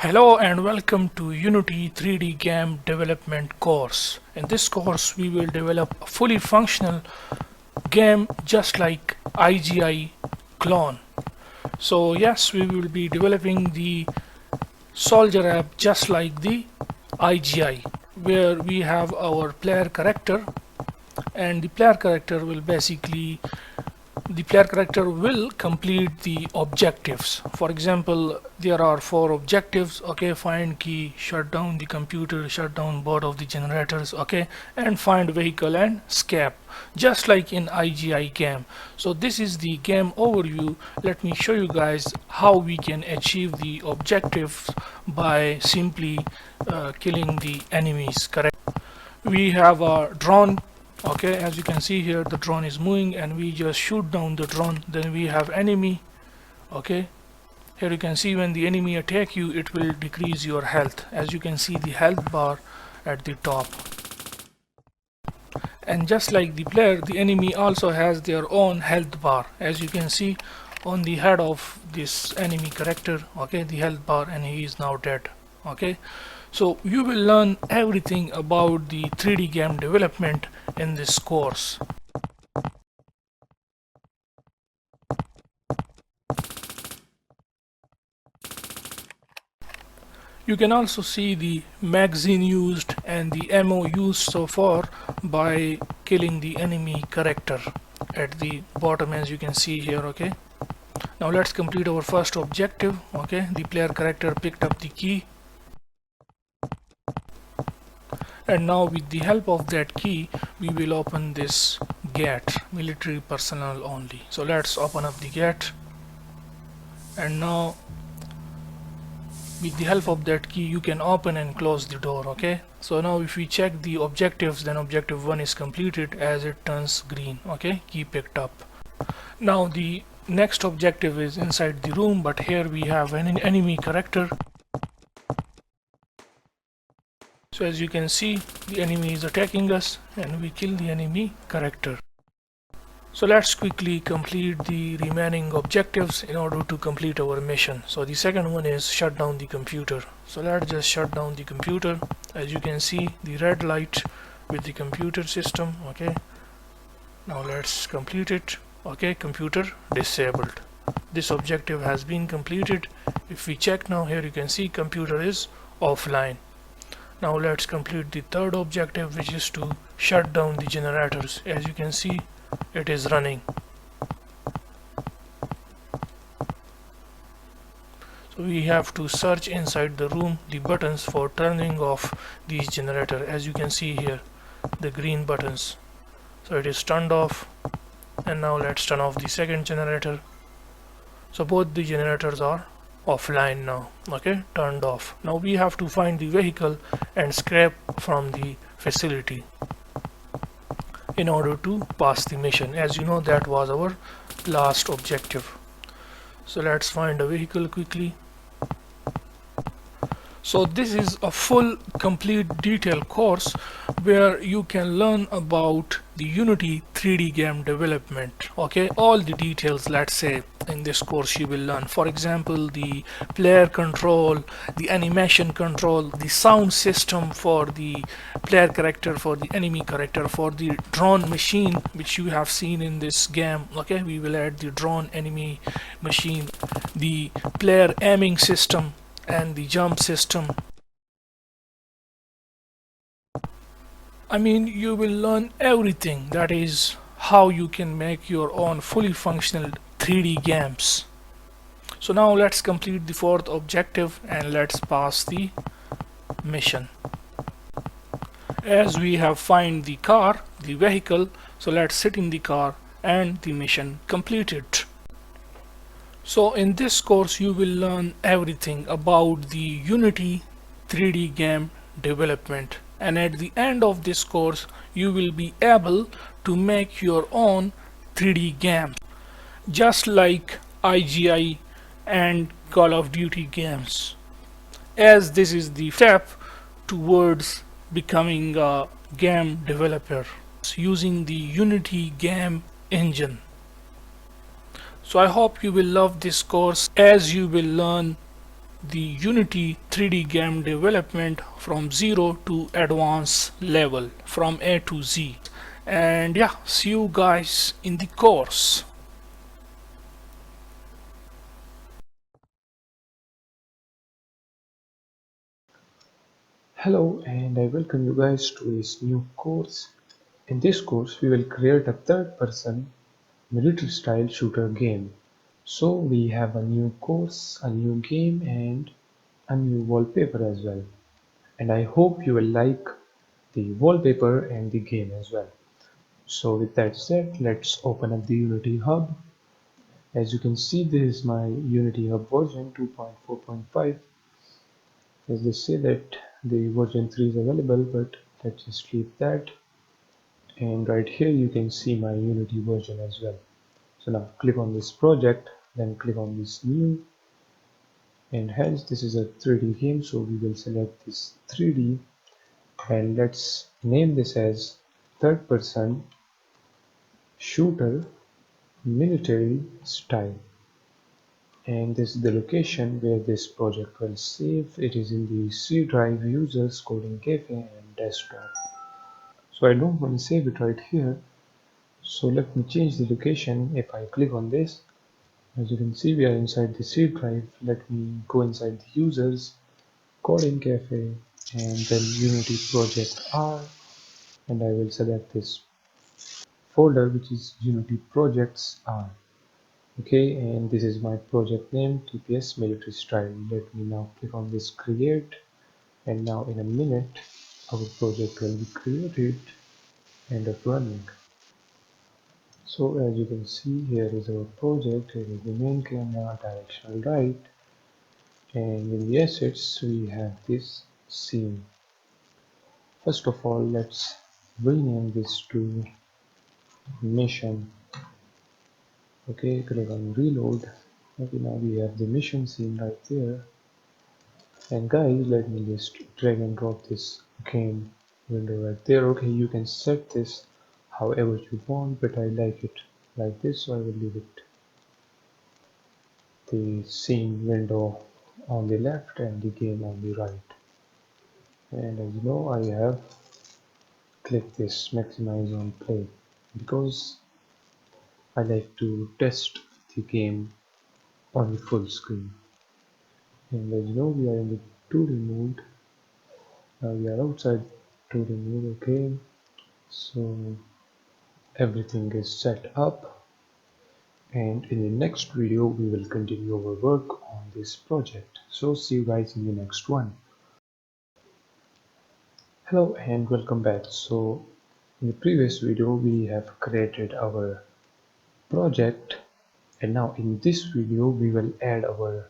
Hello and welcome to Unity 3D game development course. In this course we will develop a fully functional game just like IGI clone. So yes, we will be developing the soldier app just like the IGI, where we have our player character, and the player character will complete the objectives. For example, there are 4 objectives. Okay, find key, shut down the computer, shut down both of the generators, okay, and find vehicle and escape, just like in IGI game. So this is the game overview. Let me show you guys how we can achieve the objectives by simply killing the enemies. Correct. We have a drone. Okay, as you can see here, the drone is moving and we just shoot down the drone. Then we have enemy. Okay, here you can see when the enemy attack you, it will decrease your health. As you can see, the health bar at the top. And just like the player, the enemy also has their own health bar. As you can see on the head of this enemy character, okay, the health bar, and he is now dead. Okay, so you will learn everything about the 3D game development in this course. You can also see the magazine used and the ammo used so far by killing the enemy character at the bottom, as you can see here. Okay, now let's complete our first objective. Okay, the player character picked up the key, and now with the help of that key we will open this gate, military personnel only. So let's open up the gate, and now with the help of that key you can open and close the door. Okay, so now if we check the objectives, then objective 1 is completed as it turns green. Okay, key picked up. Now the next objective is inside the room, but here we have an enemy character. So as you can see, the enemy is attacking us and we kill the enemy character. So let's quickly complete the remaining objectives in order to complete our mission. So the second one is shut down the computer. So let's just shut down the computer. As you can see, the red light with the computer system. Okay, now let's complete it. Okay, computer disabled. This objective has been completed. If we check now, here you can see computer is offline. Now let's complete the third objective, which is to shut down the generators. As you can see, it is running. So we have to search inside the room the buttons for turning off these generators. As you can see here, the green buttons. So it is turned off, and now let's turn off the second generator. So both the generators are offline now. Okay, turned off. Now we have to find the vehicle and scrap from the facility in order to pass the mission. As you know, that was our last objective. So let's find a vehicle quickly. So this is a full complete detailed course where you can learn about the Unity 3D game development. Okay, all the details, let's say, in this course you will learn. For example, the player control, the animation control, the sound system for the player character, for the enemy character, for the drone machine which you have seen in this game. Okay, we will add the drone enemy machine, the player aiming system, and the jump system. I mean, you will learn everything. That is how you can make your own fully functional 3D games. So now let's complete the fourth objective and let's pass the mission. As we have find the car, the vehicle, so let's sit in the car and the mission completed. So in this course you will learn everything about the Unity 3D game development, and at the end of this course you will be able to make your own 3D games just like IGI and Call of Duty games, as this is the step towards becoming a game developer using the Unity game engine. So I hope you will love this course, as you will learn the Unity 3D game development from zero to advanced level, from A to Z. And yeah, see you guys in the course. Hello and I welcome you guys to this new course. In this course we will create a third-person military-style shooter game. So we have a new course, a new game and a new wallpaper as well. And I hope you will like the wallpaper and the game as well. So with that said, let's open up the Unity Hub. As you can see, this is my Unity Hub version 2.4.5. As they say that the version 3 is available, but let's just leave that. And right here you can see my Unity version as well. So now click on this project, then click on this new, and hence this is a 3D game, so we will select this 3D and let's name this as third person shooter military style. And this is the location where this project will save. It is in the C drive users coding cafe and desktop. So I don't want to save it right here, so let me change the location. If I click on this, as you can see, we are inside the C drive. Let me go inside the users, coding cafe, and then Unity project R, and I will select this folder which is Unity projects R. Okay, and this is my project name, TPS military style. Let me now click on this create, and now in a minute our project will be created and up running. So as you can see, here is our project. Here is the main camera, directional right, and in the assets we have this scene. First of all, let's rename this to mission. Okay, click on reload. Okay, now we have the mission scene right there. And guys, let me just drag and drop this game window right there. Okay, you can set this however you want, but I like it like this, so I will leave it the scene window on the left and the game on the right. And as you know, I have clicked this maximize on play because I like to test the game on the full screen. And as you know, we are in the 2D mode. Now we are outside 2D mode. Okay, so everything is set up, and in the next video we will continue our work on this project. So see you guys in the next one. Hello and welcome back. So in the previous video we have created our project, and now in this video we will add our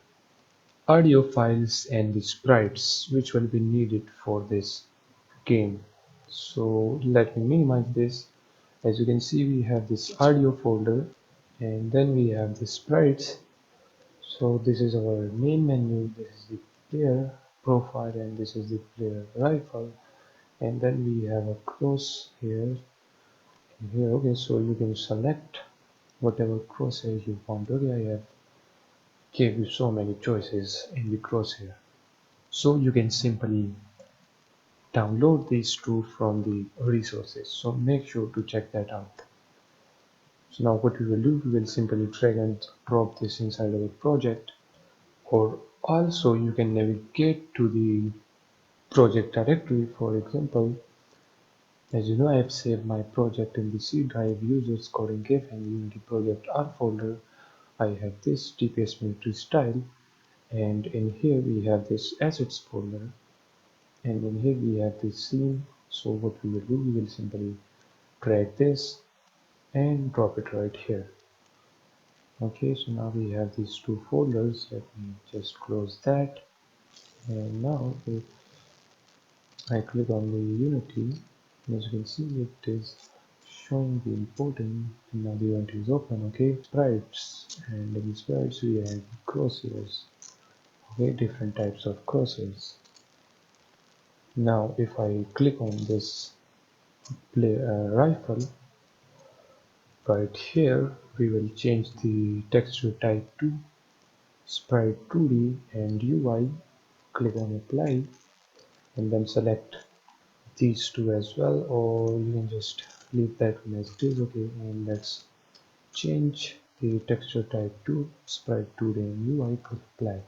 audio files and the sprites which will be needed for this game. So let me minimize this. As you can see, we have this audio folder and then we have the sprites. So this is our main menu, this is the player profile, and this is the player rifle, and then we have a cross here. Okay, so you can select whatever crosshair you want. Okay, I have gave you so many choices in the crosshair, so you can simply download these two from the resources, so make sure to check that out. So now what we will do, we will simply drag and drop this inside our project, or also you can navigate to the project directory. For example, as you know, I have saved my project in the C drive users coding gif and Unity project R folder. I have this TPS military style, and in here we have this assets folder, and in here we have this scene. So what we will do, we will simply drag this and drop it right here. Okay, so now we have these two folders. Let me just close that, and now if I click on the Unity, as you can see, it is showing the importing, and now the Unity is open. Okay, sprites, and in the sprites we have crosshairs. Okay, different types of crosshairs. Now if I click on this rifle right here, we will change the texture type to sprite 2D and UI, click on apply and then select these two as well, or you can just leave that one as it is. Okay, and let's change the texture type to sprite 2D and UI, click apply.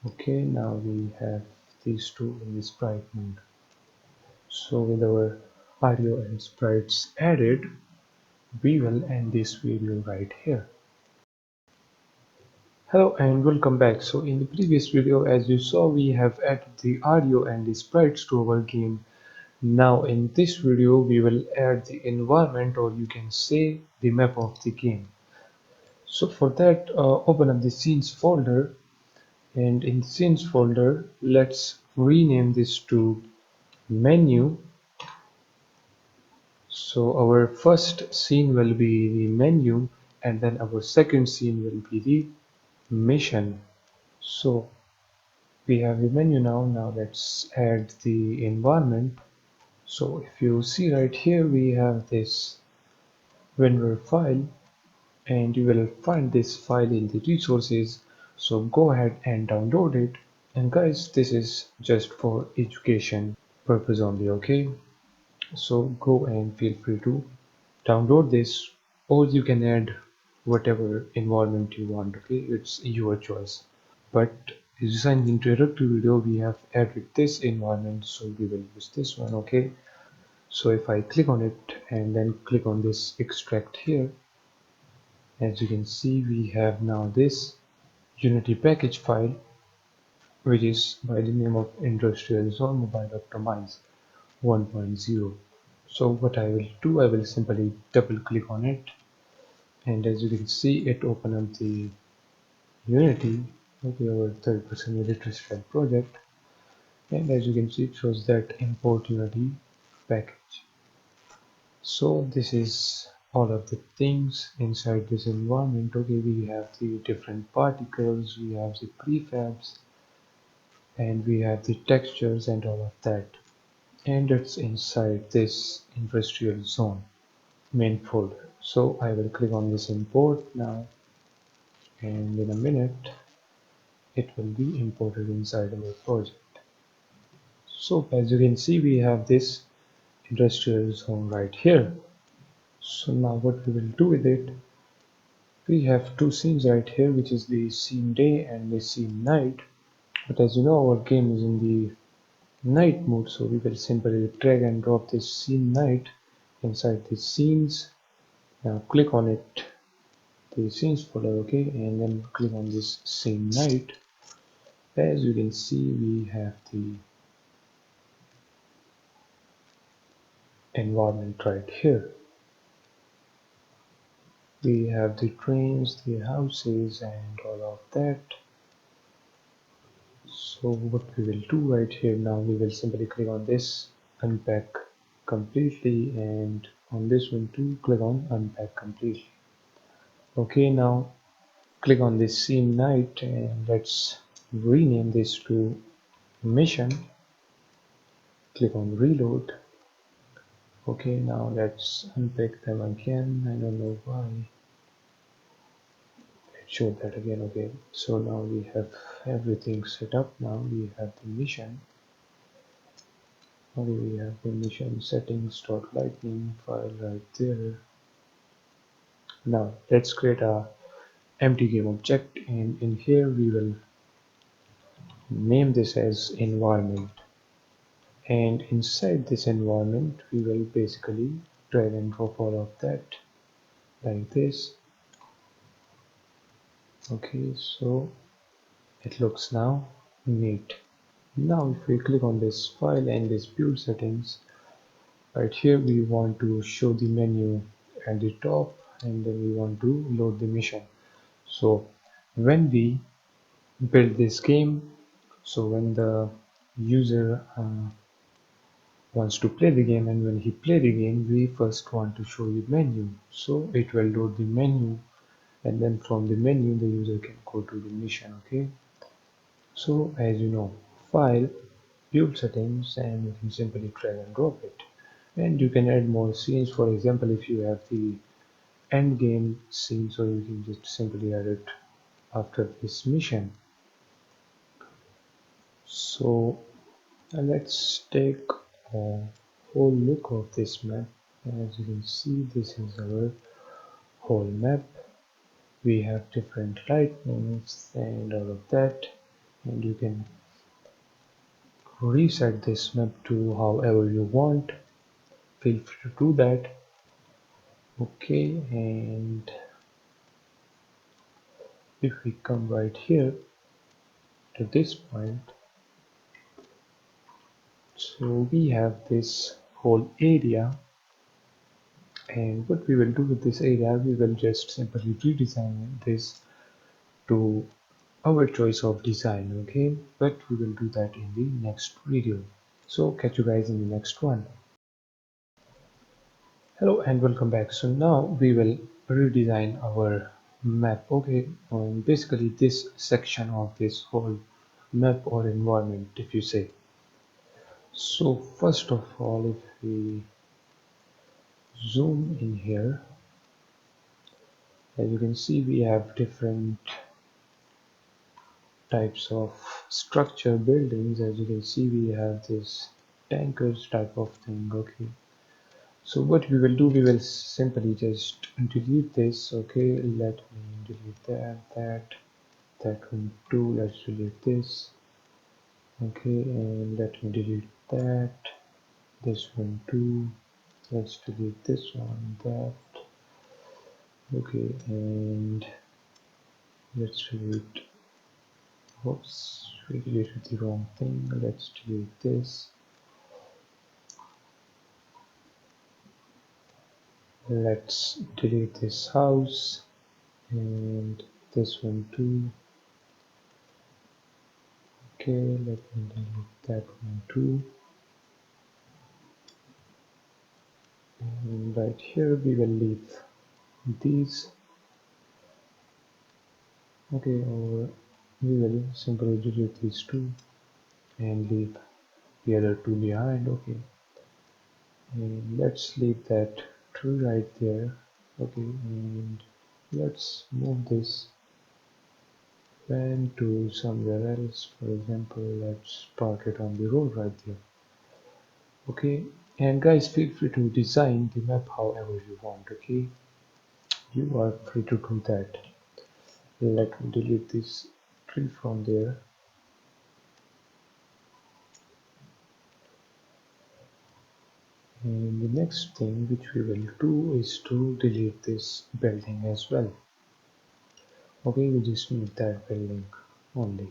Okay, now we have these two in the sprite mode. So with our audio and sprites added, we will end this video right here. Hello and welcome back. So in the previous video, as you saw, we have added the audio and the sprites to our game. Now in this video, we will add the environment, or you can say the map of the game. So for that, open up the scenes folder, and in the scenes folder, let's rename this to menu. So our first scene will be the menu, and then our second scene will be the mission. So we have the menu now. Now let's add the environment. So if you see right here, we have this vendor file, and you will find this file in the resources. So go ahead and download it. And guys, this is just for education purpose only, okay? So go and feel free to download this, or you can add whatever environment you want, okay? It's your choice. But as an introductory video, we have added this environment, so we will use this one, okay? So if I click on it and then click on this extract here, as you can see, we have now this Unity package file, which is by the name of Industrial Zone Mobile Optimize 1.0. So what I will do, I will simply double click on it, and as you can see, it opened up the Unity, okay, our third-person military style project, and as you can see, it shows that import Unity package. So this is all of the things inside this environment. Okay, we have the different particles, we have the prefabs, and we have the textures and all of that. And it's inside this industrial zone main folder. So I will click on this import now, and in a minute it will be imported inside our project. So as you can see, we have this industrial zone right here. So now what we will do with it, we have two scenes right here, which is the scene day and the scene night. But as you know, our game is in the night mode, so we will simply drag and drop this scene night inside the scenes. Now click on it, the scenes folder, okay, and then click on this scene night. As you can see, we have the environment right here. We have the trains, the houses, and all of that. So what we will do right here now, we will simply click on this unpack completely, and on this one too, click on unpack completely. Okay, now click on this scene night, and let's rename this to mission. Click on reload. Okay, now let's unpack them again. I don't know why it showed that again. Okay, so now we have everything set up. Now we have the mission. Okay, we have the mission settings .lightning file right there. Now let's create a empty game object, and in here we will name this as environment, and inside this environment we will basically drag and drop all of that like this. Okay, so it looks now neat. Now if we click on this file and this build settings, right here we want to show the menu at the top, and then we want to load the mission. So when we build this game, so when the user wants to play the game, and when he play the game, we first want to show the menu. So it will load the menu, and then from the menu the user can go to the mission. Okay, so as you know, file, build settings, and you can simply drag and drop it, and you can add more scenes. For example, if you have the end game scene, so you can just simply add it after this mission. So let's take a whole look of this map. As you can see, this is our whole map. We have different lightnings and all of that, and you can reset this map to however you want. Feel free to do that. Okay, and if we come right here to this point, so we have this whole area, and what we will do with this area, we will just simply redesign this to our choice of design. Okay, but we will do that in the next video. So catch you guys in the next one. Hello and welcome back. So now we will redesign our map. Okay, basically this section of this whole map or environment, if you say. So first of all, if we zoom in here, as you can see, we have different types of structure buildings. As you can see, we have this tankers type of thing. Okay, so what we will do, we will simply just delete this. Okay, let me delete that one too. Let's delete this. Okay, and let me delete that, this one too. Let's delete this one, that. Okay, and let's delete, whoops, we deleted the wrong thing. Let's delete this. Let's delete this house and this one too. Okay, let me delete that one too. And right here we will leave these. Okay, or we will simply delete these two and leave the other two behind. Okay, and let's leave that tree right there. Okay, and let's move this van to somewhere else. For example, let's park it on the road right there. Okay, and guys, feel free to design the map however you want. Okay, you are free to do that. Let me delete this tree from there. And the next thing which we will do is to delete this building as well. Okay, we just need that building only.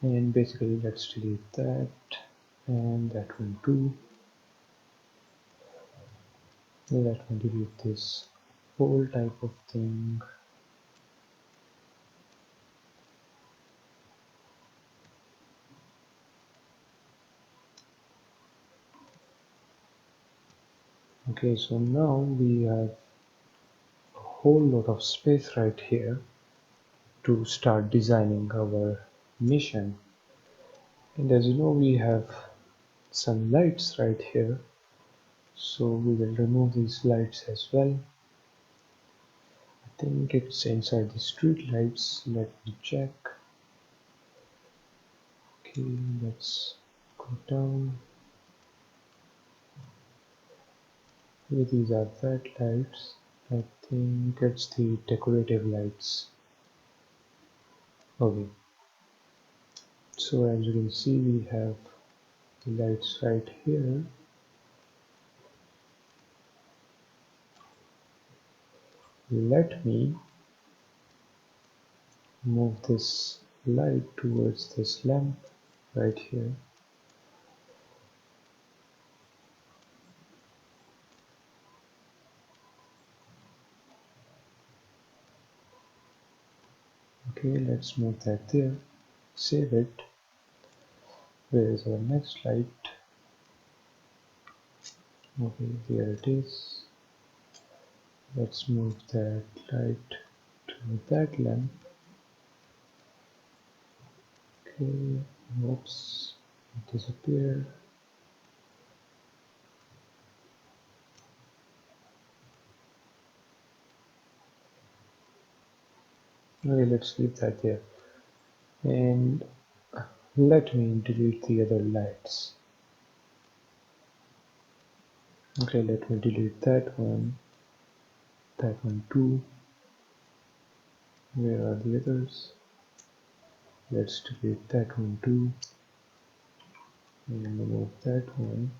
And basically let's delete that and that one too. Let me delete this whole type of thing. Okay, so now we have a whole lot of space right here to start designing our mission. And as you know, we have some lights right here, so we will remove these lights as well. I think it's inside the street lights. Let me check. Okay, let's go down. Okay, these are fat lights. I think it's the decorative lights. Okay, so as you can see, we have the lights right here. Let me move this light towards this lamp right here. Okay, let's move that there. Save it. Where is our next light? Okay, there it is. Let's move that light to that lamp. Okay, whoops, it disappeared. Okay, let's leave that there. And let me delete the other lights. Okay, let me delete that one too. Where are the others? Let's delete that one too. And remove that one.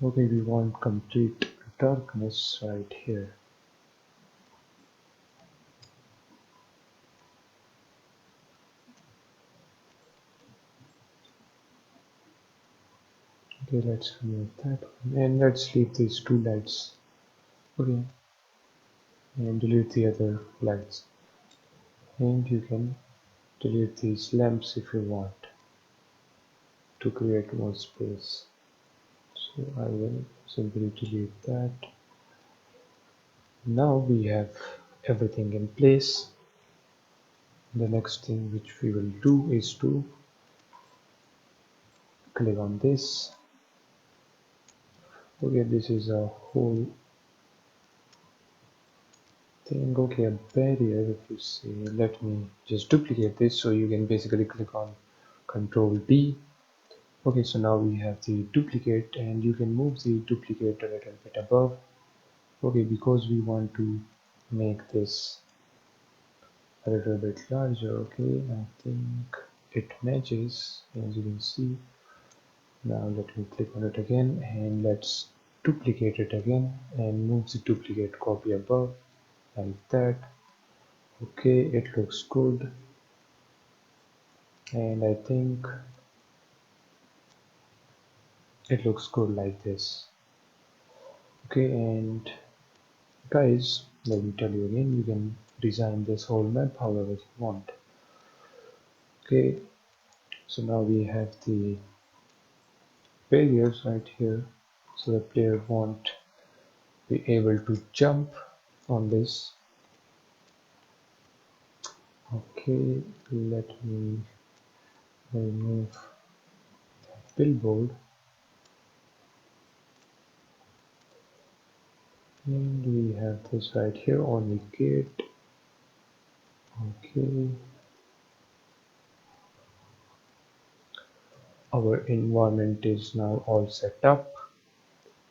Okay, we want complete darkness right here. Okay, let's remove that one. And let's leave these two lights. Okay, and delete the other lights. And you can delete these lamps if you want to create more space. So I will simply delete that. Now we have everything in place. The next thing which we will do is to click on this. Okay, this is a whole thing. Okay, a barrier. If you say, let me just duplicate this, so you can basically click on Control D. Okay, so now we have the duplicate, and you can move the duplicate a little bit above. Okay, because we want to make this a little bit larger. Okay, I think it matches, as you can see. Now let me click on it again, and let's duplicate it again and move the duplicate copy above like that. Okay, it looks good, and I think it looks good like this. Okay, and guys, let me tell you again, you can design this whole map however you want. Okay, so now we have the barriers right here, so the player won't be able to jump on this. Okay, let me remove billboard, and we have this right here on the gate. Okay, our environment is now all set up,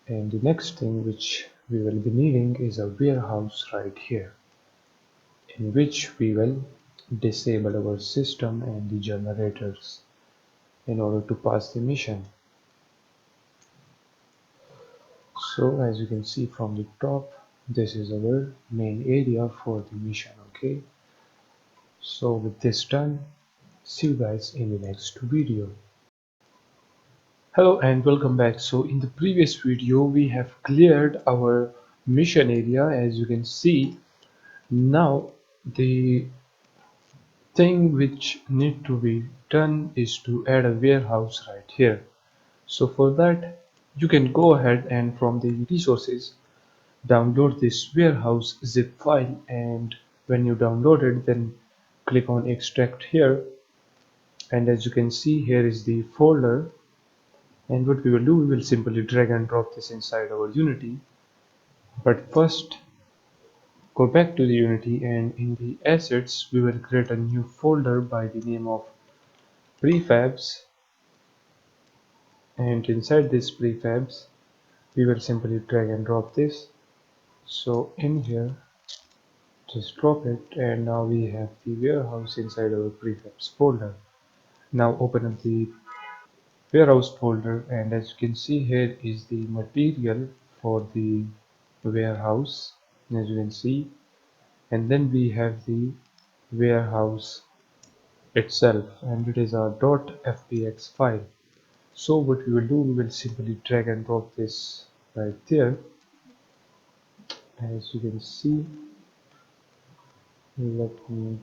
and the next thing which we will be needing is a warehouse right here, in which we will disable our system and the generators in order to pass the mission. So as you can see from the top, this is our main area for the mission. Okay, so with this done, see you guys in the next video. Hello and welcome back. So in the previous video we have cleared our mission area. As you can see, now the thing which need to be done is to add a warehouse right here. So for that, you can go ahead and from the resources download this warehouse zip file, and when you download it, then click on extract here, and as you can see, here is the folder. And what we will do, we will simply drag and drop this inside our Unity. But first, go back to the Unity, and in the assets we will create a new folder by the name of prefabs, and inside this prefabs we will simply drag and drop this. So in here, just drop it, and now we have the warehouse inside our prefabs folder. Now open up the warehouse folder, and as you can see, here is the material for the warehouse, as you can see, and then we have the warehouse itself, and it is a .fpx file. So what we will do, we will simply drag and drop this right there. As you can see, let me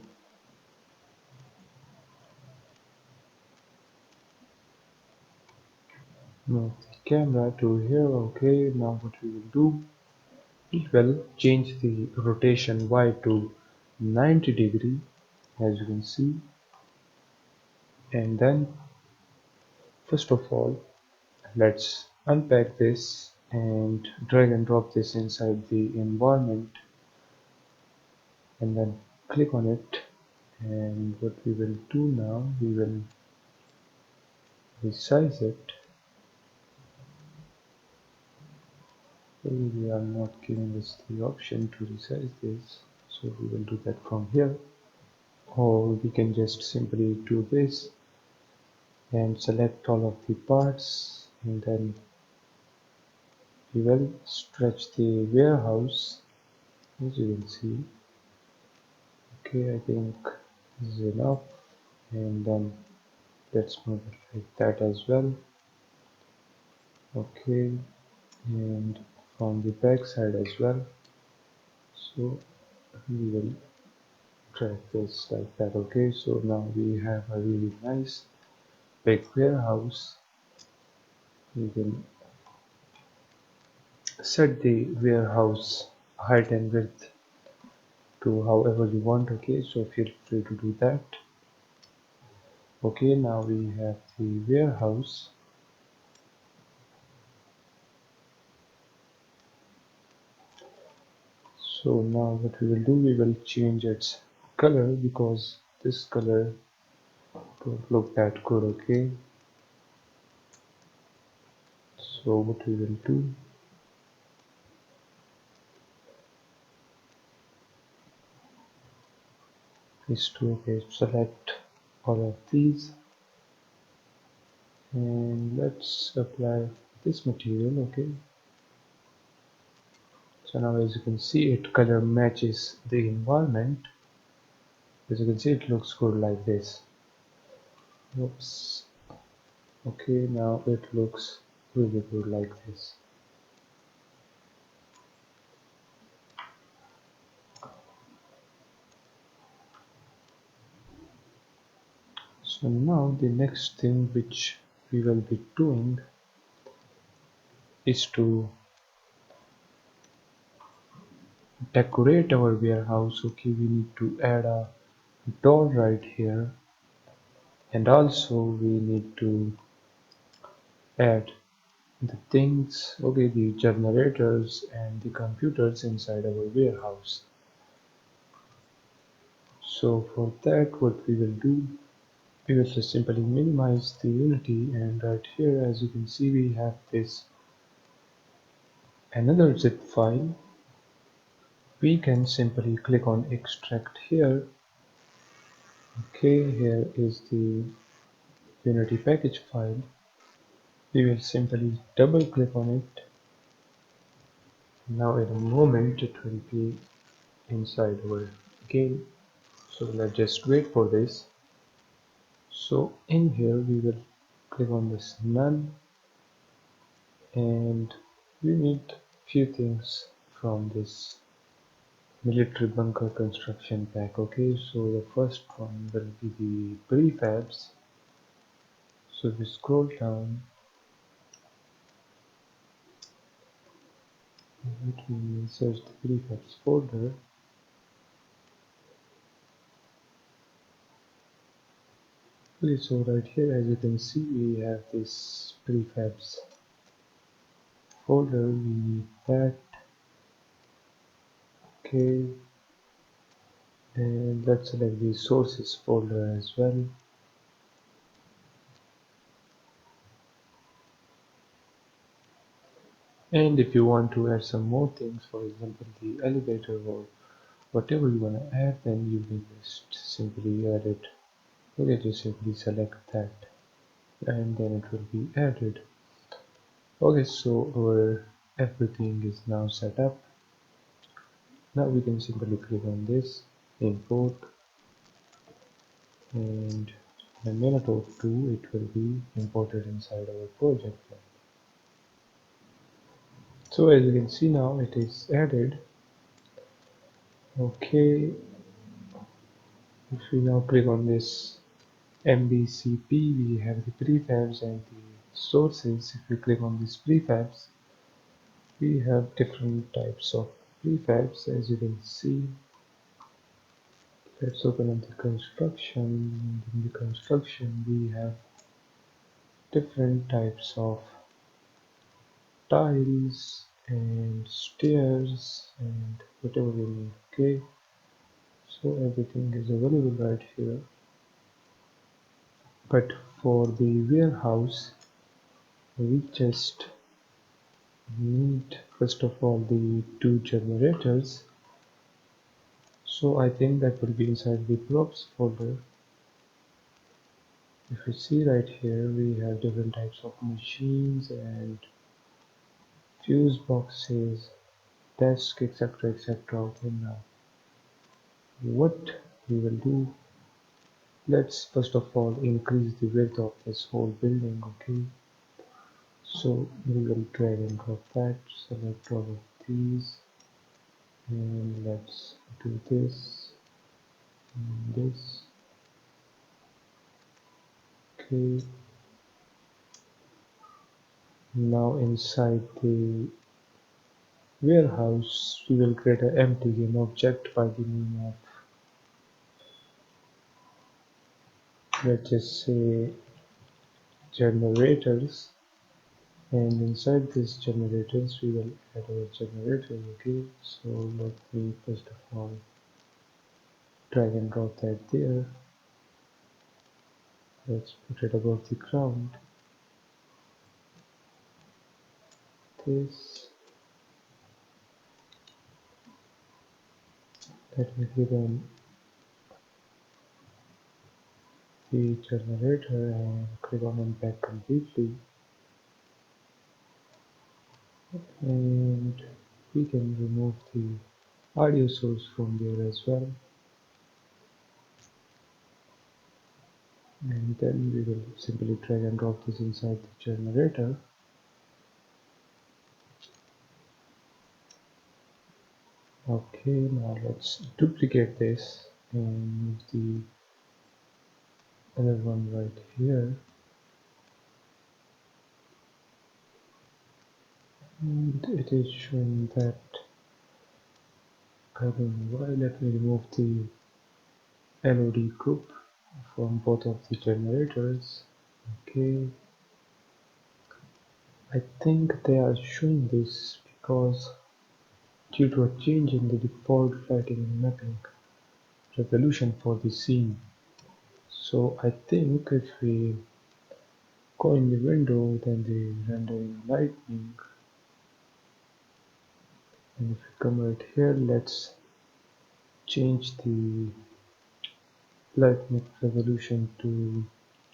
move the camera to here. Okay, now what we will do, we will change the rotation Y to 90 degree, as you can see, and then first of all, let's unpack this and drag and drop this inside the environment, and then click on it. And what we will do now, we will resize it. We are not giving us the option to resize this, so we will do that from here. Or we can just simply do this and select all of the parts, and then we will stretch the warehouse, as you can see. Okay, I think this is enough, and then let's move it like that as well. Okay, and from the back side as well. So we will drag this like that. Okay, so now we have a really nice big warehouse. We can set the warehouse height and width to however you want. Okay, so feel free to do that. Okay, now we have the warehouse. So now what we will do, we will change its color because this color don't look that good. Okay, so what we will do is to select all of these, and let's apply this material. Okay, so now as you can see, it color matches the environment. As you can see, it looks good like this. Oops. Okay, now it looks really good like this. So now the next thing which we will be doing is to decorate our warehouse. Okay, we need to add a door right here, and also we need to add the things, okay, the generators and the computers inside our warehouse. So for that, what we will do, we will just simply minimize the Unity, and right here as you can see we have this another zip file. We can simply click on extract here. Okay, here is the Unity package file. We will simply double click on it. Now in a moment it will be inside our game. So let's just wait for this. So in here we will click on this none, and we need few things from this military bunker construction pack. Okay, so the first one will be the prefabs. So if we scroll down, let me search the prefabs folder. Okay, so right here as you can see we have this prefabs folder. We need that. Okay, and let's select the sources folder as well. And if you want to add some more things, for example the elevator or whatever you want to add, then you can just simply add it. Okay, just simply select that and then it will be added. Okay, so our everything is now set up. Now we can simply click on this, import, and in a minute or two it will be imported inside our project. So as you can see now it is added. Okay, if we now click on this MBCP, we have the prefabs and the sources. If we click on these prefabs, we have different types of prefabs as you can see. Let's open up the construction. In the construction we have different types of tiles and stairs and whatever we need. Okay, So everything is available right here. But for the warehouse, we just need first of all the two generators. So I think that will be inside the props folder. If you see right here, we have different types of machines and fuse boxes, desk, etc. etc. Okay, now what we will do, let's first of all increase the width of this whole building. Okay, so we will drag and drop that, select all of these, and let's do this and this. Okay, now inside the warehouse we will create an empty game object by the name of, let's just say, generators, and inside this generators we will add our generator. Okay, so let me first of all drag and drop that there. Let's put it above the ground. This, let me click on the generator and click on unpack completely, and we can remove the audio source from there as well, and then we will simply drag and drop this inside the generator. Okay, now let's duplicate this and move the other one right here, and it is showing that I don't know why. Let me remove the LOD group from both of the generators. Okay, I think they are showing this because due to a change in the default lighting and mapping resolution for the scene. So I think if we go in the window, then the rendering lightning, and if we come right here, let's change the lightning resolution to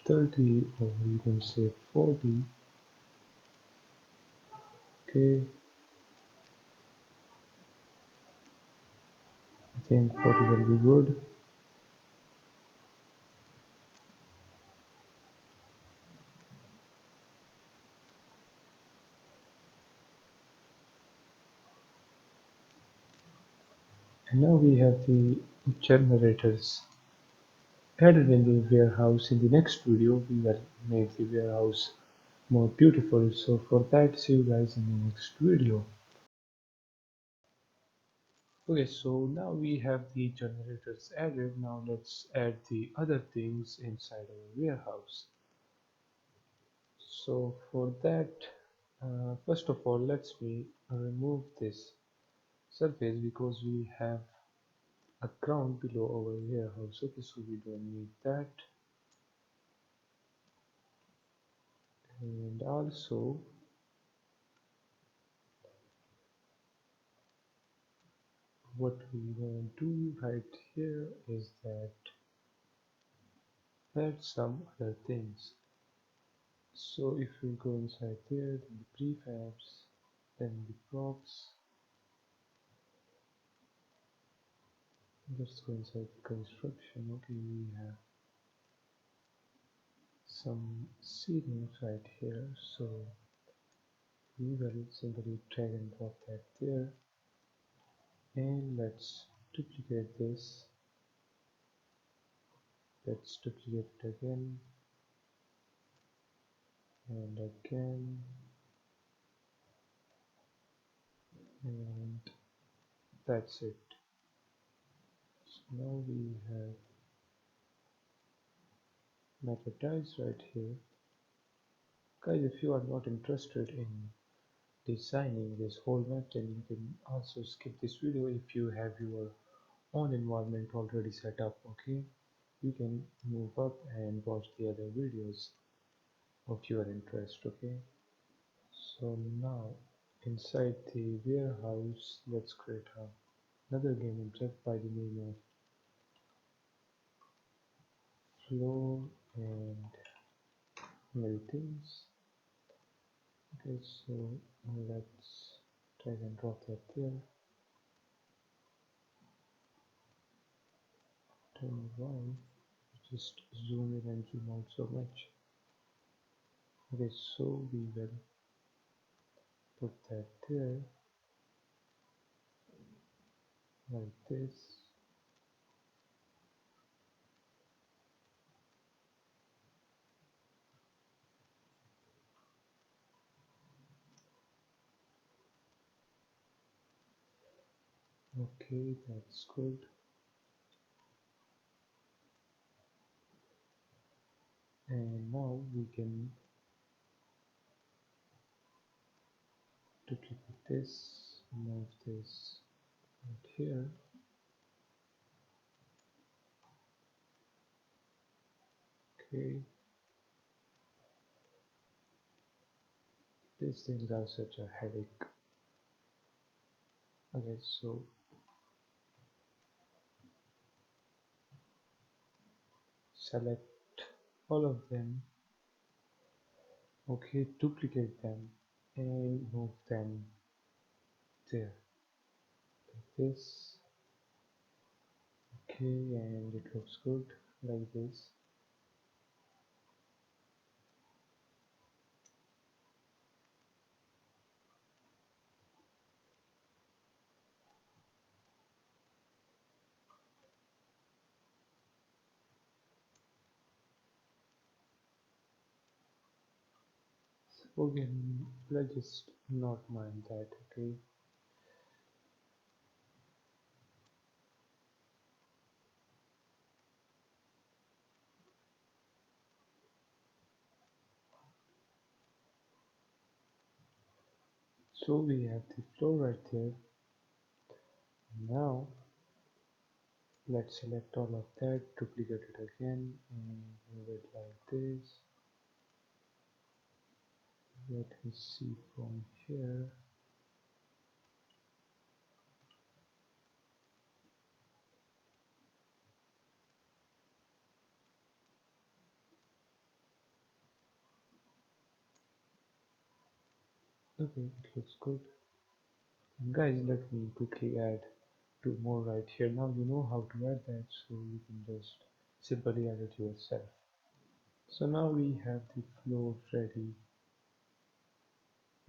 30, or you can say 40. Okay, I think 40 will be good. And now we have the generators added in the warehouse. In the next video, we will make the warehouse more beautiful. So for that, see you guys in the next video. Okay, so now we have the generators added. Now let's add the other things inside our warehouse. So for that, first of all, let's me remove this surface because we have a ground below our warehouse. Okay, so we don't need that. And also, what we want to do right here is that add some other things. So if we go inside there, then the prefabs, then the props, let's go inside the construction. Okay, we have some ceilings right here, so we will simply drag and drop that there, and let's duplicate this. Let's duplicate it again and again, and that's it. So now we have magnetized right here. Guys, if you are not interested in designing this whole map, then you can also skip this video if you have your on environment already set up. Okay, you can move up and watch the other videos of your interest. Okay, so now inside the warehouse, let's create another game object by the name of floor and meltings. Okay, so let's drag and drop that there. Turn around, just zoom in and zoom out so much. Okay, so we will put that there like this. Okay, that's good. And now we can duplicate this, move this right here. Okay, these things are such a headache. Okay, so select all of them. Okay, duplicate them and move them there like this. Okay, and it looks good like this. Okay, let's just not mind that. Okay, so we have the floor right there. Now let's select all of that, duplicate it again, and move it like this. Let me see from here. Okay, it looks good. And guys, let me quickly add two more right here. Now you know how to add that, so you can just simply add it yourself. So now we have the floor ready,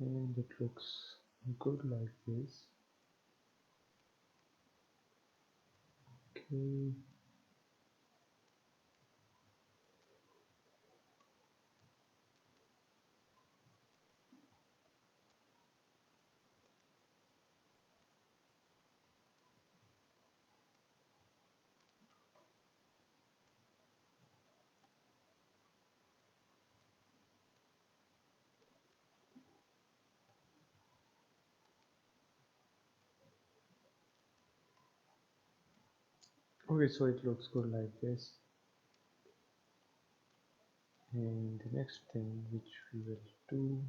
and it looks good like this. Okay, okay, so it looks good like this. And the next thing which we will do,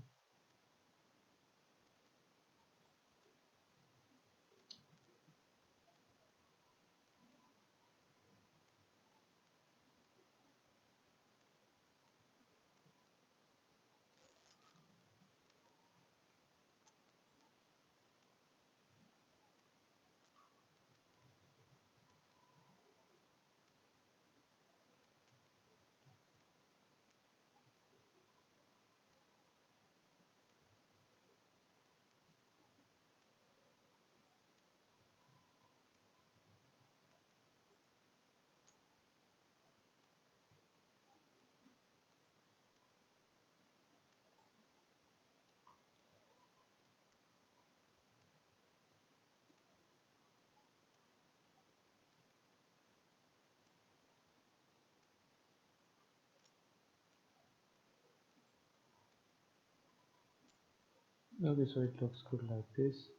okay, so it looks good like this.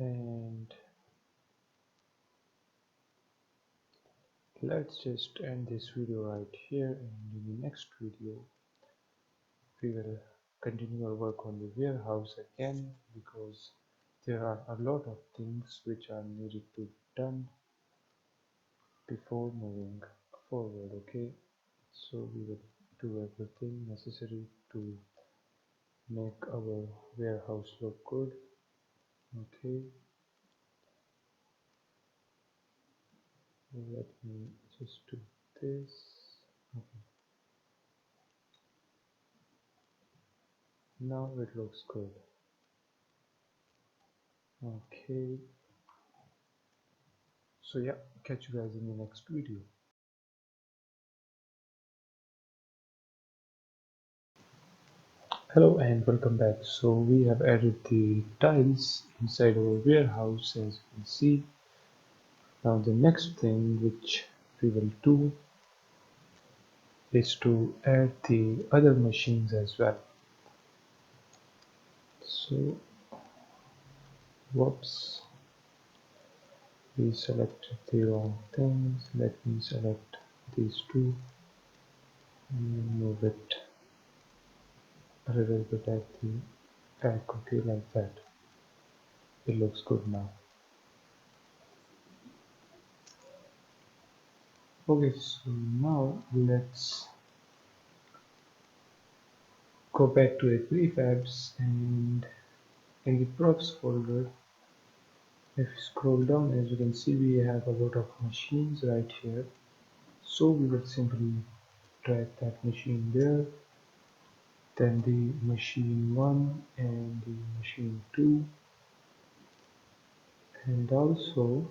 And let's just end this video right here, and in the next video we will continue our work on the warehouse again, because there are a lot of things which are needed to be done before moving forward. Okay, so we will do everything necessary to make our warehouse look good. Okay, let me just do this. Okay, now it looks good. Okay, so yeah, catch you guys in the next video. Hello and welcome back. So we have added the tiles inside our warehouse, as you can see. Now the next thing which we will do is to add the other machines as well. So whoops, we selected the wrong things. Let me select these two and move it a little bit at the back. Okay, like that. It looks good now. Okay, so now let's go back to the prefabs, and in the props folder, if you scroll down, as you can see, we have a lot of machines right here. So we will simply drag that machine there, then the machine 1 and the machine 2, and also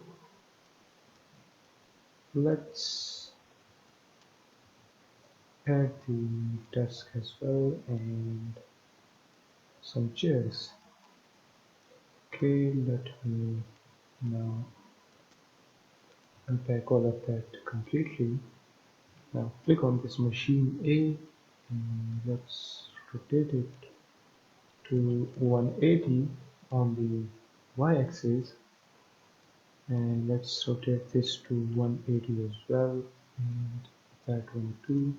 let's add the desk as well and some chairs. Okay, let me now unpack all of that completely. Now click on this machine A, and let's rotate it to 180 on the y-axis, and let's rotate this to 180 as well, and that one too.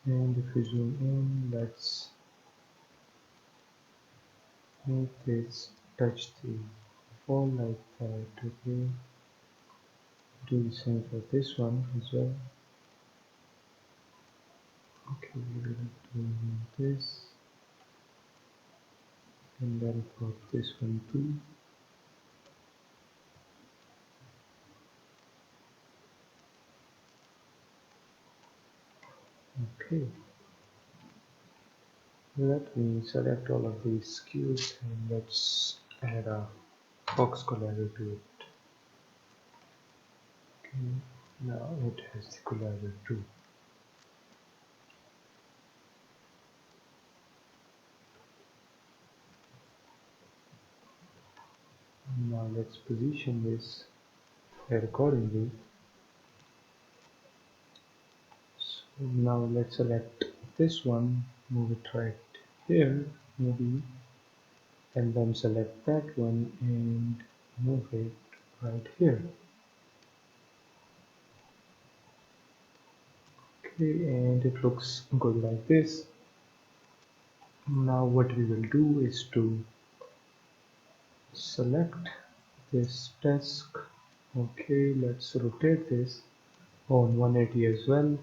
And if we zoom in, let's make this touch the wall like that. Okay, do the same for this one as well. Okay, we will do this, and then for this one too. Okay, let me select all of these cubes, and let's add a box collider to it. Okay, now it has the collider too. Now let's position this accordingly. So now let's select this one, move it right here, maybe, and then select that one and move it right here. Okay, and it looks good like this. Now what we will do is to select this desk. Okay, let's rotate this on 180 as well.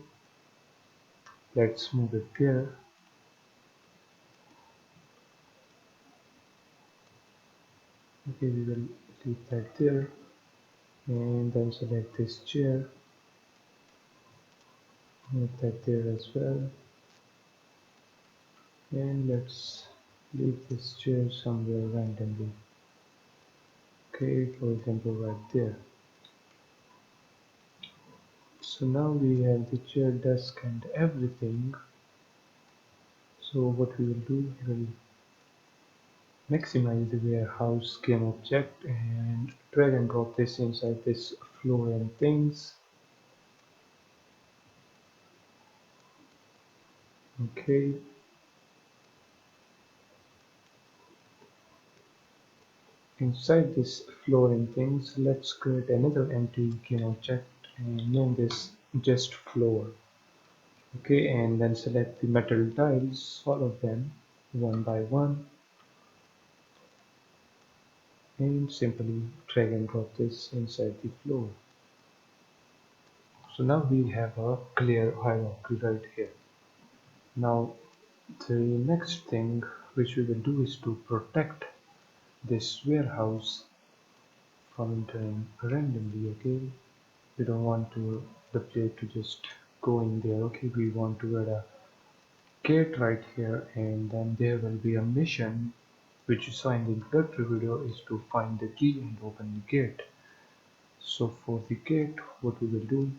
Let's move it there. Okay, we will leave that there, and then select this chair, move that there as well, and let's leave this chair somewhere randomly. Okay, for example right there. So now we have the chair, desk and everything. So what we will do, we will maximize the warehouse game object and drag and drop this inside this floor and things. Okay, Inside this flooring things, let's create another empty game object and name this just floor. Okay, and then select the metal tiles, all of them, one by one, and simply drag and drop this inside the floor. So now we have a clear hierarchy right here. Now the next thing which we will do is to protect this warehouse from entering randomly. Okay, we don't want the player to just go in there. Okay, we want to add a gate right here, and then there will be a mission which you saw in the introductory video is to find the key and open the gate. So for the gate, what we will do,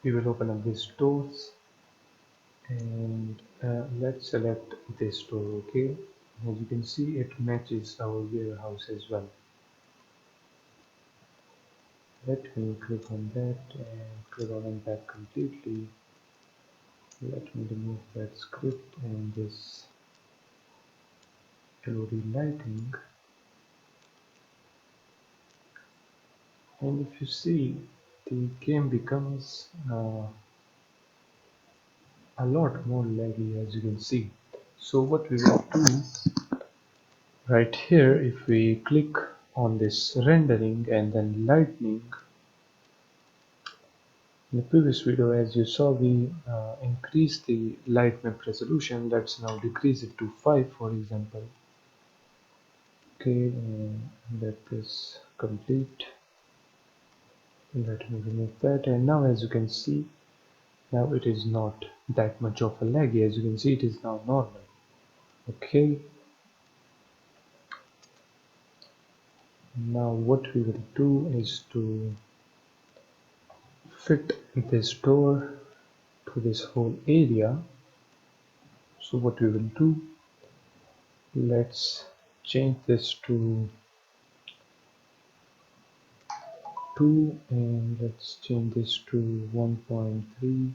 we will open up these doors, and let's select this door. Okay, as you can see, it matches our warehouse as well. Let me click on that and click on that completely. Let me remove that script and this LOD lighting. And if you see, the game becomes a lot more laggy, as you can see. So what we will do right here, if we click on this rendering and then lightning, in the previous video, as you saw, we increased the light map resolution. Let's now decrease it to 5, for example. Okay, and let this complete. Let me remove that, and now as you can see, now it is not that much of a laggy. As you can see, it is now normal. Okay, now what we will do is to fit this door to this whole area. So what we will do, let's change this to 2, and let's change this to 1.3.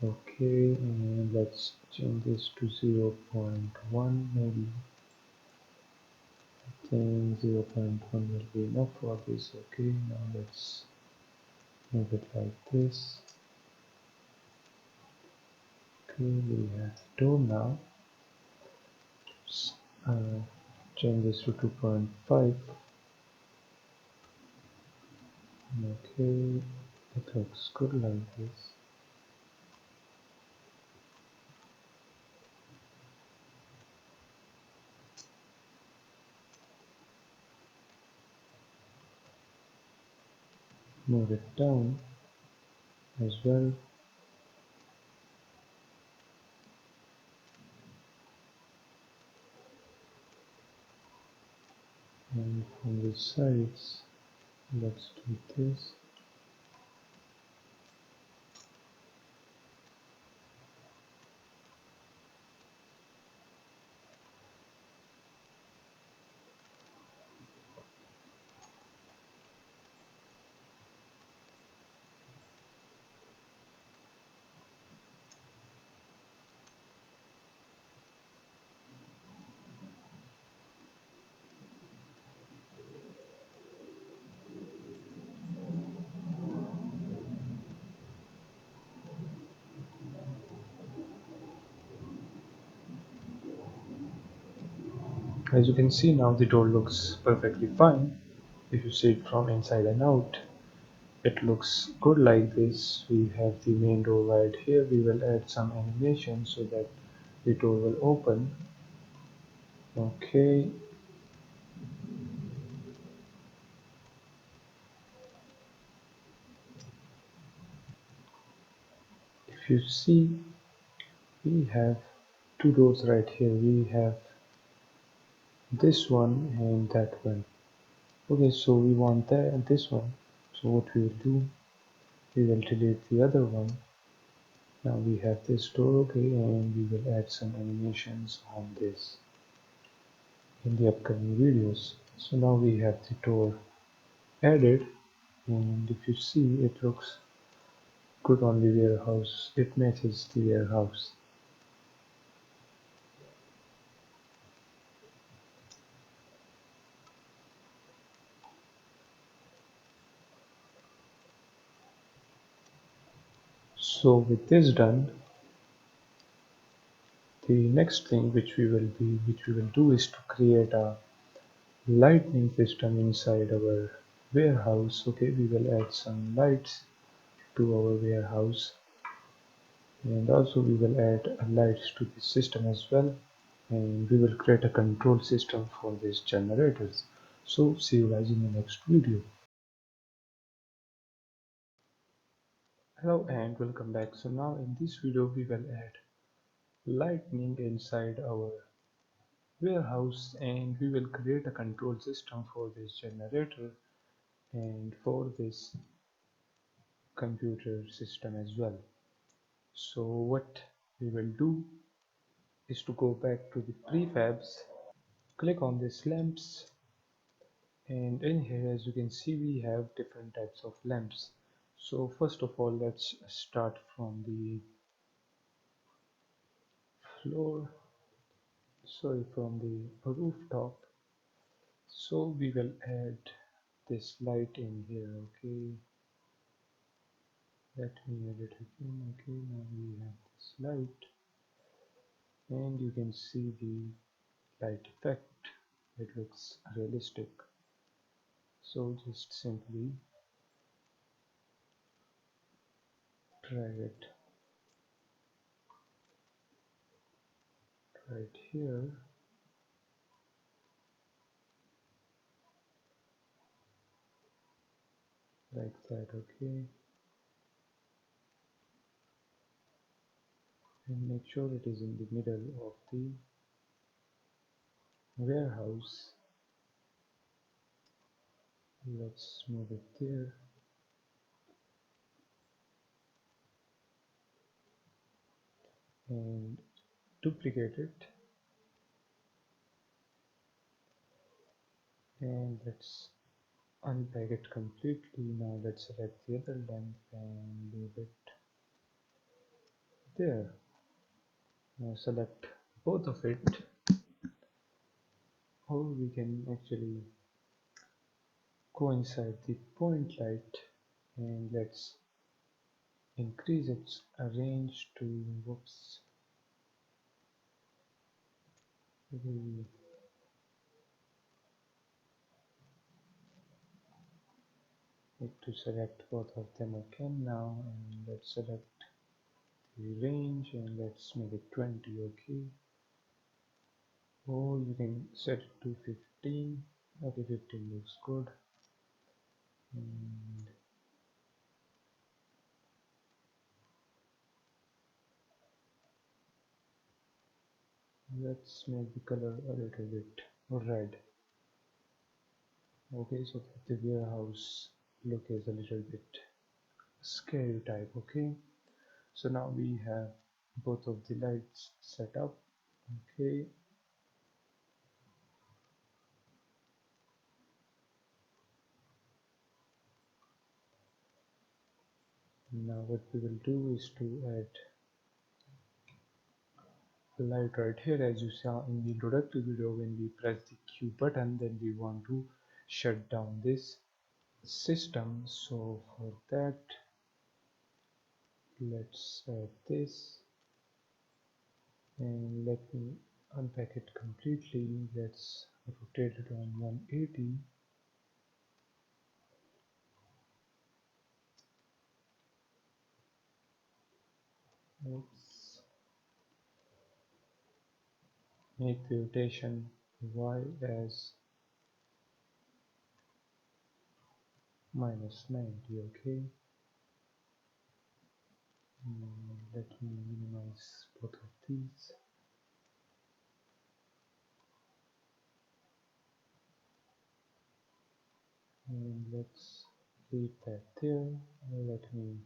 Okay, and let's change this to 0.1 maybe. I think 0.1 will be enough for this. Okay, now let's move it like this. Okay, we have door now. Uh, Change this to 2.5. Okay, it looks good like this. Move it down as well. And from the sides, let's do this. As you can see now, the door looks perfectly fine. If you see it from inside and out, it looks good like this. We have the main door right here. We will add some animation so that the door will open. Okay, if you see, we have two doors right here. We have this one and that one. Okay, so we want this one. So what we will do, we will delete the other one. Now we have this door. Okay, and we will add some animations on this in the upcoming videos. So now we have the door added, and if you see, it looks good on the warehouse. It matches the warehouse. So with this done, the next thing which we will do is to create a lighting system inside our warehouse. Okay, we will add some lights to our warehouse, and also we will add lights to this system as well, and we will create a control system for these generators. So see you guys in the next video. Hello and welcome back. So now in this video we will add lightning inside our warehouse, and we will create a control system for this generator and for this computer system as well. So what we will do is to go back to the prefabs, click on this lamps, and in here as you can see we have different types of lamps. So first of all, let's start from the floor, sorry, from the rooftop. So we will add this light in here. Okay, let me add it again. Okay, now we have this light, and you can see the light effect. It looks realistic. So just simply drag it right here, like that. Okay, and make sure it is in the middle of the warehouse. Let's move it there, and duplicate it, and let's unpack it completely. Now let's select the other lamp and leave it there. Now select both of it, or we can actually go inside the point light, and let's increase its range to, whoops, we need to select both of them again now, and let's select the range and let's make it 20. Okay, or you can set it to 15. Okay, 15 looks good, and let's make the color a little bit red. Okay, so that the warehouse look is a little bit scary type. Okay, so now we have both of the lights set up. Okay, now what we will do is to add a light right here. As you saw in the introductory video, when we press the Q button, then we want to shut down this system. So for that, let's add this, and let me unpack it completely. Let's rotate it on 180. Let's make the rotation Y as -90. Okay, let me minimize both of these, and let's leave that there. Let me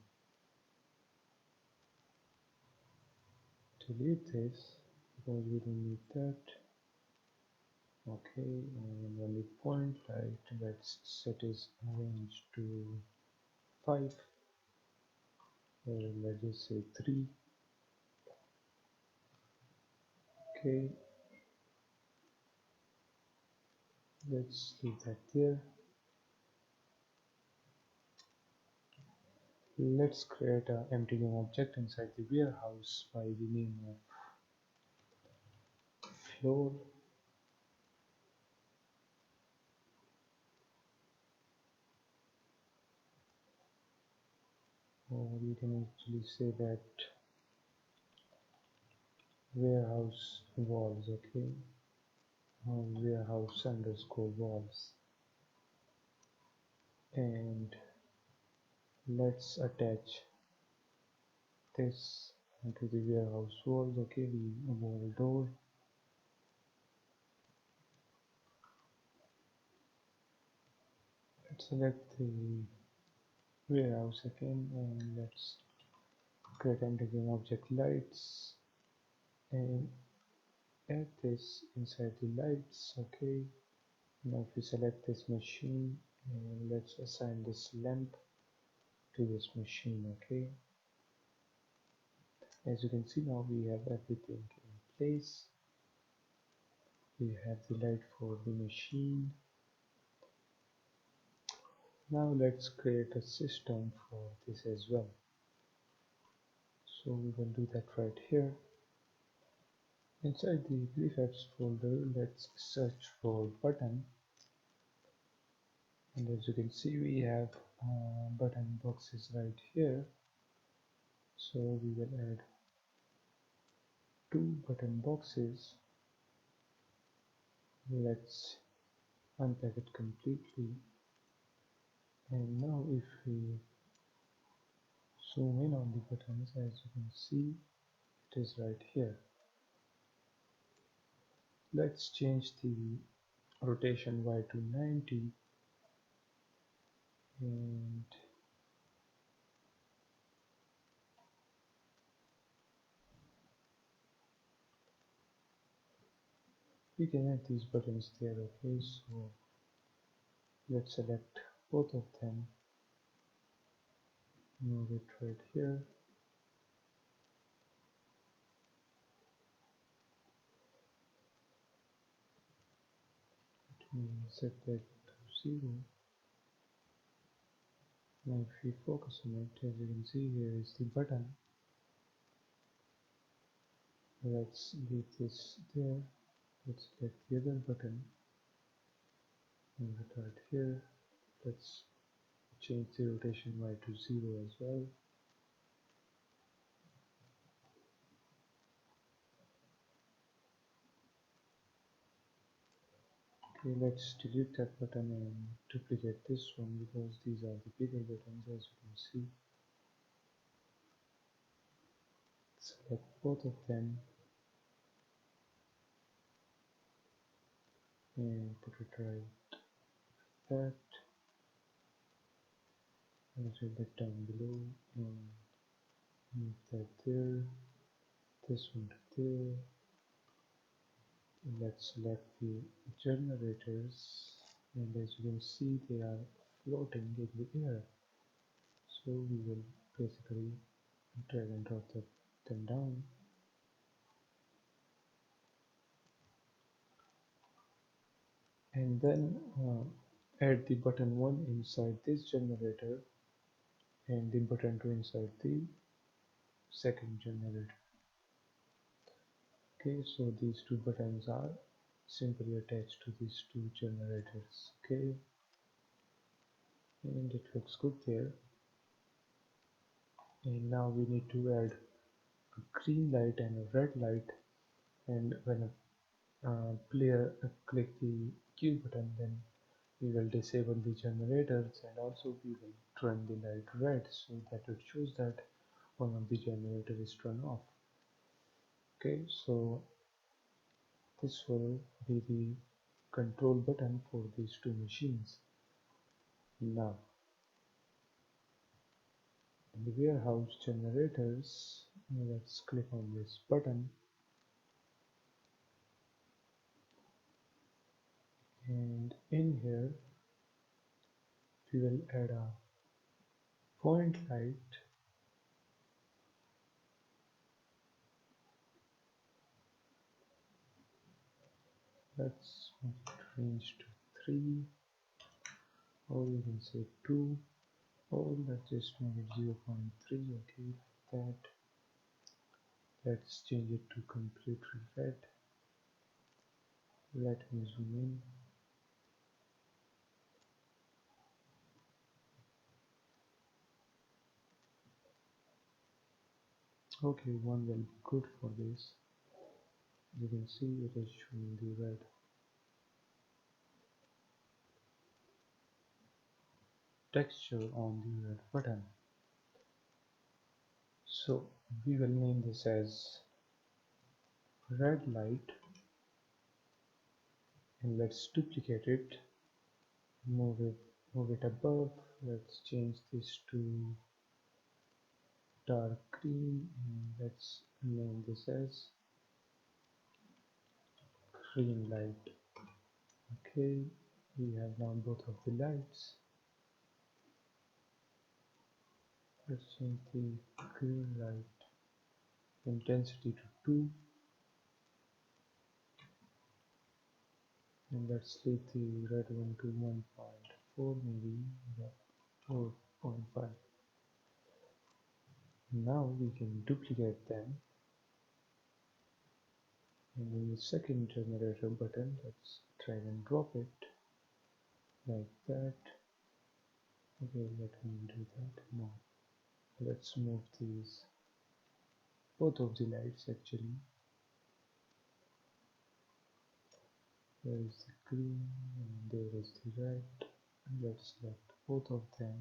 delete this because we don't need that. Okay, and on the point light, let's set its range to 5, or let's just say 3. Okay, let's leave that there. Let's create an empty game object inside the warehouse by the name of floor, or you can actually say that warehouse walls, okay, or warehouse underscore walls. And let's attach this into the warehouse walls, okay, the wall door. Let's select the warehouse again, and let's create empty game object lights and add this inside the lights, okay. Now if we select this machine, and let's assign this lamp to this machine, okay. As you can see, now we have everything in place. We have the light for the machine. Now let's create a system for this as well. So we will do that right here. Inside the prefabs folder, let's search for button, and as you can see, we have button boxes right here. So we will add two button boxes. Let's unpack it completely, and now if we zoom in on the buttons, as you can see, it is right here. Let's change the rotation Y to 90, and we can add these buttons there, okay. So let's select both of them, move it right here. Let me set that to 0. Now if we focus on it, as you can see, here is the button. Let's leave this there. Let's select the other button, move it right here. Let's change the rotation Y to 0 as well. Okay, let's delete that button and duplicate this one, because these are the bigger buttons, as you can see. Select both of them and put it right that, a little bit down below, and move that there, this one to there. Let's select the generators, and as you can see, they are floating in the air. So we will basically drag and drop them down, and then add the button 1 inside this generator and the button 2 inside the second generator. Okay, so these two buttons are simply attached to these two generators. Okay, and it looks good there. And now we need to add a green light and a red light, and when a player click the Q button, then we will disable the generators, and also we will turn the light red, so that it shows that one of the generator is turned off. Okay, so this will be the control button for these two machines. Now in the warehouse generators, let's click on this button, and in here we will add a point light. Let's make it range to 3, or you can say 2, Oh, let's just make it 0.3. Okay, like that. Let's change it to completely red. Let me zoom in. Okay, one will be good for this. You can see it is showing the red texture on the red button. So we will name this as red light, and let's duplicate it, move it above. Let's change this to dark green, and let's name this as green light. Okay, we have now both of the lights. Let's change the green light intensity to 2, and let's leave the red one to 1.4, maybe, yeah, 4.5. Now we can duplicate them, and in the second generator button, let's drag and drop it like that. Okay, let me do that. No, let's move these, both of the lights actually. There is the green and there is the red. Let's select both of them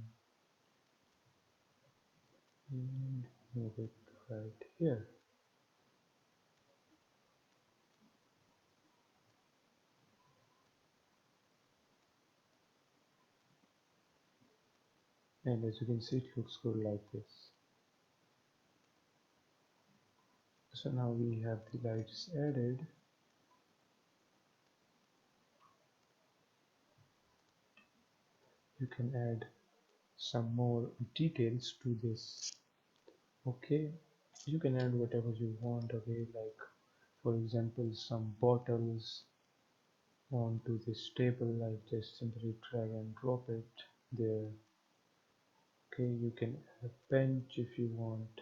and move it right here. And as you can see, it looks good like this. So now we have the lights added. You can add some more details to this. Okay, you can add whatever you want. Okay, like for example some bottles onto this table. Like just simply drag and drop it there. Okay, you can add a bench if you want,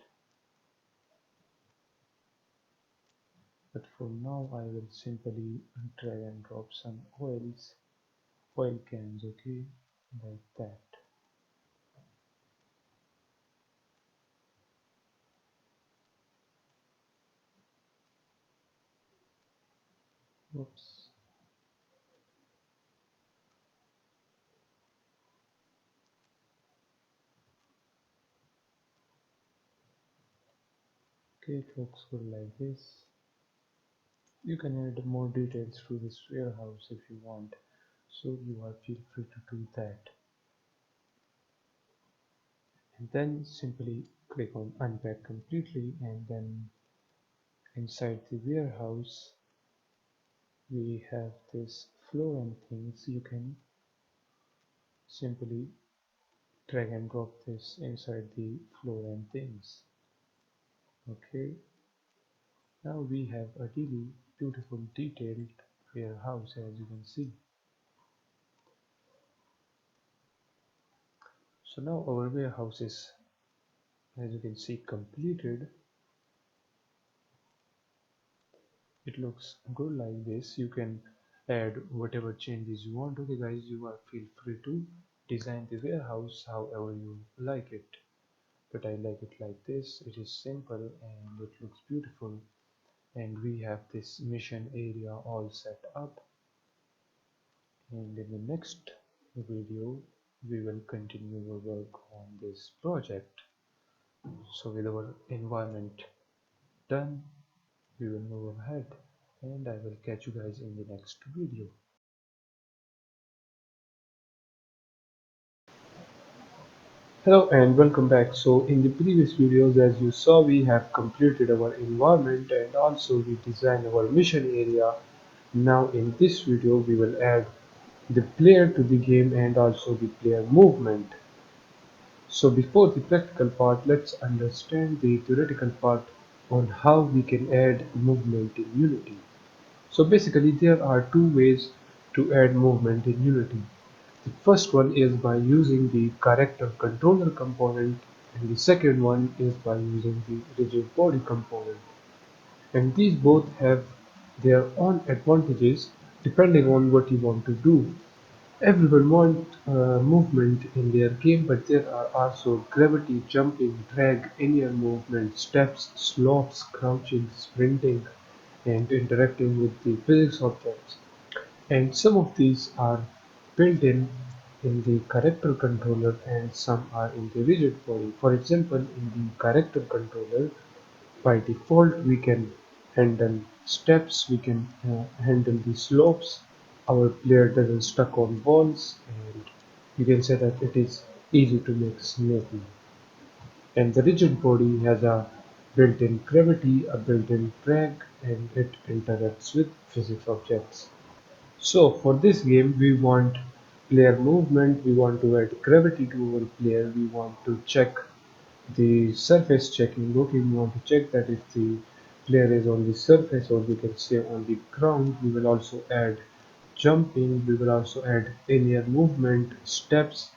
but for now I will simply drag and drop some oil cans. Okay, like that. Oops. Okay, it looks good like this. You can add more details to this warehouse if you want, so you are feel free to do that. And then simply click on unpack completely, and then inside the warehouse we have this floor and things. You can simply drag and drop this inside the floor and things. Okay, now we have a really beautiful detailed warehouse, as you can see. So now our warehouse is, as you can see, completed. It looks good like this. You can add whatever changes you want. Okay guys, you are feel free to design the warehouse however you like it, but I like it like this. It is simple and it looks beautiful, and we have this mission area all set up. And in the next video we will continue our work on this project. So with our environment done, we will move ahead, and I will catch you guys in the next video. Hello and welcome back. So in the previous videos, as you saw, we have completed our environment and also we designed our mission area. Now in this video we will add the player to the game and also the player movement. So before the practical part, let's understand the theoretical part on how we can add movement in Unity. So basically there are two ways to add movement in Unity. The first one is by using the character controller component, and the second one is by using the rigid body component. And these both have their own advantages depending on what you want to do. Everyone wants movement in their game, but there are also gravity, jumping, drag, in-air movement, steps, slopes, crouching, sprinting, and interacting with the physics objects. And some of these are built in the character controller and some are in the rigid body. For example, in the character controller, by default we can handle steps, we can handle the slopes, our player doesn't stuck on walls, and you can say that it is easy to make snappy. And the rigid body has a built-in gravity, a built-in drag, and it interacts with physics objects. So for this game we want player movement, we want to add gravity to our player, we want to check the surface checking. Okay, we want to check that if the player is on the surface or we can say on the ground. We will also add jumping, we will also add in-air movement, steps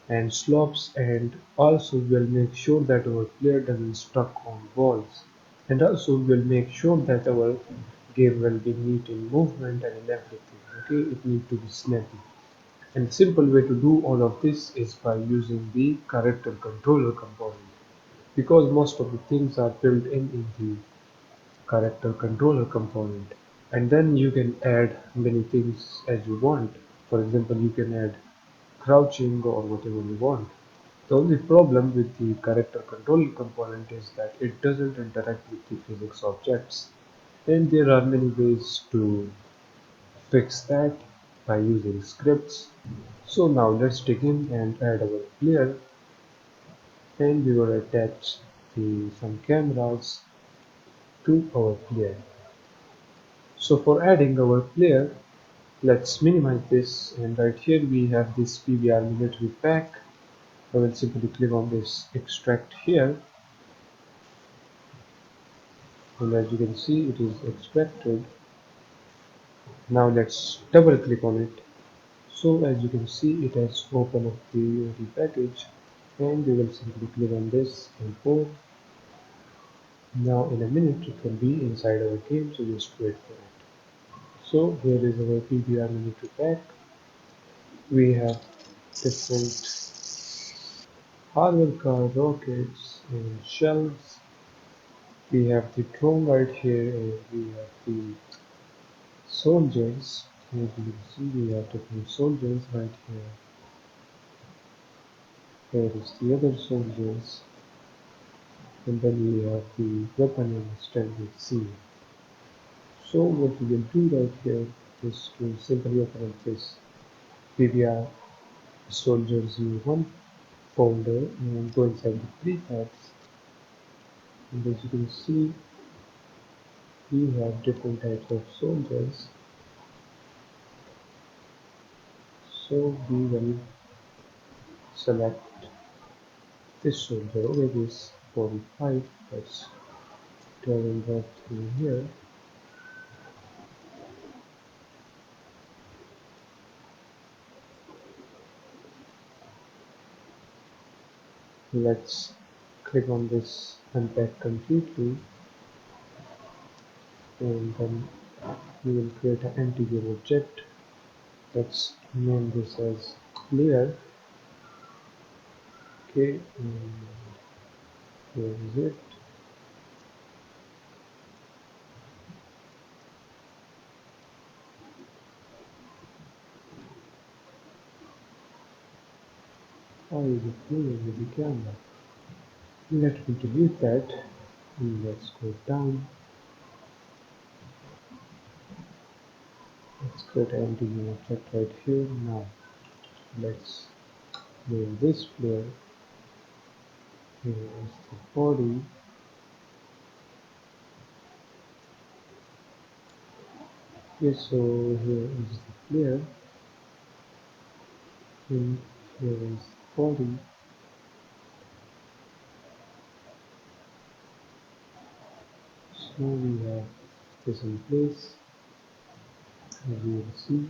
and slopes, and also we will make sure that our player doesn't stuck on walls. And also we will make sure that our game will be neat in movement and in everything. Okay, it needs to be snappy. And the simple way to do all of this is by using the character controller component, because most of the things are built in the character controller component. And then you can add many things as you want. For example, you can add crouching or whatever you want. The only problem with the character controller component is that it doesn't interact with the physics objects. And there are many ways to fix that by using scripts. So now let's dig in and add our player, and we will attach some cameras to our player. So for adding our player, let's minimize this, and right here we have this PBR military pack. I will simply click on this extract here, and as you can see it is extracted. Now let's double click on it. So as you can see it has opened up the package, and we will simply click on this import. Now in a minute it will be inside our game, so just wait for it. So here is our PBR military pack. We have different hardware card, rockets, and shells. We have the drone right here, and we have the soldiers. As you can see, we have different soldiers right here. Here is the other soldiers, and then we have the weapon and standard C. So what we will do right here is to simply open up this PBR soldiers U1 folder and go inside the prefabs, and as you can see we have different types of soldiers. So we will select this soldier. Okay, this 45. Let's drag and drop through here. Let's click on this unpack completely, and then we will create an empty game object. Let's name this as player. Okay, and here is it. How is it playing with the camera? Let me delete that, and let's go down. Let's create an empty game object right here. Now let's name this player. Here is the body. Okay, so here is the player, and here is the body. So we have this in place, as you will see.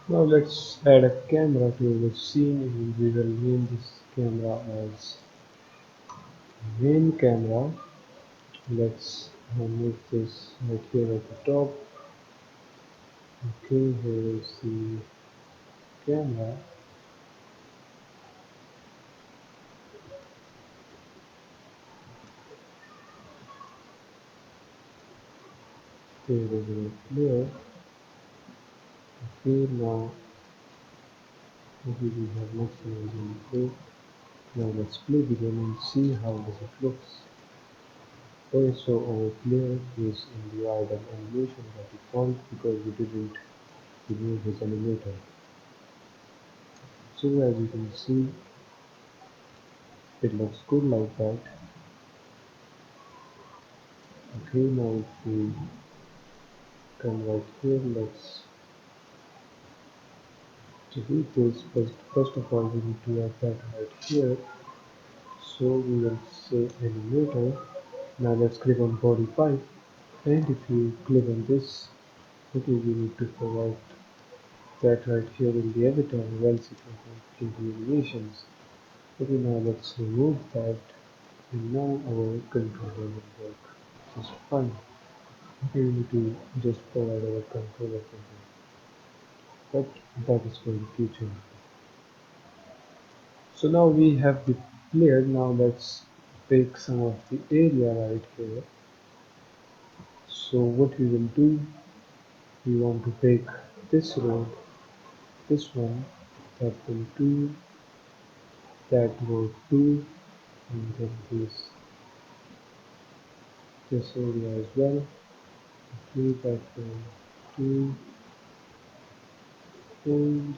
Now let's add a camera to the scene and we will name this camera as main camera. Let's move this right here at the top. Okay, here is the camera. Here is a player. Okay, now maybe we have maximized on play. Now let's play the game and see how does it looks. Okay, so our player is in the idle animation by default because we didn't remove his animator. So as you can see, it looks good like that. Okay, now if we come right here, let's delete this. First of all, we need to add that right here. So we will say animator. Now let's click on body 5. And if you click on this, okay, we need to provide that right here in the avatar, or else it will go into animations. Okay, now let's remove that, and now our controller will work just fine. Okay, we need to just provide our controller for that, but that is for the future. So now we have the player. Now let's take some of the area right here. So what we will do, we want to take this road, this one, that will do, that road 2, and then this area as well. Okay, that will do, and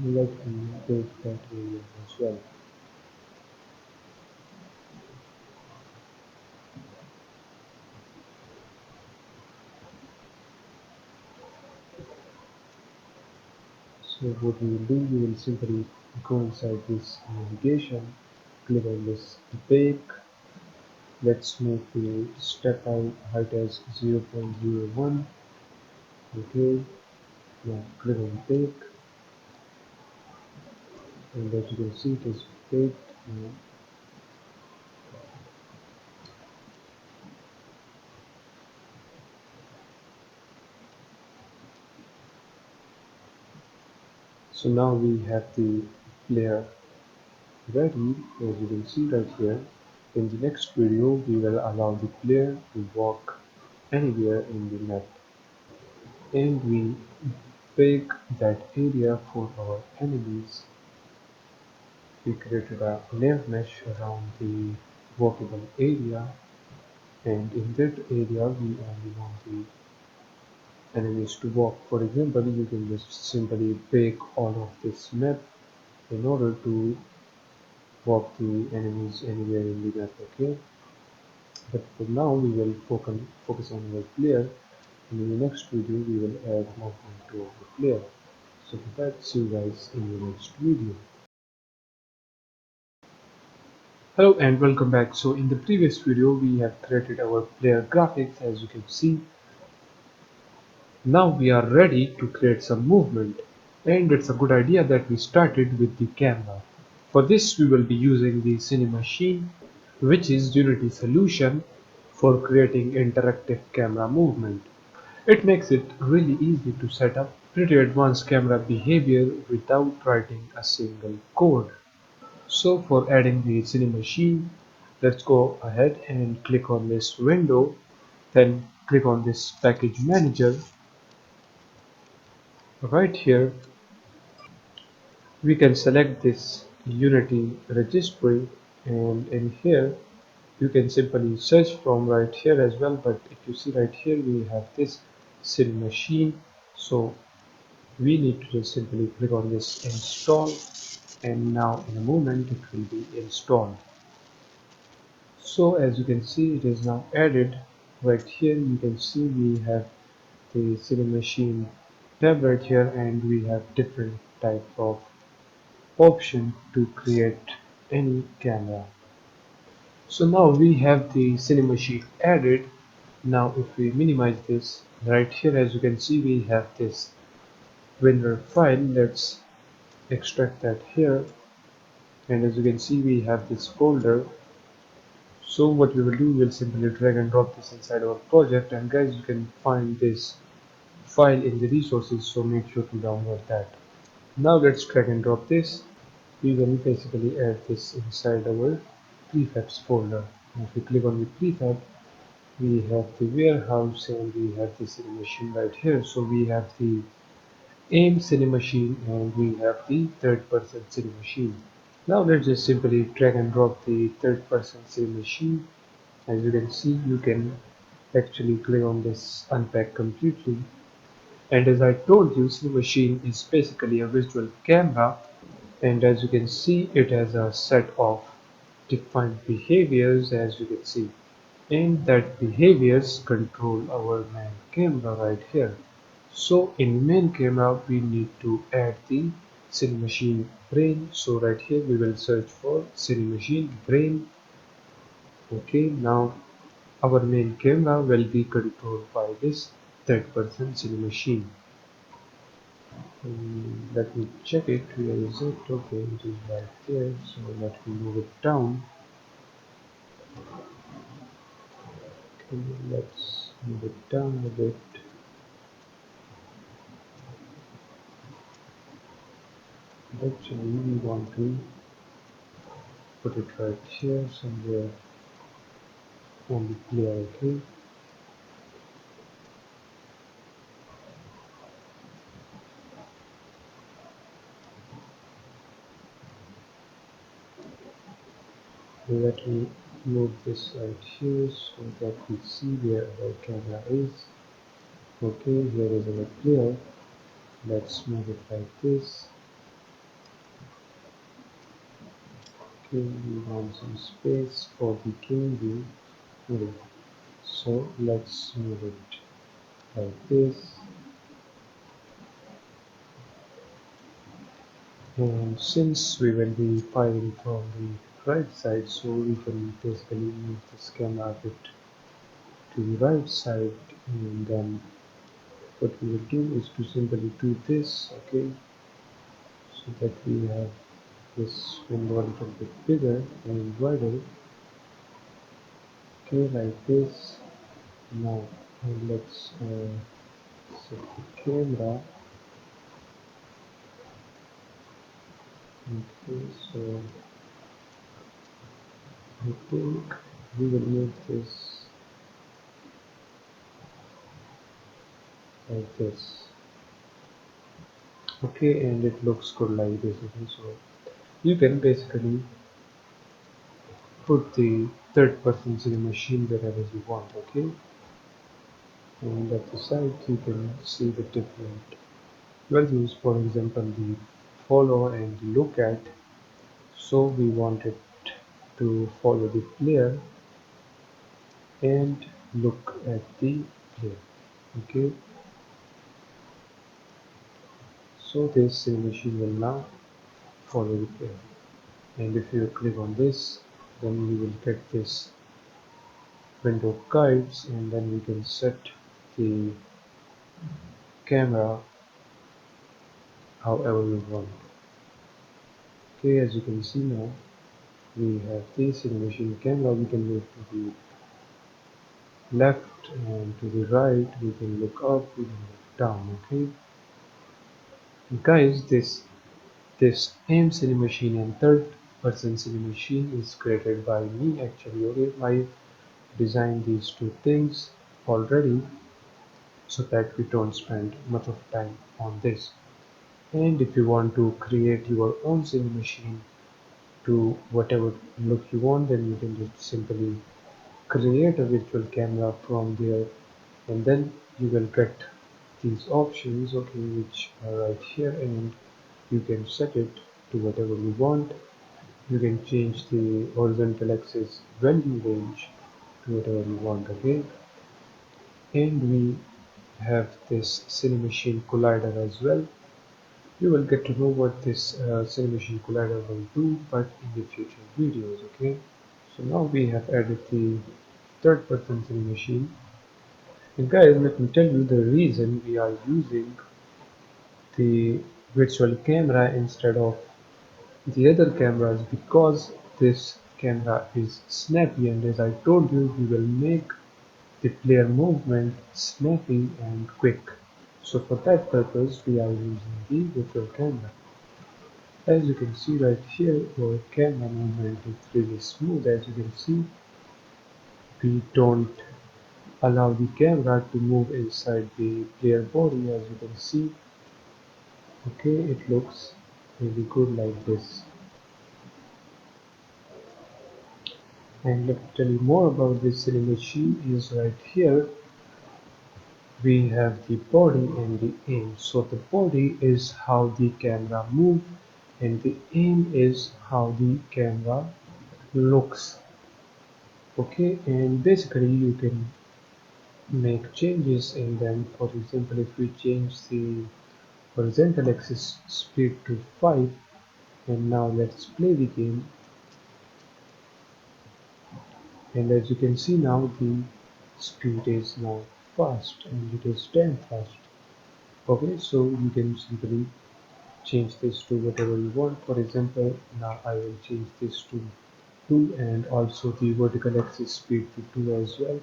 let me take that area as well. So what we will do, we will simply go inside this navigation, click on this bake. Let's make the step height as 0.01. Okay, now click on bake, and as you can see, it is baked. So now we have the layer ready. As you can see right here. In the next video, we will allow the player to walk anywhere in the map, and we bake that area for our enemies. We created a layer mesh around the walkable area, and in that area we only want the enemies to walk. For example, you can just simply bake all of this map in order to walk the enemies anywhere in the map. Okay, but for now we will focus on our player, and in the next video we will add movement to our player. So for that, see you guys in the next video. Hello and welcome back. So in the previous video we have created our player graphics, as you can see. Now we are ready to create some movement, and it's a good idea that we started with the camera. For this we will be using the Cinemachine, which is Unity solution for creating interactive camera movement. It makes it really easy to set up pretty advanced camera behavior without writing a single code. So for adding the Cinemachine, let's go ahead and click on this window, then click on this package manager. Right here we can select this Unity registry, and in here you can simply search from right here as well. But if you see right here, we have this Cinemachine, so we need to just simply click on this install, and now in a moment it will be installed. So as you can see, it is now added. Right here you can see we have the Cinemachine tab right here, and we have different type of option to create any camera. So now we have the Cinemachine added. Now if we minimize this, right here as you can see we have this winner file. Let's extract that here, and as you can see we have this folder. So what we will do, we'll simply drag and drop this inside our project, and guys, you can find this file in the resources, so make sure to download that. Now let's drag and drop this. We will basically add this inside our prefabs folder. If we click on the prefab, we have the warehouse and we have the Cinemachine right here. So we have the aim Cinemachine and we have the third person Cinemachine. Now let's just simply drag and drop the third person Cinemachine. As you can see, you can actually click on this unpack completely. And as I told you, Cinemachine is basically a visual camera, and as you can see, it has a set of defined behaviors, as you can see, and that behaviors control our main camera right here. So in main camera we need to add the Cinemachine brain. So right here we will search for Cinemachine brain. Okay, now our main camera will be controlled by this third person Cinemachine. Let me check it. Where is it? Okay, it is right there. So let me move it down. Okay, let's move it down a bit. Actually, we want to put it right here somewhere on the player. Okay, let me move this right here so that we see where our camera is. Okay, here is our player. Let's move it like this. Okay, we want some space for the game view. Okay, so let's move it like this. And since we will be firing from the right side, so we can basically move this camera a bit to the right side, and then what we will do is to simply do this, okay, so that we have this window a little bit bigger and wider, okay, like this. Now let's set the camera. Okay, so I think we will move this like this. Okay, and it looks good like this. Okay, so you can basically put the third person in the machine wherever you want. Okay, and at the side you can see the different values. For example, the follow and the look at. So we want it to follow the player and look at the player. Okay, so this machine will now follow the player. And if you click on this, then you will get this window guides, and then we can set the camera however we want. Okay, as you can see now, we have this animation camera. We can move to the left and to the right. We can look up, we can look down. Okay, guys, this aim Cinemachine and third person Cinemachine is created by me actually. Okay, I designed these two things already so that we don't spend much of time on this. And if you want to create your own Cinemachine to whatever look you want, then you can just simply create a virtual camera from there, and then you will get these options, okay, which are right here, and you can set it to whatever you want. You can change the horizontal axis value range to whatever you want. Okay, and we have this Cinemachine collider as well. You will get to know what this Cinemachine collider will do, but in the future videos. Okay, so now we have added the third person Cinemachine. And guys, let me tell you the reason we are using the virtual camera instead of the other cameras because this camera is snappy, and as I told you, we will make the player movement snappy and quick. So for that purpose we are using the virtual camera. As you can see right here, our camera movement is really smooth. As you can see, we don't allow the camera to move inside the player body. As you can see, okay, it looks really good like this. And let me tell you more about this Cinemachine is right here. We have the body and the aim. So the body is how the camera moves, and the aim is how the camera looks. Okay, and basically you can make changes in them. For example, if we change the horizontal axis speed to 5, and now let's play the game, and as you can see now the speed is now fast and it is damn fast. Okay, so you can simply change this to whatever you want. For example, now I will change this to 2 and also the vertical axis speed to 2 as well,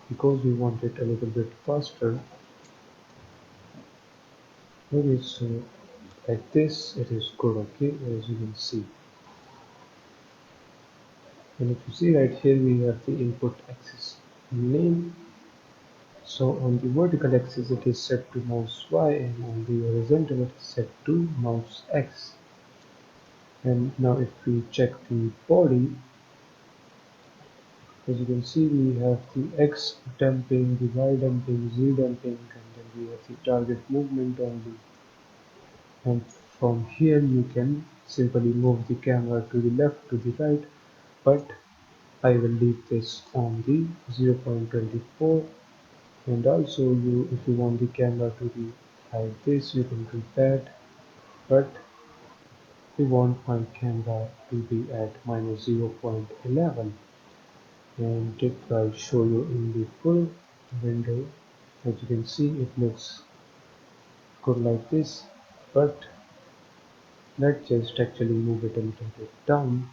because we want it a little bit faster. Okay, so like this it is good. Okay, as you can see, and if you see right here we have the input axis name. So on the vertical axis it is set to mouse Y, and on the horizontal it is set to mouse X. And now if we check the body, as you can see, we have the X damping, the Y damping, Z damping, and then we have the target movement only. And from here you can simply move the camera to the left, to the right, but I will leave this on the 0.24. And also if you want the camera to be like this, you can do that, but we want my camera to be at minus 0.11. And if I show you in the full window, as you can see it looks good like this, but let's just actually move it a little bit down.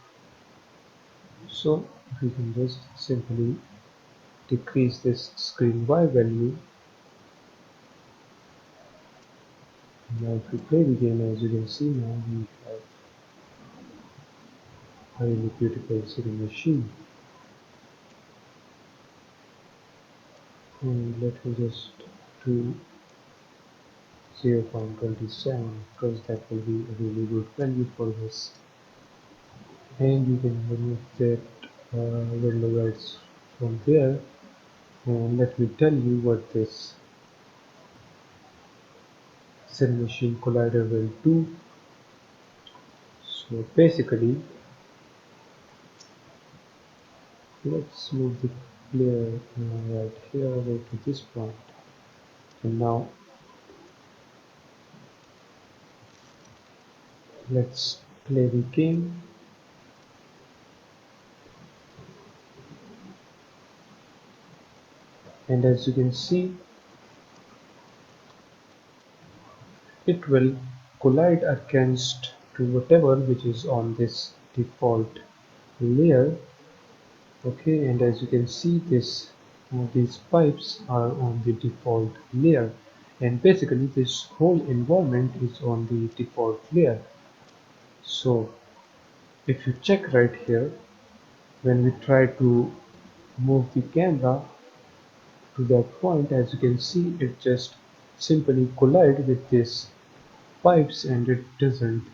So we can just simply decrease this screen Y value. Now if we play the game, as you can see now we have a really beautiful city machine. And let me just do 0.27 because that will be a really good value for this. And you can remove that window lights from there. And let me tell you what this Cinemachine collider will do. So basically, let's move the player right here over to this point. And now let's play the game. And as you can see, it will collide against to whatever which is on this default layer. Okay, and as you can see this these pipes are on the default layer, and basically this whole environment is on the default layer. So if you check right here, when we try to move the camera to that point, as you can see it just simply collide with these pipes, and it doesn't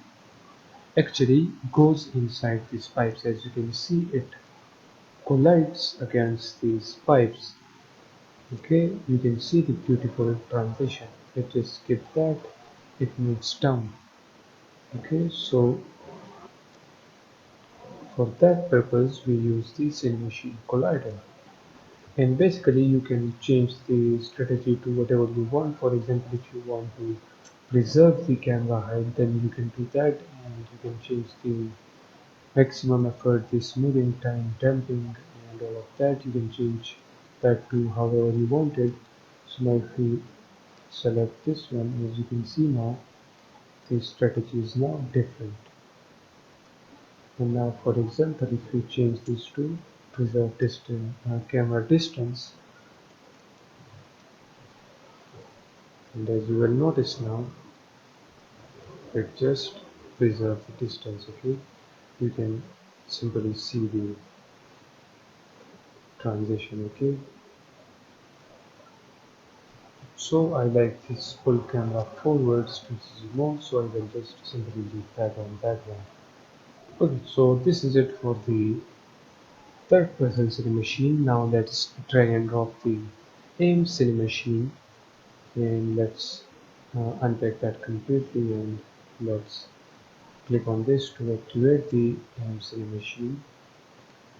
actually goes inside these pipes. As you can see, it collides against these pipes. Okay, you can see the beautiful transition. Let's just skip that. It moves down. Okay, so for that purpose we use the Cinemachine collider. And basically you can change the strategy to whatever you want. For example, if you want to preserve the camera height, then you can do that, and you can change the maximum effort, the smoothing time, damping, and all of that. You can change that to however you want it. So now if we select this one, as you can see now, the strategy is now different. And now, for example, if we change this to preserve distance, camera distance, and as you will notice now, it just preserves the distance. Okay, you can simply see the transition. Okay, so I like this full camera forwards to more, so I will just simply leave that on that one. Okay, so this is it for the third person Cinemachine. Now let's drag and drop the aim Cinemachine, and let's unpack that completely, and let's click on this to activate the aim Cinemachine.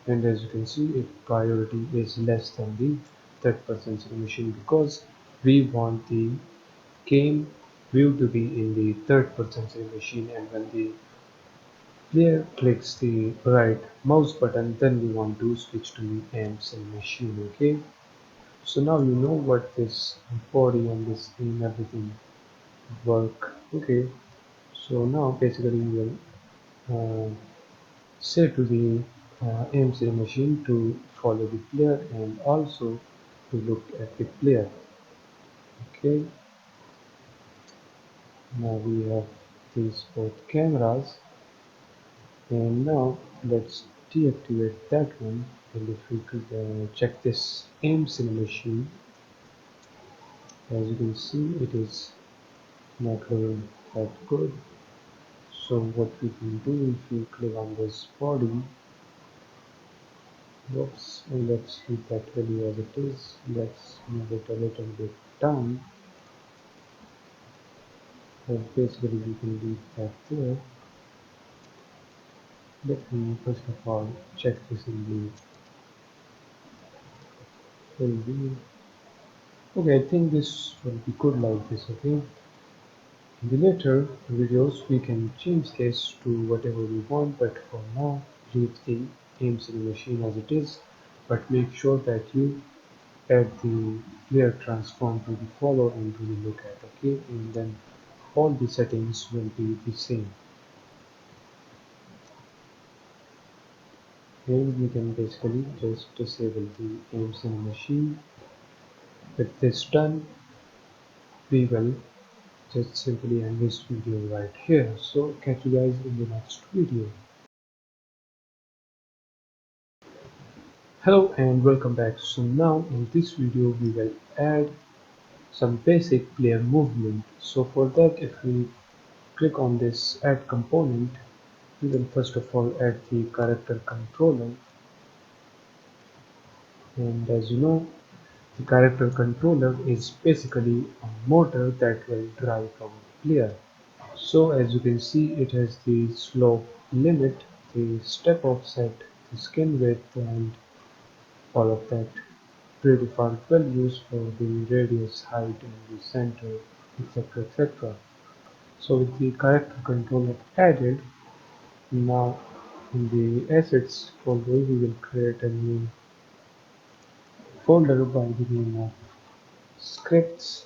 And as you can see, its priority is less than the third person Cinemachine because we want the game view to be in the third person Cinemachine, and when the player clicks the right mouse button, then we want to switch to the aim Cinemachine. Okay, so now you know what this body and this aim everything work. Okay, so now basically we will say to the AMC machine to follow the player and also to look at the player. Okay, now we have these both cameras, and now let's deactivate that one. And if we could check this AMC machine, as you can see, it is not looking that good. So what we can do, if you click on this body, whoops, and let's leave that value as it is. Let's move it a little bit down. And basically we can leave that there. Let me first of all check this in the full view. Okay, I think this will be good like this. Okay, in the later videos we can change this to whatever we want, but for now leave the aims in the machine as it is, but make sure that you add the player transform to the follow and to the look at. Okay, and then all the settings will be the same, and we can basically just disable the aims in the machine. With this done, we will just simply end this video right here. So catch you guys in the next video. Hello and welcome back. So now in this video we will add some basic player movement. So for that, if we click on this add component, we will first of all add the character controller. And as you know, the character controller is basically a motor that will drive our player. So as you can see, it has the slope limit, the step offset, the skin width, and all of that predefined values for the radius, height, and the center, etc. etc. So with the character controller added, now in the assets folder we will create a new folder by the name of scripts,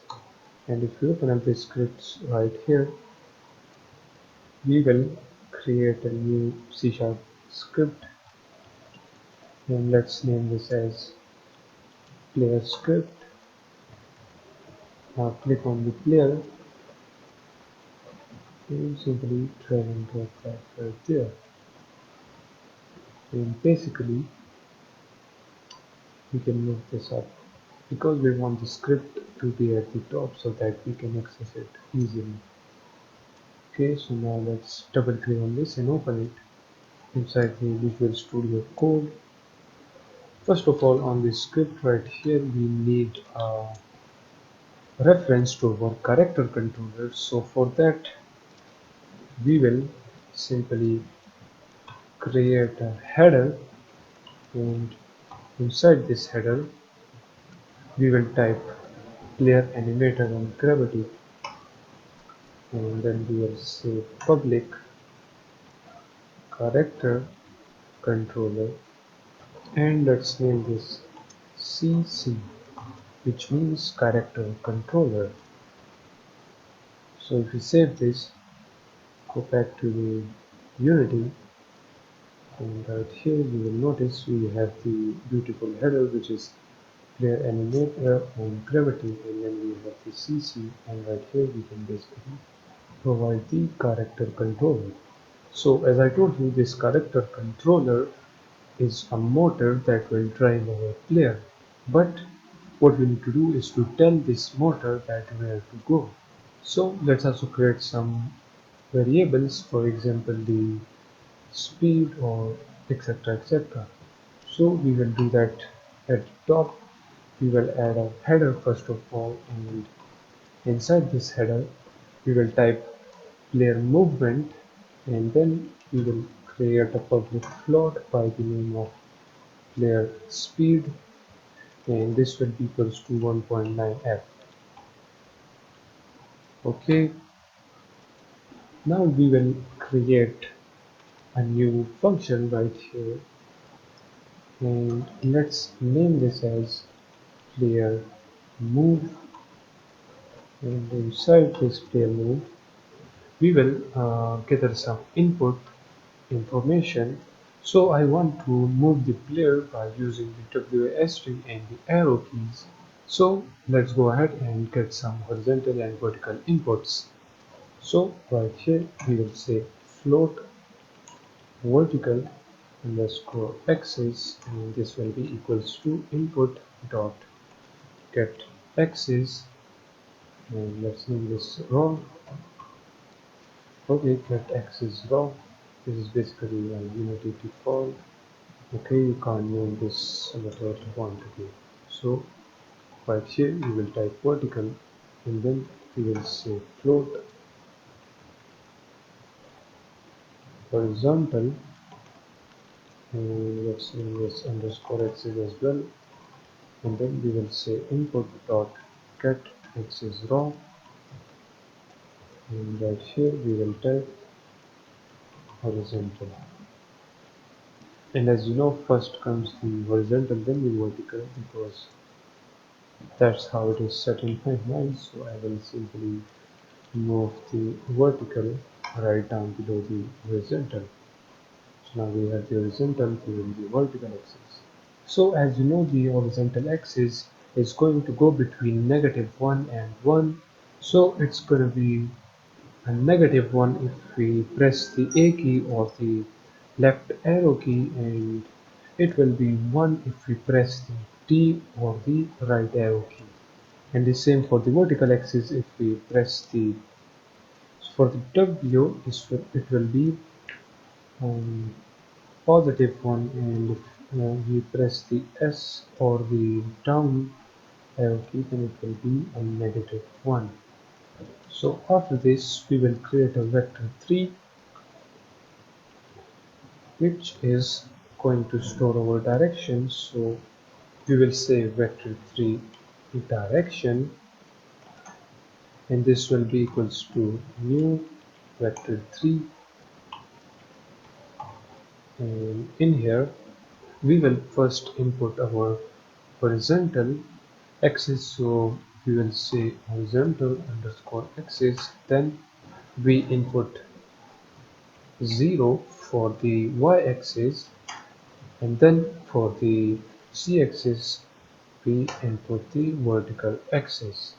and if you open up the scripts right here, we will create a new C# script, and let's name this as player script. Now click on the player and simply drag and drop that right there. And basically we can move this up because we want the script to be at the top so that we can access it easily. Okay, so now let's double click on this and open it inside the Visual Studio Code. First of all, on this script right here we need a reference to our character controller. So for that we will simply create a header, and inside this header we will type player animator and gravity, and then we will say public character controller, and let's name this CC, which means character controller. So if we save this, go back to the Unity, and right here you will notice we have the beautiful header which is player animator and gravity, and then we have the CC, and right here we can basically provide the character controller. So as I told you, this character controller is a motor that will drive our player, but what we need to do is to tell this motor that where to go. So let's also create some variables, for example the speed or etc etc. So we will do that at the top. We will add a header first of all, and inside this header we will type player movement, and then we will create a public float by the name of player speed, and this will be equals to 1.9f. Okay, now we will create a new function right here, and let's name this as player move, and inside this player move we will gather some input information. So I want to move the player by using the WASD and the arrow keys. So let's go ahead and get some horizontal and vertical inputs. So right here we will say float vertical underscore axis, and this will be equals to input dot get axis, and let's name this raw. Okay, get axis raw. This is basically a Unity default. Okay, you can't name this whatever you want to be. So right here you will type vertical, and then you will say float horizontal, and let's name this underscore axis as well, and then we will say input dot get axis raw, and right here we will type horizontal. And as you know, first comes the horizontal, then the vertical, because that's how it is set in my mind. So I will simply move the vertical right down below the horizontal. So now we have the horizontal to the vertical axis. So as you know, the horizontal axis is going to go between -1 and 1. So it's going to be a -1 if we press the A key or the left arrow key, and it will be 1 if we press the D or the right arrow key. And the same for the vertical axis. If we press the for the W, it will be um, +1, and if we press the S or the down arrow key, then it will be a -1. So after this we will create a vector 3, which is going to store our directions. So we will say vector 3 direction, and this will be equals to new vector 3, and in here we will first input our horizontal axis. So we will say horizontal underscore axis, then we input 0 for the y-axis, and then for the z-axis we input the vertical axis,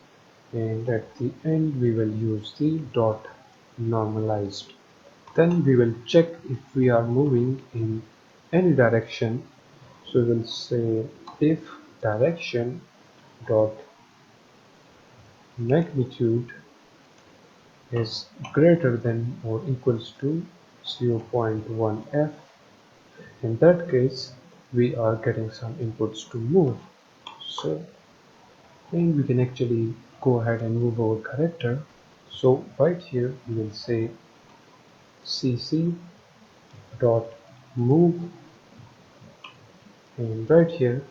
and at the end we will use the dot normalized. Then we will check if we are moving in any direction. So we will say if direction dot magnitude is greater than or equals to 0.1f. In that case, we are getting some inputs to move. So then we can actually go ahead and move our character. So right here we will say cc dot move, and right here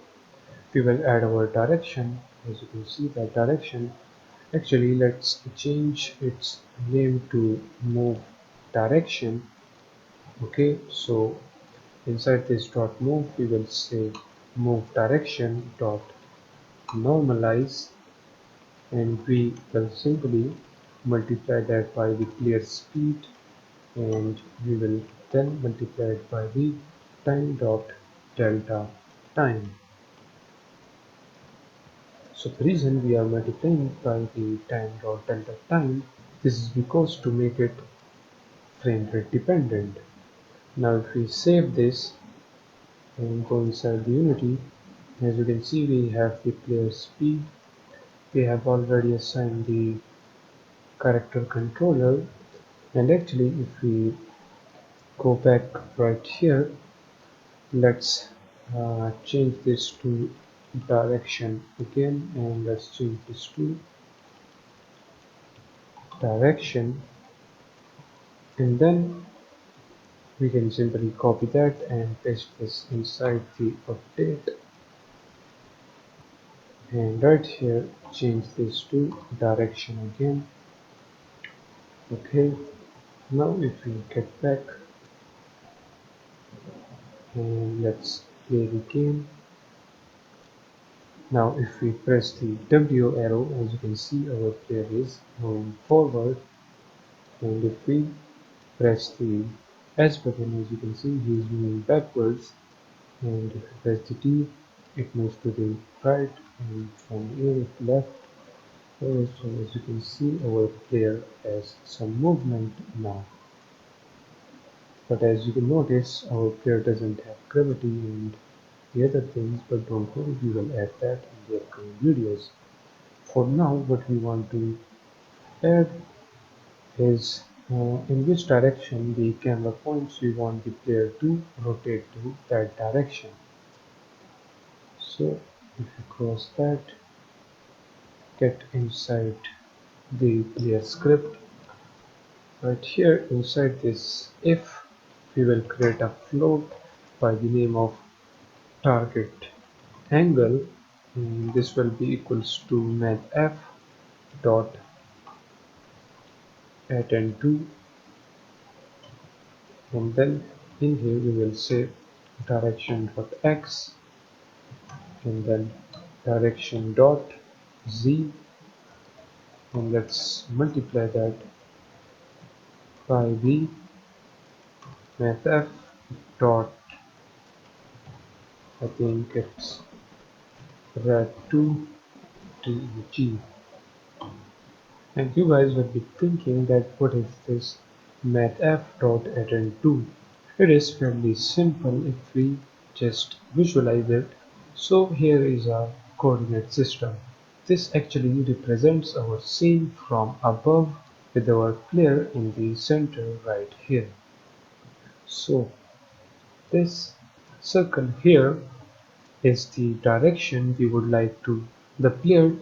we will add our direction. As you can see, that direction, actually let's change its name to move direction. Okay, so inside this dot move we will say move direction dot normalize, and we will simply multiply that by the player speed, and we will then multiply it by the time dot delta time. So the reason we are multiplying by the time dot delta time, this is because to make it frame rate dependent. Now if we save this and go inside the Unity, as you can see we have the player speed. We have already assigned the character controller, and actually if we go back right here, let's change this to direction again, and let's change this to direction, and then we can simply copy that and paste this inside the update, and right here change this to direction again. Okay, now if we get back and let's play the game. Now if we press the W arrow, as you can see our player is moving forward, and if we press the S button, as you can see he is moving backwards, and if we press the D, it moves to the right, and from here it left. So as you can see our player has some movement now, but as you can notice our player doesn't have gravity and the other things, but don't worry, we will add that in the upcoming videos. For now what we want to add is in which direction the camera points we want the player to rotate to that direction. So if you cross that, get inside the player script, right here inside this if, we will create a float by the name of target angle, and this will be equals to mathf dot attend to, and then in here we will say direction dot x, and then direction dot z, and let's multiply that by the mathf dot, I think it's rad2 teg. And you guys will be thinking that what is this mathf.attend2? It is fairly simple if we just visualize it. So here is our coordinate system. This actually represents our scene from above with our player in the center right here. So this circle here is the direction we would like to the player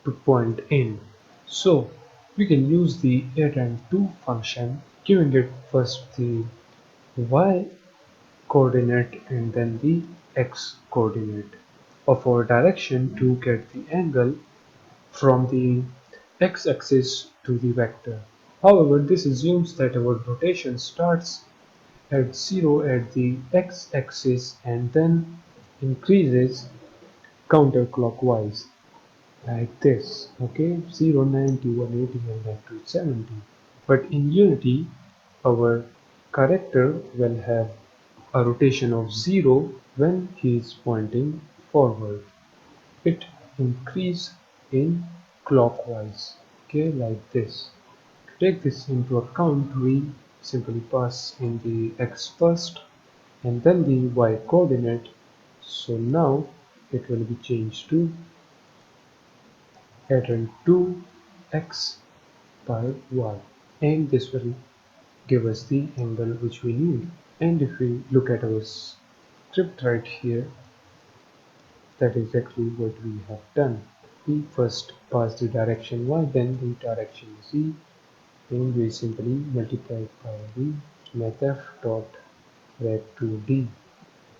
to point in. So we can use the attend2 function, giving it first the y coordinate and then the x coordinate of our direction to get the angle from the x-axis to the vector. However, this assumes that our rotation starts at 0 at the x-axis and then increases counterclockwise like this. Okay, 0, 90, 180 and back to 70. But in Unity, our character will have a rotation of 0 when he is pointing forward. It increase in clockwise, okay, like this. To take this into account, we simply pass in the x first and then the y coordinate. So now it will be changed to add 2x by y, and this will give us the angle which we need. And if we look at our script right here, that is exactly what we have done. We first pass the direction y, then the direction z, and we simply multiply it by the mathf dot rad2d.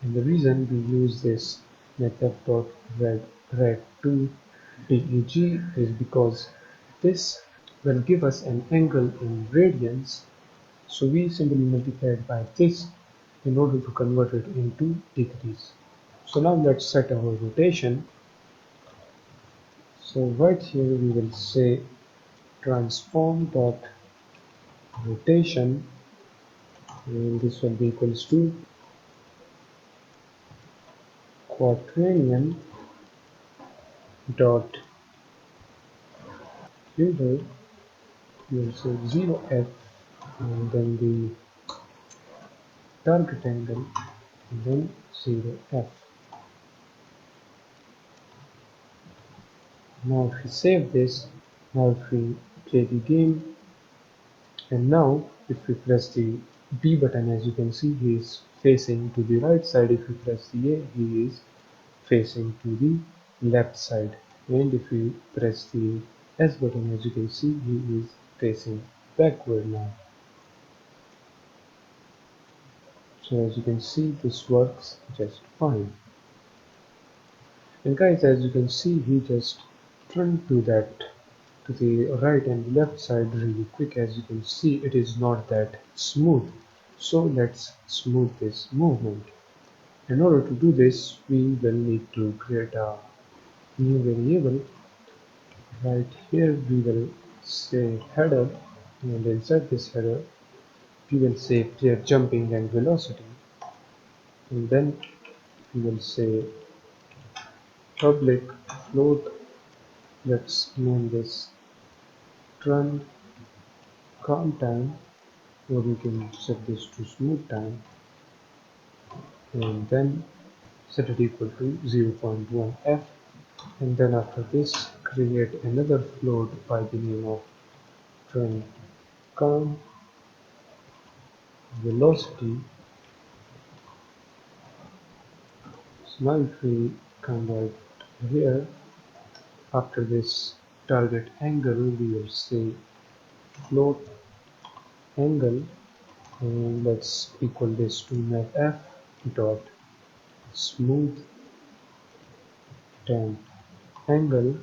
And the reason we use this mathf dot rad2 deg is because this will give us an angle in radians, so we simply multiply it by this in order to convert it into degrees. So now let's set our rotation. So right here we will say transform dot rotation, and this will be equals to quaternion dot user, you will say 0f, and then the target angle, and then 0f. Now if we save this, now if we play the game, and now if we press the B button, as you can see, he is facing to the right side. If we press the A, he is facing to the left side. And if we press the S button, as you can see, he is facing backward now. So as you can see, this works just fine. And guys, as you can see, he just turned to the right and left side really quick. As you can see, it is not that smooth. So let's smooth this movement. In order to do this, we will need to create a new variable. Right here we will say header, and inside this header we will say player jumping and velocity, and then we will say public float. Let's name this run calm time, or we can set this to smooth time, and then set it equal to 0.1 f, and then after this create another float by the name of run calm velocity. So now if we come right here, after this target angle, we will say float angle, and let's equal this to mathf dot smooth tan angle,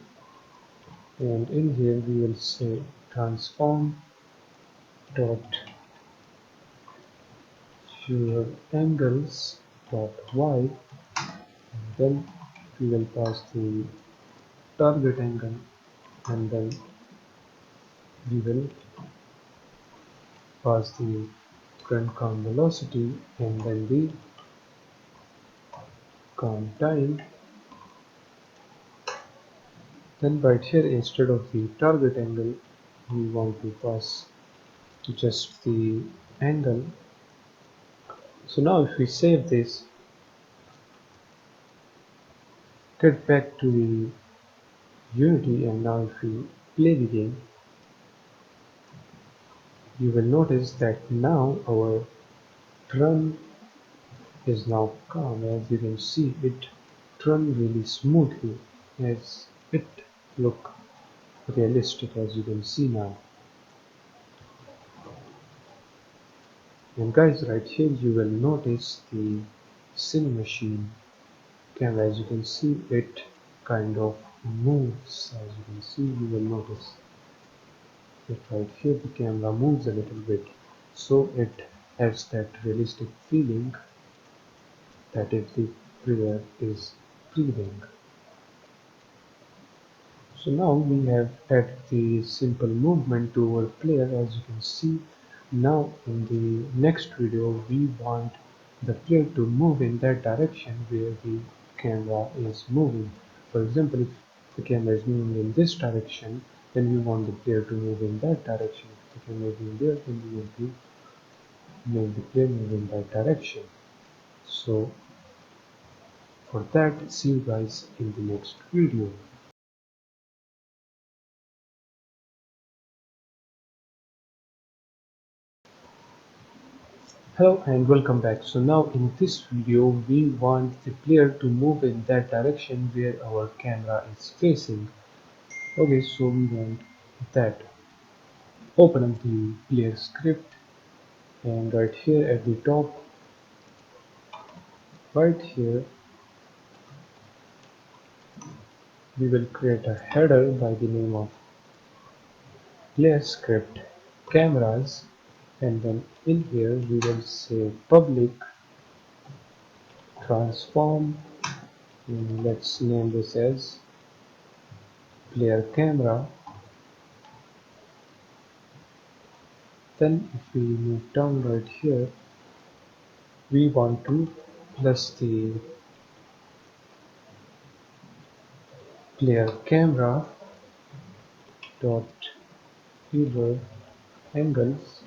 and in here we will say transform dot your angles dot y, and then we will pass the target angle, and then we will pass the front count velocity, and then the count time. Then right here, instead of the target angle, we want to pass just the angle. So now if we save this, get back to the Unity, and now if we play the game, you will notice that now our run is now calm. As you can see, it run really smoothly, as it look realistic, as you can see now. And guys, right here you will notice the Cinemachine camera. As you can see, it kind of moves. As you can see, you will notice that right here the camera moves a little bit, so it adds that realistic feeling that if the player is breathing. So now we have added the simple movement to our player. As you can see, now in the next video we want the player to move in that direction where the camera is moving. For example, if the camera is moving in this direction, then we want the player to move in that direction. If the camera is moving there, then we want to make the player move in that direction. So for that, see you guys in the next video. Hello and welcome back. So now in this video we want the player to move in that direction where our camera is facing. Okay, so we want that. Open up the player script, and right here at the top, right here, we will create a header by the name of player script cameras, and then in here we will say public transform, and let's name this as player camera. Then if we move down right here, we want to plus the player camera dot viewer angles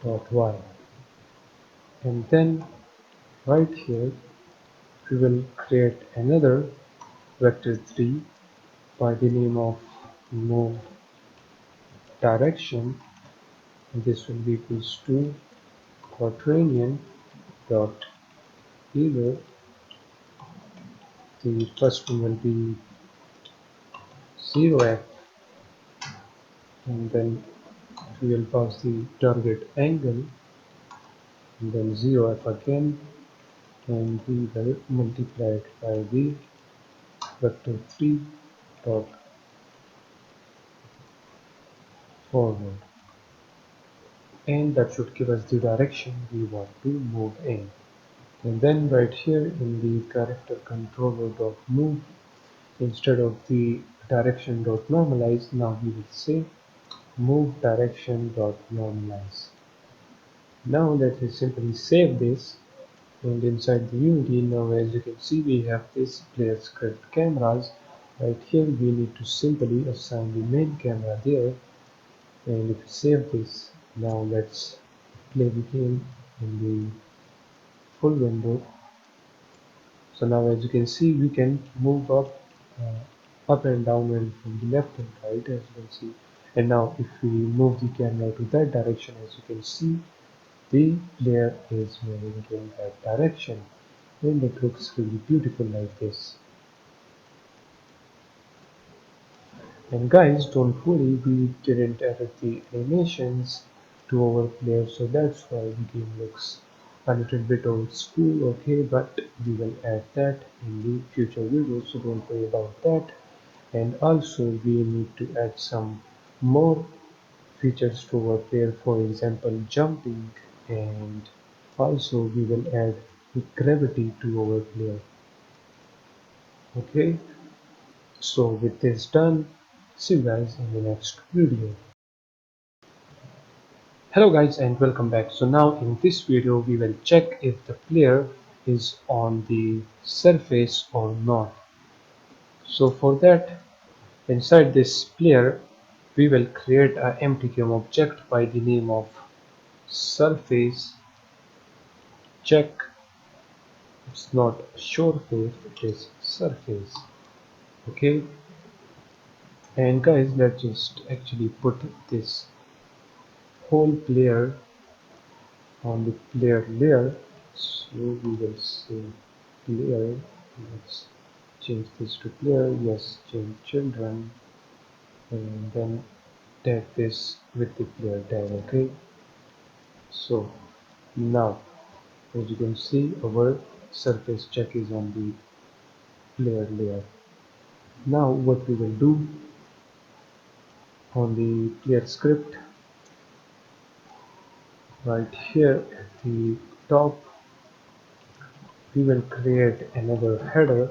dot y, and then right here we will create another vector 3 by the name of move direction, and this will be equals to quaternion dot either the first one will be 0f, and then we will pass the target angle, and then 0f again, and we will multiply it by the vector 3 dot forward, and that should give us the direction we want to move in. And then right here in the character controller dot move, instead of the direction dot normalize, now we will say move direction dot normalize. Now let us simply save this, and inside the Unity, now as you can see, we have this player script cameras. Right here we need to simply assign the main camera there, and if you save this, now let's play the game in the full window. So now as you can see, we can move up and down and from the left and right, as you can see. And now if we move the camera to that direction, as you can see, the player is moving in that direction, and it looks really beautiful like this. And guys, don't worry, we didn't add the animations to our player, so that's why the game looks a little bit old school, okay, but we will add that in the future videos, so don't worry about that. And also we need to add some more features to our player, for example jumping, and also we will add the gravity to our player. Okay, so with this done, see you guys in the next video. Hello guys and welcome back. So now in this video we will check if the player is on the surface or not. So for that, inside this player we will create an empty game object by the name of surface check. It's not surface, it is surface. Okay, and guys, let's just actually put this whole player on the player layer. So we will say player, let's change this to player, yes, change children, and then tag this with the player tag. Okay, so now as you can see, our surface check is on the player layer. Now what we will do on the player script, right here at the top, we will create another header,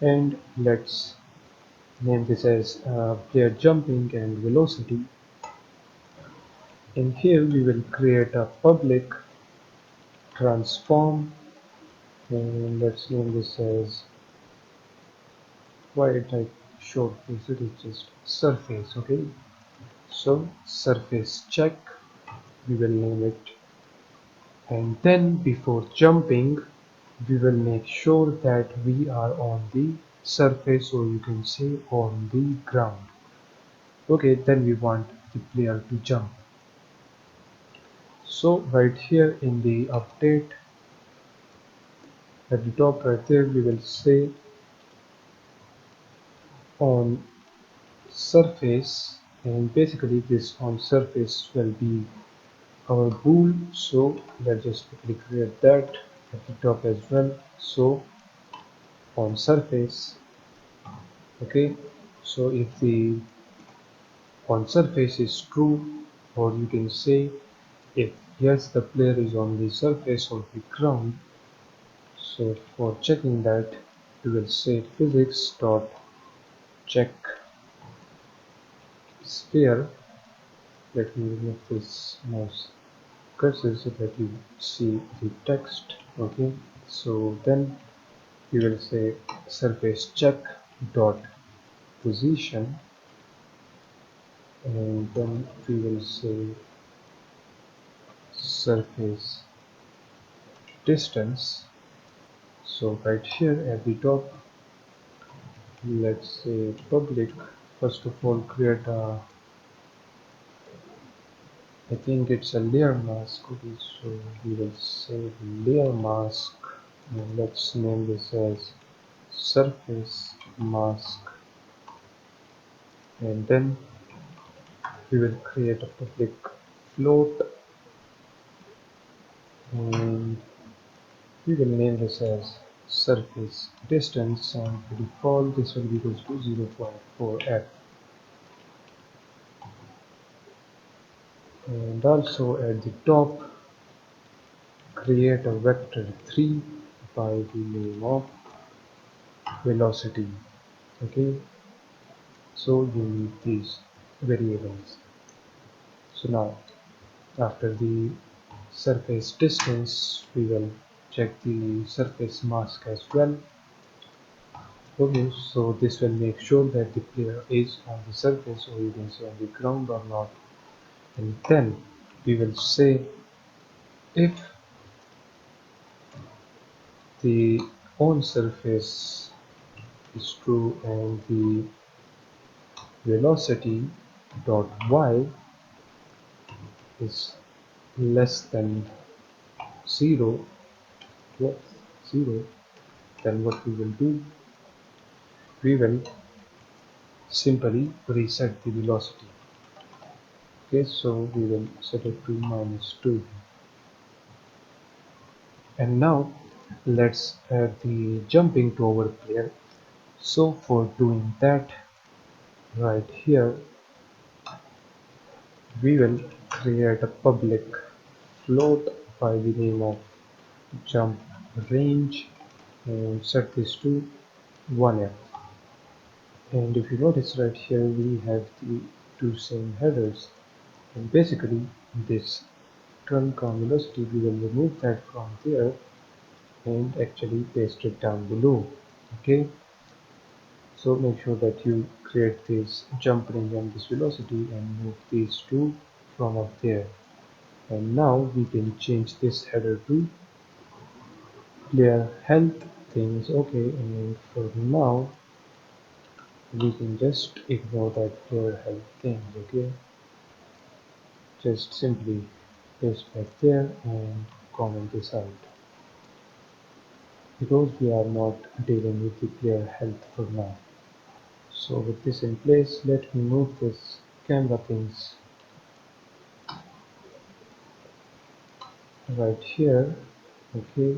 and let's name this as player jumping and velocity. In here we will create a public transform, and let's name this as, why type short face, it is just surface. Okay, so surface check, we will name it, and then before jumping we will make sure that we are on the surface, or you can say on the ground. Okay, then we want the player to jump. So right here in the update, at the top right there, we will say on surface, and basically this on surface will be our bool. So let's just quickly create that at the top as well. So on surface, okay, so if the on surface is true, or you can say if yes, the player is on the surface of the ground. So for checking that, we will say physics dot check sphere. Let me remove this mouse cursor so that you see the text. Okay, so then we will say surface check dot position, and then we will say surface distance. So right here at the top, let's say public. First of all, create a, I think it's a layer mask. Okay, so we will say layer mask, and let's name this as surface mask, and then we will create a public float, and we will name this as surface distance, and by default this will be equals to 0.4f. And also at the top, create a vector 3 by the name of velocity. Okay, so you need these variables. So now after the surface distance, we will check the surface mask as well. Okay, so this will make sure that the player is on the surface, or you can say on the ground or not. And then we will say if the on surface is true and the velocity dot y is less than 0, yes, 0, then what we will do, we will simply reset the velocity. Okay, so we will set it to -2. And now let's add the jumping to our player. So for doing that, right here we will create a public float by the name of jump range, and set this to 1f. And if you notice right here, we have the two same headers, and basically this turn count velocity, we will remove that from there and actually paste it down below. Okay, so make sure that you create this jump range and this velocity and move these two from up there. And now we can change this header to player health things. Okay, and for now we can just ignore that player health things. Okay, just simply paste back there and comment this out, because we are not dealing with the player health for now. So with this in place, let me move this camera things right here. Okay,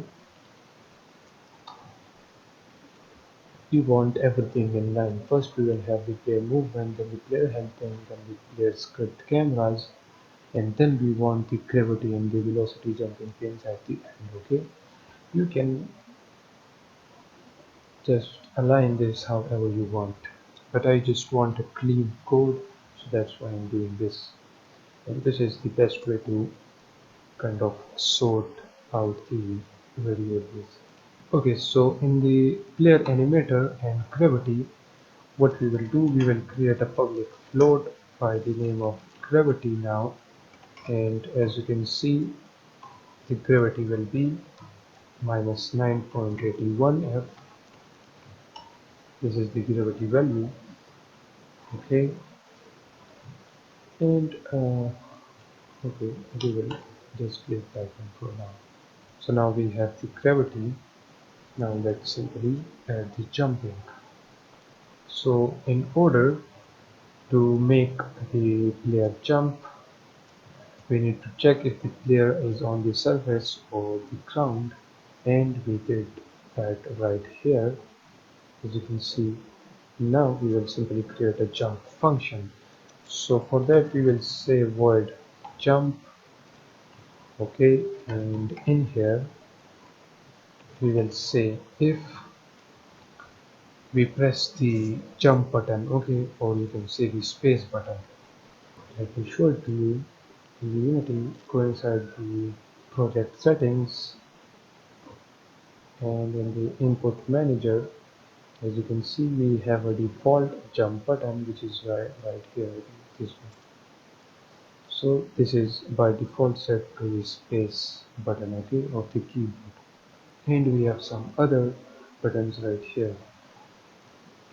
we want everything in line. First we will have the player movement, then the player health, and then the player script cameras, and then we want the gravity and the velocity jumping pins at the end. Okay, you can just align this however you want, but I just want a clean code, so that's why I'm doing this. And this is the best way to kind of sort out the variables. Okay, so in the player animator and gravity, what we will do, we will create a public float by the name of gravity now, and as you can see, the gravity will be minus 9.81f. This is the gravity value. Okay, and okay, we will just leave that one for now. So now we have the gravity. Now let's simply add the jumping. So in order to make the player jump, we need to check if the player is on the surface or the ground, and we did that right here. As you can see, now we will simply create a jump function. So for that we will say void jump. Okay, and in here we will say if we press the jump button, okay, or you can say the space button. Let me show it to you. In Unity, go inside the project settings, and in the input manager, as you can see, we have a default jump button, which is right here, this one. So this is by default set to the space button, okay, of the keyboard. And we have some other buttons right here.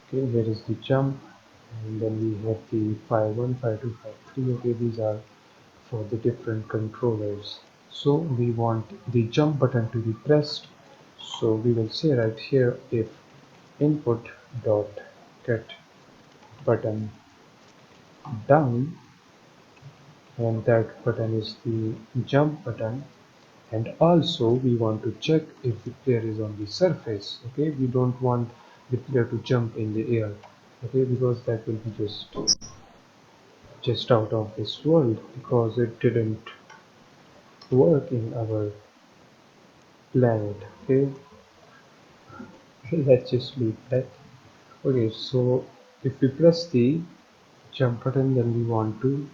Okay, here is the jump, and then we have the 5-1, 5-2, 5-3. Okay, these are for the different controllers. So we want the jump button to be pressed. So we will say right here if input dot get button down, and that button is the jump button. And also we want to check if the player is on the surface. Okay, we don't want the player to jump in the air, okay, because that will be just out of this world, because it didn't work in our planet. Okay, let's just leave that. Okay, so if we press the jump button, then we want to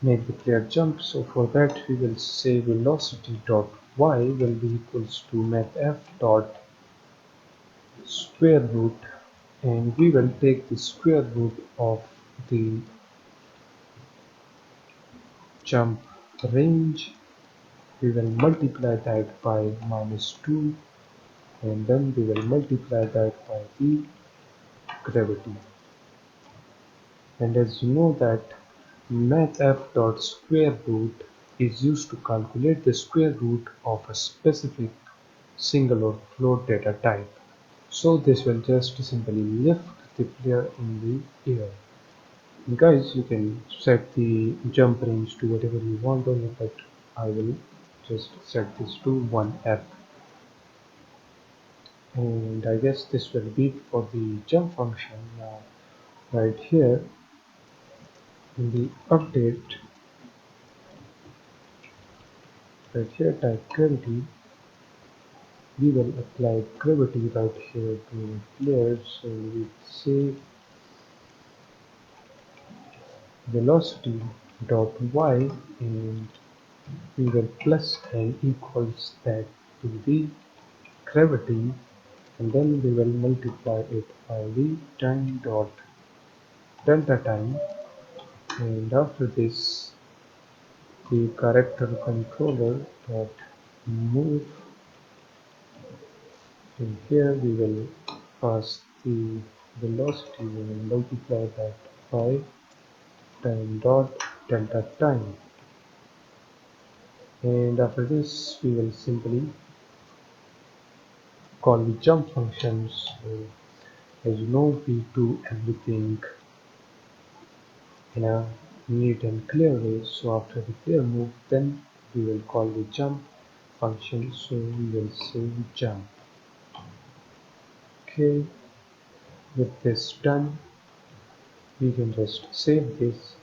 make the player jump. So for that we will say velocity dot y will be equals to mathf dot square root, and we will take the square root of the jump range. We will multiply that by -2, and then we will multiply that by the gravity. And as you know that mathf dot square root is used to calculate the square root of a specific single or float data type. So this will just simply lift the player in the air. Guys, you can set the jump range to whatever you want on it, but I will just set this to 1f. And I guess this will be for the jump function. Now right here in the update, right here type gravity. We will apply gravity right here to player. So we say velocity dot y, and we will plus and equals that to the gravity, and then we will multiply it by the time dot delta time. And after this, the character controller dot move, and here we will pass the velocity. We will multiply that by time dot delta time, and after this we will simply call the jump functions. So as you know, we do everything in a neat and clear way. So after the clear move, then we will call the jump function. So we will say jump. Okay, with this done, we can just save this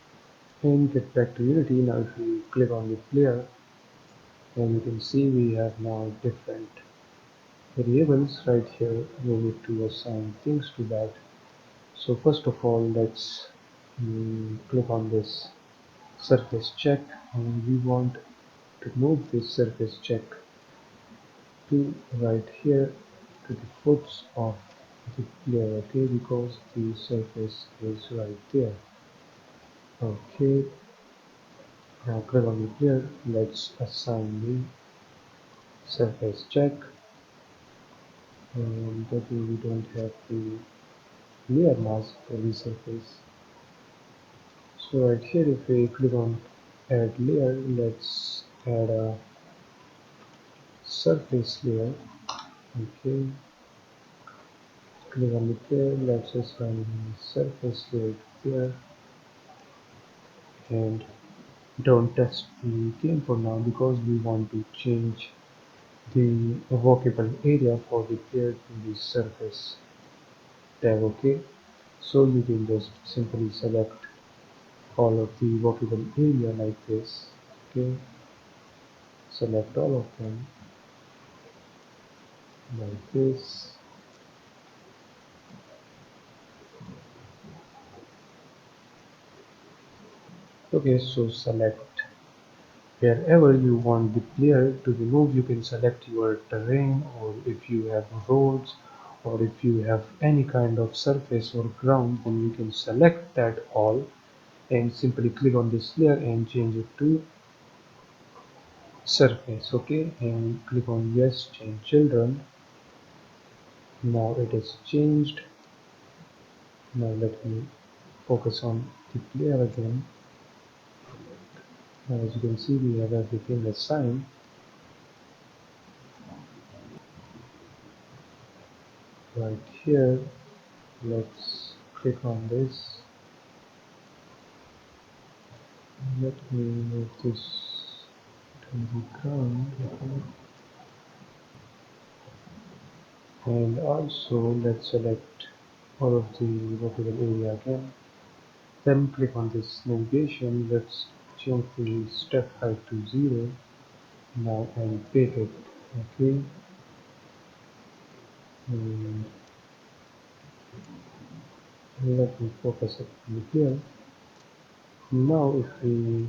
and get back to Unity. Now if we click on the player, and you can see we have now different variables right here. We need to assign things to that. So first of all, let's click on this surface check, and we want to move this surface check to right here to the foots of the player, okay, because the surface is right there. Okay, now click on the player. Let's assign the surface check, and that way we don't have the layer mask for the surface. So right here, if we click on add layer, let's add a surface layer. Okay, click on the player, let's assign the surface layer there, and don't test the game for now because we want to change the workable area for the player to the surface tab. Okay, so you can just simply select all of the workable area like this. Okay, select all of them like this, Okay, so select wherever you want the player to remove. You can select your terrain, or if you have roads, or if you have any kind of surface or ground, then you can select that all and simply click on this layer and change it to surface. Okay, and click on yes, change children. Now it is changed. Now let me focus on the player again. Now as you can see, we have everything assigned. Right here, let's click on this. Let me move this to the ground. Okay. And also let's select all of the workable area again. Then click on this navigation. Let's change the step height to 0 now and pick it. Okay. And let me focus it here. Now if we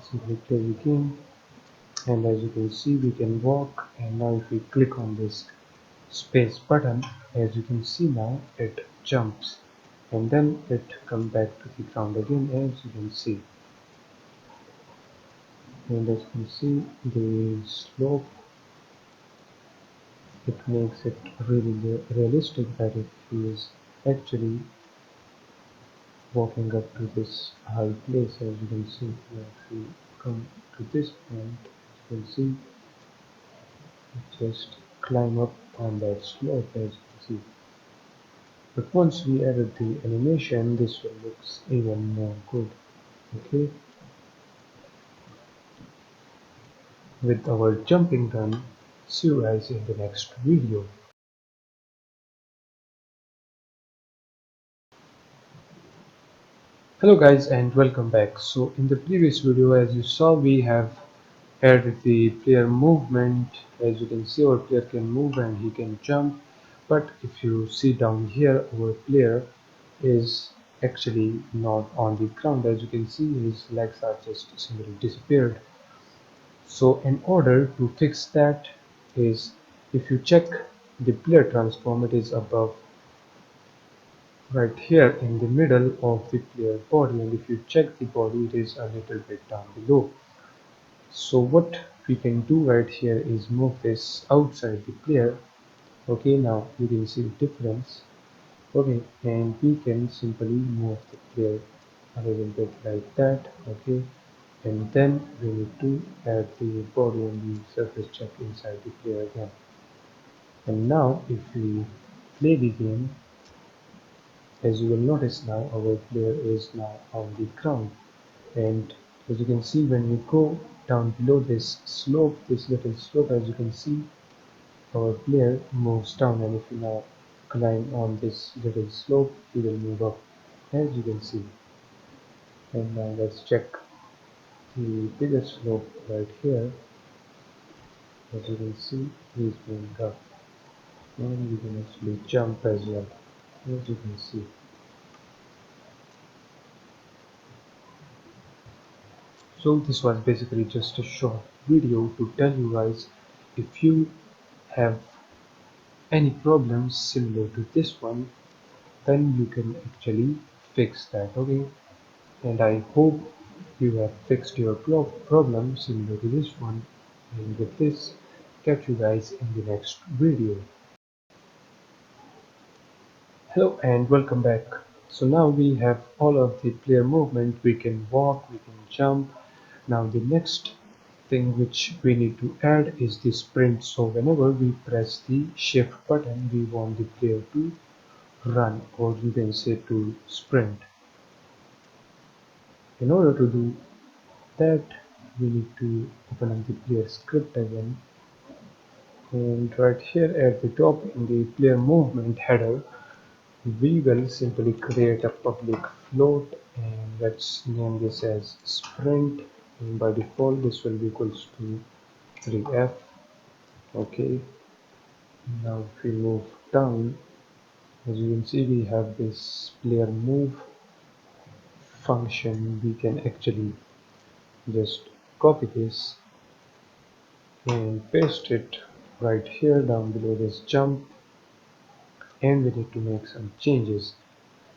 simply play the game, and as you can see we can walk, and now if we click on this space button, as you can see now it jumps and then it comes back to the ground again, as you can see. And as you can see the slope, it makes it really realistic that if he is actually walking up to this high place. As you can see, if we come to this point, as you can see, just climb up on that slope, as you can see. But once we added the animation, this will look even more good. Okay, with our jumping done, see you guys in the next video. Hello guys and welcome back. So in the previous video, as you saw, we have added the player movement. As you can see, our player can move and he can jump, but if you see down here, our player is actually not on the ground. As you can see, his legs are just simply disappeared. So in order to fix that, is if you check the player transform, it is above right here in the middle of the player body, and if you check the body, it is a little bit down below. So what we can do right here is move this outside the player. Okay, now you can see the difference. Okay, and we can simply move the player a little bit like that. Okay, and then we need to add the body and the surface check inside the player again. And now if we play the game, as you will notice, now our player is now on the ground. And as you can see, when we go down below this slope, this little slope, as you can see, our player moves down, and if we now climb on this little slope, he will move up, as you can see. And now let's check the bigger slope right here. As you can see, he is moving up, and we can actually jump as well, as you can see. So this was basically just a short video to tell you guys, if you have any problems similar to this one, then you can actually fix that. Okay, and I hope you have fixed your problem similar to this one, and with this, catch you guys in the next video. Hello and welcome back. So now we have all of the player movement. We can walk, we can jump. Now the next thing which we need to add is the sprint. So whenever we press the shift button, we want the player to run, or you can say to sprint. In order to do that, we need to open up the player script again, and right here at the top in the player movement header, we will simply create a public float, and let's name this as sprint, and by default this will be equals to 3f. Okay, now if we move down, as you can see, we have this player move, function, we can actually just copy this and paste it right here down below this jump, and we need to make some changes.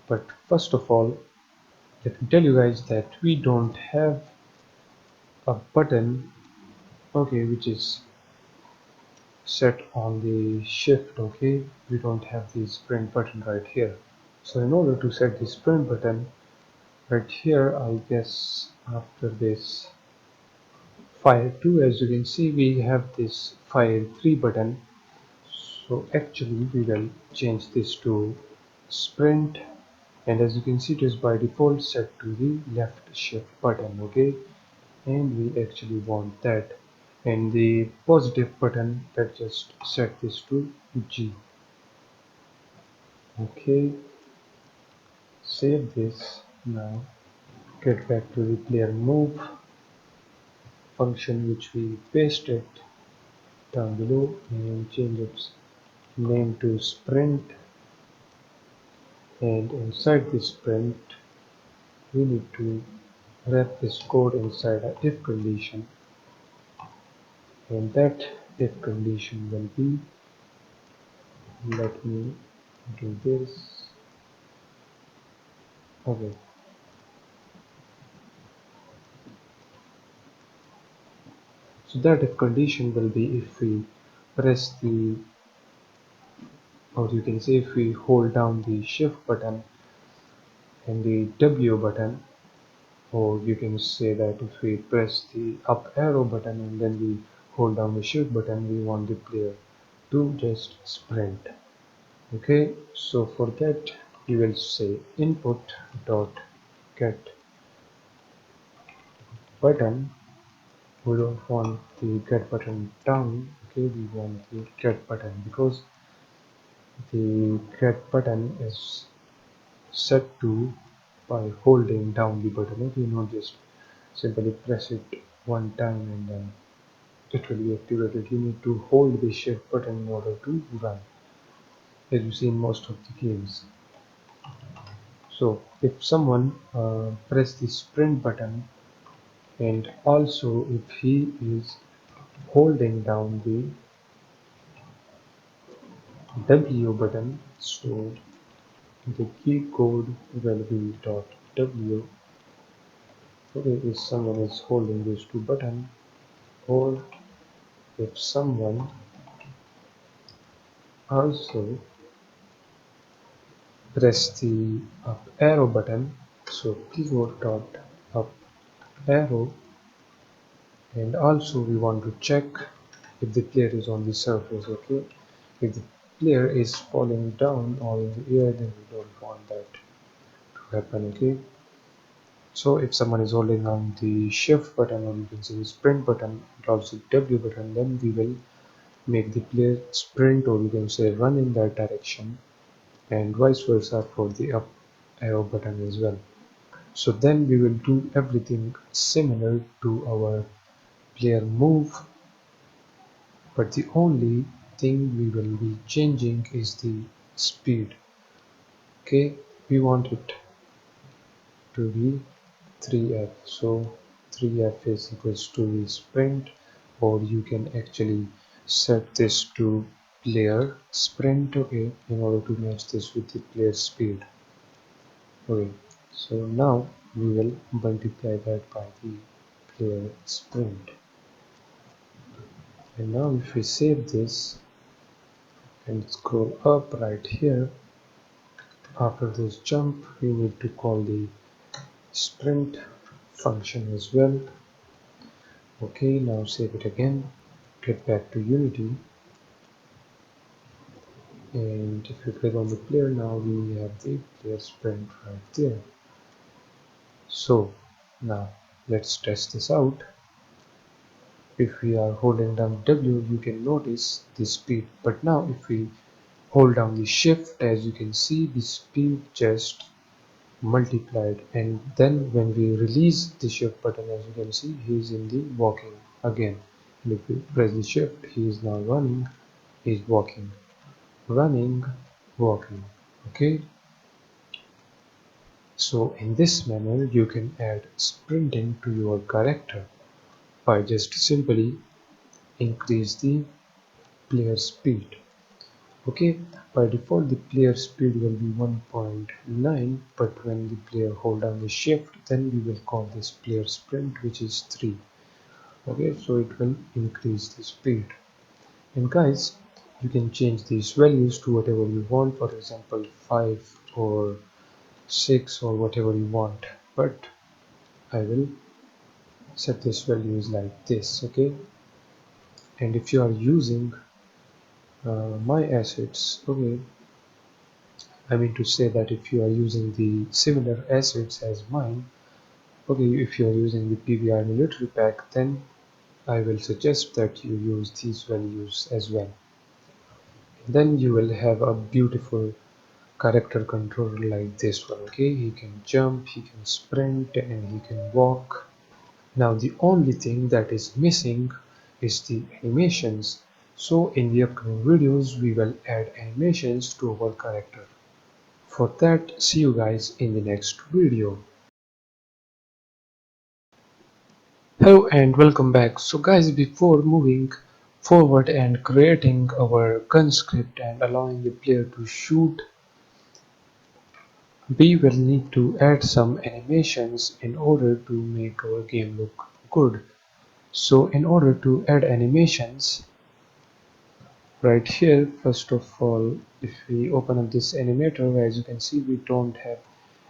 But first of all, let me tell you guys that we don't have a button, okay, which is set on the shift. Okay, we don't have the sprint button right here. So in order to set the sprint button right here, I guess after this fire 2, as you can see, we have this fire 3 button. So actually we will change this to sprint, and as you can see, it is by default set to the left shift button. Okay, and we actually want that, and the positive button, let's just set this to G. Okay, save this. Now get back to the player move function, which we pasted down below, and change its name to sprint, and inside this sprint we need to wrap this code inside a if condition, and that if condition will be, let me do this. Okay, so that if condition will be if we press the, or you can say if we hold down the shift button and the W button, or you can say that if we press the up arrow button and then we hold down the shift button, we want the player to just sprint. Okay, so for that we will say input dot get button. We don't want the get button down. Okay, we want the get button, because the get button is set to by holding down the button. Okay, not just simply press it one time and then it will be activated. You need to hold the shift button in order to run, as you see in most of the games. So if someone press the sprint button, and also if he is holding down the W button, so the key code will be dot W. Okay, if someone is holding these two buttons, or if someone also press the up arrow button, so keyboard dot up arrow, and also we want to check if the player is on the surface. Okay, if the player is falling down or in the air, then we don't want that to happen. Okay, so if someone is holding on the shift button, or you can say the sprint button and also W button, then we will make the player sprint, or you can say run in that direction, and vice versa for the up arrow button as well. So then we will do everything similar to our player move, but the only thing we will be changing is the speed. Okay, we want it to be 3f, so 3f is equals to the sprint, or you can actually set this to player sprint, okay, in order to match this with the player speed. Okay, so now we will multiply that by the player sprint. And now if we save this and scroll up right here, after this jump we need to call the sprint function as well. Okay, now save it again, get back to Unity, and if you click on the player, now we have the player sprint right there. So now let's test this out. If we are holding down W, you can notice the speed, but now if we hold down the shift, as you can see, the speed just multiplied, and then when we release the shift button, as you can see, he is in the walking again, and if we press the shift, he is now running, he is walking, running, walking. Okay, So in this manner you can add sprinting to your character by just simply increase the player speed. Okay, by default the player speed will be 1.9, but when the player hold down the shift, then we will call this player sprint, which is 3. Okay, so it will increase the speed. And guys, you can change these values to whatever you want, for example 5 or 6 or whatever you want, but I will set this values like this. Okay, and if you are using my assets, okay, I mean to say that if you are using the similar assets as mine, okay, if you are using the PBR military pack, then I will suggest that you use these values as well. Then you will have a beautiful character controller like this one. Okay, he can jump, he can sprint, and he can walk. Now the only thing that is missing is the animations. So in the upcoming videos we will add animations to our character. For that, see you guys in the next video. Hello and welcome back. So guys, before moving forward and creating our gun script and allowing the player to shoot, we will need to add some animations in order to make our game look good. So in order to add animations, right here, first of all, if we open up this animator, as you can see, we don't have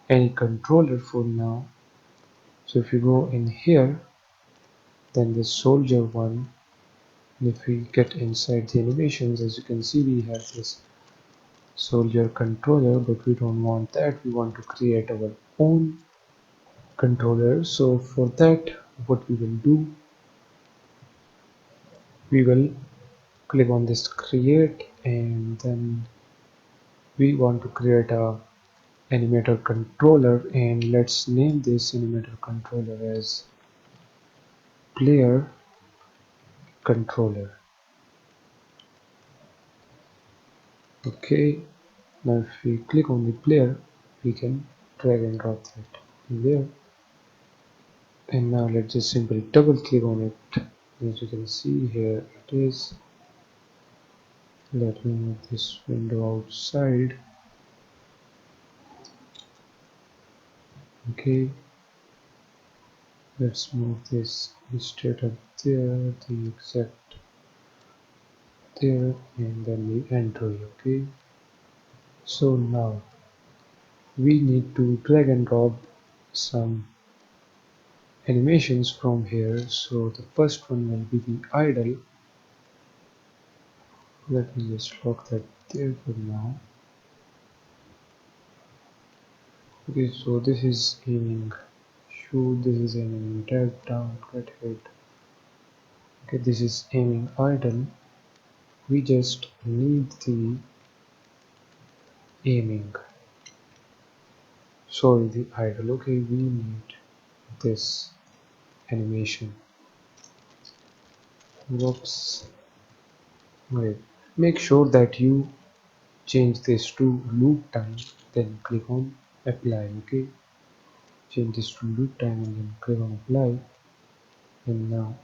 any controller for now. So if you go in here, then the soldier one, and if we get inside the animations, as you can see, we have this soldier controller, but we don't want that. We want to create our own controller. So for that, what we will do, we will click on this create, and then we want to create a animator controller, and let's name this animator controller as player controller. Okay, now if we click on the player, we can drag and drop that in there. And now let's just simply double click on it. As you can see, here it is. Let me move this window outside. Okay, let's move this straight up there, the exact there, and then we enter. Okay, so now we need to drag and drop some animations from here. So the first one will be the idle. Let me just lock that there for now. Okay, so this is aiming shoot, this is aiming drag down, get hit. Okay, this is aiming idle. We just need the aiming, sorry, the idle. Okay, we need this animation. Whoops. Wait, make sure that you change this to loop time, then click on apply. Okay, change this to loop time and then click on apply. And now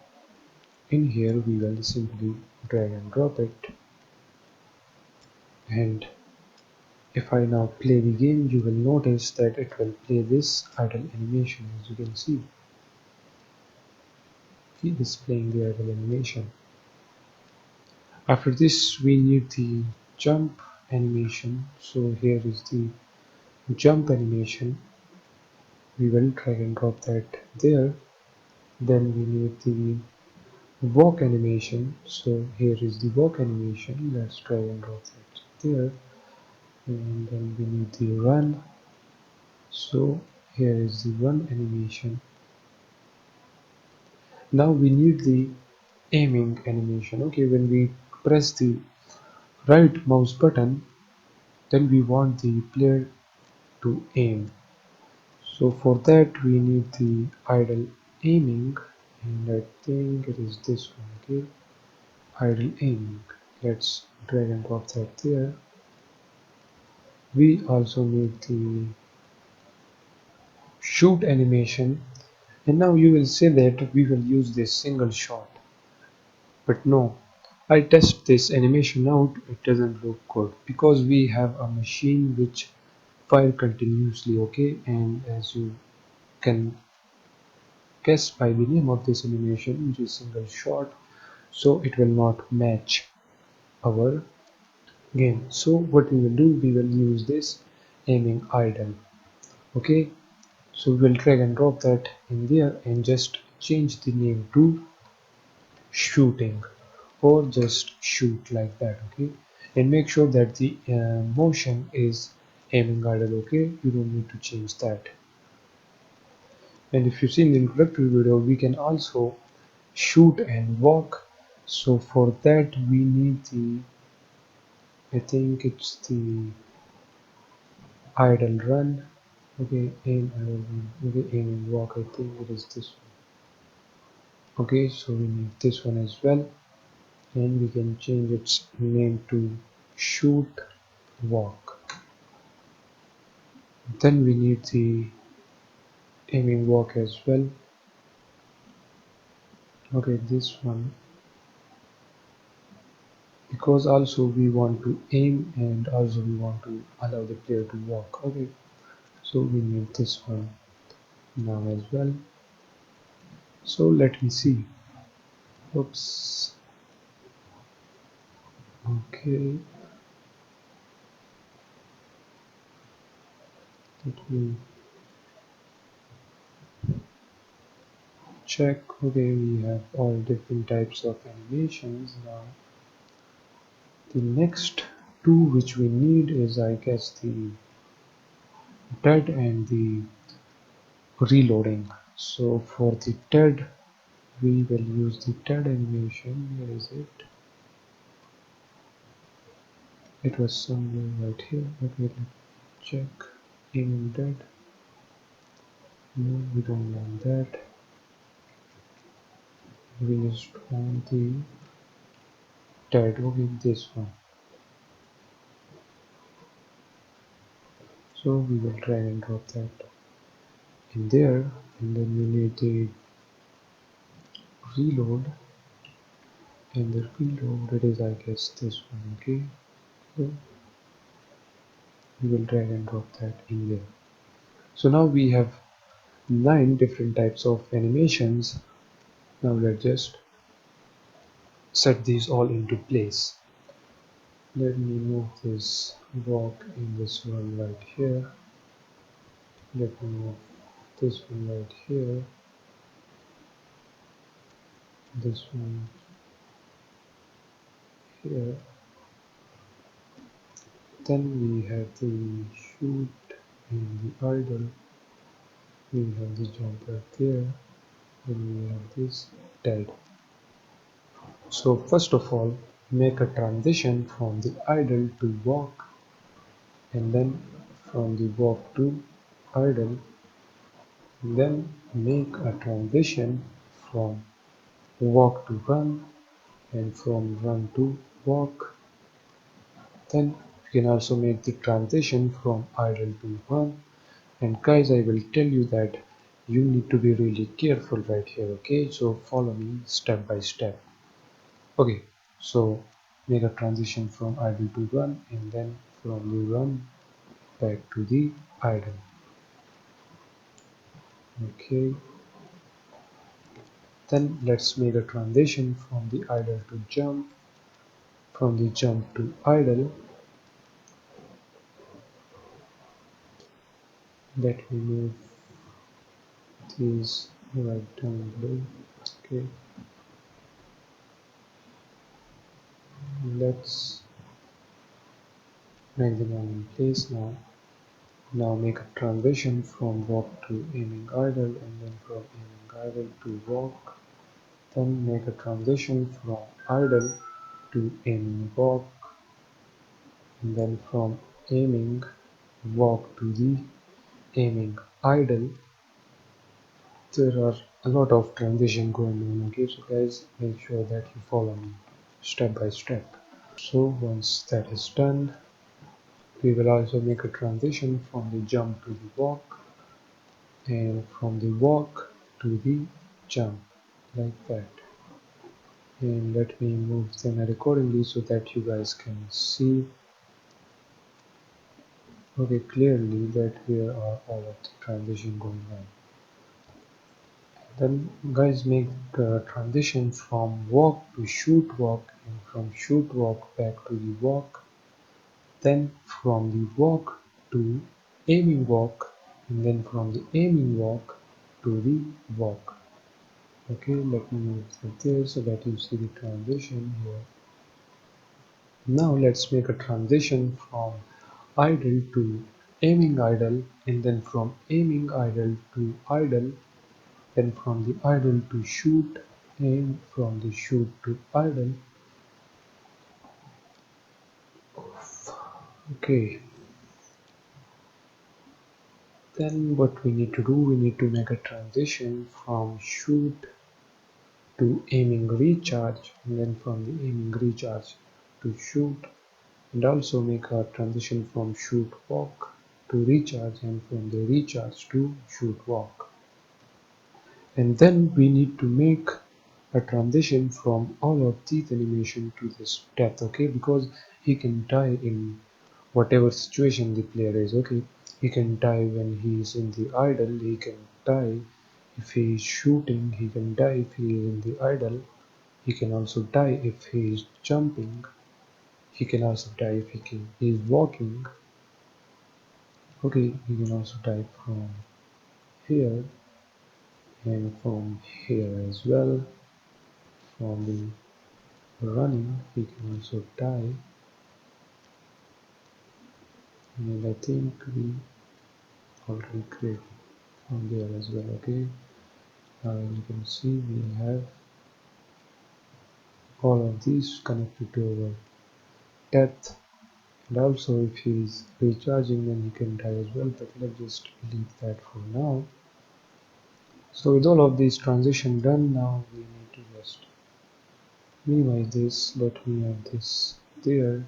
in here we will simply drag and drop it, and if I now play the game, you will notice that it will play this idle animation. As you can see, it is playing the idle animation. After this we need the jump animation. So here is the jump animation. We will drag and drop that there. Then we need the walk animation. So here is the walk animation. Let's drag and drop that there. And then we need the run. So here is the run animation. Now we need the aiming animation. Okay, when we press the right mouse button, then we want the player to aim. So for that we need the idle aiming, and I think it is this one. Okay, idle aiming. Let's drag and drop that there. We also need the shoot animation, and now you will say that we will use this single shot, but no, I test this animation out, it doesn't look good because we have a machine which fire continuously, okay, and as you can guess by the name of this animation, which is single shot, so it will not match our game. So what we will do, we will use this aiming idle, okay. So we will drag and drop that in there and just change the name to shooting, or just shoot like that, okay, and make sure that the motion is aiming idle, okay, you don't need to change that. And if you've seen the introductory video, we can also shoot and walk. So for that we need the, I think it's the idle run, okay, aim idle run, okay, aim and walk, I think it is this one, okay. So we need this one as well, and we can change its name to shoot walk. Then we need the aiming walk as well, okay, this one, because also we want to aim and also we want to allow the player to walk, okay. So we need this one now as well. So let me see. Oops. Okay. Let me check. Okay, we have all different types of animations now. The next two which we need is, I guess, the TED and the reloading. So for the TED, we will use the TED animation. Where is it? It was somewhere right here. Okay, let's check. Aiming dead. No, we don't want that. We just want the TED. Okay, this one. So we will drag and drop that in there, and then we need the reload, and the reload, it is, I guess, this one, okay. So we will drag and drop that in there. So now we have 9 different types of animations. Now let's just set these all into place. Let me move this walk in this one right here. Let me move this one right here, this one here. Then we have the shoot and the idle. We have the jump right there. Then we have this dead. So first of all, make a transition from the idle to walk, and then from the walk to idle. Then make a transition from walk to run, and from run to walk. Then you can also make the transition from idle to run. And guys, I will tell you that you need to be really careful right here, okay? So follow me step by step. Okay, so make a transition from idle to run, and then from the run back to the idle. Okay, then let's make a transition from the idle to jump, from the jump to idle. Let me move these right down below. Okay, let's make them all in place now. Now make a transition from walk to aiming idle, and then from aiming idle to walk. Then make a transition from idle to aiming walk, and then from aiming walk to the aiming idle. There are a lot of transition going on, okay, so guys, make sure that you follow me step by step. So once that is done, we will also make a transition from the jump to the walk, and from the walk to the jump, like that. And let me move them accordingly so that you guys can see okay clearly that here are all of the transition going on. Then guys make transition from walk to shoot walk, and from shoot walk back to the walk, then from the walk to aiming walk, and then from the aiming walk to the walk. Okay, let me move it there so that you see the transition here. Now let's make a transition from idle to aiming idle, and then from aiming idle to idle, then from the idle to shoot, and from the shoot to idle. Okay, then what we need to do, we need to make a transition from shoot to aiming recharge, and then from the aiming recharge to shoot, and also make a transition from shoot walk to recharge, and from the recharge to shoot walk. And then we need to make a transition from all of these animation to this death, okay, because he can die in whatever situation the player is. Okay, he can die when he is in the idle, he can die if he is shooting, he can die if he is in the idle, he can also die if he is jumping, he can also die if he is walking. Okay, he can also die from here and from here as well. From the running he can also die, and I think we already created from there as well. Okay, you can see we have all of these connected to our death, and also if he is recharging then he can die as well, but let's just leave that for now. So with all of these transition done, now we need to just minimize this. Let me add this there,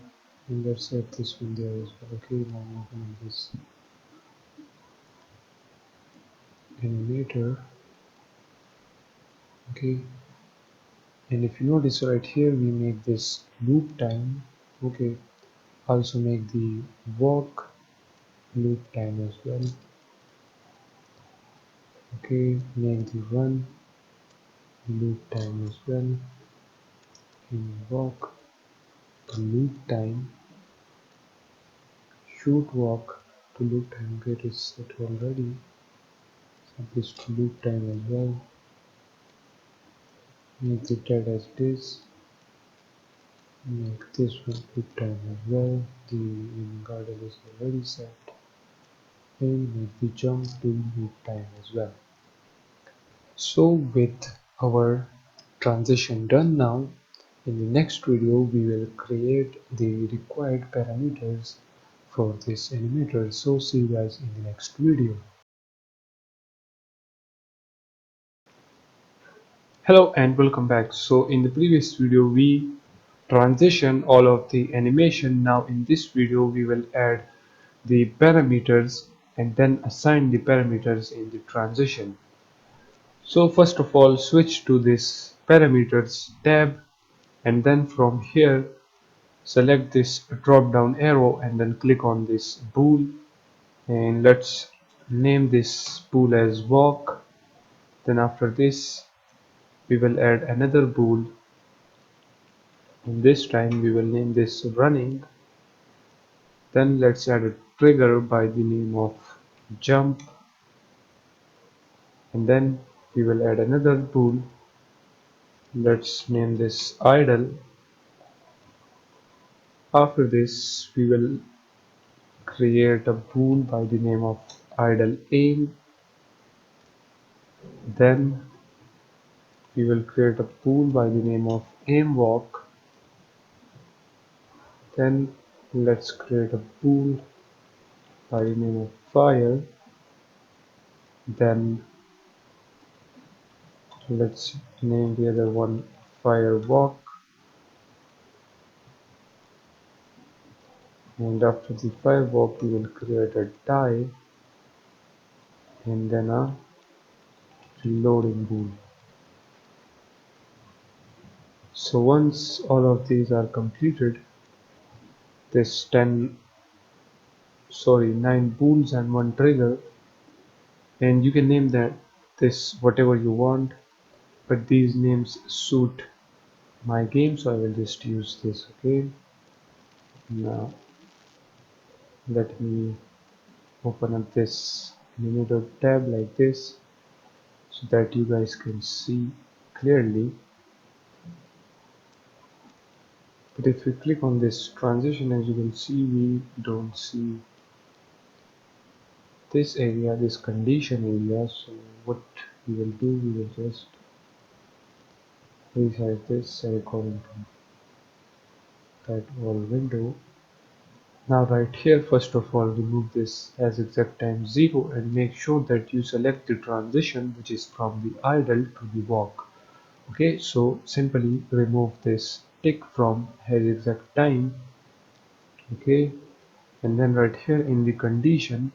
and let's add this one there as well. Okay, now I'm opening this animator. Okay, and if you notice right here we make this loop time. Okay, also make the walk loop time as well. Okay, make the run loop time as well, and walk to loop time, shoot walk to loop time. Okay, it is set already. Set this to loop time as well. Make the dead as this. Make this one loop time as well. The guardrail is already set, and make the jump to loop time as well. So with our transition done now, in the next video we will create the required parameters for this animator. So see you guys in the next video. Hello and welcome back. So in the previous video we transition all of the animation. Now in this video we will add the parameters and then assign the parameters in the transition. So first of all switch to this parameters tab, and then from here select this drop down arrow and then click on this bool, and let's name this bool as walk. Then after this we will add another bool, and this time we will name this running. Then let's add a trigger by the name of jump, and then we will add another bool. Let's name this idle. After this we will create a bool by the name of idle aim. Then we will create a bool by the name of aim walk. Then let's create a bool by the name of fire. Then let's name the other one fire walk. And after the fire walk we will create a die. and then a loading bool. So once all of these are completed, this 9 bools and 1 trigger, and you can name that this whatever you want, but these names suit my game, so I will just use this. Okay, now let me open up this animator tab like this so that you guys can see clearly. But if we click on this transition, as you can see, we don't see this area, this condition area. So what we will do, we will just resize this according to that all window. Now right here, first of all, remove this as exact time 0 and make sure that you select the transition which is from the idle to the walk. Okay, so simply remove this tick from has exact time. Okay, and then right here in the condition,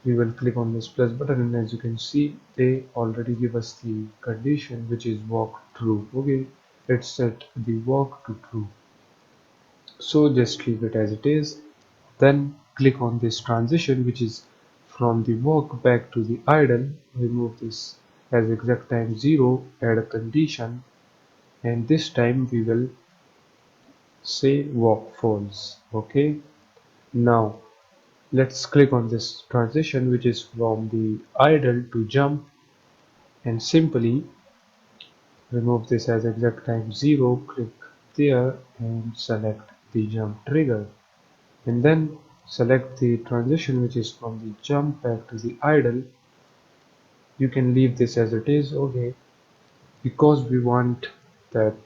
we will click on this plus button, and as you can see, they already give us the condition which is walk true. Okay, let's set the walk to true. So just leave it as it is. Then click on this transition which is from the walk back to the idle. Remove this as exact time 0, add a condition, and this time we will say walk false. Okay, now let's click on this transition which is from the idle to jump, and simply remove this as exact time 0, click there and select the jump trigger, and then select the transition which is from the jump back to the idle. You can leave this as it is. Okay, because we want that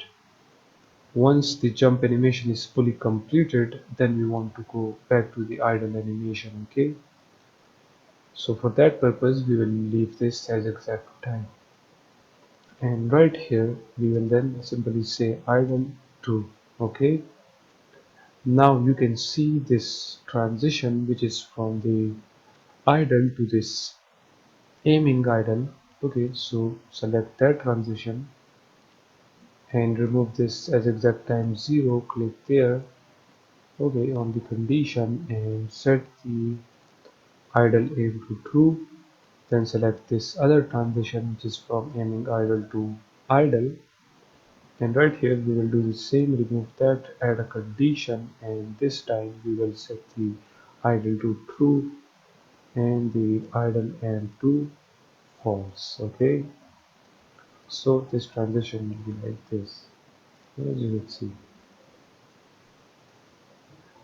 once the jump animation is fully completed, then we want to go back to the idle animation. Okay, so for that purpose we will leave this as exact time, and right here we will then simply say idle true. Okay, now you can see this transition which is from the idle to this aiming idle. Okay, so select that transition and remove this as exact time 0, click there. Okay, on the condition and set the idle aim to true. Then select this other transition which is from aiming idle to idle, and right here we will do the same, remove that, add a condition, and this time we will set the idle to true and the idle aim to false. Okay, so this transition will be like this, as you will see.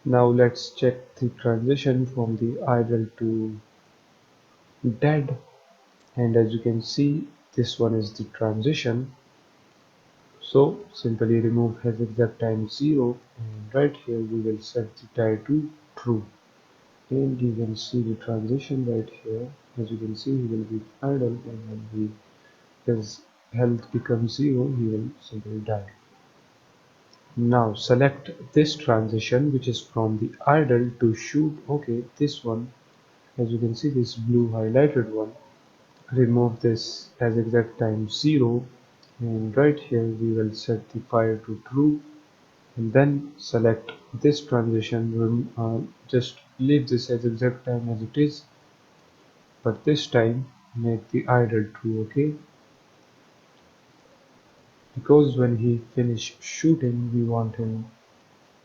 Now let's check the transition from the idle to dead, and as you can see, this one is the transition. So simply remove has exact time 0, and right here we will set the tie to true, and you can see the transition right here. As you can see, he will be idle, and when his health becomes 0, he will simply die. Now select this transition which is from the idle to shoot. Okay, this one, as you can see, this blue highlighted one, remove this as exact time 0, and right here we will set the fire to true, and then select this transition. Just leave this as exact time as it is, but this time make the idle true. Okay, because when he finish shooting we want him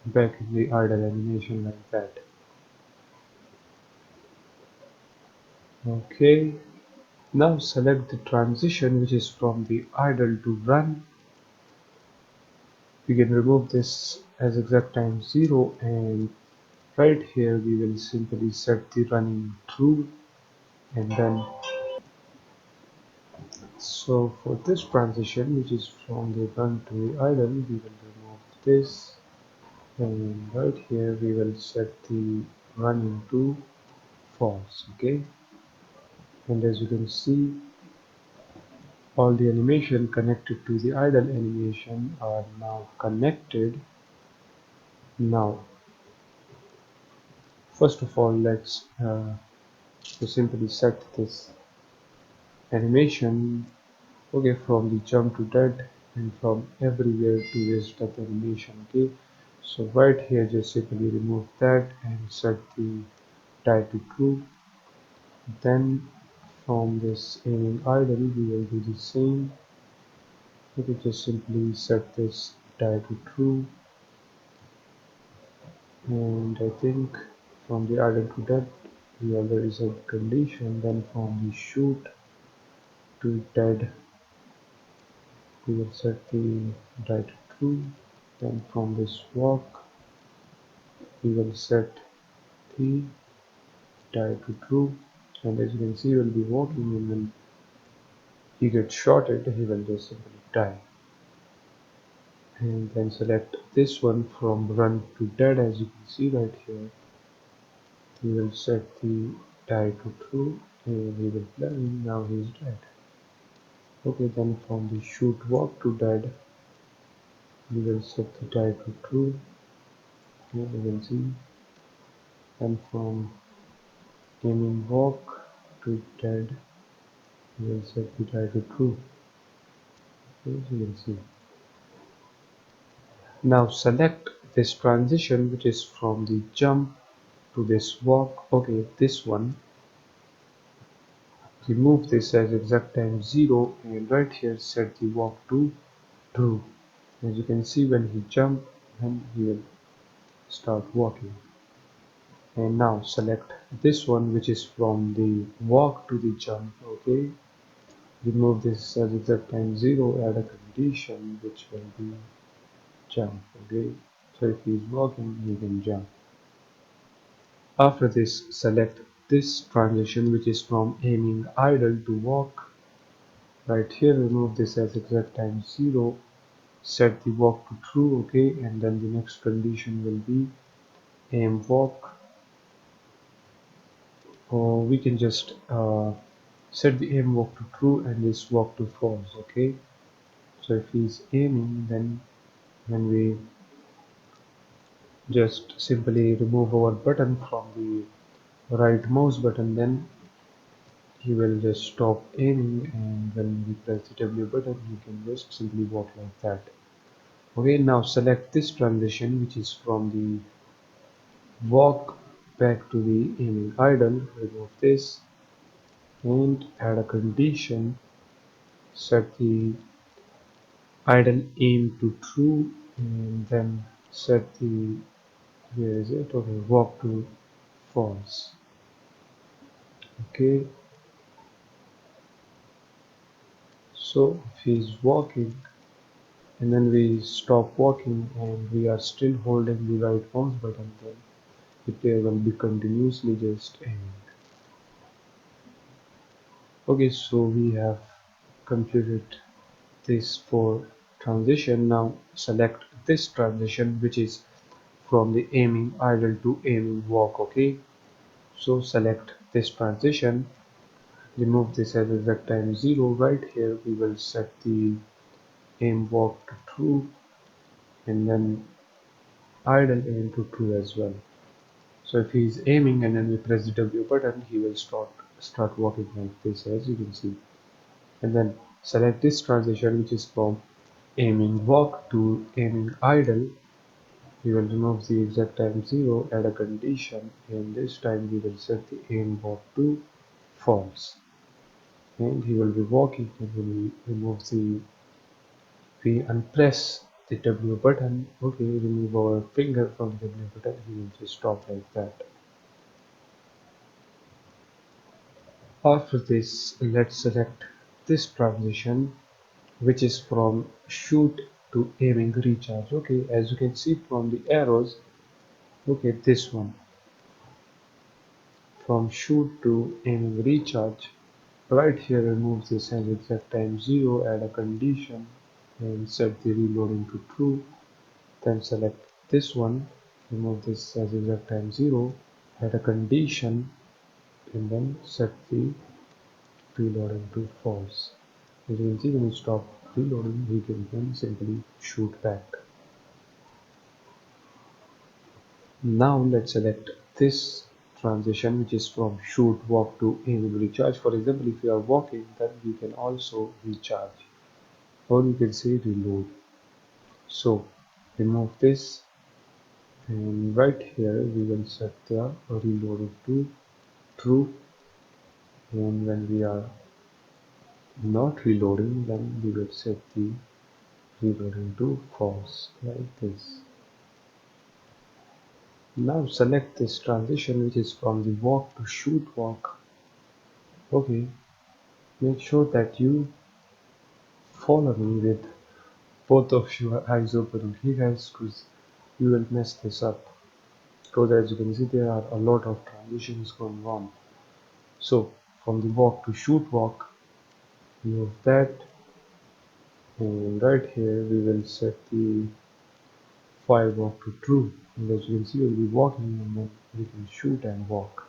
back in the idle animation like that. Okay, now select the transition which is from the idle to run. We can remove this as exact time 0, and right here we will simply set the running true, and then so for this transition which is from the run to the idle, we will remove this, and right here we will set the running to false. Okay, and as you can see, all the animation connected to the idle animation are now connected. Now first of all, let's simply set this animation. Okay, from the jump to dead and from everywhere to restart animation. Okay, so right here just simply remove that and set the die to true. Then from this aiming idle we will do the same. Okay, just simply set this die to true, and I think from the idle to dead we have the reset condition. Then from the shoot to dead we will set the die to true. Then from this walk we will set the die to true, and as you can see he will be walking, and when he gets shorted he will just simply die. And then select this one from run to dead. As you can see right here, we will set the die to true and we will play. Now he is dead. Okay, then from the shoot walk to dead we will set the die to true, and you can see. And from aiming walk to dead we will set the die to true, as you can see. Now select this transition which is from the jump to this walk. Okay, this one, remove this as exact time 0 and right here set the walk to true. As you can see, when he jump, then he will start walking. And now select this one which is from the walk to the jump. Okay, remove this as exact time 0, add a condition which will be jump. Okay, so if he is walking he can jump. After this, select this transition which is from aiming idle to walk. Right here remove this as exact time 0, set the walk to true. Okay, and then the next condition will be aim walk, or we can just set the aim walk to true and this walk to false. Okay, so if he's aiming, then when we just simply remove our button from the right mouse button, then he will just stop aiming, and when we press the W button he can just simply walk like that. Okay, now select this transition which is from the walk back to the aiming idle, remove this and add a condition, set the idle aim to true, and then set the, where is it, okay, walk to false. Okay, so if he's walking and then we stop walking and we are still holding the right mouse button, then the player will be continuously just aiming. Okay, so we have completed this for transition. Now select this transition which is from the aiming idle to aiming walk. Okay, so select this transition, remove this as exact time 0. Right here we will set the aim walk to true and then idle aim to true as well. So if he is aiming and then we press the W button, he will start walking like this, as you can see. And then select this transition which is from aiming walk to aiming idle. We will remove the exact time 0, add a condition, and this time we will set the aim walk to false. And he will be walking, and when we remove the, we unpress the W button, okay, remove our finger from the W button, he will just stop like that. After this, let's select this transition which is from shoot to aiming recharge. Okay, as you can see from the arrows, okay, this one from shoot to aiming recharge. Right here remove this as exact time 0, add a condition and set the reloading to true. Then select this one, remove this as exact time 0, add a condition and then set the reloading to false. As you can see, when you stop reloading, he can then simply shoot back. Now let's select this transition which is from shoot, walk to aim and recharge. For example, if you are walking, then you can also recharge, or you can say reload. So remove this, and right here we will set the reloaded to true, and when we are not reloading, then we will set the reloading to false, like this. Now select this transition which is from the walk to shoot walk. Okay, make sure that you follow me with both of your eyes open, okay guys, because you will mess this up, because as you can see there are a lot of transitions going on. So from the walk to shoot walk, remove that, and right here we will set the fire walk to true, and as you can see we'll be walking and then we can shoot and walk.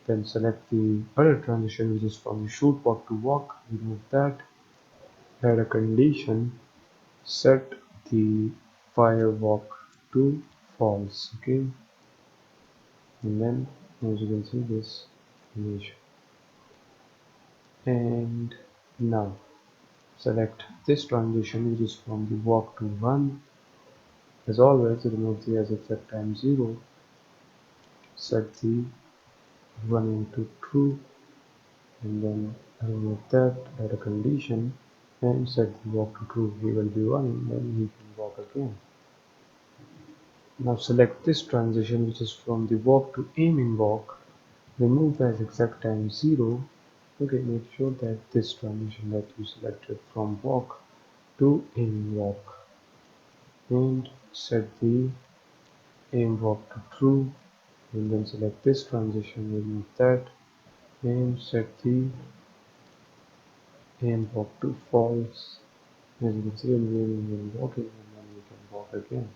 Then select the other transition which is from shoot walk to walk, remove that, add a condition, set the fire walk to false, okay, and then as you can see this image. And now select this transition which is from the walk to run. As always, remove the as effect time 0, set the running to true, and then remove that, add a condition, and set the walk to true. He will be running, then he can walk again. Now select this transition which is from the walk to aiming walk, remove as exact time 0. Okay, make sure that this transition that you selected from walk to aiming walk, and set the aim walk to true, and then select this transition, remove that, and set the aim walk to false. As you can see, I'm aiming and walking, and then we can walk again.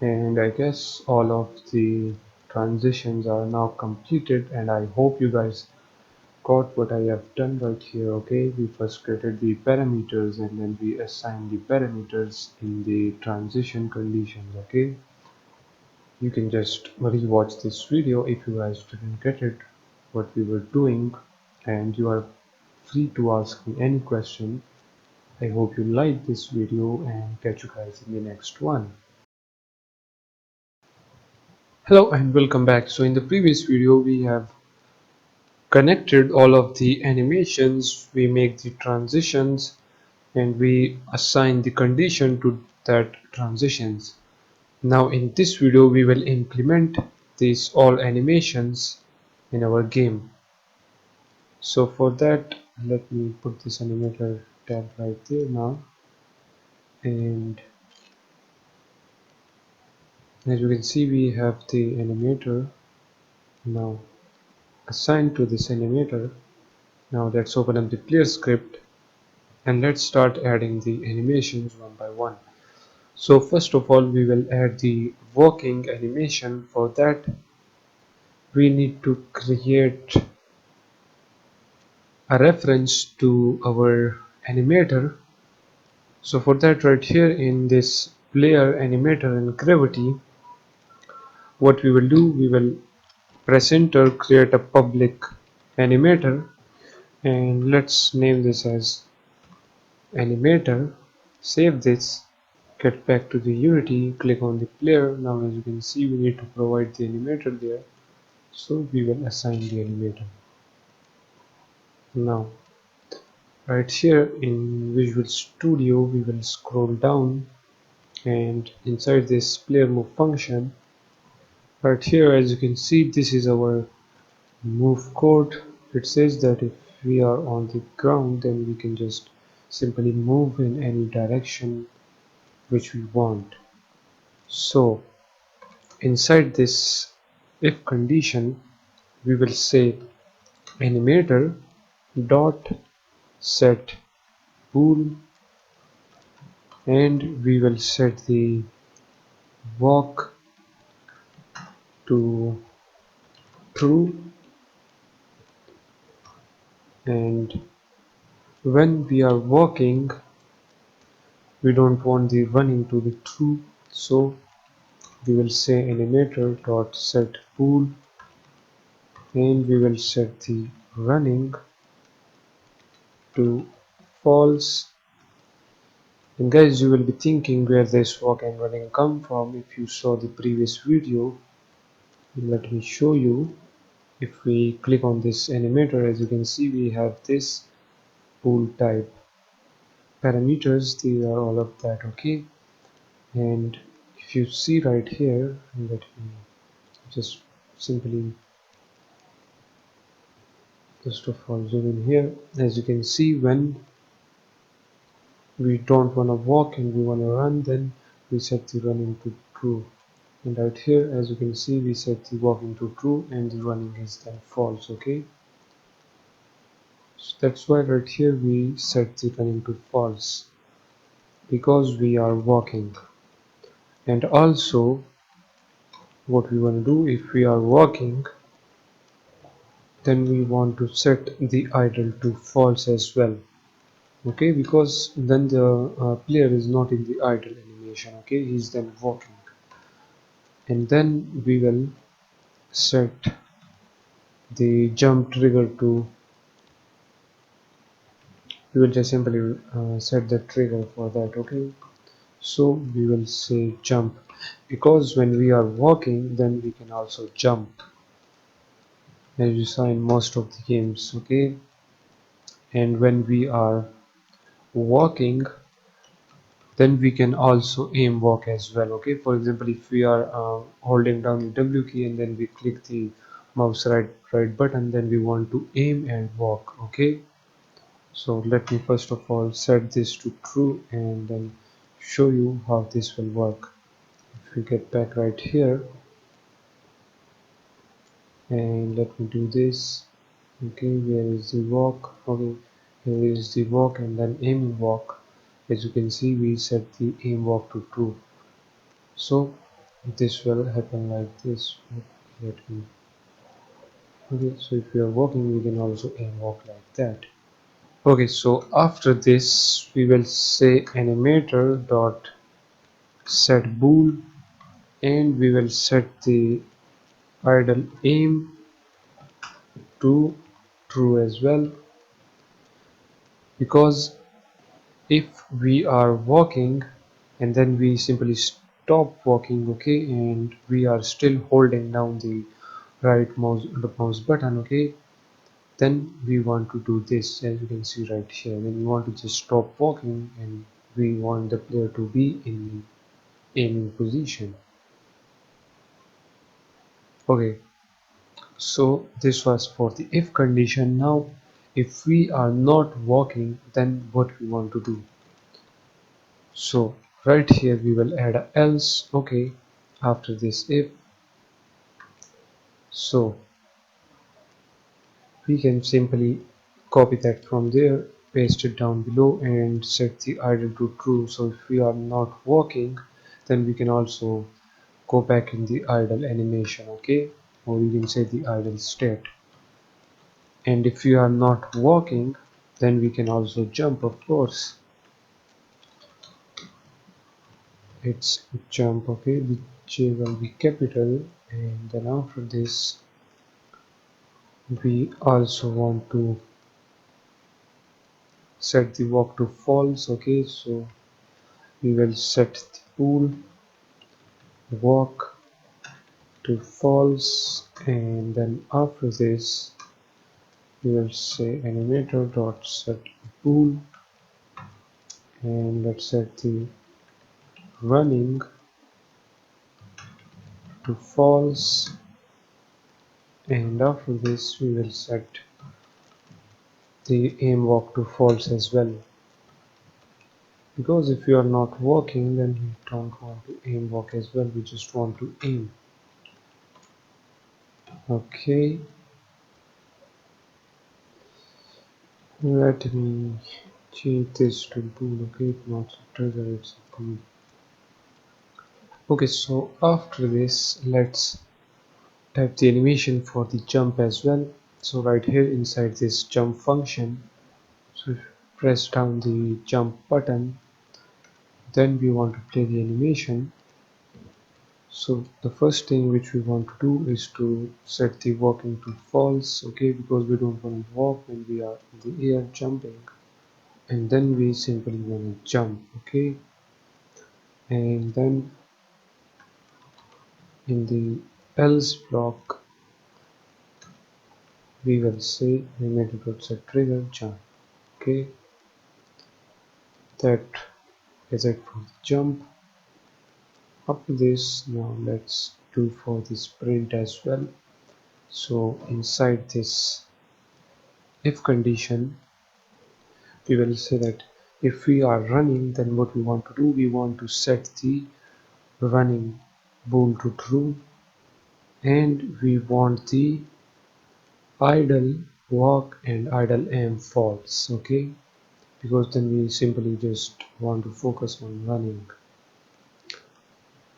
And I guess all of the transitions are now completed, and I hope you guys got what I have done right here. Okay, we first created the parameters and then we assigned the parameters in the transition conditions. Okay, you can just rewatch this video if you guys didn't get it what we were doing, and you are free to ask me any question. I hope you liked this video and catch you guys in the next one. Hello and welcome back. So in the previous video we have connected all of the animations, we make the transitions, and we assign the condition to that transitions. Now in this video we will implement these all animations in our game. So for that, let me put this animator tab right there now, and as you can see we have the animator now assigned to this animator. Now let's open up the player script and let's start adding the animations one by one. So first of all we will add the walking animation. For that we need to create a reference to our animator. So for that, right here in this player animator and gravity, what we will do, we will press enter, create a public animator, and let's name this as animator. Save this, get back to the Unity, click on the player. Now as you can see we need to provide the animator there, so we will assign the animator. Now right here in Visual Studio we will scroll down, and inside this player move function, right here as you can see this is our move code. It says that if we are on the ground then we can just simply move in any direction which we want. So inside this if condition we will say animator dot set bool, and we will set the walk to true, and when we are walking we don't want the running to be true, So we will say animator dot set bool, and we will set the running to false. And guys, you will be thinking where this walk and running come from. If you saw the previous video, let me show you. If we click on this animator, as you can see, we have this bool type parameters. These are all of that, okay? And if you see right here, let me just simply first of all zoom in here. As you can see, when we don't want to walk and we want to run, then we set the running to true. And right here, as you can see, we set the walking to true and the running is then false, okay? So that's why right here we set the running to false, because we are walking. And also what we want to do, if we are walking, then we want to set the idle to false as well, okay? Because then the player is not in the idle animation, okay? He's then walking. And then we will set the jump trigger to, we will just simply set the trigger for that, okay? So we will say jump, because when we are walking, then we can also jump, as you saw in most of the games, okay? And when we are walking, then we can also aim walk as well, okay? For example, if we are holding down the W key and then we click the mouse right button, then we want to aim and walk, okay? So let me first of all set this to true and then show you how this will work. If we get back right here and let me do this, okay, where is the walk? Okay, here is the walk and then aiming walk. As you can see, we set the aim walk to true. So this will happen like this. Let me, okay, so if we are walking, we can also aim walk like that. Okay, so after this we will say animator dot set bool, and we will set the idle aim to true as well, because if we are walking and then we simply stop walking, okay, and we are still holding down the mouse button, okay, then we want to do this, as you can see right here. Then we want to just stop walking and we want the player to be in the aiming position. Okay, so this was for the if condition. Now if we are not walking, then what we want to do? So right here we will add a else, okay, after this if. So we can simply copy that from there, paste it down below and set the idle to true. So if we are not working, then we can also go back in the idle animation, okay, or you can say the idle state. And if you are not walking, then we can also jump, of course. It's jump, okay, which will be capital. And then after this we also want to set the walk to false, okay, so we will set the bool walk to false, and then after this we will say animator dot set bool, and let's set the running to false, and after this we will set the aim walk to false as well, because if you are not walking, then we don't want to aim walk as well, we just want to aim. Okay, let me change this to bool, okay, not trigger, it's bool. Okay, so after this let's type the animation for the jump as well. So right here inside this jump function, so if you press down the jump button, then we want to play the animation. So the first thing which we want to do is to set the walking to false, okay, because we don't want to walk when we are in the air jumping. And then we simply want to jump, okay, and then in the else block we will say animator.set trigger jump, okay, that is it for the jump. After this, now let's do for the sprint as well. So inside this if condition we will say that if we are running, then what we want to do, we want to set the running bool to true, and we want the idle walk and idle aim false, okay, because then we simply just want to focus on running.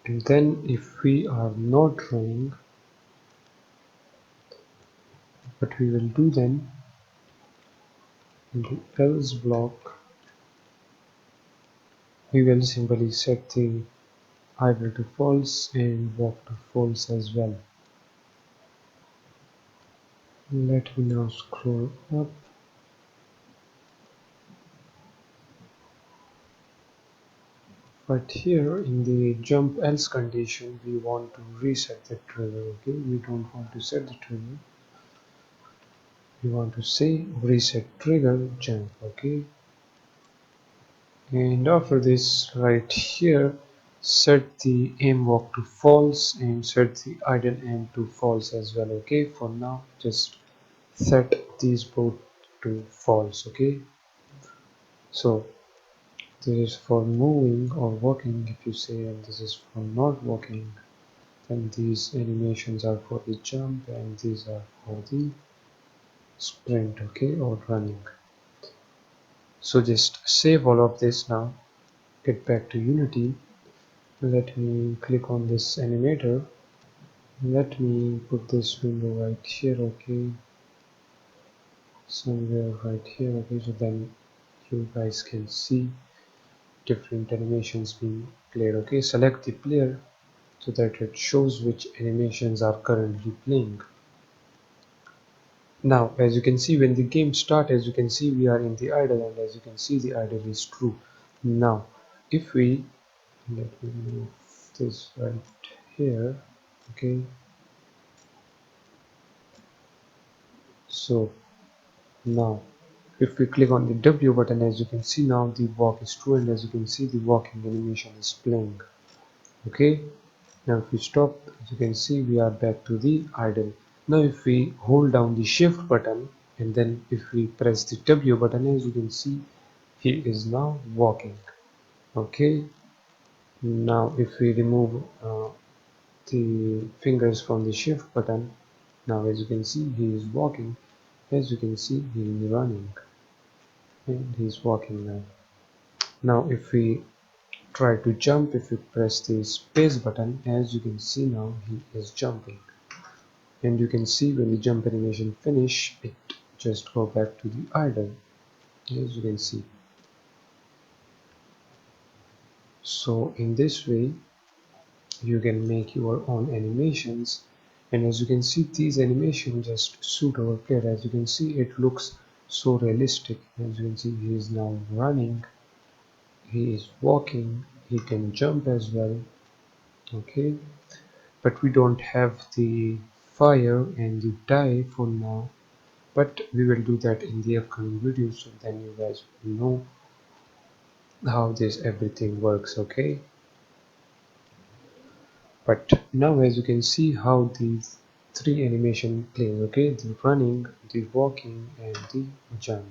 And then if we are not running, what we will do then in the else block we will simply set the idle to false and walk to false as well. Let me now scroll up. But here in the jump else condition we want to reset the trigger, okay, we don't want to set the trigger, we want to say reset trigger jump, okay, and after this right here set the aim walk to false and set the idle aim to false as well, okay. For now just set these both to false, okay. So this is for moving or walking if you say, and this is for not walking. And these animations are for the jump and these are for the sprint, okay, or running. So just save all of this now, get back to Unity. Let me click on this animator. Let me put this window right here, okay, somewhere right here, okay, so then you guys can see different animations being played, okay. Select the player so that it shows which animations are currently playing. Now, as you can see, when the game starts, as you can see, we are in the idle, and as you can see, the idle is true. Now, if we let me move this right here, okay. So now, if we click on the W button, as you can see, now the walk is true, and as you can see, the walking animation is playing. Okay. Now, if we stop, as you can see, we are back to the idle. Now, if we hold down the shift button and then if we press the W button, as you can see, he is now walking. Okay. Now, if we remove the fingers from the shift button, now as you can see, he is walking. As you can see, he is running and he is walking now. Now, if we try to jump, if we press the space button, as you can see now, he is jumping. And you can see when the jump animation finish, it just go back to the idle, as you can see. So in this way you can make your own animations, and as you can see, these animations just suit our player. As you can see, it looks so realistic. As you can see, he is now running, he is walking, he can jump as well, okay. But we don't have the fire and the die for now, but we will do that in the upcoming video, so then you guys will know how this everything works, okay. But now as you can see how these three animation play, okay, the running, the walking and the jump,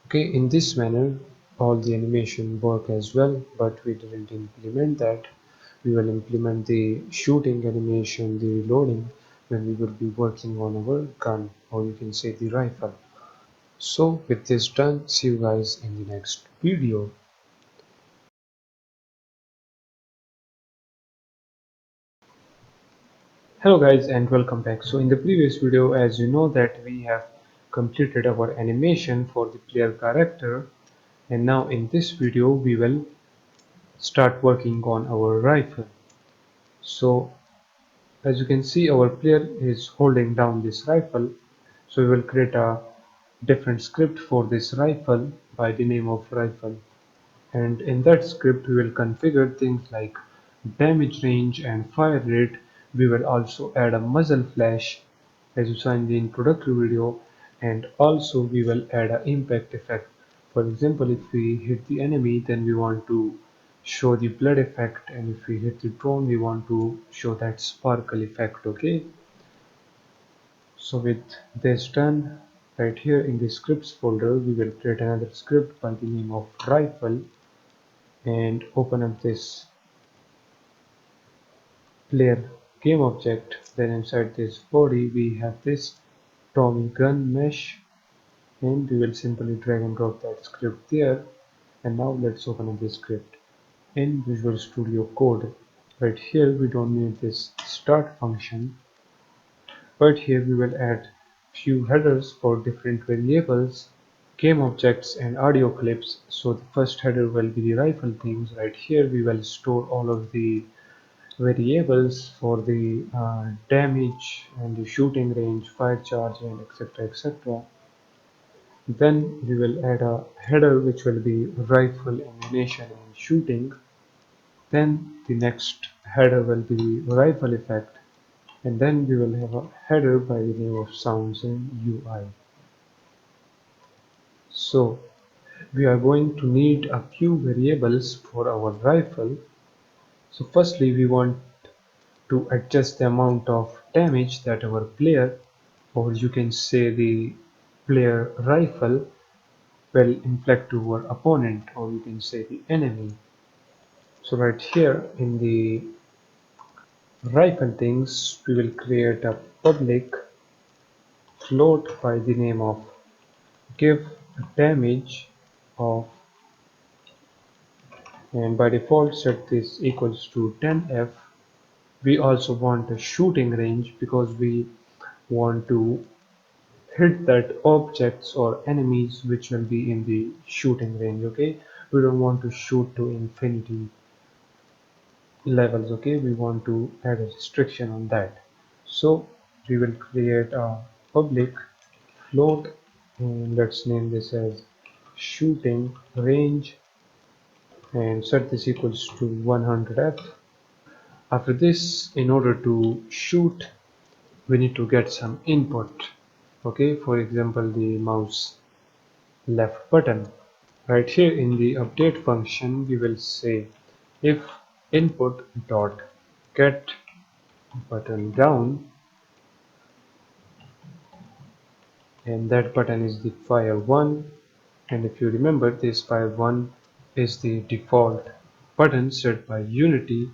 okay. In this manner all the animation work as well, but we didn't implement that. We will implement the shooting animation, the reloading, when we will be working on our gun, or you can say the rifle. So with this done, see you guys in the next video. Hello guys and welcome back. So in the previous video, as you know that we have completed our animation for the player character, and now in this video we will start working on our rifle. So as you can see, our player is holding down this rifle. So we will create a different script for this rifle by the name of rifle. And in that script we will configure things like damage range and fire rate. We will also add a muzzle flash as you saw in the introductory video, and also we will add an impact effect. For example, if we hit the enemy, then we want to show the blood effect, and if we hit the drone, we want to show that sparkle effect. Okay, so with this done, right here in the scripts folder we will create another script by the name of rifle and open up this player game object. Then inside this body we have this Tommy gun mesh, and we will simply drag and drop that script there. And now let's open up this script in Visual Studio Code. Right here we don't need this start function, but here we will add few headers for different variables, game objects and audio clips. So the first header will be the rifle things. Right here we will store all of the variables for the damage and the shooting range, fire charge, and etc. etc. Then we will add a header which will be rifle ammunition and shooting. Then the next header will be rifle effect, and then we will have a header by the name of sounds and UI. So we are going to need a few variables for our rifle. So firstly we want to adjust the amount of damage that our player, or you can say the player rifle, will inflict to our opponent, or you can say the enemy. So right here in the rifle things we will create a public float by the name of give damage of, and by default set this equals to 10f. We also want a shooting range because we want to hit that objects or enemies which will be in the shooting range. Okay, we don't want to shoot to infinity levels. Okay, we want to add a restriction on that. So we will create a public float, and let's name this as shooting range and set this equals to 100f. After this, in order to shoot, we need to get some input. Okay, for example the mouse left button. Right here in the update function we will say if input dot get button down, and that button is the fire 1, and if you remember this fire 1 is the default button set by Unity.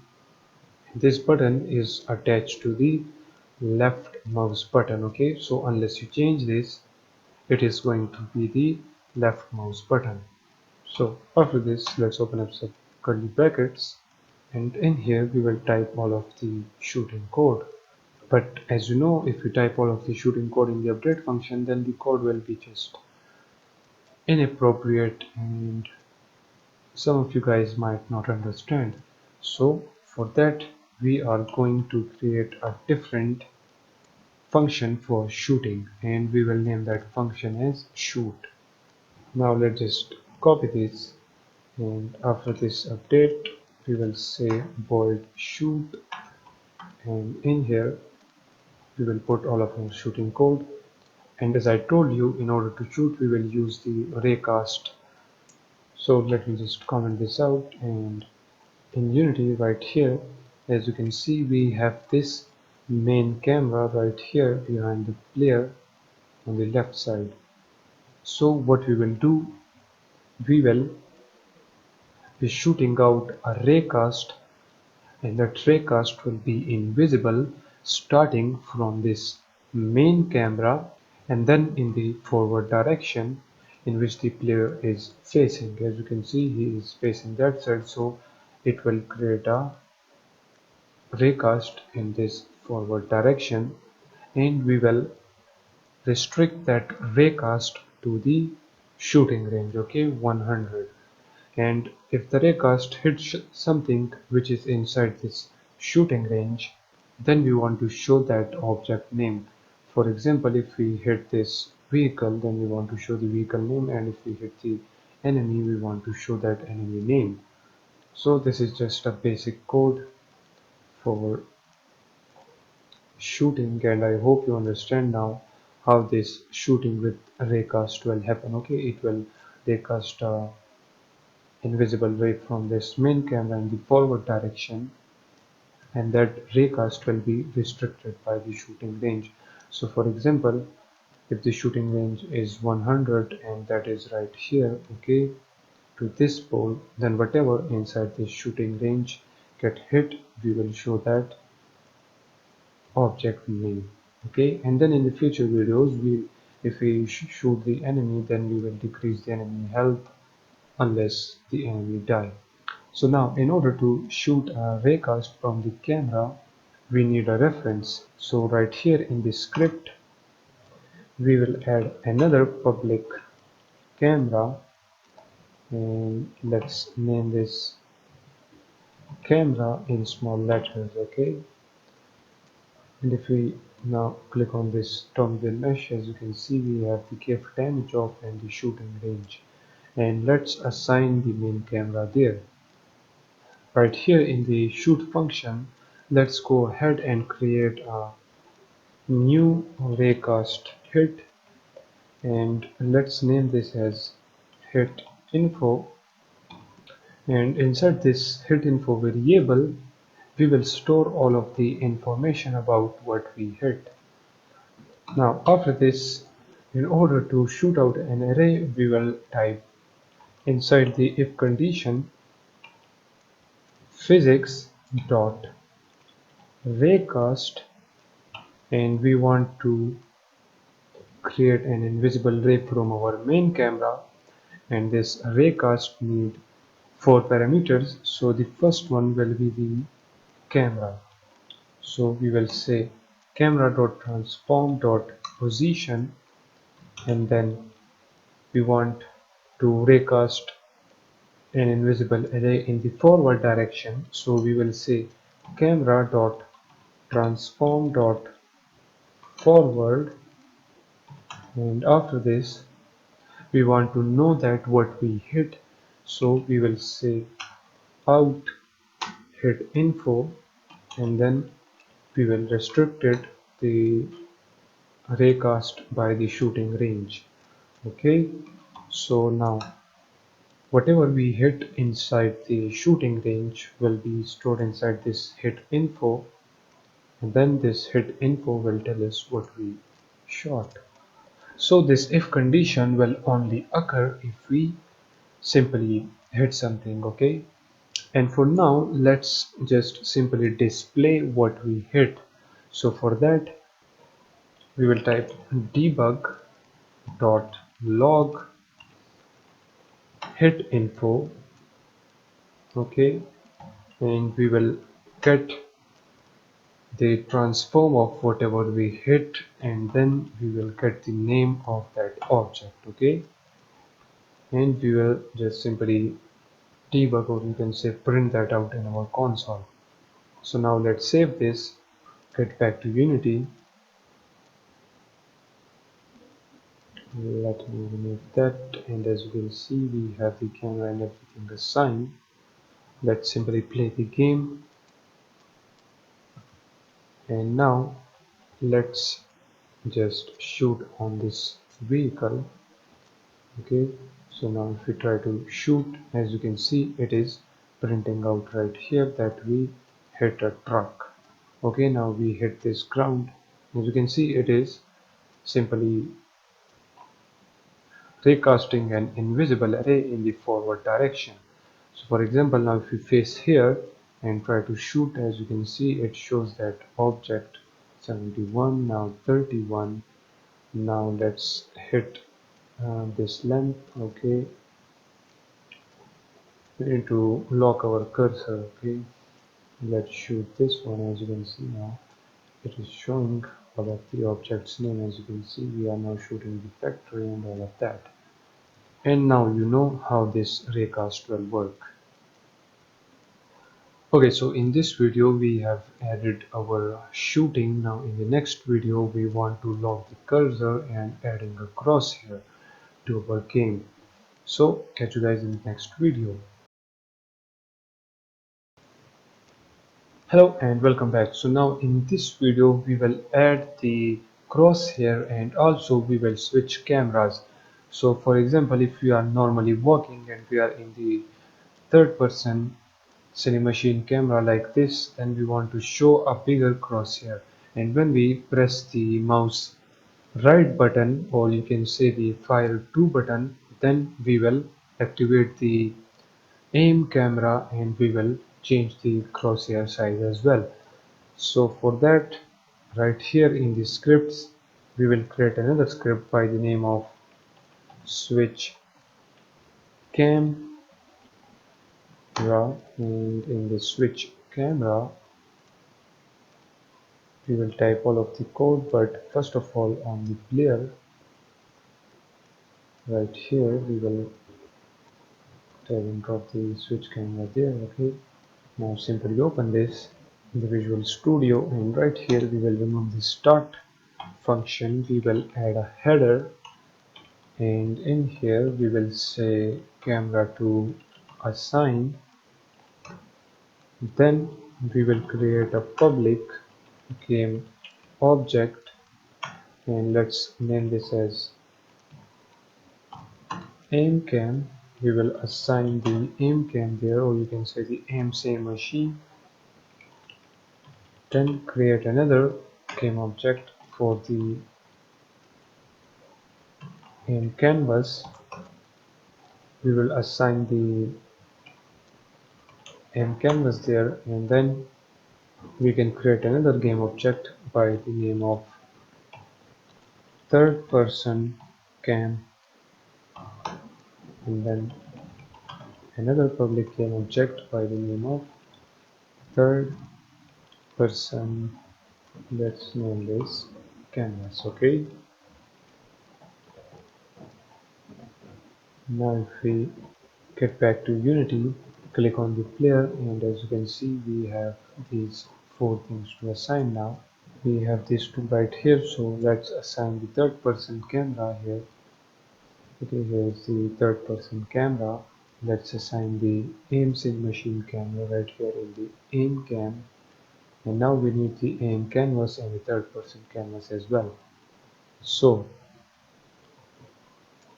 This button is attached to the left mouse button. Okay, so unless you change this, it is going to be the left mouse button. So after this, let's open up some curly brackets, and in here we will type all of the shooting code. But as you know, if you type all of the shooting code in the update function, then the code will be just inappropriate, and some of you guys might not understand. So for that, we are going to create a different function for shooting, and we will name that function as shoot. Now let's just copy this, and after this update we will say void shoot, and in here we will put all of our shooting code. And as I told you, in order to shoot we will use the raycast. So let me just comment this out, and in Unity right here, as you can see, we have this main camera right here behind the player on the left side. So what we will do, we will be shooting out a raycast, and that raycast will be invisible starting from this main camera and then in the forward direction in which the player is facing. As you can see, he is facing that side, so it will create a raycast in this forward direction, and we will restrict that raycast to the shooting range. Okay, 100. And if the raycast hits something which is inside this shooting range, then we want to show that object name. For example, if we hit this vehicle, then we want to show the vehicle name, and if we hit the enemy, we want to show that enemy name. So this is just a basic code for shooting, and I hope you understand now how this shooting with raycast will happen. Okay, it will raycast invisible ray from this main camera in the forward direction, and that raycast will be restricted by the shooting range. So for example, if the shooting range is 100 and that is right here, okay, to this pole, then whatever inside this shooting range get hit, we will show that object name. Okay, and then in the future videos, if we shoot the enemy, then we will decrease the enemy health unless the enemy die. So now, in order to shoot a raycast from the camera, we need a reference. So right here in the script, we will add another public camera, and let's name this camera in small letters. Okay, and if we now click on this toggle mesh, as you can see, we have the KF damage off and the shooting range. And let's assign the main camera there. Right here in the shoot function, let's go ahead and create a new raycast hit, and let's name this as hit info. And inside this hit info variable, we will store all of the information about what we hit. Now after this, in order to shoot out an array, we will type inside the if condition physics dot raycast, and we want to create an invisible ray from our main camera, and this raycast need four parameters. So the first one will be the camera. So we will say camera.transform.position, and then we want to raycast an invisible array in the forward direction. So we will say camera.transform.forward, and after this we want to know that what we hit. So we will say out hit info, and then we will restrict it the raycast by the shooting range. Okay, so now whatever we hit inside the shooting range will be stored inside this hit info, and then this hit info will tell us what we shot. So this if condition will only occur if we simply hit something. Okay, and for now let's just simply display what we hit. So for that we will type debug dot log hit info. Okay, and we will get the transform of whatever we hit, and then we will get the name of that object. Okay, and we will just simply debug, or you can say print that out in our console. So now let's save this, get back to Unity. Let me remove that, and as you can see, we have the camera and everything assigned. Let's simply play the game, and now let's just shoot on this vehicle. Okay, so now if we try to shoot, as you can see, it is printing out right here that we hit a truck. Okay, now we hit this ground. As you can see, it is simply recasting an invisible array in the forward direction. So for example, now if we face here and try to shoot, as you can see, it shows that object 71, now 31. Now let's hit this length. Okay, we need to lock our cursor. Okay, let's shoot this one. As you can see, now it is showing all of the objects name. As you can see, we are now shooting the factory and all of that. And now you know how this raycast will work. Okay, so in this video we have added our shooting. Now in the next video we want to lock the cursor and adding a crosshair to our game. So catch you guys in the next video. Hello and welcome back. So now in this video we will add the crosshair and also we will switch cameras. So for example, if we are normally walking and we are in the third person Cinemachine camera like this, then we want to show a bigger crosshair, and when we press the mouse right button, or you can say the fire to button, then we will activate the aim camera and we will change the crosshair size as well. So for that, right here in the scripts, we will create another script by the name of switch camera, and in the switch camera we will type all of the code, but first of all on the player right here we will drag and drop the switch camera there. Okay, now simply open this in the Visual Studio, and right here we will remove the start function. We will add a header, and in here we will say camera to assign. Then we will create a public game object, and let's name this as aim cam. We will assign the aim cam there, or you can say the aim same machine. Then create another game object for the aim canvas. We will assign the aim canvas there, and then we can create another game object by the name of third person cam, and then another public game object by the name of third person. Let's name this canvas. Okay, now if we get back to Unity, click on the player, and as you can see we have these four things to assign. Now we have these two right here, so let's assign the third person camera here. Okay, here's the third person camera. Let's assign the aim sim machine camera right here in the aim cam, and now we need the aim canvas and the third person canvas as well. So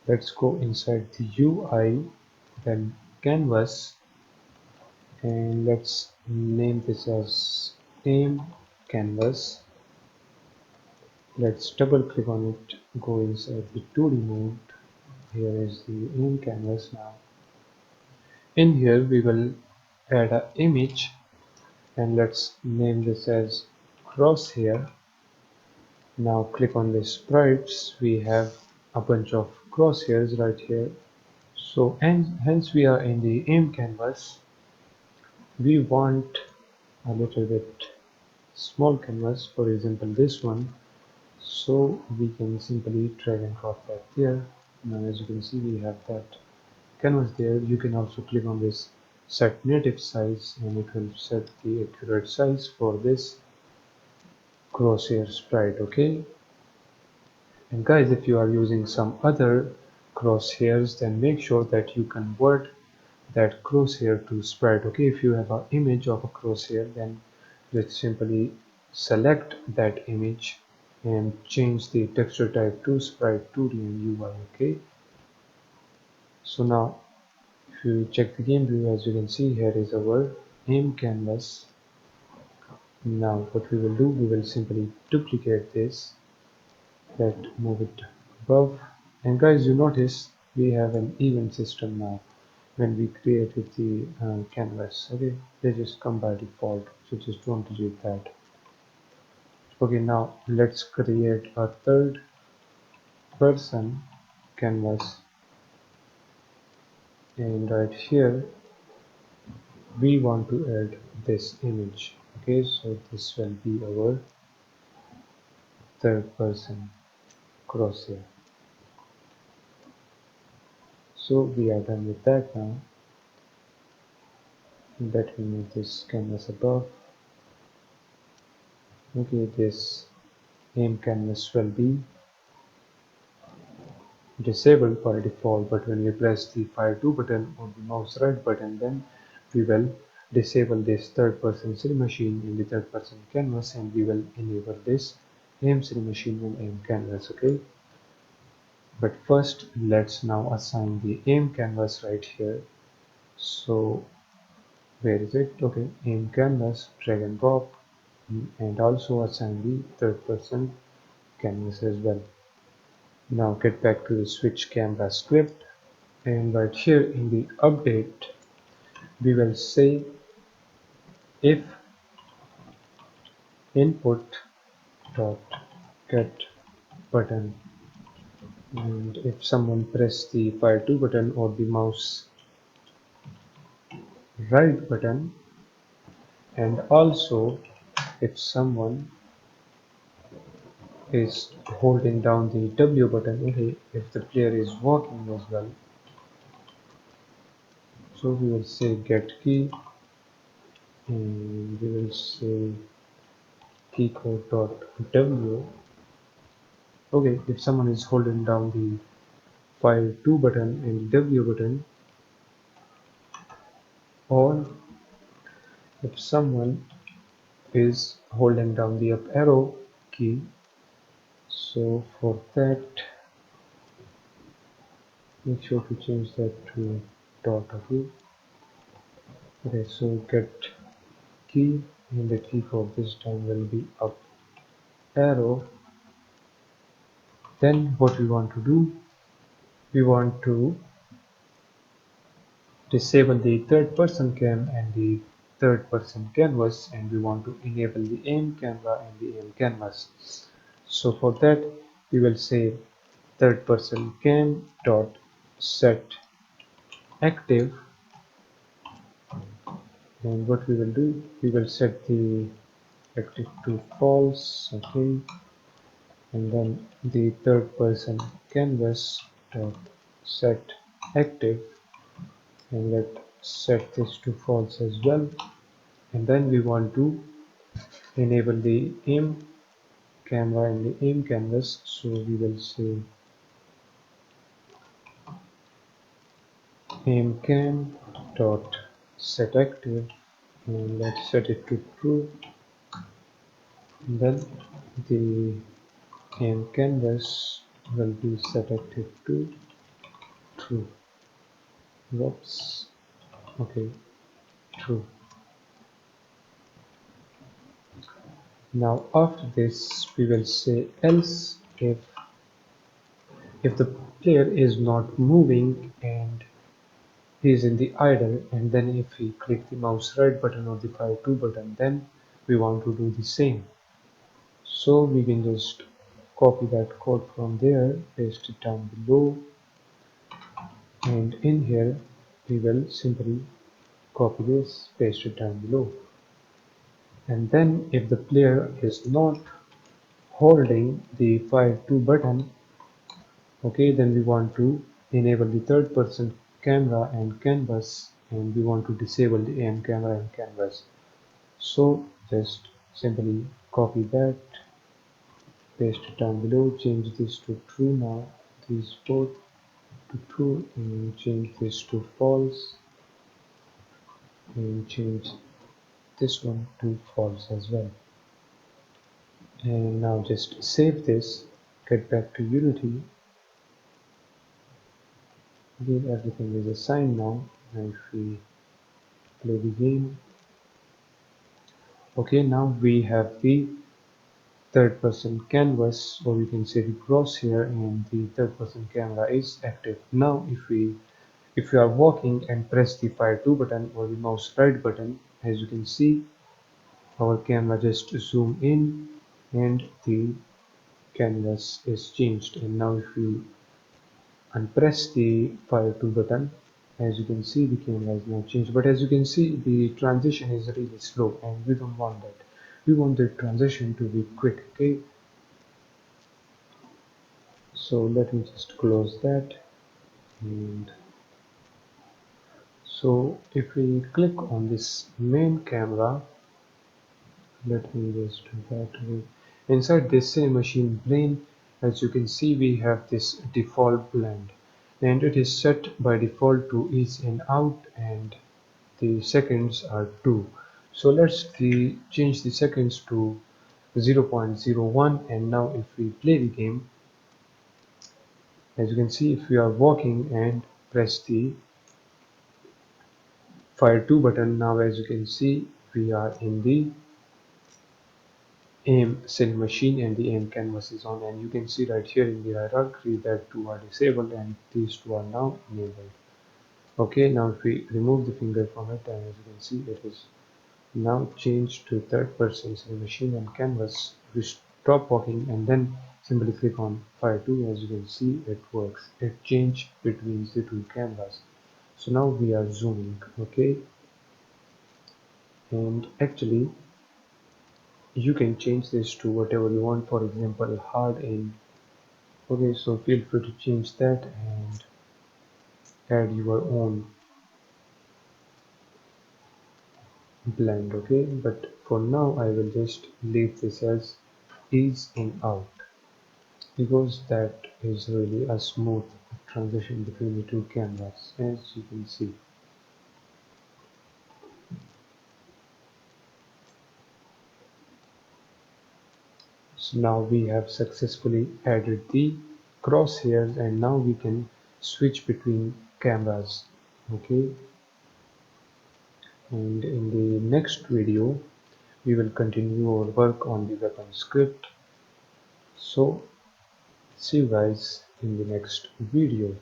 let's go inside the UI, then canvas, and let's name this as aim canvas. Let's double click on it, go inside the 2D mode. Here is the aim canvas. Now in here we will add an image, and let's name this as crosshair. Now click on the sprites. We have a bunch of crosshairs right here. So and hence we are in the aim canvas. We want a little bit small canvas, for example this one, so we can simply drag and drop that there. Now as you can see we have that canvas there. You can also click on this set native size, and it will set the accurate size for this crosshair sprite. Okay, and guys, if you are using some other crosshairs, then make sure that you convert that crosshair to sprite. Okay, if you have an image of a crosshair, then just simply select that image and change the texture type to sprite 2D and UI. Okay, so now if you check the game view, as you can see, here is our aim canvas. Now what we will do, we will simply duplicate this, let move it above, and guys, you notice we have an event system now. When we created the canvas, okay, they just come by default, so just don't delete that. Okay, now let's create a third person canvas, and right here we want to add this image. Okay, so this will be our third person crosshair. So we are done with that. Now Let me move this canvas above. Okay, this aim canvas will be disabled by default, but when we press the fire 2 button or the mouse right button, then we will disable this third person Cinemachine in the third person canvas, and we will enable this aim Cinemachine and aim canvas. Okay, but first let's now assign the aim canvas right here. So where is it? Okay, aim canvas, drag and drop, and also assign the third person canvas as well. Now get back to the switch camera script, and right here in the update we will say if input dot get button, and if someone press the fire 2 button or the mouse right button, and also if someone is holding down the W button, okay, if the player is walking as well, so we will say get key, and we will say key code dot W. Okay, if someone is holding down the fire 2 button and the W button, or if someone is holding down the up arrow key, so for that make sure to change that to dot. Okay, so get key, and the key for this time will be up arrow. Then what we want to do, we want to disable the third person cam and the third person canvas, and we want to enable the aim camera and the aim canvas. So for that we will say third person cam dot set active, and what we will do, we will set the active to false. Okay, and then the third person canvas dot set active, and let's set this to false as well. And then we want to enable the aim camera and the aim canvas, so we will say aim cam dot set active, and let's set it to true. And then the aim canvas will be set active to true. Whoops. Okay, true. Now after this we will say else if the player is not moving and he is in the idle, and then if we click the mouse right button or the fire 2 button, then we want to do the same. So we can just copy that code from there, paste it down below, and in here we will simply copy this, paste it down below. And then if the player is not holding the fire 2 button, okay, then we want to enable the third person camera and canvas, and we want to disable the aim camera and canvas. So just simply copy that, paste it down below, change this to true. Now these both to true, and change this to false, and change this one to false as well. And now just save this, get back to Unity. Again, everything is assigned now. And if we play the game, okay, now we have the third person canvas, or you can say the crosshair, and the third person camera is active. Now if you are walking and press the fire 2 button or the mouse right button, as you can see our camera just zoom in and the canvas is changed. And now if you unpress the fire 2 button, as you can see the camera is now changed, but as you can see the transition is really slow, and we don't want that. We want the transition to be quick. Okay, so let me just close that, and So if we click on this main camera, let me just do that way. Inside this Cinemachine brain, as you can see, we have this default blend, and it is set by default to ease in out, and the seconds are 2. So let's change the seconds to 0.01, and now if we play the game, as you can see, if we are walking and press the fire 2 button, now as you can see, we are in the aim Cinemachine and the aim canvas is on, and you can see right here in the hierarchy that two are disabled and these two are now enabled. Okay, now if we remove the finger from it, and as you can see, it is now changed to third person Cinemachine and canvas. We stop walking and then simply click on fire 2. As you can see, it works. It changed between the two cameras. So now we are zooming. Okay, and actually you can change this to whatever you want, for example hard aim. Okay, so feel free to change that and add your own blend. Okay, but for now I will just leave this as ease in out, because that is really a smooth transition between the two cameras, as you can see. So now we have successfully added the crosshairs, and now we can switch between cameras. Okay, and in the next video we will continue our work on the weapon script. So see you guys in the next video.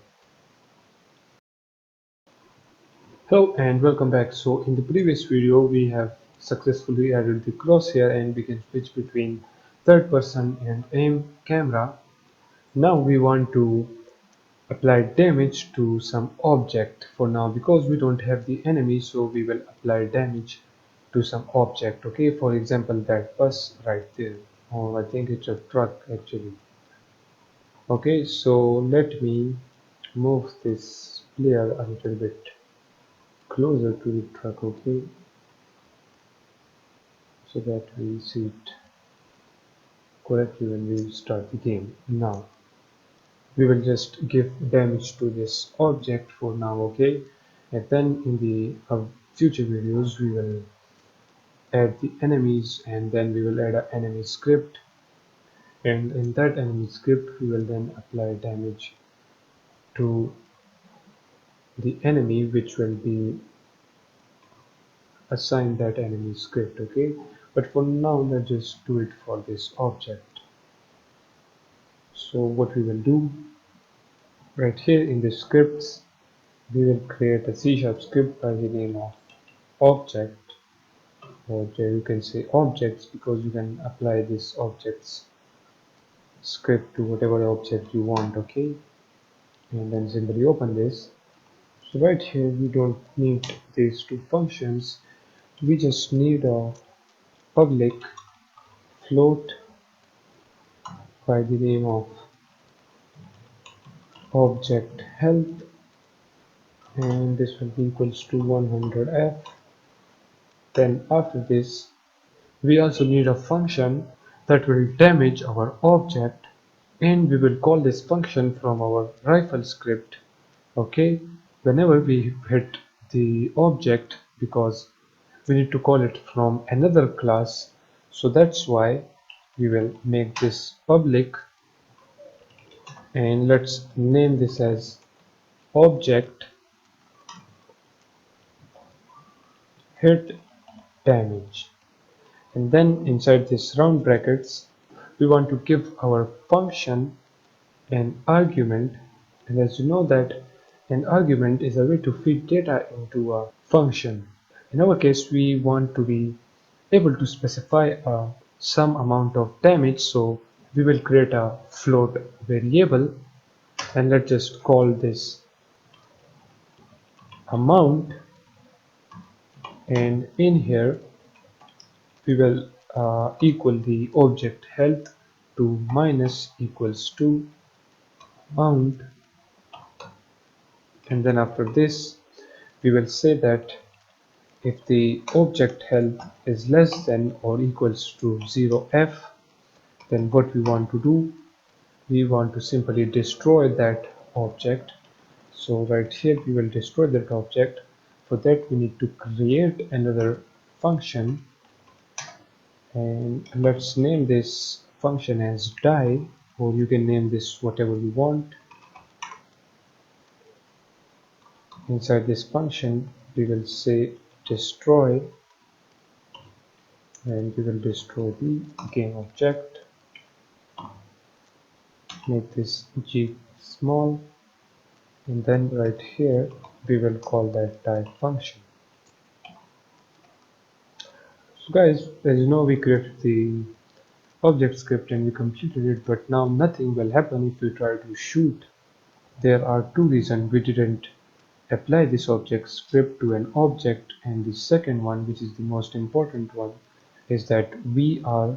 Hello and welcome back. So in the previous video we have successfully added the crosshair and we can switch between third person and aim camera. Now we want to apply damage to some object. For now, because we don't have the enemy, so we will apply damage to some object. Okay, for example that bus right there, or I think it's a truck actually. Okay, so let me move this player a little bit closer to the truck. Okay, so that we see it correctly when we start the game. Now we will just give damage to this object for now. Okay, and then in the future videos we will add the enemies, and then we will add an enemy script, and in that enemy script we will then apply damage to the enemy which will be assigned that enemy script. Okay, but for now let's just do it for this object. So what we will do right here in the scripts, we will create a C# script by the name of object, or you can say objects, because you can apply this objects script to whatever object you want. Okay, and then simply open this. So right here we don't need these two functions, we just need a public float by the name of object health, and this will be equals to 100f. Then after this we also need a function that will damage our object, and we will call this function from our rifle script. Okay, whenever we hit the object, because we need to call it from another class, so that's why we will make this public, and let's name this as object hit damage. And then inside this round brackets we want to give our function an argument, and as you know that an argument is a way to feed data into a function. In our case we want to be able to specify some amount of damage, so we will create a float variable, and let's just call this amount, and in here we will equal the object health to minus equals to amount, and then after this we will say that if the object health is less than or equals to 0f, then what we want to do, we want to simply destroy that object. So right here we will destroy that object. For that we need to create another function, and let's name this function as die, or you can name this whatever you want. Inside this function we will say destroy, and we will destroy the game object. Make this g small, and then right here we will call that die function. So guys, as you know, we created the object script and we completed it, but now nothing will happen if we try to shoot. There are two reasons we didn't apply this object script to an object, and the second one, which is the most important one, is that we are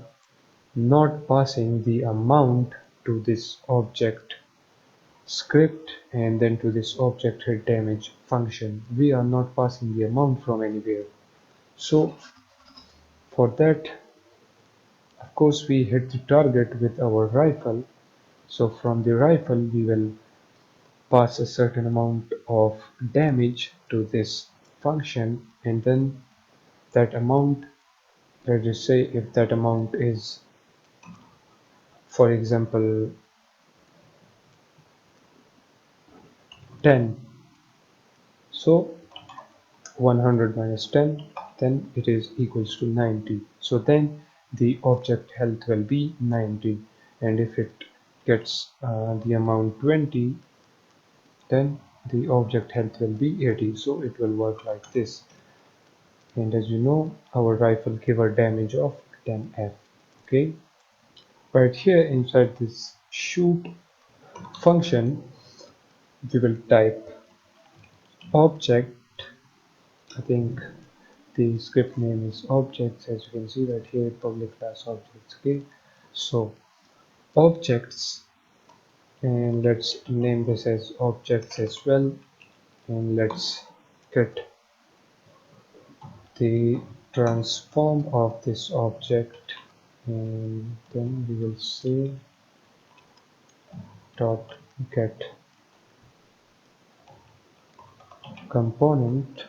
not passing the amount to this object script and then to this object hit damage function. We are not passing the amount from anywhere. So for that, of course, we hit the target with our rifle. So from the rifle we will pass a certain amount of damage to this function, and then that amount, let's just say if that amount is, for example, 10, so 100 minus 10, then it is equals to 90. So then the object health will be 90, and if it gets the amount 20, then the object health will be 80. So it will work like this. And as you know, our rifle give a damage of 10f. Okay, right here inside this shoot function we will type object. I think the script name is objects, as you can see right here, public class objects. Okay, so objects, and let's name this as objects as well, and let's get the transform of this object, and then we will say dot get component,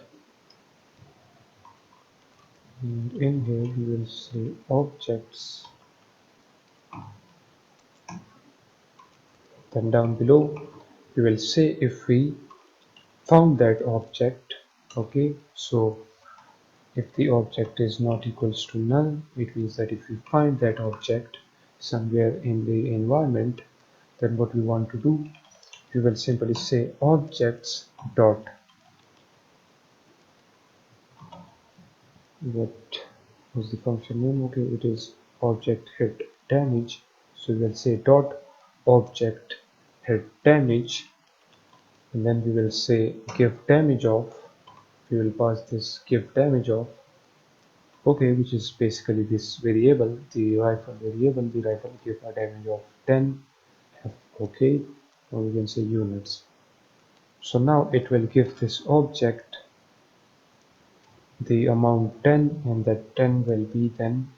and in here we will say objects. Then down below we will say if we found that object. Okay, so if the object is not equals to null, it means that if we find that object somewhere in the environment, then what we want to do, we will simply say objects dot, what was the function name? Okay, it is object hit damage. So we will say dot object hit damage, and then we will say give damage of. We will pass this give damage of, okay, which is basically this variable, the rifle variable. The rifle give a damage of 10 f. Okay, or we can say units. So now it will give this object the amount 10, and that 10 will be then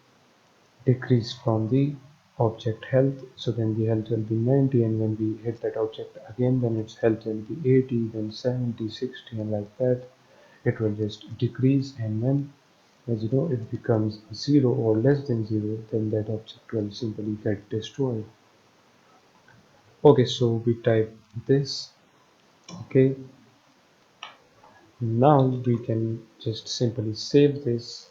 decreased from the object health. So then the health will be 90, and when we hit that object again, then its health will be 80, then 70, 60, and like that it will just decrease. And when, as you know, it becomes 0 or less than 0, then that object will simply get destroyed. Okay, so we type this. Okay, now we can just simply save this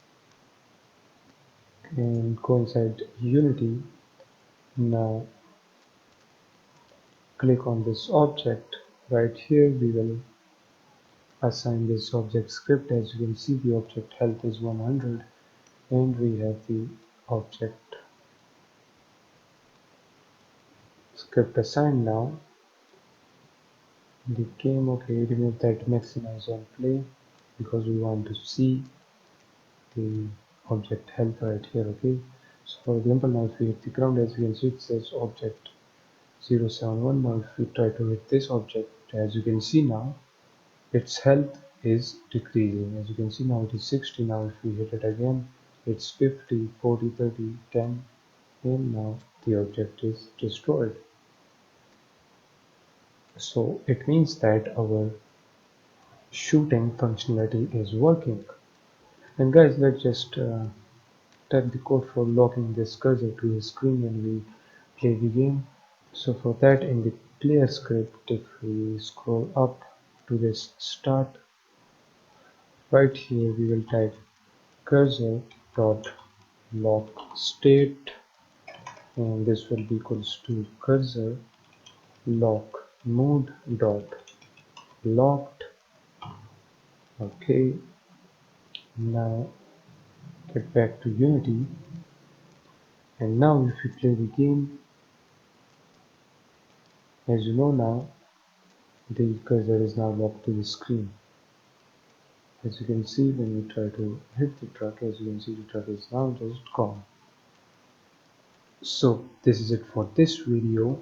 and go inside Unity. Now click on this object. Right here we will assign this object script. As you can see, the object health is 100, and we have the object script assigned. Now the game, okay, remove that maximize on play because we want to see the object health right here. Okay, so for example, now if we hit the ground, as you can see, it says object 071. Now if we try to hit this object, as you can see now, its health is decreasing. As you can see now it is 60. Now if we hit it again, it's 50, 40, 30, 10, and now the object is destroyed. So it means that our shooting functionality is working. And guys, let's just type the code for locking this cursor to the screen when we play the game. So for that, in the clear script, if we scroll up to this start, right here we will type cursor dot lock state, and this will be equals to cursor lock mode dot locked. Okay, now get back to Unity, and now if you play the game, as you know now, the cursor is now locked to the screen. As you can see, when we try to hit the truck, as you can see, the truck is now just gone. So this is it for this video.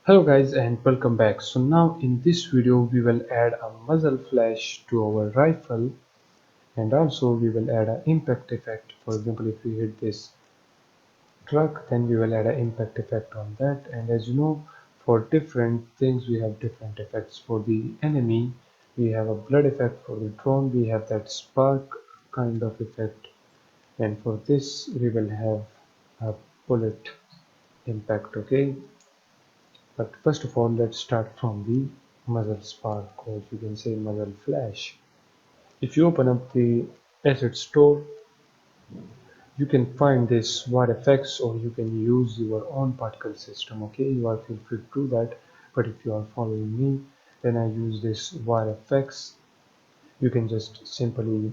Hello guys and welcome back. So now in this video we will add a muzzle flash to our rifle, and also we will add an impact effect. For example, if we hit this truck, then we will add an impact effect on that. And as you know, for different things we have different effects. For the enemy we have a blood effect. For the drone we have that spark kind of effect, and for this we will have a bullet impact. Okay, but first of all let's start from the muzzle spark, or you can say muzzle flash. If you open up the asset store, you can find this war effects, or you can use your own particle system. Okay, you are feel free to do that, but if you are following me, then I use this war effects. You can just simply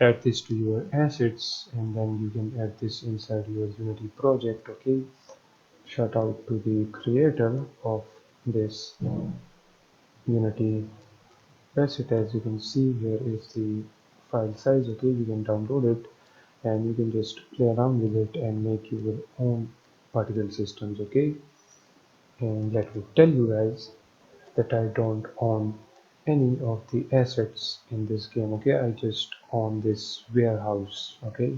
add this to your assets, and then you can add this inside your Unity project. Okay, shout out to the creator of this Unity asset. As you can see, here is the file size. Okay, you can download it and you can just play around with it and make your own particle systems. Okay, and let me tell you guys that I don't own any of the assets in this game. Okay, I just own this warehouse. Okay,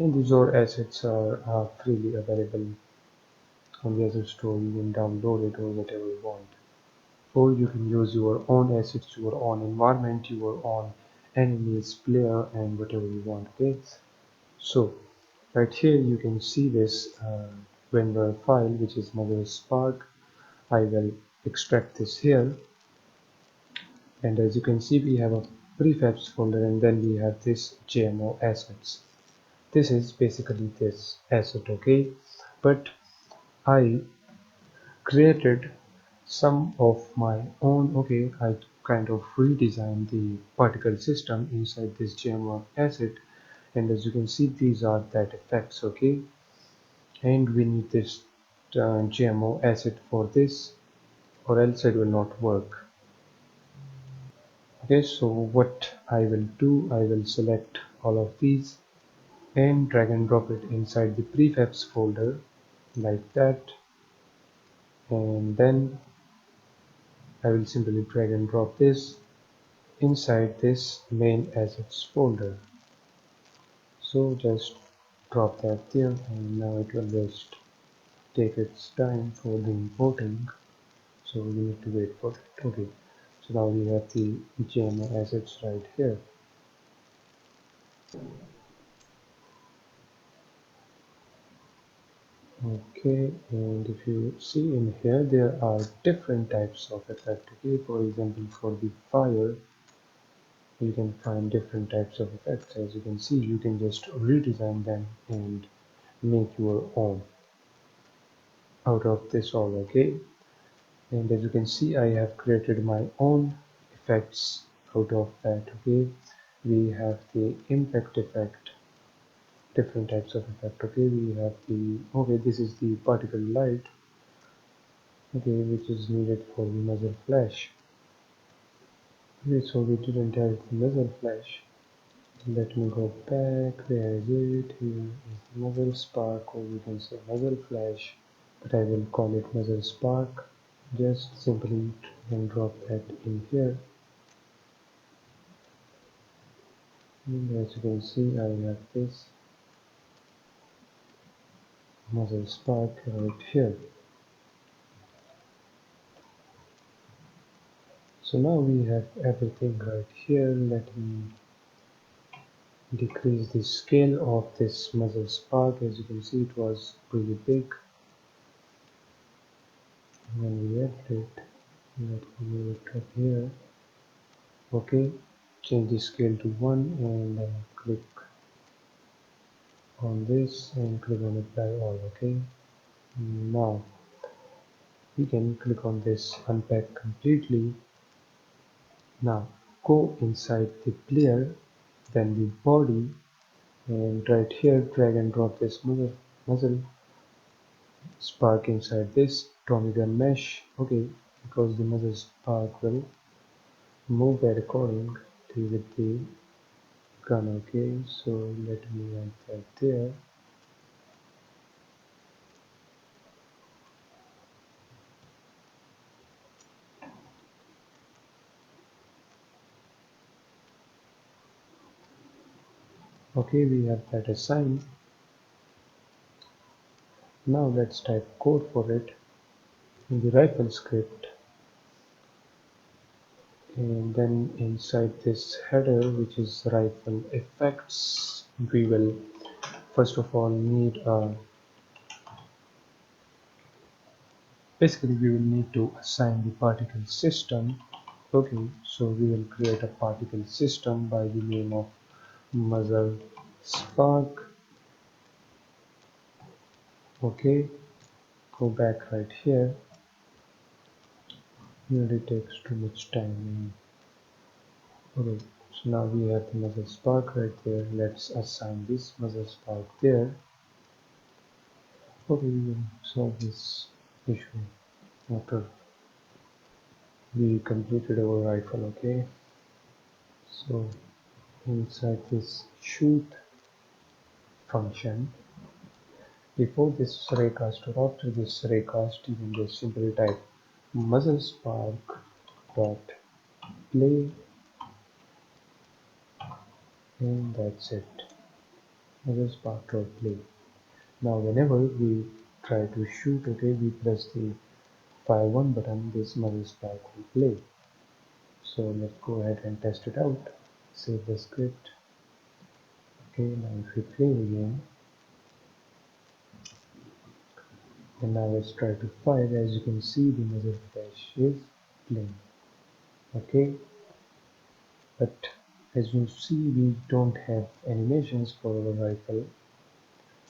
and these all assets are freely available on the asset store. You can download it or whatever you want, or you can use your own assets, your own environment, your own enemies, player, and whatever you want. Okay, so right here you can see this render file, which is Mother Spark. I will extract this here, and as you can see we have a prefabs folder, and then we have this JMO assets. This is basically this asset. Okay, but I created some of my own. Okay, I kind of redesigned the particle system inside this JMO asset, and as you can see these are that effects. Okay, and we need this GMO asset for this, or else it will not work. Okay, so what I will do, I will select all of these and drag and drop it inside the prefabs folder like that, and then I will simply drag and drop this inside this main assets folder. So just drop that there, and now it will just take its time for the importing, so we need to wait for it. Okay, so now we have the JMO assets right here. Okay, and if you see in here, there are different types of effect. Okay, for example, for the fire you can find different types of effects. As you can see, you can just redesign them and make your own out of this all. Okay, and as you can see, I have created my own effects out of that. Okay, we have the impact effect, different types of effect. Okay, we have the, okay, this is the particle light. Okay, which is needed for the muzzle flash. Okay, so we didn't have the muzzle flash. Let me go back. Where is it? Here is the muzzle spark, or we can say muzzle flash. but I will call it muzzle spark. Just simply drag and drop that in here. And as you can see, I have this muzzle spark right here. So now we have everything right here. Let me decrease the scale of this muzzle spark. As you can see, it was really big when we added it. Let me move it up here. Okay, change the scale to 1 and click on this and click on apply all. Okay, now we can click on this unpack completely. Now go inside the player, then the body, and right here drag and drop this muzzle spark inside this Tommy gun mesh. Okay, because the muzzle spark will move that according to the gun. Okay, so let me add that there. Okay, we have that assigned. Now let's type code for it in the rifle script, and then inside this header, which is rifle effects, we will first of all need a basically we will need to assign the particle system. Okay, so we will create a particle system by the name of muzzle spark. Okay, go back right here. Really takes too much time. Okay, so now we have the muzzle spark right there. Let's assign this muzzle spark there. Okay, we will solve this issue after we completed our rifle. Okay, so inside this shoot function, before this raycast or after this raycast, you can just simply type muzzle spark dot play, and that's it. Muzzle spark dot play. Now whenever we try to shoot, okay, we press the fire one button, this muzzle spark will play. So let's go ahead and test it out. Save the script. Okay, now if we play again, and now let's try to fire. As you can see, the muzzle flash is playing. Okay, but as you see, we don't have animations for our rifle,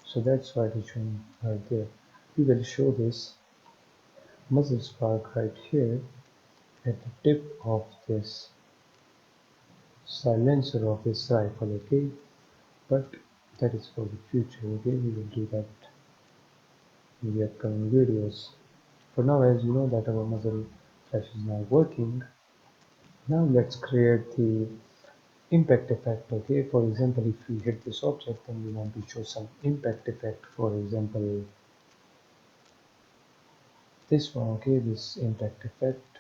so that's why it's showing right there. We will show this muzzle spark right here at the tip of this silencer of this rifle. Okay, but that is for the future. Okay, we will do that in the upcoming videos. For now, as you know that our muzzle flash is now working, now let's create the impact effect. Okay, for example, if we hit this object, then we want to show some impact effect. For example, this one. Okay, this impact effect.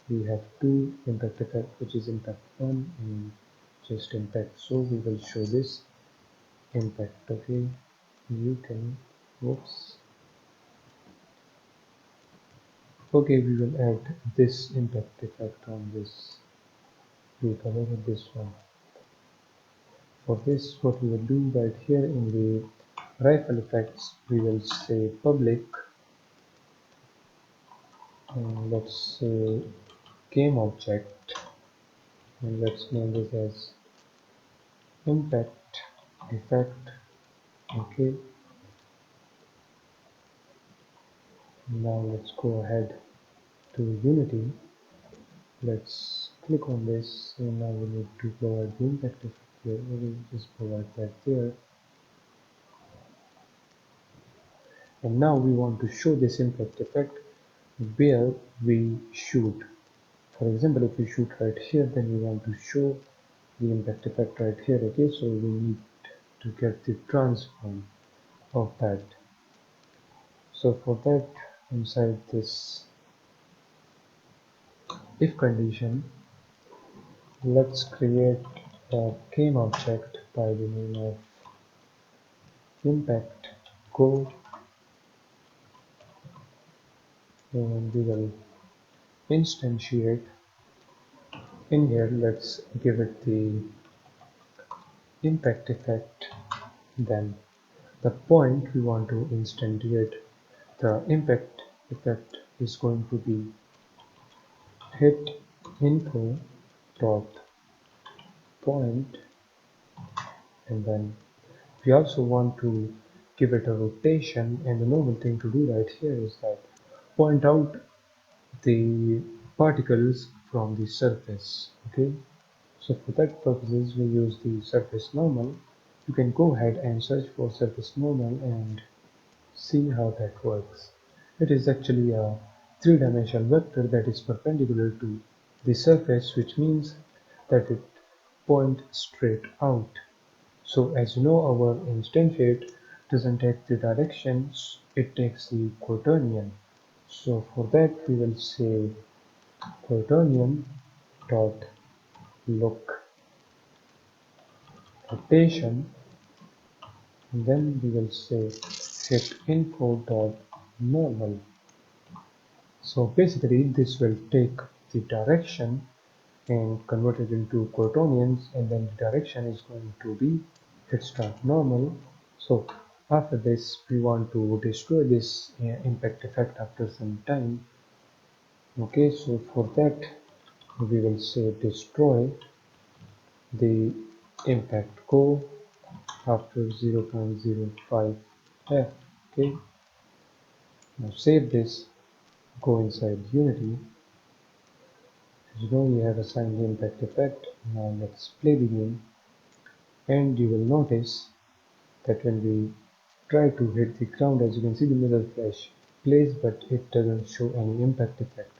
We have two impact effect, which is impact 1 and just impact. So we will show this impact. Okay, you can, whoops. Okay, we will add this impact effect on this vehicle. Over this one. For this, what we will do right here in the rifle effects, we will say public, and let's say game object, and let's name this as impact effect. Okay, now let's go ahead to Unity. Let's click on this, and now we need to provide the impact effect here. We will just provide that there. And now we want to show this impact effect where we shoot. For example, if we shoot right here, then we want to show the impact effect right here. Okay, so we need to get the transform of that. So for that, inside this if condition, let's create a game object by the name of impact go, and we will instantiate. In here, let's give it the impact effect. Then the point we want to instantiate the impact effect is going to be hit info dot point, and then we also want to give it a rotation, and the normal thing to do right here is that point out the particles from the surface. Okay, so for that purposes we use the surface normal. You can go ahead and search for surface normal and see how that works. It is actually a three-dimensional vector that is perpendicular to the surface, which means that it points straight out. So as you know, our instantiate doesn't take the directions, it takes the quaternion. So for that we will say quaternion dot look rotation, and then we will say hit info dot normal. So basically this will take the direction and convert it into quaternions, and then the direction is going to be hit start normal. So after this we want to destroy this impact effect after some time. Okay, so for that we will say destroy the impact go after 0.05 f. Okay, now save this, go inside Unity. As you know, we have assigned the impact effect. Now let's play the game, and you will notice that when we try to hit the ground, as you can see the muzzle flash plays, but it doesn't show any impact effect.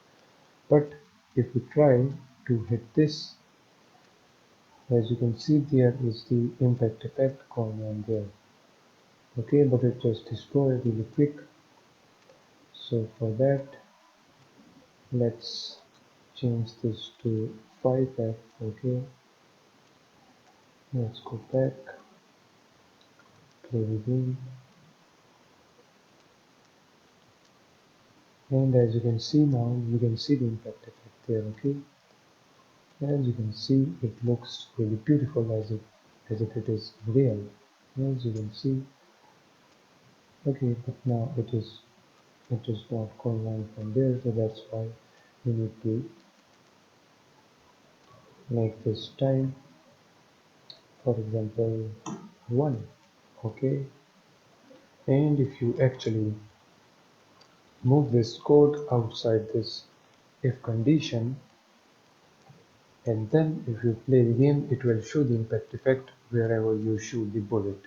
But if we try to hit this, as you can see there is the impact effect going on there. Okay, but it just destroyed really quick. So for that, let's change this to 5f. Okay, let's go back, play the game, and as you can see now, you can see the impact effect there. Okay, as you can see, it looks really beautiful as if it is real. As you can see, okay, but now it is not going on from there, so that's why we need to make this time, for example, 1. Okay, and if you actually move this code outside this if condition, and then if you play the game, it will show the impact effect wherever you shoot the bullet.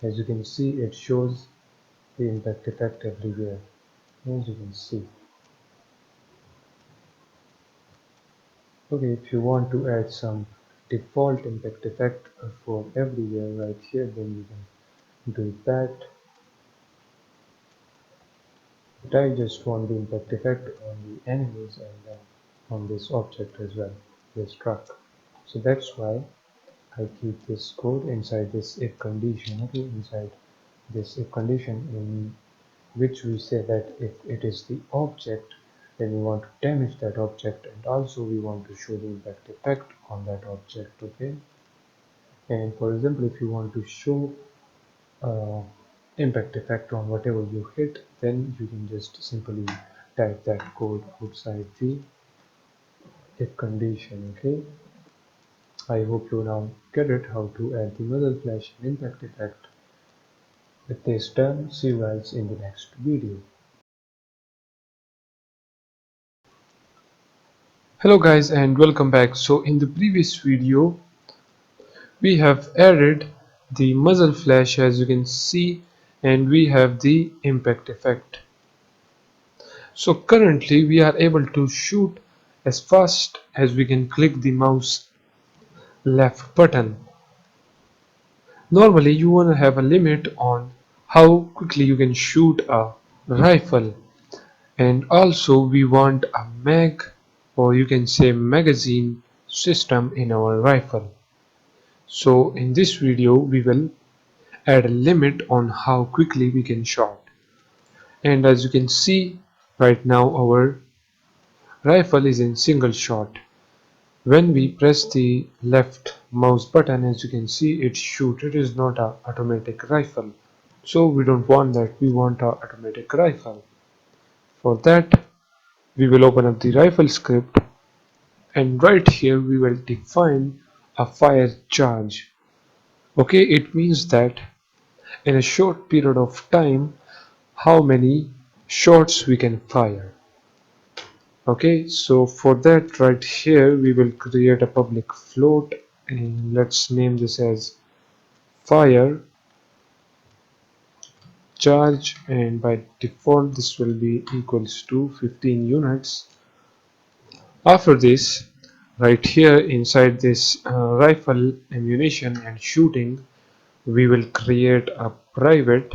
As you can see, it shows the impact effect everywhere, as you can see. Okay, if you want to add some default impact effect for everywhere right here, then you can do that. But I just want the impact effect on the enemies and then on this object as well, this truck. So that's why I keep this code inside this if condition. Okay, inside this if condition, in which we say that if it is the object, then we want to damage that object, and also we want to show the impact effect on that object. Okay, and for example, if you want to show uh, impact effect on whatever you hit, then you can just simply type that code outside the if condition. Okay, I hope you now get it how to add the muzzle flash and impact effect. With this done, see you guys in the next video. Hello guys and welcome back. So in the previous video we have added the muzzle flash, as you can see, and we have the impact effect. So currently we are able to shoot as fast as we can click the mouse left button. Normally you want to have a limit on how quickly you can shoot a rifle, and also we want a mag, or you can say magazine system in our rifle. So in this video we will add a limit on how quickly we can shoot. And as you can see right now, our rifle is in single shot. When we press the left mouse button, as you can see, it shoots. It is not an automatic rifle. So we don't want that. We want an automatic rifle. For that, we will open up the rifle script, and right here we will define a fire charge. Okay, it means that in a short period of time, how many shots we can fire. Okay, so for that right here we will create a public float, and let's name this as fire charge, and by default this will be equals to 15 units. After this, right here inside this rifle ammunition and shooting, we will create a private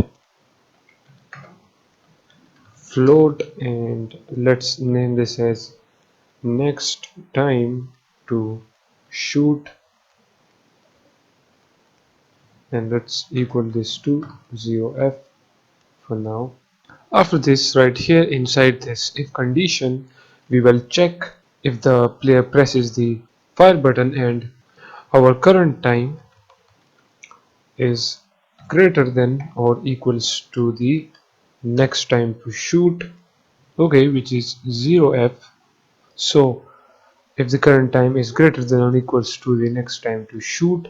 float, and let's name this as next time to shoot, and let's equal this to 0f for now. After this, right here inside this if condition, we will check if the player presses the fire button and our current time is greater than or equals to the next time to shoot, okay, which is 0f. So if the current time is greater than or equals to the next time to shoot,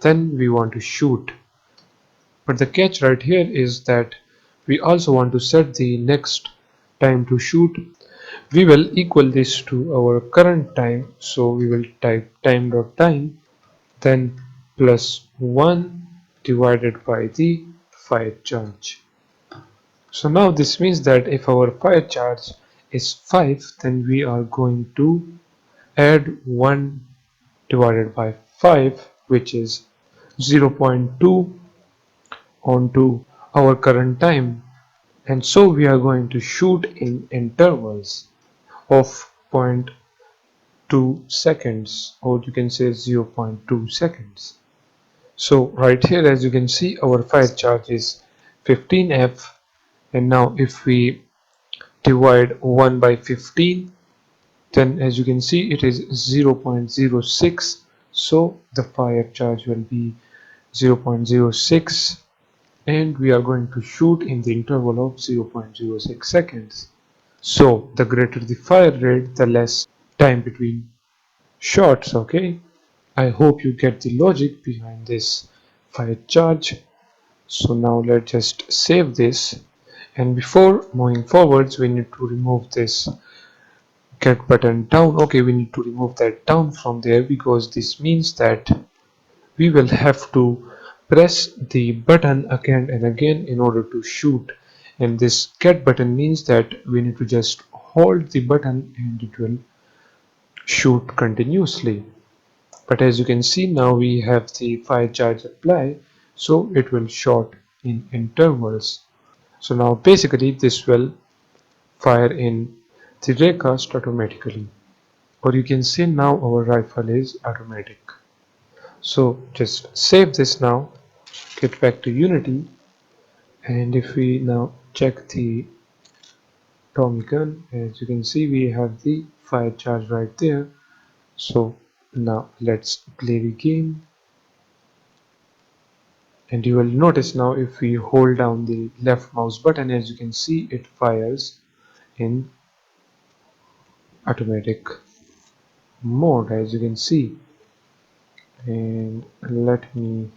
then we want to shoot. But the catch right here is that we also want to set the next time to shoot. We will equal this to our current time, so we will type time.time, then plus 1 divided by the fire charge. So now this means that if our fire charge is 5, then we are going to add 1 divided by 5, which is 0.2 onto our current time, and so we are going to shoot in intervals of 0.2 seconds, or you can say 0.2 seconds. So right here, as you can see, our fire charge is 15f, and now if we divide 1 by 15, then as you can see it is 0.06, so the fire charge will be 0.06, and we are going to shoot in the interval of 0.06 seconds. So the greater the fire rate, the less time between shots. Okay, I hope you get the logic behind this fire charge. So now let's just save this, and before moving forwards we need to remove this get button down. Okay, we need to remove that down from there, because this means that we will have to press the button again and again in order to shoot, and this get button means that we need to just hold the button and it will shoot continuously. But as you can see, now we have the fire charge applied, so it will shoot in intervals. So now basically this will fire in the raycast automatically, or you can say now our rifle is automatic. So just save this now, get back to Unity, and if we now check the Tommy gun, as you can see we have the fire charge right there. So now let's play the game, and you will notice now if we hold down the left mouse button, as you can see it fires in automatic mode, as you can see. And let me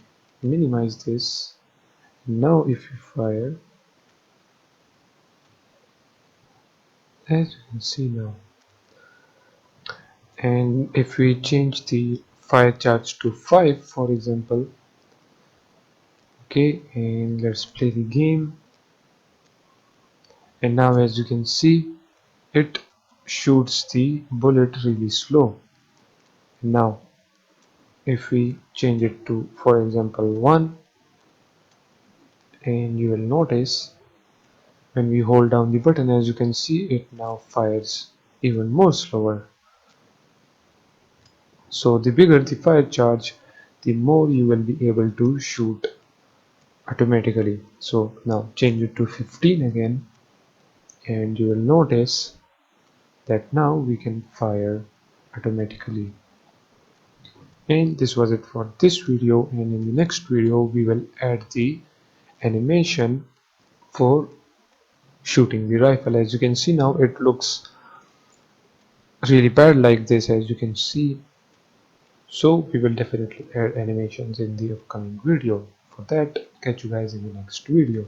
minimize this. Now if you fire, as you can see now, and if we change the fire charge to 5 for example, okay, and let's play the game, and now as you can see it shoots the bullet really slow. Now if we change it to for example 1, and you will notice When we hold down the button, as you can see, it now fires even more slower. So the bigger the fire charge, the more you will be able to shoot automatically. So now change it to 15 again, and you will notice that now we can fire automatically. And this was it for this video, and in the next video we will add the animation for shooting the rifle. As you can see, now it looks really bad like this, as you can see. So we will definitely add animations in the upcoming video. For that, catch you guys in the next video.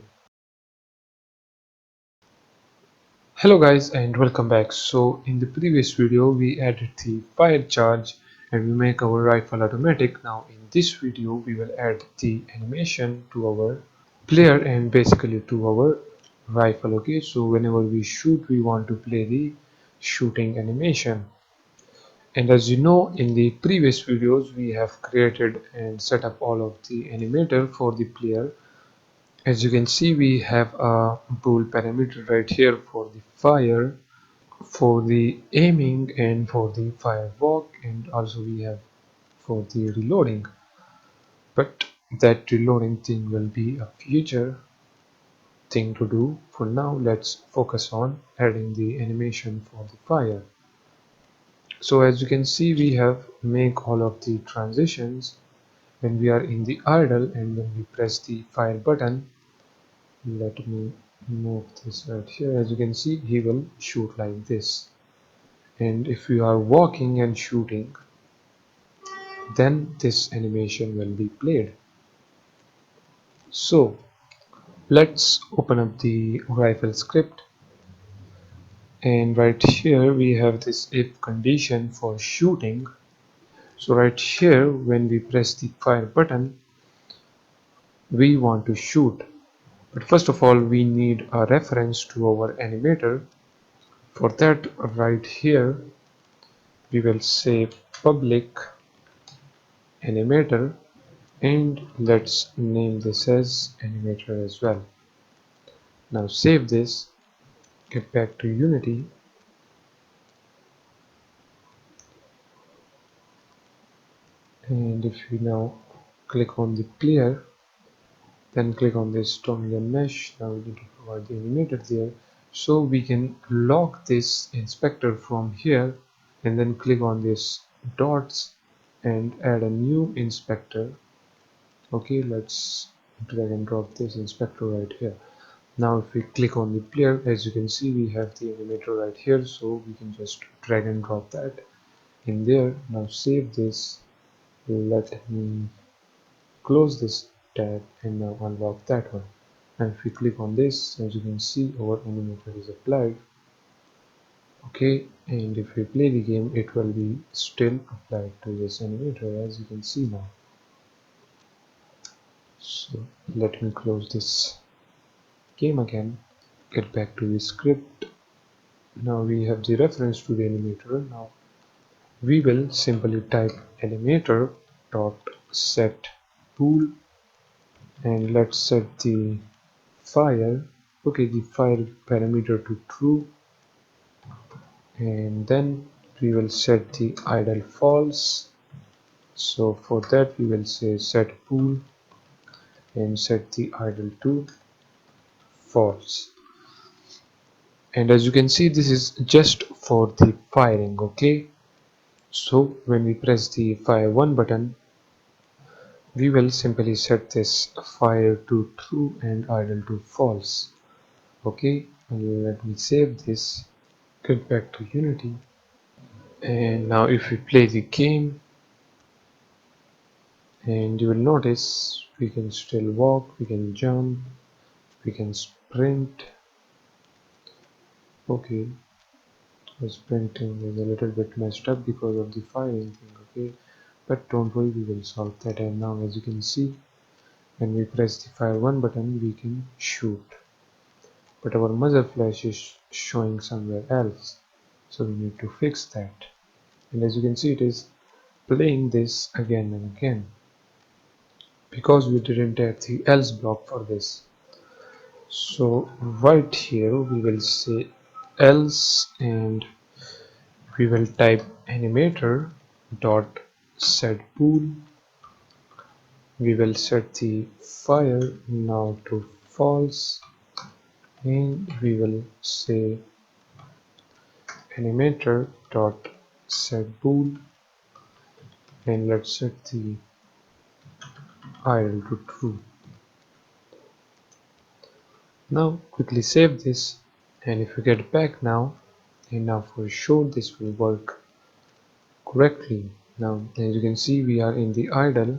Hello guys and welcome back. So in the previous video we added the fire charge and we make our rifle automatic. Now in this video we will add the animation to our player and basically to our rifle. Okay, so whenever we shoot we want to play the shooting animation. And as you know, in the previous videos we have created and set up all of the animator for the player. As you can see, we have a bool parameter right here for the fire, for the aiming, and for the fire walk, and also we have for the reloading. But that reloading thing will be a future thing to do. For now, let's focus on adding the animation for the fire. So as you can see, we have make all of the transitions when we are in the idle, and when we press the fire button. Let me move this right here. As you can see, he will shoot like this. And if you are walking and shooting, then this animation will be played. So let's open up the rifle script, and right here we have this if condition for shooting. So right here, when we press the fire button, we want to shoot. But first of all, we need a reference to our animator. For that, right here we will say public animator, and let's name this as animator as well. Now save this, get back to Unity, and if we now click on the player, then click on this Tomlian mesh. Now we need to provide the animator there, so we can lock this inspector from here, and then click on this dots and add a new inspector. Okay, let's drag and drop this inspector right here. Now if we click on the player, as you can see, we have the animator right here, so we can just drag and drop that in there. Now save this, let me close this tab, and now unlock that one. And if we click on this, as you can see, our animator is applied. Okay, and if we play the game, it will be still applied to this animator, as you can see now. So let me close this game again, get back to the script. Now we have the reference to the animator. Now we will simply type animator dot set bool, and let's set the fire, okay, the fire parameter to true, and then we will set the idle false. So for that we will say set bool and set the idle to false. And as you can see, this is just for the firing. Okay, so when we press the fire 1 button, we will simply set this fire to true and idle to false. Okay, let me save this, get back to Unity, and now if we play the game, and you will notice we can still walk, we can jump, we can sprint. Okay, the sprinting is a little bit messed up because of the firing thing. Okay, but don't worry, we will solve that. And now as you can see, when we press the fire 1 button, we can shoot, but our muzzle flash is showing somewhere else, so we need to fix that. And as you can see, it is playing this again and again because we didn't add the else block for this. So right here we will say else, and we will type animator dot set bool. We will set the fire now to false, and we will say animator dot set bool, and let's set the idle to true. Now quickly save this, and if you get back now, and now for sure this will work correctly. Now as you can see we are in the idle,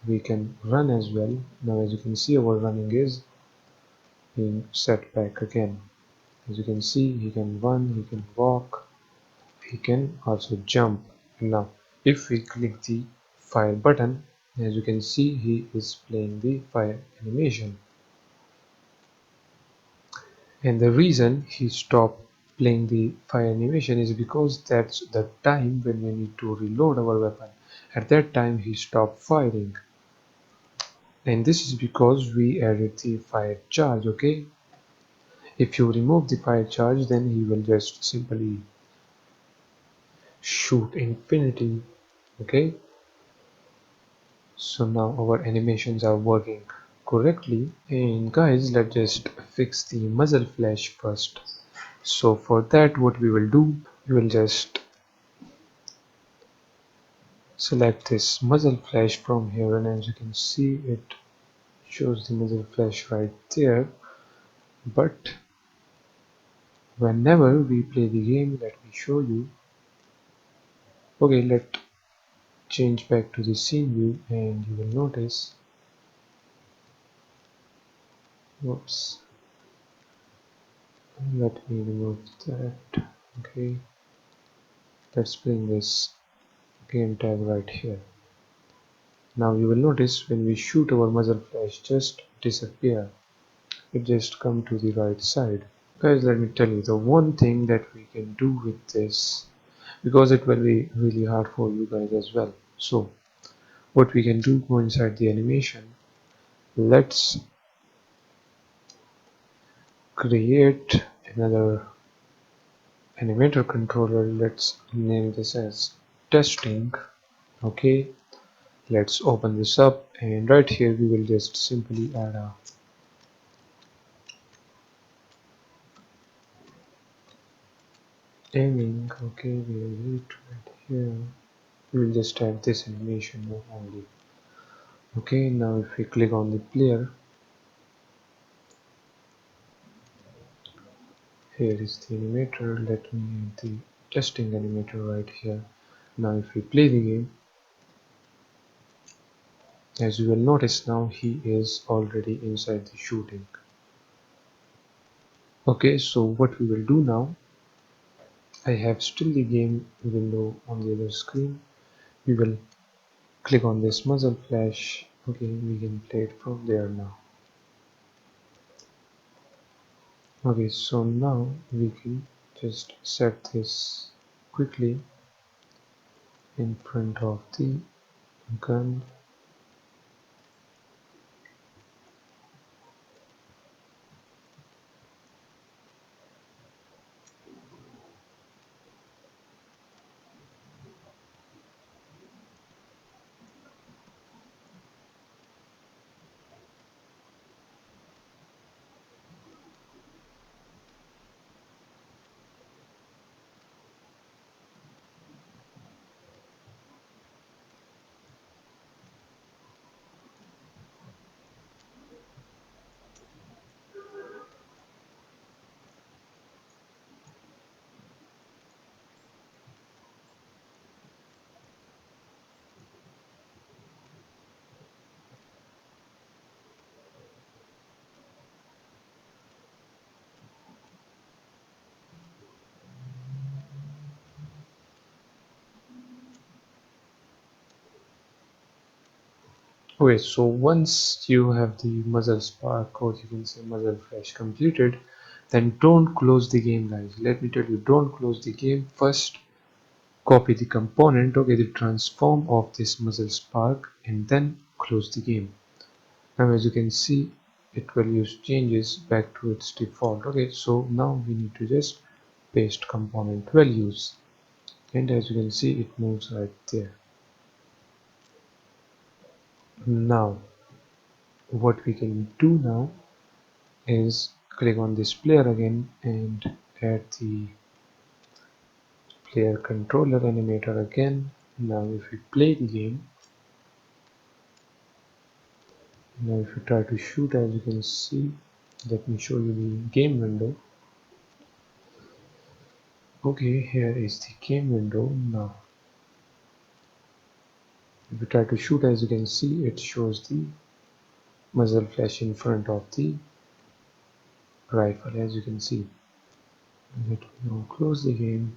we can run as well. Now as you can see our running is being set back again. As you can see he can run, he can walk, he can also jump. And now if we click the fire button, as you can see he is playing the fire animation. And the reason he stopped playing the fire animation is because that's the time when we need to reload our weapon. At that time he stopped firing, and this is because we added the fire charge. Okay, if you remove the fire charge, then he will just simply shoot infinity. Okay, so now our animations are working correctly. And guys, let's just fix the muzzle flash first. So for that what we will do, we will just select this muzzle flash from here, and as you can see it shows the muzzle flash right there. But whenever we play the game, let me show you. Okay, let's change back to the scene view, and you will notice, whoops, let me remove that. Okay, let's bring this game tag right here. Now you will notice when we shoot, our muzzle flash just disappear, it just come to the right side. Guys, let me tell you the one thing that we can do with this, because it will be really hard for you guys as well. So what we can do, go inside the animation, let's create another animator controller. Let's name this as testing. Okay, let's open this up, and right here we will just simply add a aiming. Okay, we will do it right here. We will just add this animation only. Okay, now if we click on the player, here is the animator. Let me add the testing animator right here. Now if we play the game, as you will notice, now he is already inside the shooting. Okay, so what we will do now, I have still the game window on the other screen. We will click on this muzzle flash. Okay, we can play it from there now. Okay, so now we can just set this quickly in front of the gun. Okay, so once you have the muzzle spark, or you can say muzzle flash completed, then don't close the game, guys. Let me tell you, don't close the game. First copy the component, okay, the transform of this muzzle spark, and then close the game. Now as you can see, it values changes back to its default. Okay, so now we need to just paste component values, and as you can see it moves right there. Now what we can do now is click on this player again and add the player controller animator again. Now if we play the game, now if you try to shoot, as you can see, let me show you the game window. Okay, here is the game window. Now if you try to shoot, as you can see, it shows the muzzle flash in front of the rifle, as you can see. Let me now close the game.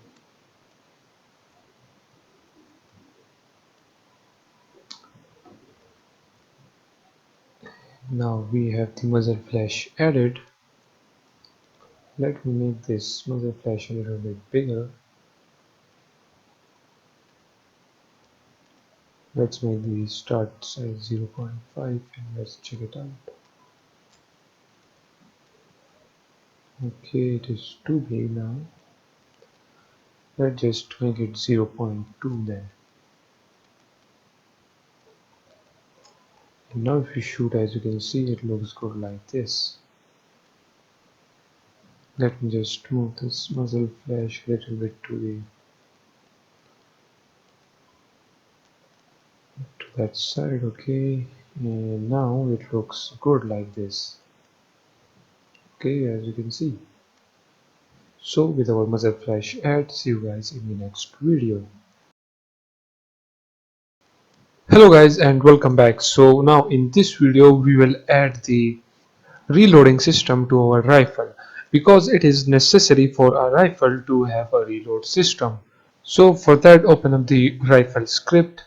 Now we have the muzzle flash added. Let me make this muzzle flash a little bit bigger. Let's make the start size 0.5 and let's check it out. Okay, it is too big now. Let's just make it 0.2 then. And now if you shoot, as you can see, it looks good like this. Let me just move this muzzle flash a little bit to that side. Okay, and now it looks good like this. Okay, as you can see. So with our muzzle flash add, see you guys in the next video. Hello guys and welcome back. So now in this video we will add the reloading system to our rifle because it is necessary for our rifle to have a reload system. So for that, open up the rifle script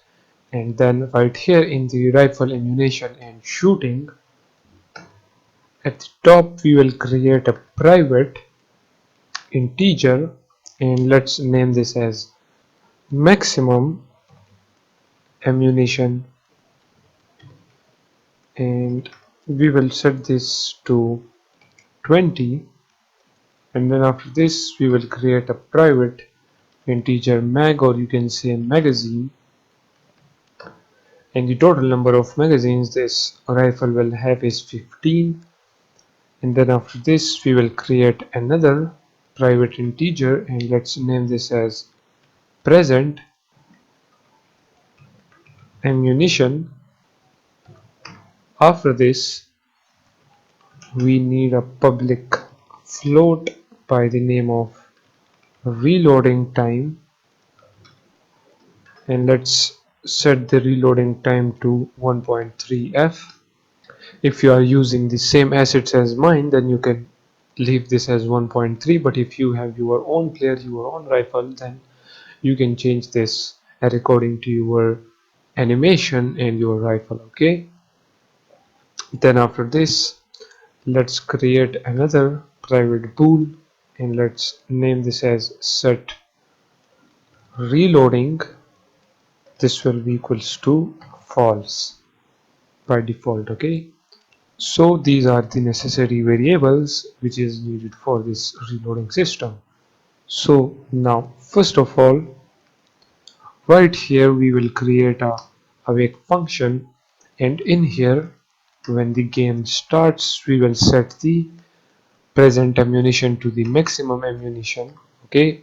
and then right here in the rifle ammunition and shooting, at the top we will create a private integer and let's name this as maximum ammunition, and we will set this to 20, and then after this we will create a private integer mag, or you can say magazine, and the total number of magazines this rifle will have is 15. And then after this we will create another private integer and let's name this as present ammunition. After this we need a public float by the name of reloading time, and let's set the reloading time to 1.3f. If you are using the same assets as mine, then you can leave this as 1.3, but if you have your own player, your own rifle, then you can change this according to your animation and your rifle. Okay, then after this let's create another private bool and let's name this as set reloading. This will be equals to false by default. Okay, so these are the necessary variables which is needed for this reloading system. So now first of all, right here we will create a awake function, and in here when the game starts we will set the present ammunition to the maximum ammunition. Okay,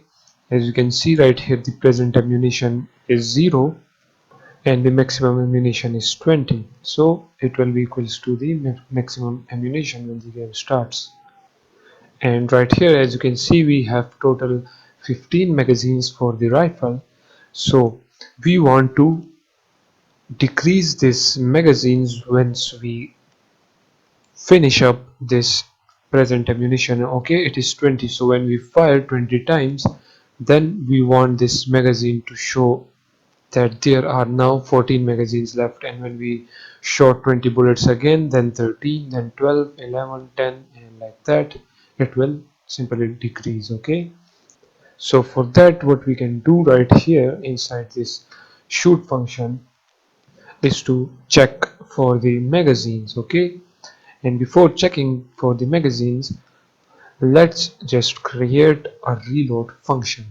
as you can see right here the present ammunition is 0 and the maximum ammunition is 20, so it will be equals to the maximum ammunition when the game starts. And right here as you can see we have total 15 magazines for the rifle, so we want to decrease this magazines once we finish up this present ammunition. Okay, it is 20, so when we fire 20 times then we want this magazine to show that there are now 14 magazines left, and when we shot 20 bullets again, then 13, then 12, 11, 10, and like that it will simply decrease. Okay, so for that what we can do right here inside this shoot function is to check for the magazines. Okay, And before checking for the magazines, let's just create a reload function.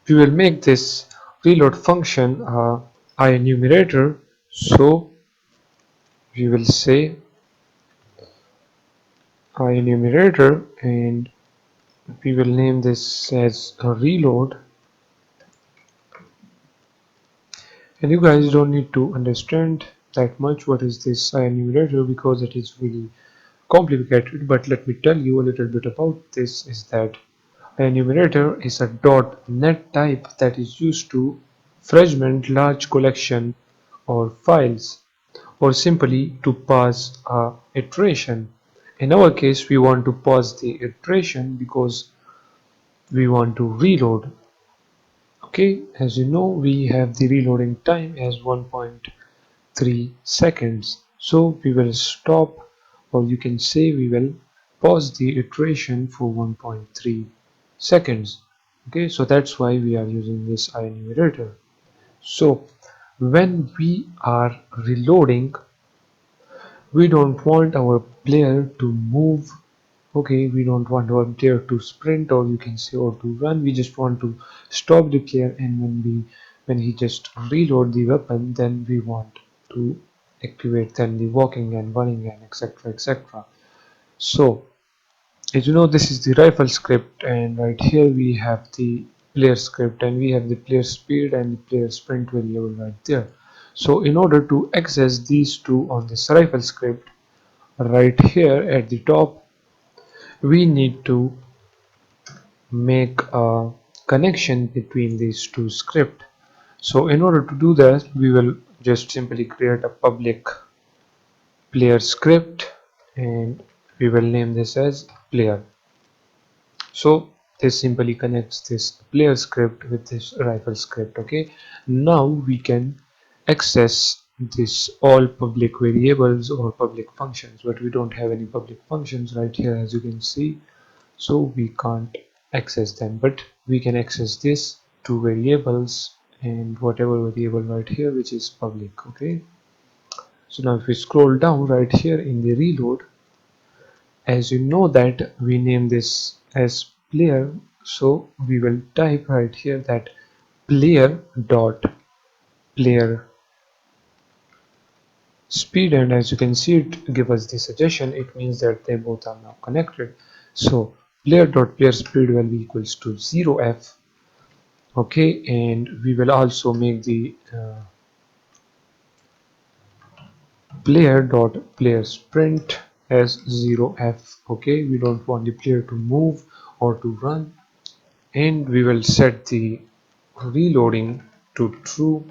We will make this reload function a enumerator, so we will say enumerator, and we will name this as a reload. And you guys don't need to understand that much what is this enumerator, because it is really complicated, but let me tell you a little bit about this. Is that enumerator is a .NET type that is used to fragment large collection or files, or simply to pause a iteration. In our case, we want to pause the iteration because we want to reload. Okay, as you know, we have the reloading time as 1.3 seconds. So we will stop, or you can say we will pause the iteration for 1.3 seconds. Okay, so that's why we are using this enumerator. So when we are reloading, we don't want our player to move. Okay, we don't want our player to sprint, or you can say, or to run. We just want to stop the player, and when he just reload the weapon, then we want to activate then the walking and running and etc etc. So as you know, this is the rifle script, and right here we have the player script, and we have the player speed and the player sprint variable right there. So in order to access these two on this rifle script, right here at the top, we need to make a connection between these two scripts. So in order to do that, we will just simply create a public player script, and we will name this as player. So this simply connects this player script with this rifle script. Okay, now we can access this all public variables or public functions, but we don't have any public functions right here, as you can see, so we can't access them, but we can access this two variables and whatever variable right here which is public. Okay, so now if we scroll down right here in the reload, as you know that we name this as player, so we will type right here that player dot player speed, and as you can see, it give us the suggestion. It means that they both are now connected. So player dot player speed will be equals to 0f. Okay, and we will also make the player dot player sprint as 0f. Okay, we don't want the player to move or to run, and we will set the reloading to true.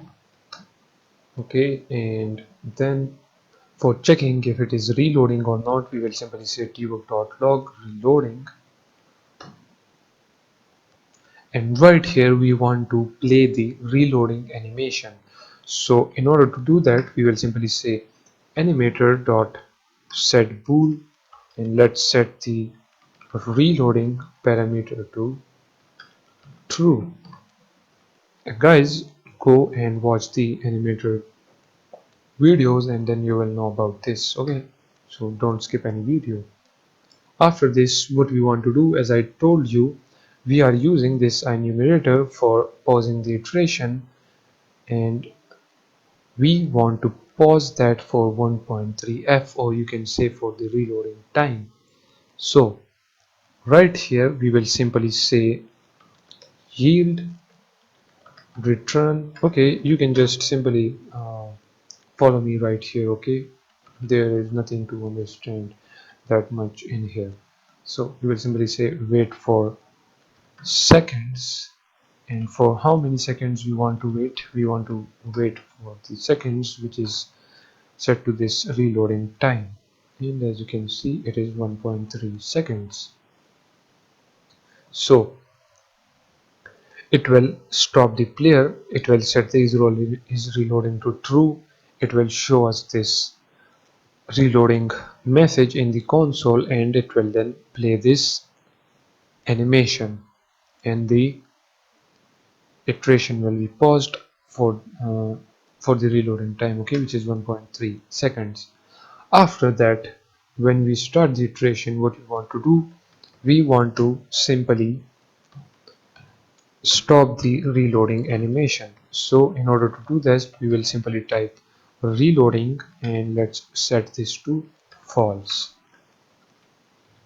Okay, and then for checking if it is reloading or not, we will simply say debug.log reloading, and right here we want to play the reloading animation. So in order to do that, we will simply say animator dot set bool, and let's set the reloading parameter to true. Guys, go and watch the animator videos, and then you will know about this. Okay, so don't skip any video. After this, what we want to do, as I told you, we are using this enumerator for pausing the iteration, and we want to pause that for 1.3f, or you can say for the reloading time. So right here we will simply say yield return. Okay, you can just simply follow me right here. Okay, there is nothing to understand that much in here. So we will simply say wait for seconds, and for how many seconds we want to wait, we want to wait for the seconds which is set to this reloading time, and as you can see it is 1.3 seconds. So it will stop the player, it will set the is reloading to true, it will show us this reloading message in the console, and it will then play this animation, and the iteration will be paused for the reloading time, okay, which is 1.3 seconds. After that, when we start the iteration, what we want to do, we want to simply stop the reloading animation. So in order to do this, we will simply type reloading and let's set this to false.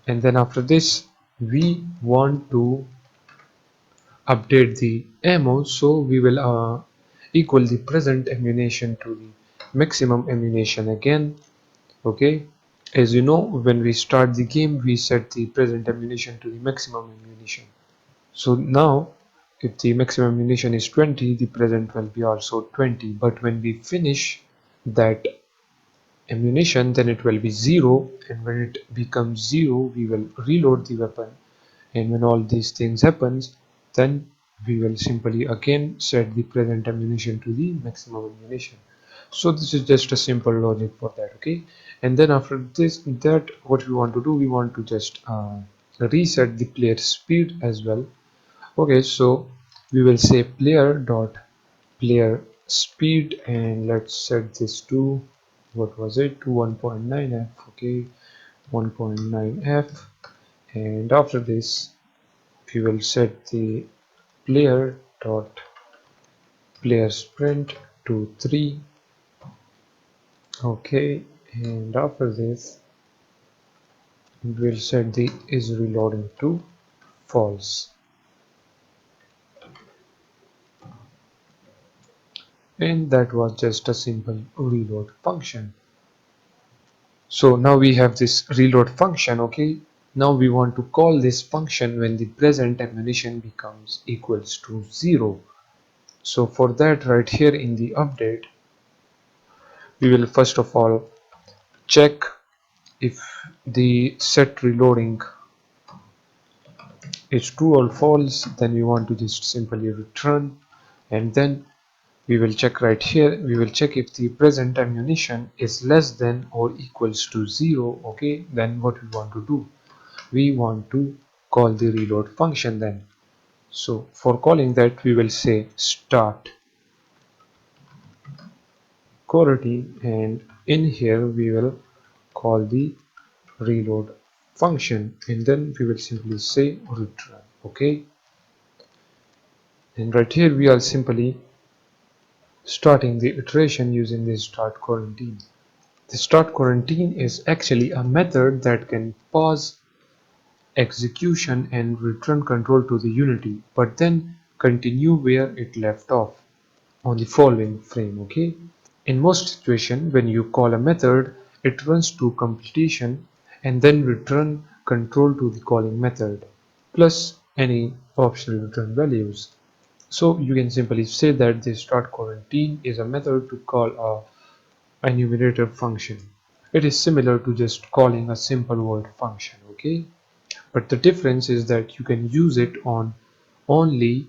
And then after this, we want to update the ammo, so we will equal the present ammunition to the maximum ammunition again. Okay, as you know, when we start the game, we set the present ammunition to the maximum ammunition. So now if the maximum ammunition is 20, the present will be also 20, but when we finish that ammunition, then it will be 0, and when it becomes 0, we will reload the weapon, and when all these things happens, then we will simply again set the present ammunition to the maximum ammunition. So this is just a simple logic for that. Okay, and then after this, that what we want to do, we want to just reset the player speed as well. Okay, so we will say player speed, and let's set this to, what was it, to 1.9f. Okay, 1.9f, and after this we will set the player dot player sprint to 3. Okay, and after this we will set the is reloading to false, and that was just a simple reload function. So now we have this reload function. Okay, now we want to call this function when the present ammunition becomes equals to 0. So for that, right here in the update, we will first of all check if the set reloading is true or false. Then we want to just simply return, and then we will check right here, we will check if the present ammunition is less than or equals to 0. Okay, then what we want to do, we want to call the reload function then. So for calling that, we will say start coroutine, and in here we will call the reload function, and then we will simply say return. Okay, and right here we are simply starting the iteration using the start quarantine. The start quarantine is actually a method that can pause execution and return control to the Unity, but then continue where it left off on the following frame. Okay, in most situations, when you call a method, it runs to completion and then return control to the calling method plus any optional return values. So you can simply say that the start quarantine is a method to call a enumerator function. It is similar to just calling a simple word function. Okay, but the difference is that you can use it on only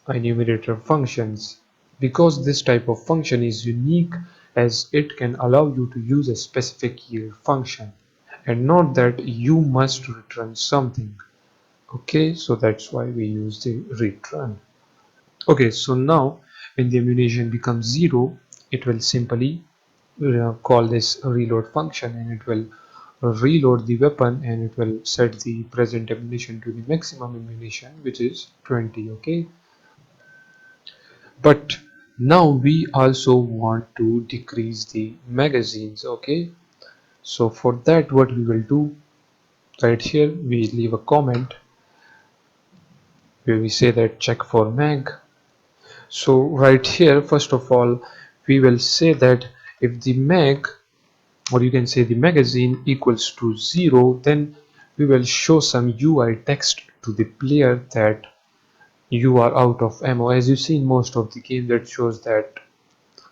enumerator functions, because this type of function is unique, as it can allow you to use a specific yield function and not that you must return something. Okay, so that's why we use the return. Okay, so now when the ammunition becomes 0, it will simply call this reload function, and it will reload the weapon, and it will set the present ammunition to the maximum ammunition, which is 20. Okay, but now we also want to decrease the magazines. Okay, so for that, what we will do, right here we leave a comment where we say that check for mag. So right here, first of all, we will say that if the mag, or you can say the magazine, equals to 0, then we will show some UI text to the player that you are out of ammo. As you see in most of the game, that shows that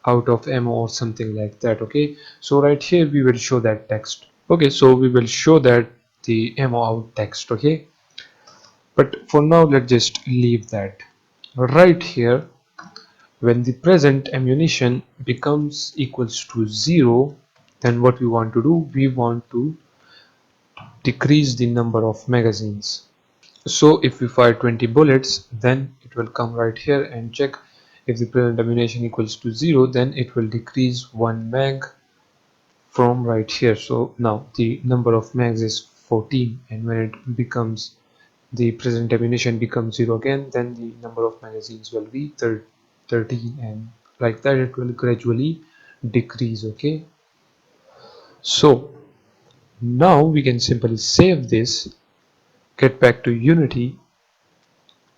out of ammo or something like that. Okay, so right here we will show that text. Okay, so we will show that the ammo out text. Okay, but for now let's just leave that. Right here, when the present ammunition becomes equals to 0, then what we want to do, we want to decrease the number of magazines. So if we fire 20 bullets, then it will come right here and check if the present ammunition equals to 0, then it will decrease 1 mag from right here. So now the number of mags is 14, and when it becomes the present ammunition becomes 0 again, then the number of magazines will be 13, and like that it will gradually decrease. Okay, so now we can simply save this, get back to Unity,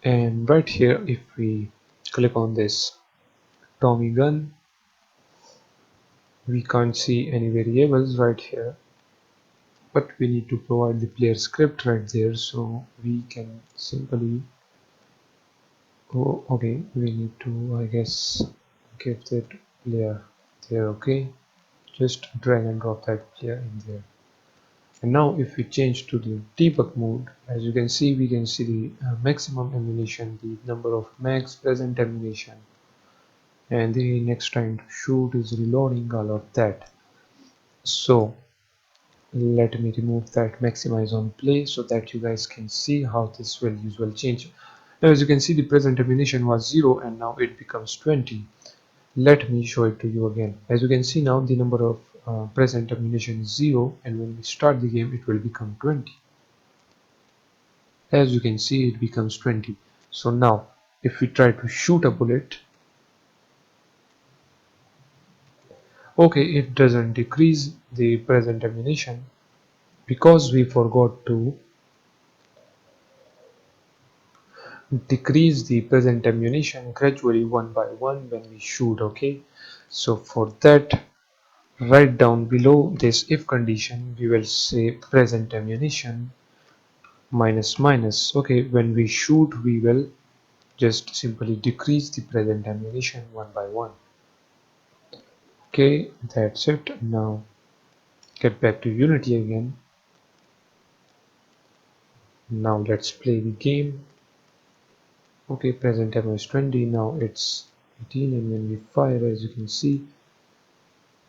and right here if we click on this Tommy gun, we can't see any variables right here, but we need to provide the player script right there, so we can simply, oh okay, we need to, I guess, give that player there. Okay, just drag and drop that player in there. And now if we change to the debug mode, as you can see, we can see the maximum ammunition, the number of mags present ammunition, and the next time to shoot is reloading, all of that. So let me remove that maximize on play so that you guys can see how this will usually change. Now as you can see, the present ammunition was 0 and now it becomes 20. Let me show it to you again. As you can see, now the number of present ammunition is 0, and when we start the game it will become 20. As you can see, it becomes 20. So now if we try to shoot a bullet, okay, it doesn't decrease the present ammunition because we forgot to decrease the present ammunition gradually one by one when we shoot. Okay, so for that, right down below this if condition we will say present ammunition minus minus. Okay, when we shoot we will just simply decrease the present ammunition one by one. Okay, that's it. Now get back to Unity again. Now let's play the game. Okay, present ammo is 20, now it's 18, and when we fire, as you can see,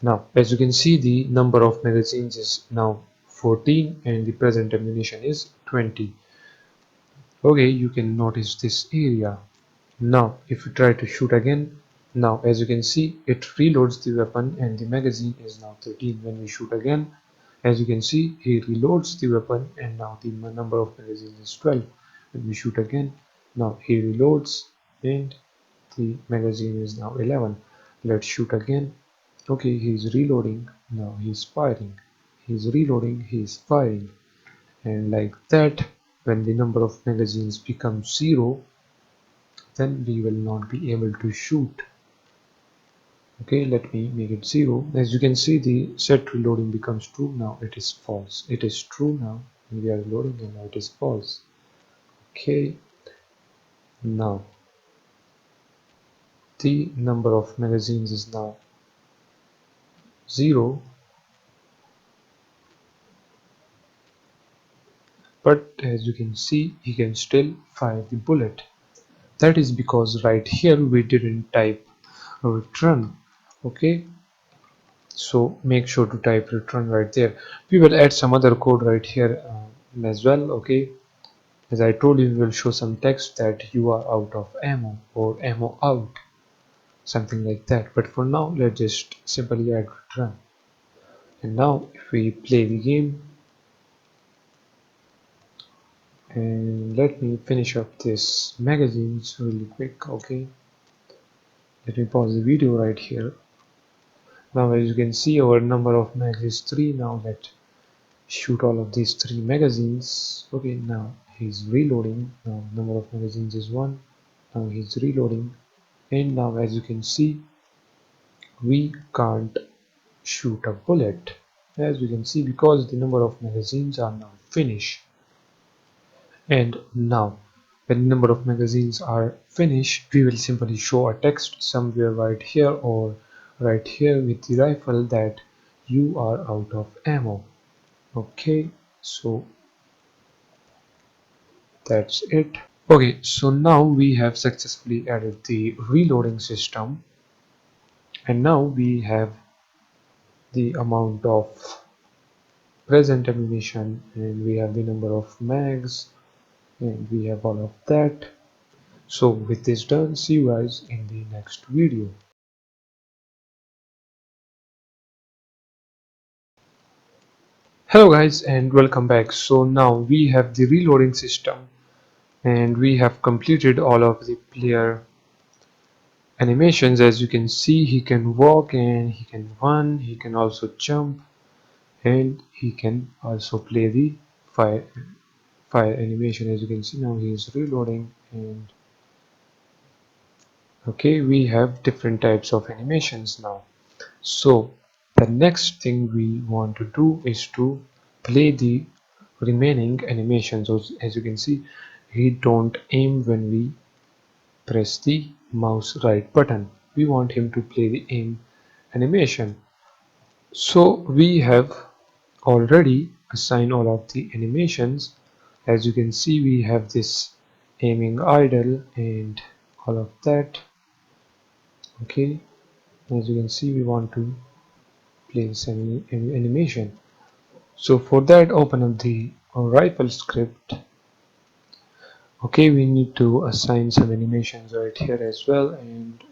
now as you can see, the number of magazines is now 14 and the present ammunition is 20. Okay, you can notice this area. Now if you try to shoot again, now as you can see, it reloads the weapon and the magazine is now 13. When we shoot again, as you can see, he reloads the weapon and now the number of magazines is 12. When we shoot again, now he reloads and the magazine is now 11. Let's shoot again. Okay, he's reloading, now he's firing. He's reloading, he's firing. And like that, when the number of magazines becomes 0, then we will not be able to shoot. Okay, let me make it 0. As you can see, the set reloading becomes true. Now it is false. It is true now. We are reloading and now it is false. Okay, now the number of magazines is now 0, but as you can see, he can still fire the bullet. That is because right here we didn't type return. Okay, so make sure to type return right there. We will add some other code right here as well. Okay, as I told you, we will show some text that you are out of ammo or ammo out, something like that. But for now, let's just simply add return. And now if we play the game, and let me finish up this magazines really quick. Okay, let me pause the video right here. Now as you can see, our number of mags is 3. Now let's shoot all of these 3 magazines. Okay, now he's reloading. Now number of magazines is 1. Now he's reloading, and now as you can see, we can't shoot a bullet, as you can see, because the number of magazines are now finished. And now when the number of magazines are finished, we will simply show a text somewhere right here or right here with the rifle that you are out of ammo. Okay, so that's it. Okay, so now we have successfully added the reloading system, and now we have the amount of present ammunition, and we have the number of mags, and we have all of that. So with this done, see you guys in the next video. Hello guys and welcome back. So now we have the reloading system and we have completed all of the player animations. As you can see, he can walk and he can run, he can also jump, and he can also play the fire fire animation. As you can see, now he is reloading. And okay, we have different types of animations now. So the next thing we want to do is to play the remaining animations. So as you can see, he don't aim when we press the mouse right button. We want him to play the aim animation. So we have already assigned all of the animations. As you can see, we have this aiming idle and all of that. Okay, as you can see, we want to play this animation. So for that, open up the rifle script. Okay, we need to assign some animations right here as well, and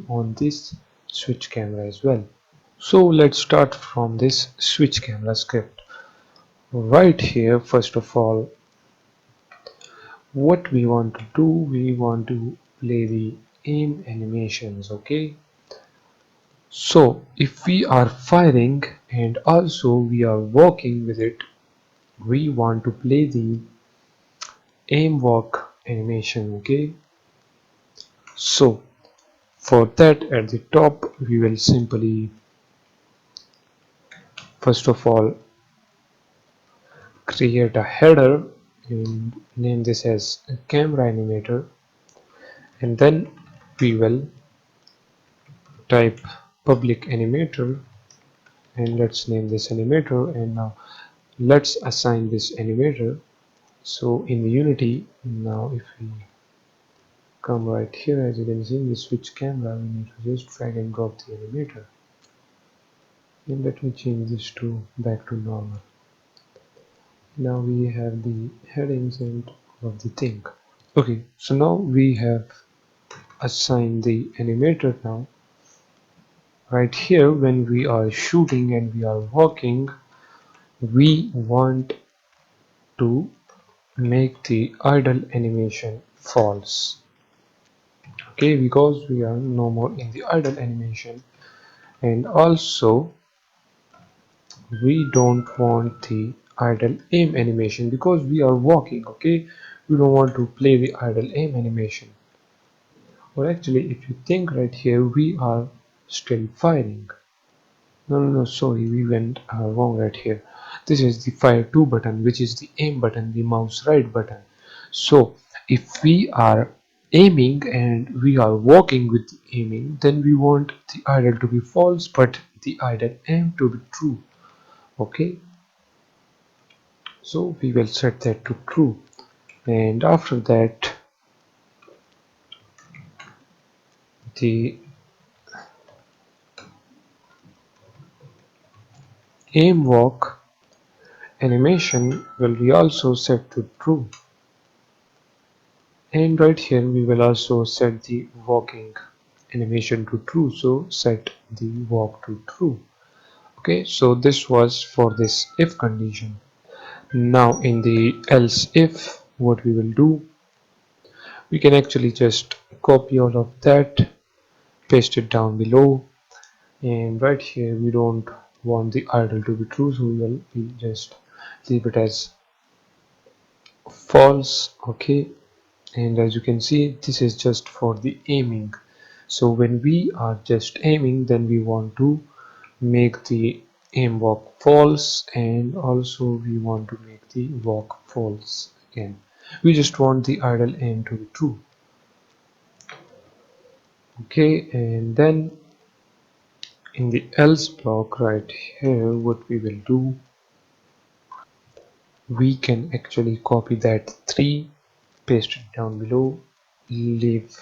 on this switch camera as well. So let's start from this switch camera script. Right here, first of all, what we want to do, we want to play the aim animations. Okay, so if we are firing and also we are walking with it, we want to play the aim walk animation. Okay, so for that, at the top we will simply first of all create a header and name this as a camera animator, and then we will type public animator, and let's name this animator. And now let's assign this animator. So in the Unity, now if we come right here, as you can see in the switch camera, we need to just drag and drop the animator. And let me change this to back to normal. Now we have the headings and all of the thing. Okay, so now we have assigned the animator. Now right here, when we are shooting and we are walking, we want to make the idle animation false. Okay, because we are no more in the idle animation, and also we don't want the idle aim animation because we are walking. Okay, we don't want to play the idle aim animation. Or actually, if you think right here, we are still firing. No, sorry, we went wrong right here. This is the fire to button, which is the aim button, the mouse right button. So if we are aiming and we are walking with the aiming, then we want the idle to be false, but the idle aim to be true. Okay, so we will set that to true. And after that, the aim walk animation will be also set to true. And right here we will also set the walking animation to true, so set the walk to true. Okay, so this was for this if condition. Now in the else if, what we will do, we can actually just copy all of that, paste it down below, and right here we don't want the idle to be true, so we just leave it as false. Okay, and as you can see, this is just for the aiming. So when we are just aiming, then we want to make the aim walk false, and also we want to make the walk false again. We just want the idle aim to be true. Okay, and then in the else block right here, what we will do, we can actually copy that 3, paste it down below, leave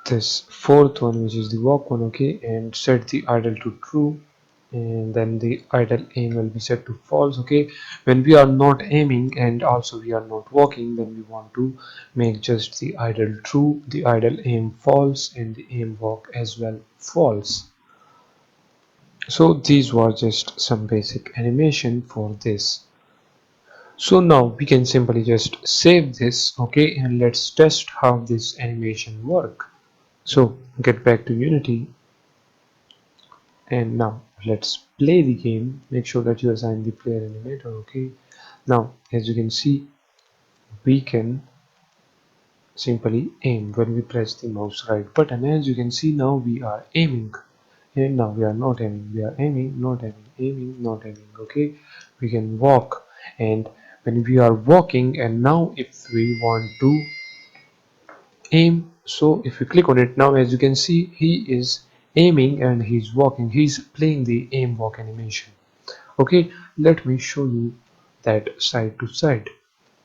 this fourth one, which is the walk one. Okay, and set the idle to true, and then the idle aim will be set to false. Okay, when we are not aiming and also we are not walking, then we want to make just the idle true, the idle aim false, and the aim walk as well false. So these were just some basic animation for this. So now we can simply just save this, okay, and let's test how this animation work. So get back to Unity, and now let's play the game. Make sure that you assign the player animator, okay. Now as you can see, we can simply aim when we press the mouse right button. As you can see, now we are aiming, and now we are not aiming, we are aiming, not aiming, aiming, not aiming, okay. We can walk, and when we are walking, and now if we want to aim, so if you click on it, now as you can see, he is aiming and he's walking, he's playing the aim walk animation. Okay, let me show you that side to side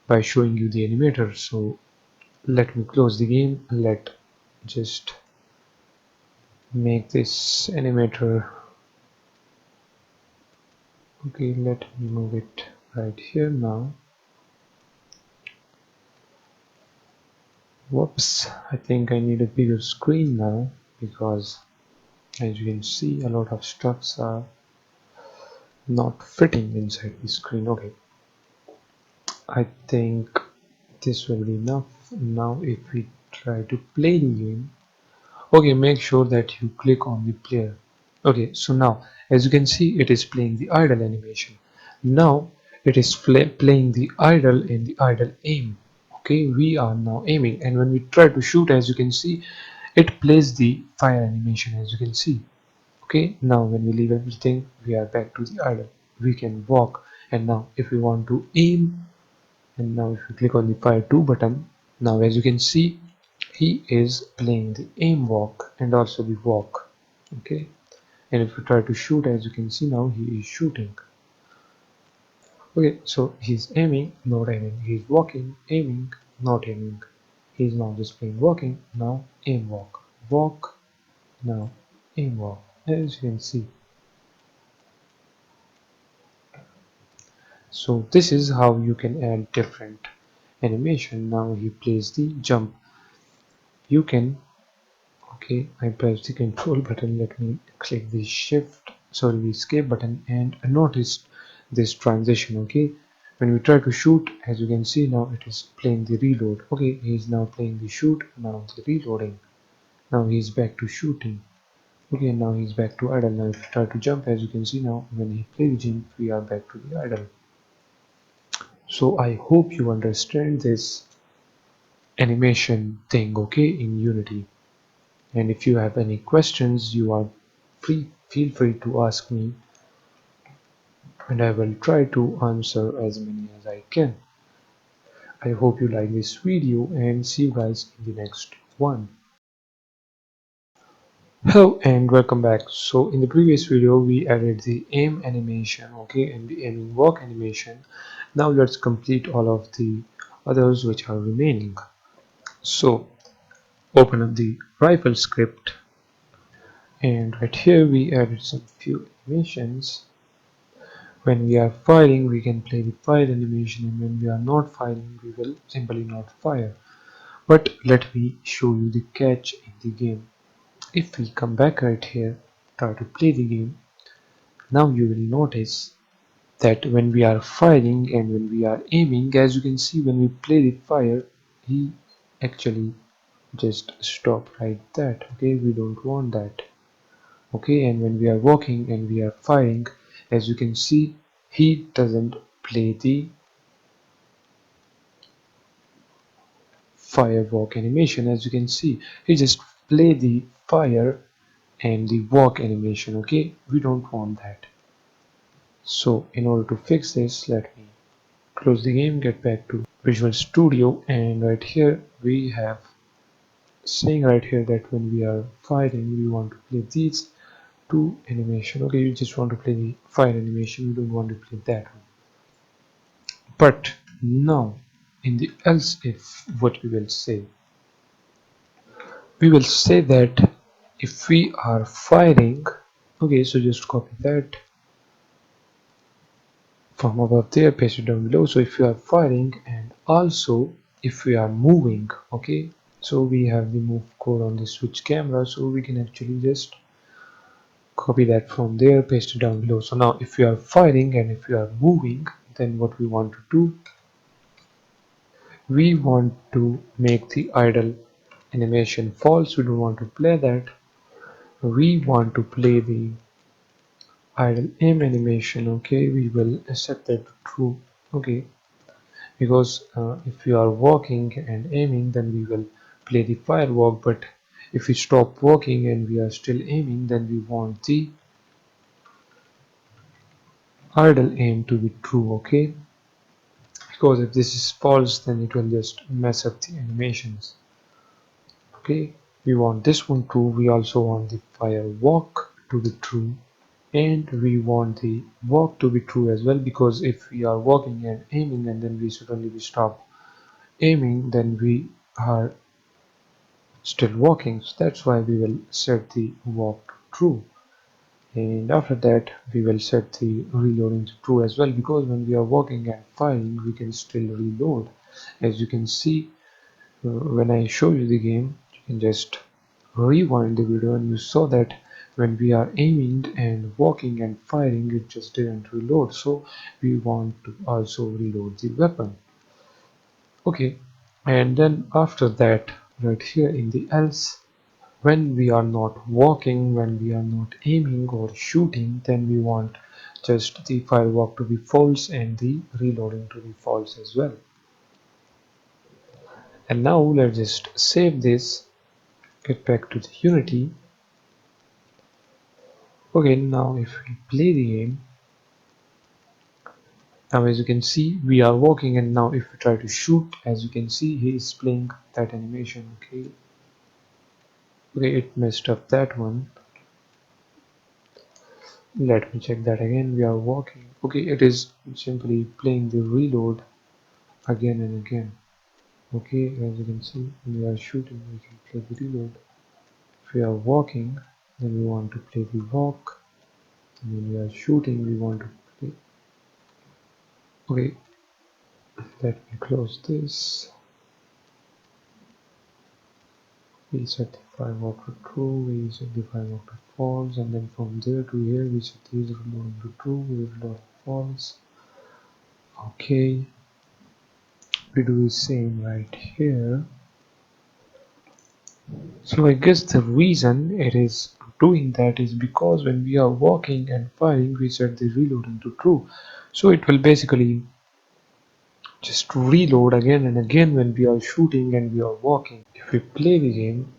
by showing you the animator. So let me close the game, let just make this animator. Okay, let me move it right here now. Whoops, I think I need a bigger screen now, because as you can see, a lot of stuffs are not fitting inside the screen. Okay, I think this will be enough. Now if we try to play the game, okay, make sure that you click on the player. Okay, so now as you can see, it is playing the idle animation. Now it is playing the idle and the idle aim. Okay, we are now aiming, and when we try to shoot, as you can see, it plays the fire animation, as you can see. Okay, now when we leave everything, we are back to the idle. We can walk, and now if we want to aim, and now if you click on the fire 2 button, now as you can see, he is playing the aim walk and also the walk. Okay, and if you try to shoot, as you can see, now he is shooting. Okay, so he's aiming, not aiming, he's walking, aiming, not aiming. He's now just playing walking, now aim walk, walk, now aim walk. As you can see, so this is how you can add different animation. Now he plays the jump. You can, okay, I press the control button. Let me click the the escape button, and notice this transition. Okay, when we try to shoot, as you can see, now it is playing the reload. Okay, he is now playing the shoot, now the reloading. Now he's back to shooting. Okay, now he's back to idle. Now if we try to jump, as you can see, now when he plays the jump, we are back to the idle. So I hope you understand this animation thing, okay, in Unity. And if you have any questions, you are feel free to ask me, and I will try to answer as many as I can. I hope you like this video, and see you guys in the next one. Hello and welcome back. So in the previous video we added the aim animation, okay, and the aiming walk animation. Now let's complete all of the others which are remaining. So open up the rifle script, and right here we added some few animations. When we are firing, we can play the fire animation, and when we are not firing, we will simply not fire. But let me show you the catch in the game. If we come back right here, try to play the game, now you will notice that when we are firing and when we are aiming, as you can see, when we play the fire, he actually just stop right that. Okay, we don't want that. Okay, and when we are walking and we are firing, as you can see, he doesn't play the fire walk animation. As you can see, he just play the fire and the walk animation. Okay, we don't want that. So in order to fix this, let me close the game, get back to Visual Studio, and right here we have saying right here that when we are firing, we want to play these two animation. Okay, you just want to play the fire animation, you don't want to play that one. But now in the else if, what we will say that if we are firing, okay, so just copy that from above there, paste it down below. So if you are firing, and also if we are moving, okay, so we have the move code on the switch camera, so we can actually just copy that from there, paste it down below. So now if we are firing and if we are moving, then what we want to do, we want to make the idle animation false. We don't want to play that. We want to play the idle aim animation. Okay, we will set that to true. Okay, because if we are walking and aiming, then we will play the firework, but if we stop walking and we are still aiming, then we want the idle aim to be true. Okay, because if this is false, then it will just mess up the animations. Okay, we want this one true. We also want the firework to be true, and we want the walk to be true as well, because if we are walking and aiming and then we suddenly we stop aiming, then we are still walking. So that's why we will set the walk to true, and after that we will set the reloading to true as well, because when we are walking and firing we can still reload. As you can see, when I show you the game, you can just rewind the video and you saw that when we are aiming and walking and firing, it just didn't reload. So we want to also reload the weapon. Okay, and then after that, right here in the else, when we are not walking, when we are not aiming or shooting, then we want just the firework to be false and the reloading to be false as well. And now let's just save this, get back to the Unity. Okay, now if we play the game, now as you can see we are walking, and now if we try to shoot, as you can see he is playing that animation. Okay, it messed up that one. Let me check that again. We are walking. Okay, it is simply playing the reload again and again. Okay, as you can see, when we are shooting we can play the reload. If we are walking, then we want to play the walk, and when we are shooting we want to play. Okay, let me close this. We set the firework to true, we set the firework to false, and then from there to here we set these reloading to true, we reload false. Okay, we do the same right here. So I guess the reason it is doing that is because when we are walking and firing, we set the reloading to true. So it will basically just reload again and again when we are shooting and we are walking. If we play the game,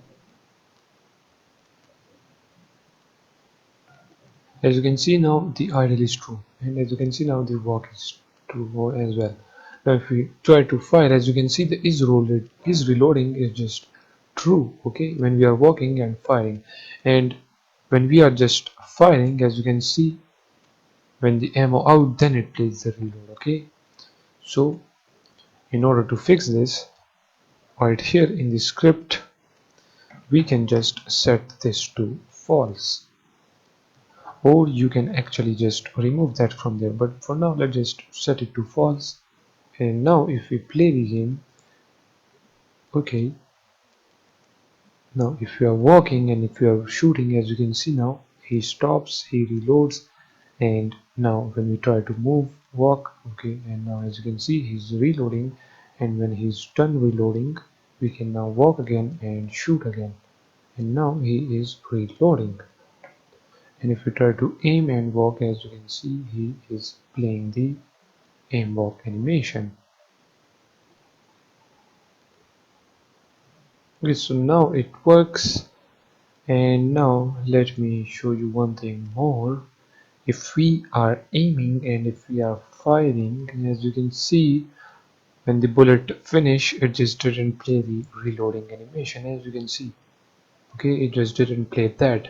as you can see now the idle is true, and as you can see now the walk is true as well. Now if we try to fire, as you can see the is reloading is just true. Okay, when we are walking and firing, and when we are just firing, as you can see, when the ammo out, then it plays the reload. Okay, so in order to fix this, right here in the script we can just set this to false, or you can actually just remove that from there, but for now let's just set it to false. And now if we play the game, okay, now if you are walking and if you are shooting, as you can see now he stops, he reloads, and now when we try to move, walk, okay, and now as you can see he's reloading, and when he's done reloading we can now walk again and shoot again, and now he is reloading. And if we try to aim and walk, as you can see he is playing the aim walk animation. Okay, so now it works. And now let me show you one thing more. If we are aiming and if we are firing, as you can see, when the bullet finish, it just didn't play the reloading animation, as you can see. Okay, it just didn't play that.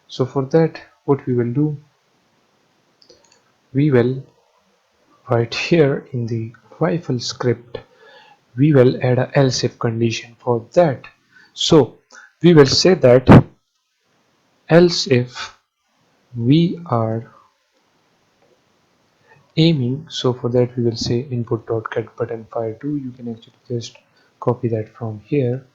So for that, what we will do, we will right here in the rifle script, we will add a else if condition for that. So we will say that else if we are aiming, so for that we will say input.get button fire 2. You can actually just copy that from here,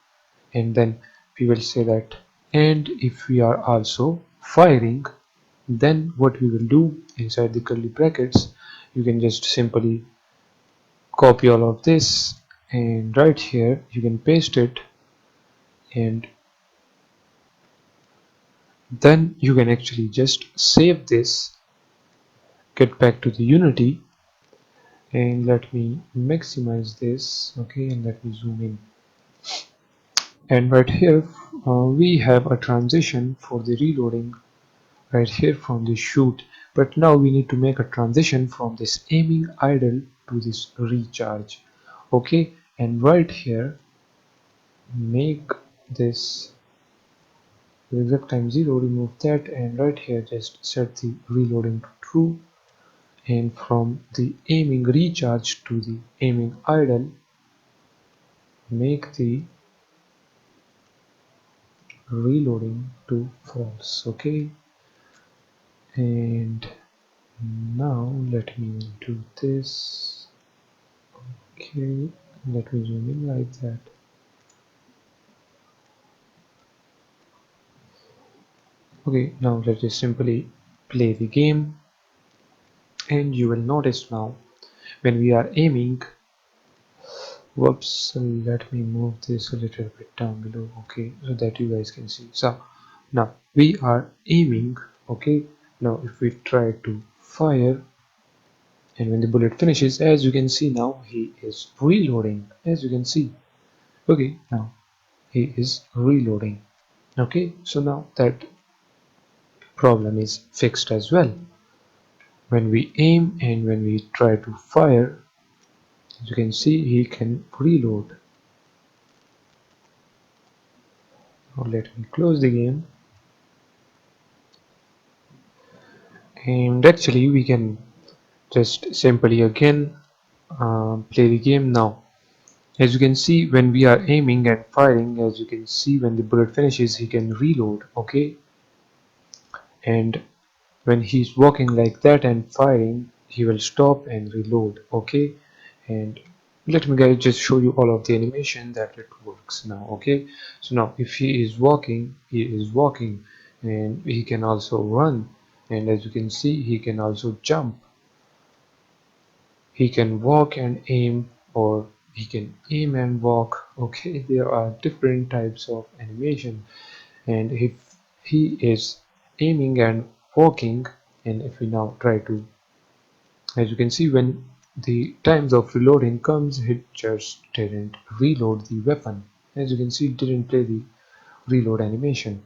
and then we will say that, and if we are also firing, Then what we will do inside the curly brackets, you can just simply copy all of this, and right here you can paste it, and then you can actually just save this, get back to the Unity, and let me maximize this. Okay, and let me zoom in, and right here we have a transition for the reloading right here from the shoot. But now we need to make a transition from this aiming idle to this recharge. Okay, and right here make this exact time 0, remove that, and right here just set the reloading to true, and from the aiming recharge to the aiming idle make the reloading to false. Okay, and now let me do this. Okay, let me zoom in like that. Okay, now let's just simply play the game, and you will notice now when we are aiming, whoops, let me move this a little bit down below, okay, so that you guys can see. So now we are aiming, okay. Now if we try to fire, and when the bullet finishes, as you can see now he is reloading, as you can see. Okay, now he is reloading. Okay, so now that problem is fixed as well. When we aim and when we try to fire, as you can see he can reload. Now let me close the game, and actually we can just simply again play the game now. As you can see, when we are aiming and firing, as you can see when the bullet finishes he can reload. Okay, and when he's walking like that and firing, he will stop and reload. Okay, and let me guys just show you all of the animation that it works now. Okay, so now if he is walking, he is walking, and he can also run, and as you can see he can also jump. He can walk and aim, or he can aim and walk. Okay, there are different types of animation, and if he is aiming and walking, and if we now try to, as you can see when the times of reloading comes, it just didn't reload the weapon. As you can see, it didn't play the reload animation.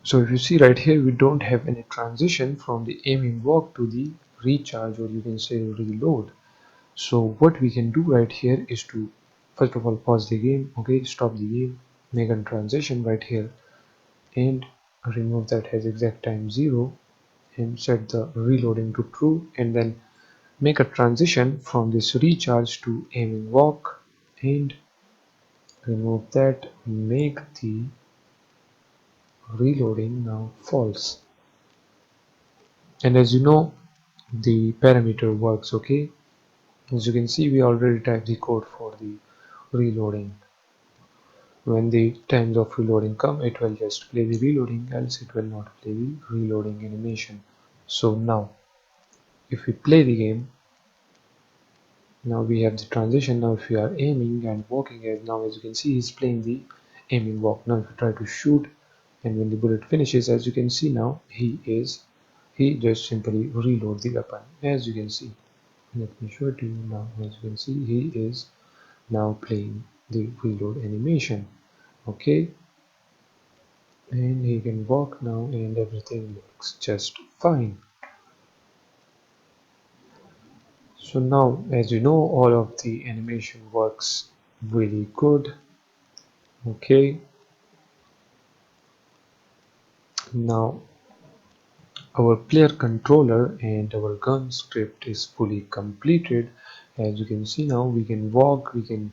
So if you see right here, we don't have any transition from the aiming walk to the recharge, or you can say reload. So what we can do right here is to first of all pause the game. Okay, stop the game, make a transition right here, and remove that as exact time 0, and set the reloading to true, and then make a transition from this recharge to aiming walk, and remove that, make the reloading now false. And as you know, the parameter works. Okay, as you can see we already typed the code for the reloading. When the times of reloading come, it will just play the reloading, else it will not play the reloading animation. So now if we play the game, now we have the transition. Now if we are aiming and walking, as now as you can see he's playing the aiming walk. Now if we try to shoot, and when the bullet finishes, as you can see now he just simply reload the weapon, as you can see. Let me show it to you now. As you can see, he is now playing the reload animation. Okay, and he can walk now, and everything looks just fine. So now, as you know, all of the animation works really good. Okay, now our player controller and our gun script is fully completed. As you can see now, we can walk, we can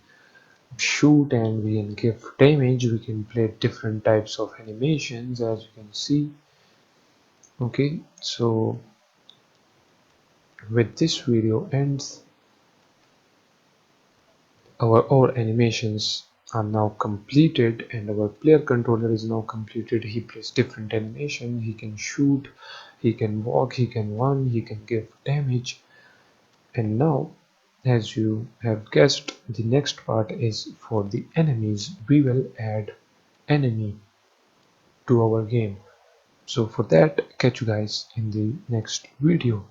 shoot, and we can give damage. We can play different types of animations, as you can see. Okay, so with this video ends our all animations are now completed, and our player controller is now completed. He plays different animation, he can shoot, he can walk, he can run, he can give damage. And now, as you have guessed, the next part is for the enemies. We will add enemy to our game. So for that, catch you guys in the next video.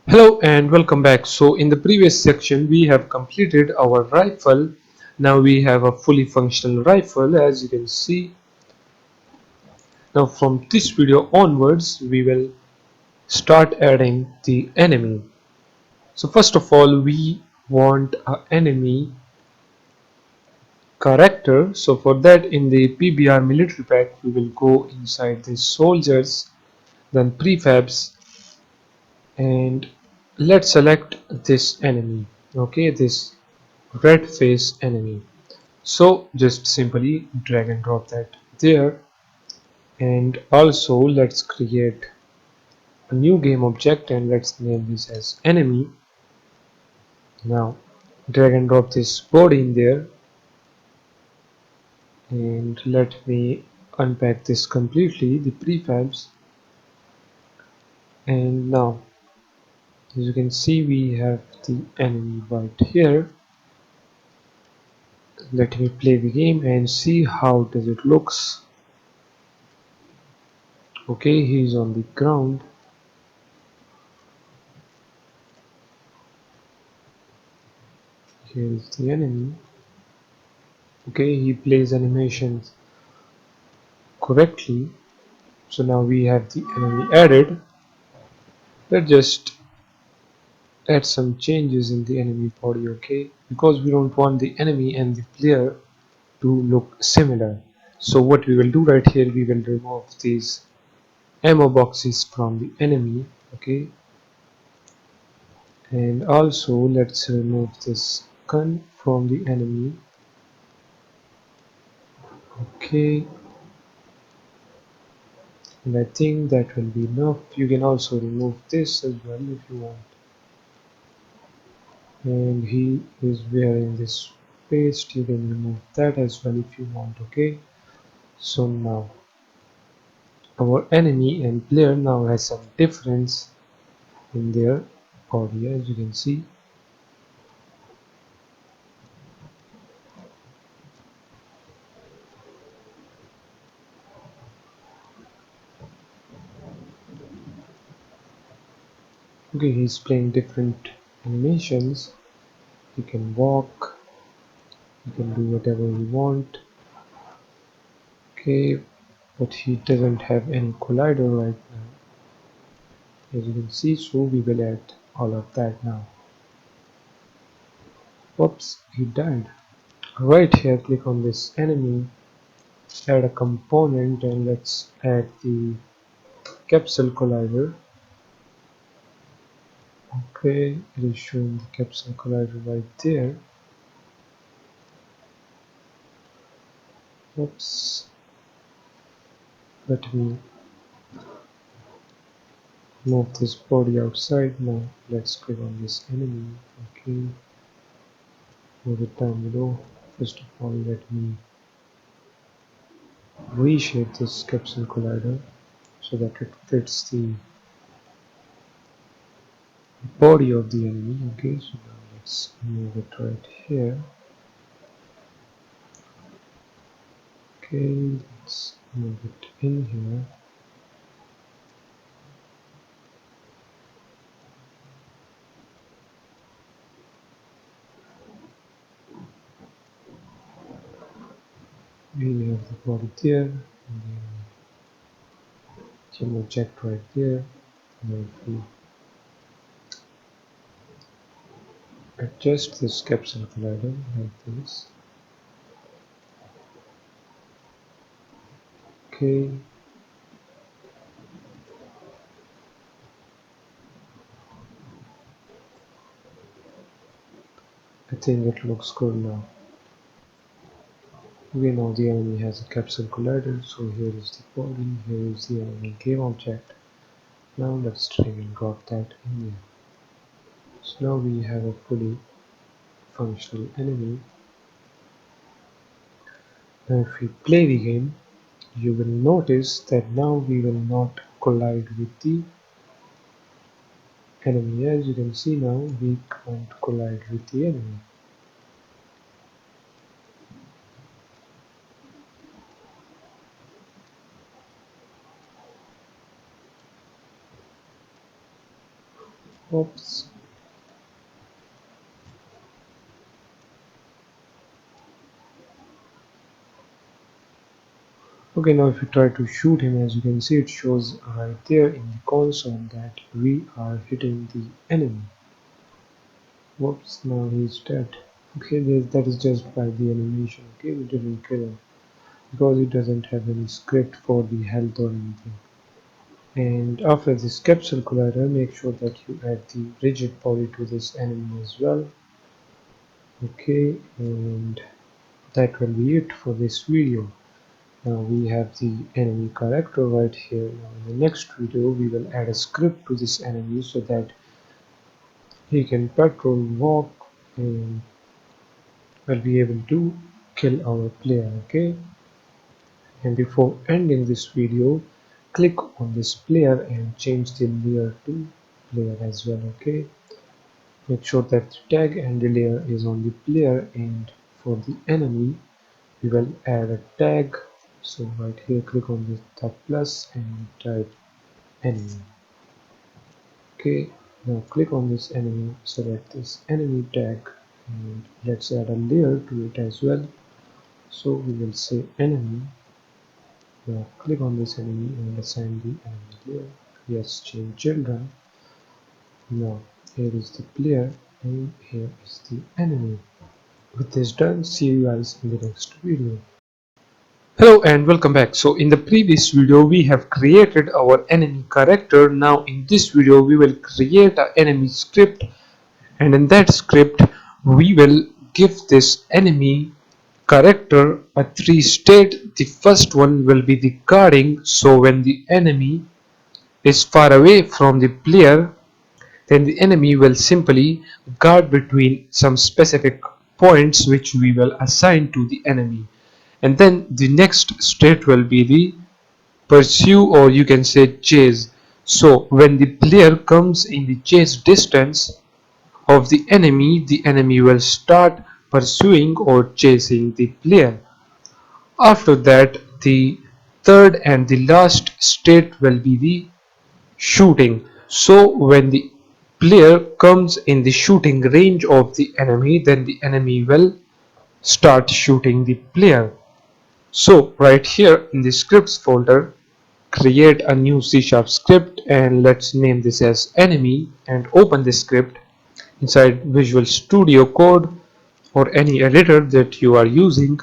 Hello and welcome back. So in the previous section we have completed our rifle. Now we have a fully functional rifle, as you can see. Now from this video onwards we will start adding the enemy. So first of all we want an enemy character. So for that, in the PBR military pack we will go inside the soldiers, then prefabs, and let's select this enemy. Okay, this red face enemy. So just simply drag and drop that there, and also let's create a new game object and let's name this as enemy. Now drag and drop this body in there, and let me unpack this completely, the prefabs. And now as you can see we have the enemy right here. Let me play the game and see how does it looks. Okay, he's on the ground. Here is the enemy. Okay, he plays animations correctly. So now we have the enemy added. Let's just add some changes in the enemy body, okay, because we don't want the enemy and the player to look similar. So what we will do right here, we will remove these ammo boxes from the enemy, okay, and also let's remove this gun from the enemy. Okay, and I think that will be enough. You can also remove this as well if you want. And he is wearing this paste, you can remove that as well if you want. Okay, so now our enemy and player now has some difference in their body, as you can see. Okay, he's playing different animations. He can walk, he can do whatever he want. Okay, but he doesn't have any collider right now, as you can see, so we will add all of that now. Whoops, he died. Right here, click on this enemy, add a component, and let's add the capsule collider. Okay, it is showing the capsule collider right there. Oops, let me move this body outside. Now let's click on this enemy. Okay, move it down below. First of all, let me reshape this capsule collider so that it fits the body of the enemy. Okay, so now let's move it right here. Okay, let's move it in here. We have the body there, and then gem object right there. And if we adjust this capsule collider like this, okay, I think it looks good now. We know the enemy has a capsule collider, so here is the body, here is the enemy game object. Now let's drag and drop that in here. So now we have a fully functional enemy. Now if we play the game, you will notice that now we will not collide with the enemy. As you can see now, we can't collide with the enemy. Oops. Okay, now if you try to shoot him, as you can see, it shows right there in the console that we are hitting the enemy. Whoops, now he's dead. Okay, that is just by the animation. Okay, we didn't kill him because it doesn't have any script for the health or anything. And after this capsule collider, make sure that you add the rigid body to this enemy as well. Okay, and that will be it for this video. Now we have the enemy character right here. Now in the next video we will add a script to this enemy so that he can patrol, walk, and will be able to kill our player. Okay, and before ending this video, click on this player and change the layer to player as well. Okay, make sure that the tag and the layer is on the player, and for the enemy we will add a tag. So right here click on the plus and type enemy. Okay, now click on this enemy, select this enemy tag, and let's add a layer to it as well. So we will say enemy. Now click on this enemy and assign the enemy layer. Yes, change children. Now here is the player and here is the enemy. With this done, see you guys in the next video. Hello and welcome back. So in the previous video we have created our enemy character. Now in this video we will create an enemy script, and in that script we will give this enemy character a 3 state. The first one will be the guarding, so when the enemy is far away from the player, then the enemy will simply guard between some specific points which we will assign to the enemy. And then the next state will be the pursue, or you can say chase. So when the player comes in the chase distance of the enemy will start pursuing or chasing the player. After that, the third and the last state will be the shooting. So when the player comes in the shooting range of the enemy, then the enemy will start shooting the player. So right here in the scripts folder, create a new C# script and let's name this as enemy, and open this script inside Visual Studio Code or any editor that you are using.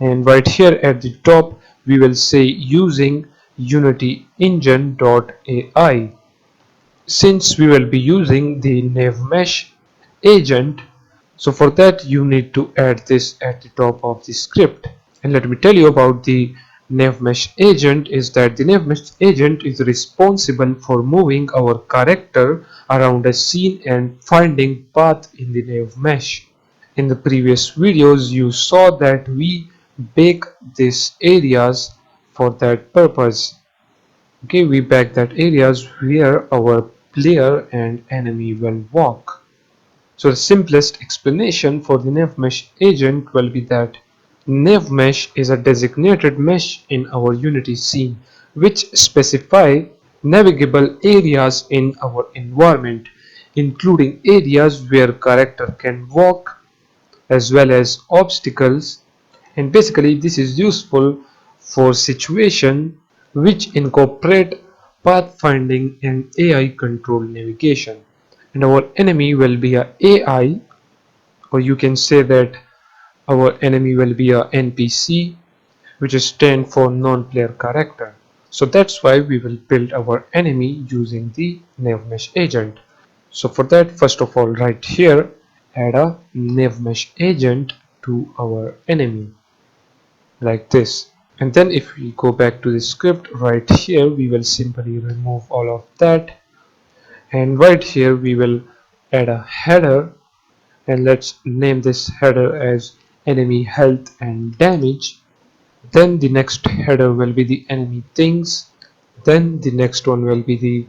And right here at the top we will say using Unity engine.ai. Since we will be using the navmesh agent, so for that you need to add this at the top of the script. And let me tell you about the navmesh agent is that the navmesh agent is responsible for moving our character around a scene and finding path in the navmesh. In the previous videos you saw that we bake these areas for that purpose. Okay, we bake that areas where our player and enemy will walk. So the simplest explanation for the navmesh agent will be that navmesh is a designated mesh in our Unity scene which specify navigable areas in our environment, including areas where character can walk as well as obstacles. And basically this is useful for situation which incorporate pathfinding and AI controlled navigation. And our enemy will be a AI, or you can say that our enemy will be a NPC, which is stand for non-player character. So that's why we will build our enemy using the navmesh agent. So for that, first of all, right here, add a navmesh agent to our enemy like this. And then if we go back to the script right here, we will simply remove all of that. And right here, we will add a header, and let's name this header as enemy health and damage. Then the next header will be the enemy things. Then the next one will be the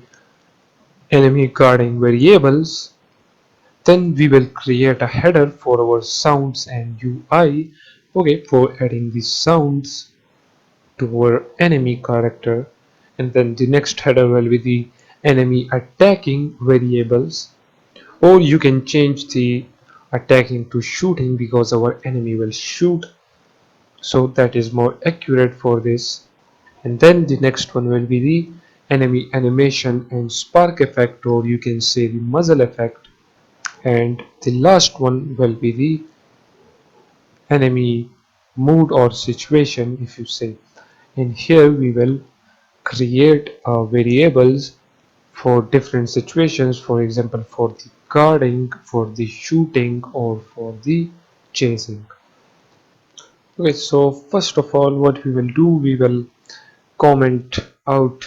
enemy guarding variables. Then we will create a header for our sounds and UI, okay, for adding the sounds to our enemy character. And then the next header will be the enemy attacking variables, or you can change the attacking to shooting because our enemy will shoot, so that is more accurate for this. And then the next one will be the enemy animation and spark effect, or you can say the muzzle effect. And the last one will be the enemy mood or situation, if you say. And here we will create variables for different situations, for example for the guarding, for the shooting, or for the chasing. Okay, so first of all what we will do, we will comment out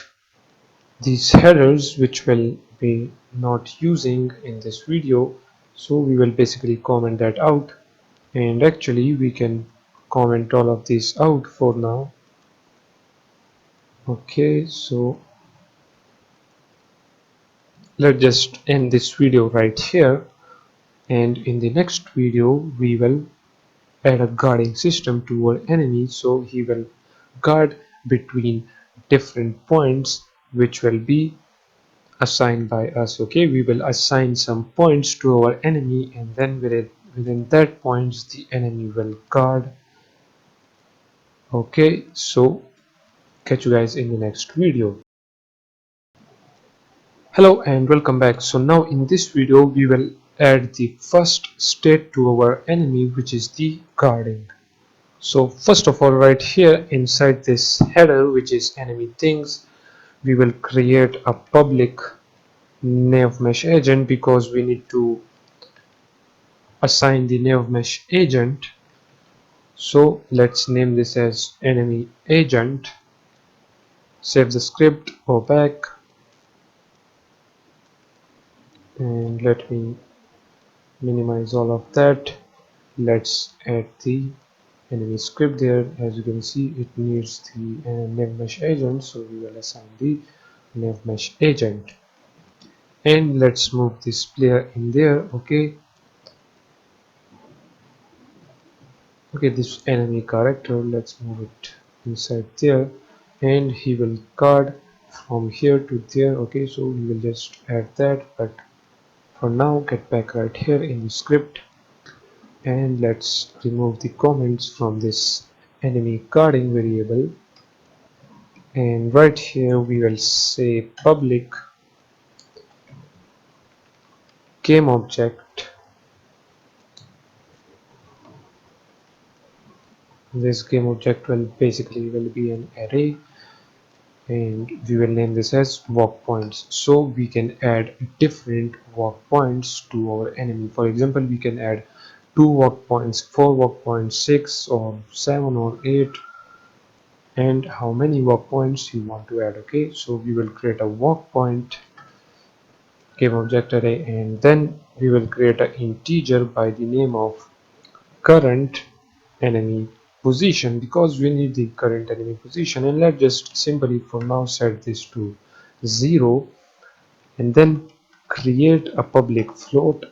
these headers which will be not using in this video. So we will basically comment that out, and actually we can comment all of these out for now. Okay, so let's just end this video right here, and in the next video we will add a guarding system to our enemy, so he will guard between different points which will be assigned by us. Okay, we will assign some points to our enemy, and then within that points the enemy will guard. Okay, so catch you guys in the next video. Hello and welcome back. So now in this video we will add the first state to our enemy, which is the guarding. So first of all, right here inside this header, which is enemy things, we will create a public nav mesh agent because we need to assign the nav mesh agent. So let's name this as enemy agent. Save the script, go back, and let me minimize all of that. Let's add the enemy script there. As you can see, it needs the nav mesh agent, so we will assign the nav mesh agent. And let's move this player in there. Okay, this enemy character, let's move it inside there, and he will guard from here to there. Okay, so we will just add that, but for now get back right here in the script, and let's remove the comments from this enemy guarding variable. And right here we will say public game object. This game object will basically be an array, and we will name this as walk points, so we can add different walk points to our enemy. For example, we can add 2 walk points, 4 walk points, 6 or 7 or 8, and how many walk points you want to add. Okay, so we will create a walk point game object array, and then we will create an integer by the name of current enemy position, because we need the current enemy position. And let's just simply for now set this to 0, and then create a public float,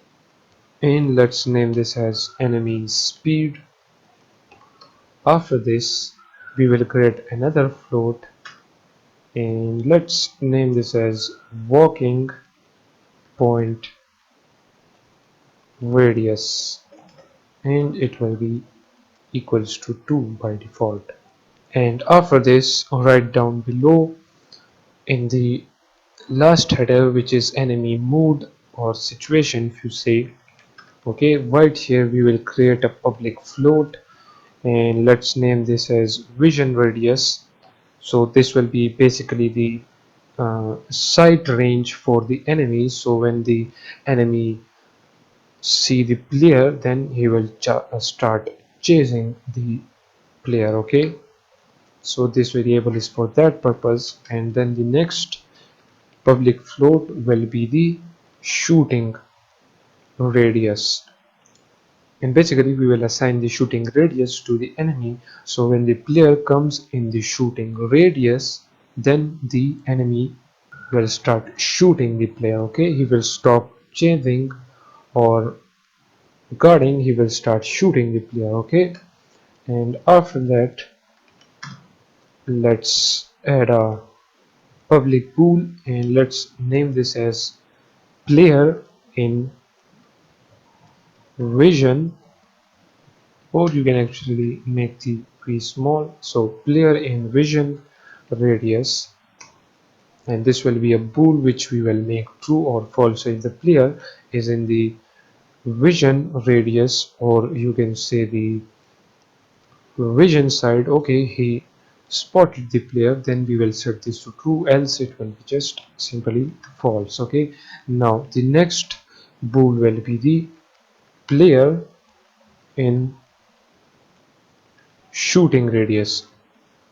and let's name this as enemy speed. After this we will create another float, and let's name this as walking point radius, and it will be equals to 2 by default. And after this, right down below in the last header, which is enemy mood or situation, if you say, okay, right here we will create a public float, and let's name this as vision radius. So this will be basically the sight range for the enemy, so when the enemy see the player, then he will start chasing the player. Okay, so this variable is for that purpose. And then the next public float will be the shooting. radius, and basically we will assign the shooting radius to the enemy. So when the player comes in the shooting radius, then the enemy will start shooting the player. Okay, he will stop chasing or guarding, he will start shooting the player. Okay, and after that let's add a public pool and let's name this as player in vision, or you can actually make the tree small. So player in vision radius, and this will be a bool which we will make true or false. So if the player is in the vision radius, or you can say the vision side, okay, he spotted the player, then we will set this to true, else it will be just simply false. Okay, now the next bool will be the player in shooting radius.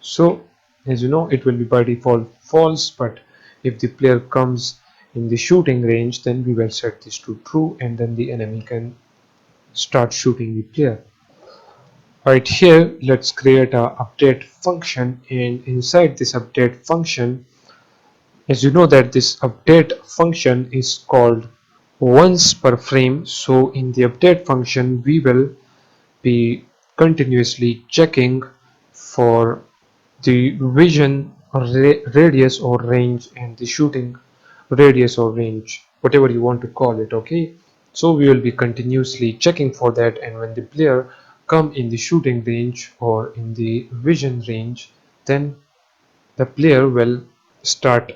So as you know, it will be by default false, but if the player comes in the shooting range, then we will set this to true, and then the enemy can start shooting the player. Right here, let's create a update function, and inside this update function, as you know that this update function is called once per frame. So in the update function, we will be continuously checking for the vision radius or range and the shooting radius or range, whatever you want to call it. Okay, so we will be continuously checking for that, and when the player come in the shooting range or in the vision range, then the player will start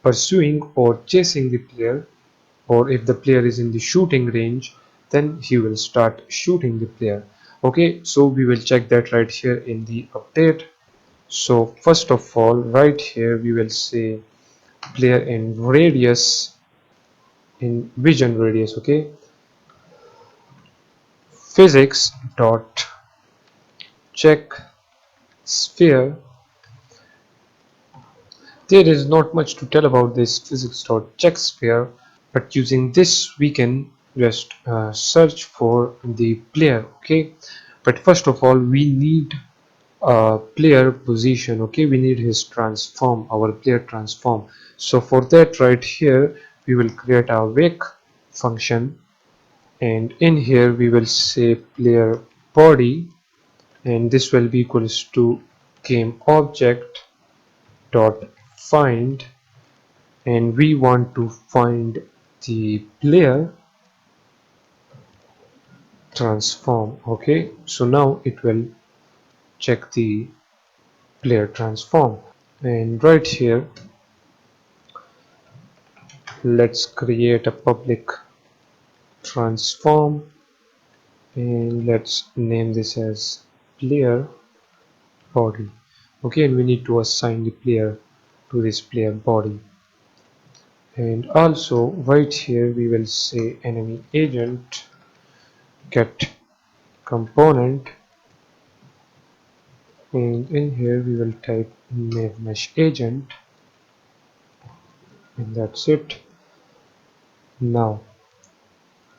pursuing or chasing the player, or if the player is in the shooting range, then he will start shooting the player. Okay, so we will check that right here in the update. So first of all, right here we will say player in radius, in vision radius. Okay, physics dot check sphere. There is not much to tell about this physics dot check sphere, but using this we can just search for the player. Okay, but first of all we need player position. Okay, we need his transform, our player transform. So for that, right here we will create a wake function, and in here we will say player body, and this will be equals to game object dot find, and we want to find the player transform. Okay, so now it will check the player transform, and right here let's create a public transform, and let's name this as player body. Okay, and we need to assign the player to this player body, and also right here we will say enemy agent get component, and in here we will type mesh agent, and that's it. Now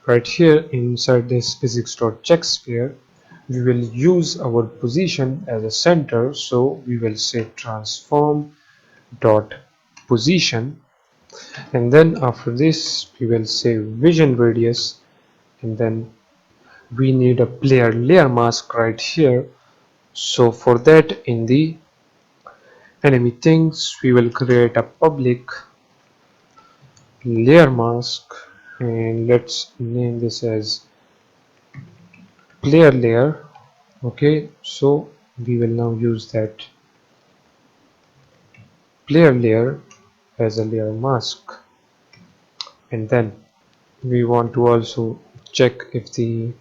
right here inside this physics.checksphere, we will use our position as a center, so we will say transform dot position, and then after this we will say vision radius, and then we need a player layer mask right here. So for that, in the enemy things we will create a public layer mask, and let's name this as player layer. Okay, so we will now use that player layer as a layer mask, and then we want to also check if the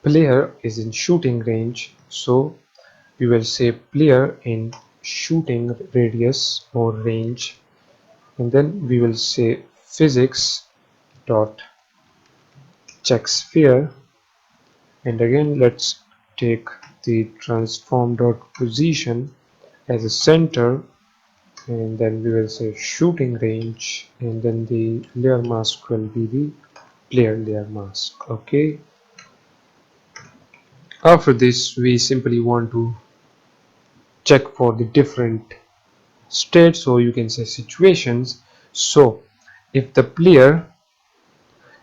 player is in shooting range, so we will say player in shooting radius or range, and then we will say physics dot check sphere, and again let's take the transform dot position as a center, and then we will say shooting range, and then the layer mask will be the player layer mask. Okay, after this we simply want to check for the different states, or you can say situations. So if the player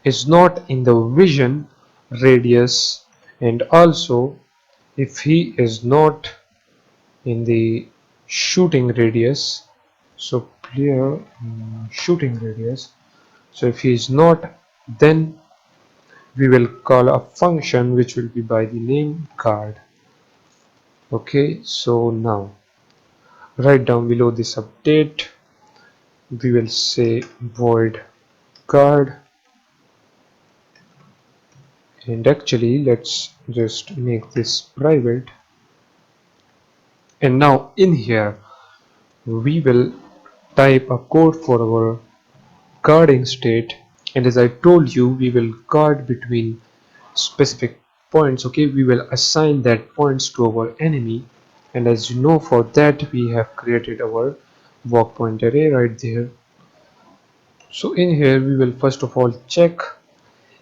is not in the vision radius, and also if he is not in the shooting radius, so player shooting radius, so if he is not, then we will call a function which will be by the name guard. Okay, so now right down below this update we will say void guard, and actually let's just make this private. And now in here we will type a code for our guarding state, and as I told you, we will guard between specific points. Okay, we will assign that points to our enemy, and as you know, for that we have created our walk point array right there. So in here we will first of all check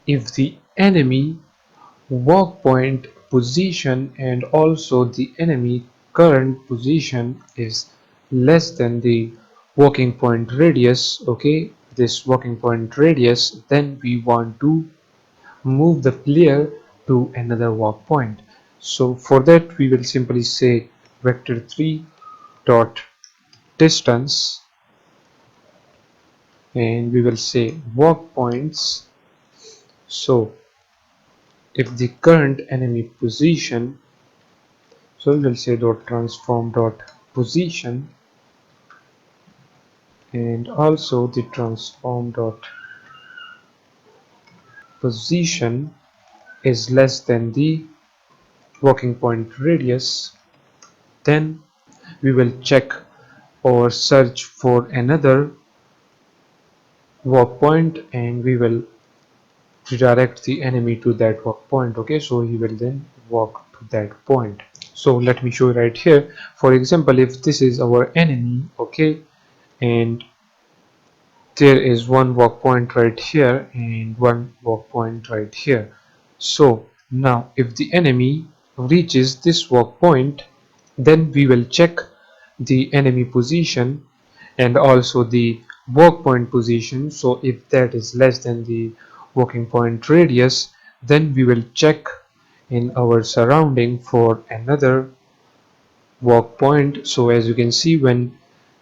if the enemy walk point position and also the enemy current position is less than the walking point radius. Okay, this walking point radius, then we want to move the player to another walk point. So for that we will simply say vector3 dot distance, and we will say walk points. So if the current enemy position, so we will say dot transform dot position, and also the transform dot position is less than the walking point radius, then we will check or search for another walk point, and we will redirect the enemy to that walk point. Okay, so he will then walk to that point. So let me show you right here. For example, if this is our enemy, okay, and there is one walk point right here and one walk point right here. So now if the enemy reaches this walk point, then we will check the enemy position and also the walk point position. So if that is less than the walking point radius, then we will check in our surrounding for another walk point. So as you can see, when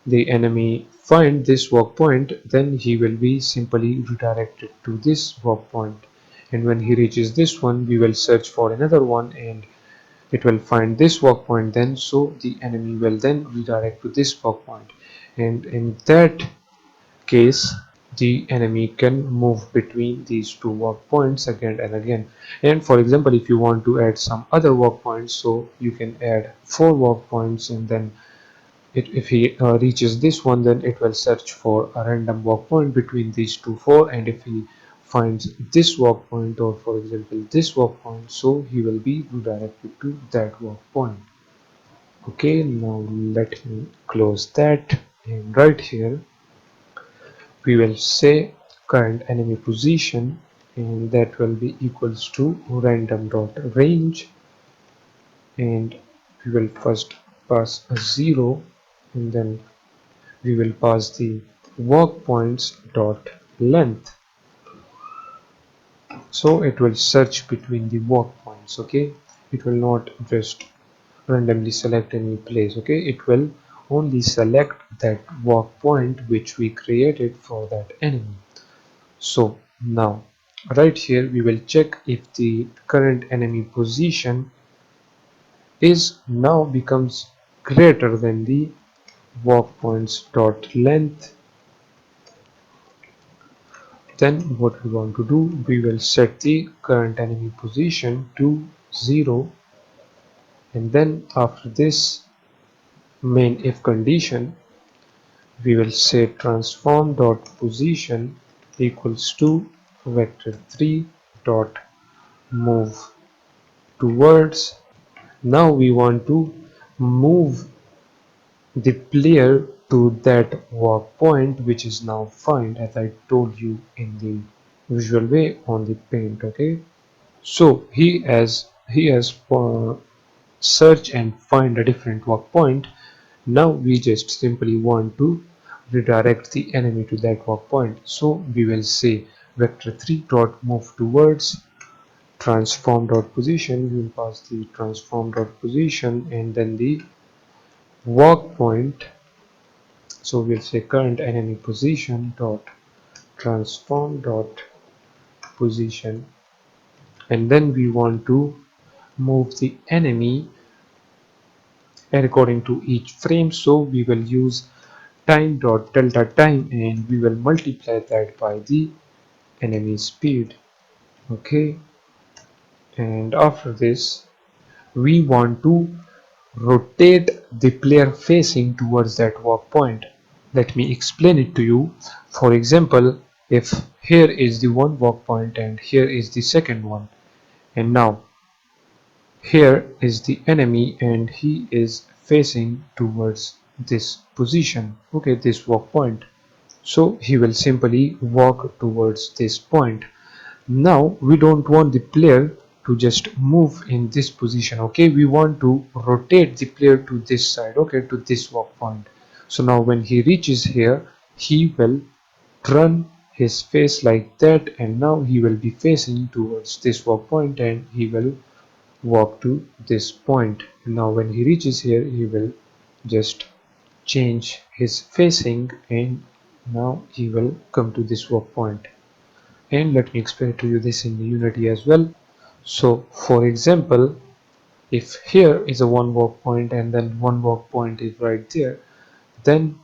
the enemy find this walk point, then he will be simply redirected to this walk point, and when he reaches this one we will search for another one and it will find this walk point, then so the enemy will then redirect to this walk point, and in that case the enemy can move between these two walk points again and again. And for example, if you want to add some other walk points, so you can add 4 walk points, and then if he reaches this one, then it will search for a random walk point between these two 4, and if he finds this walk point, or for example this walk point, so he will be redirected to that walk point. Okay, now let me close that, and right here we will say current enemy position, and that will be equals to random dot range, and we will first pass a 0, and then we will pass the walk points dot length, so it will search between the walk points. Okay, it will not just randomly select any place. Okay, it will only select that walk point which we created for that enemy. So now right here we will check if the current enemy position is now becomes greater than the walk points dot length. Then what we want to do, we will set the current enemy position to 0, and then after this main if condition we will say transform dot position equals to vector3 dot move towards. Now we want to move the player to that walk point which is now found, as I told you in the visual way on the paint. Okay, so he has search and find a different walk point. Now we just simply want to redirect the enemy to that walk point. So we will say vector3 dot move towards transform dot position. We will pass the transform dot position and then the walk point. So we'll say current enemy position dot transform dot position, and then we want to move the enemy according to each frame. So we will use time dot delta time and we will multiply that by the enemy speed. Okay, and after this we want to rotate the player facing towards that walk point. Let me explain it to you. For example, if here is the one walk point and here is the second one, and now here is the enemy and he is facing towards this position, okay, this walk point. So he will simply walk towards this point. Now we don't want the player to just move in this position, okay, we want to rotate the player to this side, okay, to this walk point. So now when he reaches here, he will turn his face like that, and now he will be facing towards this walk point and he will walk to this point. And now when he reaches here, he will just change his facing and now he will come to this walk point. And let me explain to you this in the Unity as well. So for example, if here is a one walk point and then one walk point is right there, then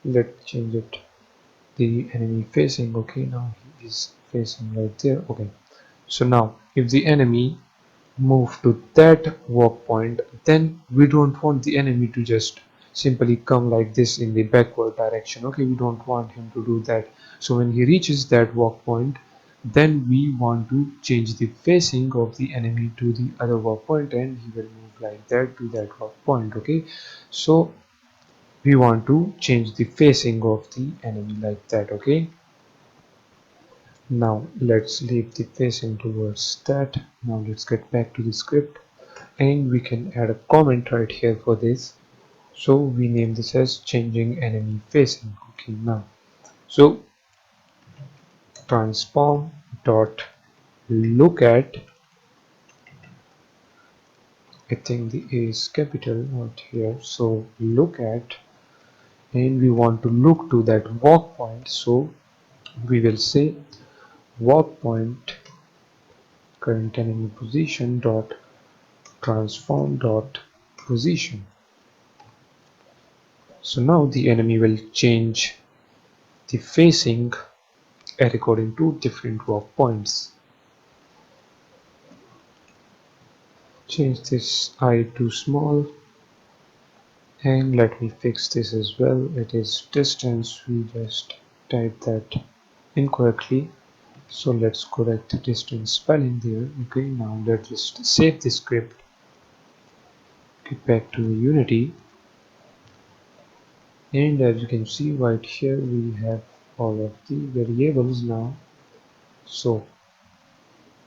let's change it, the enemy facing, okay, now he is facing right there. Okay, so now if the enemy move to that walk point, then we don't want the enemy to just simply come like this in the backward direction, okay, we don't want him to do that. So when he reaches that walk point, then we want to change the facing of the enemy to the other walk point and he will move like that to that walk point. Okay, so we want to change the facing of the enemy like that. Okay, now let's leave the facing towards that. Now let's get back to the script and we can add a comment right here for this. So we name this as changing enemy facing. Okay, now so transform dot look at, I think the A is capital not here, so look at, and we want to look to that walk point, so we will say walk point current enemy position dot transform dot position. So now the enemy will change the facing according to different walk points. Change this I to small, and let me fix this as well. It is distance, we just type that incorrectly, so let's correct the distance spelling there. Okay, now let's just save the script, get back to the Unity, and as you can see right here we have all of the variables now. So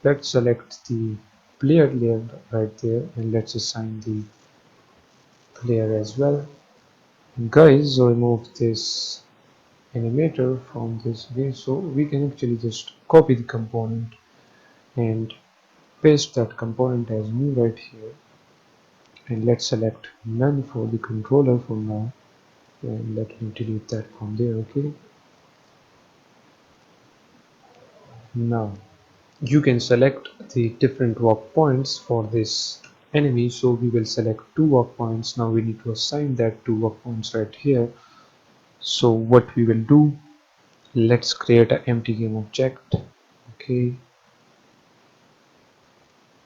let's select the player layer right there and let's assign the player as well. Guys, remove this animator from this way, so we can actually just copy the component and paste that component as new right here, and let's select none for the controller for now, and let me delete that from there. Okay, now you can select the different walk points for this enemy, so we will select two walk points. Now we need to assign that two walk points right here. So what we will do, let's create an empty game object. Okay,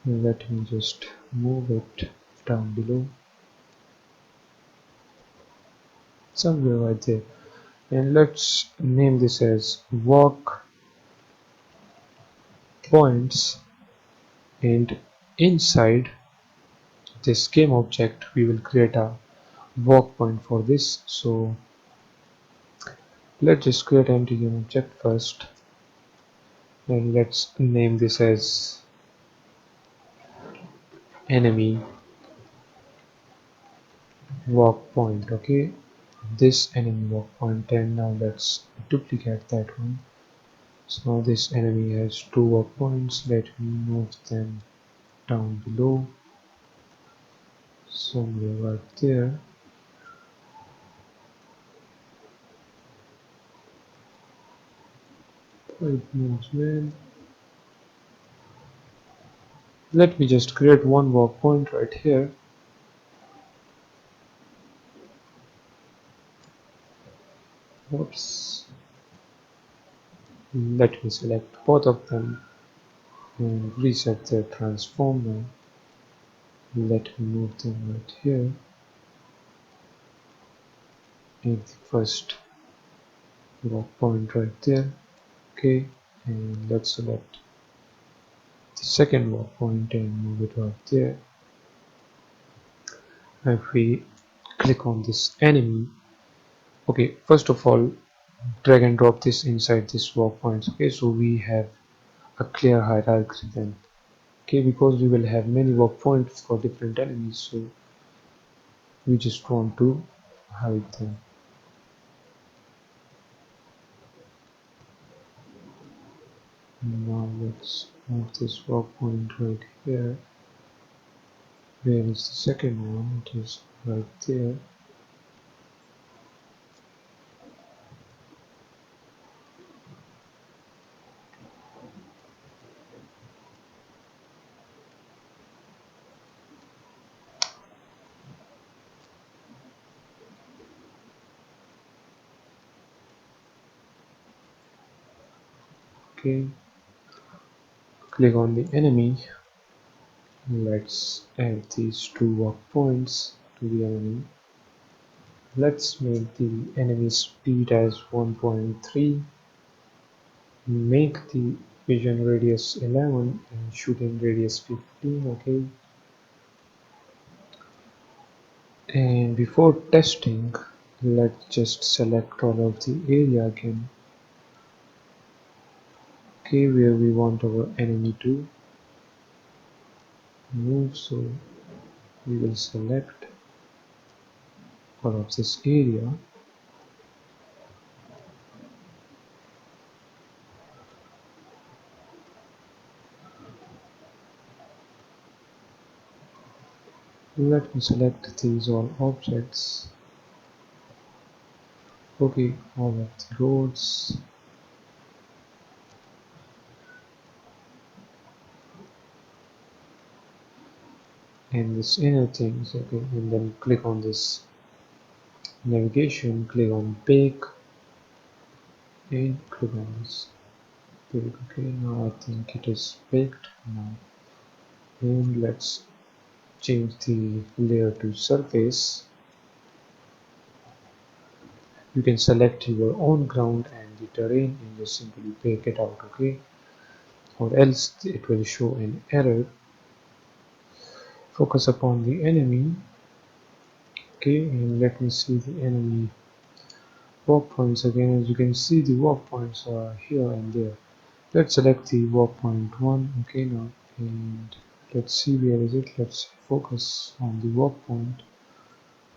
let me just move it down below somewhere right there, and let's name this as walk points, and inside this game object we will create a walk point for this. So let's just create an empty game object first, and let's name this as enemy walk point. Okay, this enemy walk point, and now let's duplicate that one. So now this enemy has two walk points. Let me move them down below somewhere right there. It moves man. Let me just create one walk point right here. Oops. Let me select both of them and reset their transformer. Let me move them right here and the first walk point right there. Okay, and let's select the second walk point and move it right there. If we click on this enemy, okay, first of all, drag and drop this inside this walk points. Okay, so we have a clear hierarchy then. Okay, because we will have many walk points for different enemies, so we just want to hide them. Now let's move this walk point right here. Where is the second one? It is right there. Okay, click on the enemy. Let's add these two walk points to the enemy. Let's make the enemy speed as 1.3. Make the vision radius 11 and shooting radius 15. Okay, and before testing, let's just select all of the area again. Okay, where we want our enemy to move, so we will select all of this area. Let me select these all objects. Okay, all of the roads, and this inner things. Okay, and then click on this navigation, click on bake, and click on this bake. Okay, now I think it is baked now, and let's change the layer to surface. You can select your own ground and the terrain and just simply bake it out. Okay, or else it will show an error. Focus upon the enemy. Okay, and let me see the enemy walk points again. As you can see, the walk points are here and there. Let's select the walk point 1. Okay, now, and let's see where is it. Let's focus on the walk point.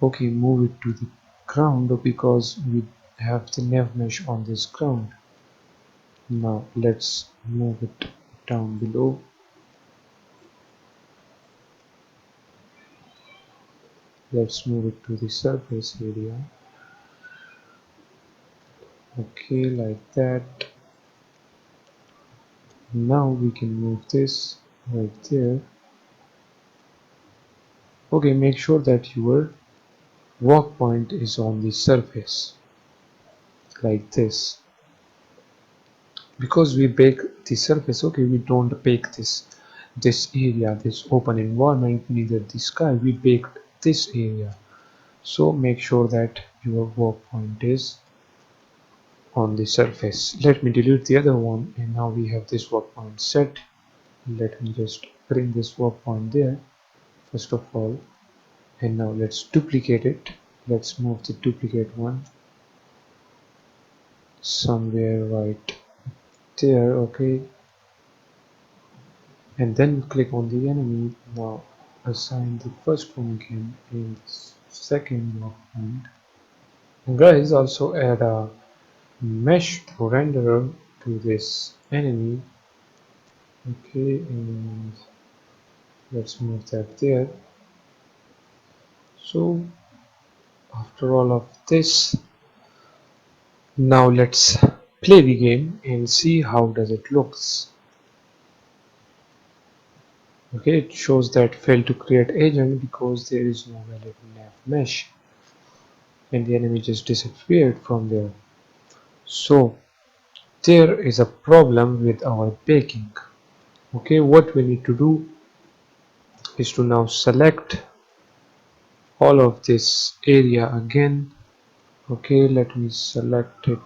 Okay, move it to the ground because we have the nav mesh on this ground. Now let's move it down below. Let's move it to the surface area. Okay, like that. Now we can move this right there. Okay, make sure that your walk point is on the surface like this. Because we bake the surface, okay, we don't bake this area, this open environment, neither the sky. We baked this area. So make sure that your walk point is on the surface. Let me delete the other one, and now we have this walk point set. Let me just bring this walk point there first of all, and now let's duplicate it. Let's move the duplicate one somewhere right there. Okay, and then click on the enemy. Now assign the first one again and the second walk point. And guys, also add a mesh renderer to this enemy. Okay, and let's move that there. So after all of this, now let's play the game and see how does it looks. Okay, it shows that failed to create agent because there is no valid nav mesh, and the enemy just disappeared from there. So there is a problem with our baking. Okay, what we need to do is to now select all of this area again. Okay, let me select it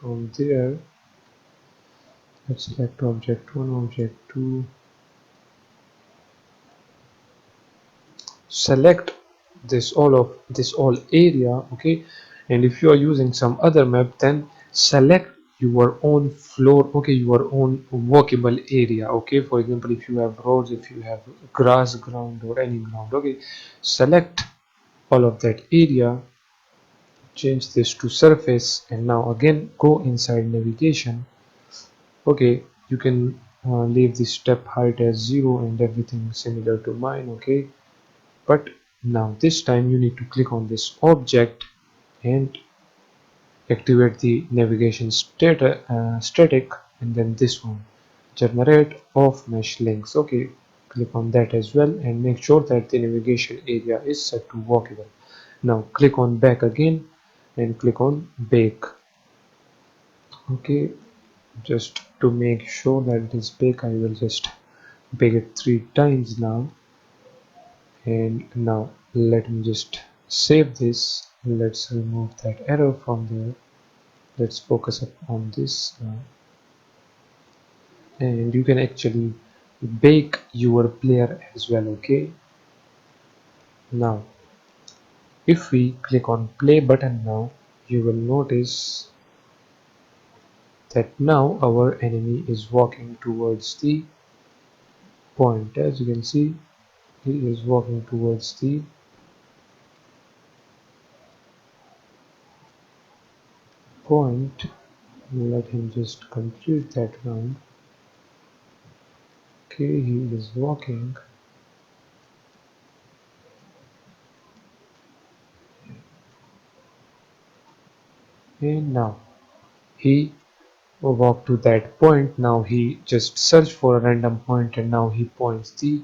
from there. Let's select object 1, object 2. Select this all area. Okay, and if you are using some other map, then select your own floor. Okay, your own workable area. Okay, for example, if you have roads, if you have grass ground or any ground, okay, select all of that area, change this to surface, and now again go inside navigation. Okay, you can leave the step height as 0 and everything similar to mine. Okay, but now this time you need to click on this object and activate the navigation static, and then this one, generate off mesh links. Okay, click on that as well and make sure that the navigation area is set to walkable. Now click on back again and click on bake. Okay, just to make sure that it is bake, I will just bake it 3 times now. And now let me just save this. Let's remove that error from there. Let's focus on this now. And you can actually bake your player as well. Okay, now if we click on play button now, you will notice that now our enemy is walking towards the point. As you can see, he is walking towards the point. Let him just complete that round. Okay, he is walking. And now he walked to that point. Now he just searched for a random point, and now he finds this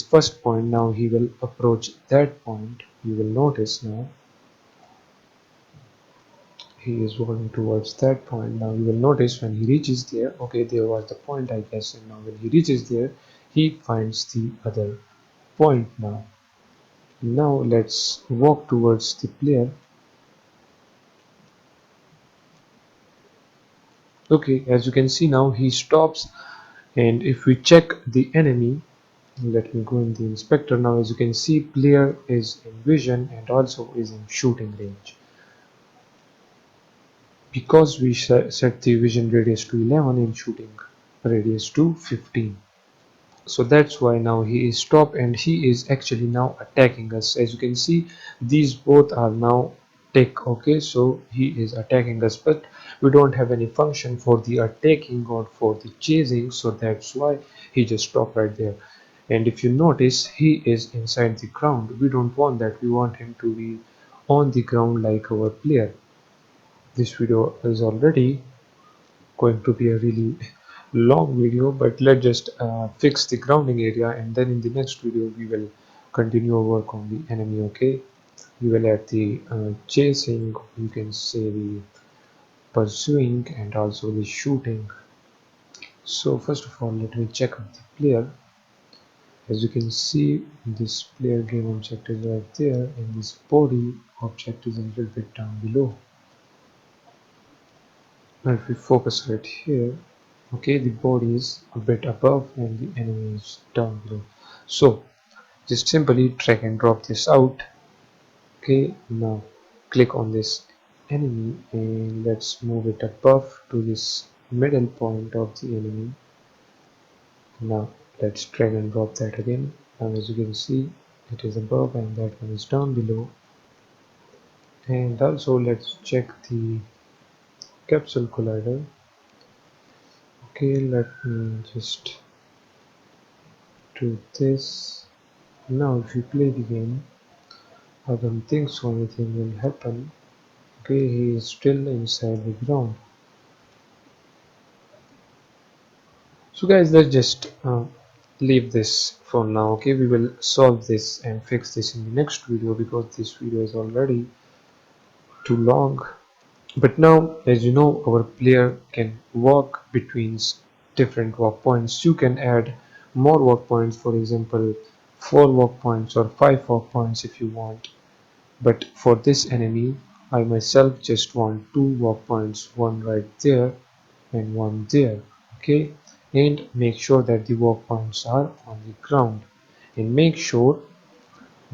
first point. Now he will approach that point. You will notice now he is walking towards that point. Now you will notice when he reaches there, okay, there was the point, I guess, and now when he reaches there, he finds the other point. Now let's walk towards the player. Okay, as you can see, now he stops, and if we check the enemy, let me go in the inspector. Now as you can see, player is in vision and also is in shooting range. Because we set the vision radius to 11 and shooting radius to 15, so that's why now he is stopped and he is actually now attacking us. As you can see, these both are now tick. Okay, so he is attacking us, but we don't have any function for the attacking or for the chasing, so that's why he just stopped right there. And if you notice, he is inside the ground. We don't want that. We want him to be on the ground like our player. This video is already going to be a really long video, but let's just fix the grounding area, and then in the next video we will continue our work on the enemy. Okay, we will add the chasing, you can say the pursuing, and also the shooting. So first of all, let me check out the player. As you can see, this player game object is right there, and this body object is a little bit down below. Now if we focus right here, okay, the body is a bit above and the enemy is down below. So just simply drag and drop this out. Okay, now click on this enemy and let's move it above to this middle point of the enemy. Now let's drag and drop that again. Now as you can see, it is above and that one is down below. And also let's check the capsule collider. Okay, let me just do this. Now if you play the game, I don't think so anything will happen. Okay, he is still inside the ground. So guys, let's just leave this for now. Okay, we will solve this and fix this in the next video because this video is already too long. But now, as you know, our player can walk between different walk points. You can add more walk points, for example 4 walk points or 5 walk points if you want. But for this enemy, I myself just want 2 walk points, one right there and one there. Okay, and make sure that the walk points are on the ground, and make sure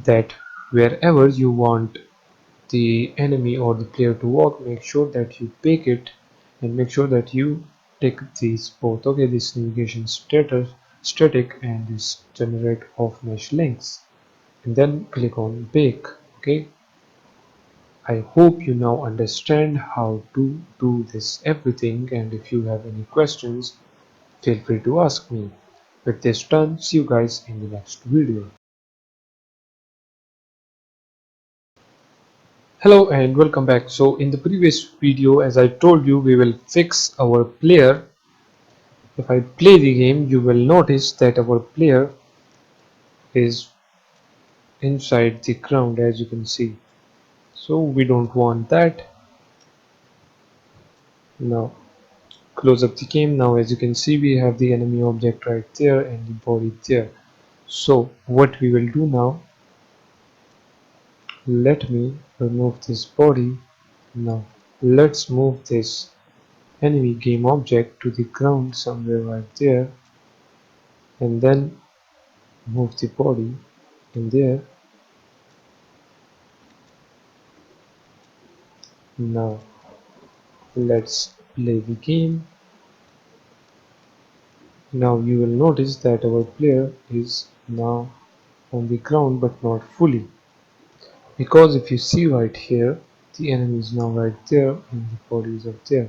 that wherever you want the enemy or the player to walk, make sure that you pick it and make sure that you take these both. Okay, this navigation static and this generate off mesh links, and then click on bake. Okay, I hope you now understand how to do this everything, and if you have any questions, feel free to ask me. With this done, see you guys in the next video. Hello and welcome back. So in the previous video, as I told you, we will fix our player. If I play the game, you will notice that our player is inside the ground, as you can see. So we don't want that. Now close up the game. Now as you can see, we have the enemy object right there and the body there. So what we will do now, let me remove this body. Now let's move this enemy game object to the ground somewhere right there, and then move the body in there. Now let's play the game. Now you will notice that our player is now on the ground but not fully, because if you see right here, the enemy is now right there and the body is up there.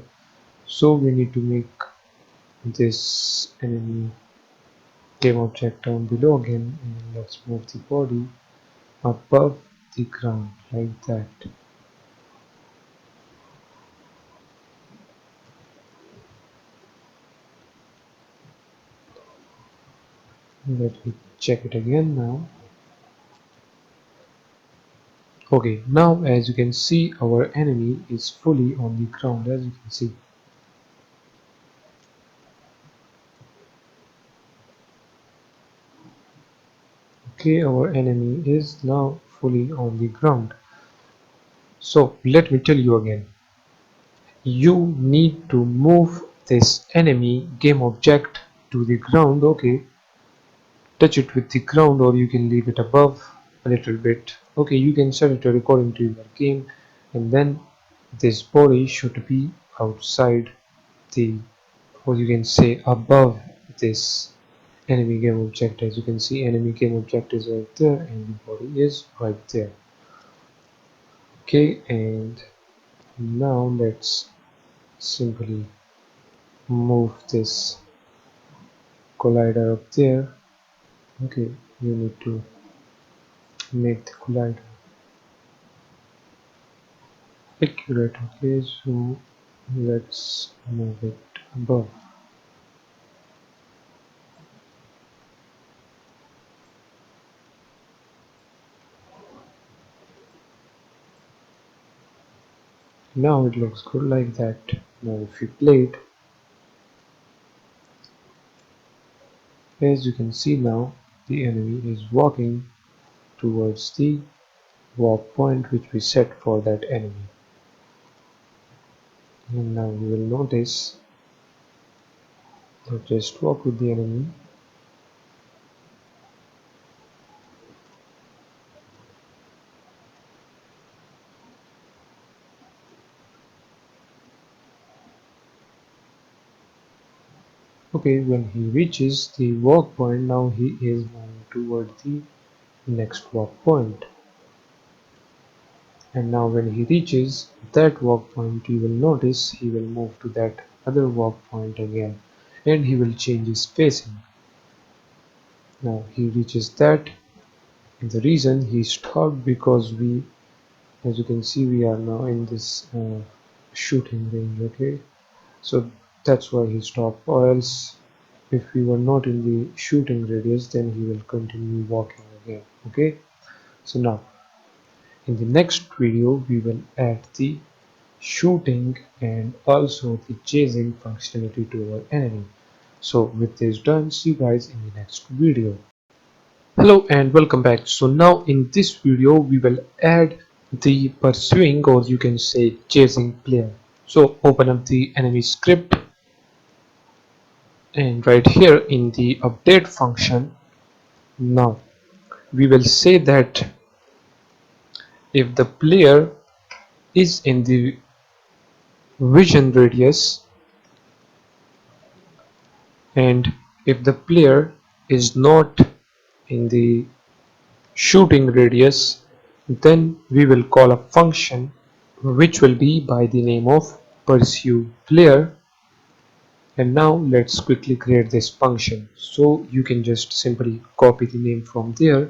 So we need to make this enemy game object down below again, and let's move the body above the ground like that. Let me check it again now. Okay, now as you can see, our enemy is fully on the ground, as you can see. Okay, our enemy is now fully on the ground. So let me tell you again, you need to move this enemy game object to the ground. Okay, touch it with the ground, or you can leave it above a little bit. Okay, you can set it according to your game, and then this body should be outside the, or you can say above this enemy game object. As you can see, enemy game object is right there and the body is right there. Okay, and now let's simply move this collider up there. Okay, you need to make the collider accurate. Okay, so let's move it above. Now it looks good like that. Now if you play it, as you can see, now the enemy is walking towards the walk point which we set for that enemy. And now you will notice that just walk with the enemy. Okay, when he reaches the walk point, now he is moving toward the next walk point. And now when he reaches that walk point, you will notice he will move to that other walk point again, and he will change his facing. Now he reaches that, and the reason he stopped because as you can see, we are now in this shooting range. Okay, so that's why he stopped, or else if we were not in the shooting radius, then he will continue walking again. Okay, so now in the next video we will add the shooting and also the chasing functionality to our enemy. So with this done, see you guys in the next video. Hello and welcome back. So now in this video we will add the pursuing, or you can say chasing player. So open up the enemy script, and right here in the update function, now we will say that if the player is in the vision radius, and if the player is not in the shooting radius, then we will call a function which will be by the name of pursue player. And now let's quickly create this function. So you can just simply copy the name from there,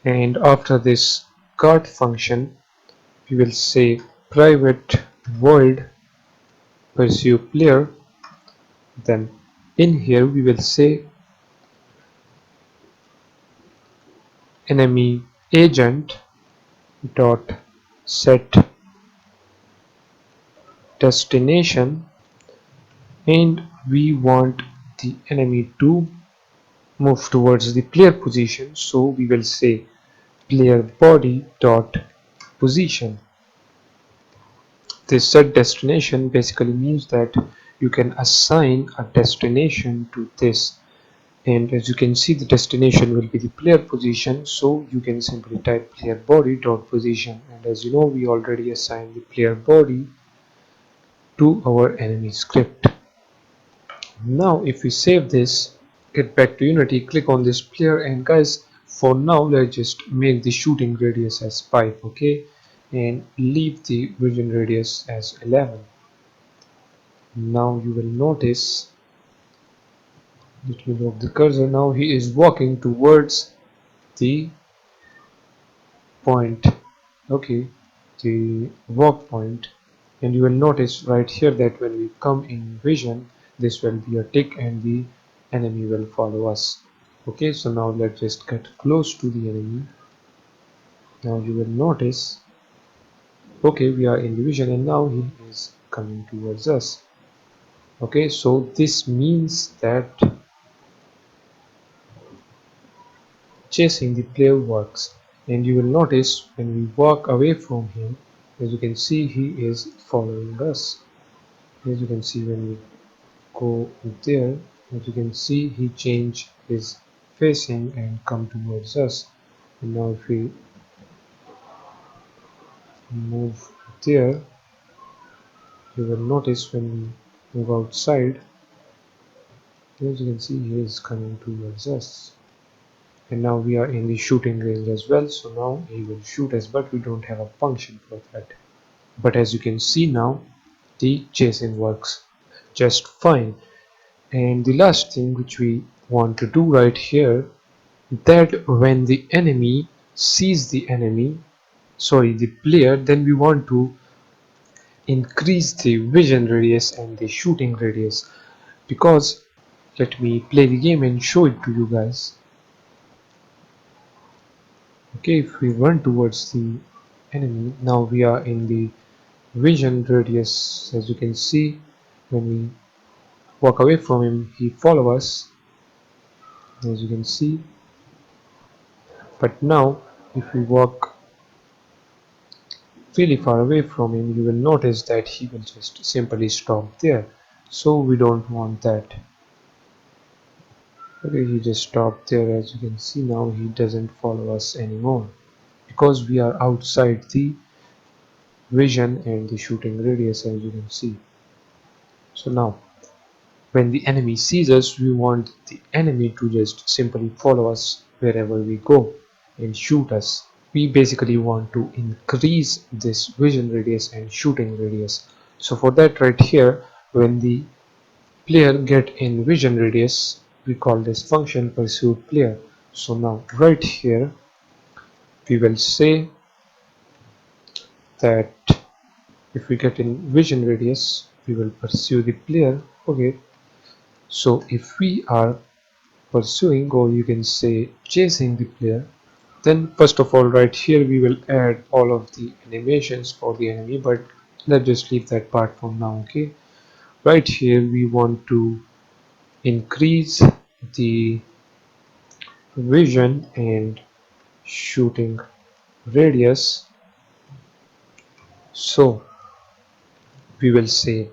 and after this cart function we will say private void pursue player. Then in here we will say enemy agent dot set destination, and we want the enemy to move towards the player position, so we will say player body dot position. This set destination basically means that you can assign a destination to this, and as you can see the destination will be the player position, so you can simply type player body dot position, and as you know we already assigned the player body to our enemy script. Now if we save this, get back to Unity, click on this player, and guys, for now let's just make the shooting radius as 5, okay, and leave the vision radius as 11. Now you will notice, let me move the cursor, now he is walking towards the point, okay, the walk point, and you will notice right here that when we come in vision, this will be a tick and the enemy will follow us. Okay, so now let's just get close to the enemy. Now you will notice, okay, we are in the vision and now he is coming towards us. Okay, so this means that chasing the player works, and you will notice when we walk away from him, as you can see he is following us. As you can see when we go there, as you can see he changed his facing and come towards us. And now if we move there, you will notice when we move outside, as you can see he is coming towards us. And now we are in the shooting range as well, so now he will shoot us, but we don't have a function for that. But as you can see now, the chasing works just fine. And the last thing which we want to do right here, that when the enemy sees the player, then we want to increase the vision radius and the shooting radius, because let me play the game and show it to you guys. Okay, if we run towards the enemy, now we are in the vision radius. As you can see, when we walk away from him, he follows us, as you can see. But now if we walk really far away from him, you will notice that he will just simply stop there, so we don't want that. Okay, he just stopped there. As you can see, now he doesn't follow us anymore because we are outside the vision and the shooting radius, as you can see. So now When the enemy sees us, we want the enemy to just simply follow us wherever we go and shoot us. We basically want to increase this vision radius and shooting radius. So for that right here, when the player get in vision radius, we call this function pursued player. So now right here we will say that if we get in vision radius, we will pursue the player. Okay, so if we are pursuing, or you can say chasing the player, then first of all right here we will add all of the animations for the enemy, but let's just leave that part for now. Okay, right here we want to increase the vision and shooting radius. So we will say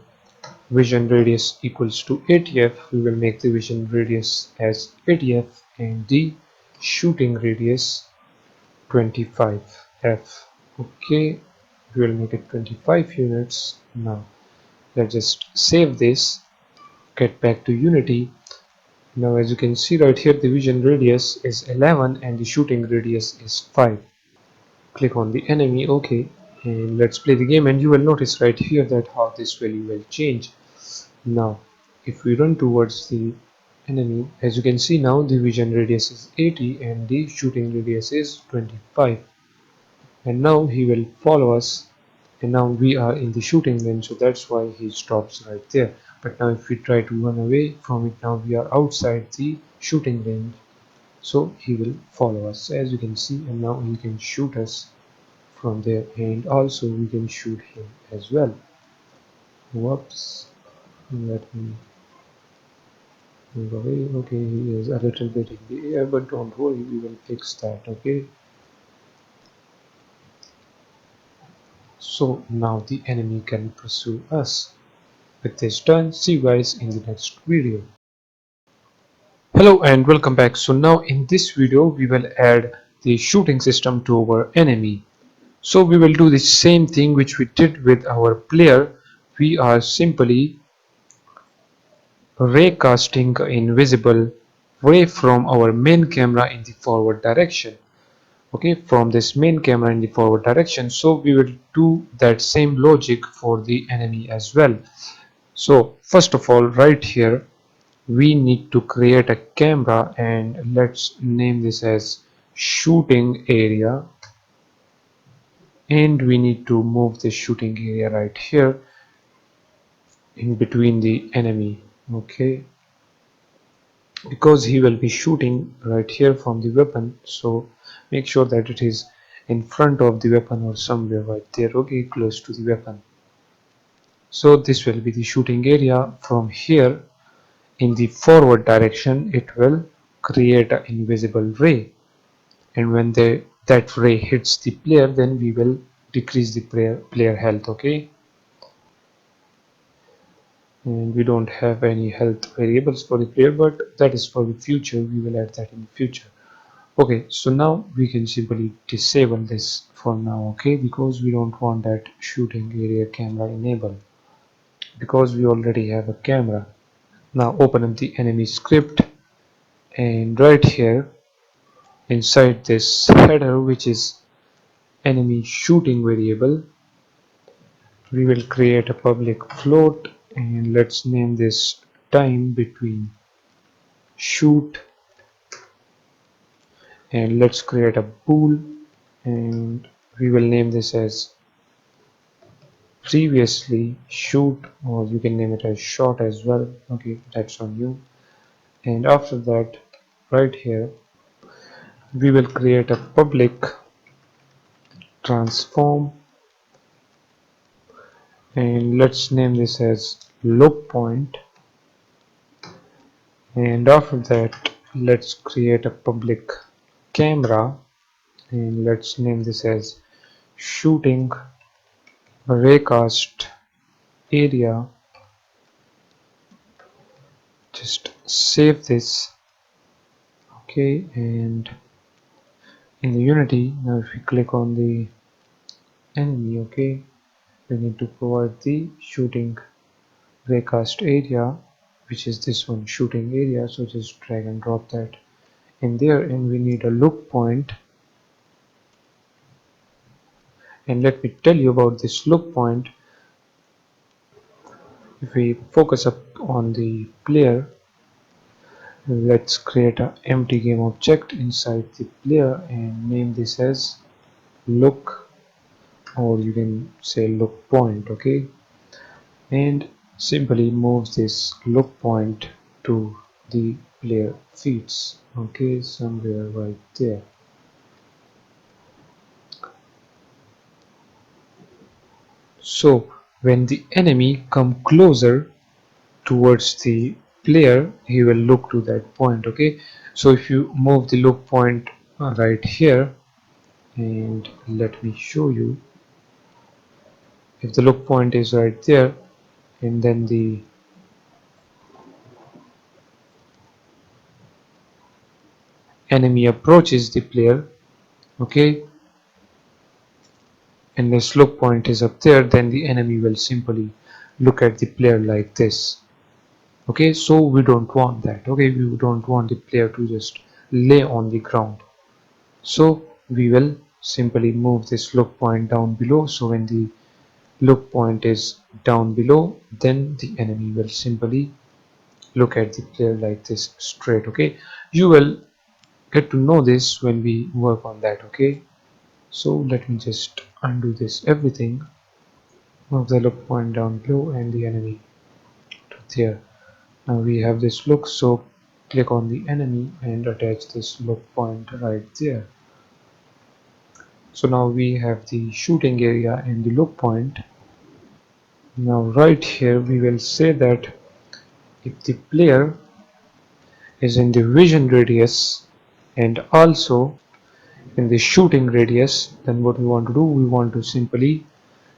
vision radius equals to 80f. We will make the vision radius as 80f and the shooting radius 25f. Okay, we will make it 25 units. Now let's just save this, get back to Unity. Now as you can see right here, the vision radius is 11 and the shooting radius is 5. Click on the enemy. Okay, and let's play the game, and you will notice right here that how this value will change. Now if we run towards the enemy, as you can see now the vision radius is 80 and the shooting radius is 25, and now he will follow us, and now we are in the shooting range, so that's why he stops right there. But now if we try to run away from it, now we are outside the shooting range, so he will follow us as you can see, and now he can shoot us from there, and also we can shoot him as well. Whoops, let me move away. Okay, he is a little bit in the air, but don't worry, we will fix that. Okay, so now the enemy can pursue us. With this done, see you guys in the next video. Hello and welcome back. So now in this video we will add the shooting system to our enemy. So we will do the same thing which we did with our player. We are simply raycasting invisible ray from our main camera in the forward direction. Okay, from this main camera in the forward direction. So we will do that same logic for the enemy as well. So first of all right here we need to create a camera, and let's name this as shooting area, and we need to move the shooting area right here in between the enemy. Okay, because he will be shooting right here from the weapon, so make sure that it is in front of the weapon or somewhere right there. Okay, close to the weapon. So this will be the shooting area. From here in the forward direction it will create an invisible ray, and when that ray hits the player, then we will decrease the player health. Okay, and we don't have any health variables for the player, but that is for the future. We will add that in the future. Okay, so now we can simply disable this for now. Okay, because we don't want that shooting area camera enabled, because we already have a camera. Now open up the enemy script, and right here inside this header, which is enemy shooting variable, we will create a public float, and let's name this time between shoot, and let's create a bool, and we will name this as previously shoot, or you can name it as shot as well. Okay, that's on you. And after that right here we will create a public transform, and let's name this as look point, and after that let's create a public camera, and let's name this as shooting raycast area. Just save this. Okay, and in the Unity, now if we click on the enemy, okay, we need to provide the shooting raycast area, which is this one, shooting area. So just drag and drop that in there, and we need a look point. And let me tell you about this look point. If we focus up on the player, let's create an empty game object inside the player and name this as look, or you can say look point. Okay, and simply move this look point to the player feeds. Okay, somewhere right there. So when the enemy come closer towards the player, he will look to that point. Okay, so if you move the look point right here, and let me show you, if the look point is right there, and then the enemy approaches the player, okay, and this look point is up there, then the enemy will simply look at the player like this. Okay, so we don't want that. Okay, we don't want the player to just lay on the ground. So we will simply move this look point down below. So when the look point is down below, then the enemy will simply look at the player like this straight. Okay, you will get to know this when we work on that. Okay, so let me just undo this everything, move the look point down below and the enemy to there. Now we have this look, so click on the enemy and attach this look point right there. So now we have the shooting area and the look point. Now right here we will say that if the player is in the vision radius and also in the shooting radius, then what we want to do, we want to simply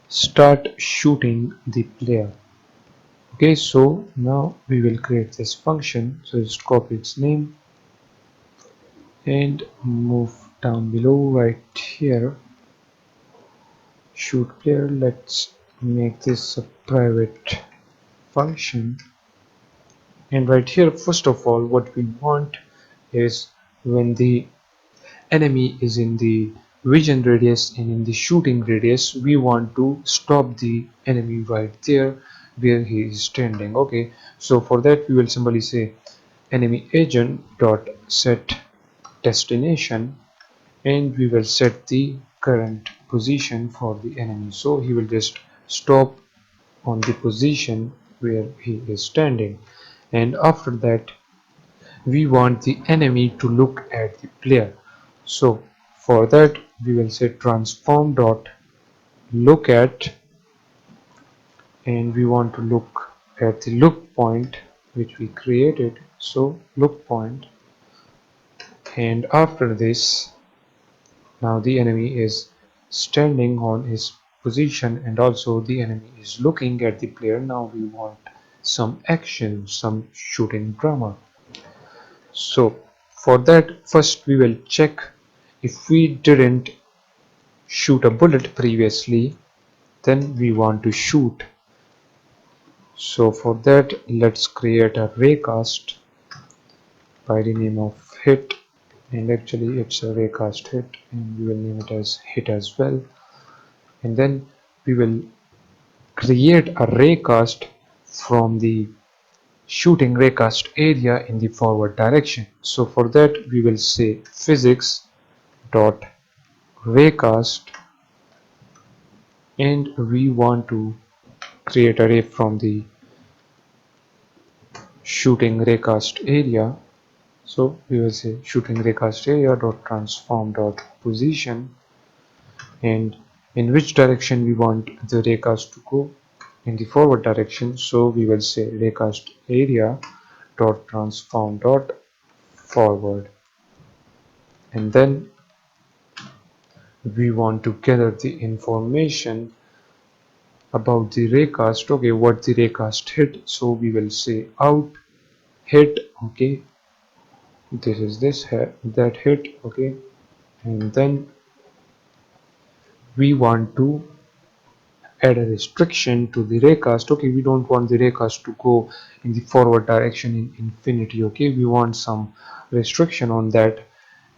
start shooting the player. Okay, so now we will create this function. So just copy its name and move down below right here, shoot player. Let's make this a private function, and right here, first of all, what we want is when the enemy is in the vision radius and in the shooting radius, we want to stop the enemy right there where he is standing. Okay, so for that we will simply say enemy agent dot set destination, and we will set the current position for the enemy, so he will just stop on the position where he is standing. And after that we want the enemy to look at the player, so for that we will say transform dot look at, and we want to look at the look point which we created, so look point. And after this, now the enemy is standing on his position and also the enemy is looking at the player. Now we want some action, some shooting drama. So for that, first we will check if we didn't shoot a bullet previously, then we want to shoot. So for that, let's create a raycast by the name of hit, and actually it's a raycast hit, and we will name it as hit as well. And then we will create a raycast from the shooting raycast area in the forward direction. So for that we will say physics dot raycast, and we want to create a ray from the shooting raycast area. So we will say shooting raycast area dot transform dot position, and in which direction we want the raycast to go, in the forward direction, so we will say raycast area dot transform dot forward. And then we want to gather the information about the raycast. Okay, what the raycast hit, so we will say out hit. Okay, this is this that hit. Okay, and then we want to add a restriction to the raycast. Okay, we don't want the raycast to go in the forward direction in infinity. Okay, we want some restriction on that.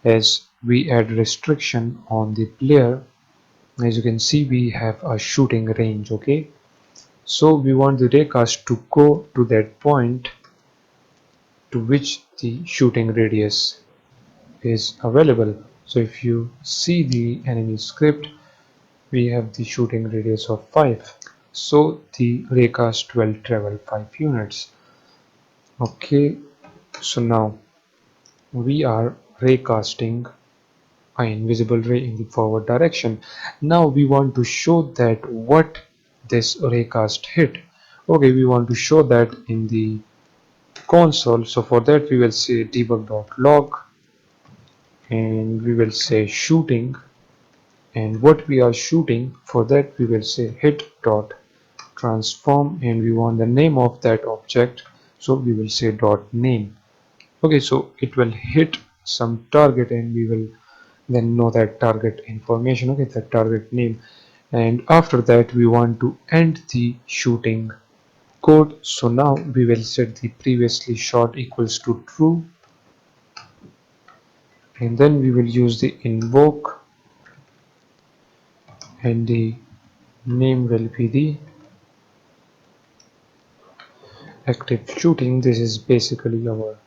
As we add restriction on the player, as you can see, we have a shooting range. Okay, so we want the raycast to go to that point to which the shooting radius is available. So if you see the enemy script, we have the shooting radius of 5. So the raycast will travel 5 units. Okay, so now we are raycasting an invisible ray in the forward direction. Now we want to show that what this raycast hit. Okay, we want to show that in the console. So for that we will say debug.log and we will say shooting, and what we are shooting, for that we will say hit dot transform, and we want the name of that object, so we will say dot name. Okay, so it will hit some target and we will then know that target information. Okay, the target name, and after that we want to end the shooting code. So now we will set the previously shot equals to true, and then we will use the invoke, and the name will be the active shooting. This is basically our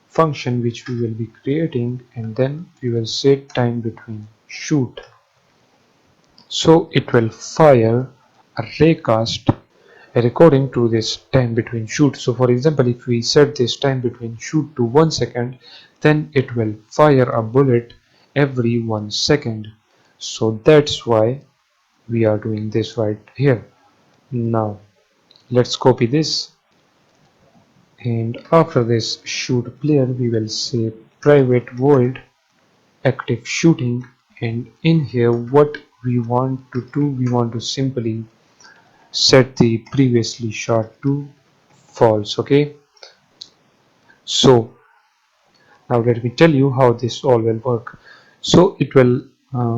function which we will be creating, and then we will set time between shoot, so it will fire a raycast according to this time between shoot. So for example, if we set this time between shoot to 1 second, then it will fire a bullet every 1 second. So that's why we are doing this right here. Now let's copy this, and after this shoot player we will say private void active shooting, and in here what we want to do, we want to simply set the previously shot to false. Okay, so now let me tell you how this all will work. So it will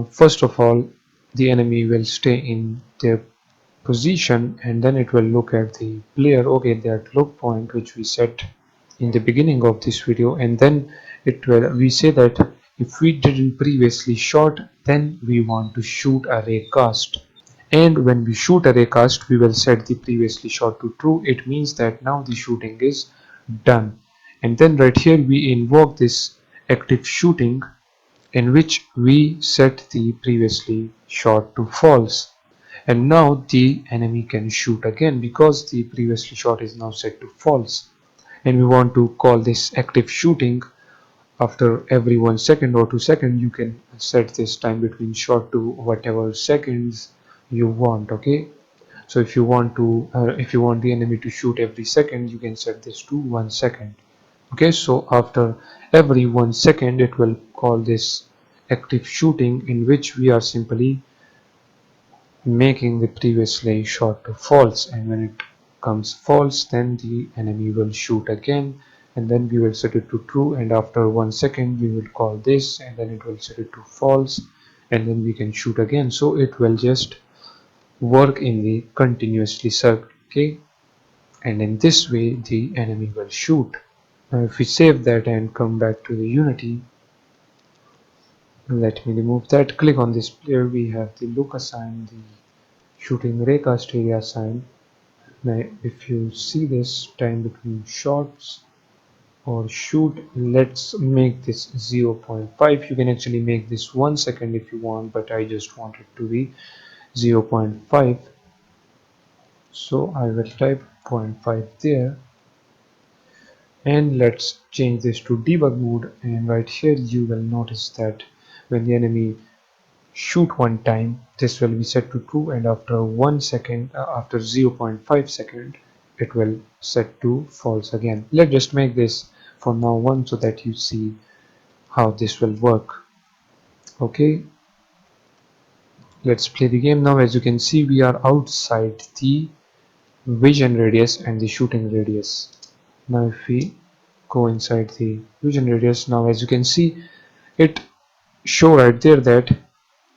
first of all, the enemy will stay in their position, and then it will look at the player. Okay, that look point which we set in the beginning of this video, and then it will, we say that if we didn't previously shot, then we want to shoot a raycast, and when we shoot a raycast we will set the previously shot to true. It means that now the shooting is done, and then right here we invoke this active shooting, in which we set the previously shot to false, and now the enemy can shoot again because the previously shot is now set to false. And we want to call this active shooting after every 1 second or 2 seconds. You can set this time between shot to whatever seconds you want. Okay, so if you want to if you want the enemy to shoot every second, you can set this to 1 second. Okay, so after every 1 second it will call this active shooting, in which we are simply making the previously shot to false, and when it comes false then the enemy will shoot again, and then we will set it to true, and after 1 second we will call this, and then it will set it to false, and then we can shoot again. So it will just work in the continuously circle. Okay, and in this way the enemy will shoot. Now if we save that and come back to the Unity, let me remove that, click on this player, we have the look assigned, the shooting raycast area assigned. Now if you see this time between shots or shoot, let's make this 0.5. You can actually make this 1 second if you want, but I just want it to be 0.5, so I will type 0.5 there, and let's change this to debug mode, and right here you will notice that when the enemy shoot one time, this will be set to true, and after 1 second, after 0.5 second, it will set to false again. Let's just make this for now 1 so that you see how this will work. Okay, let's play the game now. As you can see, we are outside the vision radius and the shooting radius. Now if we go inside the vision radius, now as you can see, it show right there that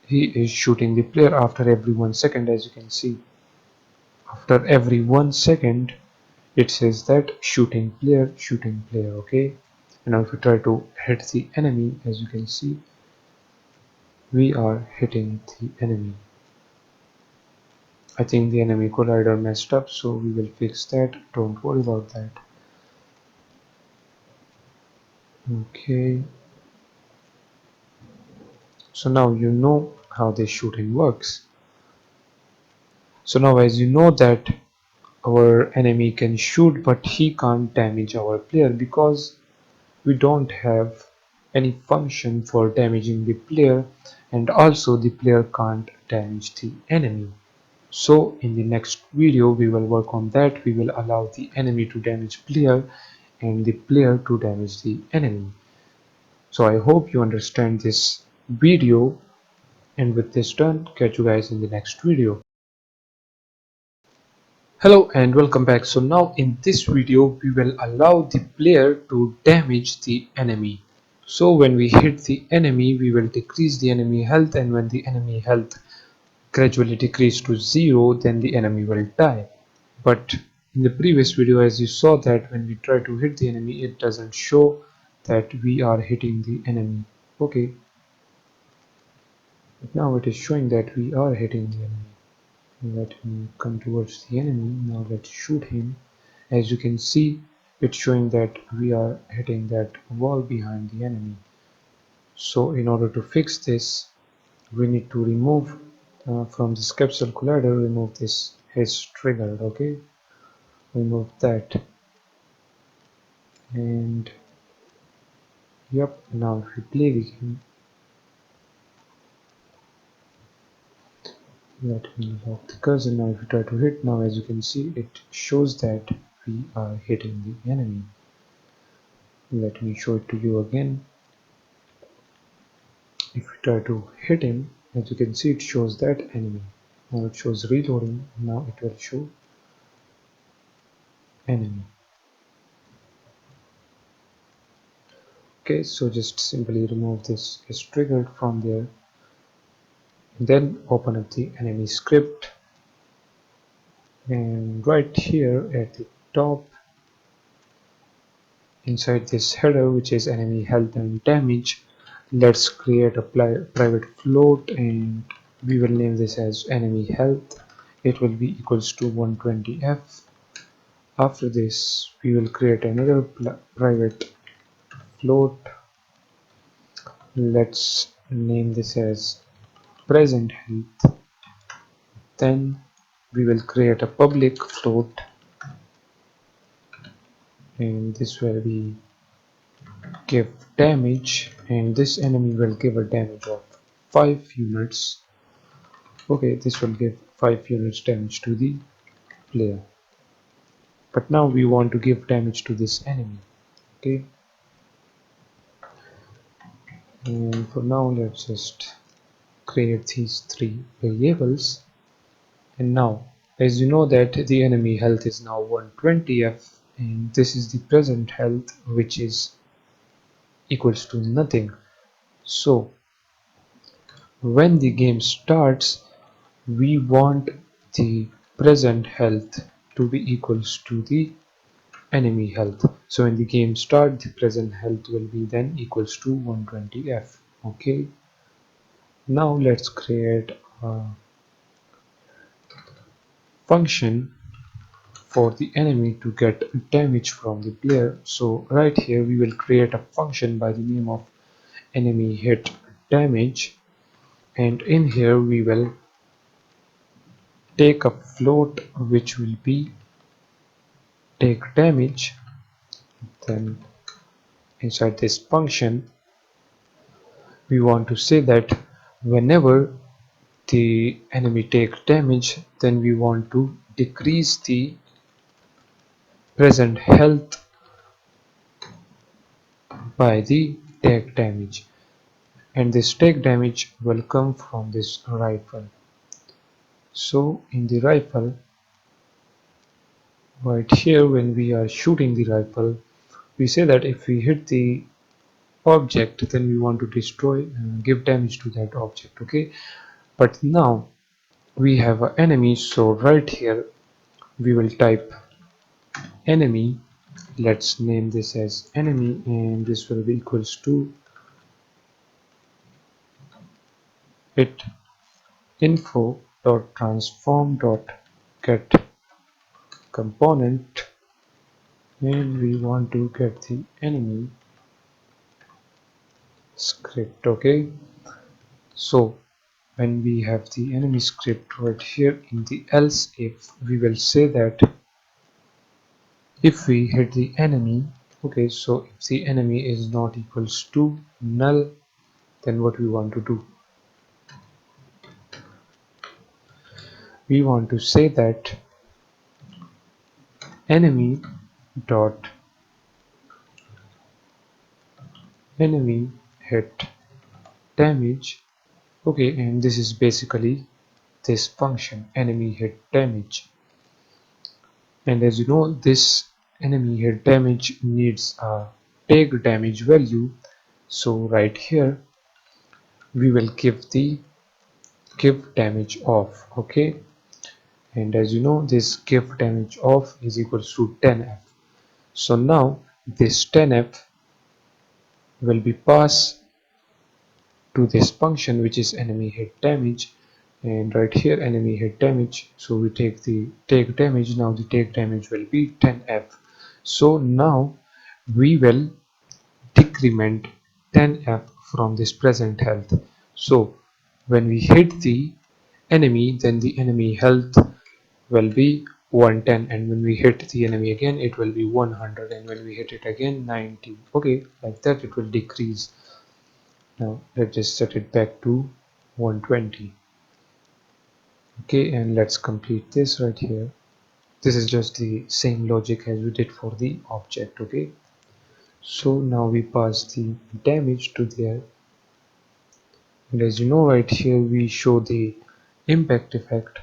he is shooting the player after every 1 second, as you can see. After every 1 second it says that shooting player, okay. And now if we try to hit the enemy, as you can see, we are hitting the enemy. I think the enemy collider messed up, so we will fix that, don't worry about that. Okay, so now you know how this shooting works. So now as you know that our enemy can shoot but he can't damage our player because we don't have any function for damaging the player, and also the player can't damage the enemy. So in the next video we will work on that. We will allow the enemy to damage player and the player to damage the enemy. So I hope you understand this video, and with this done, catch you guys in the next video. Hello and welcome back. So now in this video we will allow the player to damage the enemy. So when we hit the enemy, we will decrease the enemy health, and when the enemy health gradually decrease to 0, then the enemy will die. But in the previous video, as you saw, that when we try to hit the enemy, it doesn't show that we are hitting the enemy. Okay, but now it is showing that we are hitting the enemy. Let him come towards the enemy. Now let's shoot him. As you can see, it's showing that we are hitting that wall behind the enemy. So in order to fix this, we need to remove from this capsule collider, remove this his trigger. Okay, remove that, and yep, now if we play the game, let me lock the cursor. Now if we try to hit, now as you can see, it shows that we are hitting the enemy. Let me show it to you again. If we try to hit him, as you can see, it shows that enemy. Now it shows reloading. Now it will show enemy. Okay, so just simply remove this is triggered from there, then open up the enemy script, and right here at the top inside this header, which is enemy health and damage, let's create a private float, and we will name this as enemy health. It will be equals to 120f. After this we will create another private float. Let's name this as present health. Then we will create a public float, and this will be give damage, and this enemy will give a damage of 5 units. Okay, this will give 5 units damage to the player, but now we want to give damage to this enemy. Okay, and for now let's just create these 3 variables. And now as you know that the enemy health is now 120f, and this is the present health, which is equals to nothing. So when the game starts, we want the present health to be equals to the enemy health. So when the game starts, the present health will be then equals to 120f. Okay, now let's create a function for the enemy to get damage from the player. So right here we will create a function by the name of enemy hit damage, and in here we will take a float which will be take damage. Then inside this function we want to say that whenever the enemy take damage, then we want to decrease the present health by the take damage, and this take damage will come from this rifle. So in the rifle right here, when we are shooting the rifle, we say that if we hit the object, then we want to destroy give damage to that object. Okay, but now we have an enemy, so right here we will type enemy. Let's name this as enemy, and this will be equals to it info dot transform dot get component, and we want to get the enemy script. Okay, so when we have the enemy script right here in the else if, we will say that if we hit the enemy, okay, so if the enemy is not equals to null, then what we want to do, we want to say that enemy dot enemy hit damage. Okay, and this is basically this function enemy hit damage. And as you know, this enemy hit damage needs a take damage value. So right here we will give the give damage off. Okay, and as you know, this give damage off is equals to 10f. So now this 10f will be passed to this function, which is enemy hit damage, and right here enemy hit damage, so we take the take damage. Now the take damage will be 10f. So now we will decrement 10f from this present health. So when we hit the enemy, then the enemy health will be 110, and when we hit the enemy again it will be 100, and when we hit it again 90. Okay, like that it will decrease. Now let's just set it back to 120. Okay, and let's complete this right here. This is just the same logic as we did for the object. Okay, so now we pass the damage to there, and as you know, right here we show the impact effect.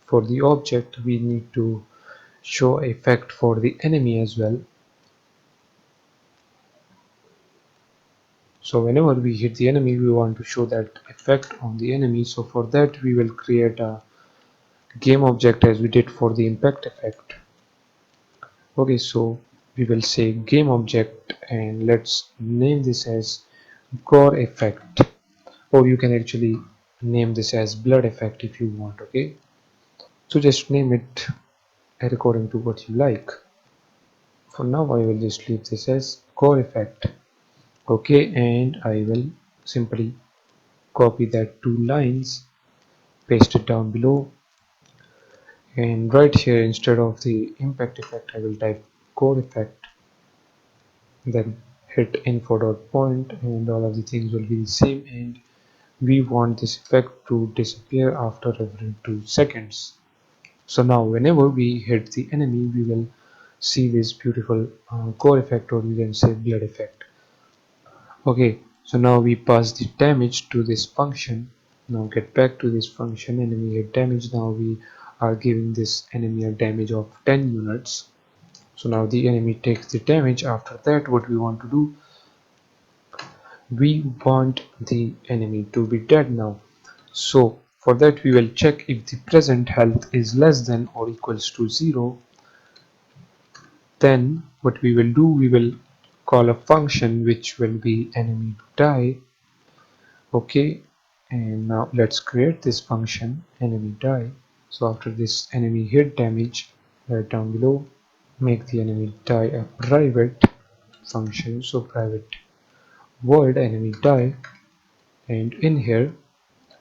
For the object we need to show effect for the enemy as well. So whenever we hit the enemy, we want to show that effect on the enemy. So for that we will create a game object as we did for the impact effect. Okay, so we will say game object, and let's name this as gore effect, or you can actually name this as blood effect if you want. Okay, so just name it according to what you like. For now I will just leave this as gore effect. Okay, and I will simply copy that two lines, paste it down below, and right here instead of the impact effect I will type core effect, then hit info dot point, and all of the things will be the same, and we want this effect to disappear after every 2 seconds. So now whenever we hit the enemy we will see this beautiful core effect, or we can say blood effect. Okay, so now we pass the damage to this function. Now get back to this function enemy hit damage. Now we are giving this enemy a damage of 10 units. So now the enemy takes the damage. After that what we want to do, we want the enemy to be dead now. So for that we will check if the present health is less than or equals to 0. Then what we will do, we will call a function which will be enemy die. Okay, and now let's create this function enemy die. So after this enemy hit damage, right down below, make the enemy die a private function. So private void enemy die, and in here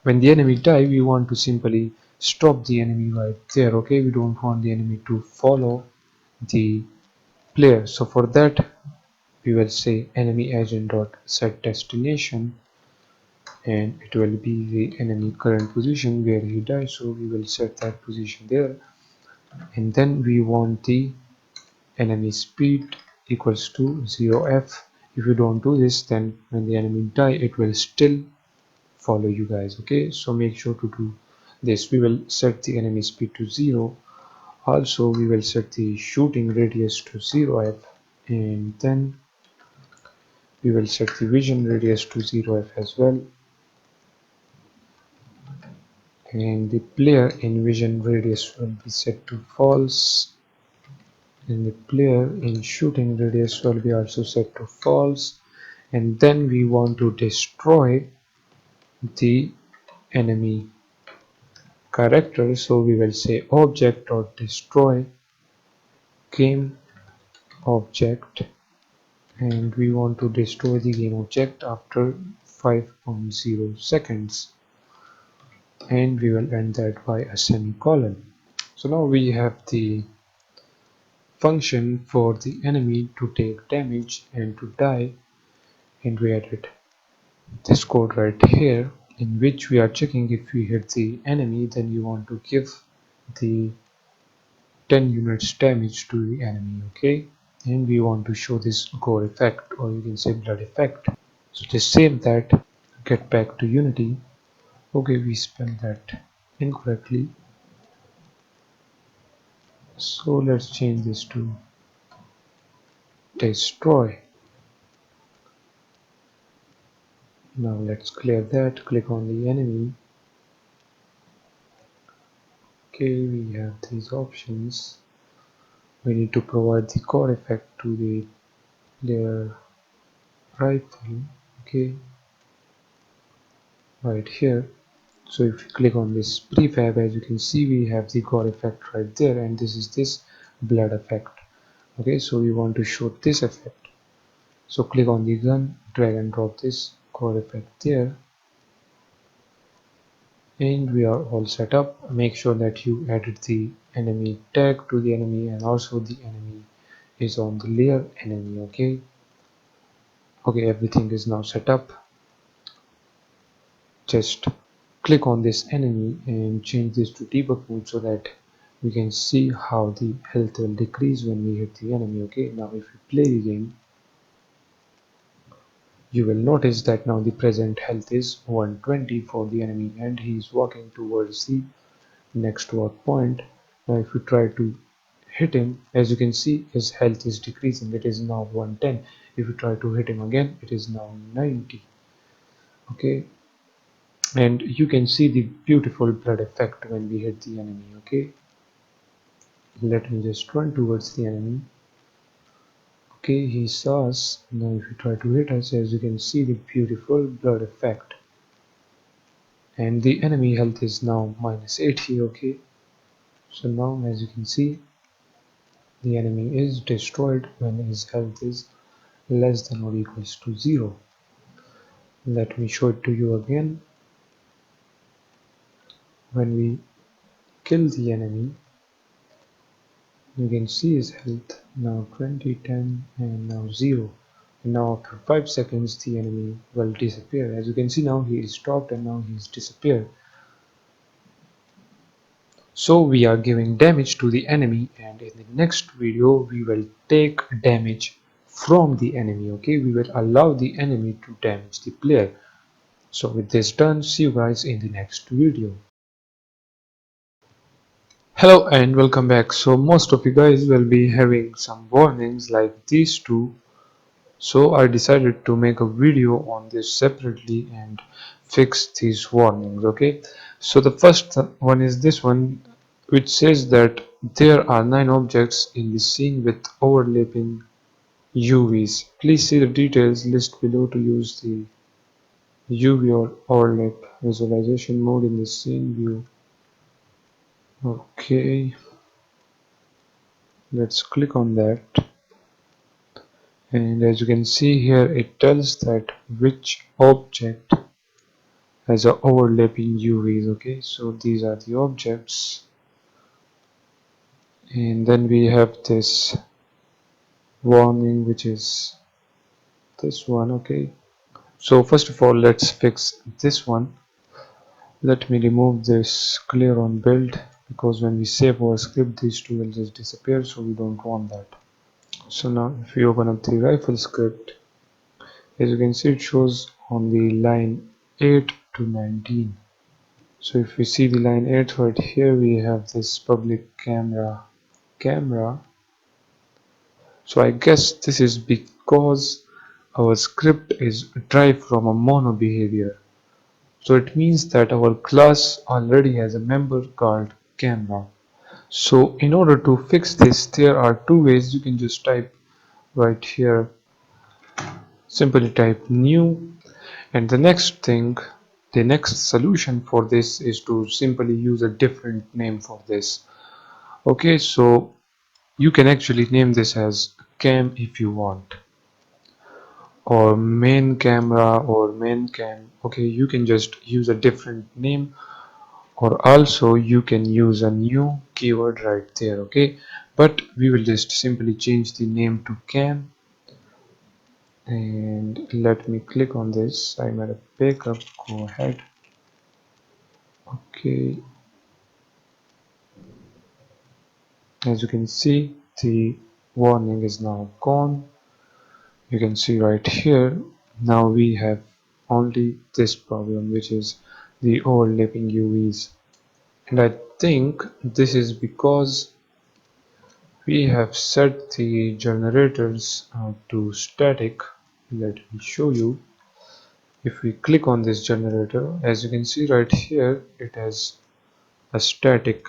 when the enemy die we want to simply stop the enemy right there. Okay, we don't want the enemy to follow the player. So for that we will say enemy agent dot set destination, and it will be the enemy current position where he dies, so we will set that position there. And then we want the enemy speed equals to 0f. If you don't do this, then when the enemy die it will still follow you guys. Okay, so make sure to do this. We will set the enemy speed to 0. Also we will set the shooting radius to 0f, and then we will set the vision radius to 0f as well. and the player in vision radius will be set to false, and the player in shooting radius will be also set to false. And then we want to destroy the enemy character, so we will say object or destroy game object, and we want to destroy the game object after 5.0 seconds, and we will end that by a semicolon. So now we have the function for the enemy to take damage and to die, and we added this code right here, in which we are checking if we hit the enemy, then you want to give the 10 units damage to the enemy, okay? And we want to show this gore effect, or you can say blood effect. So just save that, get back to Unity. Okay, we spelled that incorrectly, so let's change this to destroy. Now let's clear that, click on the enemy. Okay, we have these options. We need to provide the core effect to the player rifle, okay, right here. So if you click on this prefab, as you can see, we have the core effect right there, and this is this blood effect. Okay, so we want to show this effect. So click on the gun, drag and drop this core effect there, and we are all set up. Make sure that you added the enemy tag to the enemy, and also the enemy is on the layer enemy. Okay, everything is now set up. Just click on this enemy and change this to debug mode, so that we can see how the health will decrease when we hit the enemy. Okay, now if we play the game, you will notice that now the present health is 120 for the enemy, and he is walking towards the next work point. Now if we try to hit him, as you can see, his health is decreasing. It is now 110. If we try to hit him again, it is now 90. Okay, and you can see the beautiful blood effect when we hit the enemy. Okay, let me just run towards the enemy. Okay, he saw us. Now if you try to hit us, as you can see, the beautiful blood effect, and the enemy health is now minus 80. Okay, so now as you can see, the enemy is destroyed when his health is less than or equals to 0. Let me show it to you again. When we kill the enemy, you can see his health now 20, 10, and now 0. And now after 5 seconds the enemy will disappear. As you can see, now he is stopped and now he is disappeared. So we are giving damage to the enemy, and in the next video we will take damage from the enemy. Okay, we will allow the enemy to damage the player. So with this done, see you guys in the next video. Hello and welcome back. So most of you guys will be having some warnings like these two. So I decided to make a video on this separately and fix these warnings. Okay, so the first one is this one, which says that there are 9 objects in the scene with overlapping UVs. Please see the details list below to use the UV or overlap visualization mode in the scene view. Okay, let's click on that, and as you can see here, it tells that which object has a overlapping UVs. Okay, so these are the objects, and then we have this warning, which is this one. Okay, so first of all, let's fix this one. Let me remove this clear on build, because when we save our script, these two will just disappear, so we don't want that. So now if we open up the rifle script, as you can see, it shows on the line 8 to 19. So if we see the line 8 right here, we have this public camera. So I guess this is because our script is derived from a mono behavior. So it means that our class already has a member called camera. So in order to fix this, there are two ways. You can just type right here, simply type new, and the next solution for this is to simply use a different name for this. Okay, so you can actually name this as cam if you want, or main camera or main cam. Okay, you can just use a different name, or also you can use a new keyword right there. Okay, but we will just simply change the name to cam, and let me click on this. I made a backup. Go ahead. Okay, as you can see, the warning is now gone. You can see right here, now we have only this problem, which is the overlapping UVs. And I think this is because we have set the generators to static. Let me show you. If we click on this generator, as you can see right here, it has a static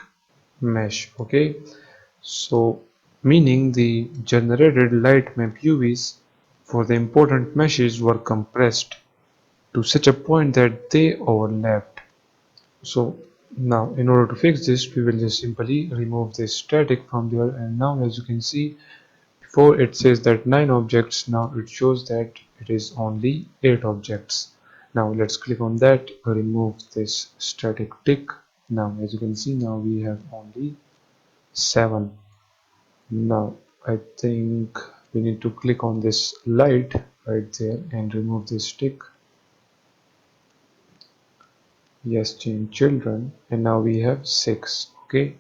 mesh. Okay, so meaning the generated light map UVs for the important meshes were compressed to such a point that they overlapped. So now in order to fix this, we will just simply remove this static from there, and now as you can see, before it says that 9 objects, now it shows that it is only 8 objects. Now let's click on that, remove this static tick. Now as you can see, now we have only 7. Now I think we need to click on this light right there and remove this tick. Yes, change children, and now we have 6. Okay,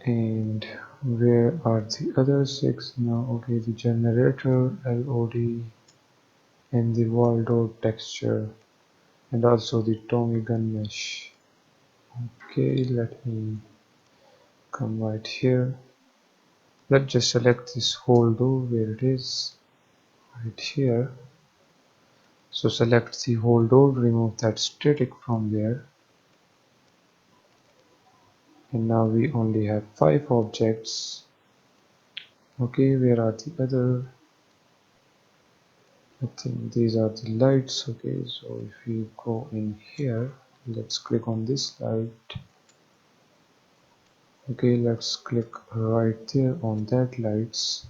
and where are the other 6 now? Okay, the generator, LOD, and the wall door texture, and also the Tommy gun mesh. Okay, let me come right here. Let's just select this whole door where it is right here. So select the whole door, remove that static from there, and now we only have 5 objects. Okay, where are the other? I think these are the lights. Okay, so if we go in here, let's click on this light. Okay, let's click right there on that lights.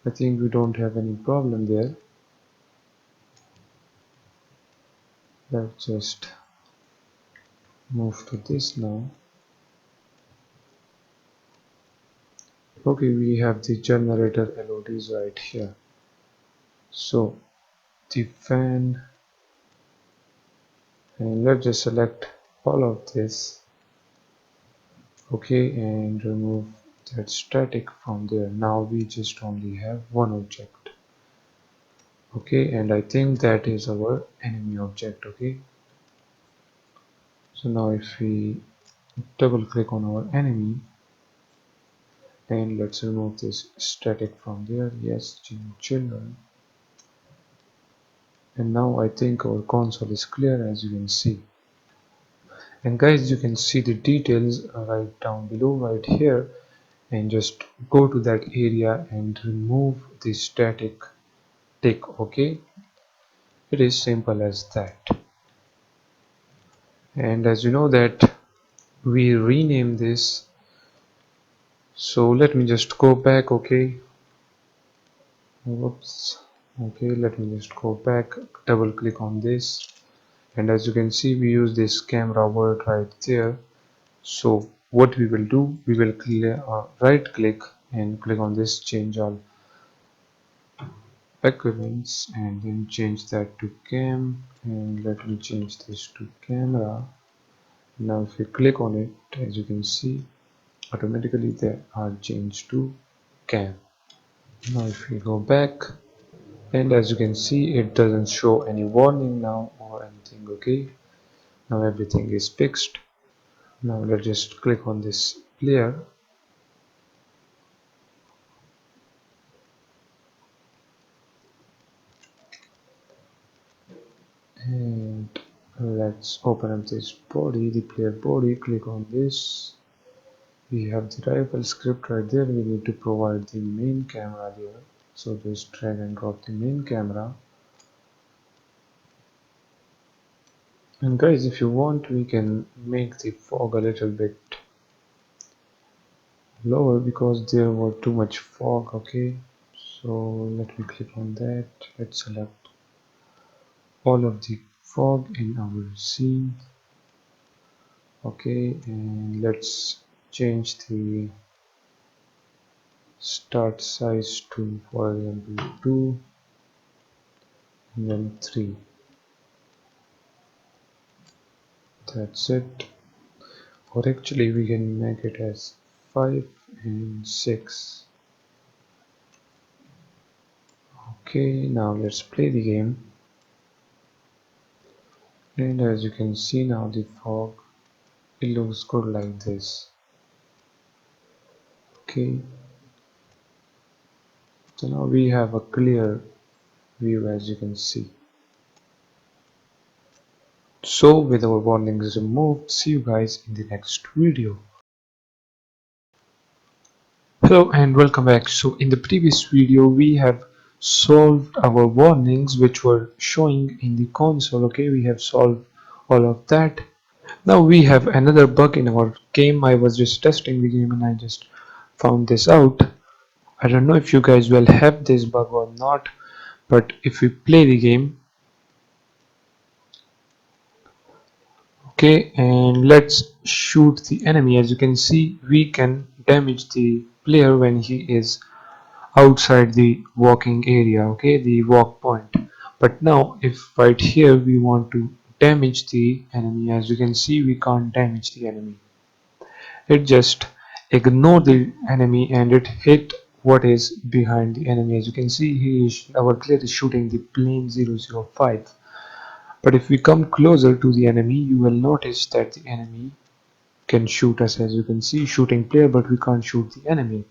I think we don't have any problem there. Let's just move to this now. Okay, we have the generator LODs right here. So the fan, and let's just select all of this. Okay, and remove that static from there. Now we just only have one object. Okay, and I think that is our enemy object. Okay, so now if we double click on our enemy, and let's remove this static from there. Yes, children, and now I think our console is clear, as you can see. And guys, you can see the details right down below right here, and just go to that area and remove the static tick. Okay, it is simple as that. And as you know that we rename this, so let me just go back. Okay, whoops. Okay, let me just go back, double click on this, and as you can see, we use this camera word right there. So what we will do, we will right click and click on this change all equivalents, and then change that to cam, and let me change this to camera. Now if you click on it, as you can see, automatically they are changed to cam. Now if we go back, and as you can see, it doesn't show any warning now or anything. Okay, now everything is fixed. Now let's just click on this player, and let's open up this body, the player body. Click on this. We have the rifle script right there. We need to provide the main camera there, so just drag and drop the main camera. And guys, if you want, we can make the fog a little bit lower because there was too much fog. Okay, so let me click on that. Let's select all of the fog in our scene. Okay, and let's change the start size to, for example, 2 and then 3. That's it. Or actually we can make it as 5 and 6. Okay, now let's play the game. And as you can see now, the fog, it looks good like this. Okay, so now we have a clear view, as you can see. So with our warnings removed, see you guys in the next video. Hello and welcome back. So in the previous video we have solved our warnings which were showing in the console. Okay, we have solved all of that. Now we have another bug in our game. I was just testing the game and I just found this out. I don't know if you guys will have this bug or not, but if we play the game, okay, and let's shoot the enemy. As you can see, we can damage the player when he is outside the walking area, okay, the walk point. But now if right here we want to damage the enemy, as you can see, we can't damage the enemy. It just ignore the enemy and it hit what is behind the enemy. As you can see, our player is shooting the plane 005. But if we come closer to the enemy, you will notice that the enemy can shoot us. As you can see, shooting player, but we can't shoot the enemy.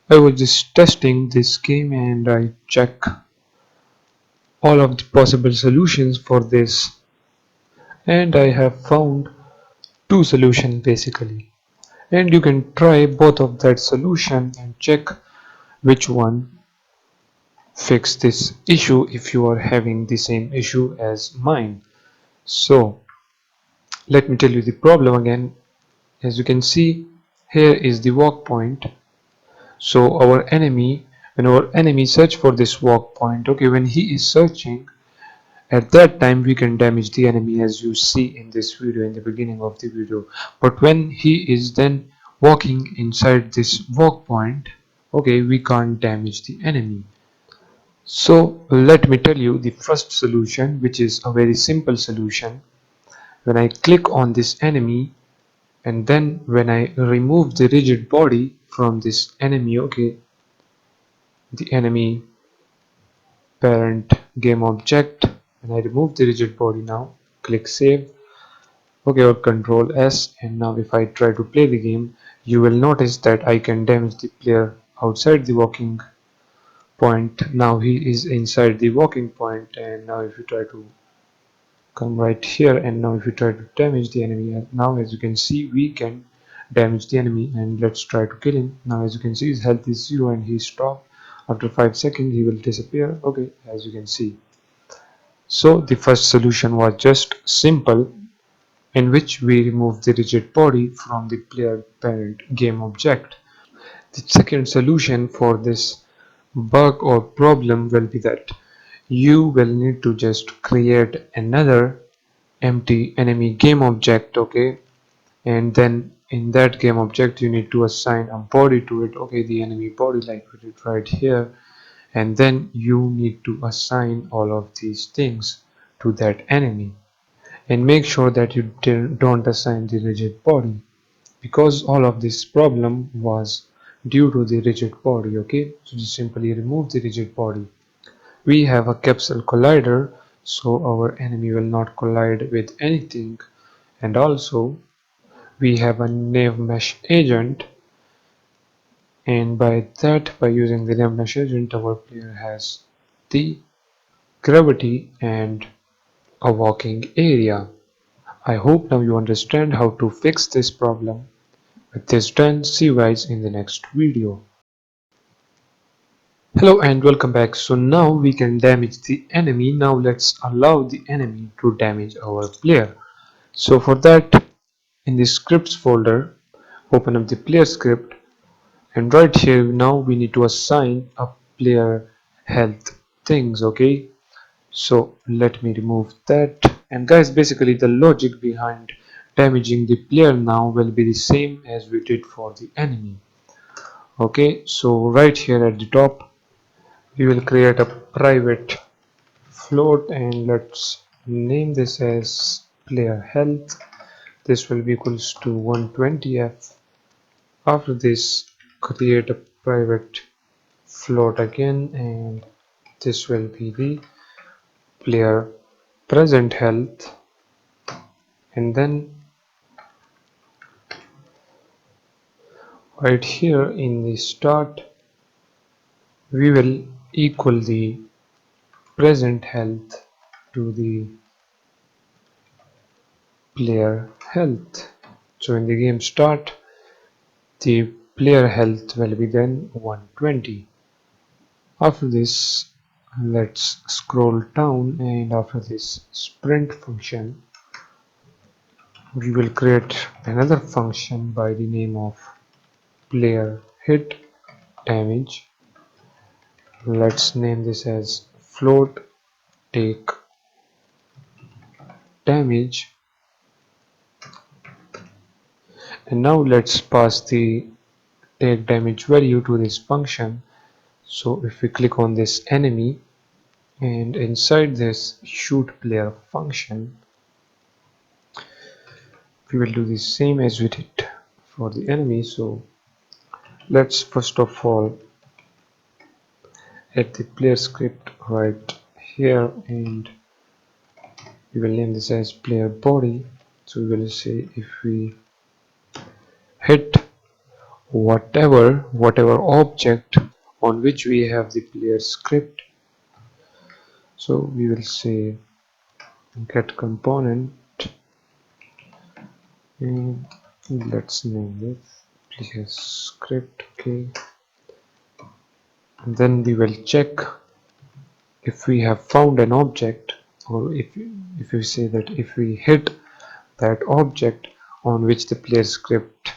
I was just testing this game and I check all of the possible solutions for this, and I have found two solutions basically, and you can try both of that solution and check which one fix this issue if you are having the same issue as mine. So let me tell you the problem again. As you can see, here is the walk point. So when our enemy search for this walk point, okay, when he is searching, at that time we can damage the enemy, as you see in this video, in the beginning of the video. But when he is then walking inside this walk point, okay, we can't damage the enemy. So let me tell you the first solution, which is a very simple solution. When I click on this enemy and then when I remove the rigid body from this enemy, okay, the enemy parent game object, and I remove the rigid body now, click save, okay, or control S, and now if I try to play the game, you will notice that I can damage the player outside the walking point. Now he is inside the walking point, and now if you try to come right here, and now if you try to damage the enemy, now as you can see we can damage the enemy. And let's try to kill him. Now as you can see, his health is 0 and he stopped. After 5 seconds he will disappear, okay, as you can see. So the first solution was just simple, in which we remove the rigid body from the player parent game object. The second solution for this bug or problem will be that you will need to just create another empty enemy game object, okay, and then in that game object you need to assign a body to it, okay, the enemy body like we did right here, and then you need to assign all of these things to that enemy, and make sure that you don't assign the rigid body, because all of this problem was due to the rigid body. Okay, so just simply remove the rigid body. We have a capsule collider, so our enemy will not collide with anything, And also we have a nav mesh agent, and by using the nav mesh agent, our player has the gravity and a walking area. I hope now you understand how to fix this problem. With this done, see you guys in the next video. Hello and welcome back. So now we can damage the enemy. Now let's allow the enemy to damage our player. So for that, in the scripts folder, open up the player script, and right here now we need to assign a player health things. Okay, so let me remove that. And guys, basically the logic behind damaging the player now will be the same as we did for the enemy. Okay, so right here at the top we will create a private float, and let's name this as player health. This will be equals to 120f. After this, create a private float again, and this will be the player present health. And then right here in the start, we will equal the present health to the player health. So in the game start, the player health will be then 120. After this, let's scroll down, and after this sprint function, we will create another function by the name of player hit damage. Let's name this as float take damage. And now let's pass the take damage value to this function. So if we click on this enemy, and inside this shoot player function, we will do the same as we did for the enemy. So let's first of all add the player script right here, and we will name this as player body. So we will say if we hit whatever object on which we have the player script, so we will say get component, and let's name it player script. Okay, and then we will check if we have found an object, or if we say that if we hit that object on which the player script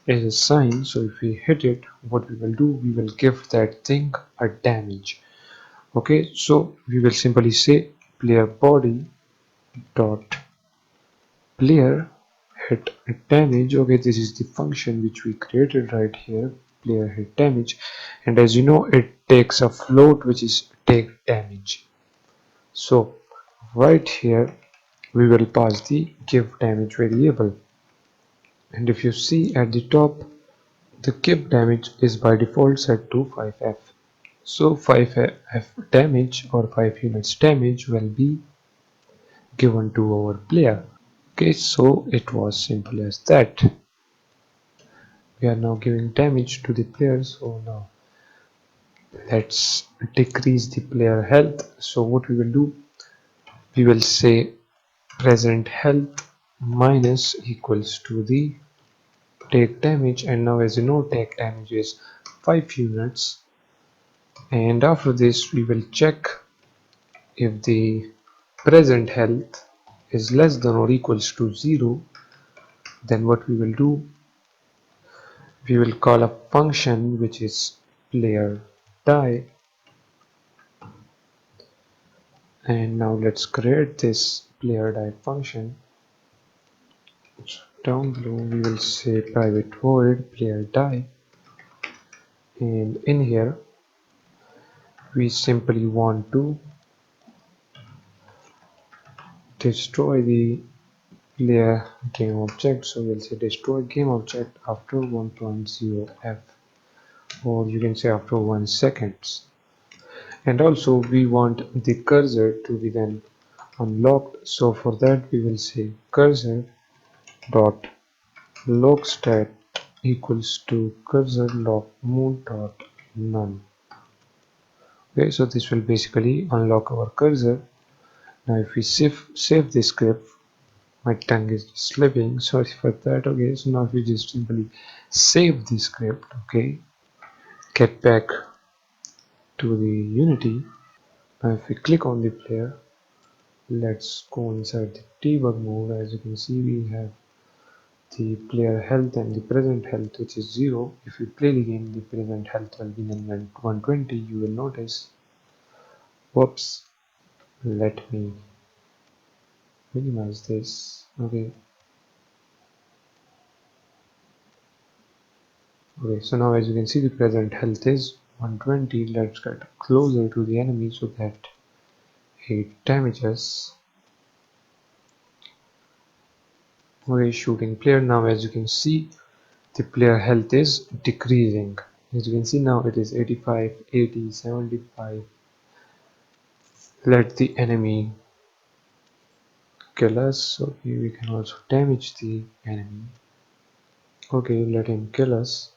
is assigned. So if we hit it, what we will do, we will give that thing a damage. Okay, so we will simply say player body dot player hit damage. Okay, this is the function which we created right here, player hit damage, and as you know, it takes a float which is take damage. So right here we will pass the give damage variable, and if you see at the top, the give damage is by default set to 5f. So 5f damage or 5 units damage will be given to our player. Okay, so it was simple as that. We are now giving damage to the player. So now let's decrease the player health. So what we will do, we will say present health minus equals to the take damage, and now as you know, take damage is 5 units. And after this we will check if the present health is less than or equals to 0. Then what we will do, we will call a function which is player die, and now let's create this player die function. So down below we will say private void player die, and in here we simply want to destroy the player game object. So we'll say destroy game object after 1.0 f, or you can say after 1 seconds. And also we want the cursor to be then unlocked, so for that we will say cursor dot lockstat equals to cursor lock mode dot none. Okay, so this will basically unlock our cursor. Now if we save this script, my tongue is slipping, sorry for that. Okay, so now if we just simply save this script, okay, get back to the Unity. Now if we click on the player, let's go inside the debug mode. As you can see, we have the player health and the present health, which is 0. If we play the game, the present health will be 120. You will notice, whoops, let me minimize this. Okay, so now as you can see, the present health is 120. Let's get closer to the enemy so that it damages. Okay, shooting player. Now as you can see, the player health is decreasing. As you can see, now it is 85, 80, 75. Let the enemy kill us. Okay, we can also damage the enemy. Okay, let him kill us.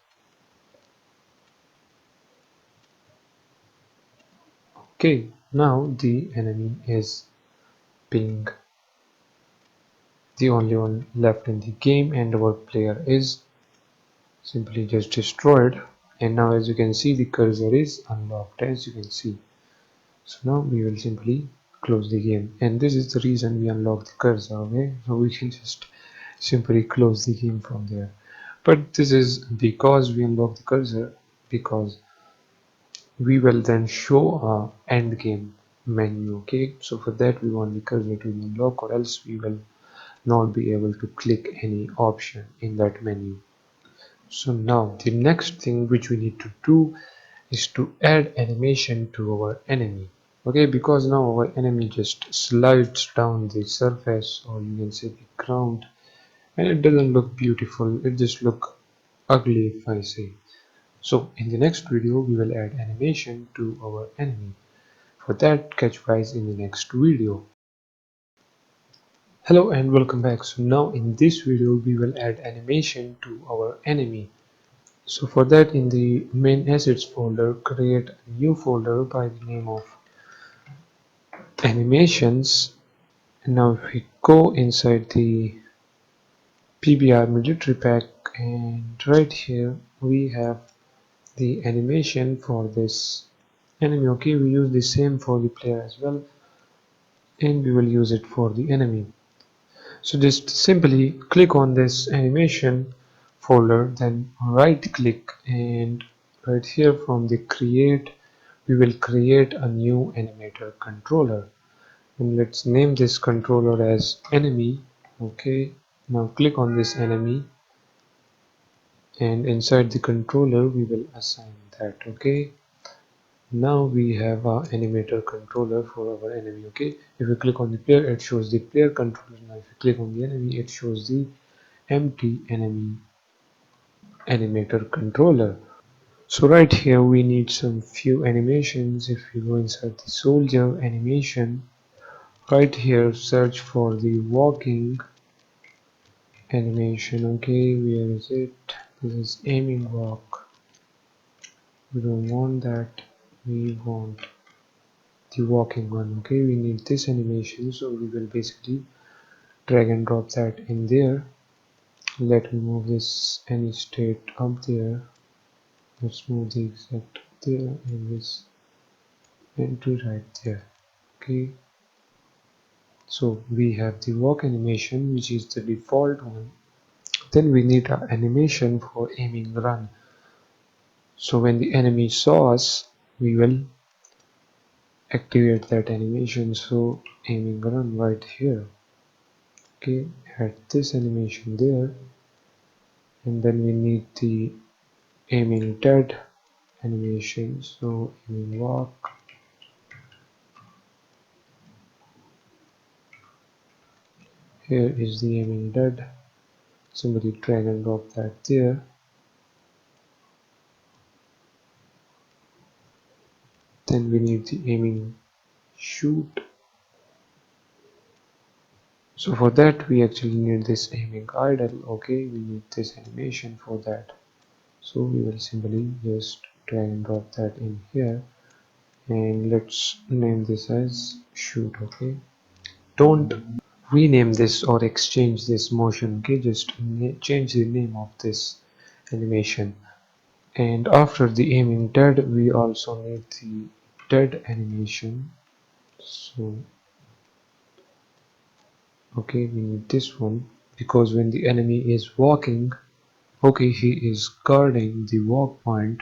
Okay, now the enemy is being the only one left in the game, and our player is simply just destroyed. And now as you can see, the cursor is unlocked, as you can see. So now we will simply close the game, and this is the reason we unlock the cursor. Okay, so we can just simply close the game from there. But this is because we unlock the cursor, because we will then show a end game menu. Okay, so for that we want the cursor to be unlocked, or else we will not be able to click any option in that menu. So now the next thing which we need to do is to add animation to our enemy. Okay, because now our enemy just slides down the surface, or you can say the ground, and it doesn't look beautiful, it just look ugly if I say. So in the next video we will add animation to our enemy. For that, catch guys in the next video. Hello and welcome back. So now in this video we will add animation to our enemy. So for that, in the main assets folder, create a new folder by the name of animations. And now if we go inside the PBR military pack, and right here we have the animation for this enemy. Okay, we use the same for the player as well, and we will use it for the enemy. So just simply click on this animation folder, then right click, and right here from the create we will create a new animator controller, and let's name this controller as enemy. Okay, now click on this enemy, and inside the controller we will assign that. Okay, now we have our animator controller for our enemy. Okay, if you click on the player, it shows the player controller. Now if you click on the enemy, it shows the empty enemy animator controller. So right here we need some few animations. If you go inside the soldier animation, right here search for the walking animation. Okay, where is it? This is aiming walk. We don't want that, we want the walking one. Okay, we need this animation, so we will basically drag and drop that in there. Let me move this any state up there. Let's move the exact there, and this entry right there. Okay, so we have the walk animation, which is the default one. Then we need an animation for aiming run. So when the enemy saw us, we will activate that animation. So aiming run right here. Okay, add this animation there, and then we need the aiming dead animation. So aiming walk. Here is the aiming dead. Somebody drag and drop that there. Then we need the aiming shoot. So for that we actually need this aiming idle. Okay, we need this animation for that. So we will simply just drag and drop that in here, and let's name this as shoot. Okay, don't rename this or exchange this motion. Okay, just change the name of this animation. And after the aiming dead, we also need the dead animation. So okay, we need this one because when the enemy is walking, okay, he is guarding the walk point,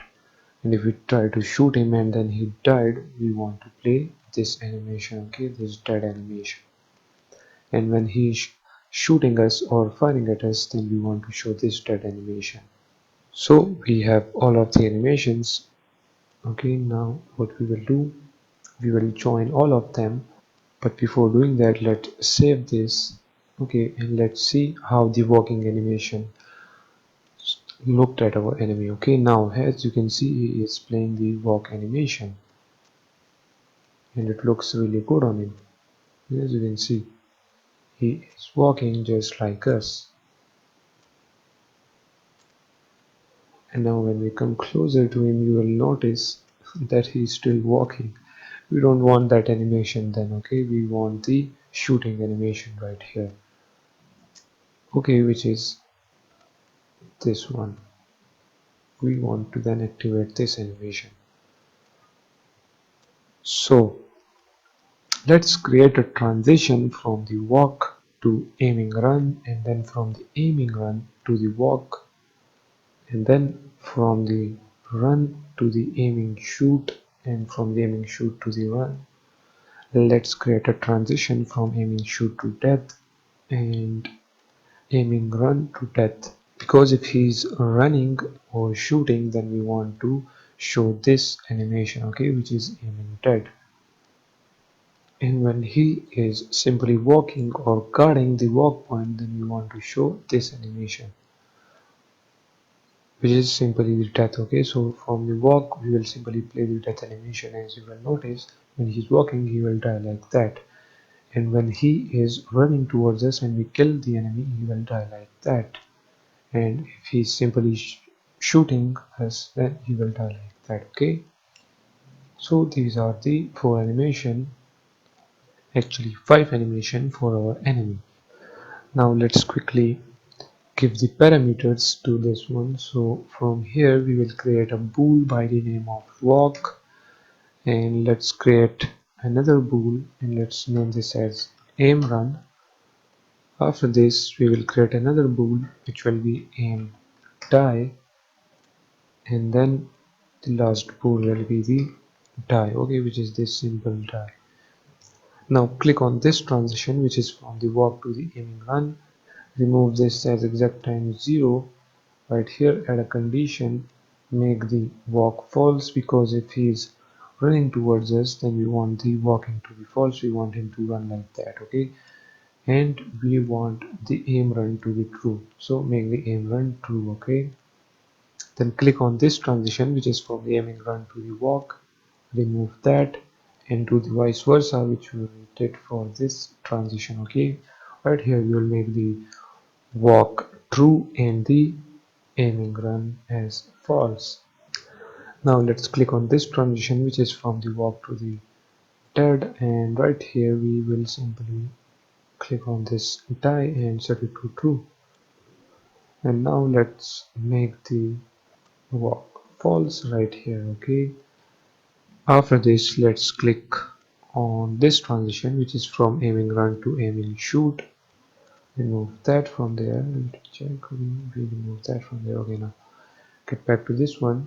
and if we try to shoot him and then he died, we want to play this animation. Okay, this dead animation. And when he is shooting us or firing at us, then we want to show this dead animation. So we have all of the animations. Okay, now what we will do, we will join all of them, but before doing that, let's save this. Okay, and let's see how the walking animation looked at our enemy. Okay, now as you can see, he is playing the walk animation and it looks really good on him. As you can see, he is walking just like us. And now when we come closer to him, you will notice that he is still walking. We don't want that animation then. Okay, we want the shooting animation right here. Okay, which is this one. We want to then activate this animation. So let's create a transition from the walk to aiming run, and then from the aiming run to the walk, and then from the run to the aiming shoot, and from the aiming shoot to the run. Let's create a transition from aiming shoot to death and aiming run to death, because if he's running or shooting, then we want to show this animation, okay, which is aiming dead. And when he is simply walking or guarding the walk point, then we want to show this animation, which is simply the death. Okay, so from the walk we will simply play the death animation. As you will notice, when he's walking he will die like that, and when he is running towards us and we kill the enemy, he will die like that, and if he's simply shooting us, then he will die like that. Okay, so these are the four animation, actually five animation for our enemy. Now let's quickly give the parameters to this one. So from here we will create a bool by the name of walk, and let's create another bool and let's name this as aim run. After this we will create another bool which will be aim die, and then the last bool will be the die, okay, which is this simple die. Now click on this transition which is from the walk to the aiming run, remove this as exact time 0. Right here add a condition, make the walk false, because if he is running towards us, then we want the walking to be false, we want him to run like that. Okay, and we want the aim run to be true, so make the aim run true. Okay, then click on this transition which is from the aiming run to the walk, remove that, and do the vice versa which we did for this transition. Okay, right here we will make the walk true and the aiming run as false. Now let's click on this transition which is from the walk to the dead, and right here we will simply click on this die and set it to true. And now let's make the walk false right here. Okay, after this let's click on this transition which is from aiming run to aiming shoot, remove that from there. Let me check, we remove that from there. Okay, now get back to this one.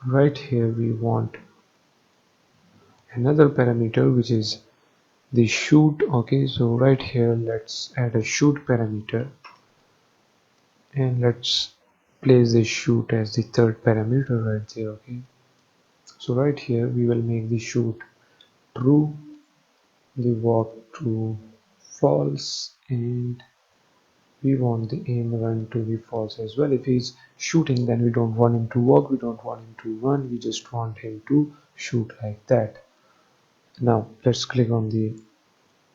Right here we want another parameter which is the shoot. Okay, so right here let's add a shoot parameter, and let's place the shoot as the third parameter right there. Okay, so right here we will make the shoot true, the walk to false, and we want the aim run to be false as well. If he's shooting, then we don't want him to walk, we don't want him to run, we just want him to shoot like that. Now let's click on the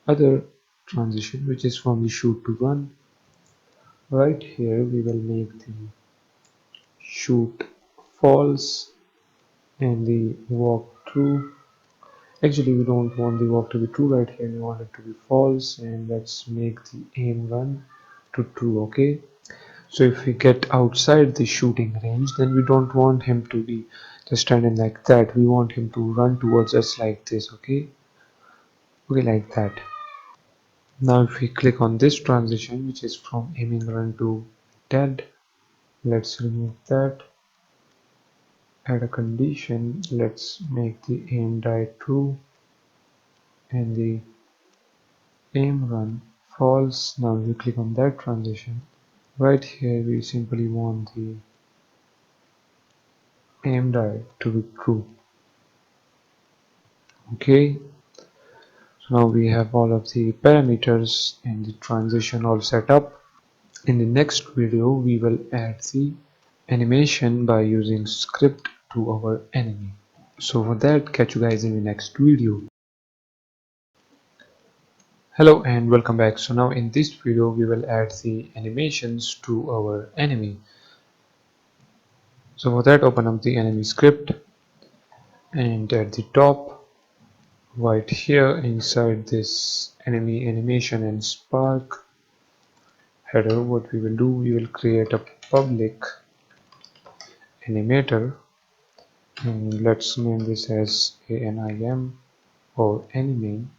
other transition which is from the shoot to run. Right here we will make the shoot false and the walk true. Actually, we don't want the walk to be true right here, we want it to be false, and let's make the aim run to true. Okay, so if we get outside the shooting range, then we don't want him to be just standing like that, we want him to run towards us like this. Okay, okay, like that. Now if we click on this transition which is from aiming run to dead, let's remove that, add a condition, let's make the aim die true and the aim run false. Now we click on that transition. Right here we simply want the aim die to be true. Okay, so now we have all of the parameters and the transition all set up. In the next video we will add the animation by using script to our enemy. So for that, catch you guys in the next video. Hello and welcome back. So now in this video we will add the animations to our enemy. So for that, open up the enemy script, and at the top right here inside this enemy animation and spark header, what we will do, we will create a public animator, and let's name this as anim or anime,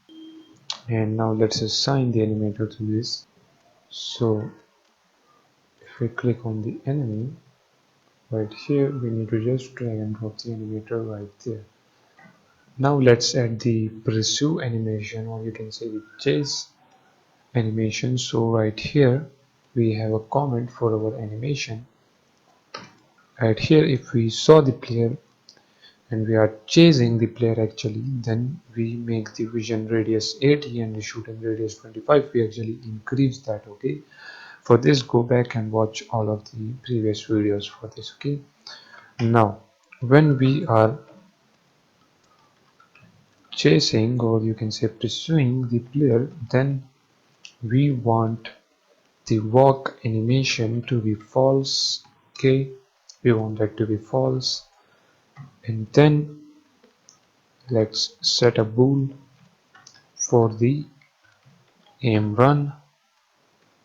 and now let's assign the animator to this. So if we click on the enemy right here, we need to just drag and drop the animator right there. Now let's add the pursue animation, or you can say the chase animation. So right here we have a comment for our animation. Right here, if we saw the player and we are chasing the player actually, then we make the vision radius 80 and the shooting radius 25. We actually increase that. Okay, for this go back and watch all of the previous videos for this. Okay, now when we are chasing, or you can say pursuing the player, then we want the walk animation to be false. Okay, we want that to be false, and then let's set a bool for the aim run,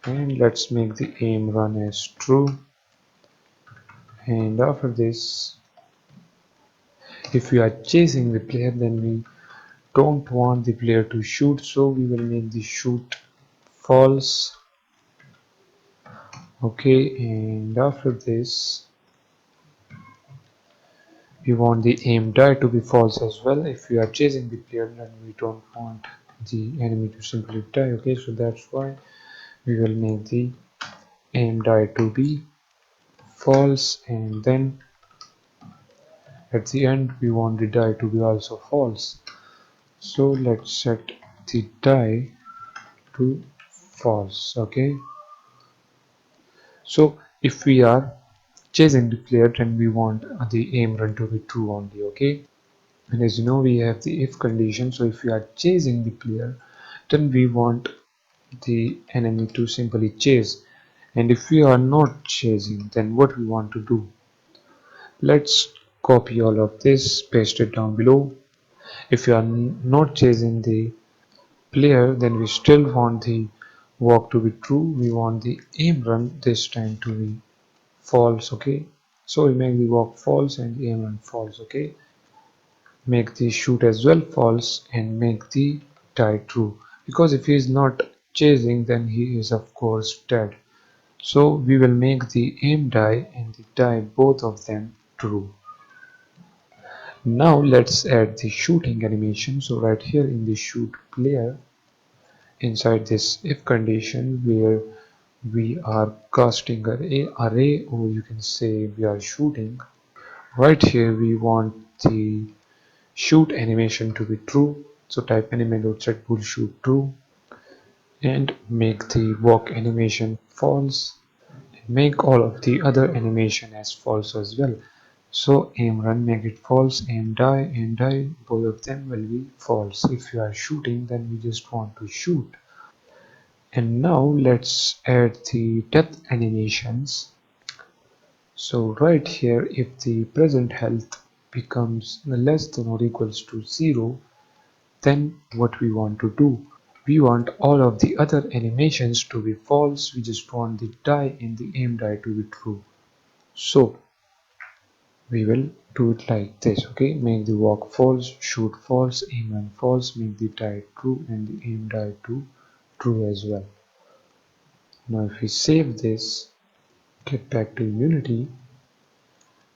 and let's make the aim run as true. And after this, if we are chasing the player, then we don't want the player to shoot, so we will make the shoot false. Okay, and after this we want the aim die to be false as well. If we are chasing the player, then we don't want the enemy to simply die. Okay, so that's why we will make the aim die to be false, and then at the end we want the die to be also false. So let's set the die to false. Okay, so if we are chasing the player, then we want the aim run to be true only. Okay, and as you know, we have the if condition. So if we are chasing the player, then we want the enemy to simply chase, and if we are not chasing, then what we want to do, let's copy all of this, paste it down below. If you are not chasing the player, then we still want the walk to be true, we want the aim run this time to be false. Okay, so we make the walk false and the aim run false. Okay, make the shoot as well false and make the die true, because if he is not chasing, then he is of course dead. So we will make the aim die and the die, both of them, true. Now let's add the shooting animation. So right here in the shoot player, inside this if condition where we are casting an array, or you can say we are shooting, right here we want the shoot animation to be true. So type animate.set bool shoot true and make the walk animation false, and make all of the other animation as false as well. So aim run, make it false, aim die and die, both of them will be false. If you are shooting, then we just want to shoot. And now let's add the death animations. So right here, if the present health becomes less than or equals to 0, then what we want to do? We want all of the other animations to be false. We just want the die and the aim die to be true. So we will do it like this. Okay, make the walk false, shoot false, aim and false, make the die true and the aim die to true as well. Now if we save this, get back to Unity.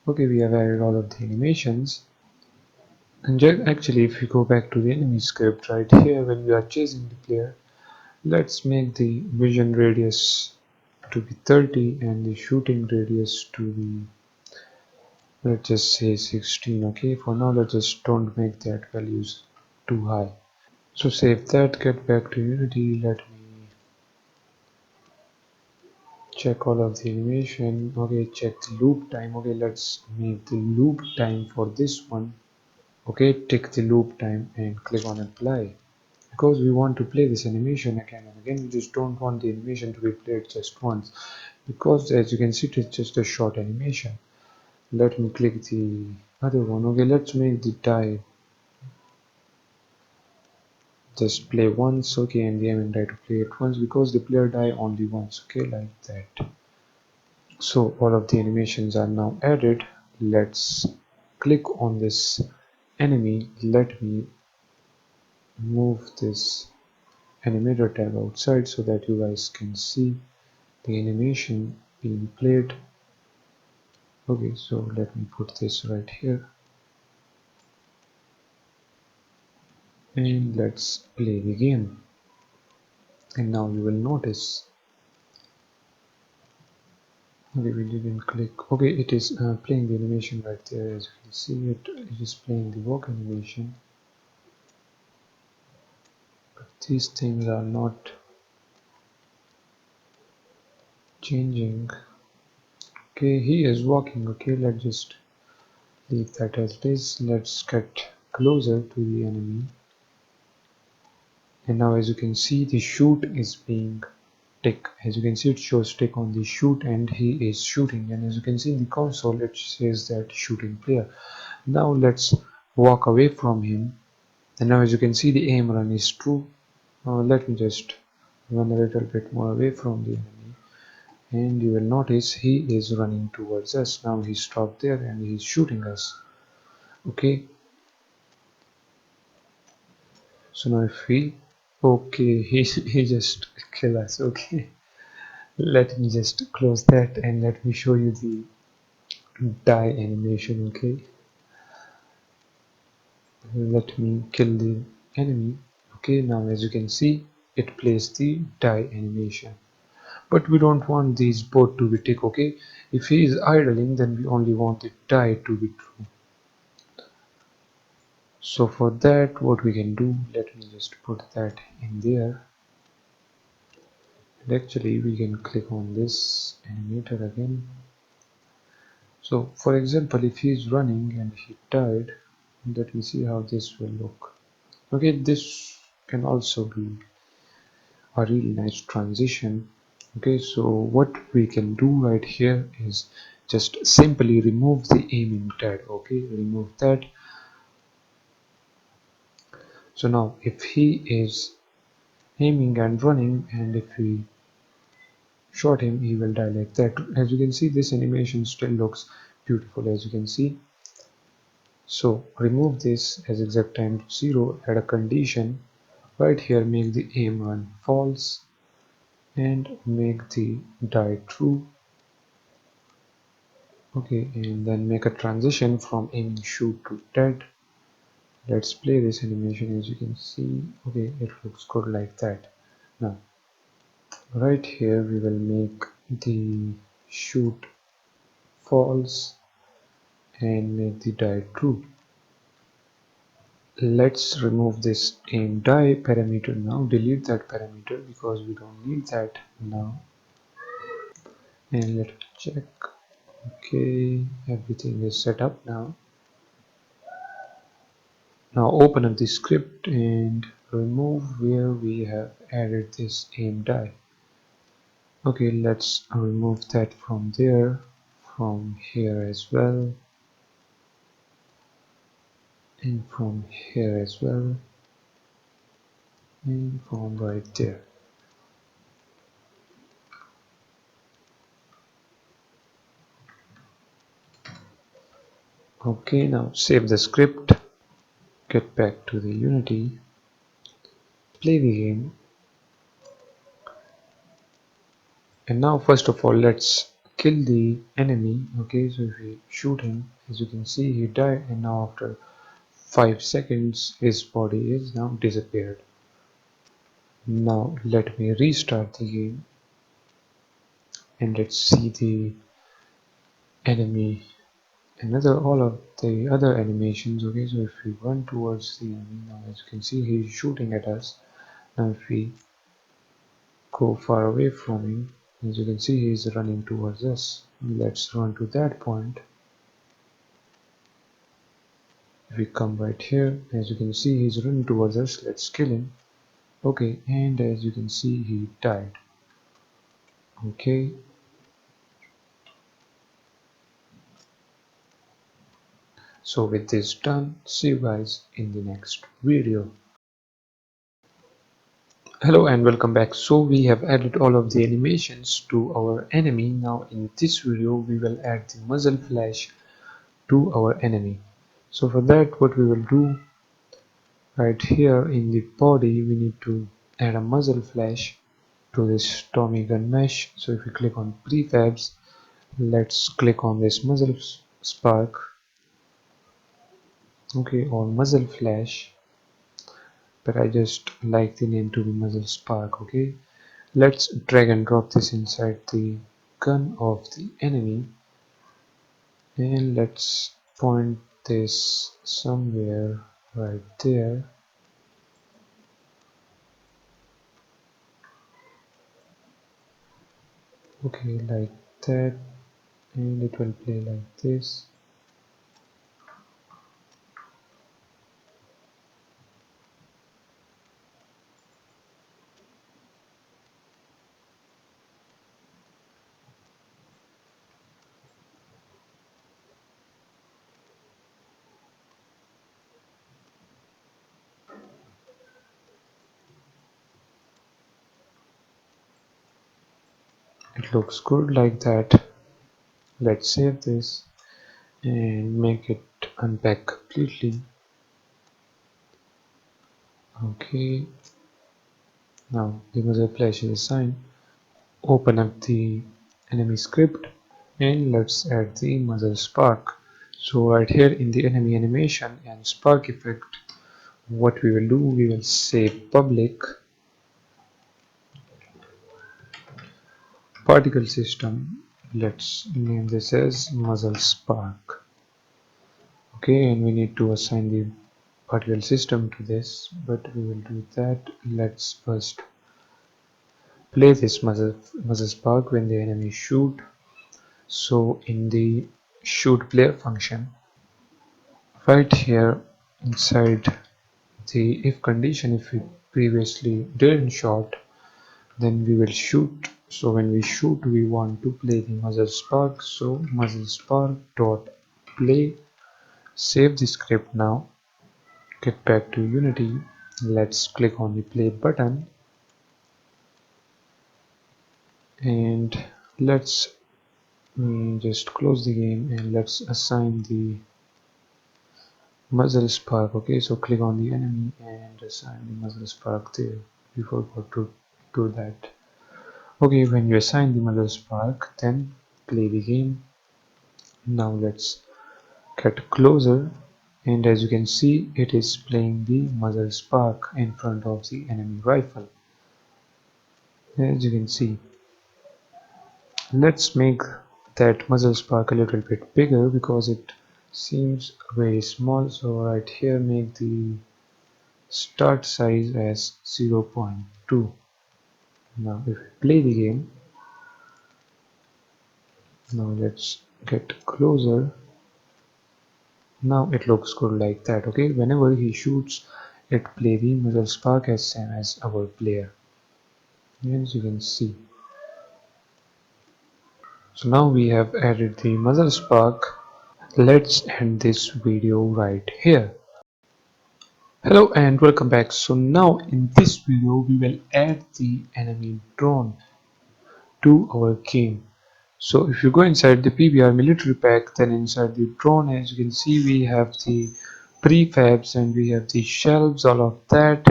Okay, we have added all of the animations. And actually, if we go back to the enemy script right here, when we are chasing the player, let's make the vision radius to be 30 and the shooting radius to be, let's just say 16. Okay, for now let's just don't make that values too high. So save that, get back to Unity, let me check all of the animation. Okay, check the loop time. Okay, let's make the loop time for this one. Okay, take the loop time and click on apply. Because we want to play this animation again and again, we just don't want the animation to be played just once, because as you can see, it's just a short animation. Let me click the other one. Okay, let's make the die just play once. Okay, and the aim and die to play it once, because the player die only once. Okay, like that. So all of the animations are now added. Let's click on this enemy. Let me move this animator tab outside so that you guys can see the animation being played. Okay, so let me put this right here and let's play the game. And now you will notice, okay, we didn't click. Okay, it is playing the animation right there. As you can see, it is playing the walk animation, but these things are not changing. Okay, he is walking. Okay, let's just leave that as it is. Let's get closer to the enemy. And now as you can see, the shoot is being tick. As you can see, it shows tick on the shoot and he is shooting. And as you can see in the console, it says that shooting player. Now let's walk away from him. And now as you can see, the aim run is true. Let me just run a little bit more away from the enemy. And you will notice he is running towards us. Now he stopped there and he's shooting us. Okay, so now if we, okay, he just kill us. Okay, let me just close that and let me show you the die animation. Okay, let me kill the enemy. Okay, now as you can see, it plays the die animation, but we don't want these both to be tick. Okay, if he is idling, then we only want the die to be true. So for that, what we can do, let me just put that in there. And actually we can click on this animator again. So for example, if he is running and he died, let me see how this will look. Okay, this can also be a really nice transition. Okay, so what we can do right here is just simply remove the aiming tag. Okay, remove that. So now if he is aiming and running, and if we shot him, he will die like that. As you can see, this animation still looks beautiful, as you can see. So remove this as exact time to 0, add a condition right here, make the aim run false and make the die true. Okay, and then make a transition from aiming shoot to dead. Let's play this animation. As you can see, okay, it looks good like that. Now right here we will make the shoot false and make the die true. Let's remove this aim die parameter now. Delete that parameter because we don't need that now. And let's check. Okay, everything is set up now. Now open up the script and remove where we have added this aim die. Okay, let's remove that from there, from here as well, and from here as well, and from right there. Okay, now save the script, get back to the Unity, play the game, and now first of all let's kill the enemy. Okay, so if we shoot him, as you can see he died, and now after 5 seconds his body is now disappeared. Now let me restart the game and let's see the enemy, another all of the other animations. Okay, so if we run towards the enemy, now as you can see he's shooting at us. Now if we go far away from him, as you can see he's running towards us. Let's run to that point. If we come right here, as you can see he's running towards us, let's kill him. Okay, and as you can see he died. Okay, so with this done, see you guys in the next video. Hello and welcome back. So we have added all of the animations to our enemy. Now in this video we will add the muzzle flash to our enemy. So for that, what we will do, right here in the body we need to add a muzzle flash to this Tommy gun mesh. So if we click on prefabs, let's click on this muzzle spark, okay, or muzzle flash, but I just like the name to be muzzle spark. Okay, let's drag and drop this inside the gun of the enemy, and let's point this somewhere right there. Okay, like that, and it will play like this. It looks good like that. Let's save this and make it unpack completely. Okay, now the muzzle flash is assigned. Open up the enemy script and let's add the muzzle spark. So right here in the enemy animation and spark effect, what we will do, we will say public particle system. Let's name this as muzzle spark. Okay, and we need to assign the particle system to this, but we will do that. Let's first play this muzzle spark when the enemy shoot. So in the shoot player function, right here inside the if condition, if we previously didn't shot, then we will shoot. So when we shoot, we want to play the muzzle spark. So muzzle spark dot play. Save the script now. Get back to Unity. Let's click on the play button and let's just close the game and let's assign the muzzle spark. Okay, so click on the enemy and assign the muzzle spark there. We forgot to do that. Okay, when you assign the muzzle spark, then play the game. Now let's get closer, and as you can see it is playing the muzzle spark in front of the enemy rifle. As you can see, let's make that muzzle spark a little bit bigger because it seems very small. So right here make the start size as 0.2. Now if we play the game, now let's get closer. Now it looks good like that. Okay, whenever he shoots, it play the muzzle spark as same as our player, as you can see. So now we have added the muzzle spark. Let's end this video right here. Hello and welcome back. So now in this video we will add the enemy drone to our game. So if you go inside the PBR military pack, then inside the drone, as you can see, we have the prefabs and we have the shelves, all of that.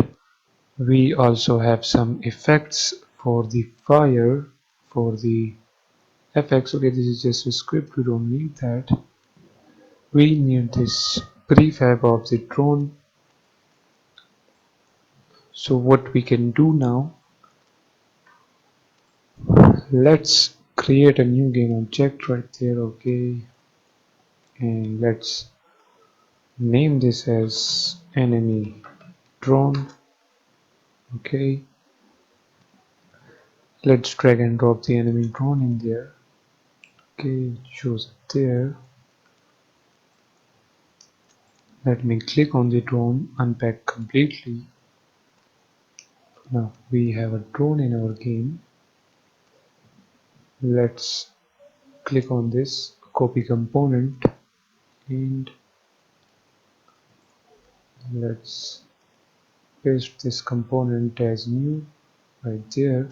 We also have some effects for the fire, for the effects. Okay, this is just a script, we don't need that. We need this prefab of the drone. So what we can do now, let's create a new game object right there. Okay, and let's name this as enemy drone. Okay, let's drag and drop the enemy drone in there. Okay, it shows up there. Let me click on the drone, unpack completely. Now we have a drone in our game. Let's click on this copy component and let's paste this component as new right there,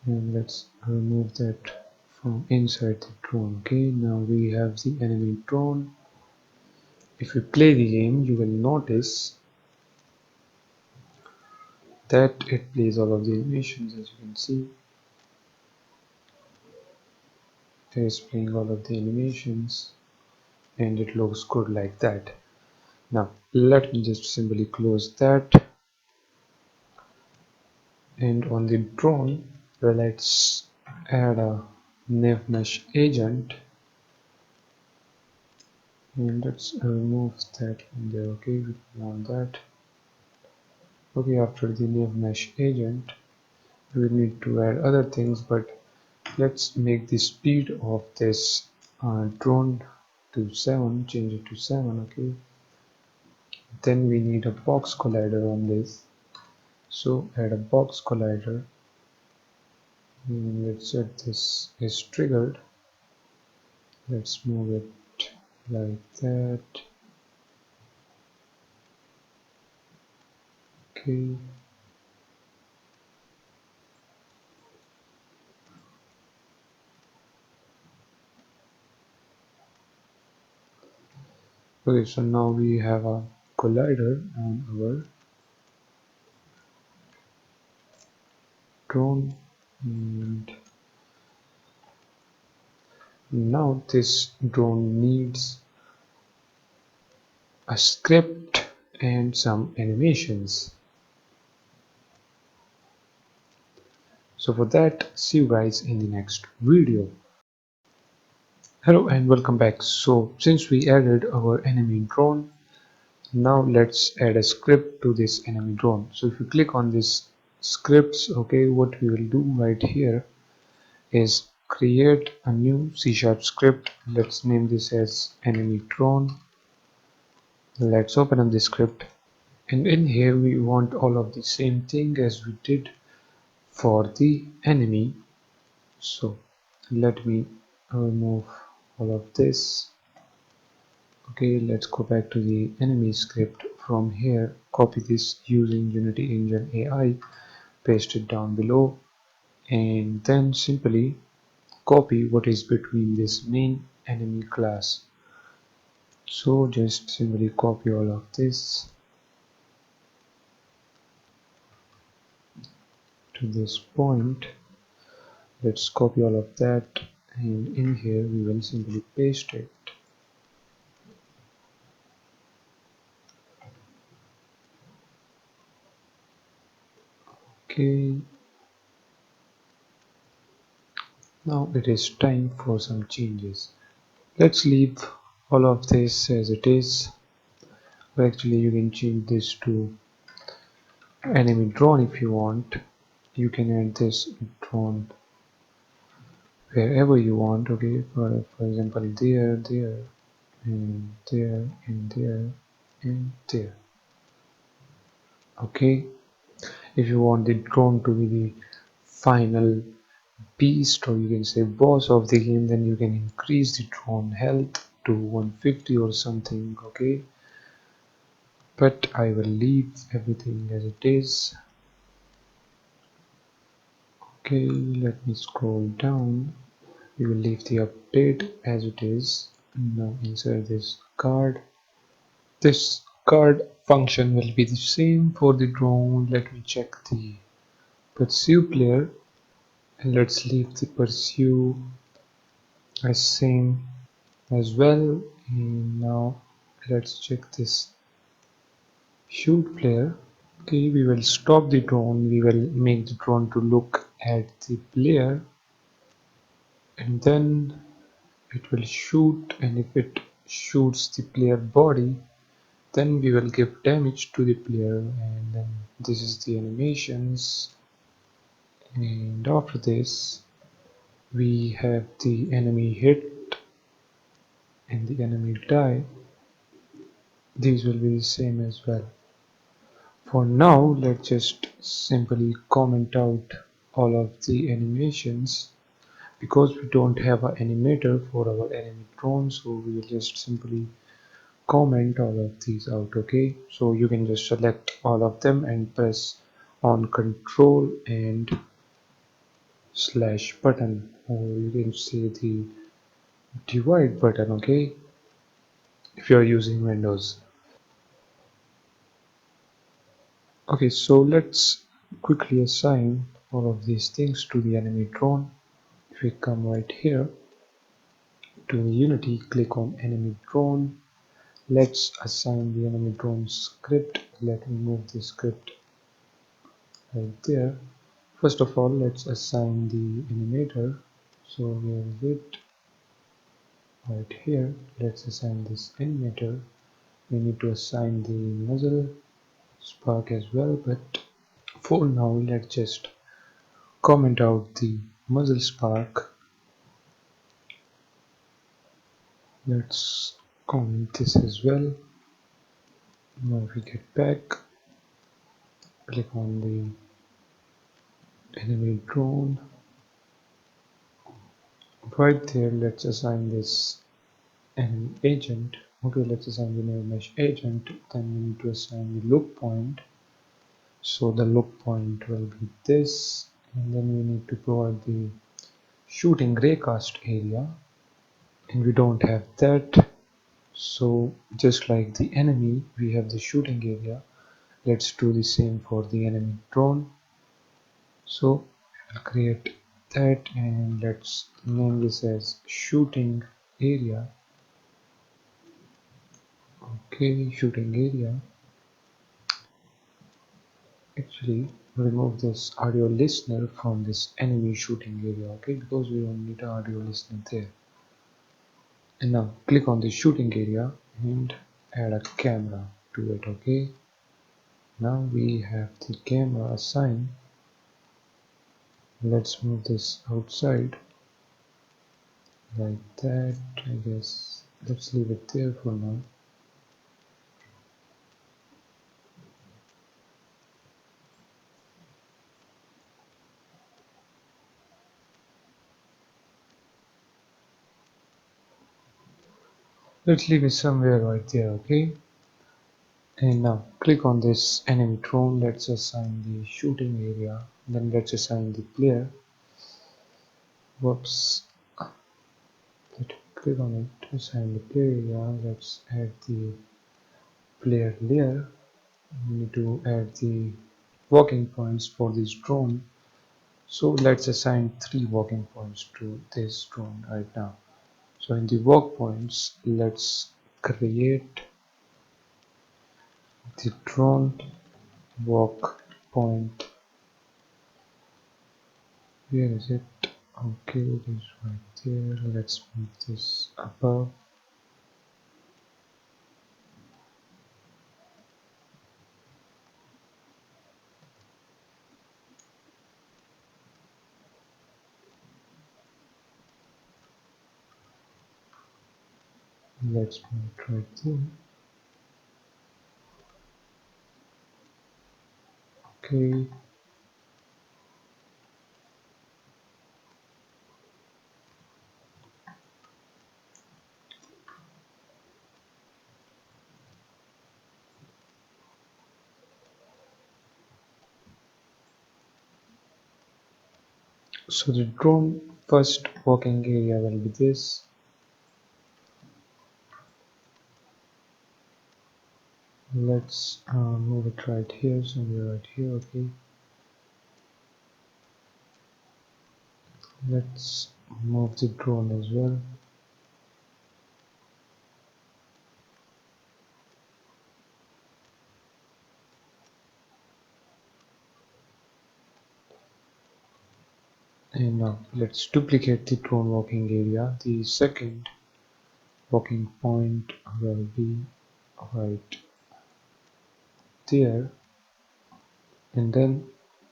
and let's remove that from inside the drone. Okay, now we have the enemy drone. If you play the game, you will notice that it plays all of the animations. As you can see, it is playing all of the animations and it looks good like that. Now let me just simply close that, and on the drone let's add a nav mesh agent and let's remove that from there. Okay, we don't want that. Okay, after the nav mesh agent we will need to add other things, but let's make the speed of this drone to 7, change it to 7. Okay, then we need a box collider on this, so add a box collider. Let's set this is triggered. Let's move it like that. Okay, okay, so now we have a collider on our drone, and now this drone needs a script and some animations. So for that, see you guys in the next video. Hello and welcome back. So since we added our enemy drone, now let's add a script to this enemy drone. So if you click on this scripts, okay, what we will do right here is create a new C# script. Let's name this as enemy drone. Let's open up the script, and in here we want all of the same thing as we did for the enemy. So let me remove all of this. Okay, let's go back to the enemy script. From here, copy this using Unity Engine AI, paste it down below, and then simply copy what is between this main enemy class. So just simply copy all of this to this point. Let's copy all of that, and in here we will simply paste it. Okay, now it is time for some changes. Let's leave all of this as it is. Or actually you can change this to enemy drone if you want. You can add this drone wherever you want. Okay, for example there, and there, and there, and there. Okay, if you want the drone to be the final beast, or you can say boss of the game, then you can increase the drone health to 150 or something. Okay, but I will leave everything as it is. Okay, let me scroll down. We will leave the update as it is. Now insert this card. This card function will be the same for the drone. Let me check the pursue player, and let's leave the pursue as same as well. And now let's check this shoot player. Okay, we will stop the drone. We will make the drone to look at the player, and then it will shoot, and if it shoots the player body, then we will give damage to the player. And then this is the animations, and after this we have the enemy hit and the enemy die. These will be the same as well. For now, let's just simply comment out all of the animations, because we don't have an animator for our enemy drone, so we will just simply comment all of these out. Okay, so you can just select all of them and press on control and slash button, or you can say the divide button. Okay, if you are using Windows. Okay, so let's quickly assign all of these things to the enemy drone. If we come right here to Unity, click on enemy drone. Let's assign the enemy drone script. Let me move the script right there. First of all, let's assign the animator. So where is it? Right here. Let's assign this animator. We need to assign the muzzle spark as well, but for now let's just comment out the muzzle spark. Let's comment this as well. Now if we get back, click on the enemy drone. Right there, let's assign this enemy agent. Okay, let's assign the name mesh agent. Then we need to assign the look point. So the look point will be this, and then we need to provide the shooting raycast area, and we don't have that. So just like the enemy, we have the shooting area. Let's do the same for the enemy drone. So I'll create that, and let's name this as shooting area. Okay, shooting area. Actually, remove this audio listener from this enemy shooting area, okay, because we don't need an audio listener there. And now click on the shooting area and add a camera to it. Okay, now we have the camera assigned. Let's move this outside like that. I guess let's leave it there for now. Let's leave it somewhere right there. Okay, and now click on this enemy drone. Let's assign the shooting area, then let's assign the player. Whoops, let's click on it to assign the player area. Let's add the player layer. We need to add the walking points for this drone. So let's assign 3 walking points to this drone right now. So in the walk points, let's create the drone walk point. Where is it? Okay, it is right there. Let's move this above. Let's move it right there. Okay, so the drone first walking area will be this. Let's move it right here, somewhere right here. Okay, let's move the drone as well. And now let's duplicate the drone walking area. The second walking point will be right there, and then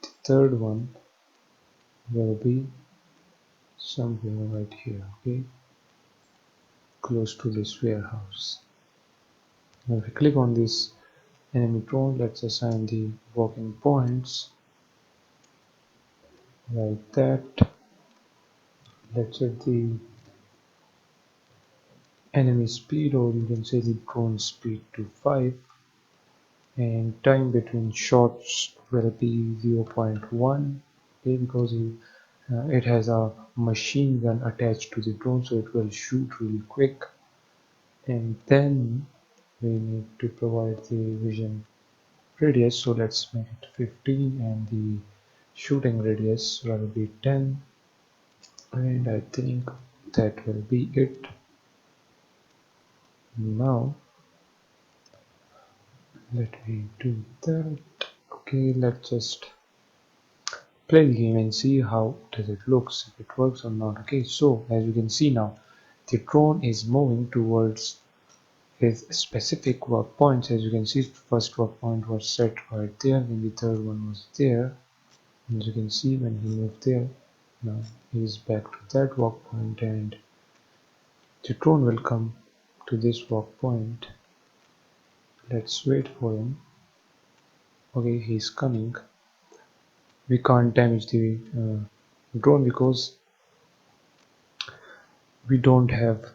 the third one will be somewhere right here. Okay, close to this warehouse. Now if we click on this enemy drone, let's assign the walking points like that. Let's set the enemy speed, or you can say the drone speed, to 5, and time between shots will be 0.1. Okay, because it has a machine gun attached to the drone, so it will shoot really quick. And then we need to provide the vision radius, so let's make it 15, and the shooting radius will be 10, and I think that will be it. Now let me do that. Okay, let's just play the game and see how does it looks, if it works or not. Okay, so as you can see now, the drone is moving towards his specific work points. As you can see, the first work point was set right there, and the third one was there. As you can see, when he moved there, now he is back to that work point, and the drone will come to this work point. Let's wait for him. Okay, he's coming. We can't damage the drone because we don't have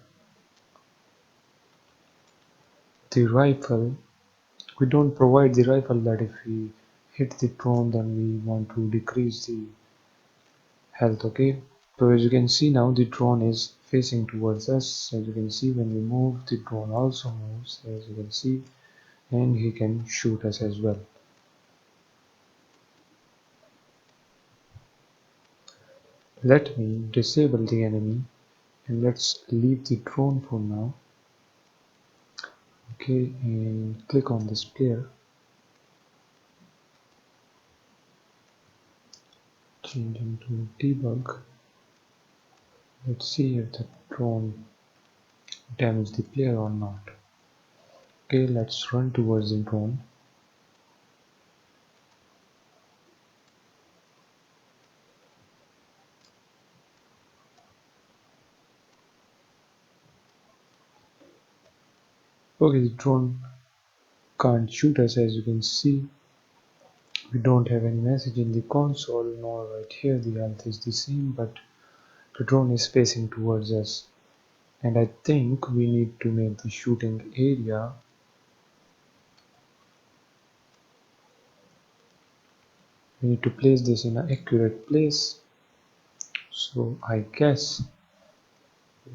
the rifle. We don't provide the rifle that if we hit the drone, then we want to decrease the health. Okay, so as you can see now, the drone is facing towards us. As you can see, when we move, the drone also moves, as you can see, and he can shoot us as well. Let me disable the enemy, and let's leave the drone for now. Okay, and click on this player, change into debug. Let's see if the drone damaged the player or not. Okay, let's run towards the drone. Okay, the drone can't shoot us. As you can see, we don't have any message in the console, nor right here the health is the same, but the drone is facing towards us, and I think we need to make the shooting area we need to place this in an accurate place. So I guess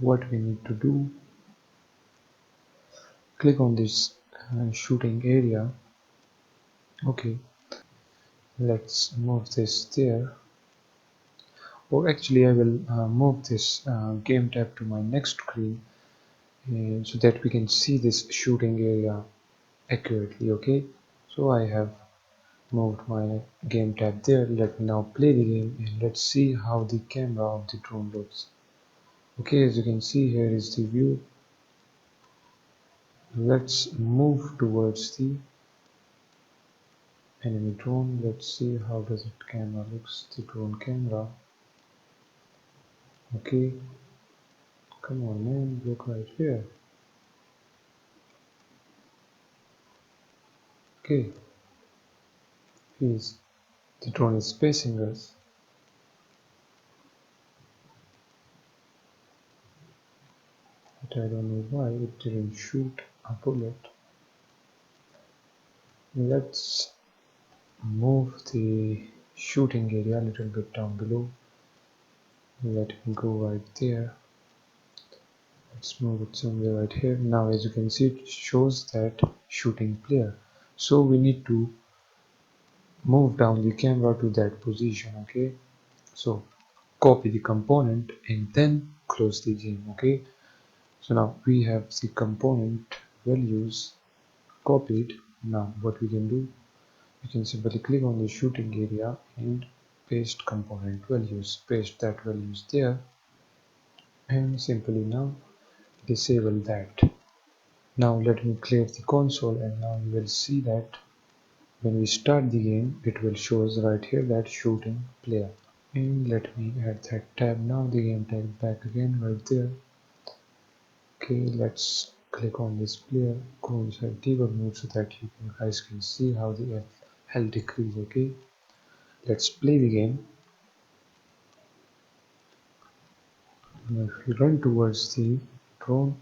what we need to do, click on this shooting area. Okay, let's move this there, or actually I will move this game tab to my next screen, so that we can see this shooting area accurately. Okay, so I have moved my game tab there. Let me now play the game, and let's see how the camera of the drone looks. Okay, as you can see, here is the view. Let's move towards the enemy drone. Let's see how does it camera looks, the drone camera. Okay, come on man, look right here. Okay, he's The drone is facing us. But I don't know why it didn't shoot a bullet. Let's move the shooting area a little bit down below. Let me go right there. Let's move it somewhere right here. Now as you can see, it shows that shooting player. So we need to move down the camera to that position, okay? So copy the component and then close the game, okay? So now we have the component values copied. Now what we can do, you can simply click on the shooting area and paste component values, paste that values there, and simply now disable that. Now let me clear the console, and now you will see that when we start the game it will show us right here that shooting player. And let me add that tab. Now the game tag back again right there. Okay, let's click on this player, go inside debug mode so that you guys can see how the health decrease. Okay, let's play the game. Now if you run towards the drone,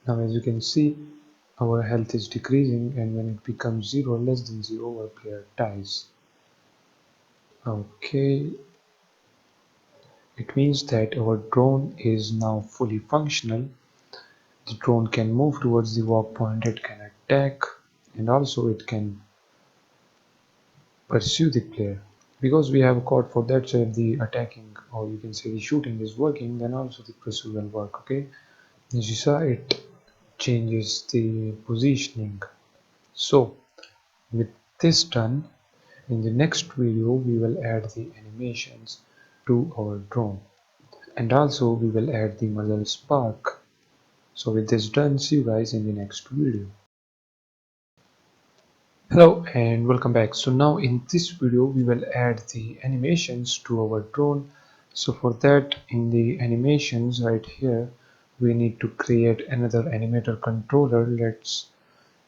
now as you can see our health is decreasing, and when it becomes 0, less than 0, our player dies. Okay, it means that our drone is now fully functional. The drone can move towards the walk point, it can attack, and also it can pursue the player. Because we have a code for that, so if the attacking, or you can say the shooting is working, then also the pursuit will work, okay? As you saw, it changes the positioning. So with this done, in the next video we will add the animations to our drone, and also we will add the muzzle spark. So with this done, see you guys in the next video. Hello and welcome back. So now in this video we will add the animations to our drone. So for that, in the animations right here we need to create another animator controller. Let's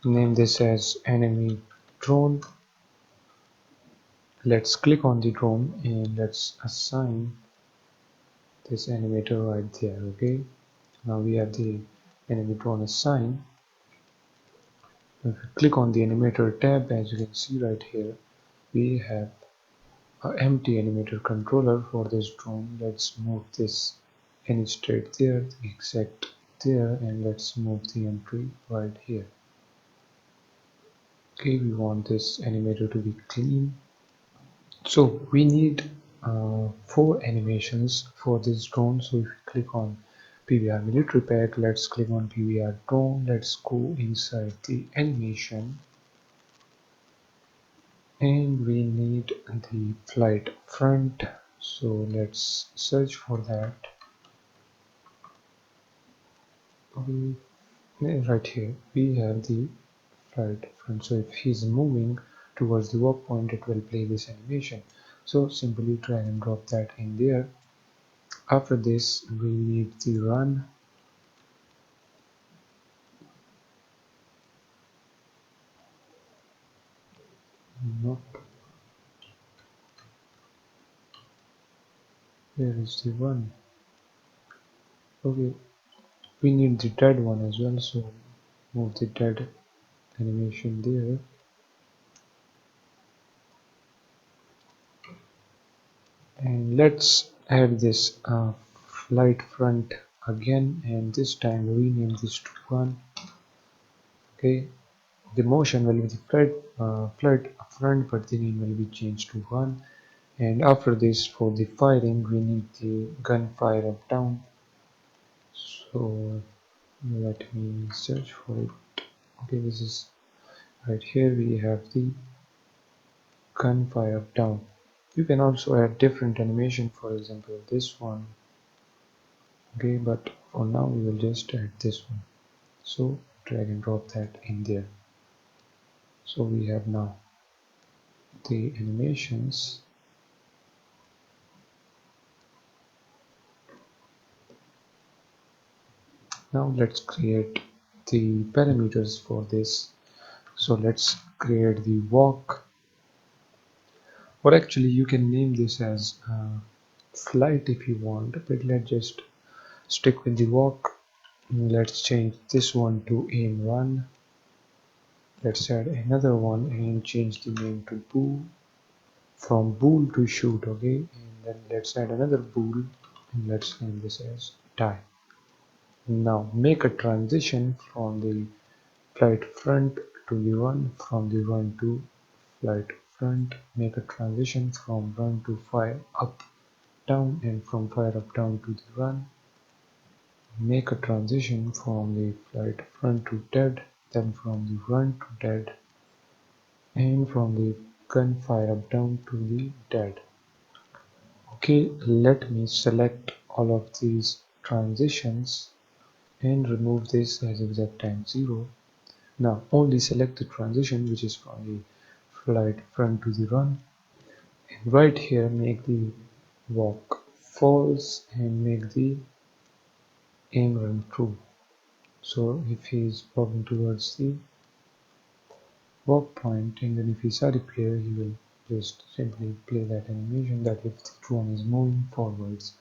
name this as enemy drone. Let's click on the drone and let's assign this animator right there. Okay, now we have the enemy drone assigned. If you click on the animator tab, as you can see right here, we have an empty animator controller for this drone. Let's move this any straight there, exact there, and let's move the entry right here. Okay, we want this animator to be clean. So we need 4 animations for this drone. So if you click on PBR military pack, let's click on PBR drone. Let's go inside the animation, and we need the flight front. So let's search for that. Right here we have the flight front. So if he's moving towards the walk point, it will play this animation. So simply drag and drop that in there. After this we need the run. Not where is the run? Okay, we need the dead one as well, so move the dead animation there. And let's add this flight front again, and this time rename this to run. Okay, the motion will be the flight front, but the name will be changed to run. And after this, for the firing, we need the gunfire up down. So let me search for it. Okay, this is right here. We have the gunfire up down. You can also add different animation, for example this one. Okay, but for now we will just add this one. So drag and drop that in there. So we have now the animations. Now let's create the parameters for this. So let's create the walk, or actually you can name this as flight if you want, but let's just stick with the walk. Let's change this one to aim run. Let's add another one and change the name to bool, from bool to shoot. Okay, and then let's add another bool and let's name this as die. Now make a transition from the flight front to the run, from the run to flight front. Make a transition from run to fire up down, and from fire up down to the run. Make a transition from the flight front to dead, then from the run to dead, and from the gun fire up down to the dead. Okay, let me select all of these transitions and remove this as exact time 0. Now only select the transition which is from the flight front to the run, and right here make the walk false and make the aim run true. So if he is walking towards the walk point, and then if he saw the player, he will just simply play that animation that if the drone is moving forwards.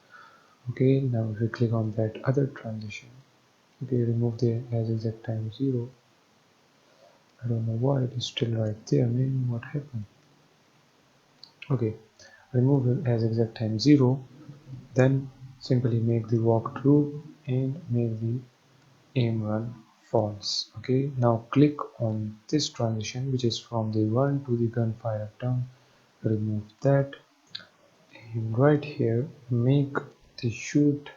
Okay, now if we click on that other transition, okay, remove the as exact time 0. I don't know why it is still right there, maybe what happened. Okay, remove it as exact time 0, then simply make the walk true and make the aim run false. Okay, now click on this transition which is from the run to the gunfire up down, remove that, and right here make the shoot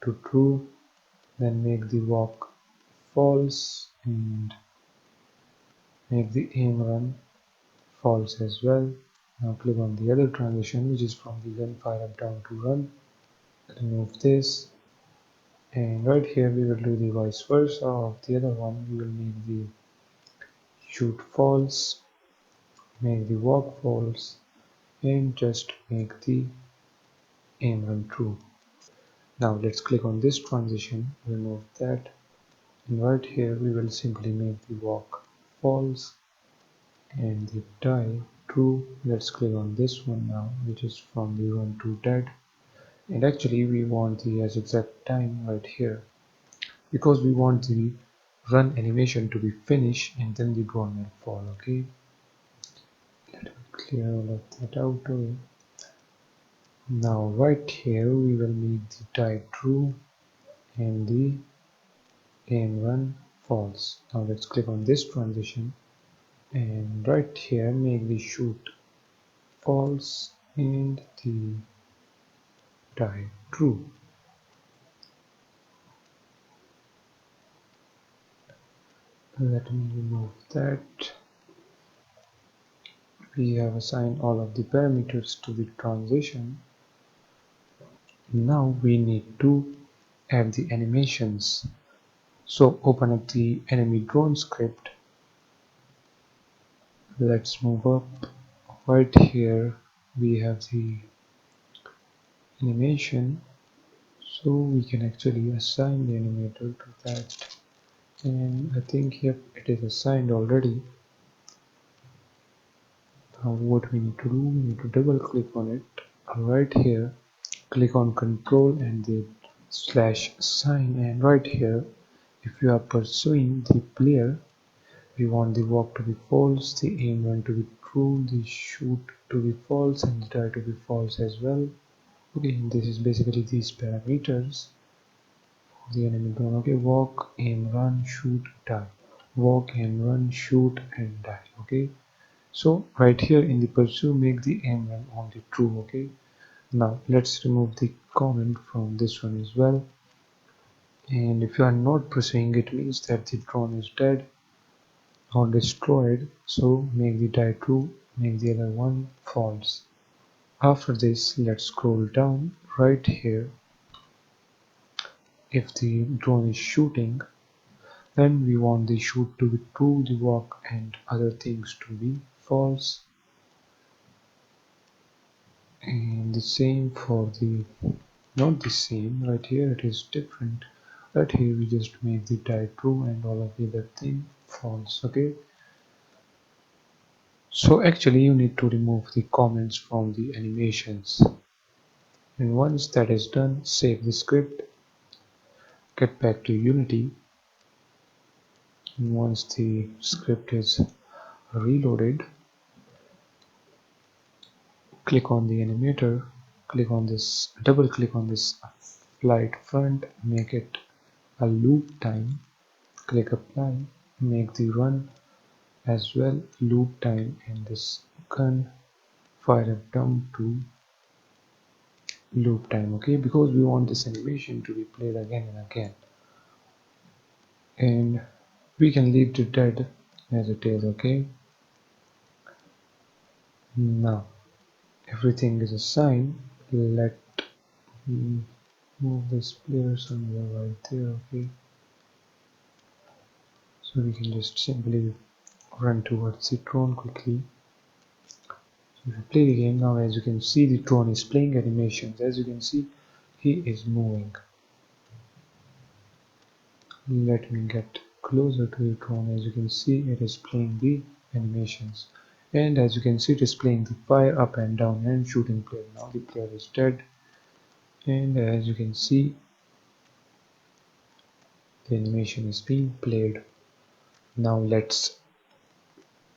to true, then make the walk false and make the aim run false as well. Now click on the other transition which is from the gunfire up down to run, remove this, and right here we will do the vice versa of the other one. We will make the shoot false, make the walk false, and just make the aim run true. Now let's click on this transition, remove that, and right here we will simply make the walk false and the die true. Let's click on this one now, which is from the run to dead, and actually we want the as exact time right here because we want the run animation to be finished and then the drone will fall. Okay, let me clear all of that out. Okay. Now right here we will make the die true and the aim run false. Now let's click on this transition and right here make the shoot false and the die true. Let me remove that. We have assigned all of the parameters to the transition. Now we need to add the animations. So open up the enemy drone script. Let's move up. Right here we have the animation, so we can actually assign the animator to that, and I think yep, it is assigned already. Now what we need to do, we need to double click on it. Right here click on control and the slash assign, and right here if you are pursuing the player, we want the walk to be false, the aim run to be true, the shoot to be false, and the die to be false as well. Okay, this is basically these parameters for the enemy drone. Okay, walk, aim, run, shoot, die. Walk, aim, run, shoot, and die. Okay, so right here in the pursue, make the aim run only true. Okay, now let's remove the comment from this one as well. And if you are not pursuing, it means that the drone is dead or destroyed. So make the die true, make the other one false. After this, let's scroll down. Right here, if the drone is shooting, then we want the shoot to be true, the walk and other things to be false, and the same for the not the same. Right here it is different. Right here we just make the die true and all of the other thing false. Okay, So actually you need to remove the comments from the animations, and once that is done, save the script, get back to Unity, and once the script is reloaded, click on the animator, click on this, double click on this flight front, make it a loop time, click apply, make the run as well loop time, and this gun fire up down to loop time, okay, because we want this animation to be played again and again. And we can leave the dead as it is, okay. Now everything is assigned. Let me move this player somewhere right there, okay, so we can just simply run towards the drone quickly. So if you play the game now, as you can see, the drone is playing animations. As you can see, he is moving. Let me get closer to the drone. As you can see, it is playing the animations, and as you can see, it is playing the fire up and down and shooting player. Now the player is dead, and as you can see, the animation is being played. Now let's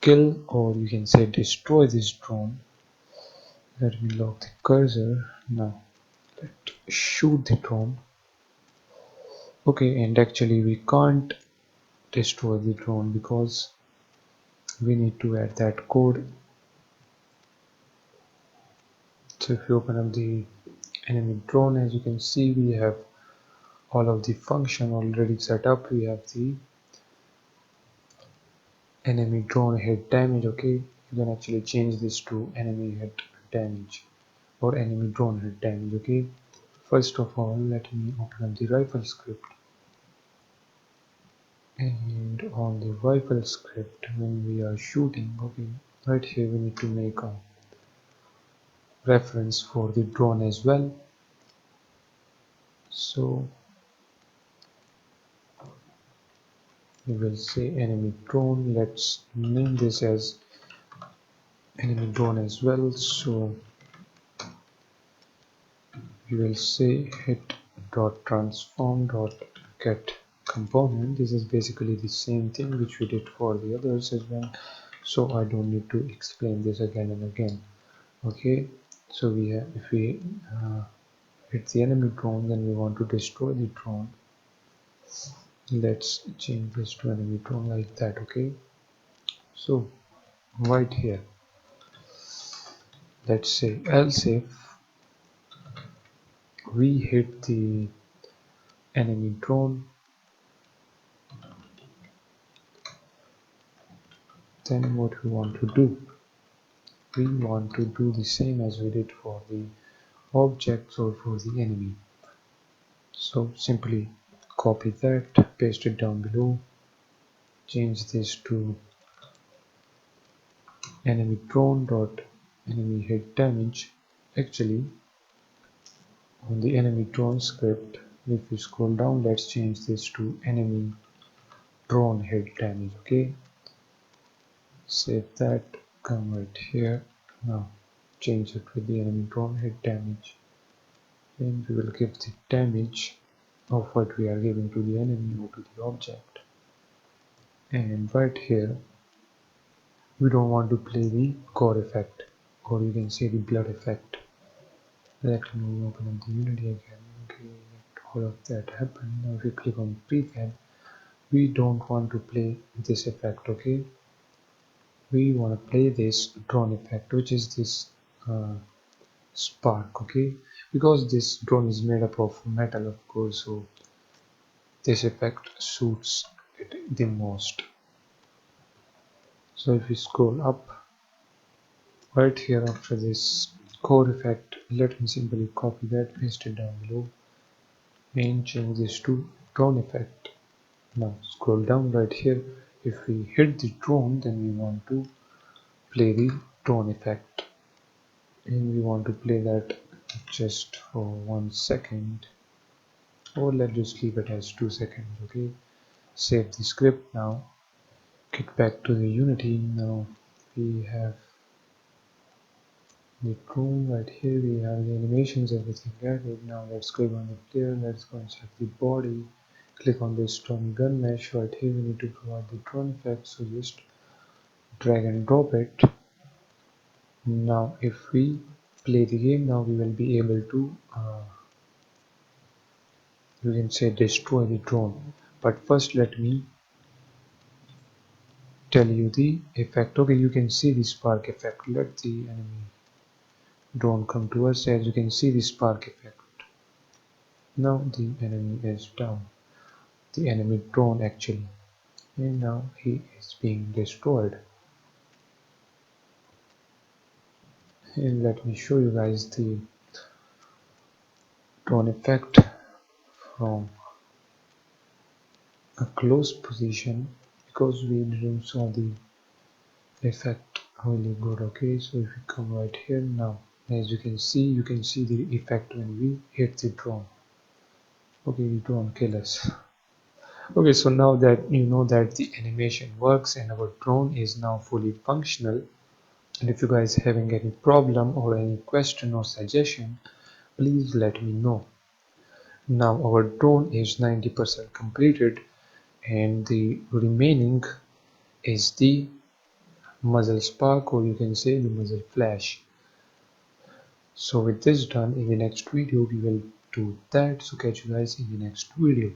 kill, or you can say destroy, this drone. Let me lock the cursor. Now let's shoot the drone. Okay, and actually we can't destroy the drone because we need to add that code. So if you open up the enemy drone, as you can see, we have all of the function already set up. We have the enemy drone hit damage, okay. You can actually change this to enemy hit damage or enemy drone hit damage, okay. First of all, let me open up the rifle script, and on the rifle script, when we are shooting, okay, right here we need to make a reference for the drone as well. So we will say enemy drone. Let's name this as enemy drone as well. So we will say hit dot transform dot get component. This is basically the same thing which we did for the others as well, so I don't need to explain this again and again, okay. So we have, if we hit the enemy drone, then we want to destroy the drone. Let's change this to enemy drone like that, okay. So right here, let's say else if we hit the enemy drone, then what we want to do, we want to do the same as we did for the objects or for the enemy. So simply copy that, paste it down below, change this to enemy drone dot enemy hit damage. Actually, on the enemy drone script, if we scroll down, let's change this to enemy drone hit damage, okay. Save that, come right here. Now change it with the enemy drone hit damage, and we will give the damage of what we are giving to the enemy or to the object. And right here, we don't want to play the gore effect, or you can say the blood effect. Let me open up the Unity again. Okay, let all of that happen. Now if we click on prefab, we don't want to play this effect, okay. We want to play this drone effect, which is this spark, okay, because this drone is made up of metal, of course, so this effect suits it the most. So if we scroll up, right here after this core effect, let me simply copy that, paste it down below, and change this to drone effect. Now scroll down right here. If we hit the drone, then we want to play the drone effect, and we want to play that just for 1 second, or let's just leave it as 2 seconds, okay. Save the script. Now get back to the Unity. Now we have the drone right here, we have the animations, everything added. Now let's click on the player, let's go and check the body, click on this drone gun mesh. Right here we need to provide the drone effect, so just drag and drop it. Now if we play the game, now we will be able to you can say destroy the drone. But first let me tell you the effect. Okay, you can see the spark effect. Let the enemy drone come to us. As you can see the spark effect. Now the enemy is down. The enemy drone actually. And now he is being destroyed. And let me show you guys the drone effect from a close position, because we didn't saw the effect really good. Okay, so if you come right here now, as you can see the effect when we hit the drone. Okay, the drone kill us. Okay, so now that you know that the animation works and our drone is now fully functional, and if you guys having any problem or any question or suggestion, please let me know. Now our drone is 90% completed, and the remaining is the muzzle spark, or you can say the muzzle flash. So with this done, in the next video we will do that. So catch you guys in the next video.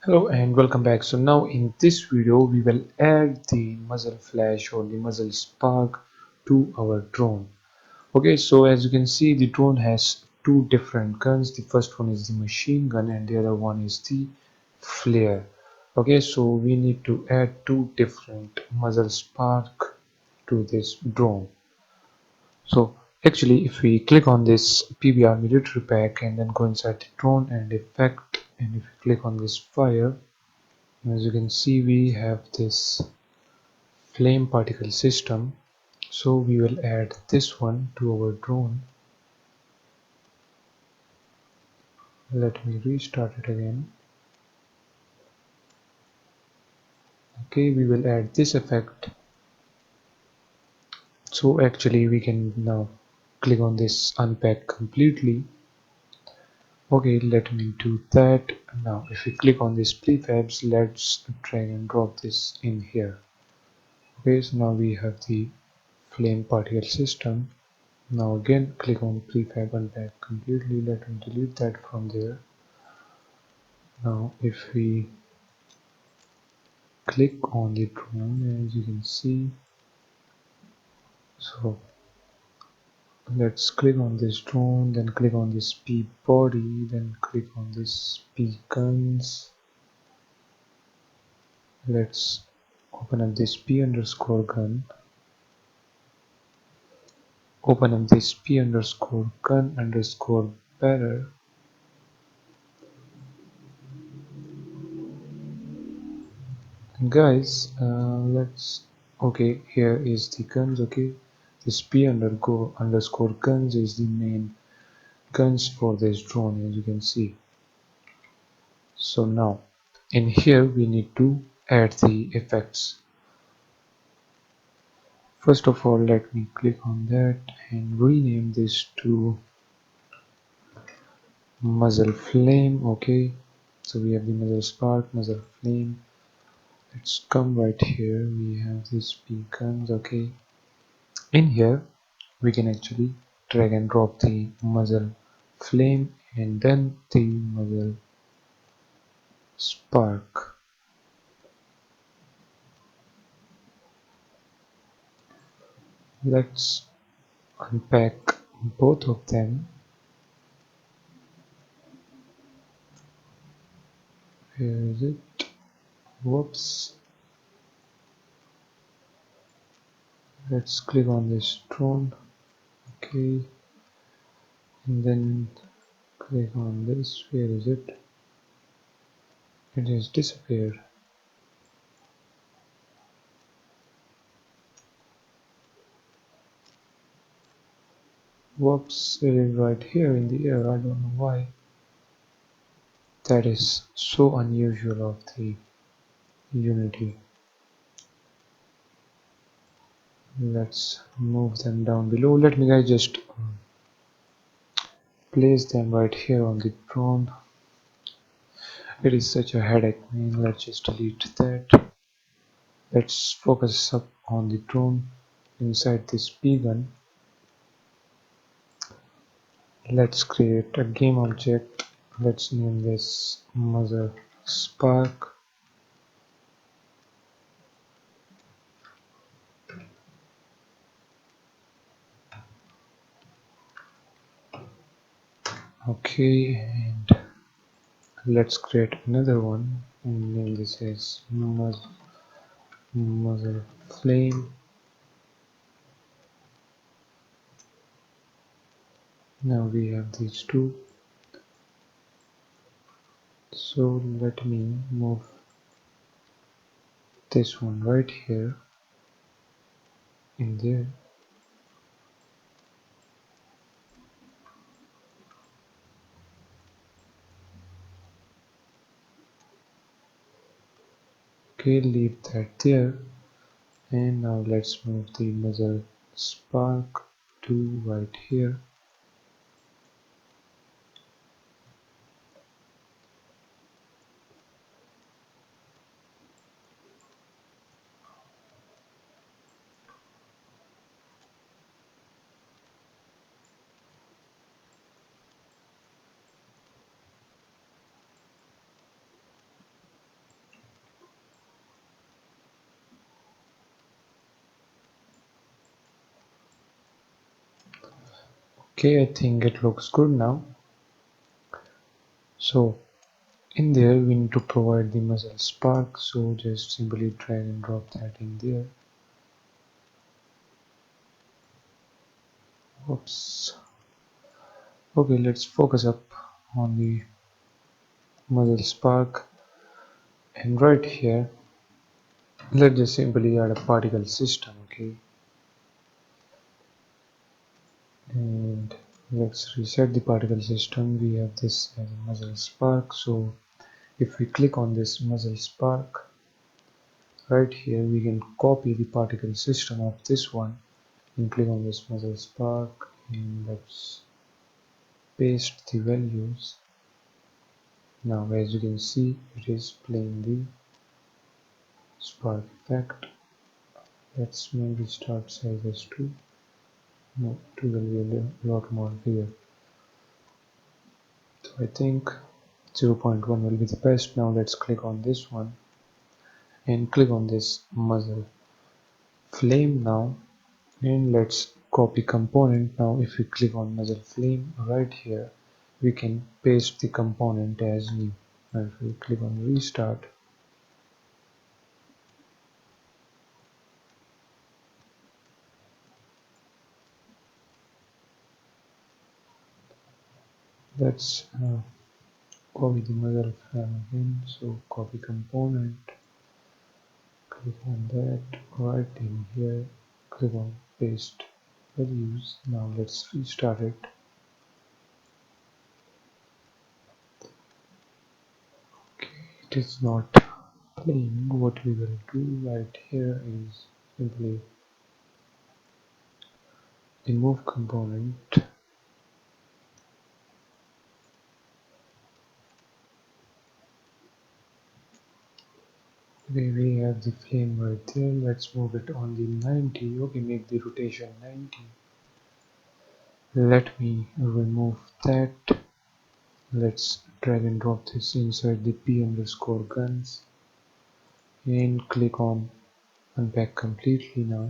Hello and welcome back. So now in this video we will add the muzzle flash or the muzzle spark to our drone. Okay, so as you can see, the drone has two different guns. The first one is the machine gun and the other one is the flare. Okay, so we need to add two different muzzle spark to this drone. So actually if we click on this PBR military pack and then go inside the drone and effect, and if we click on this fire, as you can see we have this flame particle system. So we will add this one to our drone. Let me restart it again. Okay, we will add this effect. So actually we can now click on this unpack completely. Okay, let me do that. Now if we click on this prefabs, let's drag and drop this in here. Okay, so now we have the flame particle system. Now again click on prefab unpack completely. Let me delete that from there. Now if we click on the drone, as you can see, so let's click on this drone, then click on this P body, then click on this P guns. Let's open up this P underscore gun, open up this P underscore gun underscore bearer. Guys, let's, okay, here is the guns. Okay, this P underscore guns is the main guns for this drone, as you can see. So now in here we need to add the effects. First of all, let me click on that and rename this to muzzle flame. Okay, so we have the muzzle spark, muzzle flame. Let's come right here, we have these beacons. Okay, in here we can actually drag and drop the muzzle flame and then the muzzle spark. Let's unpack both of them. Where is it? Whoops. Let's click on this drone. Okay, and then click on this. Where is it? It has disappeared. Whoops, it is right here in the air. I don't know why. That is so unusual of the Unity. Let's move them down below. Let me guys just place them right here on the drone. It is such a headache, man. Let's just delete that. Let's focus up on the drone inside this p-gun. Let's create a game object. Let's name this muzzle spark. Okay, and let's create another one and name this as muzzle flame. Now we have these two. So let me move this one right here in there. Okay, leave that there. And now let's move the muzzle spark to right here. Okay, I think it looks good now. So in there we need to provide the muzzle spark, so just simply drag and drop that in there. Oops. Okay, let's focus up on the muzzle spark, and right here let's just simply add a particle system. Okay, and let's reset the particle system. We have this as a muzzle spark, so if we click on this muzzle spark right here, we can copy the particle system of this one and click on this muzzle spark, and let's paste the values. Now as you can see, it is playing the spark effect. Let's maybe start size as 2. No, 2 will be a lot more bigger. So I think 0.1 will be the best. Now let's click on this one and click on this muzzle flame now, and let's copy component. Now if we click on muzzle flame right here, we can paste the component as new. Now if we click on restart, let's copy the muzzle flame again. So copy component, click on that right in here, click on paste values. Now let's restart it. It is not playing. What we will do right here is simply the move component. We have the flame right there. Let's move it on the 90. Okay, make the rotation 90. Let me remove that. Let's drag and drop this inside the p underscore guns and click on unpack completely now.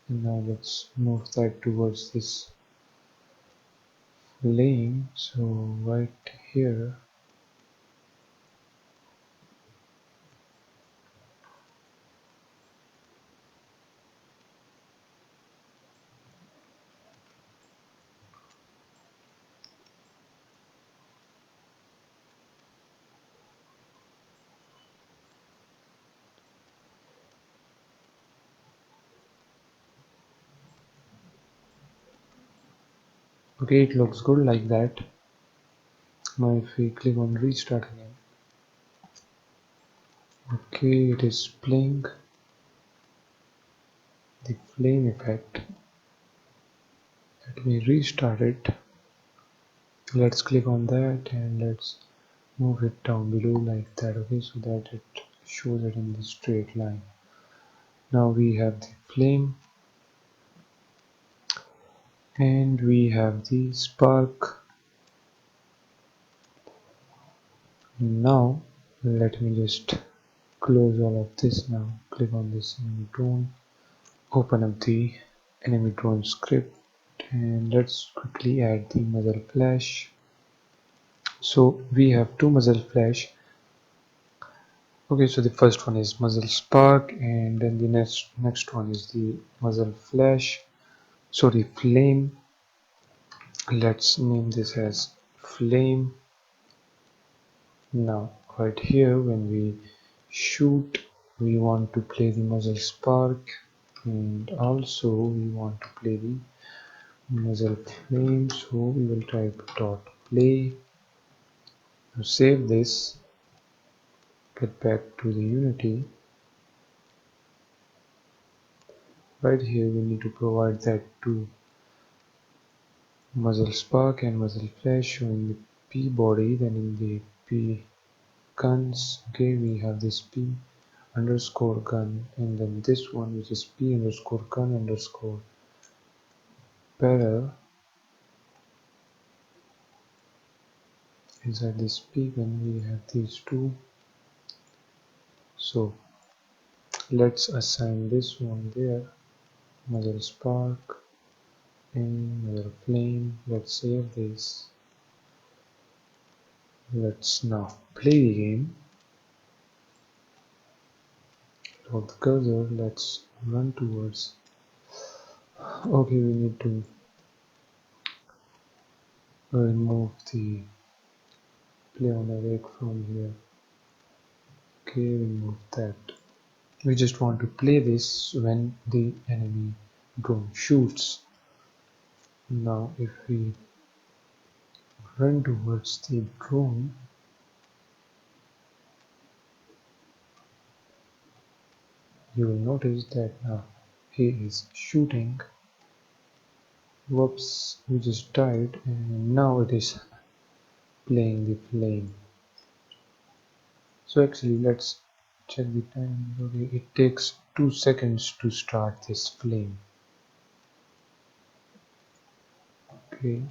And now let's move that towards this flame. So right here, okay, it looks good like that. Now if we click on restart again, okay, it is playing the flame effect. Let me restart it. Let's click on that and let's move it down below like that, okay, so that it shows it in the straight line. Now we have the flame and we have the spark. Now let me just close all of this. Now click on this animator, open up the animator script, and let's quickly add the muzzle flash. So we have two muzzle flash. Okay, so the first one is muzzle spark, and then the next one is the muzzle flash. Sorry, flame. Let's name this as flame. Now right here when we shoot, we want to play the muzzle spark, and also we want to play the muzzle flame, so we will type dot play. Now save this, get back to the Unity. Right here we need to provide that to muzzle spark and muzzle flash, showing the P body, then in the P guns, okay, we have this P underscore gun, and then this one which is P underscore gun underscore barrel. Inside this P gun we have these two, so let's assign this one there, muzzle spark and muzzle flame. Let's save this. Let's now play the game. Drag the cursor, let's run towards. Okay, we need to remove the play on awake from here. Okay, remove that. We just want to play this when the enemy drone shoots. Now if we run towards the drone, you will notice that now he is shooting. Whoops, we just died, and now it is playing the flame. So actually let's check the time. Okay, it takes 2 seconds to start this flame. Okay,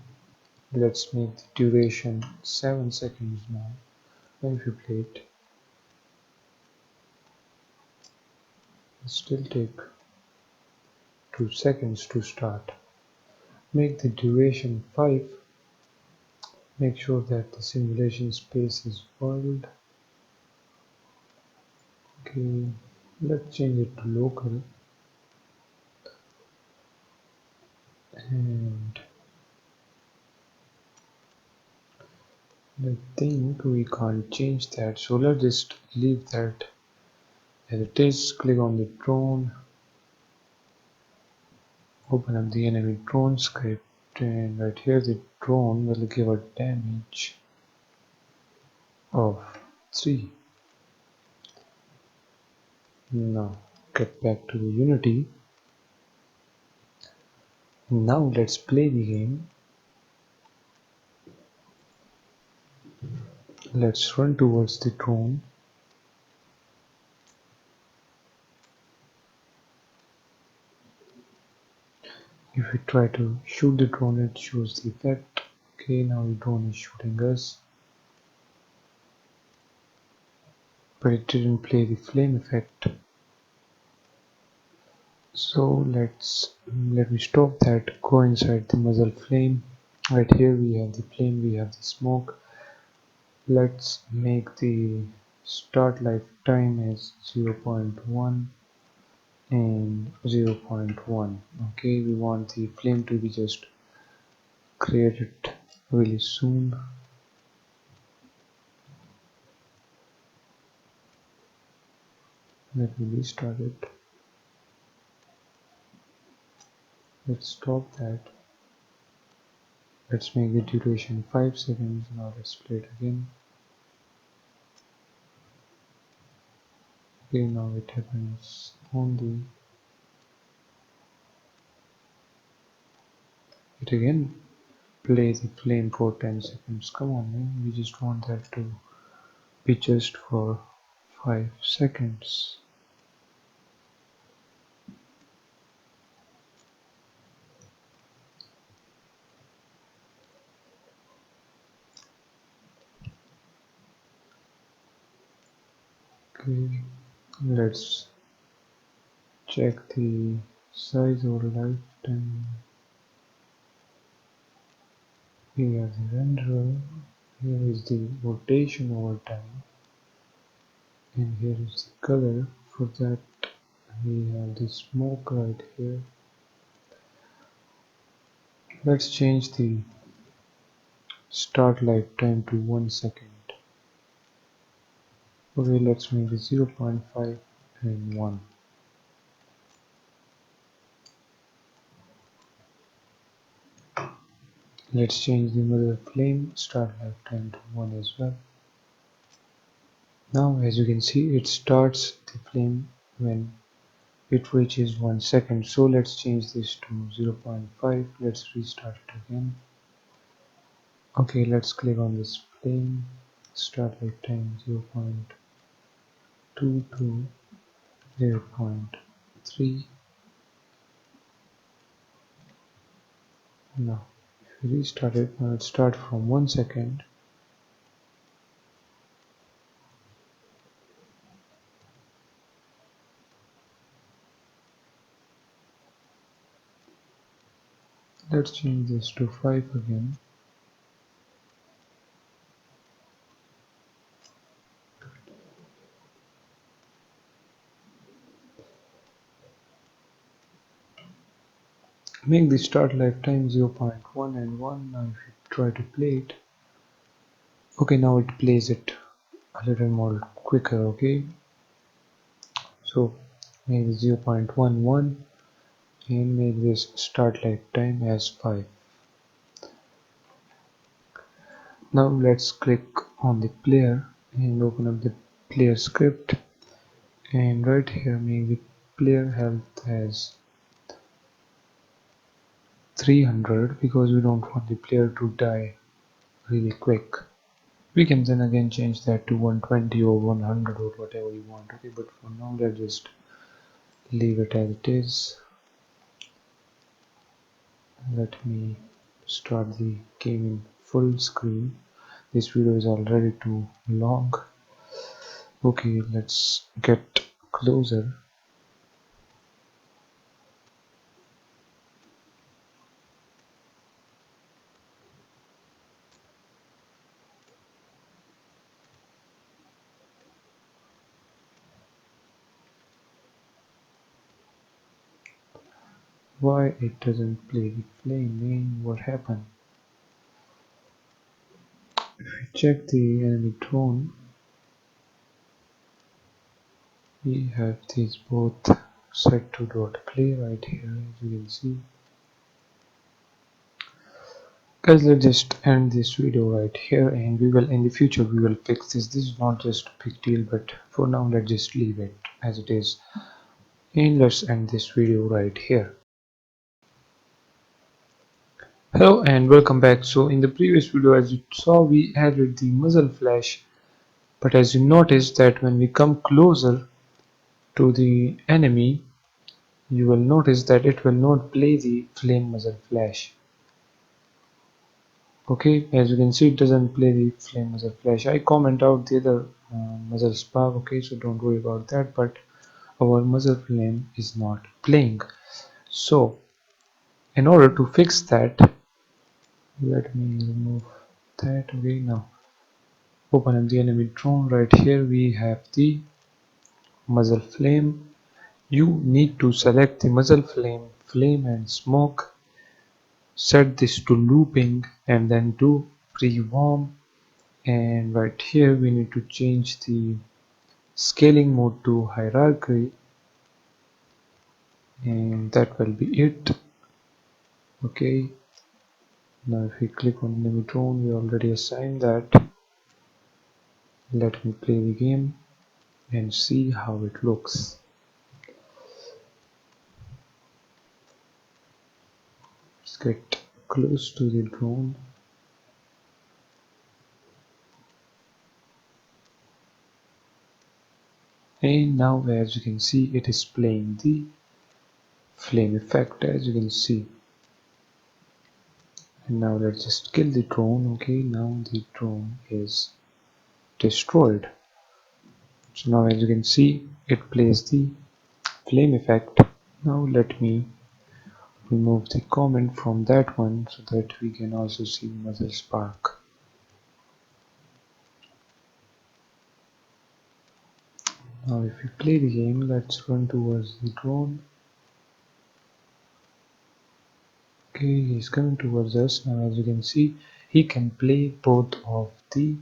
let's make the duration 7 seconds now. And if you play it still take 2 seconds to start. Make the duration 5. Make sure that the simulation space is world. Okay, let's change it to local, and I think we can't change that, so let's just leave that as it is. Click on the drone, open up the enemy drone script, and right here the drone will give a damage of 3. Now get back to the Unity. Now let's play the game. Let's run towards the drone. If we try to shoot the drone, it shows the effect. Okay, now the drone is shooting us, but it didn't play the flame effect. So let me stop that, go inside the muzzle flame. Right here we have the flame, we have the smoke. Let's make the start lifetime as 0.1 and 0.1. Okay, we want the flame to be just created really soon. Let me restart it. Let's stop that. Let's make the duration 5 seconds. Now let's play it again. Okay, now it happens only. it again play the flame for 10 seconds. Come on man, we just want that to be just for 5 seconds. Okay, let's check the size or lifetime. Here is the renderer, here is the rotation over time, and here is the color. For that we have the smoke right here. Let's change the start lifetime to 1 second. Okay, let's make it 0.5 and 1. Let's change the mother flame start lifetime to 1 as well. Now as you can see, it starts the flame when it reaches 1 second. So let's change this to 0.5. Let's restart it again. Okay, let's click on this flame start lifetime 0.2 to 0.3. Now if we restart it, now it starts from 1 second. Let's change this to 5 again. Make the start lifetime 0.1 and 1. Now if you try to play it, okay, now it plays it a little more quicker. Okay, so make the 0.11 and make this start lifetime as 5. Now let's click on the player and open up the player script, and right here make the player health as 300 because we don't want the player to die really quick. We can then again change that to 120 or 100 or whatever you want. Okay, but for now let's just leave it as it is. Let me start the game in full screen. This video is already too long. Okay, let's get closer. Why it doesn't play the flame, man? What happened? If we check the enemy drone, we have these both set to .play right here, as you can see. Guys, let's just end this video right here, and we will in the future we will fix this. This is not just a big deal, but for now let's just leave it as it is, and let's end this video right here. Hello and welcome back. So in the previous video, as you saw, we added the muzzle flash, but as you notice that when we come closer to the enemy, you will notice that it will not play the flame muzzle flash. Okay, as you can see, it doesn't play the flame muzzle flash. I comment out the other muzzle spark. Okay, so don't worry about that, but our muzzle flame is not playing. So in order to fix that, let me remove that. Okay, now open up the enemy drone. Right here we have the muzzle flame. You need to select the muzzle flame and smoke, set this to looping, and then do pre-warm. And right here we need to change the scaling mode to hierarchy, and that will be it. Okay, now if we click on enemy drone, we already assigned that. Let me play the game and see how it looks. Let's get close to the drone. And now as you can see, it is playing the flame effect, as you can see. And now let's just kill the drone. Okay, now the drone is destroyed. So now as you can see, it plays the flame effect. Now let me remove the comment from that one so that we can also see muzzle spark. Now if we play the game, let's run towards the drone. Okay, he's coming towards us. Now as you can see, he can play both of the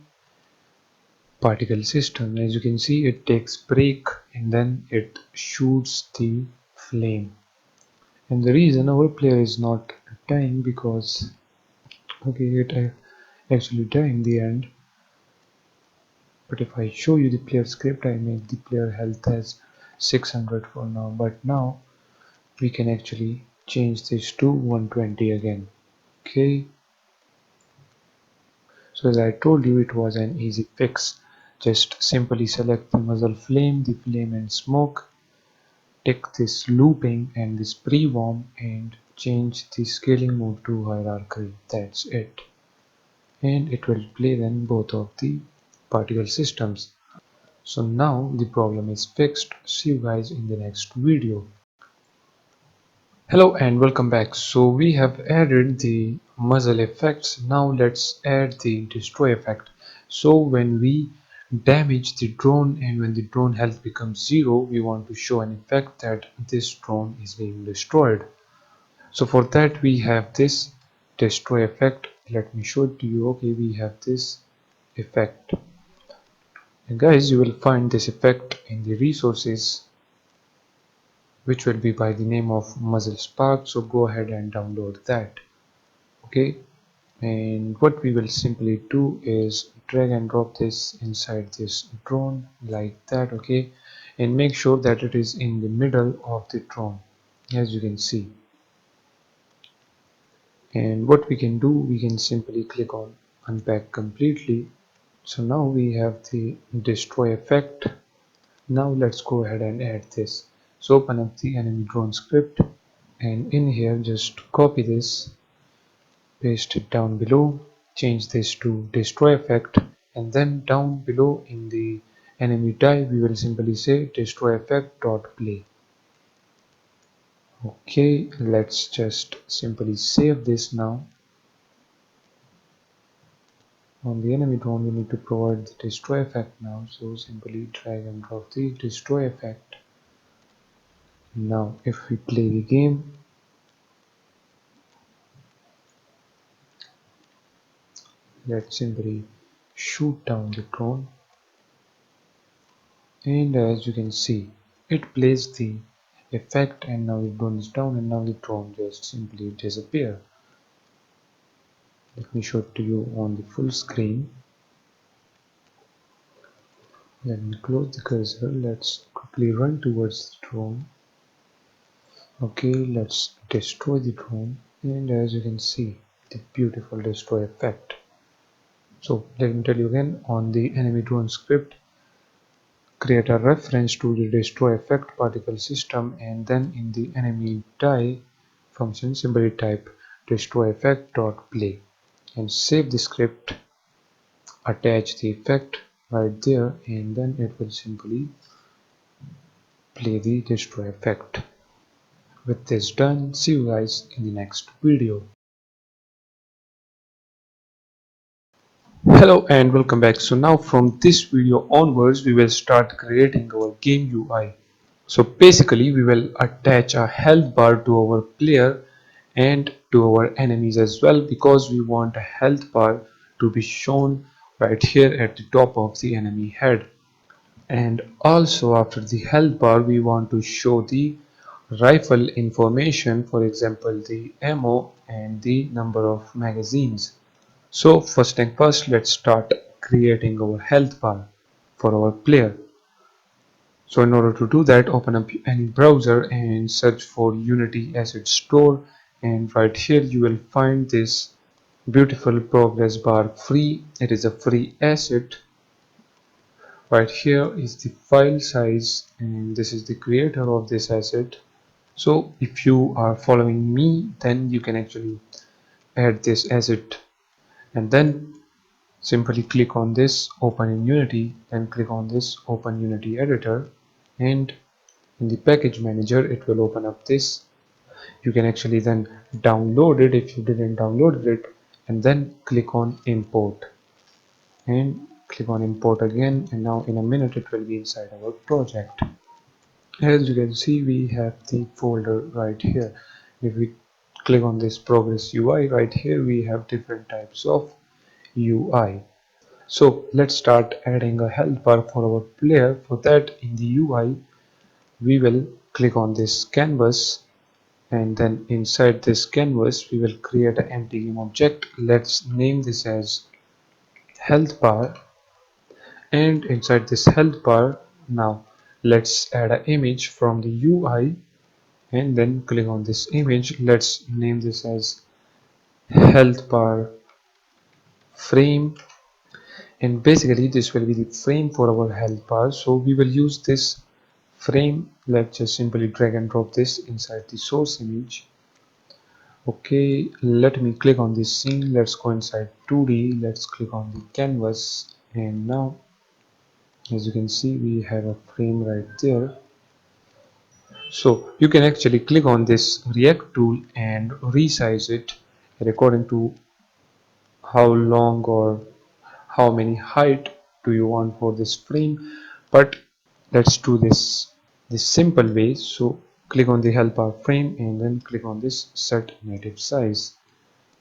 particle system. As you can see, it takes break and then it shoots the flame. And the reason our player is not dying because okay, it actually died in the end. But if I show you the player script, I make the player health as 600 for now. But now we can actually change this to 120 again. Okay, so as I told you, it was an easy fix. Just simply select the muzzle flame, the flame and smoke, take this looping and this pre-warm and change the scaling mode to hierarchy. That's it. And it will play then both of the particle systems. So now the problem is fixed. See you guys in the next video. Hello and welcome back. So we have added the muzzle effects. Now let's add the destroy effect. So when we damage the drone and when the drone health becomes 0, we want to show an effect that this drone is being destroyed. So for that we have this destroy effect. Let me show it to you. Okay, we have this effect. And guys, you will find this effect in the resources, which will be by the name of muzzle spark. So go ahead and download that. Okay, and what we will simply do is drag and drop this inside this drone like that. Okay, and make sure that it is in the middle of the drone, as you can see. And what we can do, we can simply click on unpack completely. So now we have the destroy effect. Now let's go ahead and add this. So open up the enemy drone script and in here just copy this, paste it down below, change this to destroy effect, and then down below in the enemy type we will simply say destroy effect dot play. Okay, let's just simply save this now. On the enemy drone we need to provide the destroy effect now, so simply drag and drop the destroy effect. Now if we play the game, let's simply shoot down the drone, and as you can see, it plays the effect and now the drone is down and now the drone just simply disappear. Let me show it to you on the full screen. Let me close the cursor. Let's quickly run towards the drone. Okay, let's destroy the drone, and as you can see, the beautiful destroy effect. So let me tell you again, on the enemy drone script, create a reference to the destroy effect particle system, and then in the enemy die function simply type destroy effect dot play and save the script, attach the effect right there, and then it will simply play the destroy effect. With this done, see you guys in the next video. Hello and welcome back. So now from this video onwards we will start creating our game UI. So basically we will attach a health bar to our player and to our enemies as well, because we want a health bar to be shown right here at the top of the enemy head. And also after the health bar we want to show the rifle information, for example the ammo and the number of magazines. So first thing first, let's start creating our health bar for our player. So in order to do that, open up any browser and search for Unity Asset Store and right here you will find this beautiful progress bar free. It is a free asset. Right here is the file size, and this is the creator of this asset. So if you are following me, then you can actually add this asset and then simply click on this open in Unity and click on this open Unity editor, and in the package manager it will open up this. You can actually then download it if you didn't download it, and then click on import and click on import again, and now in a minute it will be inside our project. As you can see, we have the folder right here. If we click on this progress UI right here, we have different types of UI. So let's start adding a health bar for our player. For that, in the UI we will click on this canvas, and then inside this canvas we will create an empty game object. Let's name this as health bar, and inside this health bar now let's add an image from the UI, and then click on this image. Let's name this as health bar frame, and basically this will be the frame for our health bar. So we will use this frame. Let's just simply drag and drop this inside the source image. Okay, let me click on this scene. Let's go inside 2D. Let's click on the canvas, and now as you can see we have a frame right there. So you can actually click on this react tool and resize it according to how long or how many height do you want for this frame. But let's do this simple way. So click on the help bar frame and then click on this set native size,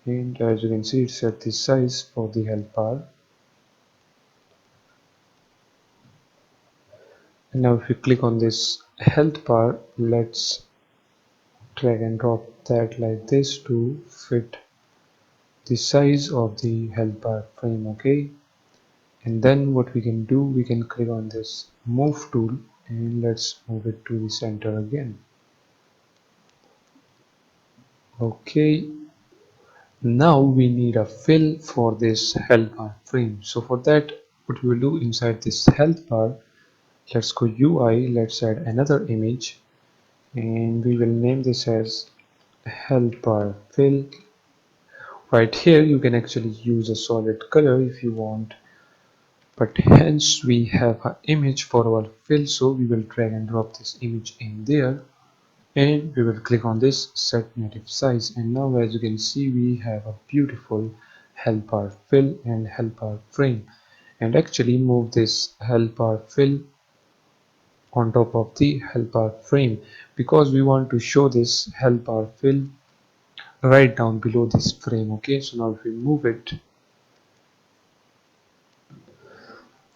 and as you can see it set the size for the help bar. And now if you click on this health bar, let's drag and drop that like this to fit the size of the health bar frame. Okay, and then what we can do, we can click on this move tool and let's move it to the center again. Okay, now we need a fill for this health bar frame. So for that, what we will do, inside this health bar, let's go UI, let's add another image, and we will name this as health bar fill. Right here you can actually use a solid color if you want, but hence we have an image for our fill, so we will drag and drop this image in there, and we will click on this set native size. And now as you can see we have a beautiful help bar fill and help bar frame, and actually move this help bar fill on top of the help bar frame because we want to show this help bar fill right down below this frame. Okay, so now if we move it,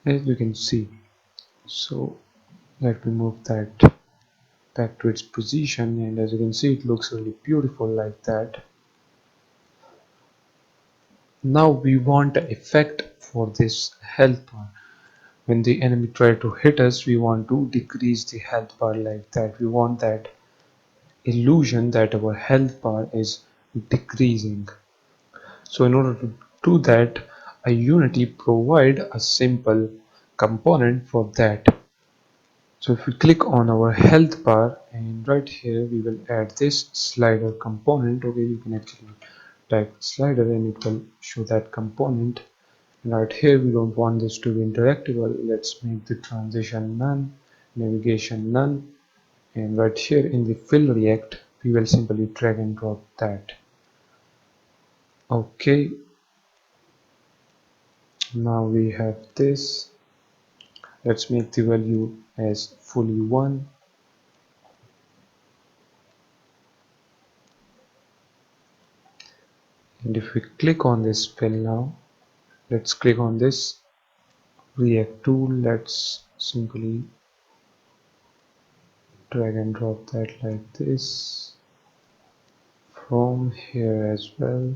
as you can see, so let me move that back to its position, and as you can see it looks really beautiful like that. Now we want an effect for this health bar. When the enemy try to hit us, we want to decrease the health bar like that. We want that illusion that our health bar is decreasing. So in order to do that, a Unity provide a simple component for that. So if we click on our health bar, and right here we will add this slider component. Okay, you can actually type slider and it will show that component. And right here we don't want this to be interactable. Let's make the transition none, navigation none, and right here in the fill react we will simply drag and drop that. Okay, now we have this. Let's make the value as fully 1, and if we click on this fill now, let's click on this react tool. Let's simply drag and drop that like this from here as well,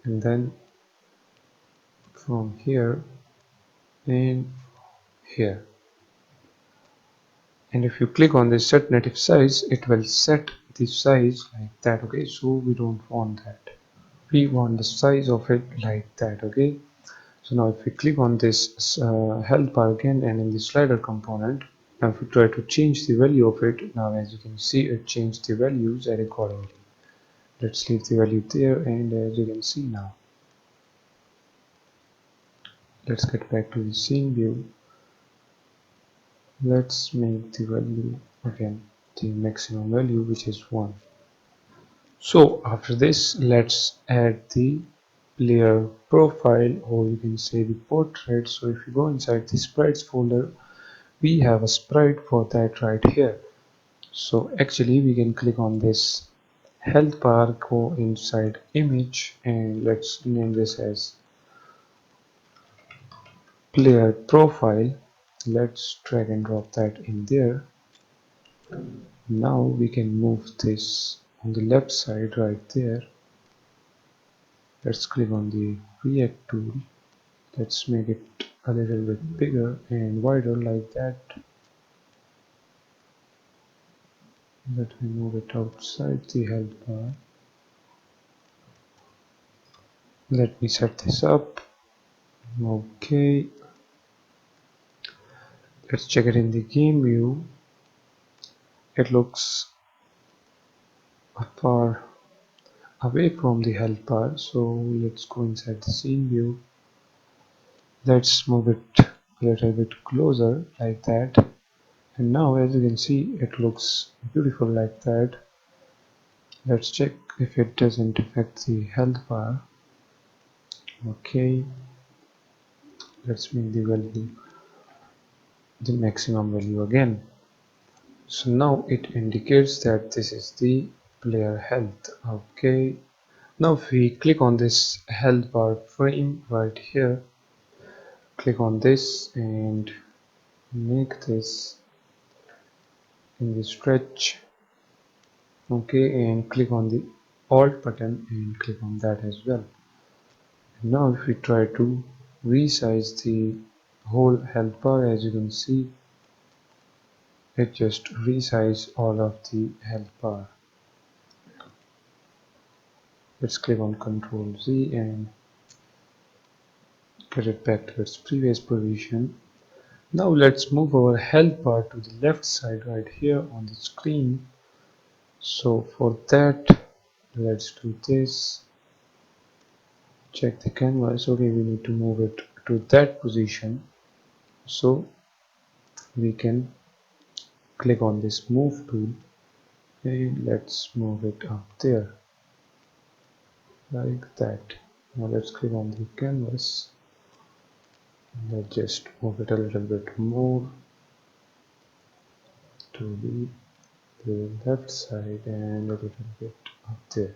and then from here and here. and if you click on this set native size, it will set the size like that. Okay, so we don't want that, we want the size of it like that. Okay, so now if we click on this health bar again, and in the slider component, now if we try to change the value of it, now as you can see it changed the values accordingly. Let's leave the value there, and as you can see now, let's get back to the scene view. Let's make the value again the maximum value, which is 1. So after this, let's add the player profile, or you can say the portrait. So if you go inside the sprites folder, we have a sprite for that right here. So actually we can click on this health bar, go inside image, and let's name this as player profile. Let's drag and drop that in there. Now we can move this on the left side right there. Let's click on the react tool. Let's make it a little bit bigger and wider like that. Let me move it outside the health bar. Let me set this up. Okay, let's check it in the game view. It looks far away from the health bar, so let's go inside the scene view. Let's move it a little bit closer like that. And now as you can see, it looks beautiful like that. Let's check if it doesn't affect the health bar. Okay, let's make the value the maximum value again. So now it indicates that this is the player health. Okay, now if we click on this health bar frame right here, click on this and make this in the stretch. Okay, and click on the alt button and click on that as well. Now if we try to resize the whole health bar, as you can see, it just resized all of the health bar. Let's click on Ctrl Z and get it back to its previous position. Now let's move our health bar to the left side right here on the screen. So for that, let's do this. Check the canvas. Okay, we need to move it to that position. So we can click on this move tool and let's move it up there like that. Now let's click on the canvas. Let's just move it a little bit more to the left side and a little bit up there.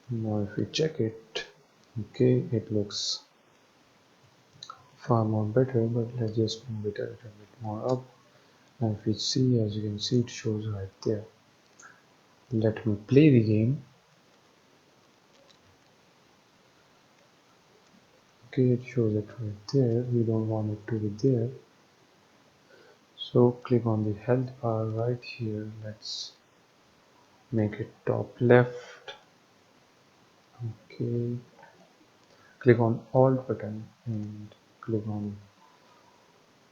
Now if we check it, okay, it looks far more better, but let's just move it a little bit more up. Now if we see, as you can see, it shows right there. Let me play the game. Okay, it shows it right there. We don't want it to be there, so click on the health bar right here. Let's make it top left. Okay, click on alt button and click on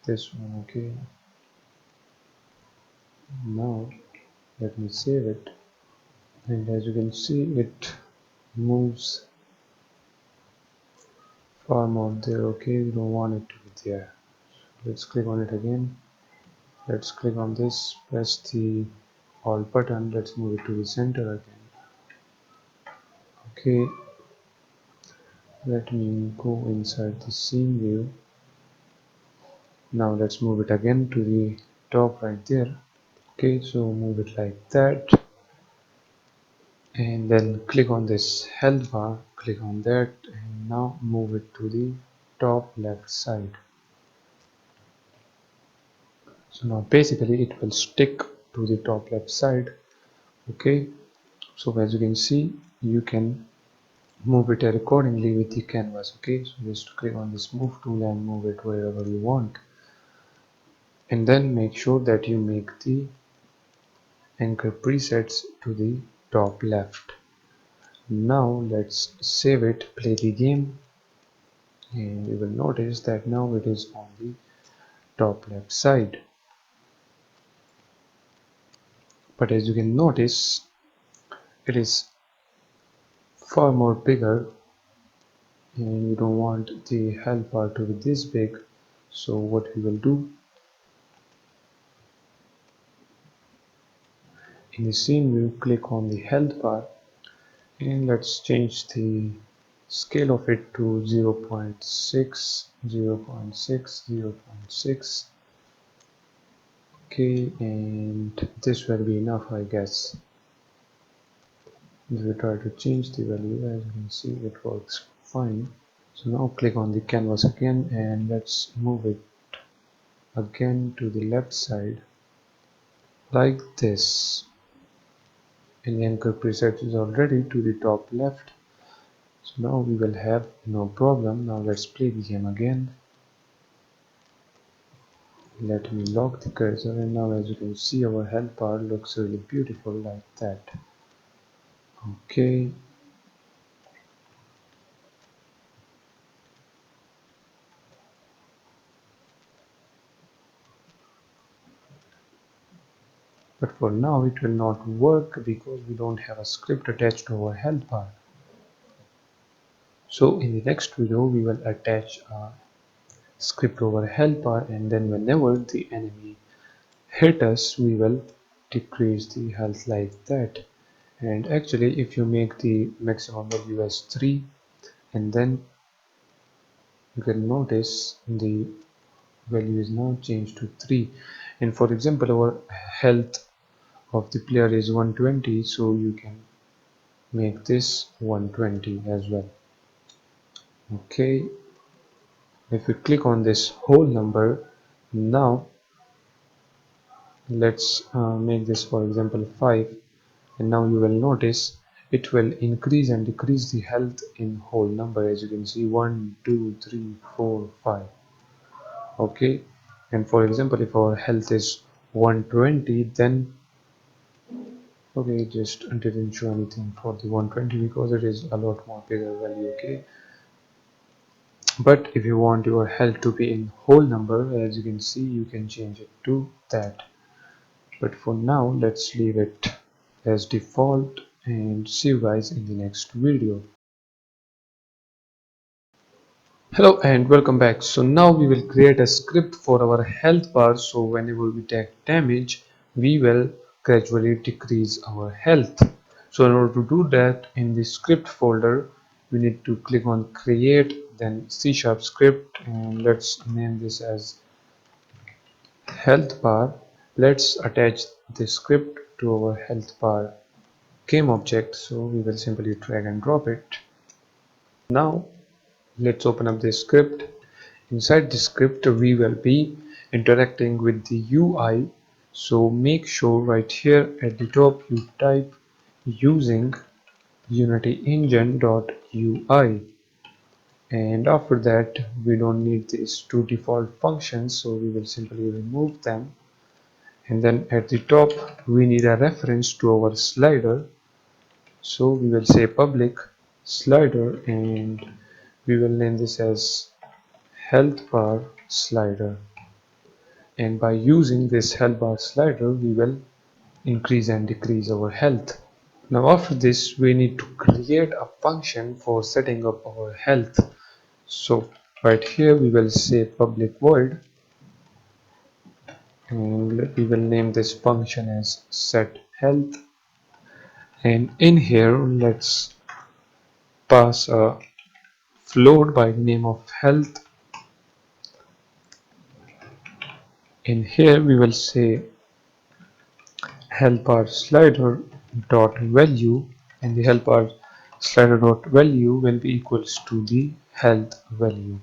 this one. Okay, now let me save it, and as you can see, it moves far more there. Okay, we don't want it to be there. Let's click on it again. Let's click on this, press the alt button. Let's move it to the center again. Okay, let me go inside the scene view. Now let's move it again to the top right there. Okay, so move it like that, and then click on this health bar, click on that, and now move it to the top left side. So now basically it will stick to the top left side. Okay, so as you can see, you can move it accordingly with the canvas. Okay, so just click on this move tool and move it wherever you want. and then make sure that you make the anchor presets to the top left. Now let's save it, play the game, and you will notice that now it is on the top left side. But as you can notice, it is far more bigger, and we don't want the health bar to be this big. So what we will do, in the scene view, click on the health bar, and let's change the scale of it to 0.6, 0.6, 0.6. Okay, and this will be enough, I guess. If we try to change the value, as you can see, it works fine. So now click on the canvas again, and let's move it again to the left side like this. And the anchor preset is already to the top left. So now we will have no problem. Now let's play the game again. Let me lock the cursor, and now as you can see, our health bar looks really beautiful like that. Okay, but for now it will not work because we don't have a script attached to our health bar. So in the next video we will attach a script over health bar, and then whenever the enemy hit us we will decrease the health like that. And actually if you make the maximum value as 3, and then you can notice the value is now changed to 3. And for example, our health of the player is 120, so you can make this 120 as well. Okay, if we click on this whole number, now let's make this for example 5, and now you will notice it will increase and decrease the health in whole number. As you can see, 1 2 3 4 5. Okay, and for example if our health is 120, then okay, just didn't show anything for the 120 because it is a lot more bigger value. Okay, but if you want your health to be in whole number, as you can see, you can change it to that. But for now let's leave it as default, and see you guys in the next video. Hello and welcome back. So now we will create a script for our health bar, so whenever we take damage we will gradually decrease our health. So in order to do that, in the script folder we need to click on create, then C# script, and let's name this as health bar. Let's attach the script to our health bar game object, so we will simply drag and drop it. Now let's open up this script. Inside the script we will be interacting with the UI, so make sure right here at the top you type using Unity engine.ui, and after that we don't need these two default functions, so we will simply remove them. And then at the top we need a reference to our slider, so we will say public slider, and we will name this as health bar slider. And by using this health bar slider we will increase and decrease our health. Now after this we need to create a function for setting up our health. So right here we will say public void, and we will name this function as set health, and in here let's pass a float by name of health. In here we will say health bar slider dot value, and the health bar slider dot value will be equals to the health value.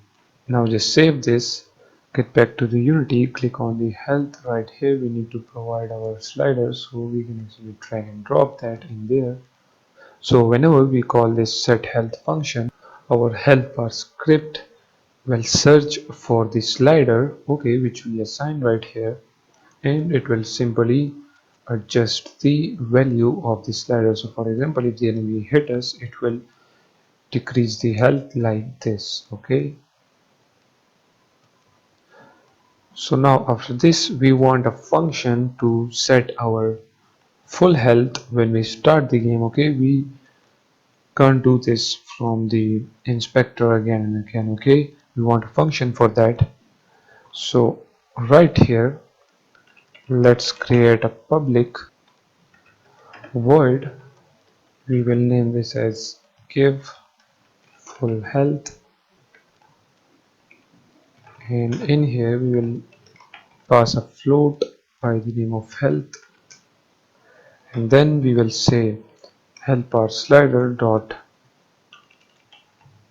Now just save this, get back to the Unity, click on the health. Right here we need to provide our sliders, so we can actually drag and drop that in there. So whenever we call this set health function, our health bar script will search for the slider, okay, which we assign right here, and it will simply adjust the value of the slider. So for example, if the enemy hit us, it will decrease the health like this, okay. So now after this we want a function to set our full health when we start the game, okay. We can't do this from the inspector again and again, okay. We want a function for that. So right here, let's create a public void. We will name this as give full health, and in here we will pass a float by the name of health, and then we will say health bar slider dot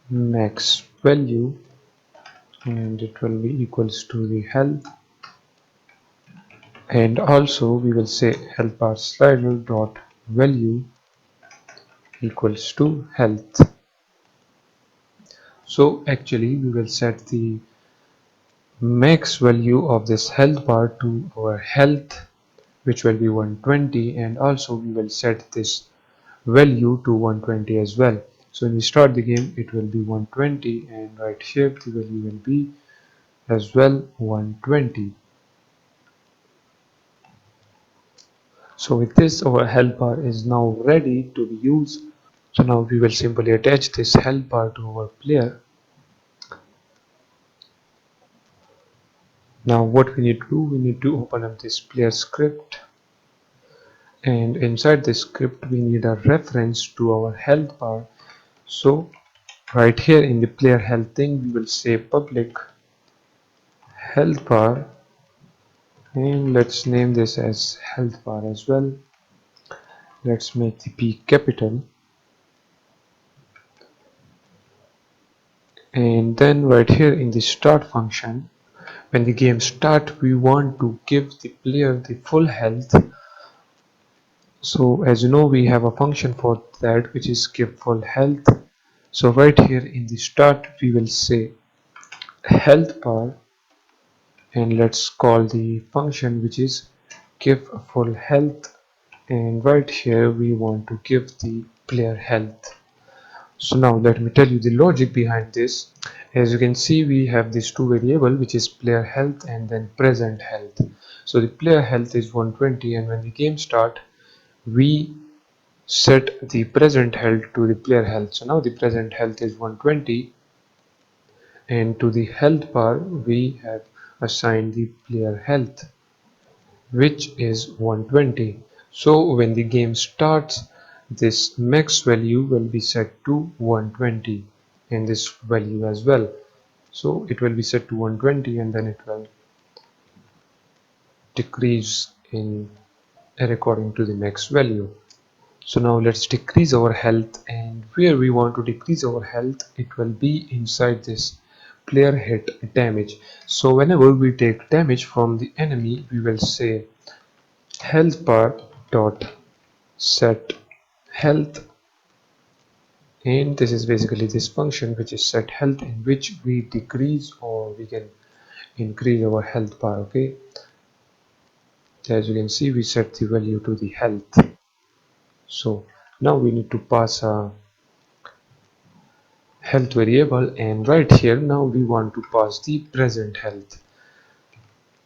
max value, and it will be equals to the health, and also we will say health bar slider dot value equals to health. So actually we will set the max value of this health bar to our health, which will be 120, and also we will set this value to 120 as well. So when we start the game it will be 120, and right here the value will be as well 120. So with this, our health bar is now ready to be used. So now we will simply attach this health bar to our player. Now what we need to do, we need to open up this player script, and inside this script we need a reference to our health bar. So right here in the player health thing we will say public health bar, and let's name this as health bar as well. Let's make the P capital, and then right here in the start function, when the game start we want to give the player the full health. So as you know, we have a function for that which is give full health. So right here in the start we will say health bar, and let's call the function which is give full health, and right here we want to give the player health. So now let me tell you the logic behind this. As you can see, we have these two variables, which is player health and then present health. So the player health is 120, and when the game start we set the present health to the player health. So now the present health is 120, and to the health bar we have assigned the player health, which is 120. So when the game starts, this max value will be set to 120, and this value as well. So it will be set to 120, and then it will decrease in according to the max value. So now let's decrease our health, and where we want to decrease our health, it will be inside this player hit damage. So whenever we take damage from the enemy, we will say health bar dot set health, and this is basically this function which is set health, in which we decrease or we can increase our health bar, okay. As you can see, we set the value to the health. So now we need to pass a health variable, and right here now we want to pass the present health,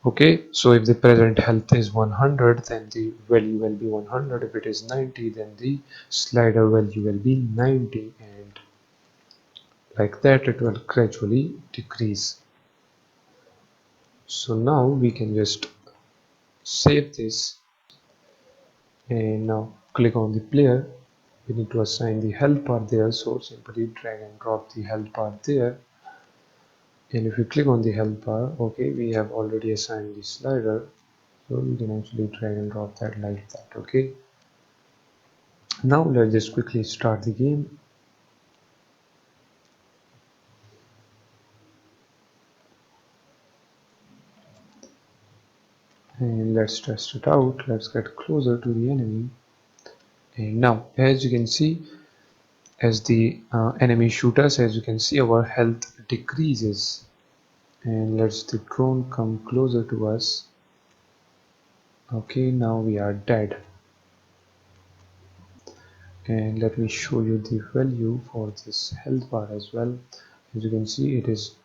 okay. So if the present health is 100, then the value will be 100. If it is 90, then the slider value will be 90, and like that it will gradually decrease. So now we can just save this, and now click on the player. We need to assign the health bar there, so simply drag and drop the health bar there. And if you click on the health bar, okay, we have already assigned the slider, so we can actually drag and drop that like that, okay. Now let's just quickly start the game. And let's test it out. Let's get closer to the enemy. And now as you can see, as the enemy shoot us, as you can see, our health decreases. And let's the drone come closer to us. Okay, now we are dead. And let me show you the value for this health bar as well. As you can see, it is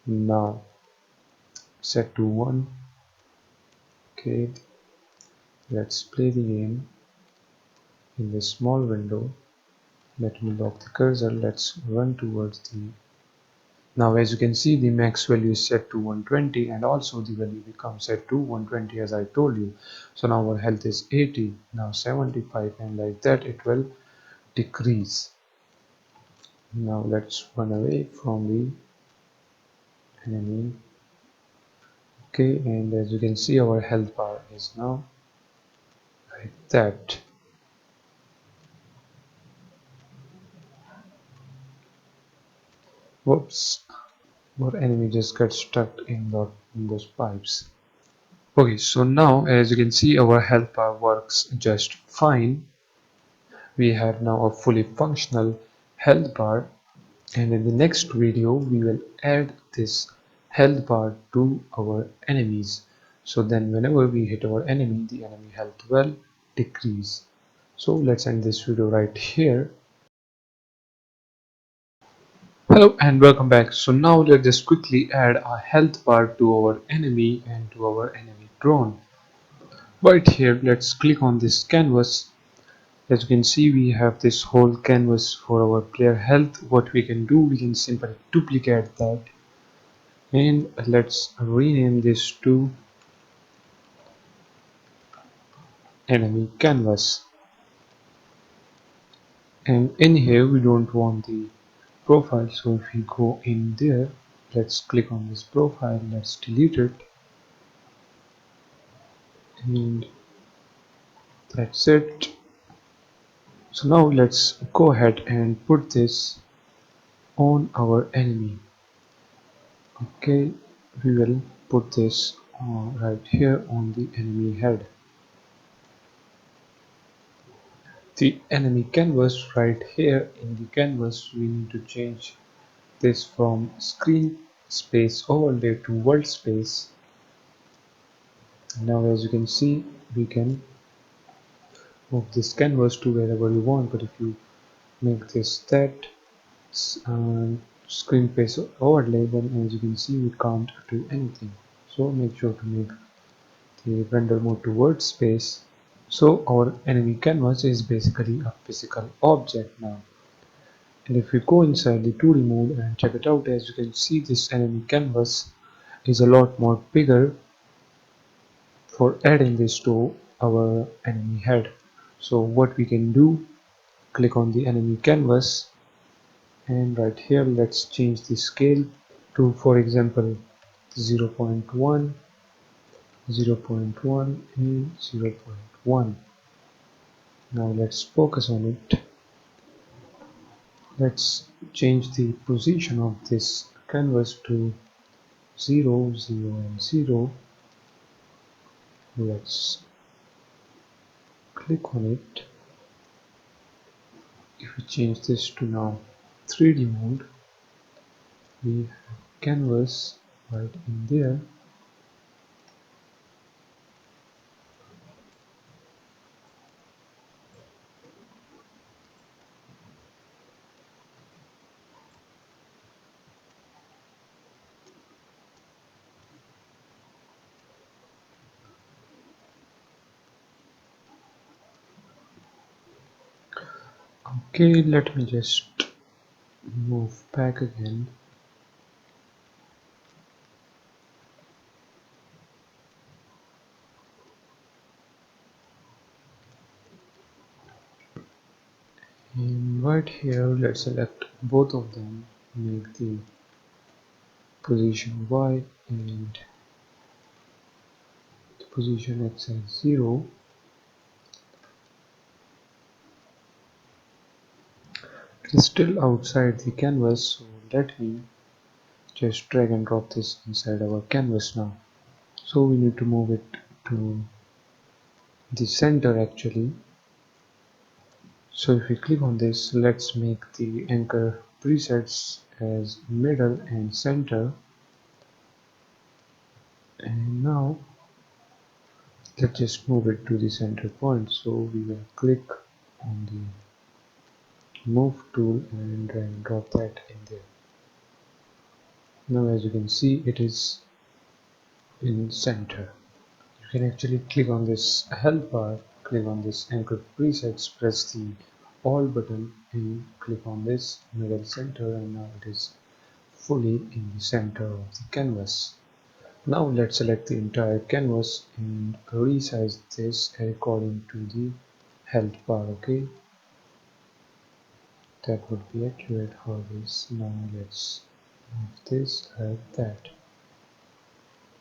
now set to 1. Okay, let's play the game in this small window. Let me lock the cursor. Let's run towards the. Now as you can see, the max value is set to 120, and also the value becomes set to 120 as I told you. So now our health is 80, now 75, and like that it will decrease. Now let's run away from the enemy. Okay, and as you can see, our health bar is now like that. Whoops, our enemy just got stuck in those pipes. Okay, so now as you can see, our health bar works just fine. We have now a fully functional health bar, and in the next video we will add this health bar to our enemies, so then whenever we hit our enemy, the enemy health will decrease. So let's end this video right here. Hello and welcome back. So now let's just quickly add a health bar to our enemy and to our enemy drone. Right here, let's click on this canvas. As you can see, we have this whole canvas for our player health. What we can do, we can simply duplicate that, and let's rename this to enemy canvas. And in here we don't want the profile, so if we go in there, let's click on this profile, let's delete it, and that's it. So now let's go ahead and put this on our enemy. Okay, we will put this right here on the enemy head. The enemy canvas right here in the canvas, we need to change this from screen space overlay to world space. Now as you can see, we can move this canvas to wherever you want, but if you make this that screen space overlay, then as you can see, we can't do anything. So make sure to make the render mode to world space. So our enemy canvas is basically a physical object now. And if we go inside the 2D mode and check it out, as you can see, this enemy canvas is a lot more bigger for adding this to our enemy head. So what we can do, click on the enemy canvas, and right here let's change the scale to, for example, 0.1, 0.1 and 0.1. Now let's focus on it. Let's change the position of this canvas to 0, 0 and 0. Let's click on it. If we change this to now 3D mode, we have canvas right in there. Okay, let me just move back again. And right here, let's select both of them, make the position Y and the position X as 0. It is still outside the canvas, so let me just drag and drop this inside our canvas now. So we need to move it to the center actually. So if we click on this, let's make the anchor presets as middle and center. And now let's just move it to the center point. So we will click on the move tool and drag and drop that in there. Now as you can see, it is in center. You can actually click on this help bar, click on this anchor presets, press the alt button and click on this middle center, and now it is fully in the center of the canvas. Now let's select the entire canvas and resize this according to the health bar. Okay, that would be accurate for this. Now let's move this like that.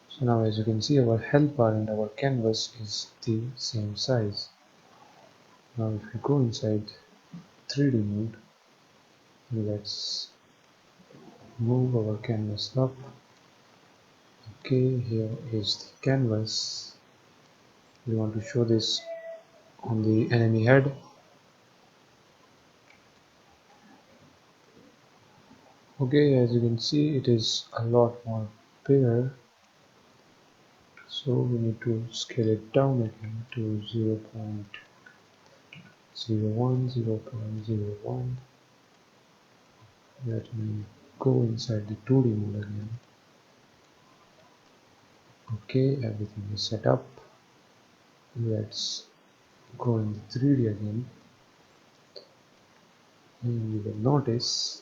So now as you can see, our health bar and our canvas is the same size. Now if we go inside 3D mode, let's move our canvas up. Okay, here is the canvas. We want to show this on the enemy head. Okay, as you can see, it is a lot more bigger, so we need to scale it down again to 0.01, 0.01. Let me go inside the 2D mode again. Okay, everything is set up. Let's go in the 3D again, and you will notice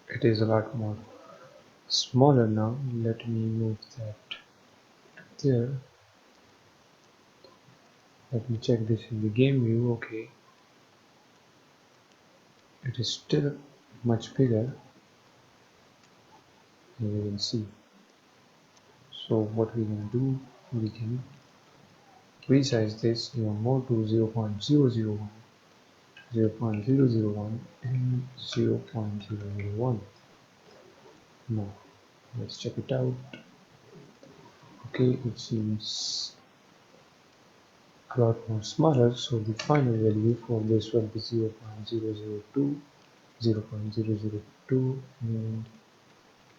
it is a lot more smaller now. Let me move that there. Let me check this in the game view. Okay, it is still much bigger, as you can see. So what we can do, we can resize this even more to 0.001, 0.001 and 0.001. Now let's check it out. Okay, it seems a lot more smaller, so the final value for this will be 0.002, 0.002 and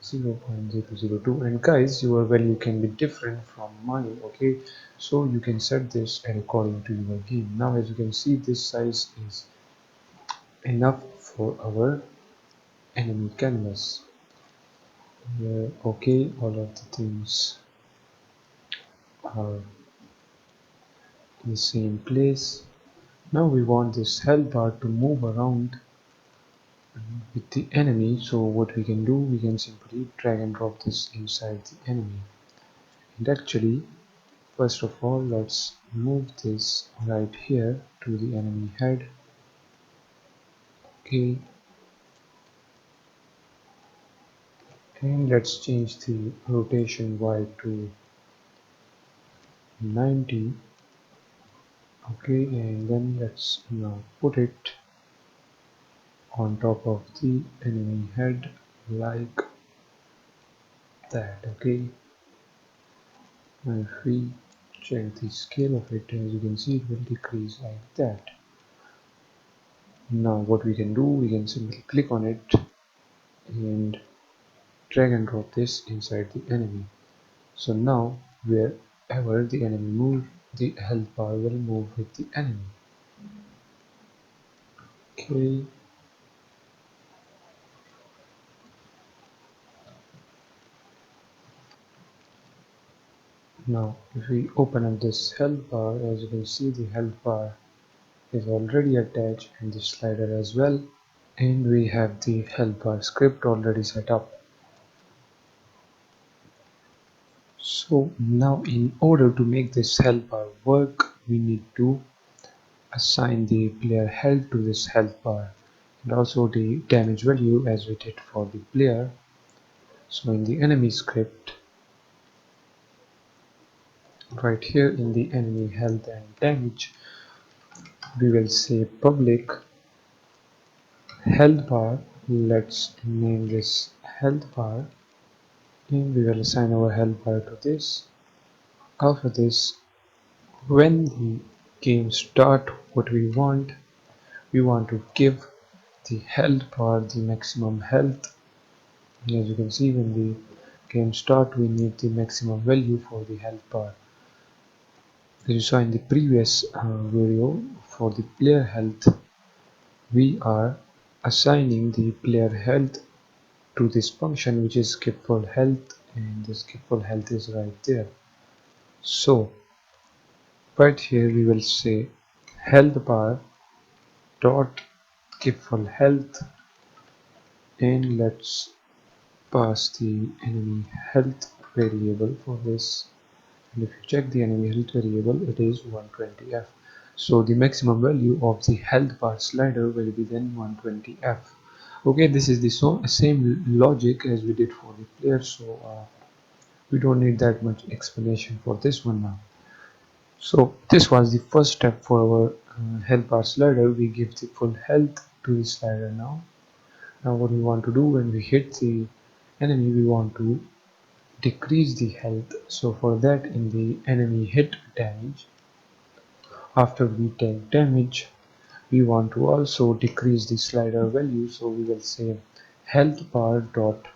0.002. And guys, your value can be different from mine. Okay, so you can set this according to your game. Now as you can see, this size is enough for our enemy canvas. Okay, all of the things are in the same place. Now we want this health bar to move around with the enemy. So what we can do, we can simply drag and drop this inside the enemy. And actually, first of all, let's move this right here to the enemy head. Okay, and let's change the rotation Y to 90. Okay, and then let's now put it on top of the enemy head like that. Okay, now if we check the scale of it, as you can see, it will decrease like that. Now what we can do, we can simply click on it and drag and drop this inside the enemy. So now wherever the enemy moves, the health bar will move with the enemy. Okay, now if we open up this health bar, as you can see, the health bar is already attached and the slider as well, and we have the health bar script already set up. So now in order to make this health bar work, we need to assign the player health to this health bar and also the damage value as we did for the player. So in the enemy script, right here in the enemy health and damage, we will say public health bar. Let's name this health bar and we will assign our health bar to this. After this, when the game start, what we want to give the health bar the maximum health. As you can see, when the game start, we need the maximum value for the health bar. As you saw in the previous video, for the player health, we are assigning the player health to this function, which is give full health, and this give full health is right there. So right here we will say health bar dot give full health, and let's pass the enemy health variable for this. And if you check the enemy health variable, it is 120F. So the maximum value of the health bar slider will be then 120F. Okay, this is the same logic as we did for the player, so we don't need that much explanation for this one now. So this was the first step for our health bar slider. We give the full health to the slider now. Now what we want to do, when we hit the enemy, we want to decrease the health. So for that, in the enemy hit damage, after we take damage, we want to also decrease the slider value. So we will say health bar dot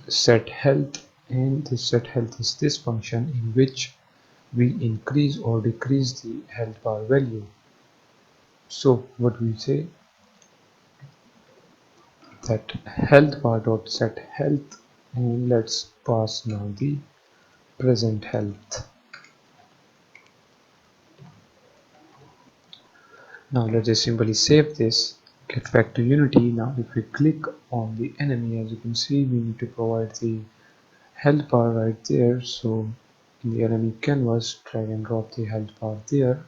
set health, and the set health is this function in which we increase or decrease the health bar value. So what we say, that health bar dot set health, and let's pass now the present health. Now let's just simply save this, get back to Unity. Now if we click on the enemy, as you can see, we need to provide the health bar right there. So in the enemy canvas, drag and drop the health bar there.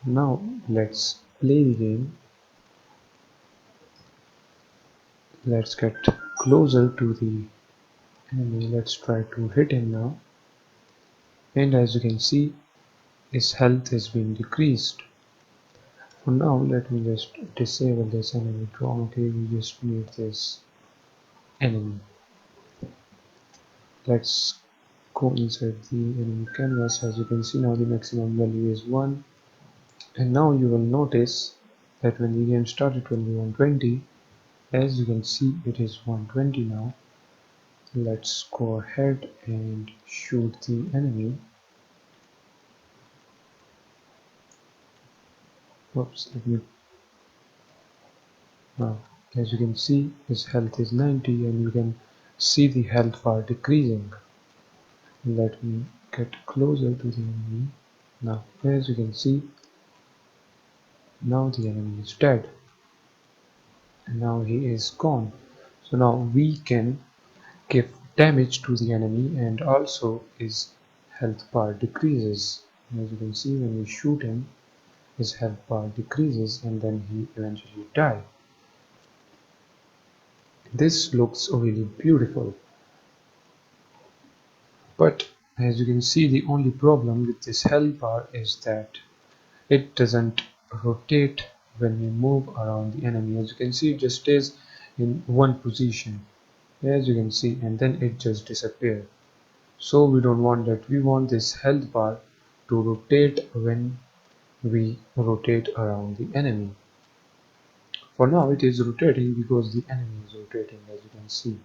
Now let's play the game. Let's get closer to the enemy. Let's try to hit him now. And as you can see, his health is being decreased. For now, let me just disable this enemy draw. Okay, we just need this enemy. Let's go inside the enemy canvas. As you can see, now the maximum value is 1. And now you will notice that when the game started, it will be 120. As you can see, it is 120 now. Let's go ahead and shoot the enemy. Oops, let me. Now, as you can see, his health is 90, and you can see the health bar decreasing. Let me get closer to the enemy. Now, as you can see, now the enemy is dead, and now he is gone. So now we can give damage to the enemy, and also his health bar decreases. As you can see, when we shoot him, his health bar decreases, and then he eventually dies. This looks really beautiful, but as you can see, the only problem with this health bar is that it doesn't rotate when we move around the enemy. As you can see, it just stays in one position, as you can see, and then it just disappears. So we don't want that. We want this health bar to rotate when we rotate around the enemy. For now it is rotating because the enemy is rotating, as you can see.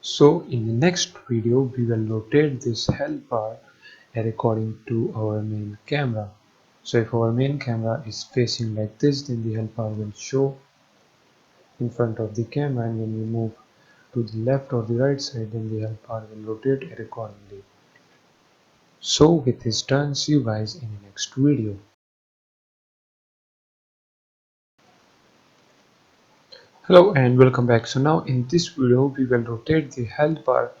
So in the next video we will rotate this health bar according to our main camera. So if our main camera is facing like this, then the health bar will show in front of the camera, and when we move to the left or the right side, then the health bar will rotate accordingly. So with this done, see you guys in the next video. Hello and welcome back. So now in this video we will rotate the health bar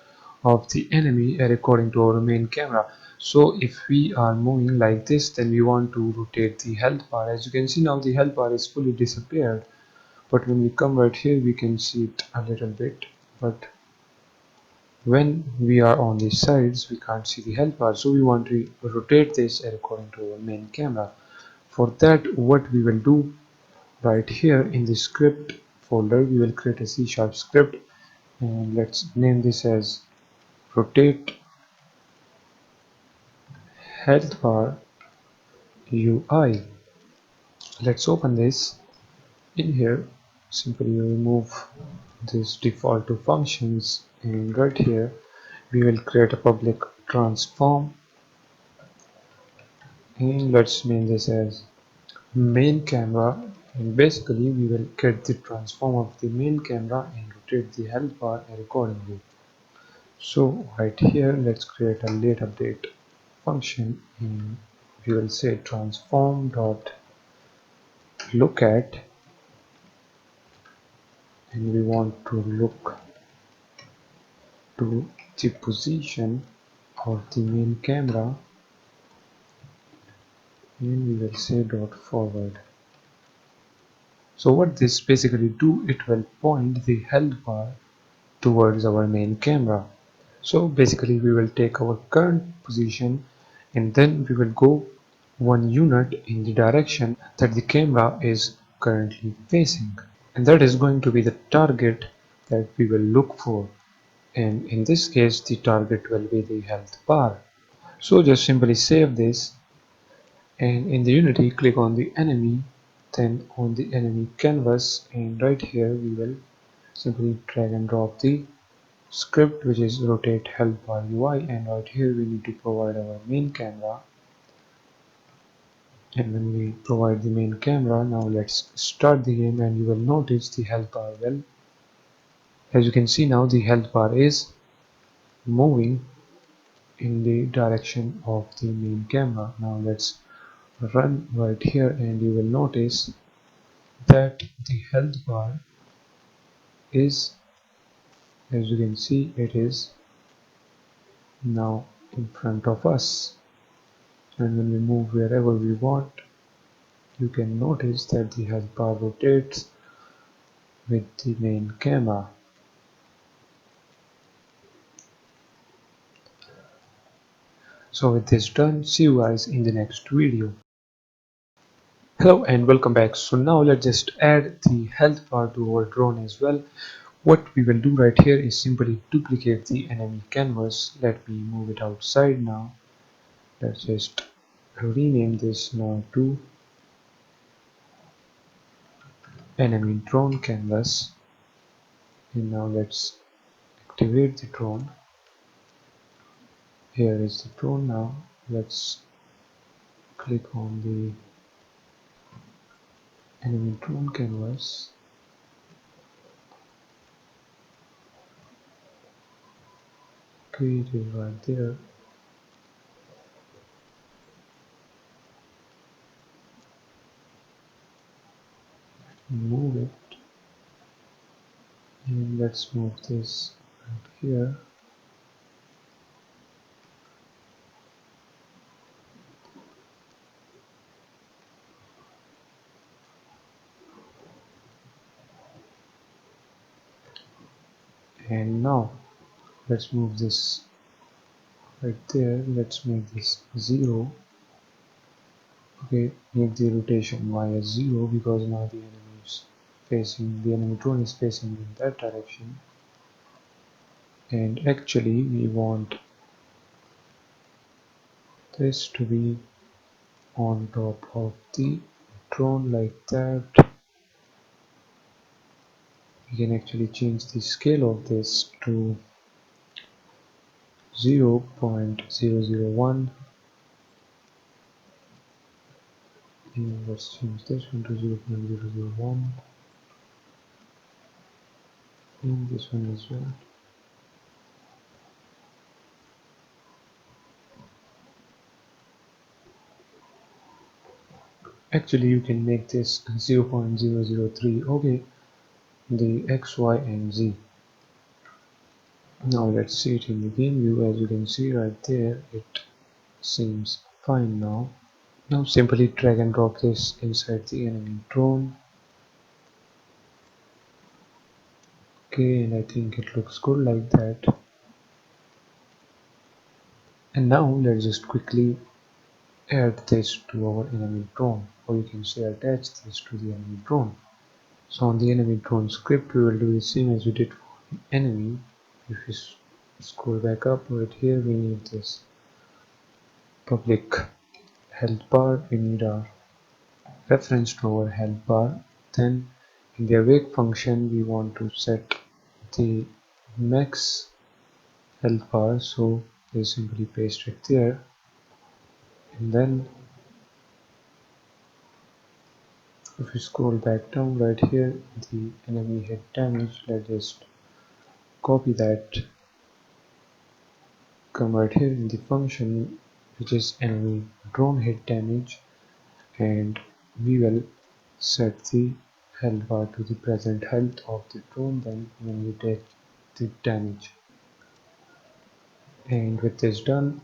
of the enemy according to our main camera. So if we are moving like this, then we want to rotate the health bar. As you can see, now the health bar is fully disappeared, but when we come right here we can see it a little bit, but when we are on the sides we can't see the health bar. So we want to rotate this according to our main camera. For that, what we will do, right here in the script folder, we will create a C# script, and let's name this as rotate health bar UI. Let's open this. In here, simply remove this default to functions, and right here we will create a public transform, and let's name this as main camera, and basically we will get the transform of the main camera and rotate the health bar accordingly. So right here let's create a late update function, and we will say transform dot look at, and we want to look to the position of the main camera, and we will say dot forward. So what this basically do, it will point the health bar towards our main camera. So basically we will take our current position and then we will go 1 unit in the direction that the camera is currently facing, and that is going to be the target that we will look for, and in this case the target will be the health bar. So just simply save this, and in the Unity click on the enemy, then on the enemy canvas, and right here we will simply drag and drop the script which is rotate health bar UI, and right here we need to provide our main camera, and when we provide the main camera, now let's start the game, and you will notice the health bar, well, as you can see now the health bar is moving in the direction of the main camera. Now let's run right here, and you will notice that the health bar is, as you can see, it is now in front of us, and when we move wherever we want, you can notice that the health bar rotates with the main camera. So with this done, see you guys in the next video. Hello and welcome back. So now let's just add the health bar to our drone as well. What we will do right here is simply duplicate the enemy canvas. Let me move it outside now. Let's just rename this now to enemy drone canvas, and now let's activate the drone. Here is the drone. Now let's click on the enemy drone canvas, okay, it is right there, move it, and let's move this right here, and now let's move this right there, let's make this 0. Okay, make the rotation minus 0 because now the enemy is facing, the enemy drone is facing in that direction, and actually we want this to be on top of the drone like that. We can actually change the scale of this to 0.001, and let's change this one to 0.001, and this one as well. Actually you can make this 0.003, okay, the X, Y and Z. Now let's see it in the game view. As you can see right there, it seems fine now. Now simply drag and drop this inside the enemy drone. Okay, and I think it looks good like that. And now let's just quickly add this to our enemy drone, or you can say attach this to the enemy drone. So on the enemy drone script we will do the same as we did for enemy. If we scroll back up right here, we need this public health bar, we need our reference to our health bar. Then in the awake function we want to set the max health bar, so we simply paste it there. And then if we scroll back down right here, the enemy hit damage, let's just copy that, come right here in the function which is enemy drone hit damage, and we will set the health bar to the present health of the drone then when we take the damage. And with this done,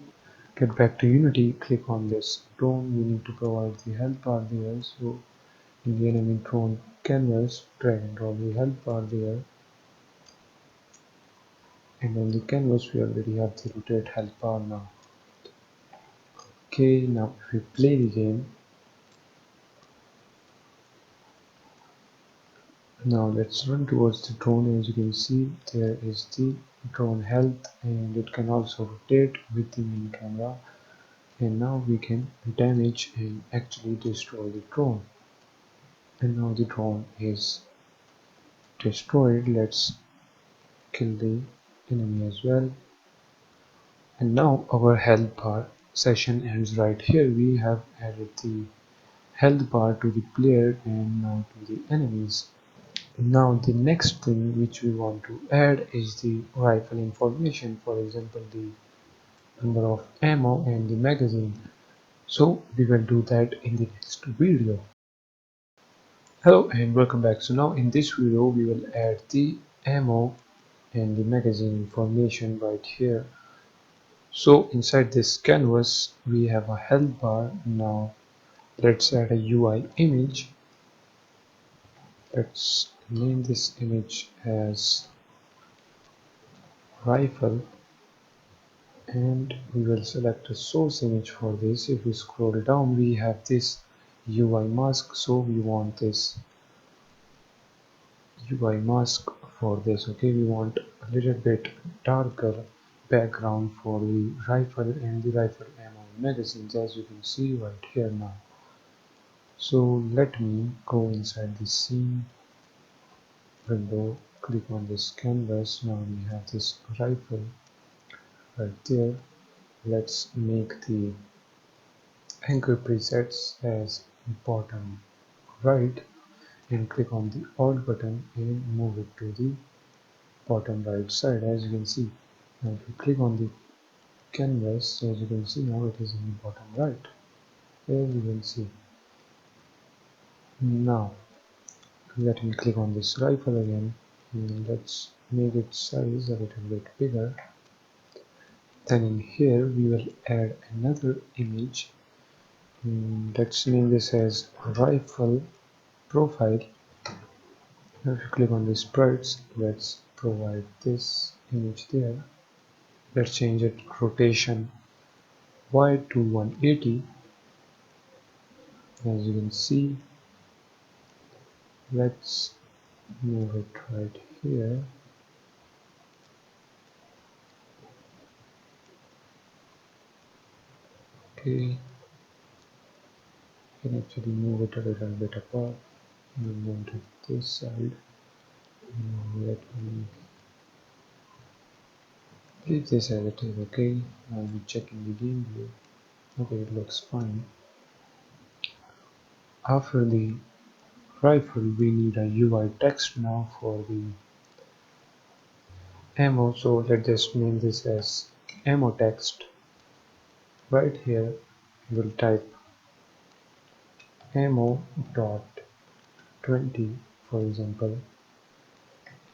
get back to Unity, click on this drone, we need to provide the health bar there, so in the enemy drone canvas, drag and drop the health bar there, and on the canvas we already have the rotate health bar now. Okay, now if we play the game, now let's run towards the drone. As you can see, there is the drone health, and it can also rotate with the main camera, and now we can damage and actually destroy the drone. And now the drone is destroyed. Let's kill the enemy as well. And now our health bar session ends right here. We have added the health bar to the player and now to the enemies. Now the next thing which we want to add is the rifle information, for example the number of ammo and the magazine. So we will do that in the next video. Hello and welcome back. So now in this video we will add the ammo and the magazine information right here. So inside this canvas we have a health bar. Now let's add a UI image. Let's name this image as rifle, and we will select a source image for this. If we scroll down we have this UI mask, so we want this UI mask for this. Okay, we want a little bit darker background for the rifle and the rifle ammo magazines, as you can see right here now. So let me go inside the scene window, click on this canvas. Now we have this rifle right there. Let's make the anchor presets as bottom right, and click on the alt button and move it to the bottom right side. As you can see, now if you click on the canvas, as you can see now it is in the bottom right, as you can see. Now let me click on this rifle again, and let's make its size a little bit bigger. Then in here we will add another image. Let's name this as rifle profile. Now if you click on the sprites, let's provide this image there. Let's change it rotation Y to 180. As you can see, let's move it right here. Okay, can actually move it a little bit apart. We move it this side. Let me leave this as it is. Okay, now we check in the game view. Okay, it looks fine. After the rifle, we need a UI text now for the ammo. So let's just name this as ammo text. Right here, we'll type ammo dot 20, for example,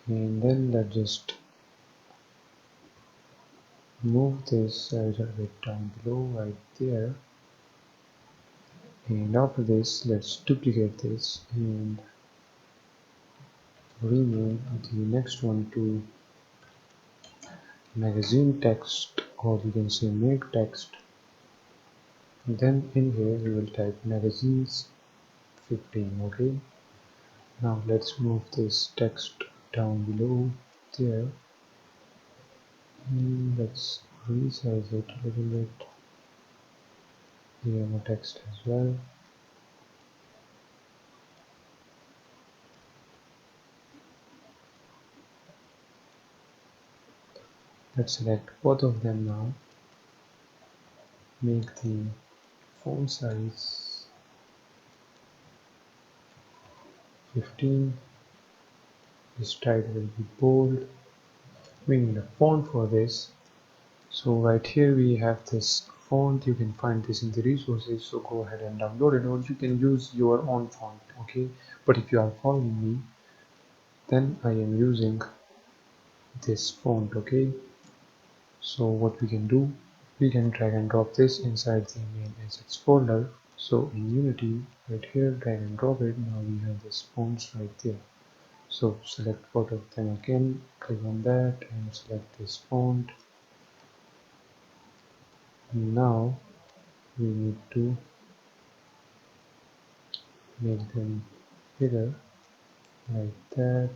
and then let's just move this a little bit down below right there. And after this, let's duplicate this and rename the next one to magazine text, or you can say make text. Then in here we will type magazines 15. Okay, now let's move this text down below there. Let's resize it a little bit, the ammo text as well. Let's select both of them now. Make the font size 15. This title will be bold. We need a font for this. So right here we have this font. You can find this in the resources, so go ahead and download it, or you can use your own font, okay? But if you are following me, then I am using this font, okay? So what we can do, we can drag and drop this inside the main assets folder. So in Unity, right here, drag and drop it. Now we have this fonts right there. So select both of them again, click on that and select this font. Now we need to make them bigger like that.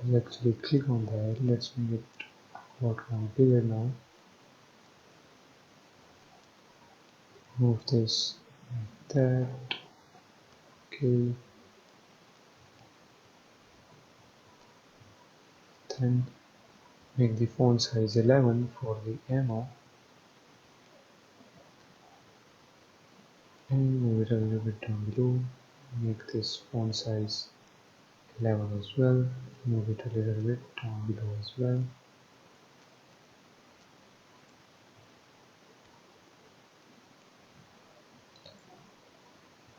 Let's actually click on that. Let's make it about round bigger now. Move this like that. Okay. Then make the font size 11 for the ammo and move it a little bit down below. Make this font size 11 as well. Move it a little bit down below as well.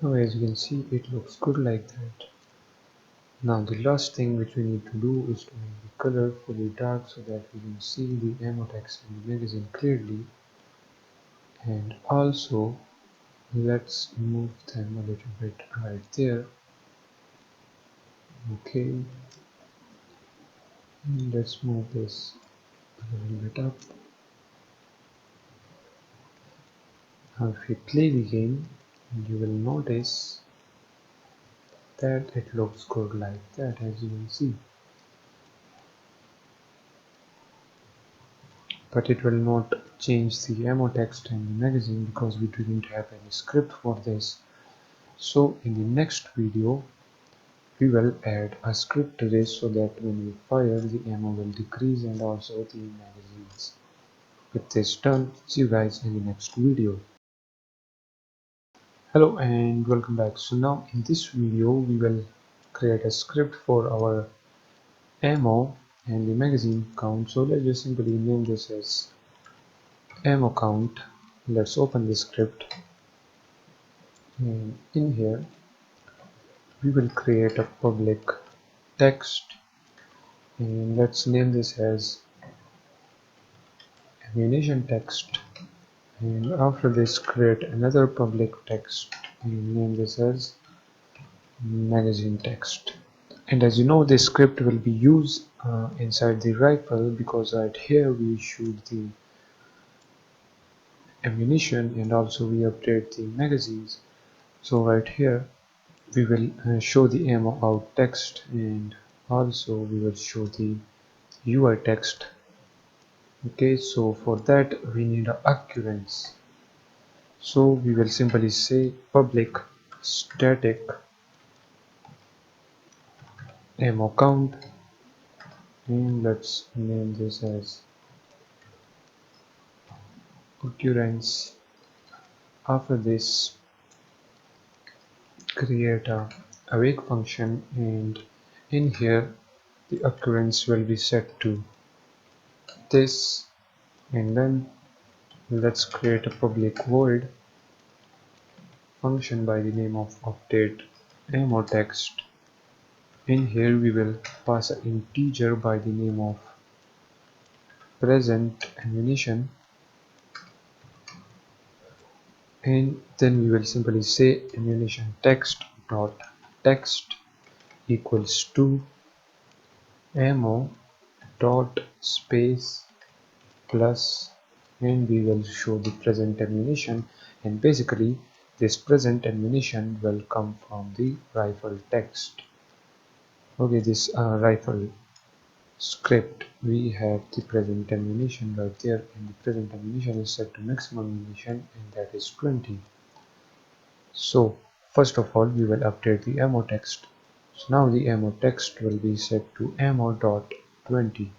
Now as you can see, it looks good like that. Now the last thing which we need to do is to make the color fully dark so that we can see the ammo text in the magazine clearly, and also let's move them a little bit right there. Okay, let's move this a little bit up. Now if you play the game, you will notice that it looks good like that, as you can see, but it will not change the ammo text in the magazine because we didn't have any script for this. So in the next video we will add a script to this so that when we fire, the ammo will decrease and also the magazines. With this done, see you guys in the next video. Hello and welcome back. So now in this video we will create a script for our ammo and the magazine count. So let's just simply name this as ammo count. Let's open the script, and in here we will create a public text, and let's name this as ammunition text. And after this, create another public text and name this as magazine text. And as you know, this script will be used inside the rifle because right here we shoot the ammunition and also we update the magazines. So right here we will show the ammo out text, and also we will show the UI text. Okay, so for that we need a occurrence. So we will simply say public static ammo count, and let's name this as occurrence. After this, create a awake function, and in here the occurrence will be set to this, and then let's create a public void function by the name of update ammo text. In here we will pass an integer by the name of present ammunition, and then we will simply say ammunition text dot text equals to ammo dot space plus, and we will show the present ammunition, and basically this present ammunition will come from the rifle text. Okay, this rifle script, we have the present ammunition right there, and the present ammunition is set to maximum ammunition, and that is 20. So first of all we will update the ammo text. So now the ammo text will be set to ammo.20.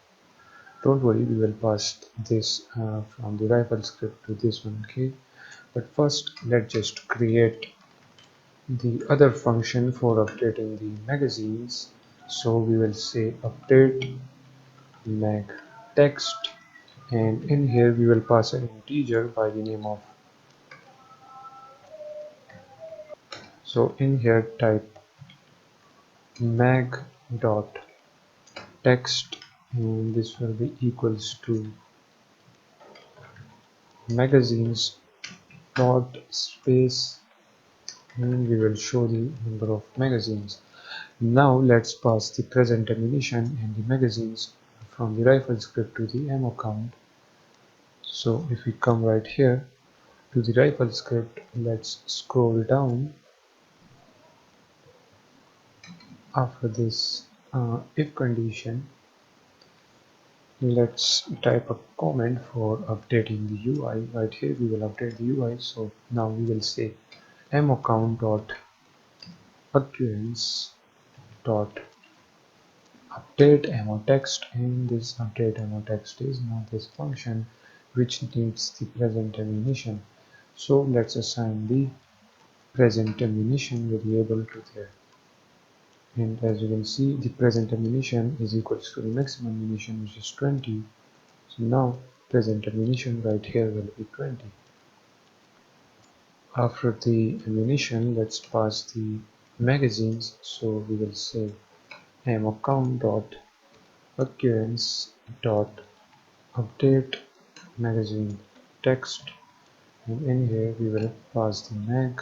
Don't worry, we will pass this from the rifle script to this one, okay? But first let's just create the other function for updating the magazines. So we will say update mag text, and in here we will pass an integer by the name of, so in here type mag dot text, and this will be equals to magazines dot space, and we will show the number of magazines. Now let's pass the present ammunition and the magazines from the rifle script to the ammo count. So if we come right here to the rifle script, let's scroll down. After this if condition, let's type a comment for updating the UI. Right here we will update the UI. So now we will say ammo count dot occurrence dot update ammo text, and this update ammo text is now this function which needs the present ammunition. So let's assign the present ammunition variable to there, and as you can see the present ammunition is equals to the maximum ammunition, which is 20. So now present ammunition right here will be 20. After the ammunition, let's pass the magazines. So we will say ammo count dot occurrence dot update magazine text, and in here we will pass the mag,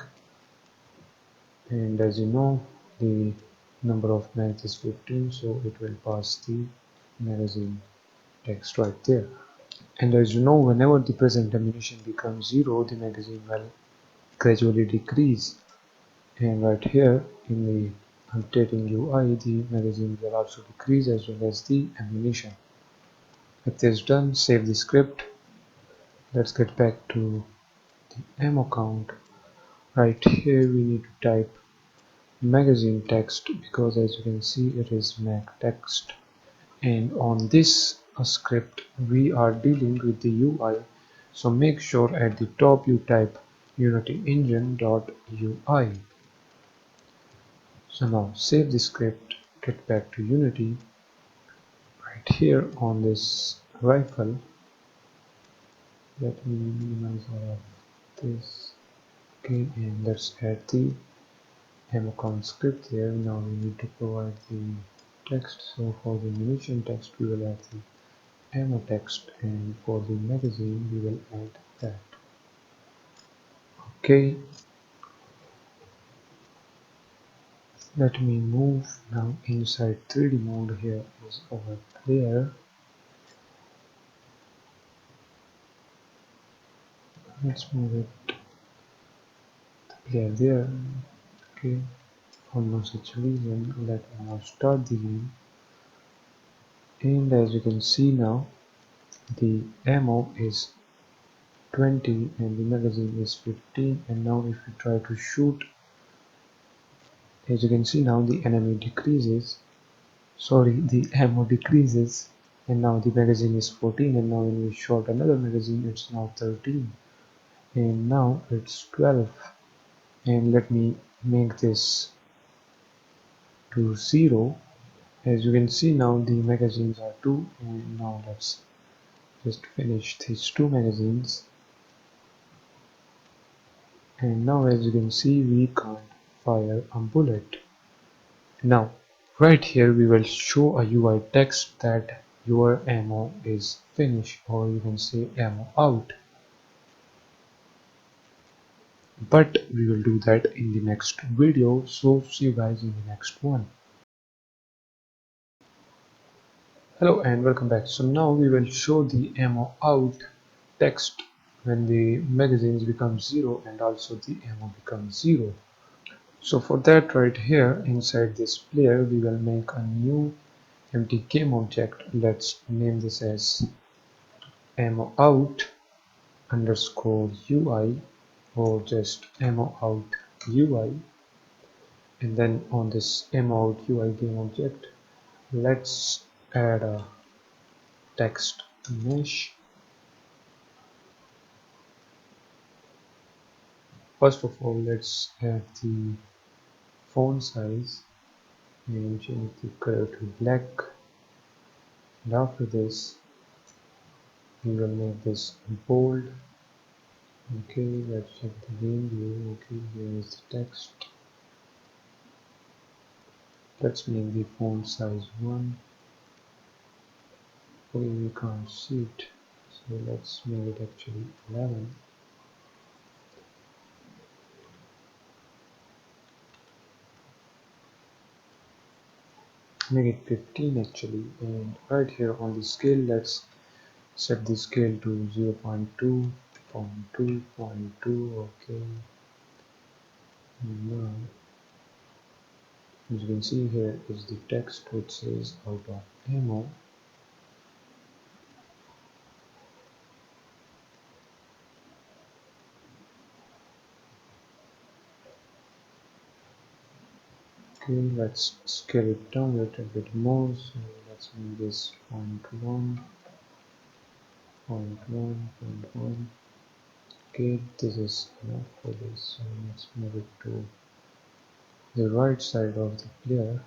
and as you know the number of mags is 15, so it will pass the magazine text right there. And as you know, whenever the present ammunition becomes 0, the magazine will gradually decrease, and right here in the updating UI the magazine will also decrease as well as the ammunition. With this done, save the script. Let's get back to the ammo count. Right here we need to type magazine text, because as you can see it is mag text, and on this script we are dealing with the UI, so make sure at the top you type Unity engine.ui. So now save the script, get back to Unity. Right here on this rifle, let me minimize all of this, okay, and let's add the ammo count script here. Now we need to provide the text, so for the ammunition text we will add the ammo text, and for the magazine we will add that. Okay, let me move now inside 3D mode. Here is our player. Let's move it player there. Okay, for no such reason, let me now start the game, and as you can see now the ammo is 20 and the magazine is 15, and now if we try to shoot, as you can see now the enemy decreases, sorry, the ammo decreases, and now the magazine is 14, and now when we shot another magazine it's now 13, and now it's 12, and let me make this to 0. As you can see now the magazines are 2, and now let's just finish these 2 magazines, and now as you can see we can't fire a bullet. Now right here we will show a UI text that your ammo is finished, or you can say ammo out, but we will do that in the next video, so see you guys in the next one. Hello and welcome back. So now we will show the ammo out text when the magazines become 0 and also the ammo becomes 0. So for that, right here inside this player we will make a new empty game object. Let's name this as ammo out underscore UI, or just ammo out UI. And then on this ammo out UI game object, let's add a text mesh. First of all, let's add the font size and change the color to black. And after this, we will make this bold. Okay, let's check the game view. Okay, here is the text. Let's make the font size 1. Okay, we can't see it, so let's make it actually 11. Make it 15 actually, and right here on the scale, let's set the scale to 0 0.2, 0.2, okay. Now, as you can see, here is the text which says out of ammo. Okay, let's scale it down a little bit more. So let's make this 0.1, 0.1, 0.1. Okay, this is enough for this. So let's move it to the right side of the player.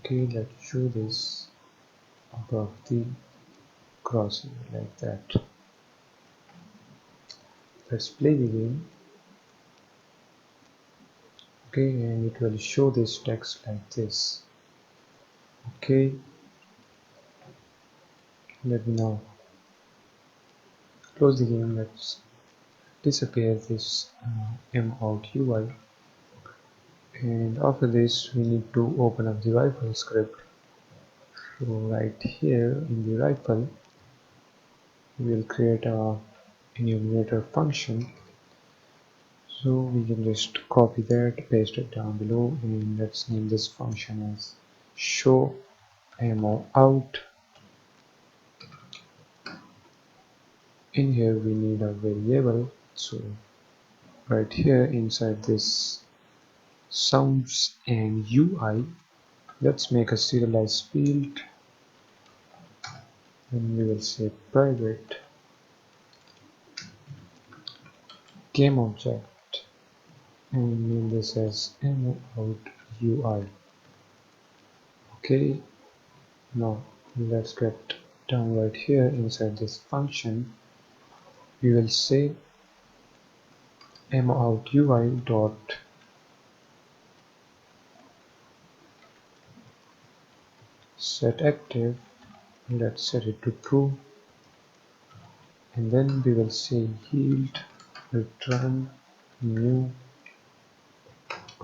Okay, let's show this above the crosshair like that. Let's play the game. Okay, and it will show this text like this. Okay, let me now close the game. Let's disappear this M out UI, and after this we need to open up the rifle script. So right here in the rifle we will create a enumerator function. So we can just copy that, paste it down below, and let's name this function as show ammo out. In here we need a variable, so right here inside this sounds and UI, let's make a serialized field, and we will say private game object and name this as ammo out UI. Okay, now let's get down right here inside this function. We will say ammo out UI dot set active. Let's set it to true, and then we will say yield return new,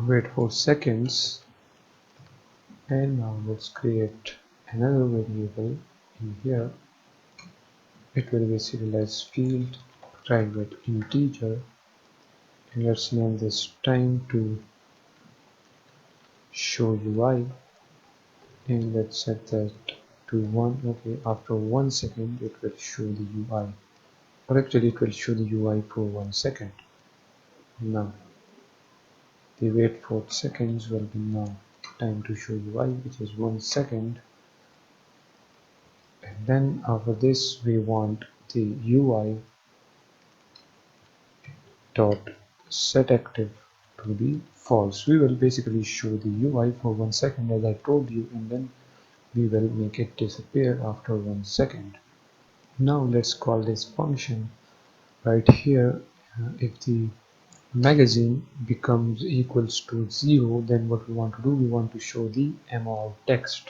wait for seconds, and now let's create another variable in here. It will be a serialized field, private integer, and let's name this time to show UI, and let's set that to 1. Okay, after 1 second it will show the UI, or actually it will show the UI for 1 second. Now the wait for seconds will be now time to show UI, which is 1 second. And then after this we want the UI dot set active to be false. We will basically show the UI for 1 second as I told you, and then we will make it disappear after 1 second. Now let's call this function right here. If the magazine becomes equals to 0, then what we want to do, we want to show the ammo text.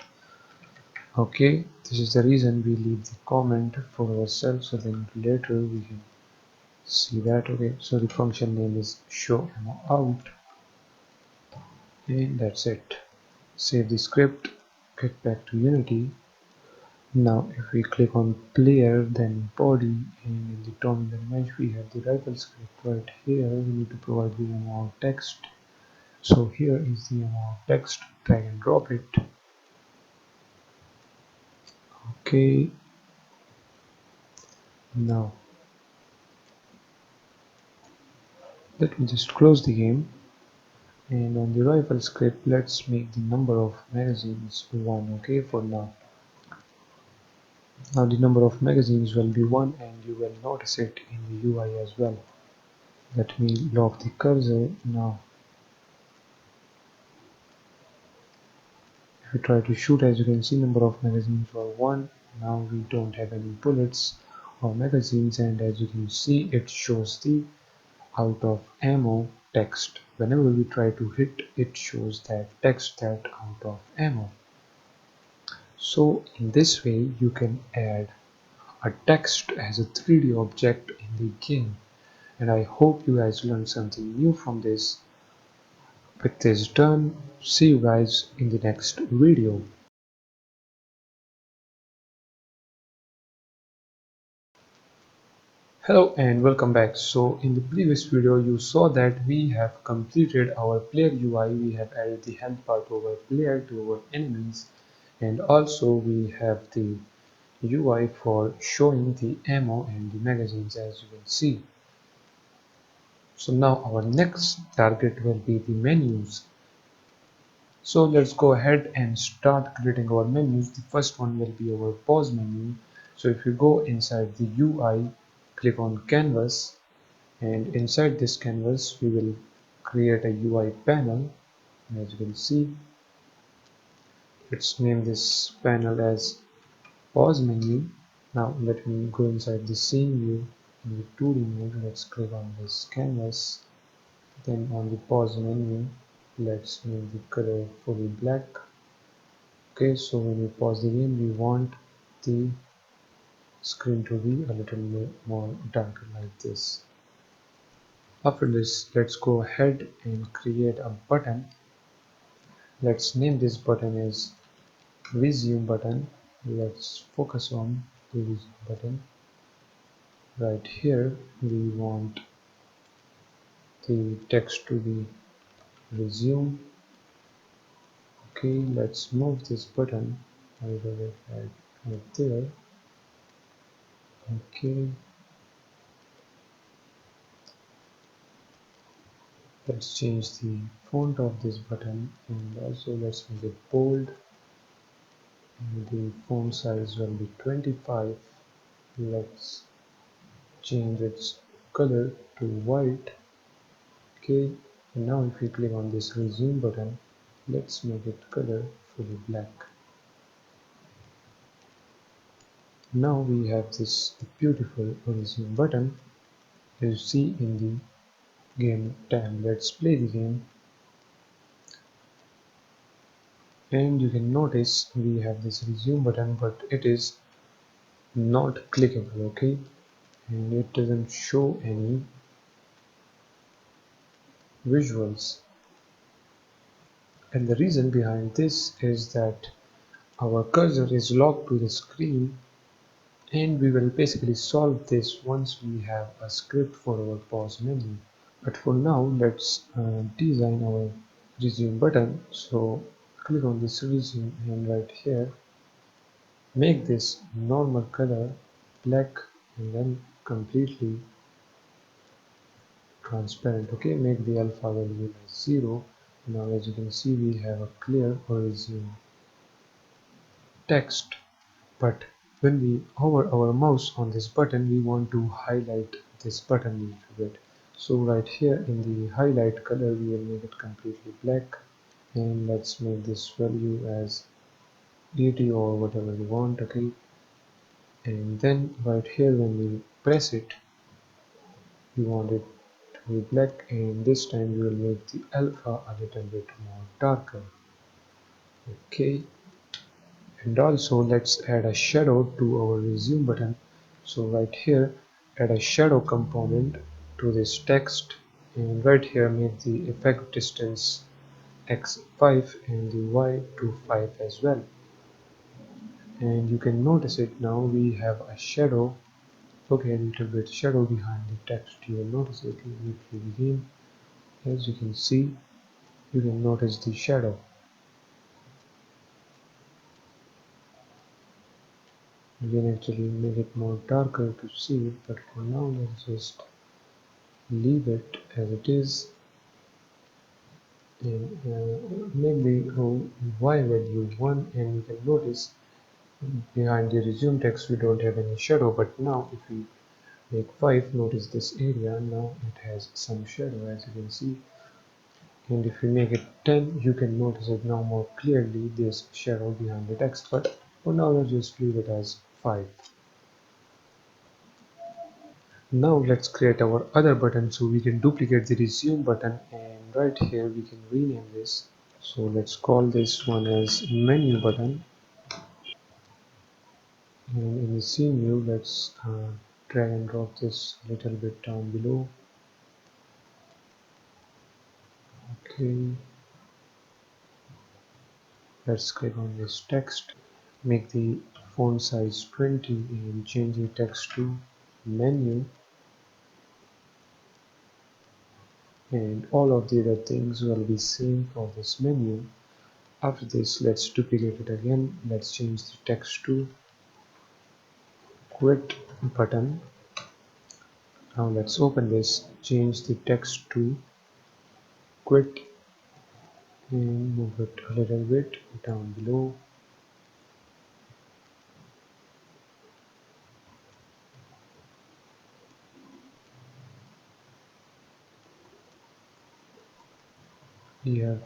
Okay, this is the reason we leave the comment for ourselves, so then later we can see that. Okay, so the function name is show ammo out, and that's it. Save the script, get back to Unity. Now if we click on player, then body, and in the terminal mesh we have the rifle script. Right here we need to provide the amount text. So here is the amount text, drag and drop it. Okay, now let me just close the game, and on the rifle script let's make the number of magazines 1. Okay, for now. Now the number of magazines will be 1, and you will notice it in the UI as well. Let me lock the cursor. Now if we try to shoot, as you can see, number of magazines were 1. Now we don't have any bullets or magazines, and as you can see it shows the out of ammo text. Whenever we try to hit, it shows that text that out of ammo. So in this way you can add a text as a 3D object in the game, and I hope you guys learned something new from this. With this done, see you guys in the next video. Hello and welcome back. So in the previous video you saw that we have completed our player UI. We have added the health bar to our player, to our enemies, and also we have the UI for showing the ammo and the magazines, as you can see. So now our next target will be the menus. So let's go ahead and start creating our menus. The first one will be our pause menu. So if you go inside the UI, click on canvas, and inside this canvas we will create a UI panel. As you can see, let's name this panel as pause menu. Now let me go inside the scene view in the 2D mode. Let's click on this canvas. Then on the pause menu, let's make the color fully black. Okay, so when we pause the game, we want the screen to be a little more darker like this. After this, let's go ahead and create a button. Let's name this button as resume button. Let's focus on the resume button. Right here, we want the text to be resume. Okay, let's move this button right over right there. Okay, let's change the font of this button, and also let's make it bold, and the font size will be 25. Let's change its color to white. Okay, and now if we click on this resume button, let's make it color fully black. Now we have this beautiful resume button as you see in the game tab. Let's play the game, and you can notice we have this resume button, but it is not clickable. Okay, and it doesn't show any visuals, and the reason behind this is that our cursor is locked to the screen, and we will basically solve this once we have a script for our pause menu. But for now, let's design our resume button. So click on this resume, and right here make this normal color black, and then completely transparent. Okay, make the alpha value as 0. Now as you can see, we have a clear resume text, but when we hover our mouse on this button, we want to highlight this button a little bit. So right here in the highlight color, we will make it completely black, and let's make this value as 80 or whatever you want. Okay, and then right here when we press it, we want it to be black, and this time we will make the alpha a little bit more darker. Okay, and also let's add a shadow to our resume button. So right here, add a shadow component to this text, and right here make the effect distance x5 and the y to 5 as well. and you can notice it now. We have a shadow. Okay, a little bit shadow behind the text. You will notice it if you begin. As you can see, you can notice the shadow. You can actually make it more darker to see it, but for now let's just leave it as it is, and make the y value 1, and you can notice behind the resume text we don't have any shadow, but now if we make 5, notice this area, now it has some shadow as you can see, and if we make it 10, you can notice it now more clearly, this shadow behind the text, but for now let's just leave it as 5. Now let's create our other button, so we can duplicate the resume button, and right here we can rename this. So let's call this one as menu button, and in the scene view let's drag and drop this a little bit down below. Okay, let's click on this text, make the font size 20 and change the text to menu, and all of the other things will be same for this menu. After this, let's duplicate it again. Let's change the text to quit button. Now let's open this, change the text to quit, and move it a little bit down below. Here,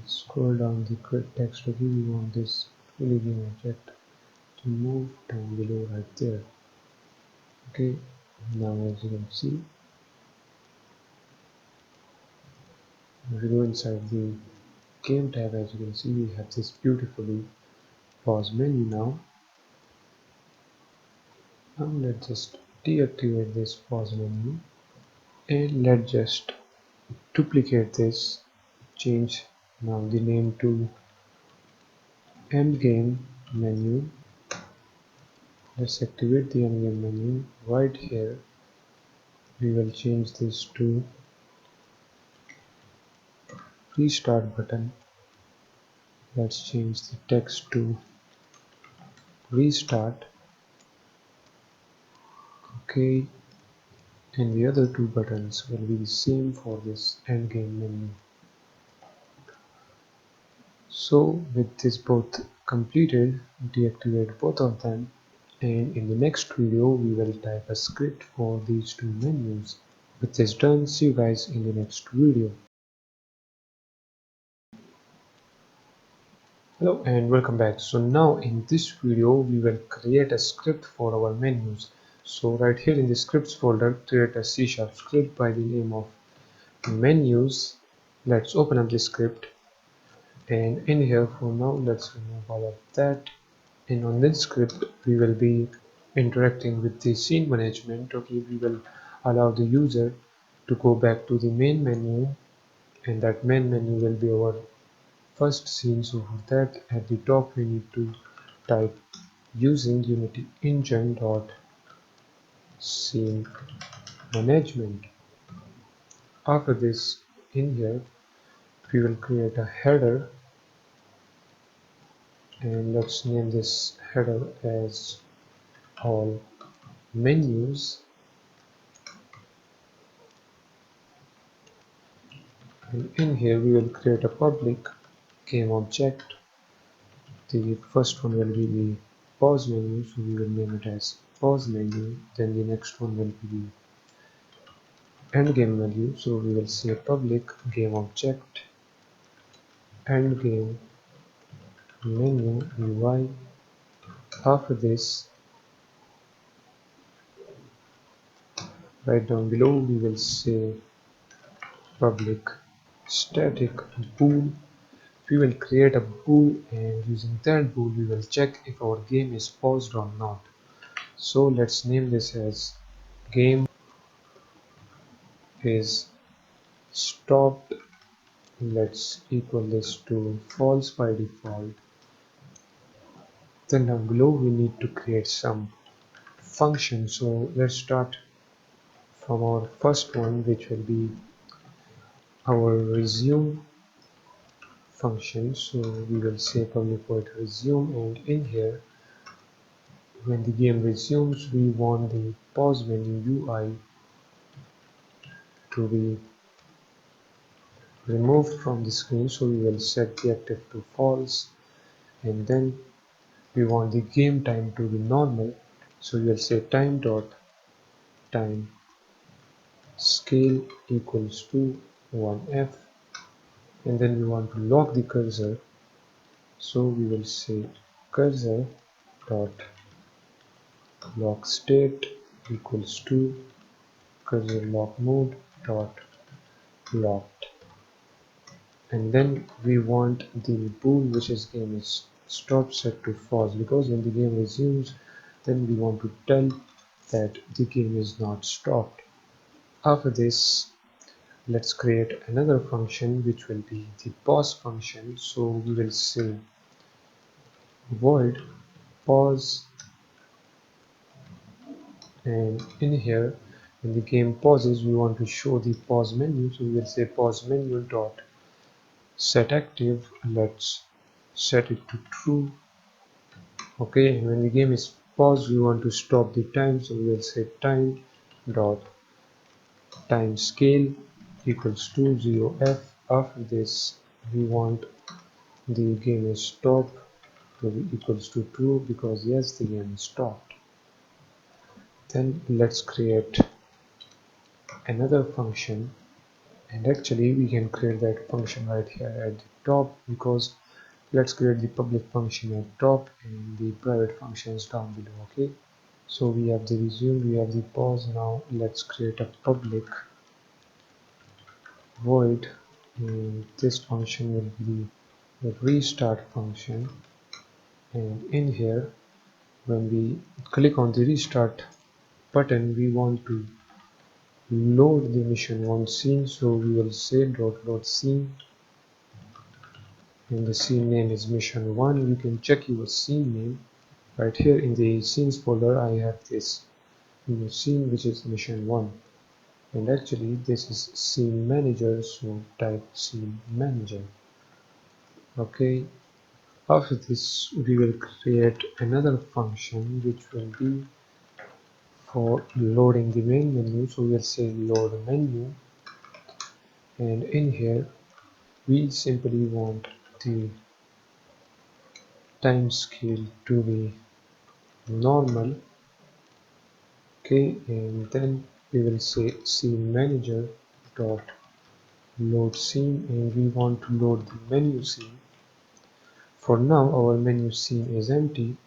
scroll down the quit text. Okay, we want this religion object to move down below right there. Okay, now as you can see, if we go inside the game tab, as you can see, we have this beautifully pause menu now. Now let's just deactivate this pause menu, and let's just duplicate this, change now the name to endgame menu. Let's activate the endgame menu. Right here we will change this to restart button. Let's change the text to restart. Okay, and the other two buttons will be the same for this endgame menu. So with this both completed, deactivate both of them, and in the next video we will type a script for these two menus. With this done, see you guys in the next video. Hello and welcome back. So now in this video we will create a script for our menus. So right here in the scripts folder, create a C# script by the name of menus. Let's open up the script, and in here for now let's remove all of that, and on this script we will be interacting with the scene management. Okay, we will allow the user to go back to the main menu, and that main menu will be our first scene. So for that, at the top we need to type using Unity engine dot scene management. After this, in here we will create a header, and let's name this header as all menus, and in here we will create a public game object. The first one will be the pause menu, so we will name it as pause menu. Then the next one will be the end game menu, so we will say public game object end game menu UI. After this, right down below we will say public static bool. We will create a bool, and using that bool we will check if our game is paused or not. So let's name this as game is stopped. Let's equal this to false by default. Then down below we need to create some function. So let's start from our first one, which will be our resume function. So we will say public void resume, and in here when the game resumes we want the pause menu UI to be removed from the screen. So we will set the active to false, and then we want the game time to be normal. So we will say time scale equals to 1f, and then we want to lock the cursor. So we will say cursor dot lock state equals to cursor lock mode dot locked, and then we want the bool which is game is stop set to false, because when the game resumes then we want to tell that the game is not stopped. After this, let's create another function which will be the pause function. So we will say void pause, and in here when the game pauses we want to show the pause menu. So we will say pause menu dot set active. Let's set it to true. Okay, when the game is paused we want to stop the time, so we will say time dot time scale equals to 0f. After this we want the game is stopped to be equals to true, because yes, the game is stopped. Then let's create another function, and actually we can create that function right here at the top, because let's create the public function at top and the private functions down below. Okay, so we have the resume, we have the pause. Now let's create a public void, and this function will be the restart function, and in here when we click on the restart button we want to load the mission 1 scene. So we will say dot load scene, and the scene name is mission 1. You can check your scene name right here in the scenes folder. I have this new scene which is mission 1, and actually this is scene manager, so type scene manager. Okay, after this we will create another function which will be for loading the main menu. So we'll say load menu, and in here we simply want the time scale to be normal. Okay, and then we will say scene manager dot load scene, and we want to load the menu scene. For now our menu scene is empty.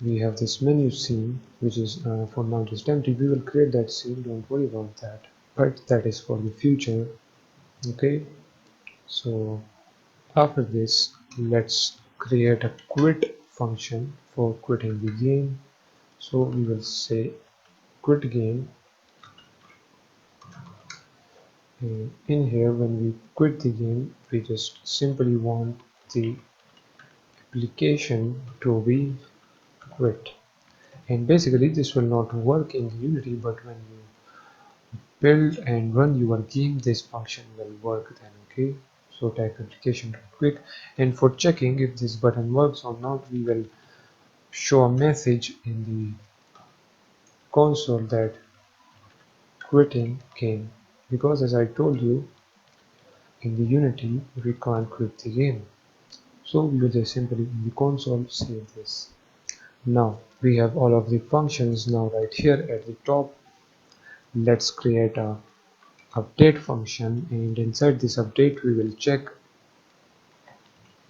We have this menu scene which is for now just empty. We will create that scene, don't worry about that, but that is for the future. Okay, so after this let's create a quit function for quitting the game. So we will say quit game, and in here when we quit the game we just simply want the application to be quit. And basically this will not work in Unity, but when you build and run your game this function will work then. Okay, so type application quick, and for checking if this button works or not we will show a message in the console that quitting came, because as I told you in the Unity we can't quit the game. So we will just simply in the console save this. Now we have all of the functions now right here at the top. Let's create a update function, and inside this update we will check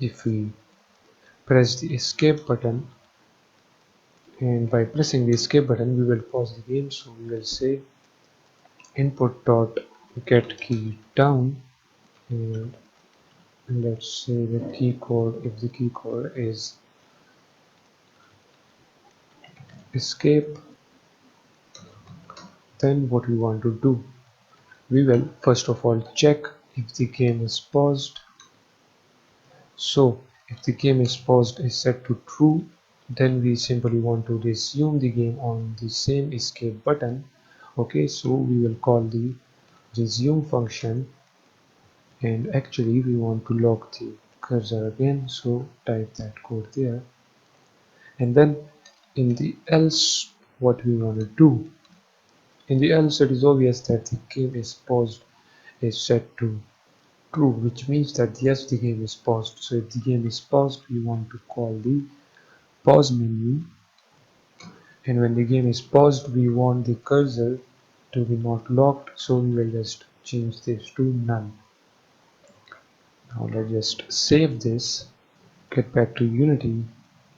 if we press the escape button, and by pressing the escape button we will pause the game. So we will say input dot get key down, and let's say the key code, if the key code is escape, then what we want to do, we will first of all check if the game is paused. So if the game is paused is set to true, Then we simply want to resume the game on the same escape button. Okay, so we will call the resume function, and actually we want to lock the cursor again, so type that code there. And then in the else, what we want to do, in the else it is obvious that the game is paused is set to true, which means that yes, the game is paused. So if the game is paused, we want to call the pause menu, and when the game is paused, we want the cursor to be not locked, so we will just change this to none. Now let's just save this, get back to Unity,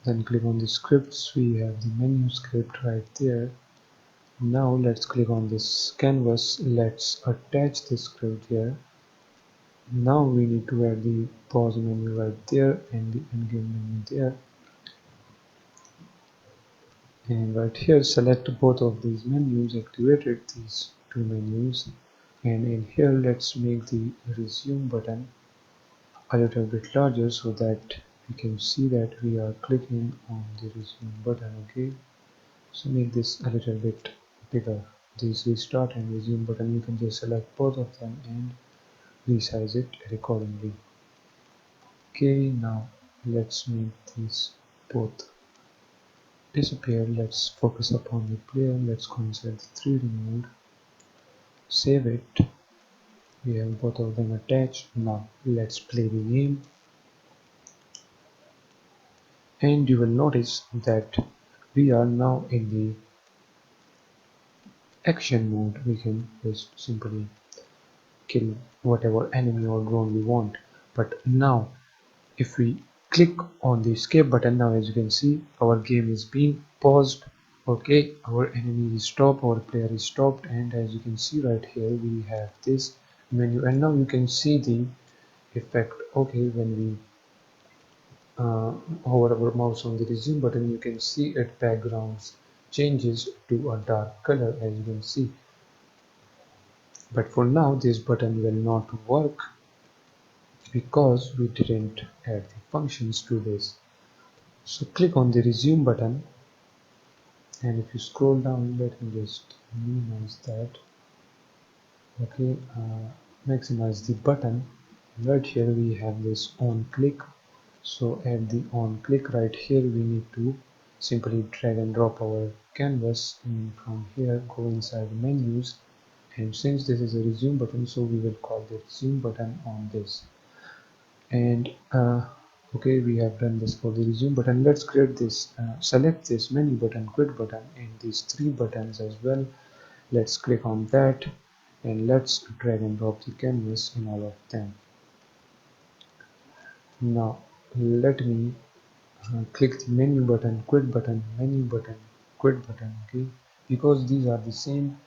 then click on the scripts. We have the menu script right there. Now let's click on this canvas, let's attach the script here. Now we need to add the pause menu right there and the endgame menu there. And right here select both of these menus, activated these two menus, and in here let's make the resume button a little bit larger so that we can see that we are clicking on the resume button. Okay, so make this a little bit bigger. This restart and resume button, you can just select both of them and resize it accordingly. Okay, now let's make these both disappear. Let's focus upon the player. Let's go inside the 3D mode, save it. We have both of them attached. Now let's play the game, and you will notice that we are now in the action mode. We can just simply kill whatever enemy or drone we want. But now if we click on the escape button, now as you can see our game is being paused. Okay, our enemy is stopped, our player is stopped, and as you can see right here we have this menu, and now you can see the effect. Okay, when we hover our mouse on the resume button, you can see it backgrounds changes to a dark color, as you can see. But for now this button will not work because we didn't add the functions to this. So click on the resume button, and if you scroll down, let me just minimize that. Okay, maximize the button. Right here we have this on click, so at the on click right here we need to simply drag and drop our canvas, and from here go inside menus, and since this is a resume button, so we will call the resume button on this. And okay, we have done this for the resume button. Let's create this, select this menu button, quit button, and these three buttons as well. Let's click on that, and let's drag and drop the canvas in all of them. Now let me click the menu button, quit button, menu button, quit button. Okay, because these are the same.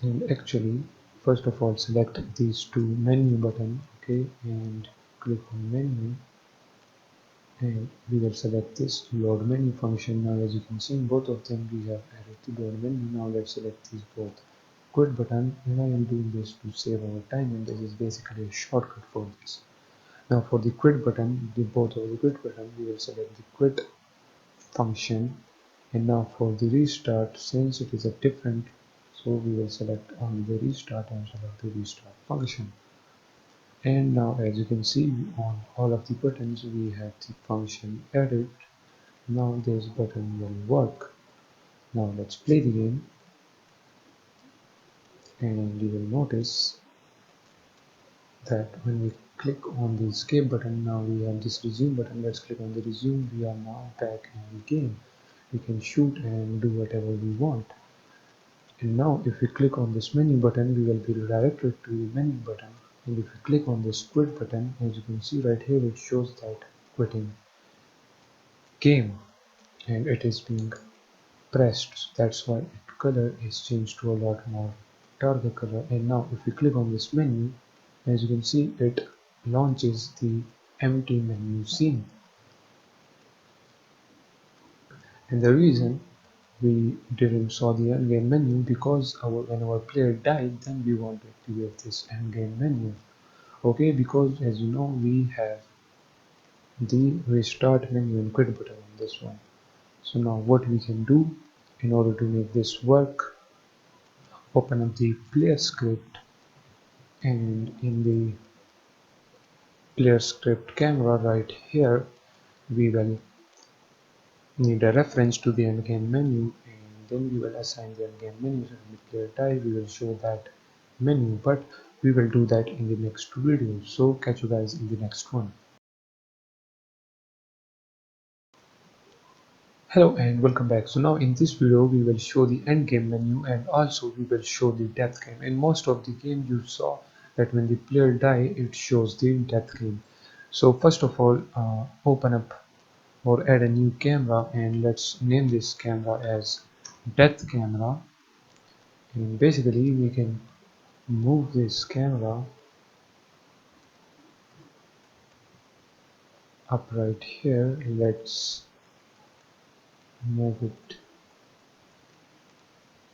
And actually, first of all select these two menu button. Okay, and click on menu, and we will select this load menu function. Now as you can see in both of them we have added the load menu. Now let's select these both, quit button, and I am doing this to save our time, and this is basically a shortcut for this. Now for the quit button, the both of the quit button, we will select the quit function, and now for the restart, since it is a different, so we will select on the restart and select the restart function. And now as you can see on all of the buttons we have the function added. Now this button will work. Now let's play the game, and you will notice that when we click on the escape button, now we have this resume button. Let's click on the resume. We are now back in the game. We can shoot and do whatever we want. And now if we click on this menu button, we will be redirected to the menu button. And if we click on this quit button, as you can see right here, it shows that quitting game, and it is being pressed. So that's why its color is changed to a lot more darker color. And now if we click on this menu, as you can see it launches the empty menu scene. And the reason we didn't saw the endgame menu, because when our player died, then we want to activate this endgame menu. Okay, because as you know we have the restart menu and quit button on this one. So now what we can do in order to make this work, open up the player script, and in the player script camera right here we will need a reference to the endgame menu, and then we will assign the endgame menu. So in the player type we will show that menu, but we will do that in the next video. So catch you guys in the next one. Hello and welcome back. So now in this video we will show the end game menu, and also we will show the death game. In most of the game you saw that when the player die it shows the death game. So first of all open up or add a new camera, and let's name this camera as death camera. And basically we can move this camera up right here. Let's move it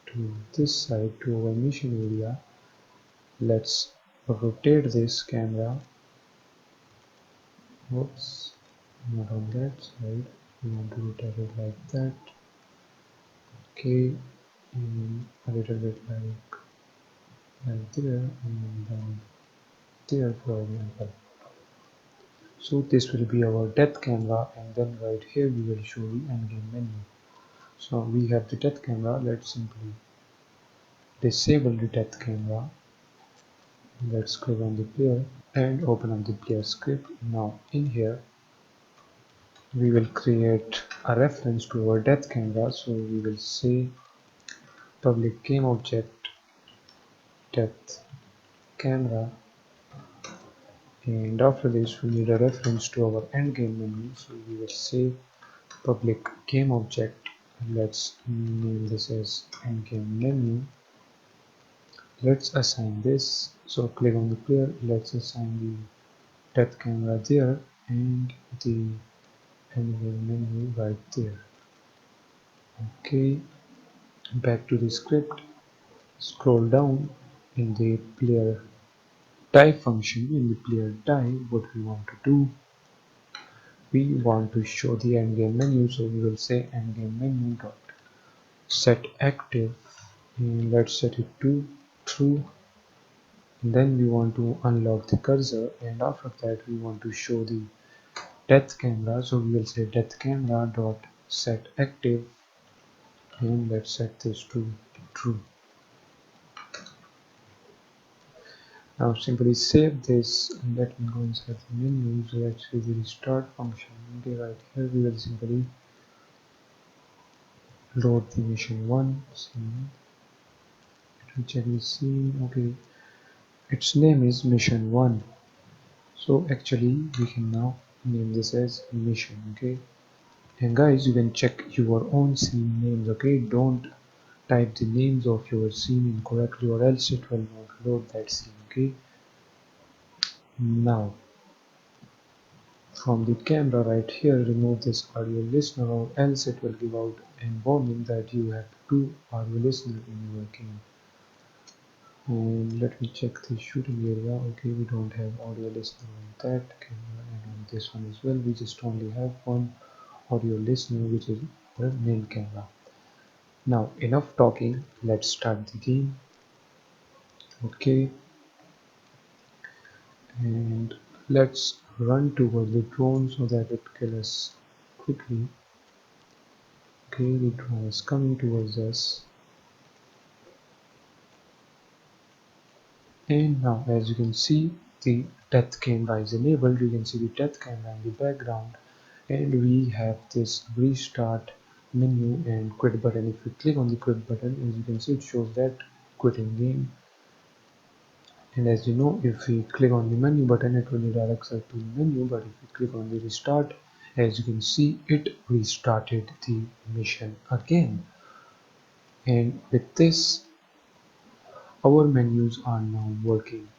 to this side to our mission area. Let's rotate this camera. Whoops, not on that side. We want to rotate it like that. Okay, and a little bit like there, and then there for example. So this will be our death camera, and then right here we will show the endgame menu. So we have the death camera. Let's simply disable the death camera. Let's click on the player and open up the player script. Now in here we will create a reference to our death camera. So we will say public game object death camera, and after this we need a reference to our endgame menu. So we will say public game object, let's name this as endgame menu. Let's assign this. So click on the player, let's assign the death camera there and the endgame menu right there. Okay, back to the script, scroll down in the player type function. In the player type, what we want to do, we want to show the endgame menu. So we will say endgame menu dot set active, and let's set it to true. And then we want to unlock the cursor, and after that we want to show the death camera. So we will say death camera dot set active, and let's set this to true. Now simply save this, and let me go inside the menu. So let's see the restart function. Okay, right here we will simply load the mission 1 scene. Check the scene. Okay, its name is mission 1. So actually we can now name this as mission. Okay, and guys, you can check your own scene names. Okay, don't type the names of your scene incorrectly, or else it will not load that scene. Okay, now from the camera right here remove this audio listener, or else it will give out a warning that you have two audio listeners in your game. And let me check the shooting area. Okay, we don't have audio listener on that camera, and on this one as well we just only have one audio listener, which is our main camera. Now enough talking, let's start the game. Okay, and let's run toward the drone so that it kills us quickly. Okay, the drone is coming towards us, and now as you can see the death camera is enabled. You can see the death camera in the background, and we have this restart menu and quit button. If you click on the quit button, as you can see, it shows that quitting game. And as you know, if we click on the menu button, it will redirect us to the menu, but if we click on the restart, as you can see, it restarted the mission again. And with this, our menus are now working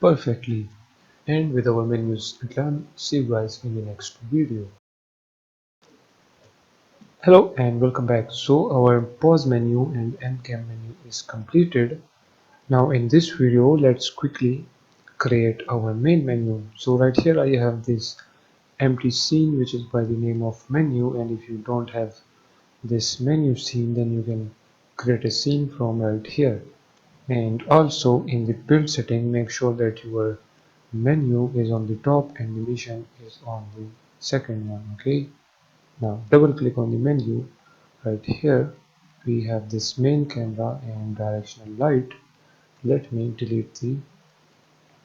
perfectly. And with our menus done, see you guys in the next video. Hello and welcome back. So our pause menu and end cam menu is completed. Now in this video, let's quickly create our main menu. So right here I have this empty scene which is by the name of menu, and if you don't have this menu scene, then you can create a scene from right here. And also in the build setting, make sure that your menu is on the top and the mission is on the second one. Okay, now double click on the menu. Right here we have this main camera and directional light. Let me delete the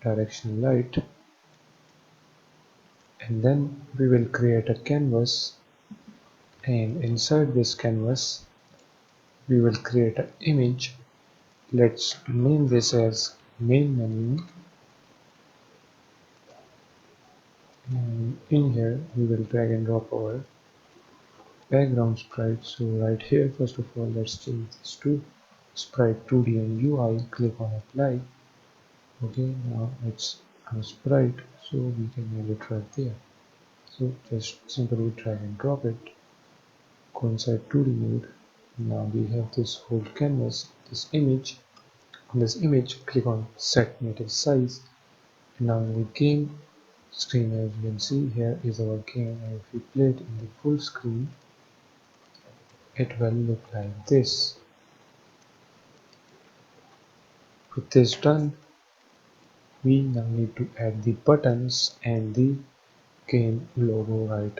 directional light, and then we will create a canvas, and inside this canvas we will create an image. Let's name this as main menu, and in here we will drag and drop our background sprite. So right here, first of all, let's change this to sprite 2D and UI. Click on apply. Okay, now it's a sprite, so we can add it right there. So just simply drag and drop it, go inside 2D mode. Now we have this whole canvas, this image. On this image, click on set native size. And now in the game screen, as you can see, here is our game, and if we play it in the full screen, it will look like this. With this done, we now need to add the buttons and the game logo right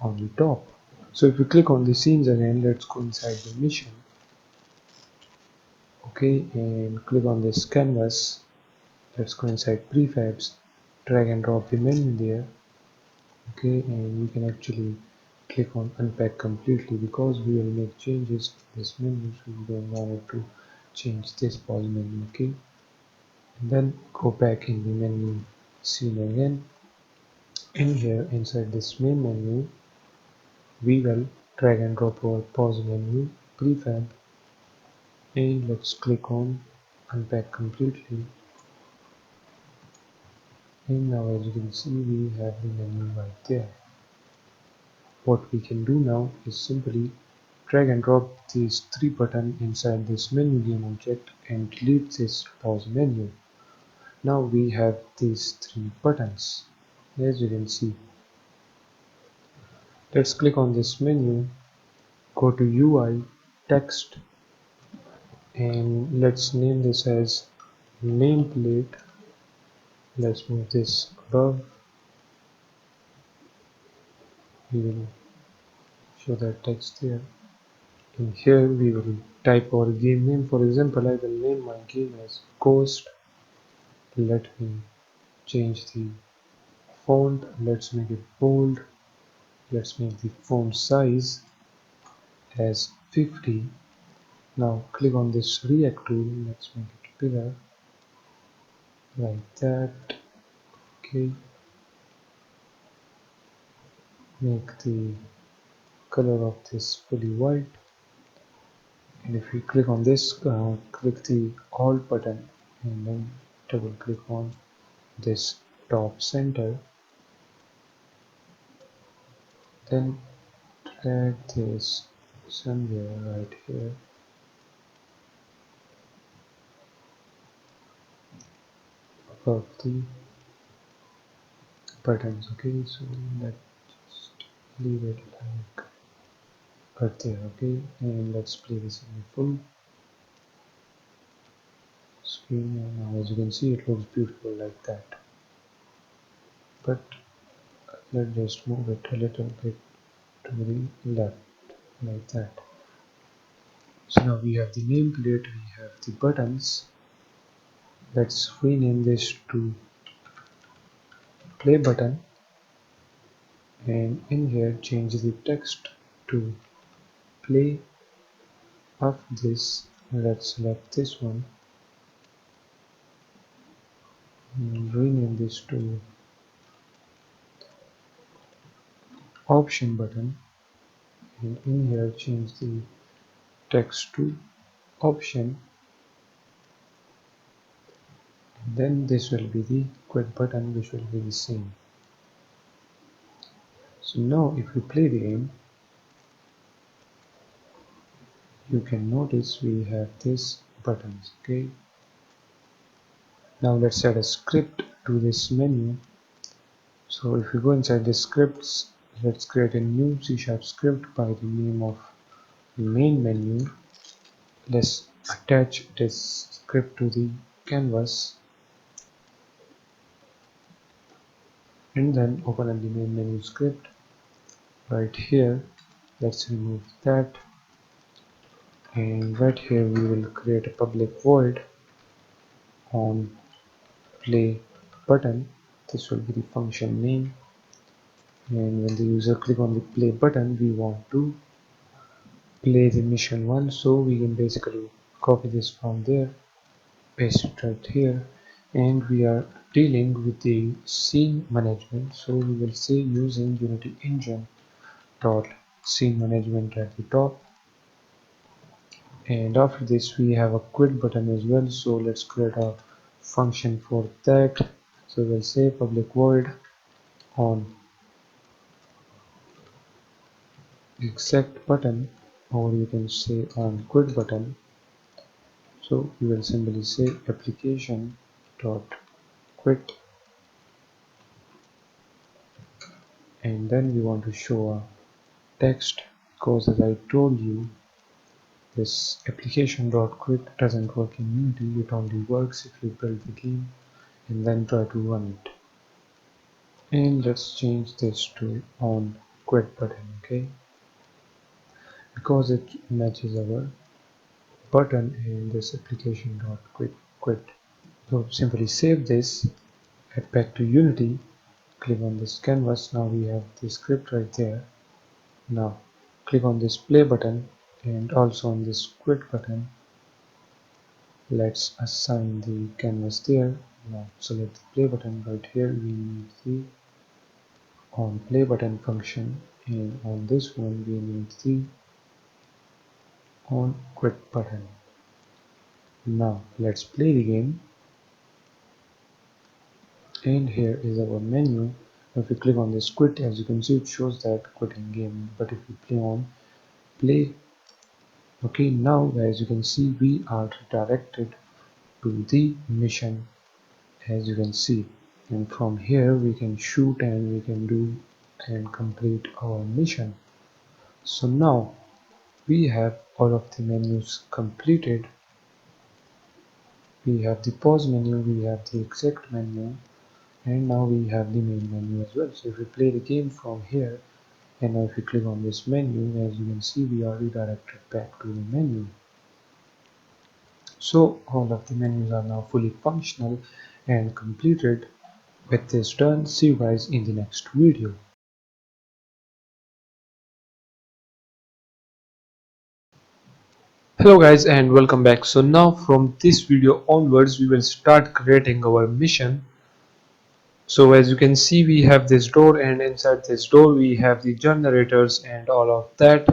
on the top. So if you click on the scenes again, let's go inside the mission. Okay, and click on this canvas. Let's go inside prefabs, drag and drop the menu there. Okay, and we can actually click on unpack completely because we will make changes in this menu, so we don't want it to change this pause menu. Okay, and then go back in the menu scene again. In here, inside this main menu, we will drag and drop our pause menu prefab, and let's click on unpack completely. And now as you can see, we have the menu right there. What we can do now is simply drag and drop these three buttons inside this menu game object and delete this pause menu. Now we have these three buttons, as you can see. Let's click on this menu, go to UI, text, and let's name this as nameplate. Let's move this above. We will show that text there. In here we will type our game name. For example, I will name my game as Ghost. Let me change the font. Let's make it bold. Let's make the font size as 50. Now click on this react tool. Let's make it bigger like that. Okay, make the color of this fully white, and if you click on this, click the alt button and then double click on this top center, then drag this somewhere right here above the buttons. Okay, so let's just leave it like right there. Okay, and let's play this in the full screen, and now as you can see, it looks beautiful like that. But let's just move it a little bit to the left like that. So now we have the nameplate, we have the buttons. Let's rename this to play button, and in here change the text to play of this. Let's select this one and rename this to option button, and in here change the text to option. Then this will be the quit button, which will be the same. So now if we play the game, you can notice we have these buttons. Okay, now let's add a script to this menu. So if we go inside the scripts, let's create a new C# script by the name of main menu. Let's attach this script to the canvas and then open up the main menu script right here. Let's remove that, and right here we will create a public void on play button. This will be the function name, and when the user click on the play button, we want to play the mission 1, so we can basically copy this from there, paste it right here, and we are dealing with the scene management, so we will say using Unity engine dot scene management at the top. And after this we have a quit button as well, so let's create a function for that. So we'll say public void on exact button, or you can say on quit button. So we will simply say application dot quit, and then we want to show a text, because as I told you, this application dot quit doesn't work in Unity. It only works if you build the game and then try to run it. And let's change this to on quit button, okay, because it matches our button in this application dot quit. So simply save this, head back to Unity, click on this canvas. Now we have the script right there. Now click on this play button and also on this quit button. Let's assign the canvas there. Now select the play button. Right here we need the on play button function, and on this one we need the on quit button. Now let's play the game, and here is our menu. If we click on this quit, as you can see, it shows that quitting game, but if we play on play, okay, now as you can see we are redirected to the mission, as you can see, and from here we can shoot and we can do and complete our mission. So now we have all of the menus completed. We have the pause menu, we have the exec menu, and now we have the main menu as well. So if we play the game from here, and now if we click on this menu, as you can see we are redirected back to the menu. So all of the menus are now fully functional and completed. With this done, see you guys in the next video. Hello guys and welcome back. So now from this video onwards we will start creating our mission. So as you can see we have this door, and inside this door we have the generators and all of that.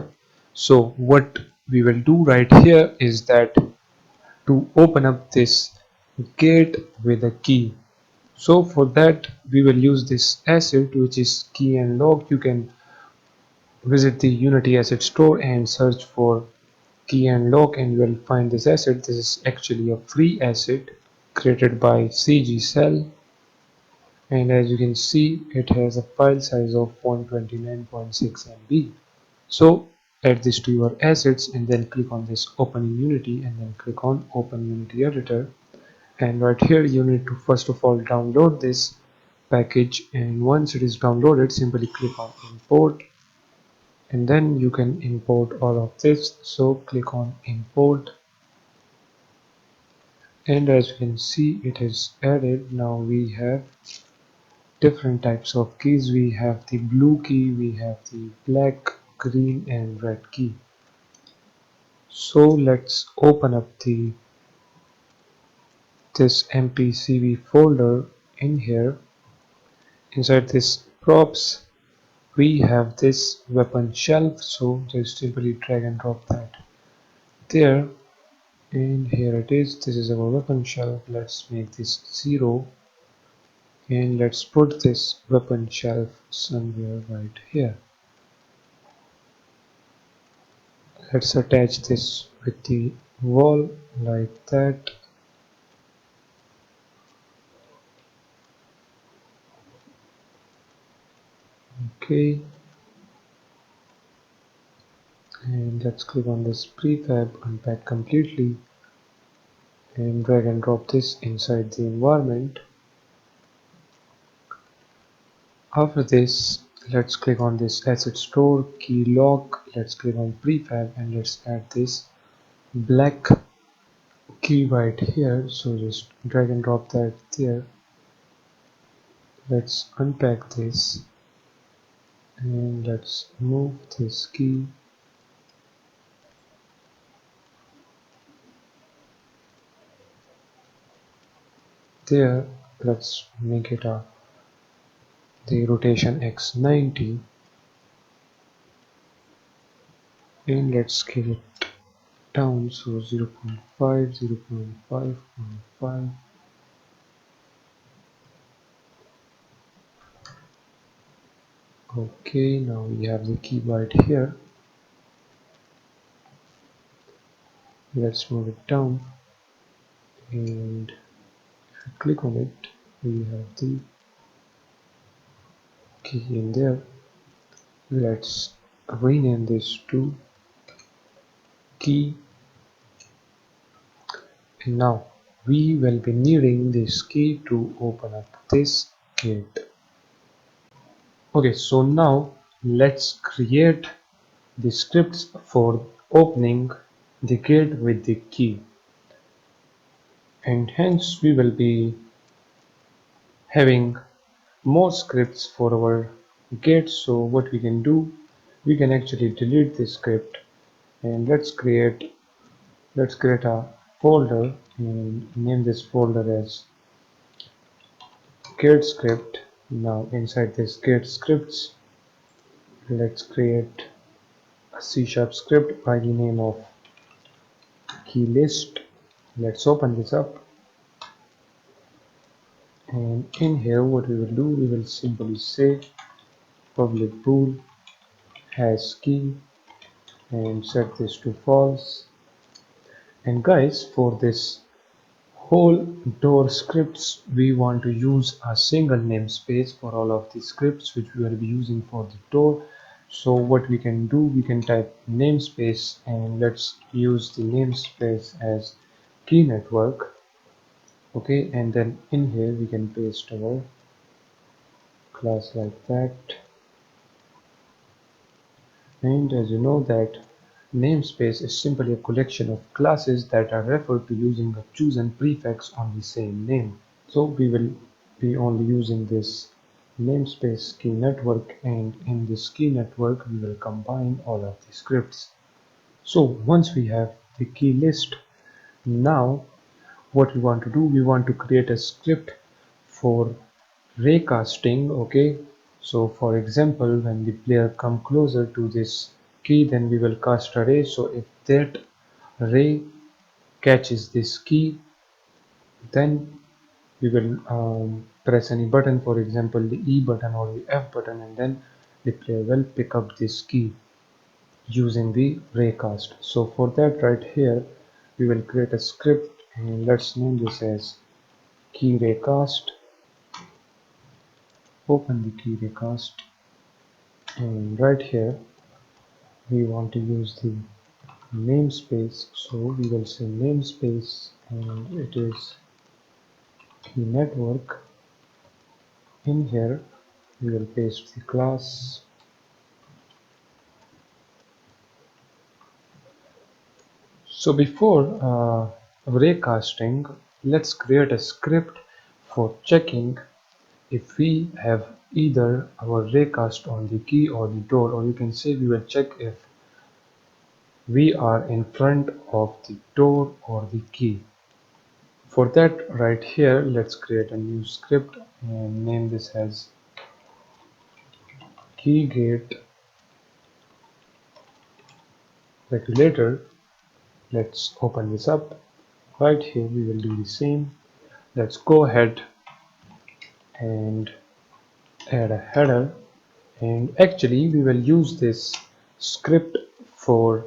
So what we will do right here is that to open up this gate with a key. So for that we will use this asset, which is key and lock. You can visit the Unity asset store and search for key and lock and you will find this asset. This is actually a free asset created by CG Cell, and as you can see it has a file size of 129.6 MB. So add this to your assets and then click on this open in Unity and then click on open Unity editor, and right here you need to first of all download this package, and once it is downloaded simply click on import, and then you can import all of this. So click on import, and as you can see it is added. Now we have different types of keys. We have the blue key, we have the black, green and red key. So let's open up this mpcv folder. In here inside this props we have this weapon shelf, so just simply drag and drop that there, and here it is. This is our weapon shelf. Let's make this 0, and let's put this weapon shelf somewhere right here. Let's attach this with the wall like that, Okay, and let's click on this prefab, unpack completely, and drag and drop this inside the environment. After this, let's click on this asset store, key lock, let's click on prefab, and let's add this black key right here. So just drag and drop that there. Let's unpack this and let's move this key there. Let's make it the rotation x 90, and let's scale it down, so 0 0.5, 0 0.5, 0.5. Okay, now we have the key right here. Let's move it down, and if you click on it, we have the key in there. Let's rename this to key, and now we will be needing this key to open up this gate. Okay, so now let's create the scripts for opening the gate with the key, and hence we will be having more scripts for our gate. So what we can do, we can actually delete this script, and let's create a folder and name this folder as gate script. Now inside this gate scripts, let's create a C# script by the name of key list. Let's open this up, and in here what we will do, we will simply say public bool has key and set this to false. And guys, for this whole door scripts, we want to use a single namespace for all of the scripts which we will be using for the door. So what we can do, we can type namespace, and let's use the namespace as key network. Okay, and then in here we can paste our class like that. And as you know that namespace is simply a collection of classes that are referred to using a chosen prefix on the same name. So we will be only using this namespace key network, and in this key network we will combine all of the scripts. So once we have the key list, now what we want to do, we want to create a script for raycasting. Okay, so for example, when the player come closer to this key, then we will cast a ray. So if that ray catches this key, then we will press any button, for example the E button or the F button, and then the player will pick up this key using the raycast. So for that right here, we will create a script, and let's name this as key raycast. Open the key raycast, and right here we want to use the namespace, so we will say namespace, and it is key network. In here we will paste the class. So before raycasting, let's create a script for checking if we have either our raycast on the key or the door, or you can say we will check if we are in front of the door or the key. For that right here, let's create a new script and name this as key gate regulator. Let's open this up. Right here we will do the same. Let's go ahead and add a header, and actually we will use this script for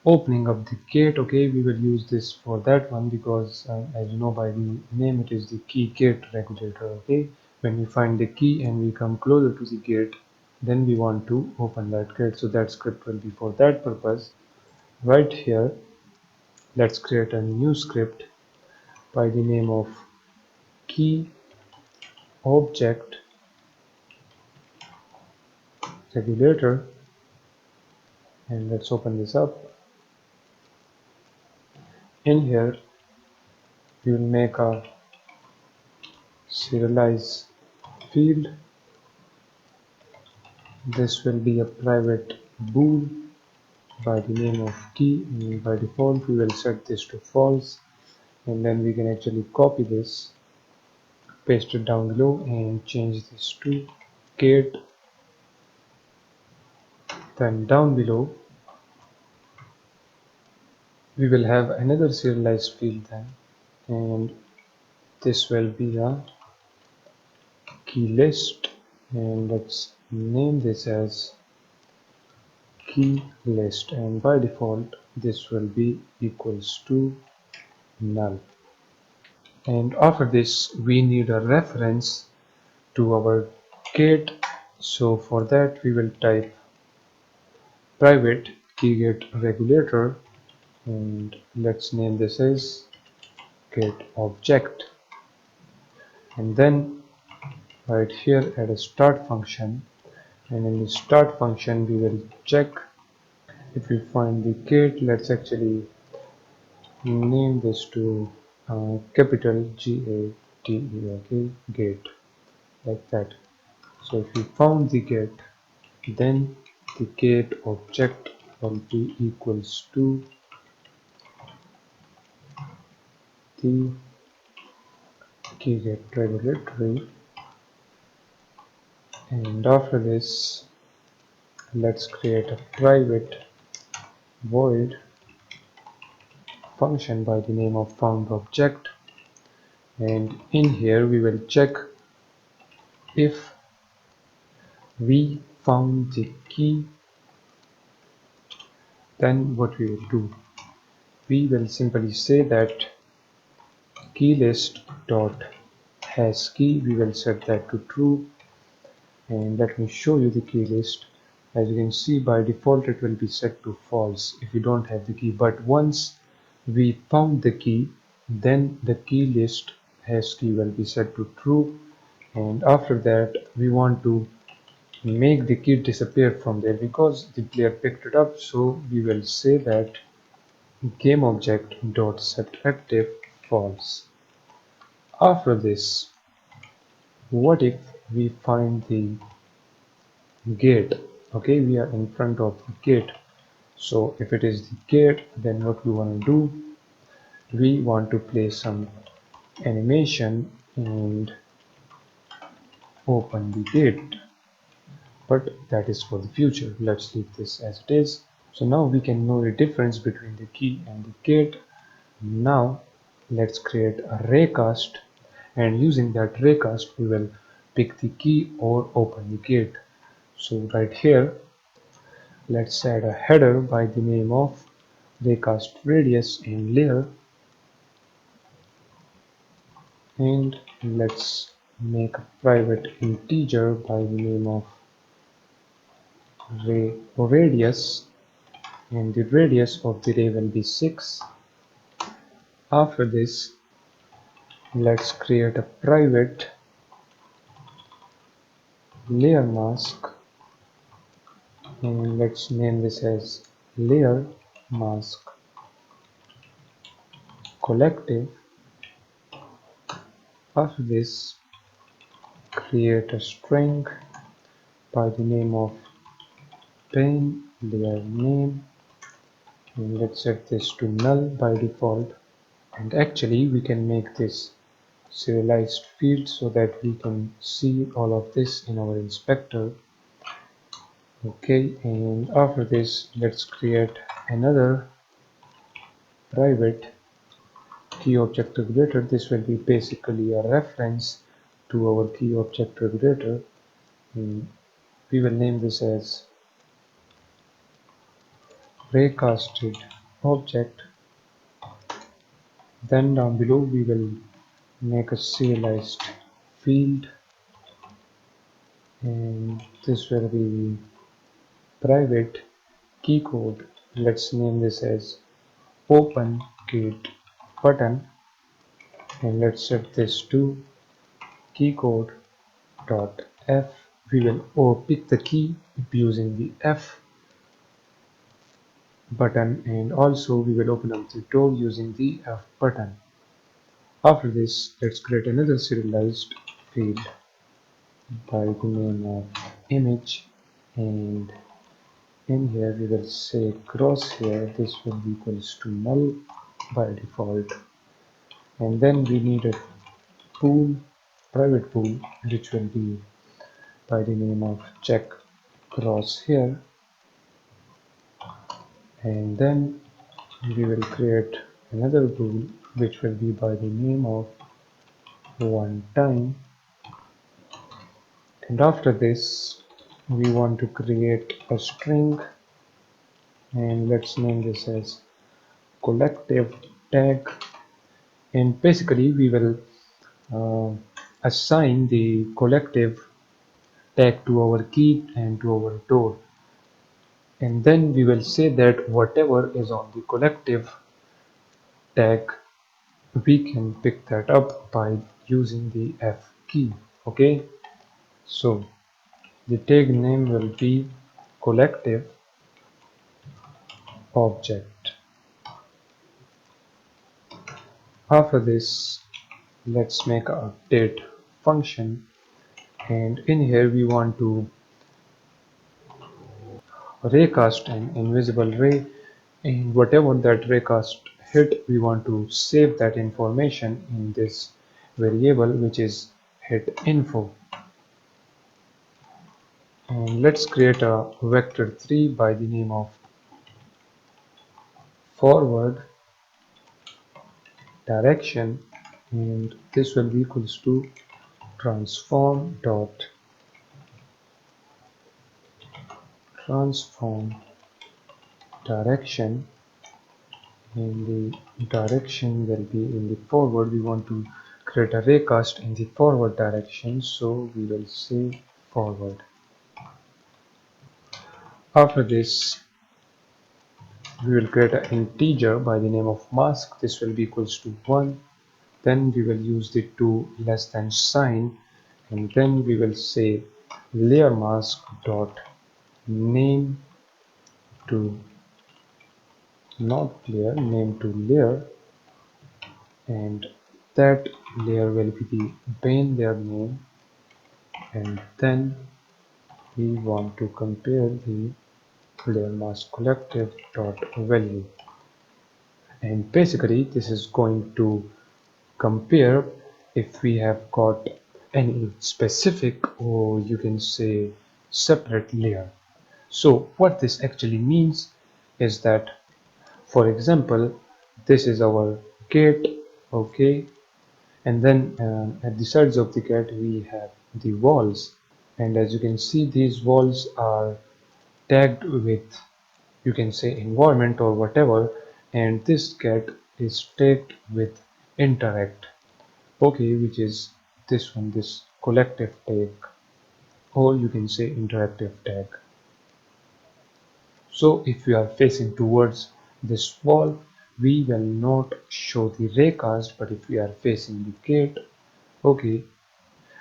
opening up the gate. Okay, we will use this for that one because as you know by the name, it is the key gate regulator. Okay, when we find the key and we come closer to the gate, then we want to open that gate, so that script will be for that purpose. Right here, let's create a new script by the name of key object regulator, and let's open this up. In here we will make a serialize field. This will be a private bool by the name of key, and by default we will set this to false, and then we can actually copy this, paste it down below, and change this to gate. Then down below we will have another serialized field then, and this will be a key list, and let's name this as key list, and by default this will be equals to null. And after this we need a reference to our gate, so for that we will type private keygate regulator, and let's name this as get object, and then right here add a start function, and in the start function we will check if we find the gate. Let's actually name this to capital GATE, okay, gate, like that. So if we found the gate, then the gate object will be equals to the keygate regulatory, and after this let's create a private void function by the name of found object, and in here we will check if we found the key. Then what we will do, we will simply say that key list dot has key, we will set that to true, and let me show you the key list. As you can see, by default it will be set to false if you don't have the key, but once we found the key, then the key list has key will be set to true, and after that we want to make the key disappear from there because the player picked it up, so we will say that game object dot set active false. After this, what if we find the gate? Okay, we are in front of the gate, so if it is the gate, then what we want to do, we want to play some animation and open the gate, but that is for the future. Let's leave this as it is. So now we can know the difference between the key and the gate. Now let's create a raycast, and using that raycast we will pick the key or open the gate. So right here let's add a header by the name of raycast radius and layer, and let's make a private integer by the name of ray radius, and the radius of the ray will be 6. After this, let's create a private layer mask, and let's name this as layer mask collective. After this, create a string by the name of pane layer name, and let's set this to null by default, and actually we can make this serialized field so that we can see all of this in our inspector. Okay, and after this let's create another private key object regulator. This will be basically a reference to our key object regulator, and we will name this as raycasted object. Then down below we will make a serialized field, and this will be private key code. Let's name this as open gate button, and let's set this to keycode dot f. We will pick the key using the F button, and also we will open up the door using the F button. After this, let's create another serialized field by the name of image, and in here we will say crosshair. This will be equals to null by default, and then we need a pool, private pool, which will be by the name of check crosshair, and then we will create another pool which will be by the name of one time, and after this we want to create a string, and let's name this as collective tag, and basically we will uh, assign the collective tag to our key and to our door, and then we will say that whatever is on the collective tag we can pick that up by using the F key. Okay, so the tag name will be collective object. After this, let's make a update function, and in here we want to raycast an invisible ray, and whatever that raycast hit, we want to save that information in this variable which is hit info. And let's create a vector 3 by the name of forward direction, and this will be equals to transform dot transform direction, and the direction will be in the forward. We want to create a raycast in the forward direction, so we will say forward. After this, we will create an integer by the name of mask. This will be equals to 1. Then we will use the two less than sign, and then we will say layer mask dot name to not layer, name to layer, and that layer will be the main layer name, and then we want to compare the layer mask collective dot value, and basically this is going to compare if we have got any specific, or you can say separate layer. So what this actually means is that, for example, this is our gate, okay, and then at the sides of the gate we have the walls, and as you can see these walls are tagged with, you can say, environment or whatever, and this gate is tagged with interact, okay, which is this one, this collective tag, or you can say interactive tag. So if we are facing towards this wall, we will not show the raycast, but if we are facing the gate, okay,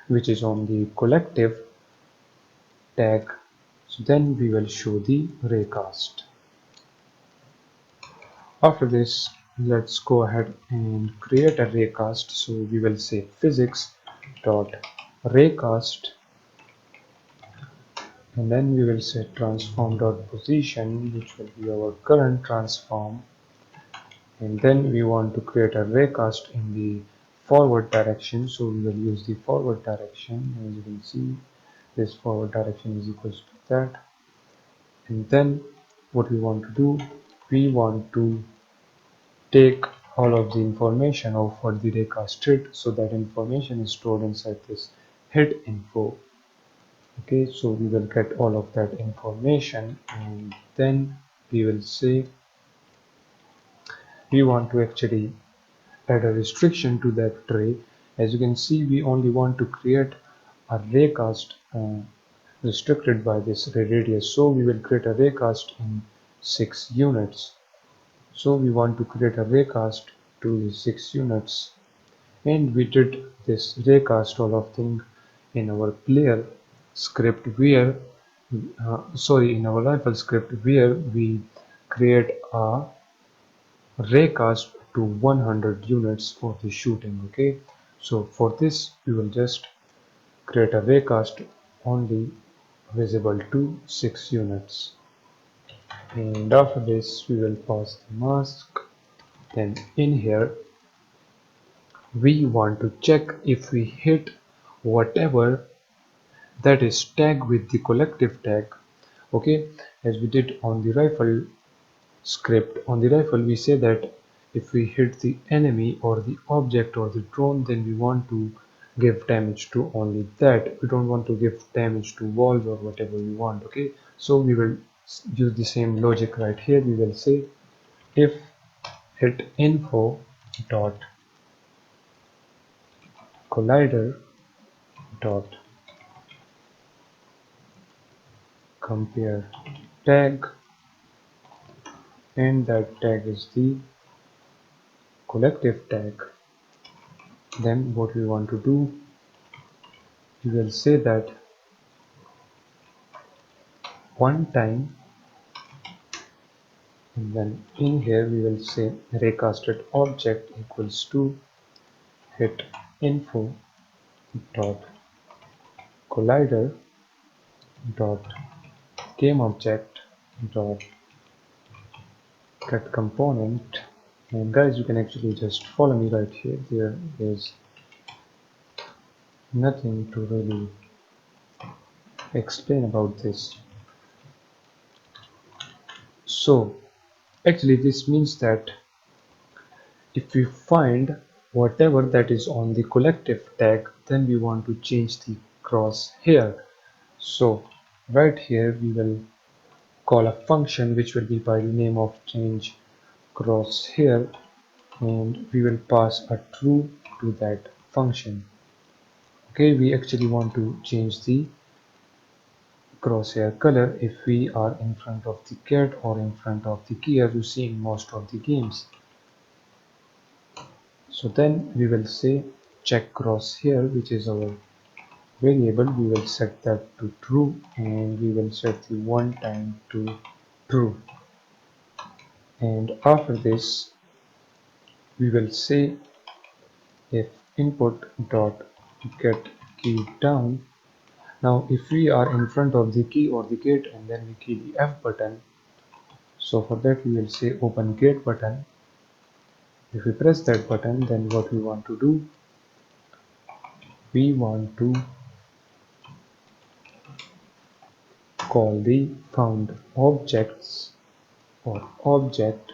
which is on the collective tag, so then we will show the raycast. After this, let's go ahead and create a raycast. So we will say physics dot raycast, and then we will say transform dot position, which will be our current transform, and then we want to create a raycast in the forward direction, so we will use the forward direction. As you can see, this forward direction is equals to that, and then what we want to do, we want to take all of the information of what the raycast hit, so that information is stored inside this hit info. Okay, so we will get all of that information, and then we will say we want to actually add a restriction to that tray. As you can see, we only want to create a raycast restricted by this radius, so we will create a raycast in 6 units. So we want to create a raycast to 6 units, and we did this raycast all of thing in our player script where in our rifle script where we create a raycast to 100 units for the shooting. Okay, so for this we will just create a raycast only visible to 6 units, and after this we will pass the mask. Then in here we want to check if we hit whatever that is tag with the collective tag. Okay, as we did on the rifle script, on the rifle we say that if we hit the enemy or the object or the drone, then we want to give damage to only that. We don't want to give damage to walls or whatever we want. Okay, so we will use the same logic right here. We will say if hit info dot collider dot compare tag, and that tag is the collective tag. Then what we want to do, we will say that one time, and then in here we will say raycasted object equals to hit info dot collider dot game object dot get component. And guys, you can actually just follow me right here. There is nothing to really explain about this. So actually this means that if we find whatever that is on the collective tag, then we want to change the crosshair. So right here we will call a function which will be by the name of change crosshair, and we will pass a true to that function. Okay, we actually want to change the crosshair color if we are in front of the cat or in front of the key, as you see in most of the games. So then we will say check crosshair, which is our variable. We will set that to true, and we will set the one time to true. And after this we will say if input dot get key down. Now if we are in front of the key or the gate and then we key the F button, so for that we will say open gate button. If we press that button, then what we want to do, we want to call the found objects or object,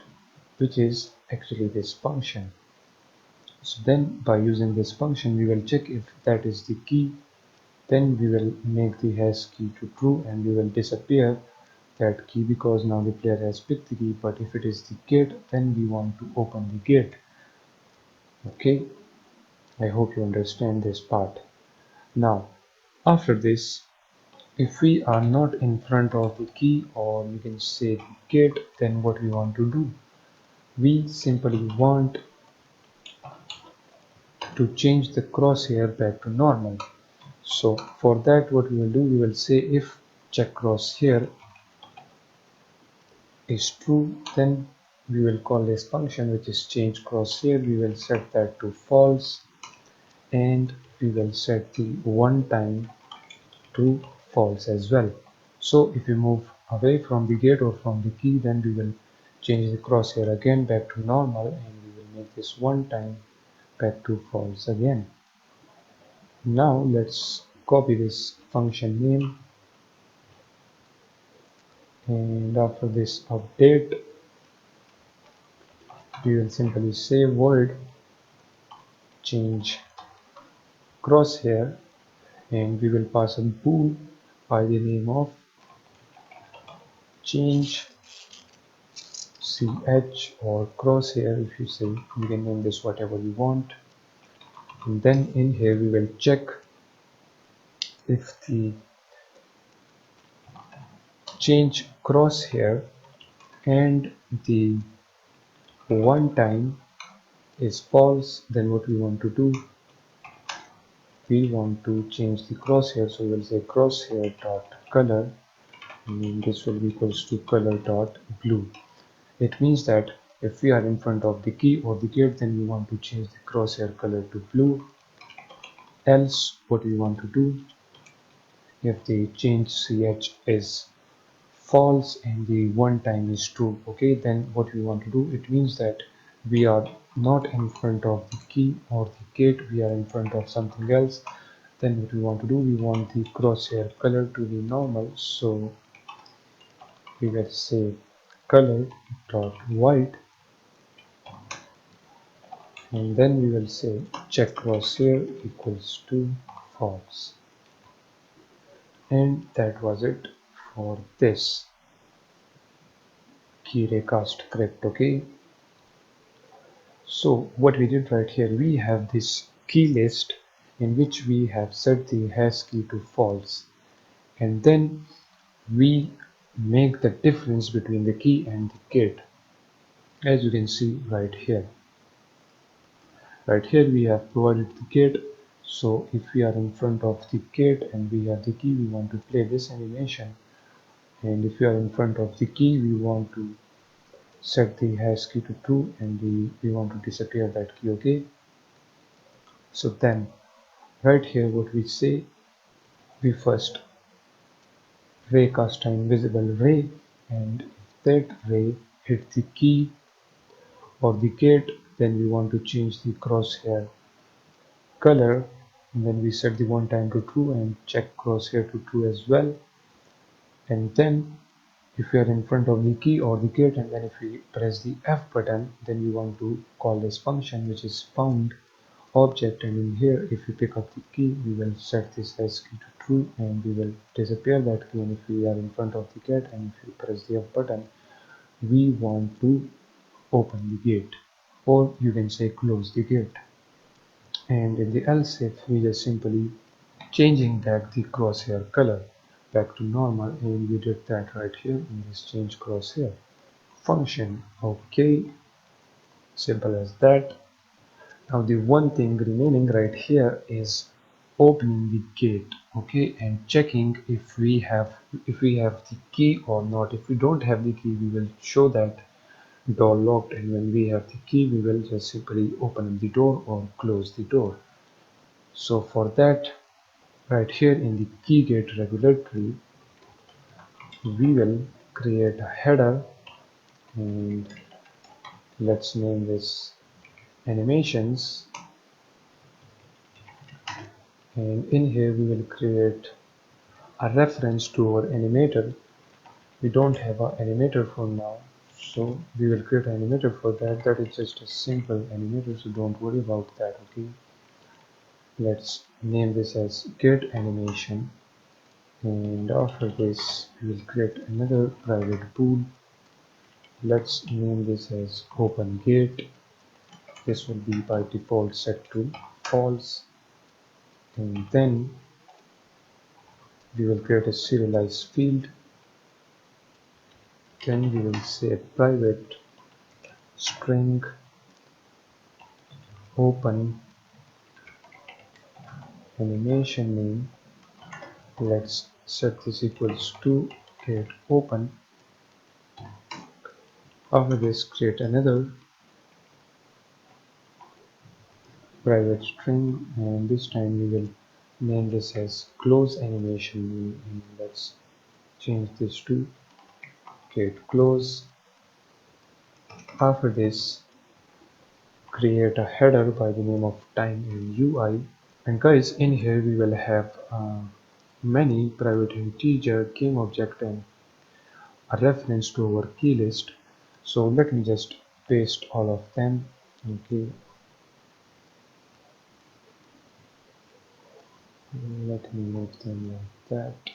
which is actually this function. So then by using this function we will check if that is the key, then we will make the hash key to true and we will disappear that key because now the player has picked the key. But if it is the gate, then we want to open the gate. Okay, I hope you understand this part. Now after this, if we are not in front of the key or you can say the gate, then what we want to do, we simply want to change the crosshair back to normal. So for that what we will do, we will say if check crosshair is true, then we will call this function which is change crosshair. We will set that to false, and we will set the one time to false as well. So if we move away from the gate or from the key, then we will change the crosshair again back to normal, and we will make this one time back to false again. Now let's copy this function name, and after this update we will simply say void change crosshair, and we will pass a bool by the name of change ch or crosshair. If you say, you can name this whatever you want, and then in here we will check if the change crosshair and the one time is false, then what we want to do, we want to change the crosshair, so we'll say crosshair dot color, and this will be equals to color dot blue. It means that if we are in front of the key or the gate, then we want to change the crosshair color to blue. Else what we want to do, if the change ch is false and the one time is true, okay, then what we want to do, it means that we are not in front of the key or the gate, we are in front of something else. Then what we want to do, we want the crosshair color to be normal, so we will say color dot white, and then we will say check crosshair equals to false. And that was it for this key recast script, okay. So what we did right here, we have this key list in which we have set the hash key to false, and then we make the difference between the key and the gate, as you can see right here. Right here we have provided the gate, so if we are in front of the gate and we have the key, we want to play this animation, and if we are in front of the key, we want to set the hash key to true, and we want to disappear that key, okay. So then right here what we say, we first raycast time visible ray, and if that ray hit the key or the gate, then we want to change the crosshair color, and then we set the one time to true and check crosshair to true as well. And then if we are in front of the key or the gate, and then if we press the F button, then we want to call this function which is found object, and in here if we pick up the key, we will set this as key to true and we will disappear that key. And if we are in front of the gate and if we press the F button, we want to open the gate, or you can say close the gate. And in the else if, we just simply changing that the crosshair color back to normal, and we did that right here in this change crosshair function. Okay, simple as that. Now the one thing remaining right here is opening the gate, okay, and checking if we have the key or not. If we don't have the key, we will show that door locked, and when we have the key, we will just simply open the door or close the door. So for that, right here in the key gate regulatory, we will create a header, and let's name this animations, and in here we will create a reference to our animator. We don't have an animator for now, so we will create an animator for that. That is just a simple animator, so don't worry about that, okay. Let's name this as get animation, and after this we will create another private pool. Let's name this as open gate. This will be by default set to false, and then we will create a serialized field. Then we will say private string open animation name. Let's set this equals to get open. After this, create another private string, and this time we will name this as close animation name, and let's change this to get close. After this, create a header by the name of time and UI. And guys, in here we will have many private integer game object and a reference to our key list. So let me just paste all of them. Okay, let me move them like that.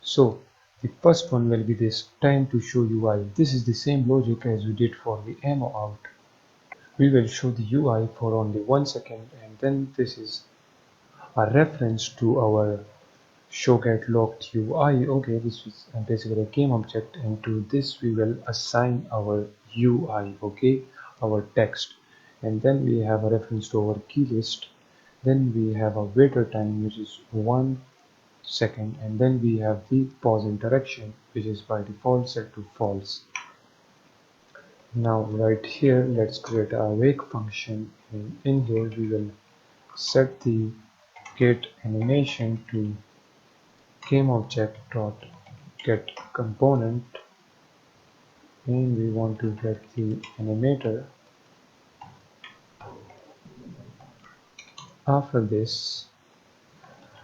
So the first one will be this time to show UI. This is the same logic as we did for the ammo out. We will show the UI for only 1 second, and then this is a reference to our show get locked UI. Okay, this is basically a game object, and to this we will assign our UI, okay, our text, and then we have a reference to our key list. Then we have a waiter time, which is 1 second, and then we have the pause interaction, which is by default set to false. Now right here, let's create a wake function, and in here we will set the get animation to GameObject.get component, and we want to get the animator. After this,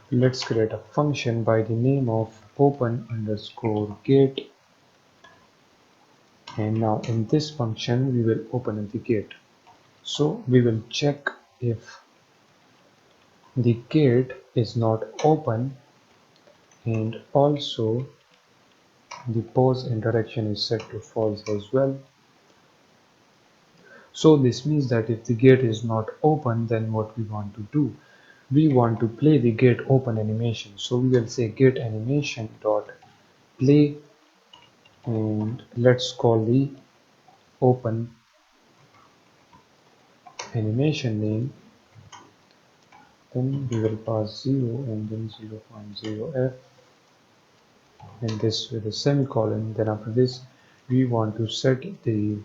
let's create a function by the name of open underscore gate, and now in this function we will open the gate. So we will check if the gate is not open, and also the pause interaction is set to false as well. So this means that if the gate is not open, then what we want to do? We want to play the gate open animation. So we will say get animation dot play, and let's call the open animation name. Then we will pass 0 and then 0.0f, and this with a semicolon. Then after this, we want to set the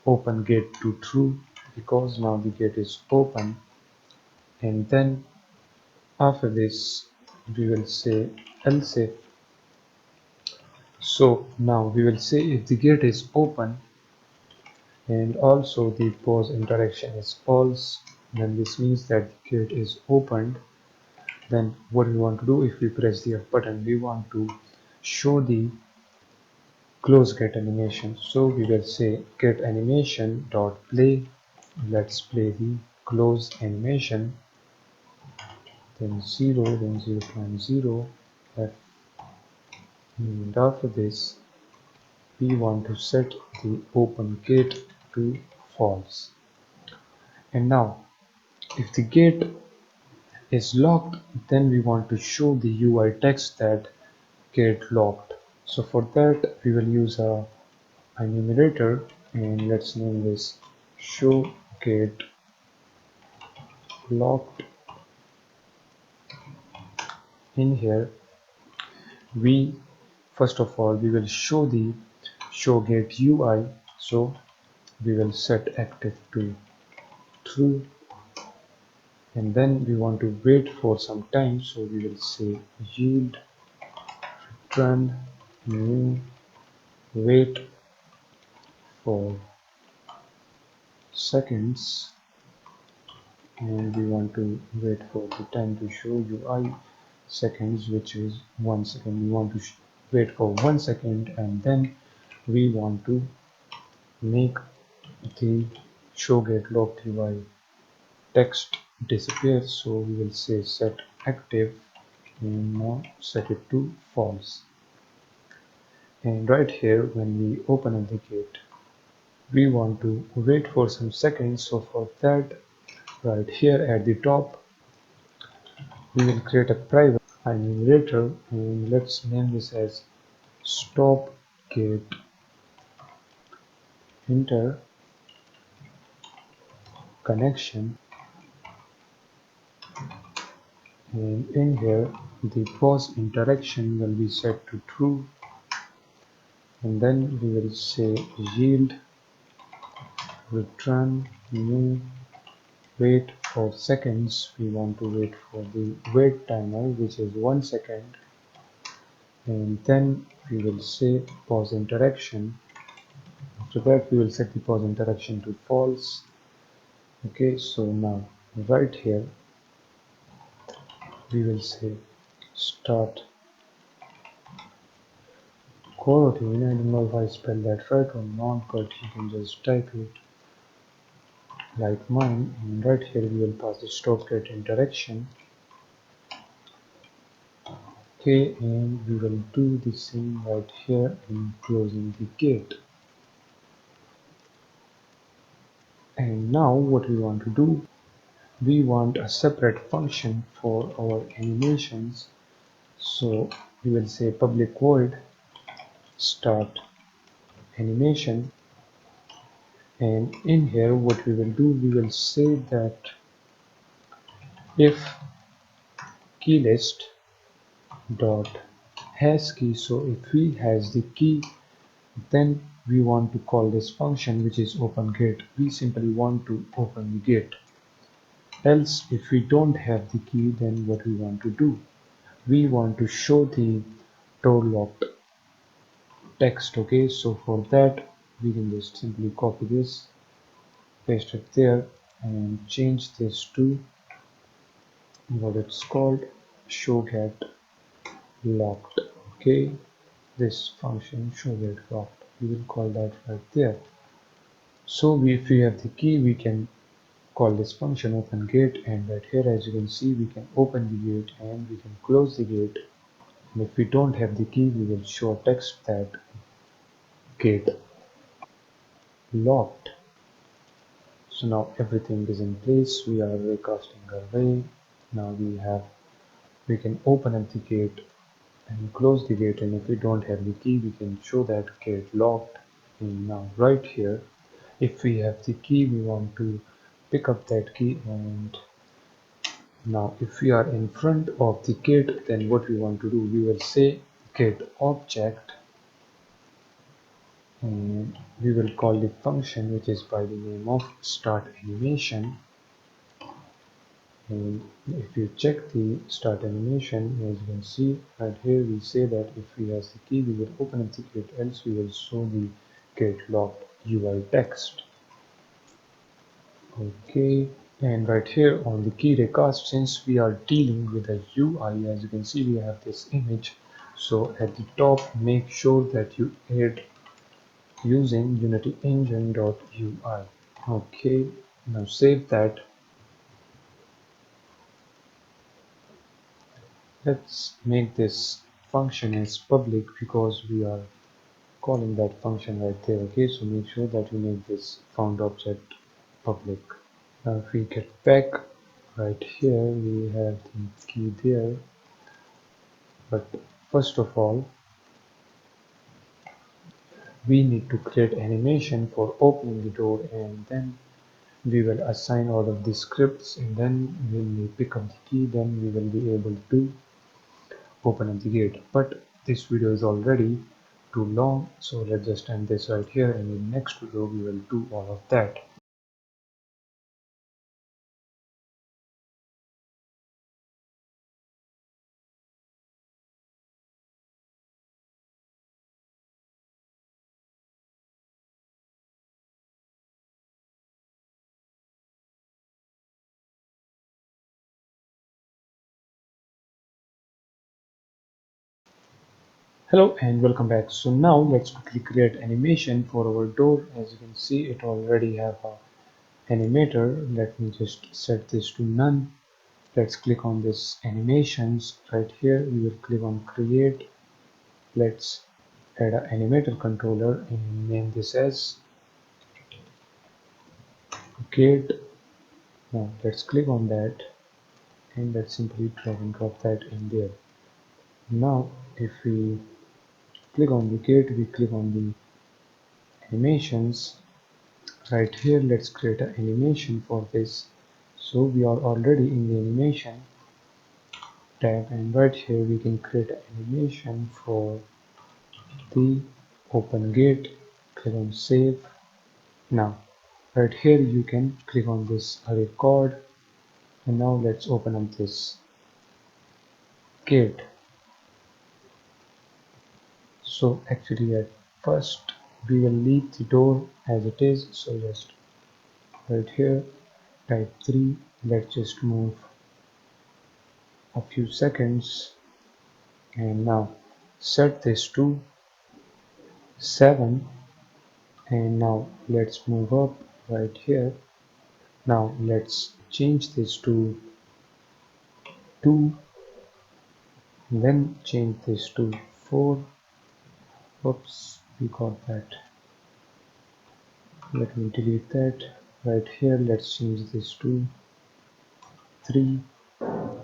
open gate to true, because now the gate is open. And then after this, we will say else if. So now we will say if the gate is open and also the pause interaction is false, then this means that the gate is opened. Then what we want to do, if we press the F button, we want to show the close get animation. So we will say get animation dot play. Let's play the close animation, then 0, then 0.0 f, and after this we want to set the open gate to false. And now if the gate is locked, then we want to show the UI text that gate locked. So for that we will use a enumerator, and let's name this show gate locked. In here we first of all we will show the show gate UI. So we will set active to true, and then we want to wait for some time. So we will say yield return new wait for seconds, and we want to wait for the time to show UI seconds, which is 1 second. We want to wait for 1 second, and then we want to make the show get locked UI text disappear. So we will say set active, and now set it to false. And right here, when we open the gate, we want to wait for some seconds. So for that, right here at the top, we will create a private enumerator, and let's name this as stop gate inter connection. And in here the pause interaction will be set to true, and then we will say yield return new wait for seconds. We want to wait for the wait timer, which is 1 second, and then we will say pause interaction. After that we will set the pause interaction to false. Okay, so now right here we will say start coroutine. I don't know if I spelled that right or not, but you can just type it like mine. And right here we will pass the stop get interaction. Okay, and we will do the same right here in closing the gate. And now what we want to do, we want a separate function for our animations. So we will say public void start animation, and in here what we will do, we will say that if keylist dot has key, so if we has the key, then we want to call this function which is open gate. We simply want to open the gate. Else if we don't have the key, then what we want to do, we want to show the door locked text. Okay, so for that we can just simply copy this, paste it there, and change this to what it's called, show get locked. Okay, this function show get locked, we will call that right there. So if we have the key, we can call this function open gate, and right here as you can see we can open the gate and we can close the gate. And if we don't have the key, we will show text that gate locked. So now everything is in place, we are recasting our way. Now we can open up the gate and close the gate, and if we don't have the key, we can show that gate locked. And now right here, if we have the key, we want to pick up that key, and now if we are in front of the gate, then what we want to do, we will say gate object, and we will call the function which is by the name of start animation. And if you check the start animation, as you can see right here, we say that if we have the key, we will open up the gate, else we will show the gate locked UI text. Okay, and right here on the key recast, since we are dealing with a UI, as you can see we have this image, so at the top make sure that you add using Unity engine.ui. Okay, now save that. Let's make this function as public because we are calling that function right there. Okay, so make sure that you make this found object public. Now if we get back right here, we have the key there, but first of all we need to create animation for opening the door, and then we will assign all of the scripts, and then when we pick up the key, then we will be able to open up the gate. But this video is already too long, so let's just end this right here, and in the next video we will do all of that. Hello and welcome back. So now let's quickly create animation for our door. As you can see, it already have a animator. Let me just set this to none. Let's click on this animations right here. We will click on create. Let's add an animator controller and name this as gate. Now let's click on that, and let's simply drag and drop that in there. Now if we click on the gate, we click on the animations right here. Let's create an animation for this. So we are already in the animation tab, and right here we can create an animation for the open gate. Click on save. Now right here you can click on this record, and now let's open up this gate. So actually at first we will leave the door as it is, so just right here type 3. Let's just move a few seconds, and now set this to 7, and now let's move up right here. Now let's change this to 2, then change this to 4. Oops, we got that. Let me delete that. Right here let's change this to 3,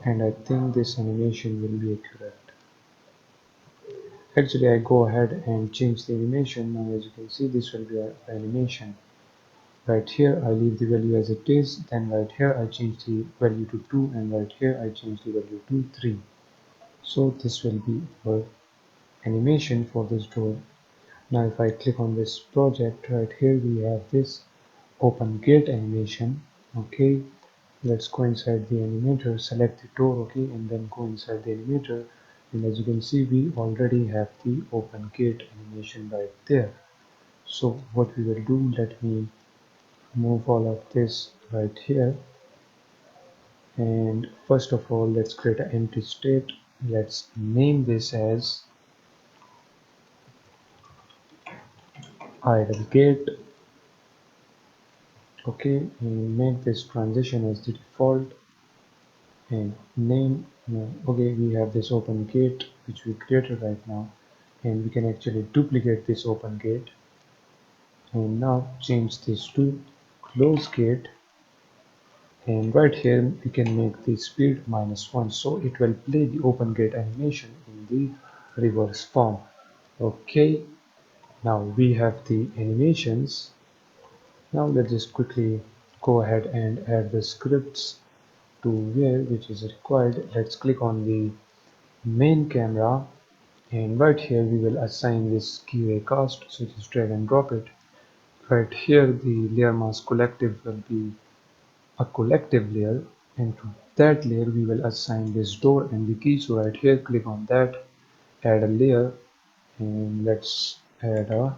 and I think this animation will be accurate. Actually, I go ahead and change the animation. Now as you can see, this will be our animation. Right here I leave the value as it is, then right here I change the value to 2, and right here I change the value to 3. So this will be our animation for this door. Now if I click on this project, right here we have this open gate animation. Okay, let's go inside the animator, select the door, okay, and then go inside the animator, and as you can see we already have the open gate animation right there. So what we will do, let me move all of this right here, and first of all let's create an empty state. Let's name this as idle gate. Okay, and make this transition as the default, and name, okay, we have this open gate which we created right now, and we can actually duplicate this open gate, and now change this to close gate, and right here we can make the speed -1, so it will play the open gate animation in the reverse form. Okay, now we have the animations. Now let's just quickly go ahead and add the scripts to where which is required. Let's click on the main camera, and right here we will assign this key raycast, so just drag and drop it. Right here the layer mask collective will be a collective layer, and to that layer we will assign this door and the key. So right here click on that, add a layer, and let's add a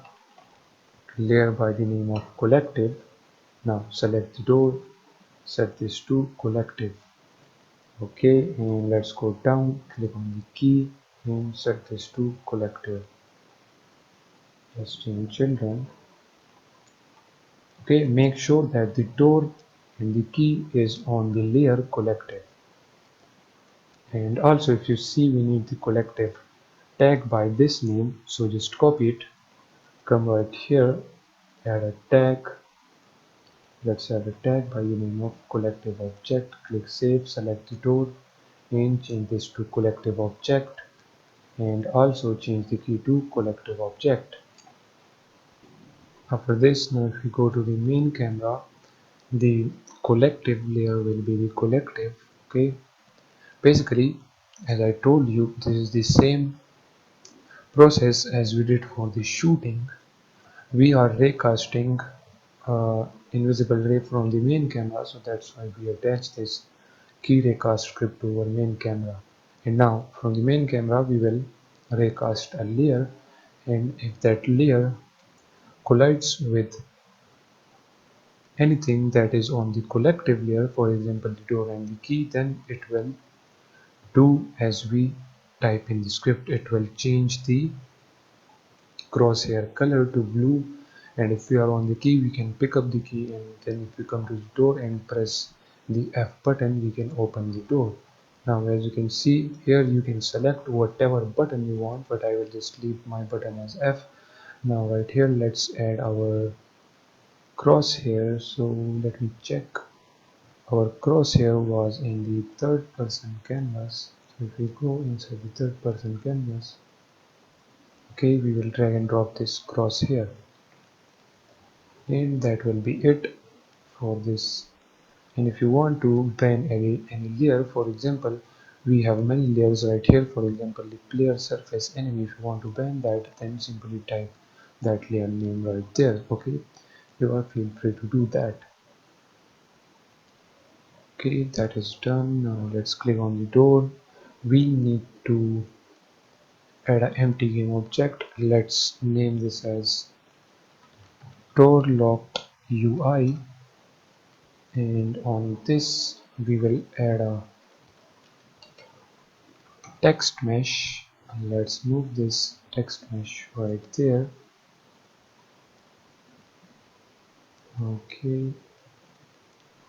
layer by the name of collective. Now select the door, set this to collective. Okay, and let's go down, click on the key and set this to collective. Let's change children. Okay, make sure that the door and the key is on the layer collective. And also if you see we need the collective tag by this name, so just copy it, come right here, add a tag. Let's add a tag by the name of collective object. Click save, select the door and change this to collective object, and also change the key to collective object. After this, now if we go to the main camera, the collective layer will be the collective. Okay, basically as I told you, this is the same process as we did for the shooting. We are raycasting invisible ray from the main camera, so that's why we attach this key raycast script to our main camera. And now from the main camera we will raycast a layer, and if that layer collides with anything that is on the collective layer, for example the door and the key, then it will do as we type in the script. It will change the crosshair color to blue, and if we are on the key we can pick up the key, and then if we come to the door and press the F button we can open the door. Now as you can see here, you can select whatever button you want, but I will just leave my button as F. Now right here let's add our crosshair, so let me check. Our crosshair was in the third person canvas, so if we go inside the third person canvas, okay, we will drag and drop this crosshair, and that will be it for this. And if you want to ban any layer, for example we have many layers right here, for example the player surface enemy, if you want to ban that, then simply type that layer name right there. Okay, you are feel free to do that. Okay, that is done. Now let's click on the door. We need to add an empty game object. Let's name this as door locked UI, and on this we will add a text mesh. Let's move this text mesh right there. Okay,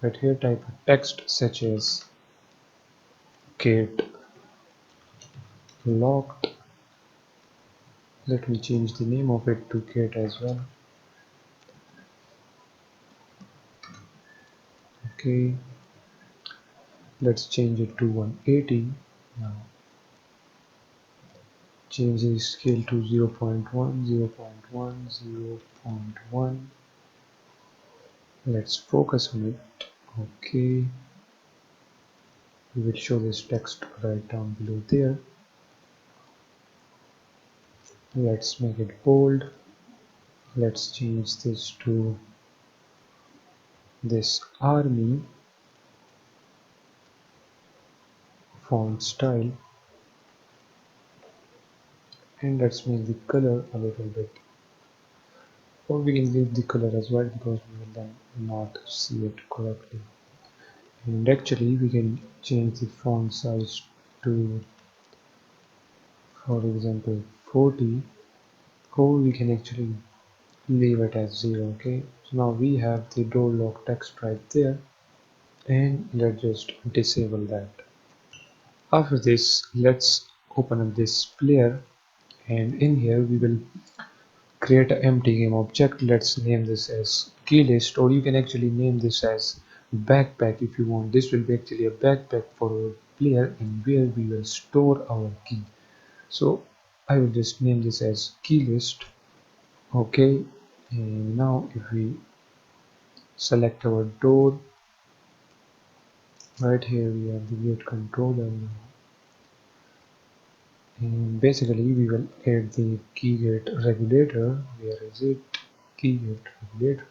right here type a text such as gate locked. Let me change the name of it to gate as well. Okay, let's change it to 180. Now change the scale to 0.1, 0.1, 0.1. Let's focus on it. Okay, we will show this text right down below there. Let's make it bold. Let's change this to this army font style, and let's make the color a little bit, or we can leave the color as well because we will then not see it correctly. And actually we can change the font size to, for example, 40, or we can actually leave it as 0. Okay, so now we have the door lock text right there, and let's just disable that. After this, let's open up this player, and in here we will create an empty game object. Let's name this as keylist, or you can actually name this as backpack if you want. This will be actually a backpack for our player, in where we will store our key. So I will just name this as keylist. Okay, and now if we select our door, right here we have the gate controller now, and basically we will add the key gate regulator. Where is it? Key gate regulator.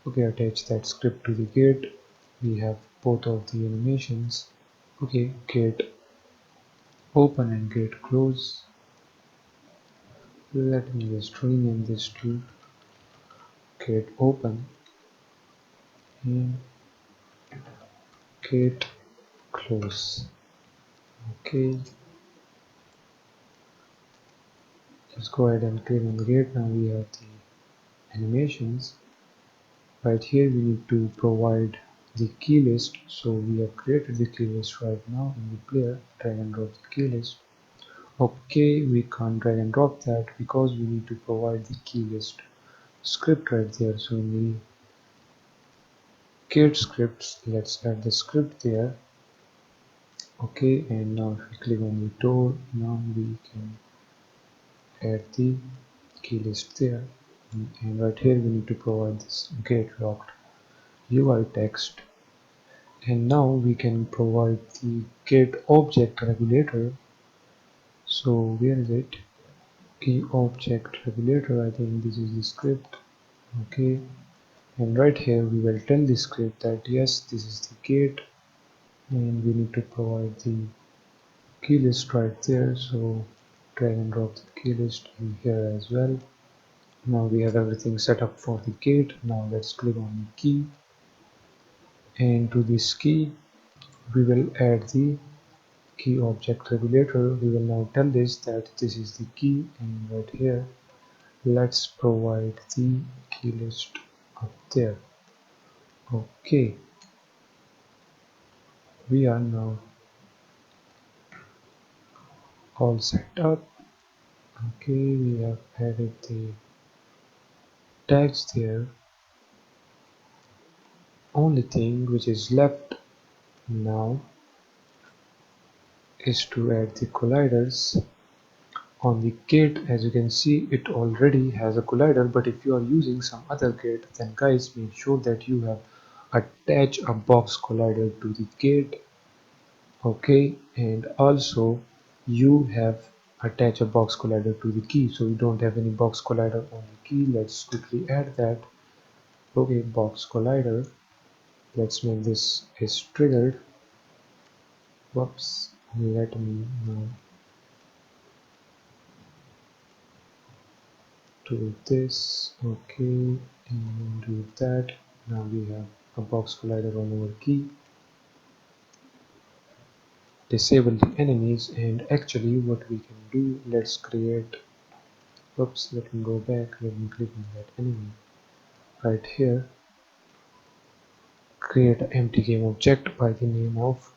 Okay, attach that script to the gate. We have both of the animations. Okay, gate open and gate close. Let me just rename this to gate open and gate close. Okay, let's go ahead and click on the gate. Now we have the animations. Right here we need to provide the key list. So we have created the key list right now in the player. Drag and drop the key list. Okay, we can't drag and drop that because we need to provide the key list script right there. So in the gate scripts, let's add the script there. Okay, and now if we click on the door, now we can add the key list there. And right here we need to provide this gate locked UI text. And now we can provide the gate object regulator. So where is it? Key object regulator. I think this is the script. Okay, and right here we will tell the script that yes, this is the gate, and we need to provide the key list right there. So drag and drop the key list in here as well. Now we have everything set up for the gate. Now let's click on the key, and to this key we will add the key object regulator. We will now tell this that this is the key, and right here let's provide the key list up there. Okay, we are now all set up. Okay, we have added the tags there. Only thing which is left now is to add the colliders on the gate. As you can see, it already has a collider, but if you are using some other gate, then guys, make sure that you have attached a box collider to the gate. Okay, and also you have attached a box collider to the key. So we don't have any box collider on the key. Let's quickly add that. Okay, box collider. Let's make this is triggered. Whoops, let me now do this. Okay, and do that. Now we have a box collider on our key. Disable the enemies, and actually what we can do, let's create, whoops, let me go back, let me click on that enemy right here. Create an empty game object by the name of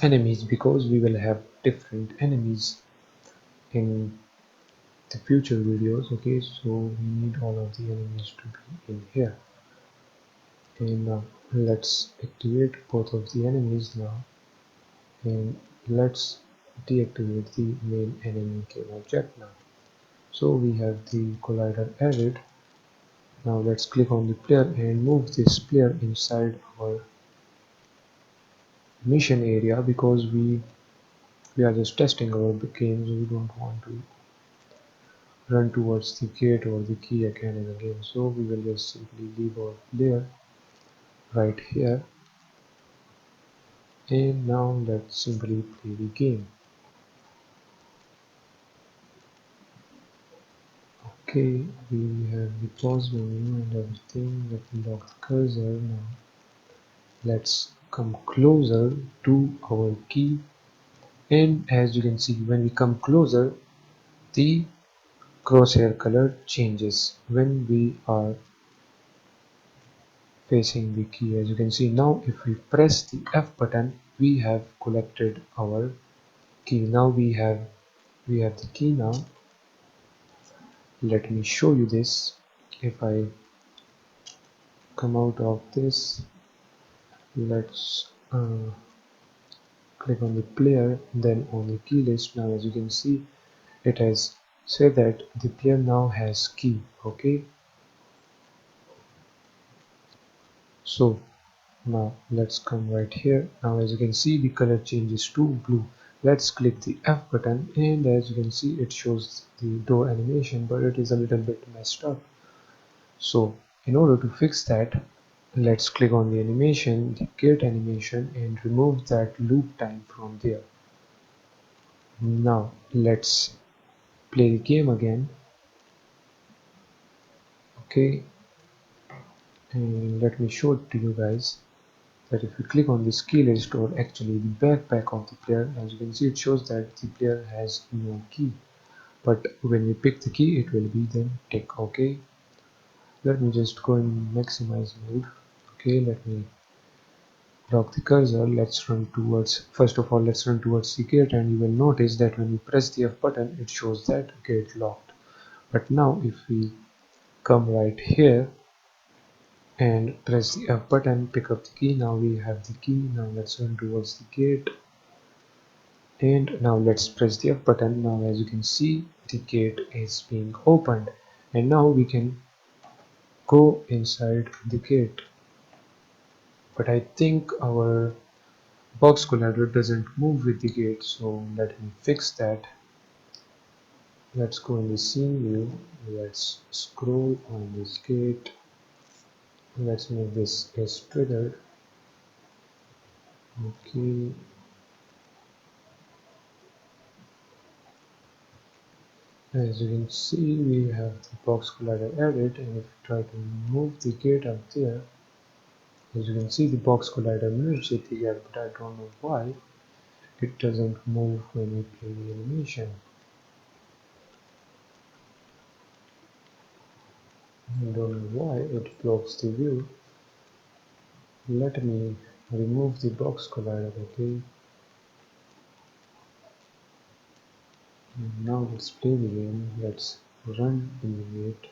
enemies, because we will have different enemies in the future videos. Okay, so we need all of the enemies to be in here, and let's activate both of the enemies now, and let's deactivate the main enemy game object now. So we have the collider added. Now let's click on the player and move this player inside our mission area because we are just testing our game, so we don't want to run towards the gate or the key again and again. So we will just simply leave our player right here, and now let's simply play the game. Okay, we have the pause menu and everything. Let me lock the cursor now. Let's come closer to our key, and as you can see, when we come closer, the crosshair color changes when we are facing the key. As you can see now, if we press the F button, we have collected our key. Now we have the key now. Let me show you this. If I come out of this, let's click on the player, then on the key list. Now as you can see, it has said that the player now has key. Okay, so now let's come right here. Now as you can see, the color changes to blue. Let's click the F button, and as you can see, it shows the door animation, but it is a little bit messed up. So in order to fix that, let's click on the animation, the gate animation, and remove that loop time from there. Now let's play the game again. Okay, and let me show it to you guys that if you click on the skill list, or actually the backpack of the player, as you can see, it shows that the player has no key, but when we pick the key it will be then tick. Okay, let me just go in maximize mode. Okay, let me lock the cursor. Let's run towards, first of all let's run towards the gate, and you will notice that when we press the F button it shows that gate locked. But now if we come right here and press the F button, pick up the key, now we have the key. Now let's run towards the gate, and now let's press the F button. Now as you can see, the gate is being opened, and now we can go inside the gate. But I think our box collider doesn't move with the gate, so let me fix that. Let's go in the scene view. Let's scroll on this gate. Let's make this as triggered. Okay, as you can see, we have the box collider added, and if we try to move the gate up there, as you can see, the box collider moves with the gate, but I don't know why it doesn't move when we play the animation. I don't know why it blocks the view. Let me remove the box collider. Okay, and now let's play the game. Let's run in the gate.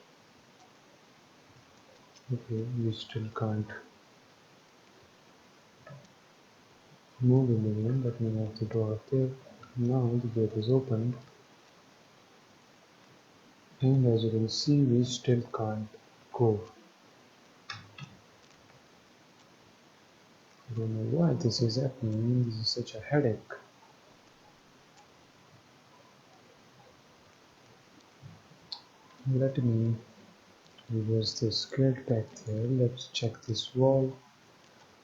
Okay, we still can't move in the game. Let me move the door up there. Now the gate is opened, and as you can see, we still can't go. I don't know why this is happening. This is such a headache. Let me reverse this gate back there. Let's check this wall.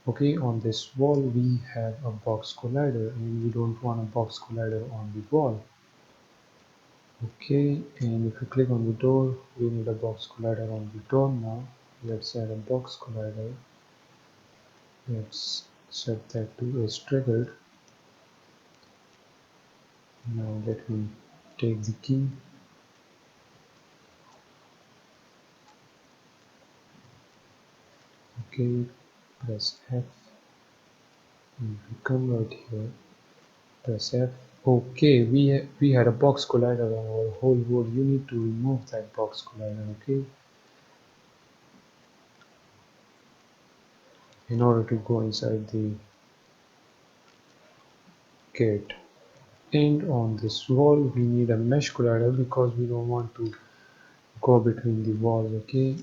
Okay, on this wall we have a box collider, and we don't want a box collider on the wall. Okay, and if you click on the door, we need a box collider on the door now. Let's add a box collider. Let's set that to as triggered. Now let me take the key. Okay, press F. And if you come right here, press F. Okay, we had a box collider on our whole board. You need to remove that box collider. Okay, in order to go inside the gate. And on this wall we need a mesh collider because we don't want to go between the walls. Okay,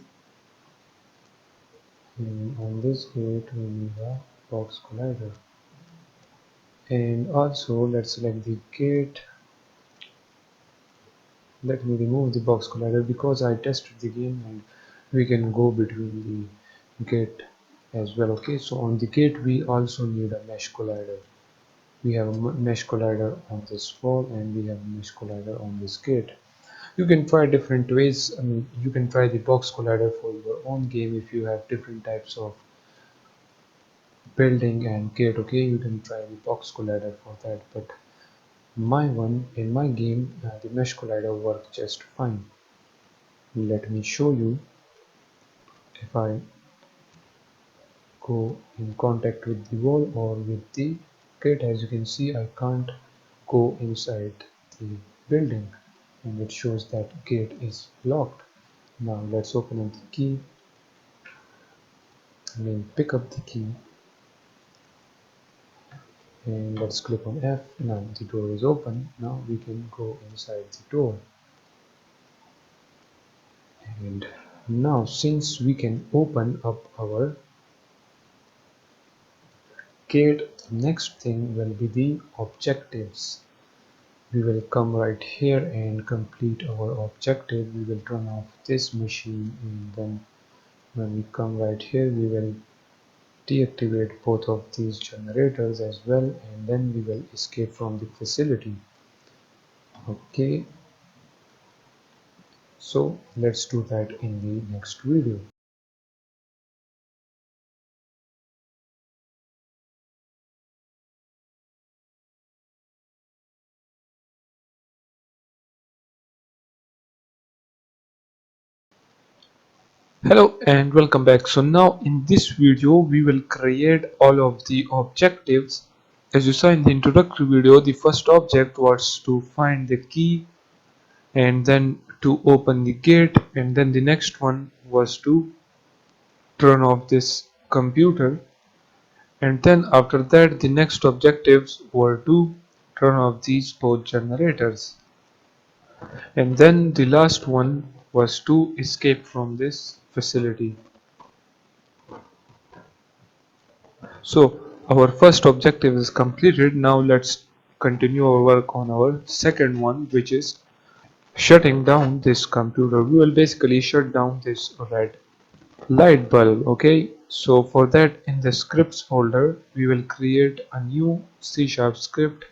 and on this gate we need a box collider. And also let's select the gate. Let me remove the box collider because I tested the game and we can go between the gate as well. Okay, so on the gate we also need a mesh collider. We have a mesh collider on this wall and we have a mesh collider on this gate. You can try different ways. I mean, you can try the box collider for your own game if you have different types of building and gate. Okay, you can try the box collider for that, but my one in my game the mesh collider worked just fine. Let me show you. If I go in contact with the wall or with the gate, as you can see I can't go inside the building and it shows that gate is locked. Now let's open up the key and then pick up the key and let's click on F. Now the door is open. Now we can go inside the door. And now since we can open up our gate, the next thing will be the objectives. We will come right here and complete our objective. We will turn off this machine and then when we come right here we will deactivate both of these generators as well and then we will escape from the facility. Okay, so let's do that in the next video. Hello and welcome back. So now in this video we will create all of the objectives. As you saw in the introductory video, the first object was to find the key and then to open the gate, and then the next one was to turn off this computer, and then after that the next objectives were to turn off these both generators, and then the last one was to escape from this facility. So our first objective is completed. Now let's continue our work on our second one, which is shutting down this computer. We will basically shut down this red light bulb. Okay, so for that in the scripts folder we will create a new C# script.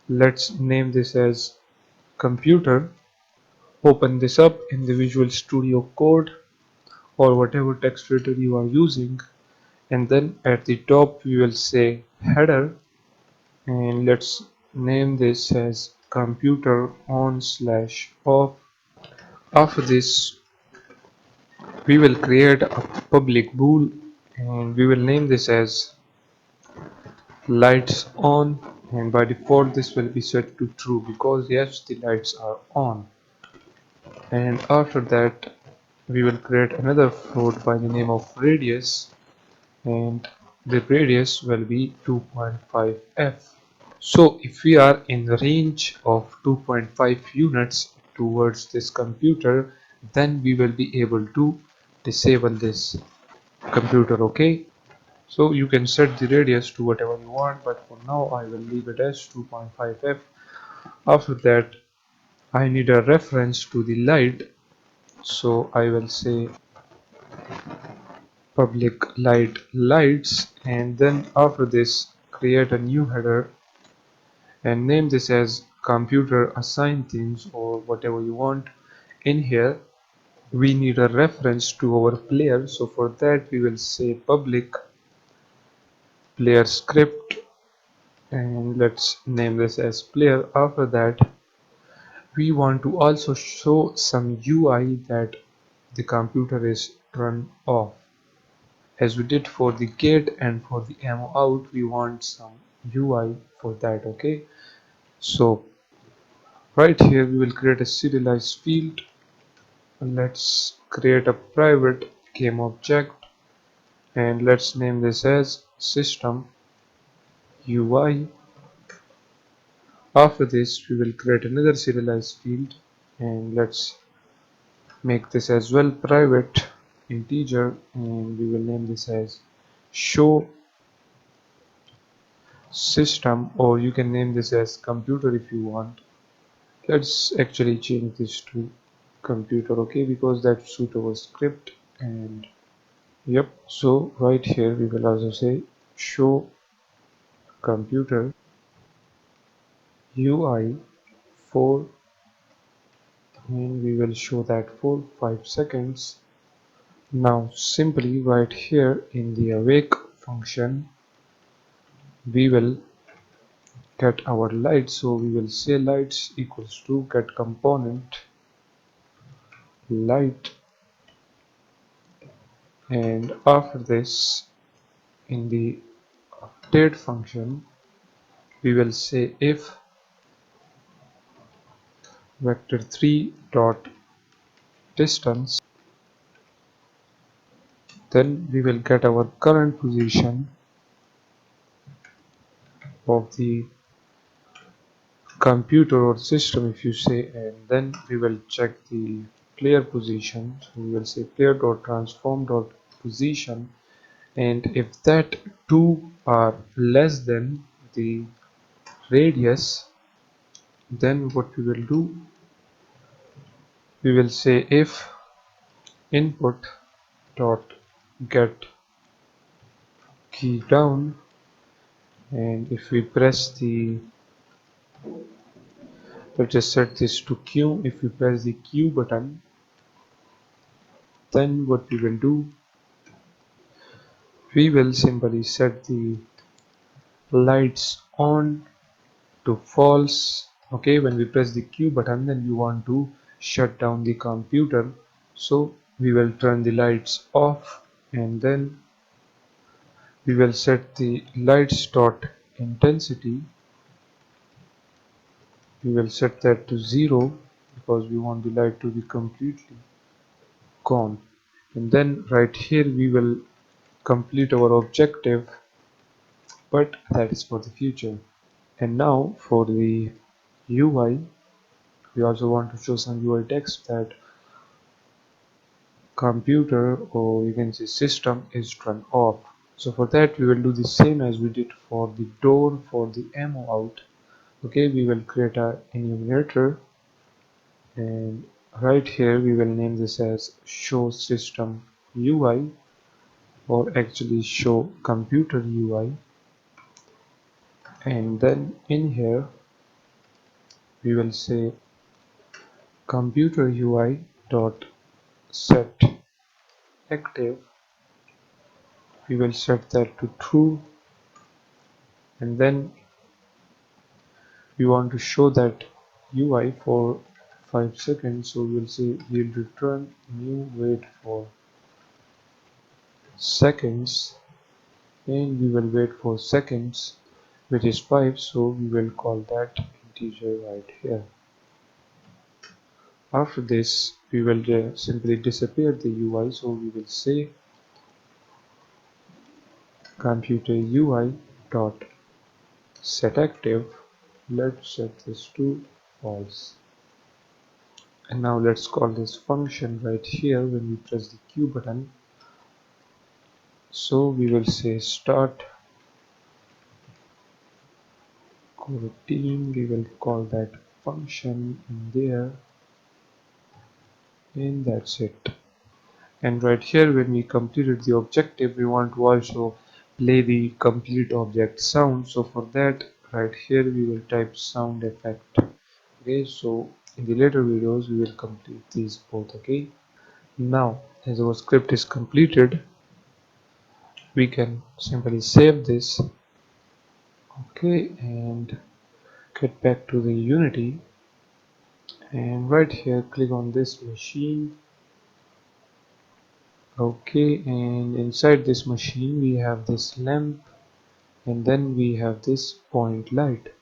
Let's name this as computer. Open this up in the Visual Studio Code or whatever text editor you are using, and then at the top we will say header and let's name this as computer on slash off. After this we will create a public bool and we will name this as lights on, and by default this will be set to true because yes, the lights are on. And after that we will create another float by the name of radius, and the radius will be 2.5f. So if we are in the range of 2.5 units towards this computer, then we will be able to disable this computer. Okay, so you can set the radius to whatever you want, but for now I will leave it as 2.5f. After that I need a reference to the light, so I will say public light lights, and then after this create a new header and name this as computer assign things or whatever you want. In here we need a reference to our player, so for that we will say public player script and let's name this as player. After that we want to also show some UI that the computer is turned off, as we did for the gate and for the ammo out. We want some UI for that. Okay, so right here we will create a serialized field. Let's create a private game object and let's name this as system UI After this, we will create another serialized field, and let's make this as well private integer, and we will name this as show system, or you can name this as computer if you want. Let's actually change this to computer, okay, because that suit our script. And yep, so right here we will also say show computer UI for, and we will show that for 5 seconds. Now simply right here in the awake function we will get our light, so we will say lights equals to get component light, and after this in the update function we will say if vector3 dot distance, then we will get our current position of the computer or system if you say, and then we will check the player position, so we will say player dot transform dot position, and if that two are less than the radius, then what we will do, we will say if input dot get key down, and if we press the, let's just set this to Q, if we press the Q button, then what we will do, we will simply set the lights on to false. Okay, when we press the Q button, then we want to shut down the computer, so we will turn the lights off, and then we will set the lights dot intensity, we will set that to 0 because we want the light to be completely gone, and then right here we will complete our objective, but that is for the future. And now for the UI, we also want to show some UI text that computer, or you can say system, is turned off. So for that we will do the same as we did for the door for the ammo out. Okay, we will create a enumerator, and right here we will name this as show system UI, or actually show computer UI, and then in here we will say computer UI dot set active, we will set that to true, and then we want to show that UI for 5 seconds, so we'll say we'll return new wait for seconds, and we will wait for seconds, which is 5, so we will call that integer right here. After this we will simply disappear the UI, so we will say computer UI dot set active, let's set this to false. And now let's call this function right here when we press the Q button. So we will say start coroutine, we will call that function in there, and that's it. And right here when we completed the objective, we want to also play the complete object sound, so for that right here we will type sound effect. Okay, so in the later videos we will complete these both. Okay, now as our script is completed, we can simply save this. Okay, and get back to the Unity, and right here click on this machine. Okay, and inside this machine we have this lamp, and then we have this point light,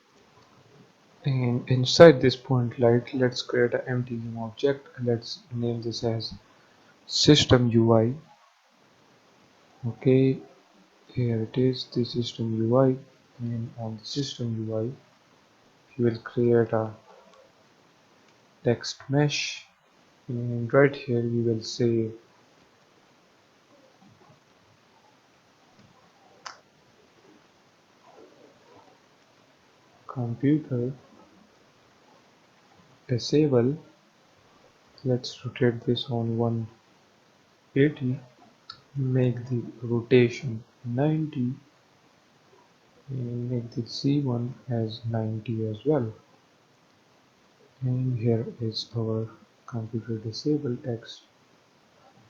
and inside this point light let's create an empty new object. Let's name this as system UI. Okay, here it is, the system UI, and on the system UI You will create a text mesh, and right here you will say computer disable. Let's rotate this on 180, make the rotation 90, and make the Z1 as 90 as well. And here is our computer disable text.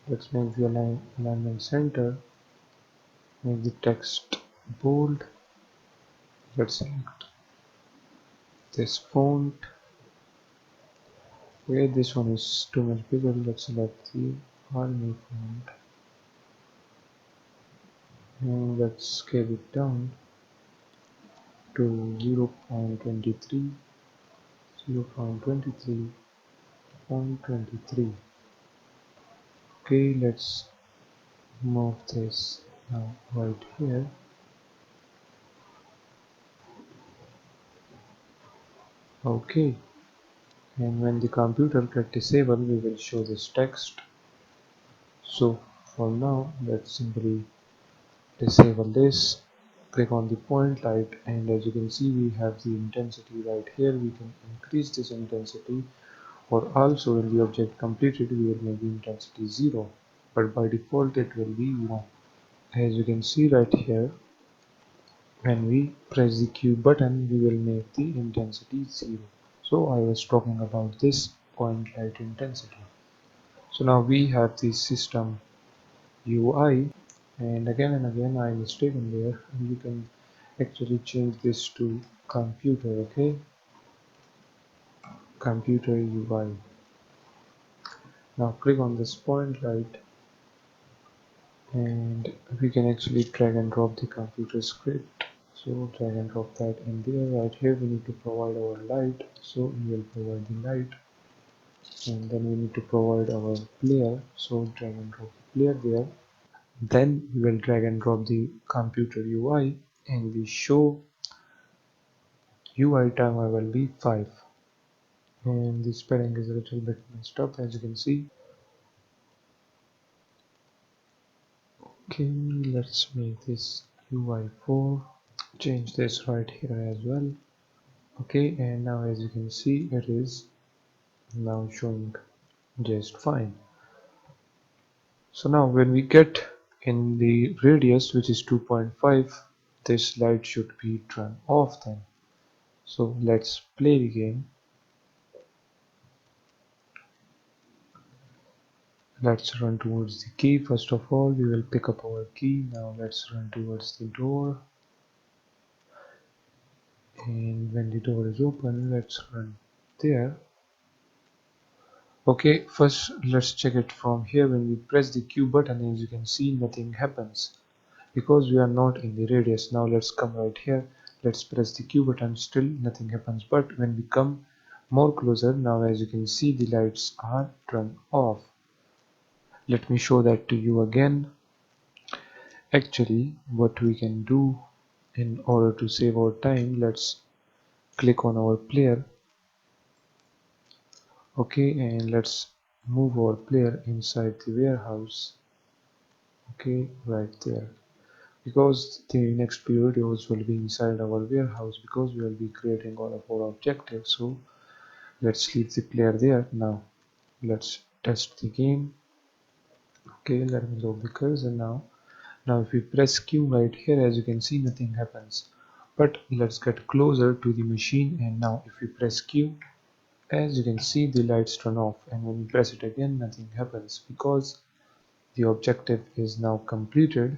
Let's make the alignment center, make the text bold. Let's select this font. Okay, this one is too much bigger. Let's select the army font and let's scale it down to 0.23, 0.23. Okay, let's move this now right here. Okay, and when the computer get disabled, we will show this text. So for now, let's simply disable this. Click on the point light, and as you can see, we have the intensity right here. We can increase this intensity, or also when the object completed, we will make the intensity 0, but by default it will be 1. As you can see right here, when we press the Q button, we will make the intensity 0. So I was talking about this point light intensity. So now we have the system UI, and again I mistaken there, and you can actually change this to computer. Okay, computer UI. Now click on this point light, and we can actually drag and drop the computer script. So drag and drop that in there. Right here we need to provide our light, so we will provide the light, and then we need to provide our player, so drag and drop the player there. Then we will drag and drop the computer UI, and we show UI timer will be 5, and the spelling is a little bit messed up, as you can see. Okay, let's make this UI 4, change this right here as well. Okay, and now as you can see, it is now showing just fine. So now when we get in the radius, which is 2.5, this light should be turned off then. So let's play the game. Let's run towards the key. First of all, we will pick up our key. Now let's run towards the door. And when the door is open, let's run there. Okay, first let's check it from here. When we press the Q button, as you can see, nothing happens because we are not in the radius. Now let's come right here. Let's press the Q button, still nothing happens. But when we come more closer, now as you can see, the lights are turned off. Let me show that to you again. Actually, what we can do in order to save our time, let's click on our player. Okay, and let's move our player inside the warehouse. Okay, right there, because the next videos will be inside our warehouse, because we will be creating all of our objectives. So let's leave the player there. Now let's test the game. Okay, let me load the cursor now. Now if we press Q right here, as you can see, nothing happens. But let's get closer to the machine, and now if we press Q, as you can see, the lights turn off, and when we press it again, nothing happens because the objective is now completed.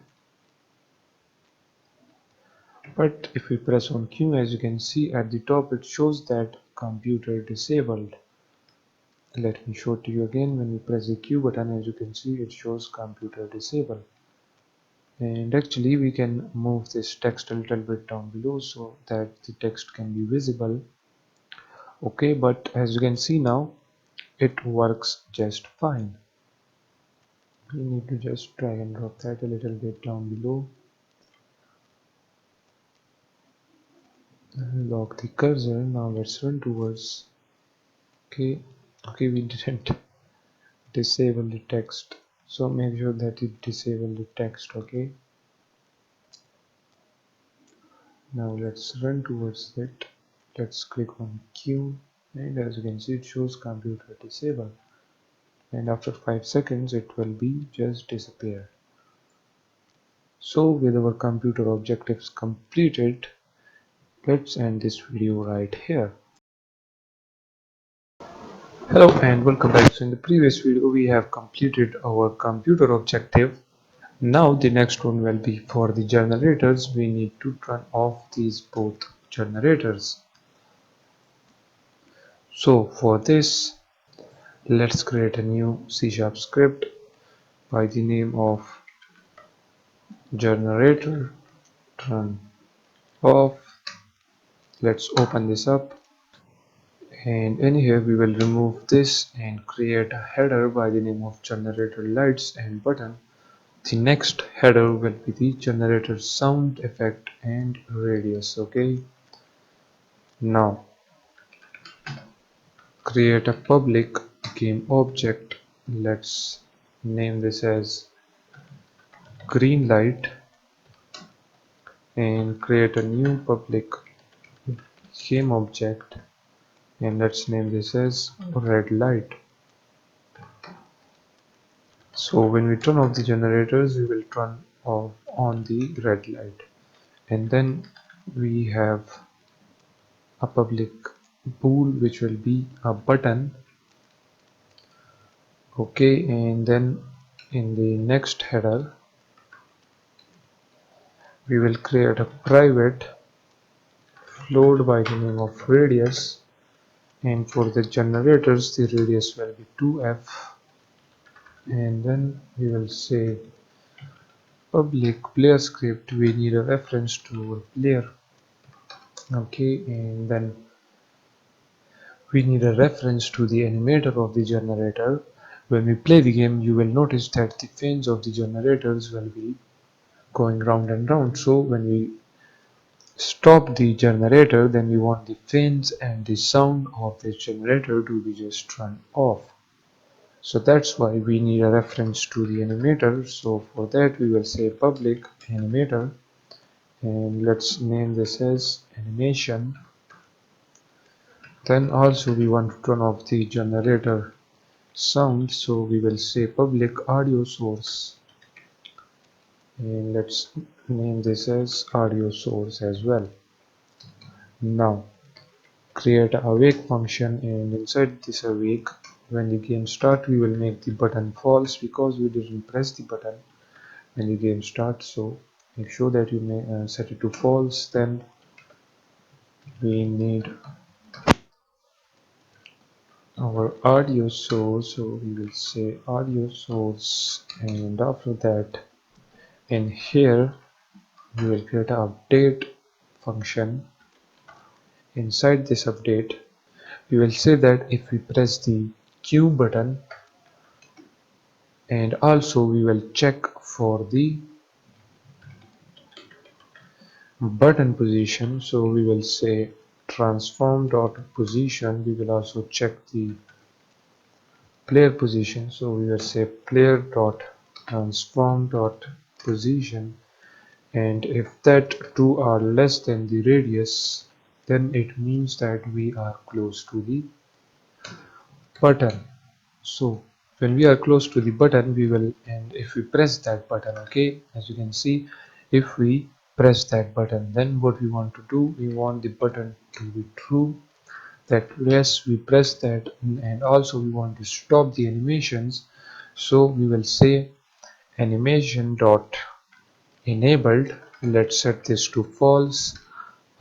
But if we press on Q, as you can see at the top, it shows that computer disabled. Let me show it to you again. When we press the Q button, as you can see, it shows computer disabled. And actually we can move this text a little bit down below so that the text can be visible. Okay, but as you can see now, it works just fine. We need to just drag and drop that a little bit down below. Lock the cursor. Now let's run towards. Okay, okay, we didn't disable the text, so make sure that you disable the text. Okay, now let's run towards it. Let's click on Q, and as you can see, it shows computer disabled. And after 5 seconds, it will be just disappear. So with our computer objectives completed, let's end this video right here. Hello and welcome back. So in the previous video we have completed our computer objective. Now the next one will be for the generators. We need to turn off these both generators. So for this, let's create a new C# script by the name of generator turn off. Let's open this up, and in here we will remove this and create a header by the name of generator lights and button. The next header will be the generator sound effect and radius. Okay, now create a public game object. Let's name this as green light, and create a new public game object, and let's name this as red light. So when we turn off the generators, we will turn off on the red light, and then we have a public bool which will be a button. Okay, and then in the next header we will create a private float by the name of radius, and for the generators the radius will be 2f, and then we will say public player script. We need a reference to our player. Okay, and then we need a reference to the animator of the generator. When we play the game, you will notice that the fans of the generators will be going round and round. So when we stop the generator, then we want the fans and the sound of the generator to be just turned off. So that's why we need a reference to the animator. So for that we will say public animator, and let's name this as animation. Then also we want to turn off the generator sound, so we will say public audio source, and let's name this as audio source as well. Now create a awake function, and inside this awake, when the game starts, we will make the button false because we didn't press the button when the game starts. So make sure that you may set it to false. Then we need our audio source, so we will say audio source, and after that in here we will create an update function. Inside this update we will say that if we press the Q button, and also we will check for the button position, so we will say transform dot position. We will also check the player position, so we will say player dot transform dot position, and if that two are less than the radius, then it means that we are close to the button. So when we are close to the button, we will, and if we press that button, okay, as you can see, if we press that button, then what we want to do, we want the button to be true, that yes, we press that, and also we want to stop the animations. So we will say animation dot enabled. Let's set this to false.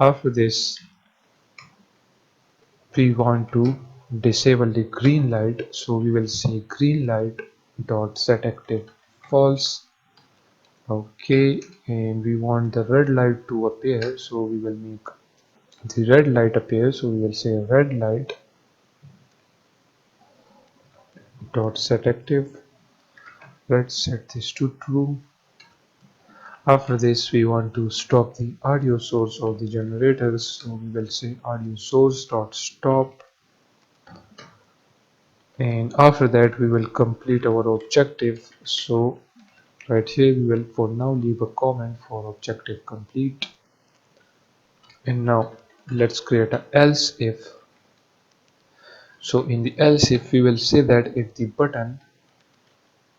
After this we want to disable the green light, so we will say green light dot set active false. Okay, and we want the red light to appear, so we will make the red light appear, so we will say red light dot set active. Let's set this to true. After this, we want to stop the audio source of the generators, so we will say audio source dot stop, and after that we will complete our objective. So right here we will for now leave a comment for objective complete. And now let's create a else if. So in the else if, we will say that if the button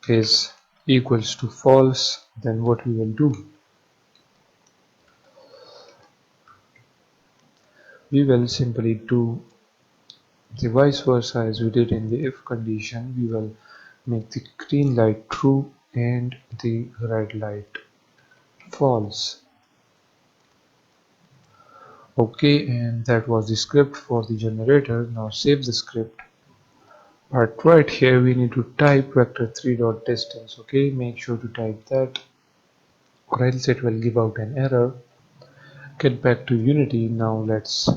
is equals to false, then what we will do, we will simply do the vice versa as we did in the if condition. We will make the green light true and the red light false. Okay, and that was the script for the generator. Now save the script. But right here we need to type vector3.distance. Okay, make sure to type that or else it will give out an error. Get back to Unity. Now let's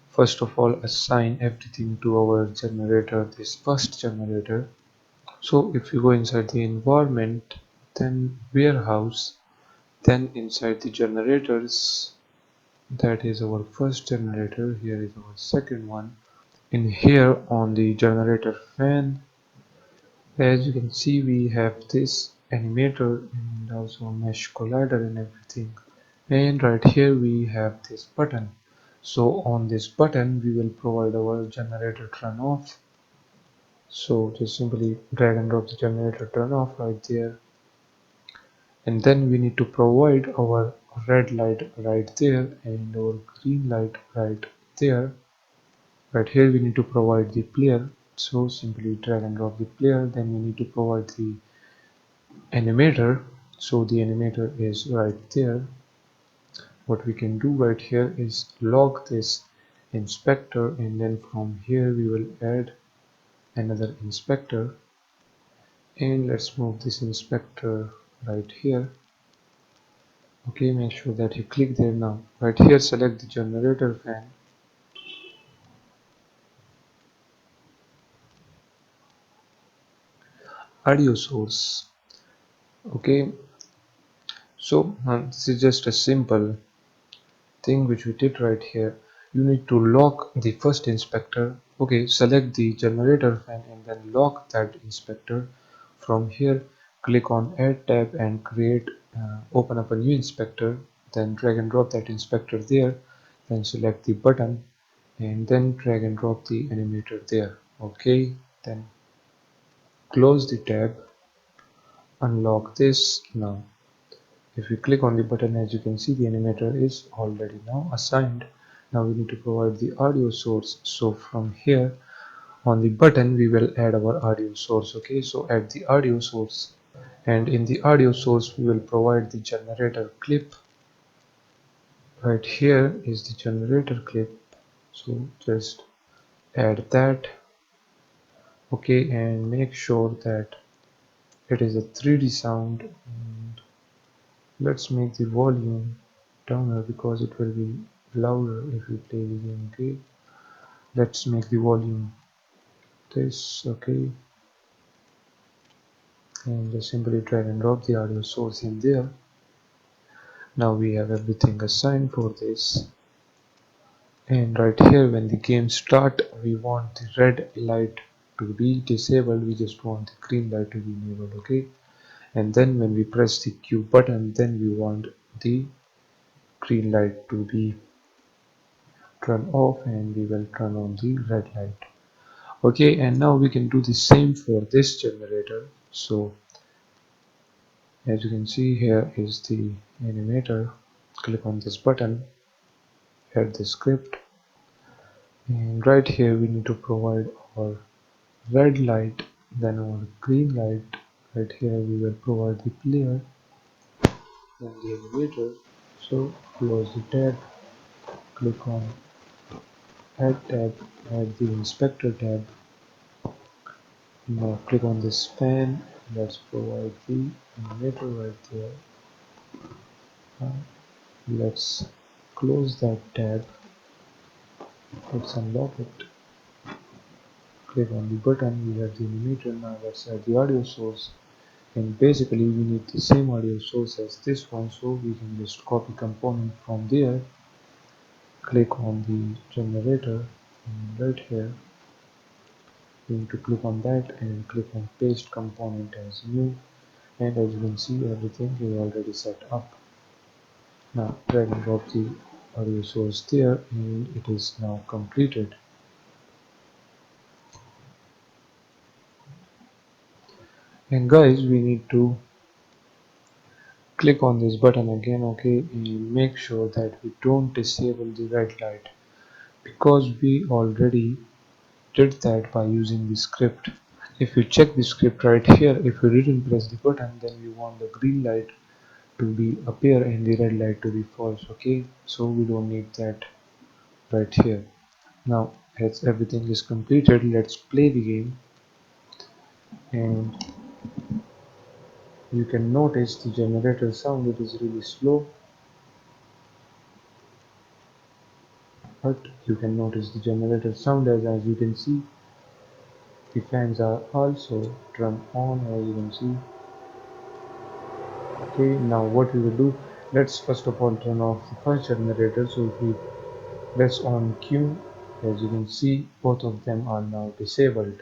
first of all assign everything to our generator, this first generator. So if you go inside the environment, then warehouse, then inside the generators, that is our first generator, here is our second one. In here on the generator fan, as you can see, we have this animator and also mesh collider and everything. And right here we have this button. So on this button we will provide our generator turn off. So just simply drag and drop the generator turn off right there, and then we need to provide our red light right there and our green light right there. Right here we need to provide the player, so simply drag and drop the player. Then we need to provide the animator, so the animator is right there. What we can do right here is log this inspector, and then from here we will add another inspector, and let's move this inspector right here. Okay, make sure that you click there. Now right here select the generator fan, audio source. Okay, so this is just a simple thing which we did right here. You need to lock the first inspector. Okay, select the generator fan and then lock that inspector. From here click on add tab and create open up a new inspector, then drag and drop that inspector there, then select the button and then drag and drop the animator there. Okay, then close the tab, unlock this. Now if we click on the button, as you can see, the animator is already now assigned. Now we need to provide the audio source. So from here on the button we will add our audio source. Okay, so add the audio source, and in the audio source we will provide the generator clip. Right here is the generator clip, so just add that. Okay, and make sure that it is a 3D sound, and let's make the volume downer because it will be louder if we play the game. Okay, let's make the volume this. Okay, and just simply drag and drop the audio source in there. Now we have everything assigned for this, and right here when the game start we want the red light to be disabled, we just want the green light to be enabled. Okay, and then when we press the Q button, then we want the green light to be turned off and we will turn on the red light. Okay, and now we can do the same for this generator. So as you can see, here is the animator. Click on this button, add the script, and right here we need to provide our red light, then our green light. Right here we will provide the player and the animator. So close the tab, click on add tab, add the inspector tab. Now click on this fan, let's provide the animator right there. Let's close that tab, let's unlock it, click on the button, we have the animator. Now let's add the audio source, And basically we need the same audio source as this one, so we can just copy component from there, click on the generator, and right here we need to click on that and click on paste component as new, and as you can see everything is already set up. Now drag and drop the audio source there, and it is now completed. And guys, we need to click on this button again, okay, and make sure that we don't disable the red light, because we already did that by using the script. If you check the script right here, if you didn't press the button, then we want the green light to be appear and the red light to be false, okay, so we don't need that right here. Now as everything is completed, let's play the game, and you can notice the generator sound, it is really slow, but you can notice the generator sound as you can see the fans are also turned on, as you can see. Okay, now what we will do, let's first of all turn off the first generator. So if we press on Q, as you can see both of them are now disabled,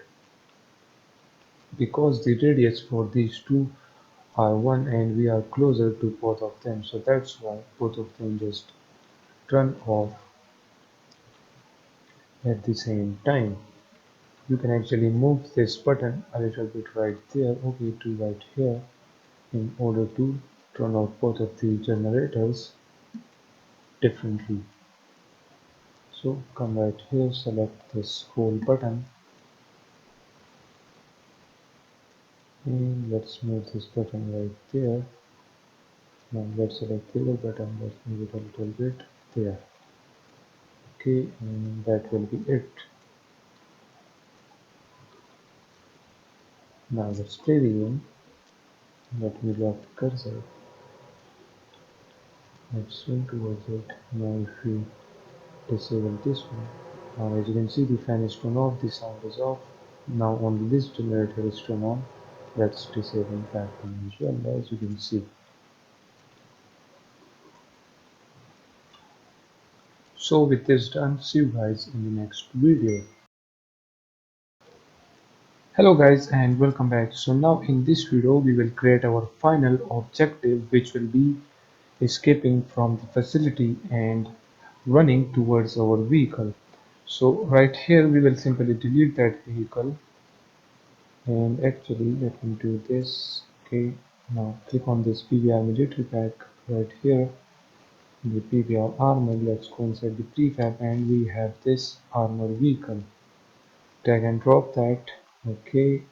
because the radius for these two are 1 and we are closer to both of them, so that's why both of them just turn off at the same time. You can actually move this button a little bit right there, okay, to right here, in order to turn off both of the generators differently. So come right here, select this whole button, and let's move this button right there. Now let's select the other button, let's move it a little bit there. Okay, and that will be it. Now let's play the game. Let me lock the cursor. Let's swing towards it. Now if we disable this one, now as you can see the fan is turned off, the sound is off. Now only this generator is turned on. Let's disable that one as well, as you can see. So with this done, see you guys in the next video. Hello guys and welcome back. So now in this video we will create our final objective, which will be escaping from the facility and running towards our vehicle. So right here we will simply delete that vehicle, and actually let me do this. Okay, now click on this PBR military pack right here, the PBR armor. Let's go inside the prefab and we have this armor vehicle. Drag and drop that. Okay,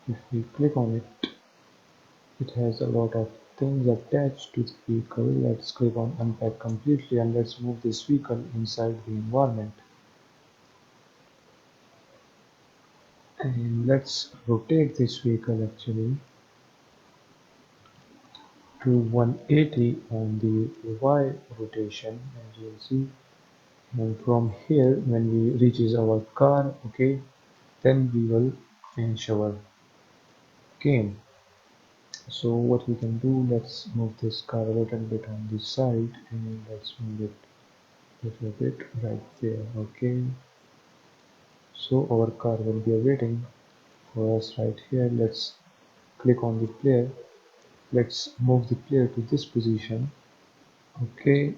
if we click on it, it has a lot of things attached to the vehicle. Let's click on unpack completely and let's move this vehicle inside the environment. And let's rotate this vehicle actually to 180 on the Y rotation, as you will see. And from here, when we reaches our car, okay, then we will finish our game. So what we can do, let's move this car a little bit on this side and let's move it a little bit right there. Okay, so our car will be waiting for us right here. Let's click on the player, let's move the player to this position. Okay,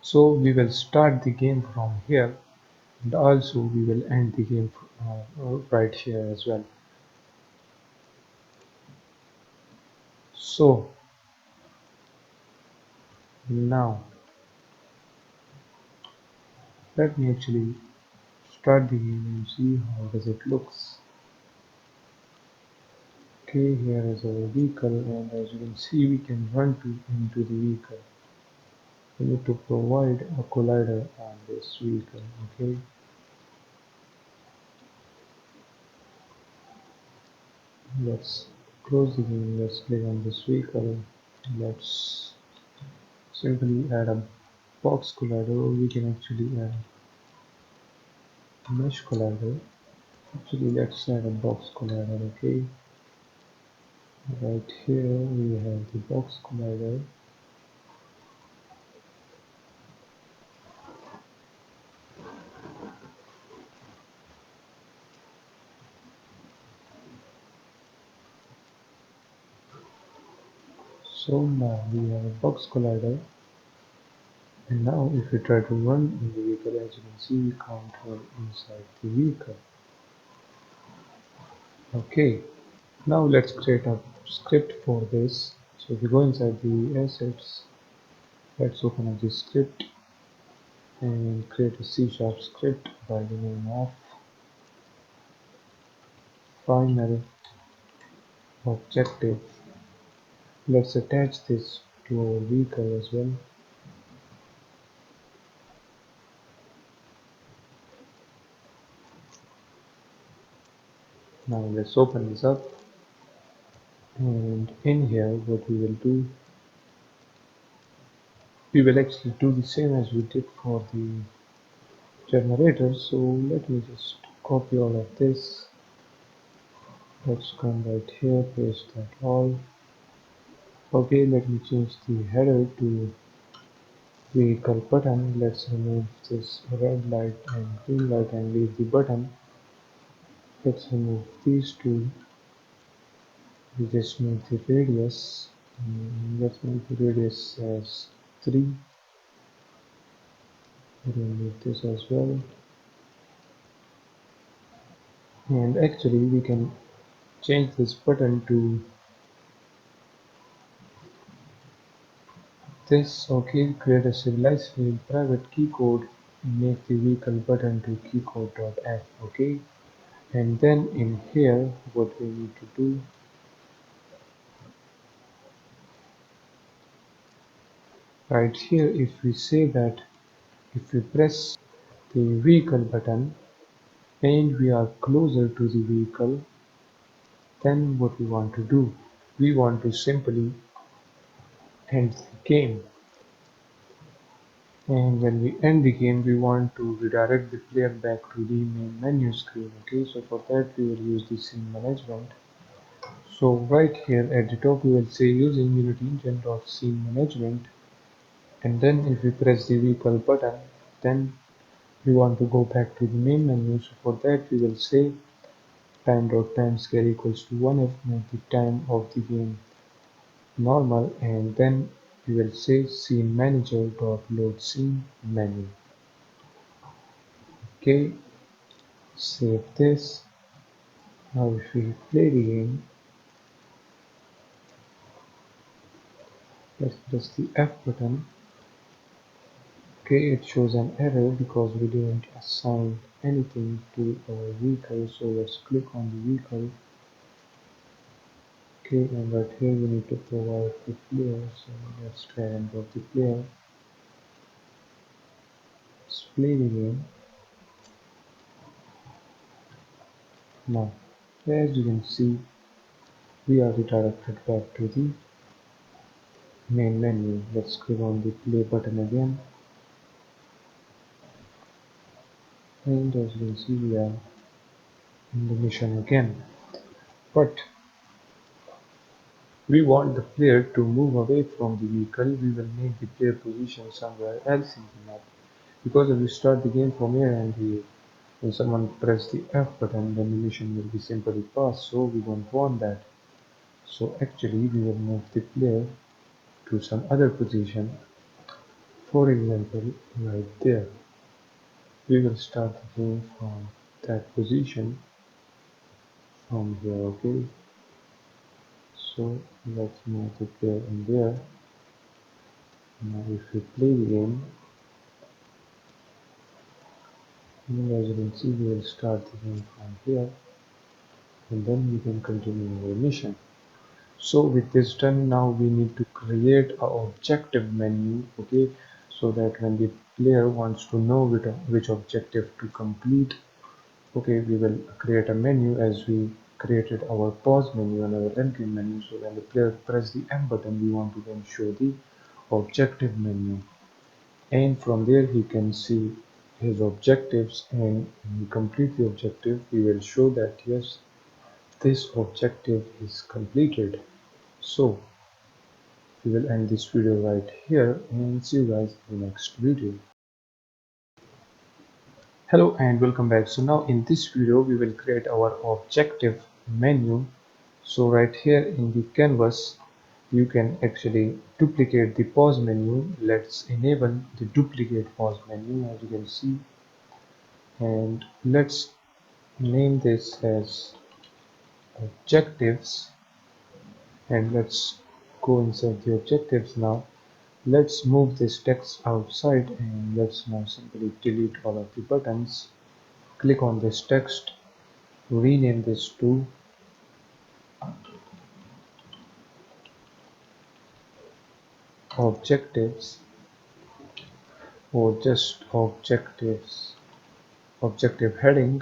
so we will start the game from here, and also we will end the game right here as well. So now let me actually start the game and see how does it looks. Okay, here is our vehicle, and as you can see we can run into the vehicle. We need to provide a collider on this vehicle. Okay, let's close the game, let's click on this vehicle, let's simply add a box collider, or we can actually add a mesh collider. Actually, let's add a box collider. Okay, right here we have the box collider. So now we have a box collider, and now if we try to run in the vehicle, as you can see, we can't run inside the vehicle. Okay, now let's create a script for this. So if we go inside the assets, let's open up the script and create a C# script by the name of final objective. Let's attach this to our vehicle as well. Now let's open this up, and in here what we will do, we will actually do the same as we did for the generator. So let me just copy all of this. Let's come right here, paste that all. Okay, let me change the header to vehicle button. Let's remove this red light and green light and leave the button. Let's remove these two. We just make the radius. Let's make the radius as 3. Remove this as well. And actually we can change this button to this. Okay, create a serialized field private key code, make the vehicle button to keycode.f. Okay, and then in here what we need to do, right here, if we say that if we press the vehicle button and we are closer to the vehicle, then what we want to do, we want to simply end the game. And when we end the game, we want to redirect the player back to the main menu screen. Okay, so for that we will use the scene management. So right here at the top we will say using Unity engine.scene management, and then if we press the vehicle button, then we want to go back to the main menu. So for that we will say time.timescale equals to 1f, make the time of the game normal, and then we will say scene manager.load scene menu. Okay, save this. Now if we play the game, let's press the F button. Okay, it shows an error because we didn't assign anything to our vehicle. So let's click on the vehicle. Okay, and right here we need to provide the player. So let's drag and drop the player. Let's play the game. Now, as you can see, we are redirected back to the main menu. Let's click on the play button again. And as you can see, we are in the mission again. But we want the player to move away from the vehicle. We will make the player position somewhere else in the map. Because if we start the game from here and when someone press the F button, then the mission will be simply passed. So we don't want that. So actually we will move the player to some other position. For example, right there. We will start the game from that position from here. Okay. So let's move the player in there. Now if we play the game, and as you can see, we will start the game from here, and then we can continue our mission. So with this done, now we need to create a objective menu, okay, so that when the player wants to know which objective to complete, okay, we will create a menu as we created our pause menu and our entry menu. So when the player press the M button, we want to then show the objective menu, and from there he can see his objectives, and when we complete the objective we will show that yes, this objective is completed. So we will end this video right here and see you guys in the next video. Hello and welcome back. So now in this video we will create our objective menu. So right here in the canvas you can actually duplicate the pause menu. Let's enable the duplicate pause menu, as you can see, and let's name this as objectives, and let's go inside the objectives now. Let's move this text outside and let's now simply delete all of the buttons. Click on this text, rename this to objectives or just objectives, objective heading.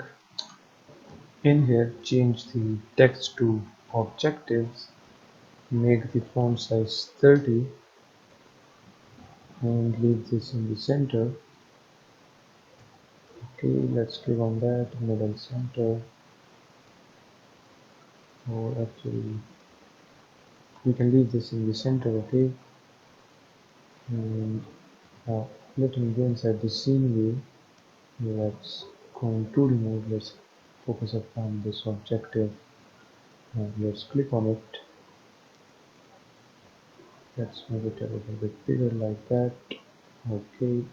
In here change the text to objectives, make the font size 30 and leave this in the center. Okay, let's click on that, middle center, or actually we can leave this in the center. Okay, and now let me go inside the scene view. Let's go in 2D mode. Let's focus upon this objective and let's click on it. Let's make it a little bit bigger like that. Okay,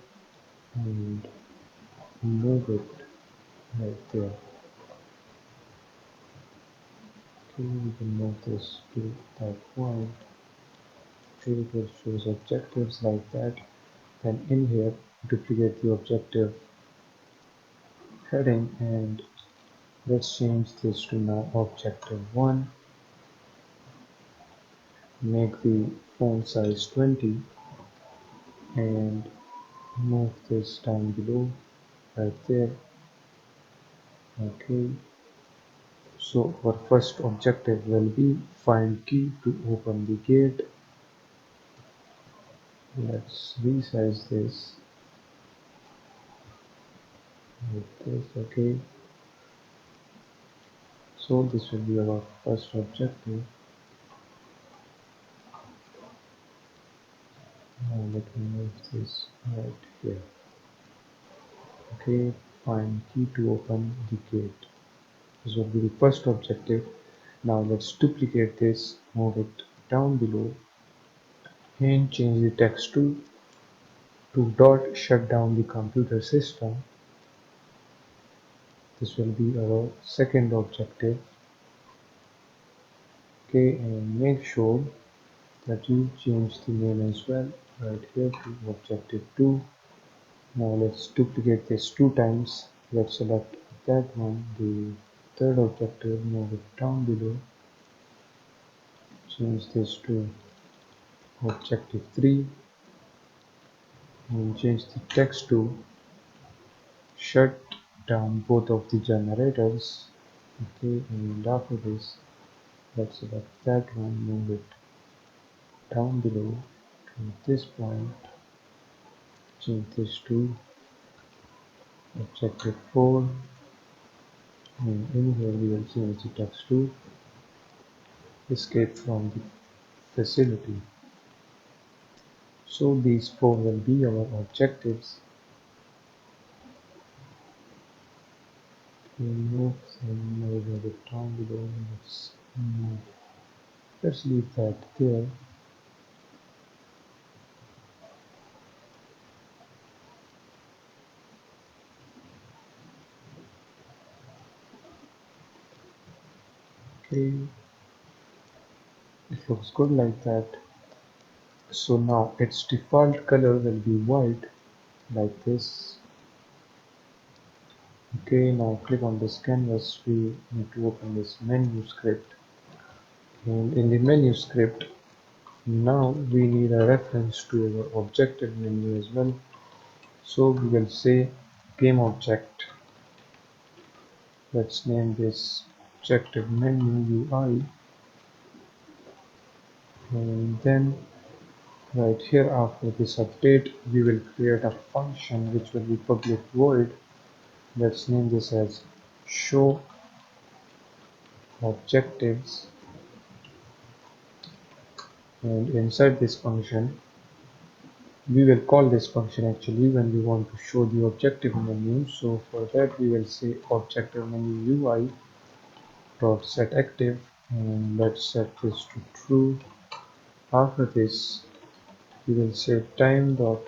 and move it right there. Okay, we can move this to that point. Okay, it shows objectives like that. Then in here duplicate the objective heading and let's change this to now objective 1. Make the font size 20 and move this down below right there. Okay, so our first objective will be find key to open the gate. Let's resize this like this. Okay, so this will be our first objective. Now let me move this right here. Okay, find key to open the gate. This will be the first objective. Now let's duplicate this, move it down below and change the text to dot shut down the computer system. This will be our second objective. Okay, and make sure that you change the name as well right here to objective 2. Now let's duplicate this 2 times. Let's select that one, the third objective, move it down below, change this to objective 3 and change the text to shut down both of the generators. Okay, and after this let's select that one, move it down below to this point, change this to objective 4 and in here we will change the text to escape from the facility. So these 4 will be our objectives. We move them a little bit down below. Let's leave that there. Okay, it looks good like that. So now its default color will be white like this. Okay, now click on this canvas. We need to open this menu script, and in the menu script now we need a reference to our objective menu as well. So we will say game object. Let's name this objective menu UI, and then Right here, after this update, we will create a function which will be public void. Let's name this as show objectives, and inside this function we will call this function actually when we want to show the objective menu. So for that we will say objective menu UI dot set active, and let's set this to true. After this we will say time dot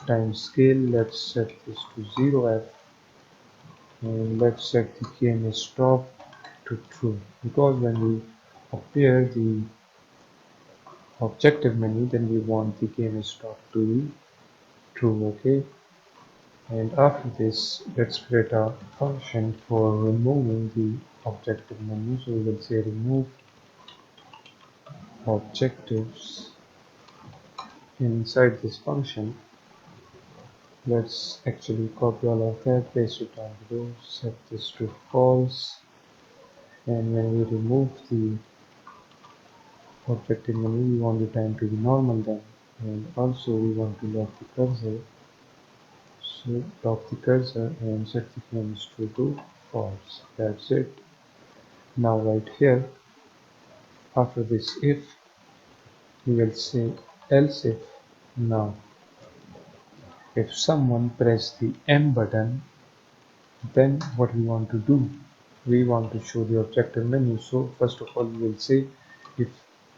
time scale. Let's set this to 0f, and let's set the game stop to true, because when we appear the objective menu then we want the game stop to be true. Okay, and after this let's create a function for removing the objective menu. So we will say remove objectives. Inside this function let's actually copy all of that, paste it down below, set this to false, and when we remove the objective menu we want the time to be normal then, and also we want to lock the cursor. So lock the cursor and set the frames to false. That's it. Now right here, after this if, we will say else if. Now if someone press the M button, then what we want to do, we want to show the objective menu. So first of all we will say if,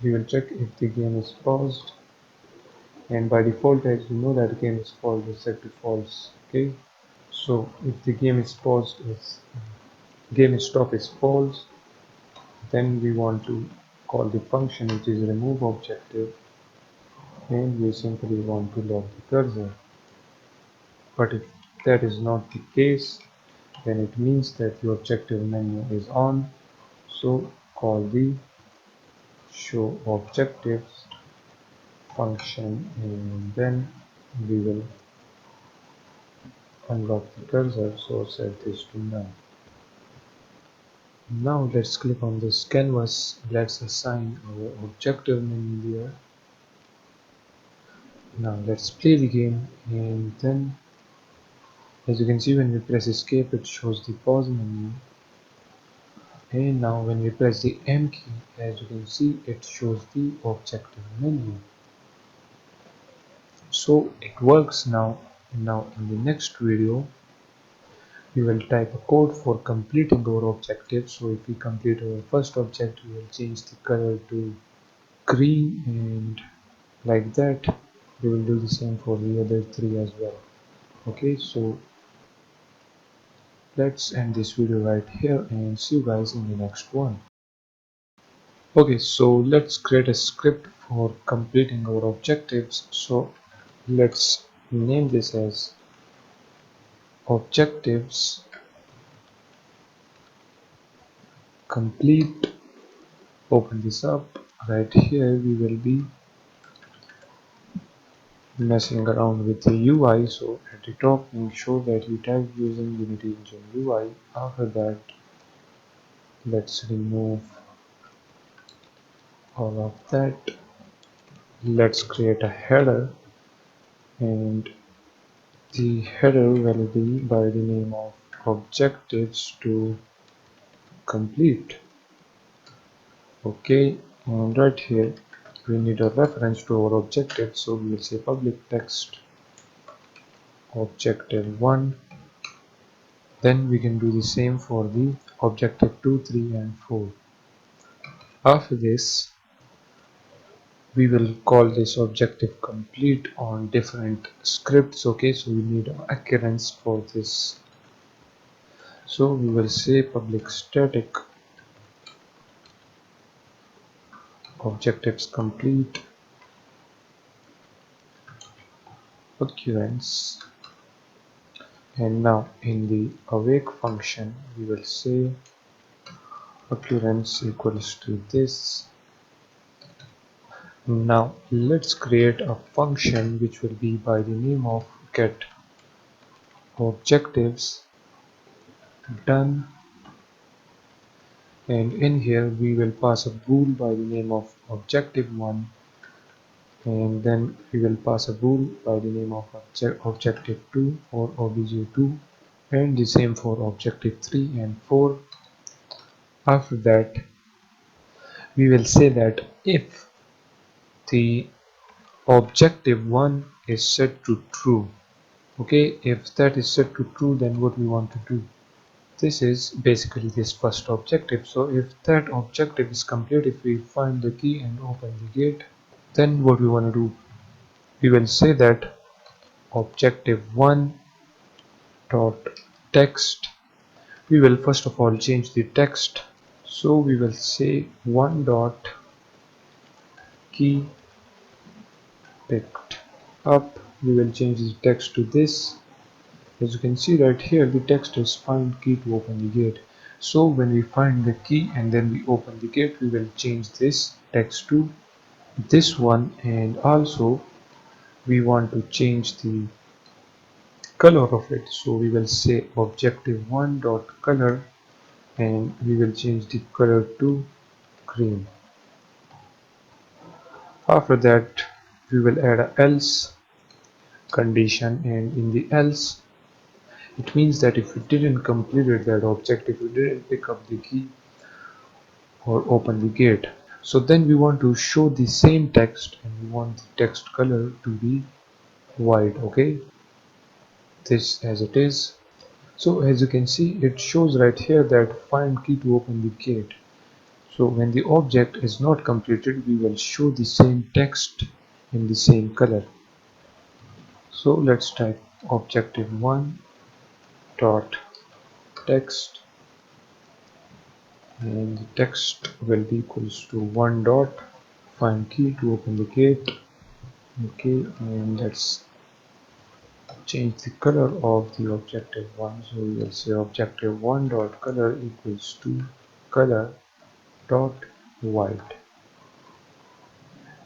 we will check if the game is paused, and by default as you know that game is paused is set to false. Okay, so if the game is paused is game stop is false, then we want to call the function which is remove objective, and we simply want to lock the cursor. But if that is not the case, then it means that the objective menu is on. So call the show objectives function, and then we will unlock the cursor. So set this to none. Now let's click on this canvas. Let's assign our objective menu here. Now let's play the game, and then as you can see when we press escape it shows the pause menu, and now when we press the M key, as you can see it shows the objective menu. So it works now. Now in the next video we will type a code for completing our objective. So if we complete our first object we will change the color to green, and like that we will do the same for the other three as well. Okay, so let's end this video right here and see you guys in the next one. Okay, so let's create a script for completing our objectives. So let's name this as objectives complete. Open this up. Right here we will be messing around with the UI. So at the top make sure that you type using Unity Engine UI. After that let's remove all of that. Let's create a header, and the header will be by the name of objectives to complete. Okay, and right here we need a reference to our objective, so we will say public text objective 1. Then we can do the same for the objective 2, 3 and 4. After this we will call this objective complete on different scripts. Okay, so we need occurrence for this. So we will say public static objectives complete occurrence, and now in the awake function we will say occurrence equals to this. Now let's create a function which will be by the name of get objectives done, and in here we will pass a bool by the name of objective1, and then we will pass a bool by the name of objective2 or obj2, and the same for objective 3 and 4. After that, we will say that if the objective 1 is set to true, okay, if that is set to true, then what we want to do, this is basically this first objective. So if that objective is complete, if we find the key and open the gate, then what we want to do, we will say that objective1 dot text. We will first of all change the text, so we will say 1 dot key picked up. We will change the text to this. As you can see right here, the text is find key to open the gate. So when we find the key and then we open the gate, we will change this text to this one, and also we want to change the color of it. So we will say objective1 dot color, and we will change the color to green. After that, we will add a else condition, and in the else, it means that if we didn't complete that objective, we didn't pick up the key or open the gate, so then we want to show the same text and we want the text color to be white. Okay, this as it is. So as you can see, it shows right here that find key to open the gate. So when the object is not completed, we will show the same text in the same color. So let's type objective1 dot text, and the text will be equals to 1 dot find key to open the gate. Okay, and let's change the color of the objective1. So we will say objective1 dot color equals to color dot white,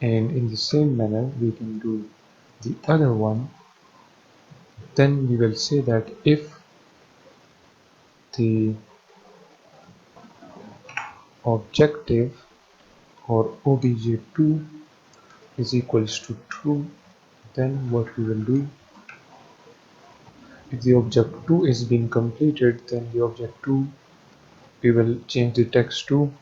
and in the same manner we can do the other one. Then we will say that if the objective or obj2 is equals to true, then what we will do, if the object 2 is being completed, then the object 2, we will change the text to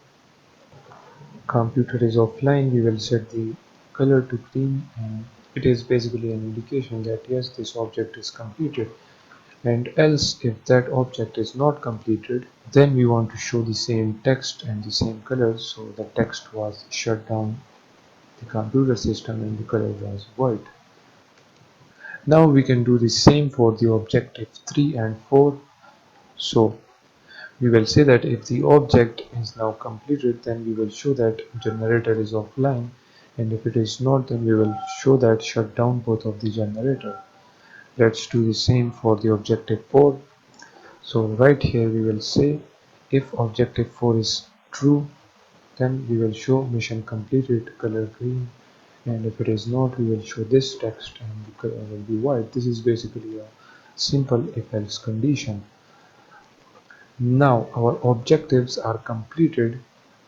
computer is offline. We will set the color to green, and it is basically an indication that yes, this object is completed. And else, if that object is not completed, then we want to show the same text and the same color. So the text was shut down the computer system and the color was white. Now we can do the same for the objective 3 and 4. So we will say that if the object is now completed, then we will show that generator is offline, and if it is not, then we will show that shut down both of the generator. Let's do the same for the objective 4. So right here we will say if objective 4 is true, then we will show mission completed color green, and if it is not, we will show this text and the color will be white. This is basically a simple if else condition. Now our objectives are completed,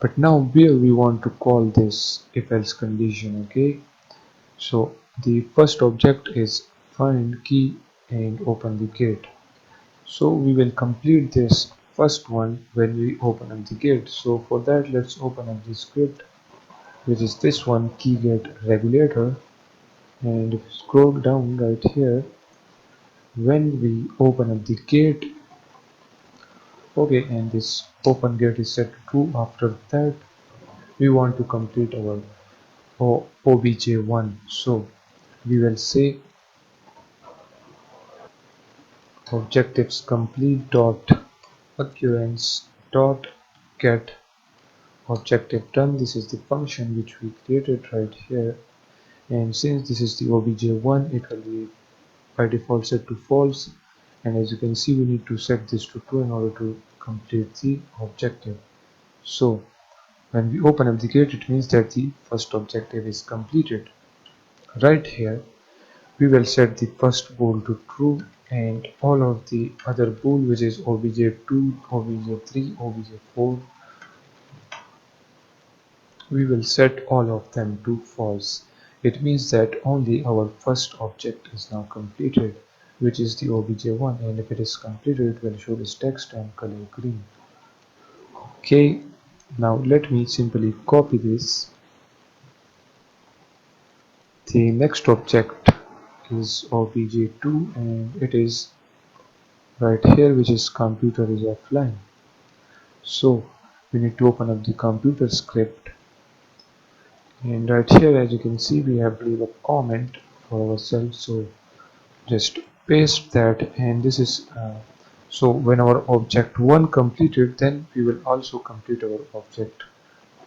but now where we want to call this if else condition. Okay, so the first object is find key and open the gate. So we will complete this first one when we open up the gate. So for that, let's open up the script, which is this one, key get regulator. And if you scroll down right here, when we open up the gate, okay, and this open gate is set to true. After that, we want to complete our obj1. So we will say objectives complete dot occurrence dot get objective done. This is the function which we created right here, and since this is the obj1, it will be by default set to false, and as you can see, we need to set this to true in order to complete the objective. So when we open up the gate, it means that the first objective is completed. Right here we will set the first bool to true, and all of the other bool, which is obj2, obj3, obj4, we will set all of them to false. It means that only our first object is now completed, which is the obj1, and if it is completed it will show this text and color green. Okay, now let me simply copy this. The next object is obj2 and it is right here, which is computer is offline. So we need to open up the computer script, and right here as you can see we have leave a comment for ourselves, so just paste that, and this is so when our object 1 completed, then we will also complete our object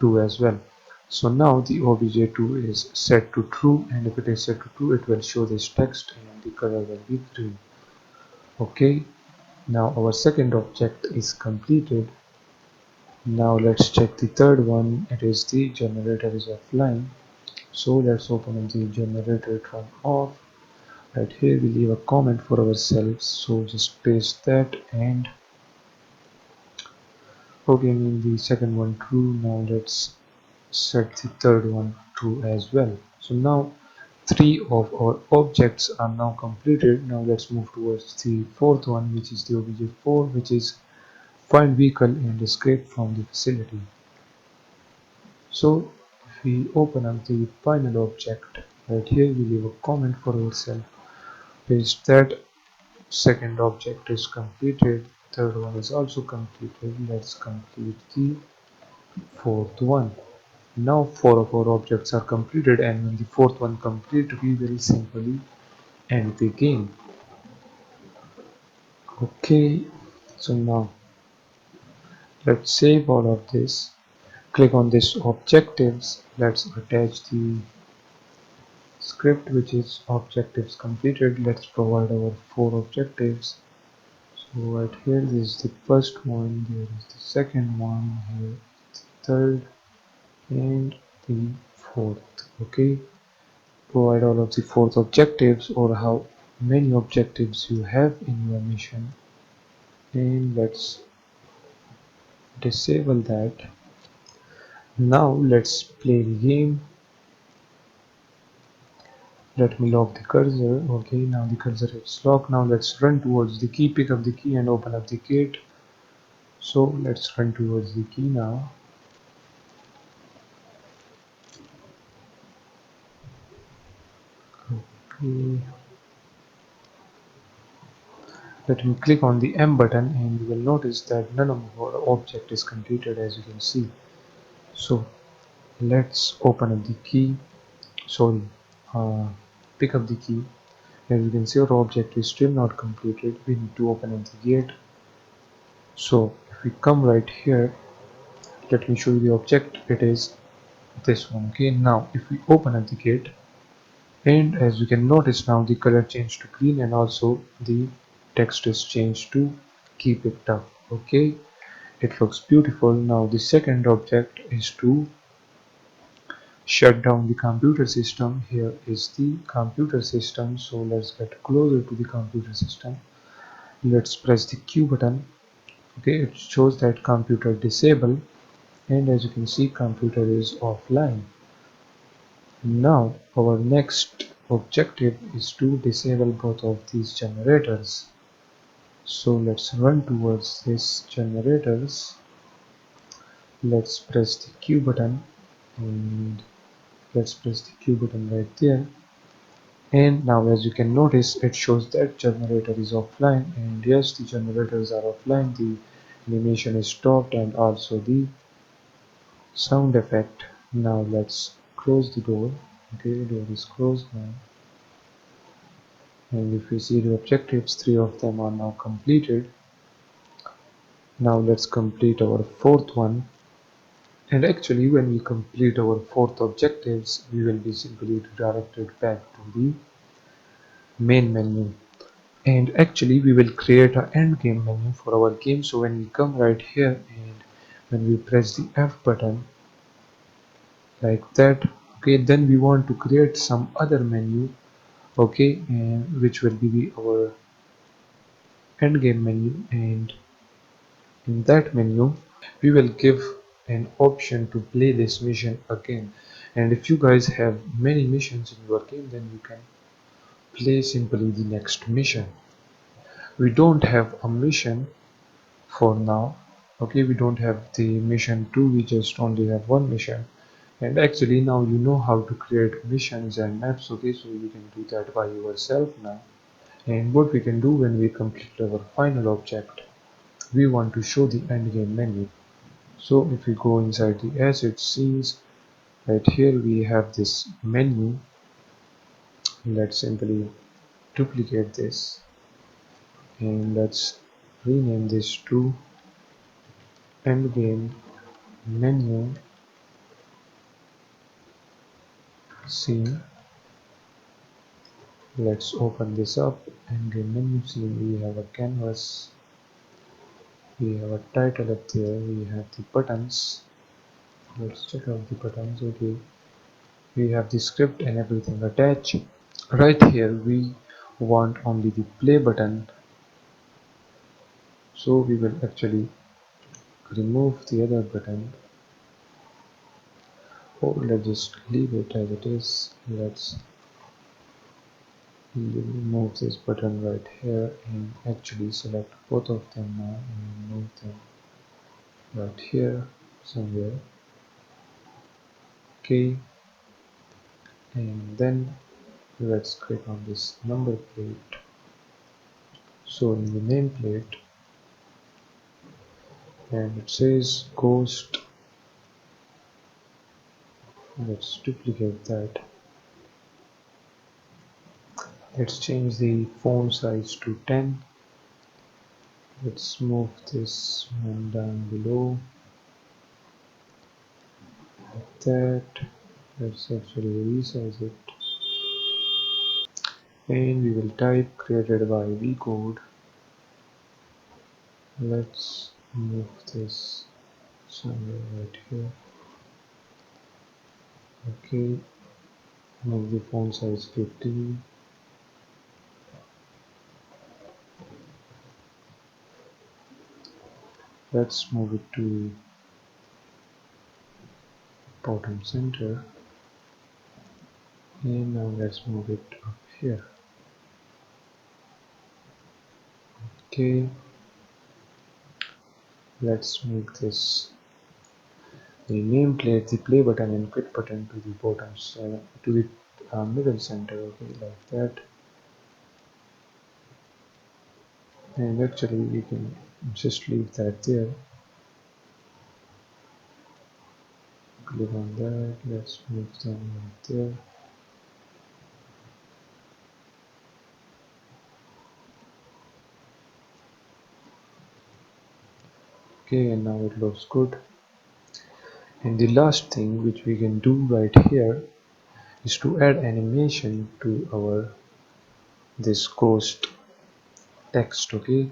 2 as well. So now the obj2 is set to true, and if it is set to true it will show this text and the color will be green. Okay, now our second object is completed. Now let's check the third one. It is the generator is offline. So let's open up the generator, turn off. Right here we leave a comment for ourselves, so just paste that, and okay, I mean the second one true. Now let's set the third one true as well. So now three of our objects are now completed. Now let's move towards the fourth one, which is the obj4, which is find vehicle and escape from the facility. So if we open up the final object, right here we leave a comment for ourselves, paste that. Second object is completed, third one is also completed. Let's complete the fourth one. Now four of our objects are completed, and when the fourth one complete, we will simply end the game. Okay, so now let's save all of this. Click on this objectives. Let's attach the script, which is objectives completed. Let's provide our four objectives. So right here, this is the first one, there is the second one, here the third, and the fourth. Okay, provide all of the fourth objectives, or how many objectives you have in your mission, and let's disable that. Now let's play the game. Let me lock the cursor. Okay, now the cursor is locked. Now let's run towards the key, pick up the key and open up the gate. So let's run towards the key now. Okay, let me click on the M button, and you will notice that none of our object is completed, as you can see. So let's open up the key, sorry, uh, pick up the key. As you can see, our object is still not completed. We need to open up the gate. So if we come right here, let me show you the object. It is this one. Okay, now if we open up the gate, and as you can notice, now the color changed to green, and also the text is changed to keep it up. Okay, it looks beautiful. Now the second object is to shut down the computer system. Here is the computer system, so let's get closer to the computer system. Let's press the Q button. Okay, it shows that computer disabled, and as you can see, computer is offline. Now our next objective is to disable both of these generators. So let's run towards these generators. Let's press the Q button, and let's press the Q button right there. And now as you can notice, it shows that generator is offline, and yes, the generators are offline, the animation is stopped, and also the sound effect. Now let's close the door. Okay, the door is closed now. And if we see the objectives, three of them are now completed. Now let's complete our fourth one. And actually when we complete our fourth objectives, we will be simply redirected back to the main menu. And actually we will create an end game menu for our game. So when we come right here, and when we press the F button like that, okay, then we want to create some other menu, okay, and which will be our end game menu. And in that menu we will give an option to play this mission again. And if you guys have many missions in your game, then you can play simply the next mission. We don't have a mission for now. Okay, we don't have the mission 2, we just only have one mission. And actually now you know how to create missions and maps, okay, so you can do that by yourself now. And what we can do when we complete our final object, we want to show the endgame menu. So if we go inside the asset scenes, right here we have this menu. Let's simply duplicate this and let's rename this to endgame menu scene. Let's open this up. Endgame menu scene, we have a canvas, we have a title up there, we have the buttons. Let's check out the buttons. Okay, we have the script and everything attached. Right here we want only the play button, so we will actually remove the other button, or let's just leave it as it is. Let's remove this button right here and actually select both of them now and move them right here somewhere. Okay, and then let's click on this number plate. So in the nameplate, and it says ghost. Let's duplicate that. Let's change the font size to 10. Let's move this one down below like that. Let's actually resize it, and we will type created by vcode. Let's move this somewhere right here. Okay, make the font size 15. Let's move it to bottom center, and now let's move it up here. Okay, let's make this the nameplate, the play button and quit button to the bottom center, to the middle center. Okay, like that. And actually we can just leave that there. Click on that. Let's move them right there. Okay, and now it looks good. And the last thing which we can do right here is to add animation to our this ghost text. Okay,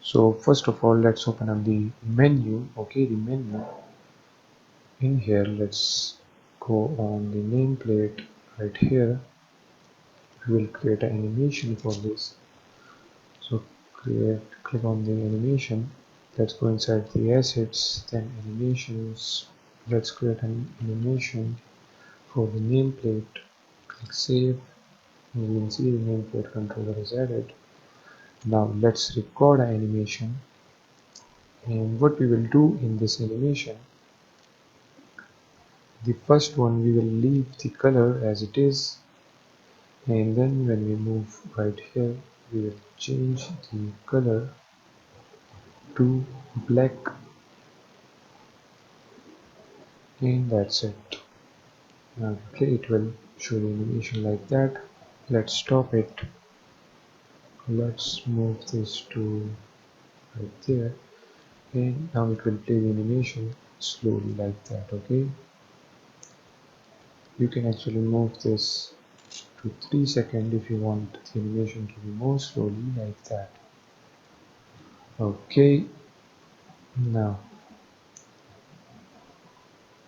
so first of all let's open up the menu. Okay, the menu. In here let's go on the nameplate right here. We will create an animation for this. So click on the animation. Let's go inside the assets, then animations. Let's create an animation for the nameplate. Click save. You can see the nameplate controller is added. Now let's record an animation. And what we will do in this animation, the first one we will leave the color as it is, and then when we move right here we will change the color to black, and that's it. Okay, it will show the animation like that. Let's stop it. Let's move this to right there, and now it will play the animation slowly like that. Okay, you can actually move this to 3 seconds if you want the animation to be more slowly like that. Okay, now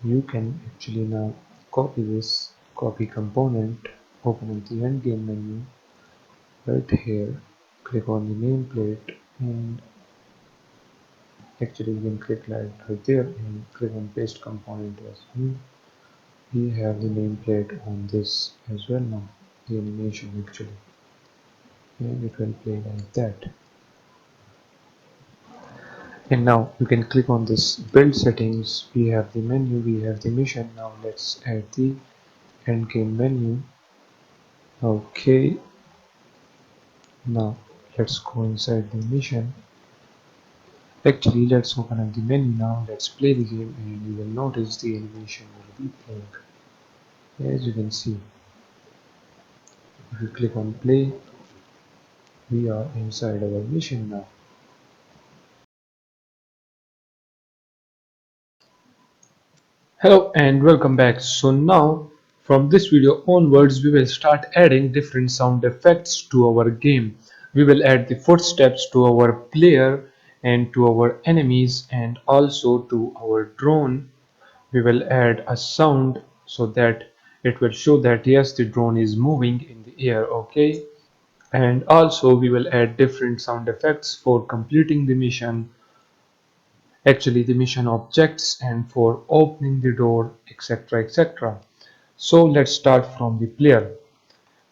you can actually now copy this, copy component, open up the endgame menu right here, click on the nameplate, and actually you can click right there and click on paste component as well. we have the nameplate on this as well now, the animation actually, and it will play like that. And now you can click on this build settings. We have the menu, we have the mission. Now let's add the end game menu. Okay, now let's go inside the mission. Actually, let's open up the menu now. Let's play the game, and you will notice the animation will be playing. As you can see, if you click on play, we are inside our mission now. Hello and welcome back. So now from this video onwards we will start adding different sound effects to our game. We will add the footsteps to our player and to our enemies and also to our drone. We will add a sound so that it will show that yes, the drone is moving in the air, okay? And also we will add different sound effects for completing the mission, actually the mission objects, and for opening the door, etc, etc. So let's start from the player.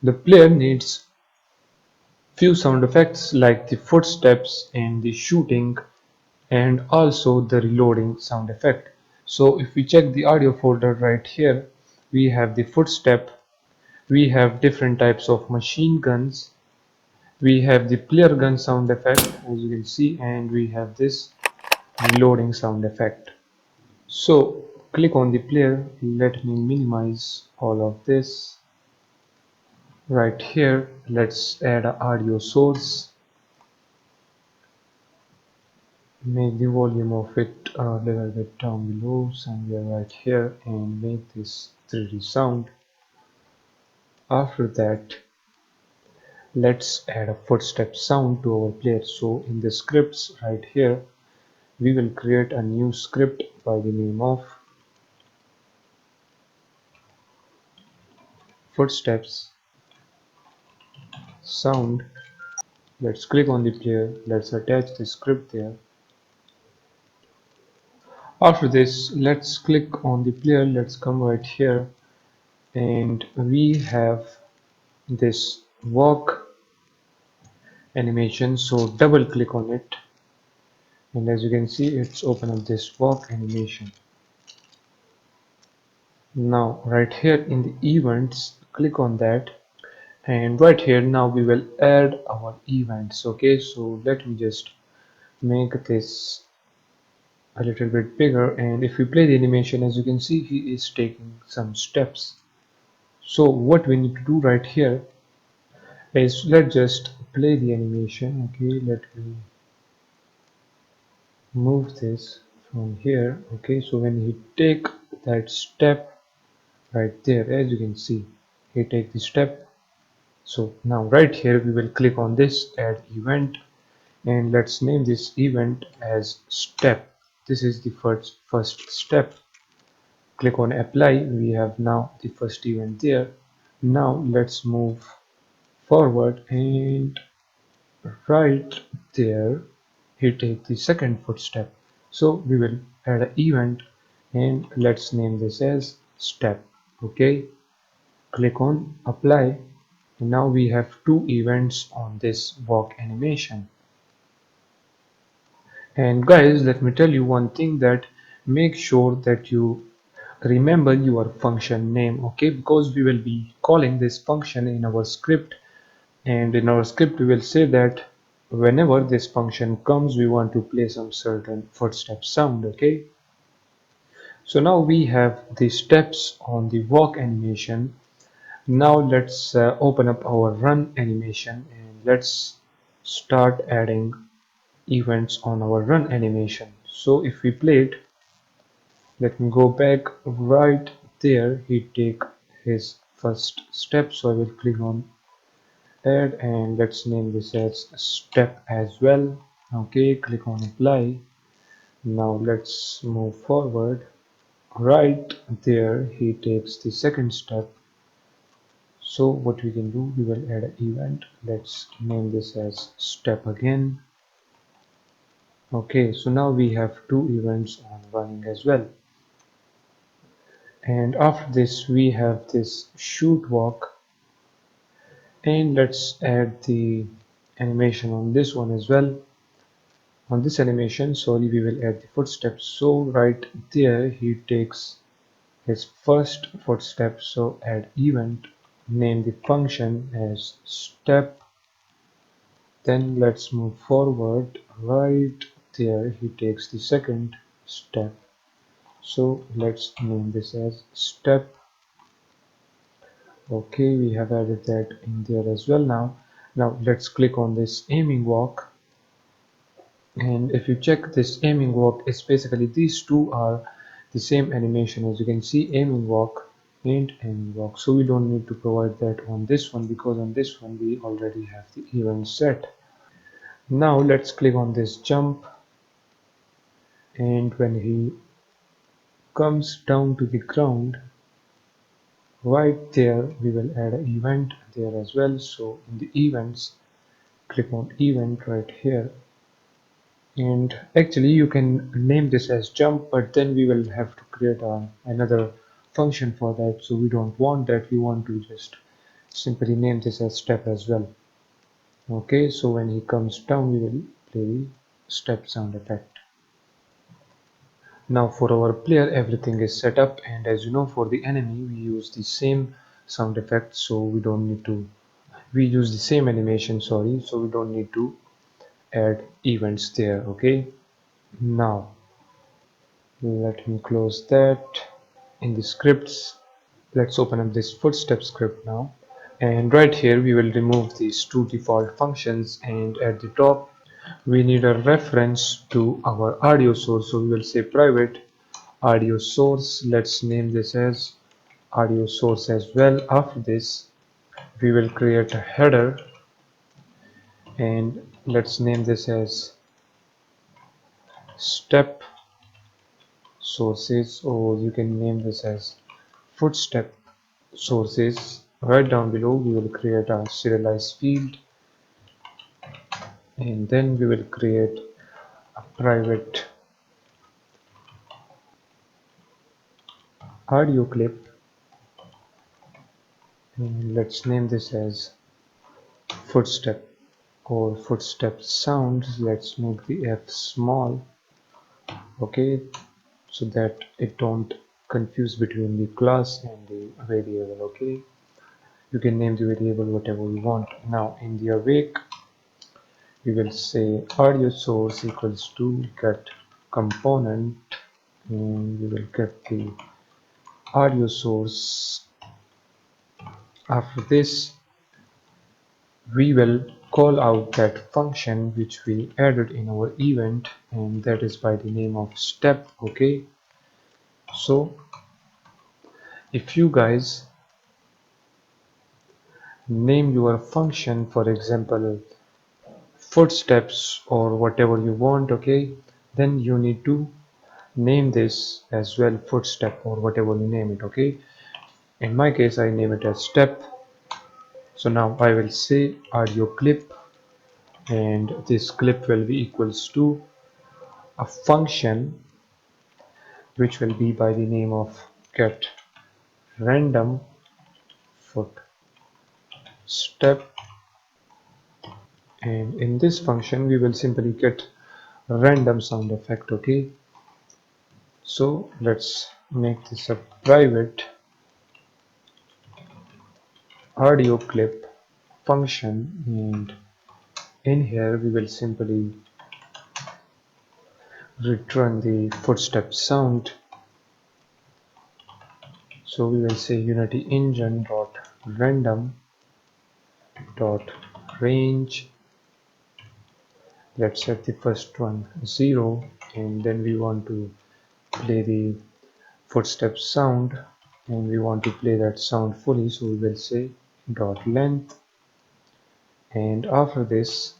The player needs few sound effects like the footsteps and the shooting and also the reloading sound effect. So if we check the audio folder right here, we have the footstep, we have different types of machine guns, we have the player gun sound effect as you can see, and we have this reloading sound effect. So click on the player. Let me minimize all of this. Right here, let's add an audio source. Make the volume of it a little bit down below, somewhere right here, and make this 3D sound. After that, let's add a footstep sound to our player. So in the scripts right here, we will create a new script by the name of footsteps sound. Let's click on the player. Let's attach the script there. After this, let's click on the player. Let's come right here, and we have this walk animation. So double click on it, and as you can see, it's open up this walk animation. Now right here in the events, click on that, and right here now we will add our events. Okay, so let me just make this a little bit bigger, and if we play the animation, as you can see, he is taking some steps. So what we need to do right here is let's just play the animation. Okay, let me move this from here. Okay, so when he take that step right there, as you can see, he take the step. So now right here we will click on this add event, and let's name this event as step. This is the first step. Click on apply. We have now the first event there. Now let's move forward, and right there he take the second footstep. So we will add an event, and let's name this as step. Okay, click on apply, and now we have two events on this walk animation. And guys, let me tell you one thing, that make sure that you remember your function name, okay, because we will be calling this function in our script, and in our script we will say that whenever this function comes we want to play some certain footstep sound. Okay, so now we have the steps on the walk animation. Now let's open up our run animation, and let's start adding events on our run animation. So if we play it, let me go back. Right there he take his first step, so I will click on add, and let's name this as step as well. Okay, click on apply. Now let's move forward. Right there he takes the second step, so what we can do, we will add an event. Let's name this as step again. Okay, so now we have two events on running as well. And after this we have this shoot walk, and let's add the animation on this one as well. On this animation, sorry, we will add the footsteps. So right there he takes his first footstep, so add event, name the function as step. Then let's move forward. Right there he takes the second step, so let's name this as step. Okay, we have added that in there as well. Now let's click on this aiming walk, and if you check this aiming walk, it's basically these two are the same animation. As you can see, aiming walk and aiming walk, so we don't need to provide that on this one because on this one we already have the event set. Now let's click on this jump, and when he comes down to the ground, right there we will add an event there as well. So in the events, click on event right here, and actually you can name this as jump, but then we will have to create another function for that, so we don't want that. We want to just simply name this as step as well. Okay, so when he comes down we will play the step sound effect. Now for our player everything is set up, and as you know, for the enemy we use the same sound effect, so we don't need to, we use the same animation, sorry, so we don't need to add events there. Okay, now let me close that. In the scripts, let's open up this footstep script now, and right here we will remove these two default functions, and at the top we need a reference to our audio source, so we will say private audio source. Let's name this as audio source as well. After this we will create a header, and let's name this as step sources, or you can name this as footstep sources. Right down below we will create a serialized field, and then we will create a private audio clip, and let's name this as footstep or footstep sounds. Let's make the f small, okay, so that it don't confuse between the class and the variable. Okay, you can name the variable whatever you want. Now in the awake we will say audio source equals to get component, and we will get the audio source. After this we will call out that function which we added in our event, and that is by the name of step. Okay, so if you guys name your function, for example footsteps or whatever you want, okay, then you need to name this as well footstep or whatever you name it. Okay, in my case I name it as step. So now I will say audio clip, and this clip will be equals to a function which will be by the name of get random footstep, and in this function we will simply get random sound effect. Okay, so let's make this a private audio clip function, and in here we will simply return the footstep sound. So we will say unity engine dot random dot range. Let's set the first one 0, and then we want to play the footstep sound, and we want to play that sound fully, so we will say dot length, and after this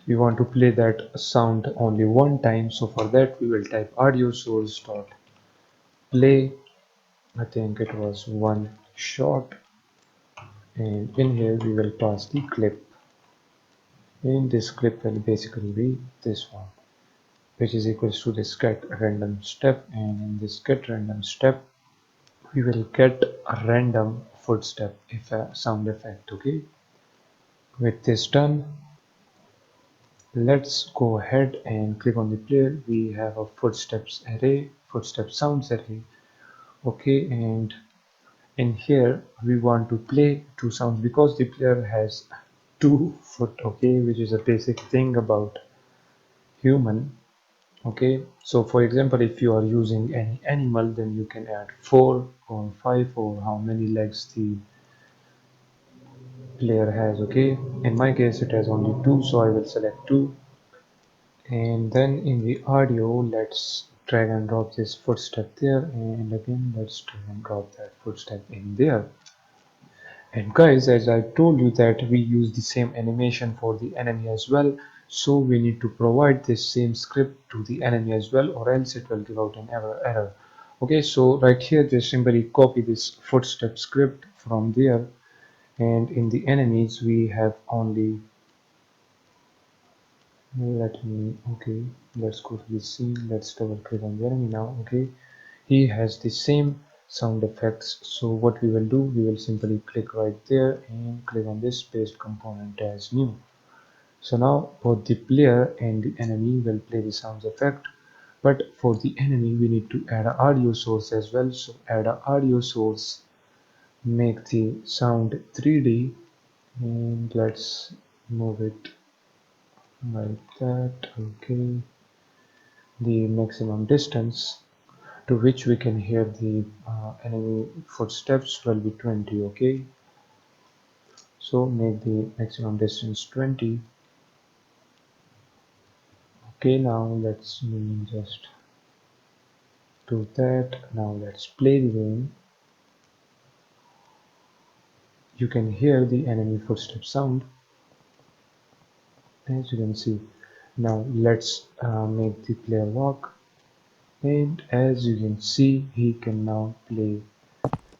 we want to play that sound only one time, so for that we will type audio source dot play. I think it was one shot, and in here we will pass the clip, and this clip will basically be this one, which is equals to this get random step, and in this get random step we will get a random footstep sound effect. Okay, with this done, let's go ahead and click on the player. We have a footsteps array, footstep sounds array. Okay, and in here we want to play two sounds because the player has 2 foot. Okay, which is a basic thing about human. Okay, so for example, if you are using any animal, then you can add 4 or 5 or how many legs the player has. Okay, in my case it has only 2, so I will select 2. And then in the audio, let's drag and drop this footstep there, and again let's drag and drop that footstep in there. And guys, as I told you that we use the same animation for the enemy as well, so we need to provide this same script to the enemy as well, or else it will give out an error. Okay, so right here just simply copy this footstep script from there, and in the enemies we have only, okay, let's go to the scene, let's double click on the enemy now. Okay, he has the same sound effects, so what we will do, we will simply click right there and click on this paste component as new. So now both the player and the enemy will play the sounds effect, but for the enemy we need to add an audio source as well. So add an audio source, make the sound 3D, and let's move it like that. Okay, the maximum distance to which we can hear the enemy footsteps will be 20. Okay, so make the maximum distance 20. Okay, now let's just do that. Now let's play the game. You can hear the enemy footstep sound, as you can see. Now let's make the player walk, and as you can see he can now play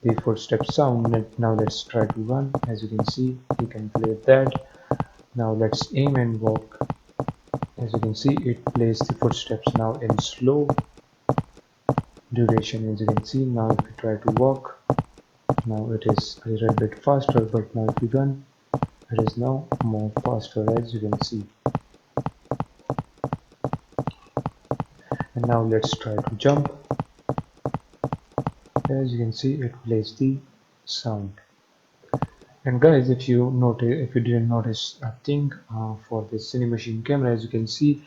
the footstep sound. Now let's try to run. As you can see he can play that. Now let's aim and walk. As you can see it plays the footsteps now in slow duration. As you can see, now if we try to walk, now it is a little bit faster, but now if we run, it is now more faster, as you can see. And now let's try to jump. As you can see it plays the sound. And guys, if you didn't notice a thing for this Cinemachine camera, as you can see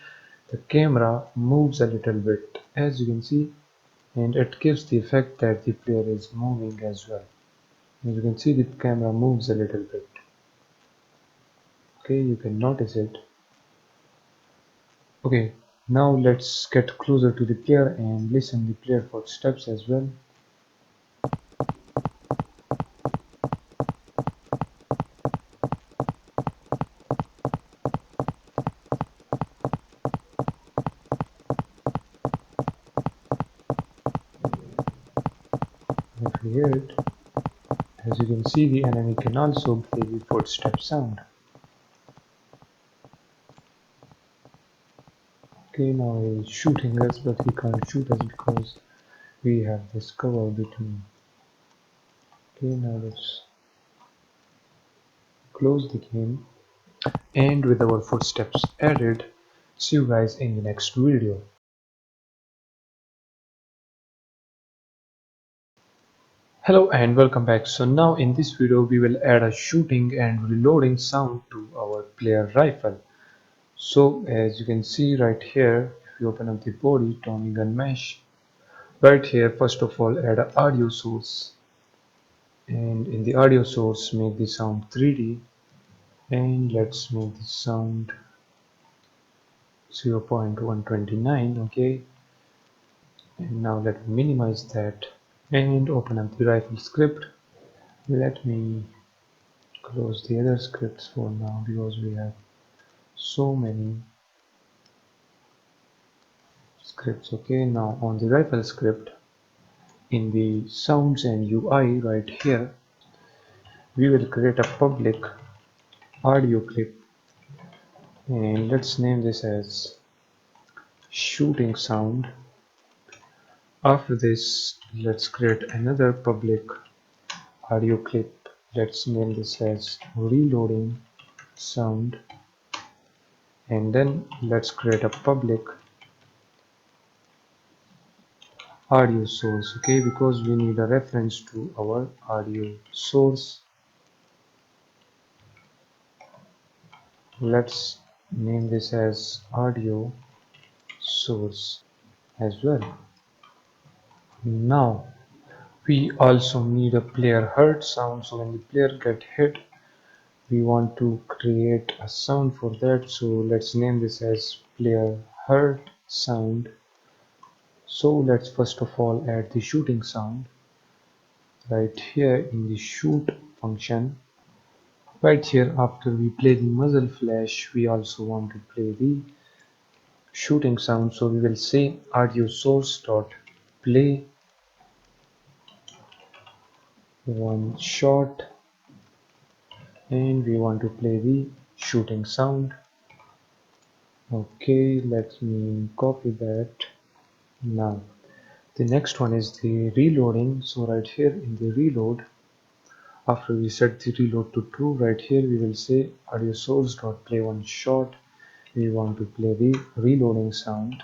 the camera moves a little bit, as you can see, and it gives the effect that the player is moving as well. As you can see the camera moves a little bit. Okay, you can notice it. Okay, now let's get closer to the player and listen the player footsteps as well. If you hear it, as you can see the enemy can also play the footstep sound. Okay, now he is shooting us, but he can't shoot us because we have this cover between. Okay, now let's close the game, and with our footsteps added, see you guys in the next video. Hello and welcome back. So now in this video we will add a shooting and reloading sound to our player rifle. So as you can see right here, if you open up the body, Tommy gun mesh, right here first of all add an audio source, and in the audio source make the sound 3D, and let's make the sound 0.129. Okay, and now let me minimize that and open up the rifle script. Let me close the other scripts for now because we have so many scripts. Okay, now on the rifle script, in the sounds and UI right here, we will create a public audio clip, and let's name this as shooting sound. After this, let's create another public audio clip. Let's name this as reloading sound, and then let's create a public audio source, okay, because we need a reference to our audio source. Let's name this as audio source as well. Now we also need a player hurt sound, so when the player get hit we want to create a sound for that, so let's name this as player hurt sound. So let's first of all add the shooting sound right here in the shoot function. Right here, after we play the muzzle flash, we also want to play the shooting sound, so we will say audio source dot play one shot, and we want to play the shooting sound. Okay, let me copy that. Now the next one is the reloading, so right here in the reload, after we set the reload to true, right here we will say audio source dot play one shot. We want to play the reloading sound.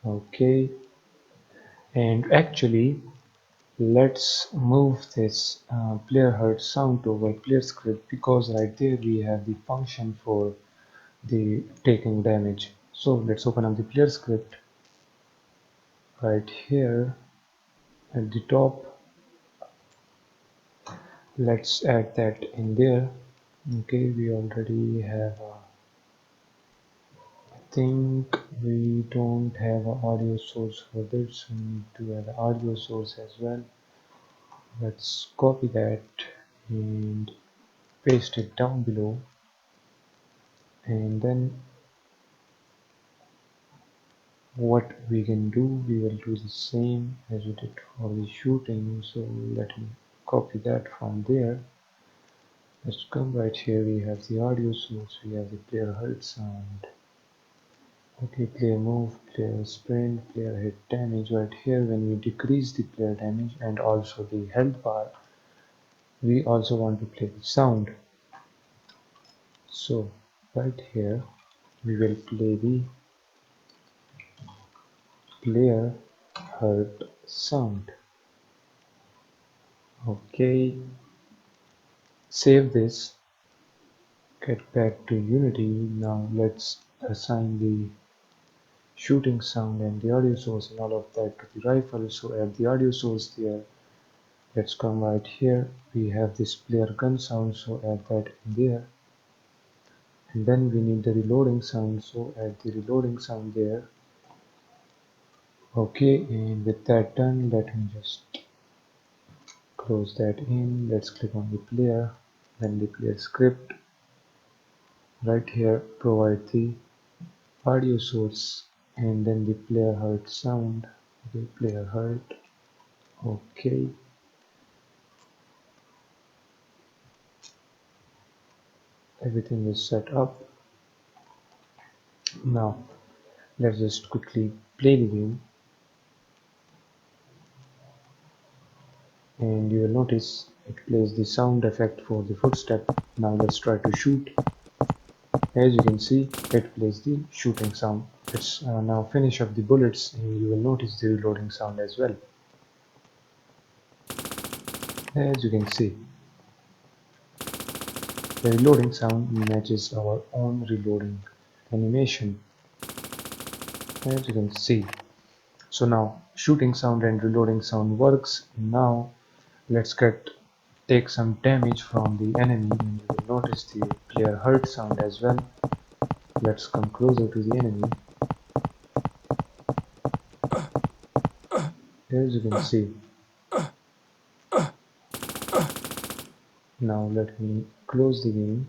Okay, and actually let's move this player hurt sound to our player script, because right there we have the function for the taking damage. So let's open up the player script right here at the top. Let's add that in there. Okay, we already have I think we don't have an audio source for this, so we need to add an audio source as well. Let's copy that and paste it down below, and then what we can do, we will do the same as we did for the shooting. So let me copy that from there. Let's come right here, we have the audio source, we have the player hurt sound. Okay, player move, player sprint, player hit damage. Right here, when we decrease the player damage and also the health bar, we also want to play the sound. So right here we will play the player hurt sound. Okay, save this, get back to Unity. Now let's assign the shooting sound and the audio source and all of that to the rifle. So add the audio source there. Let's come right here, we have this player gun sound, so add that in there. And then we need the reloading sound, so add the reloading sound there. Okay, and with that done, let me just close that in. Let's click on the player, then the player script. Right here, provide the audio source and then the player hurt sound. Okay, player hurt. Okay, everything is set up. Now let's just quickly play the game, and you will notice it plays the sound effect for the footstep. Now let's try to shoot. As you can see, it plays the shooting sound. Let's now finish up the bullets, and you will notice the reloading sound as well. As you can see, the reloading sound matches our own reloading animation, as you can see. So now shooting sound and reloading sound works. Now let's take some damage from the enemy, and you will notice the player hurt sound as well. Let's come closer to the enemy. As you can see, now let me close the game.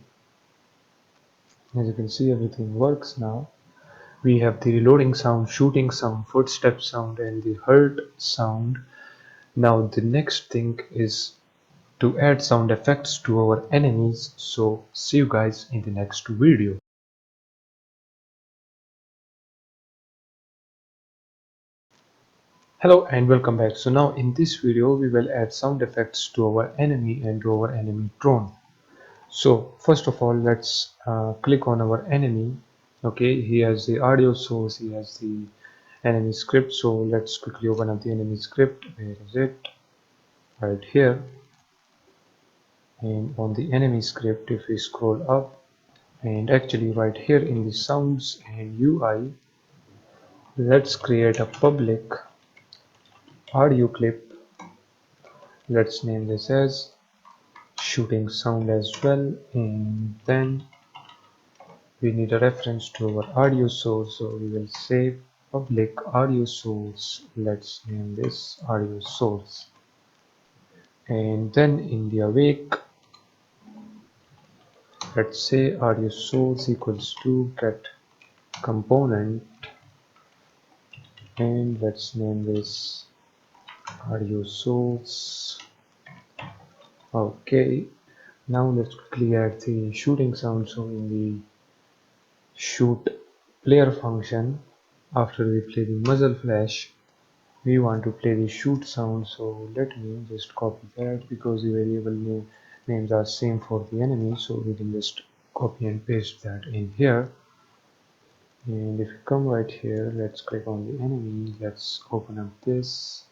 As you can see, everything works now. We have the reloading sound, shooting sound, footstep sound, and the hurt sound. Now the next thing is to add sound effects to our enemies. So see you guys in the next video. Hello and welcome back. So now in this video we will add sound effects to our enemy and to our enemy drone. So first of all let's click on our enemy. Okay, he has the audio source, he has the enemy script. So let's quickly open up the enemy script. Where is it? Right here. And on the enemy script, if we scroll up, and actually right here in the sounds and UI, let's create a public audio clip. Let's name this as shooting sound as well, and then we need a reference to our audio source, so we will say public audio source. Let's name this audio source, and then in the awake, let's say audio source equals to get component, and let's name this audio source. Okay, now let's quickly add the shooting sound. So in the shoot player function, after we play the muzzle flash, we want to play the shoot sound. So let me just copy that because the variable names are same for the enemy, so we can just copy and paste that in here. And if you come right here, let's click on the enemy, let's open up this.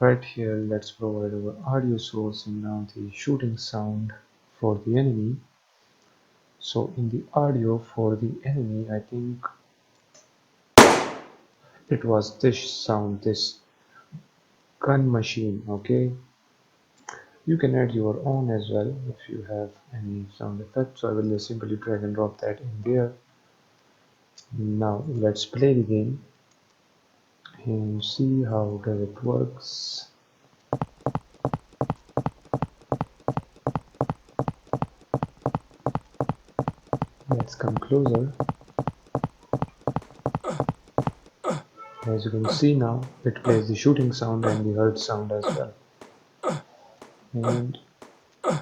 Right here, let's provide our audio source and now the shooting sound for the enemy. So in the audio for the enemy, I think it was this sound, this gun machine. Okay, you can add your own as well if you have any sound effects. So I will just simply drag and drop that in there. Now let's play the game and see how does it works. Let's come closer. As you can see now, it plays the shooting sound and the hurt sound as well. And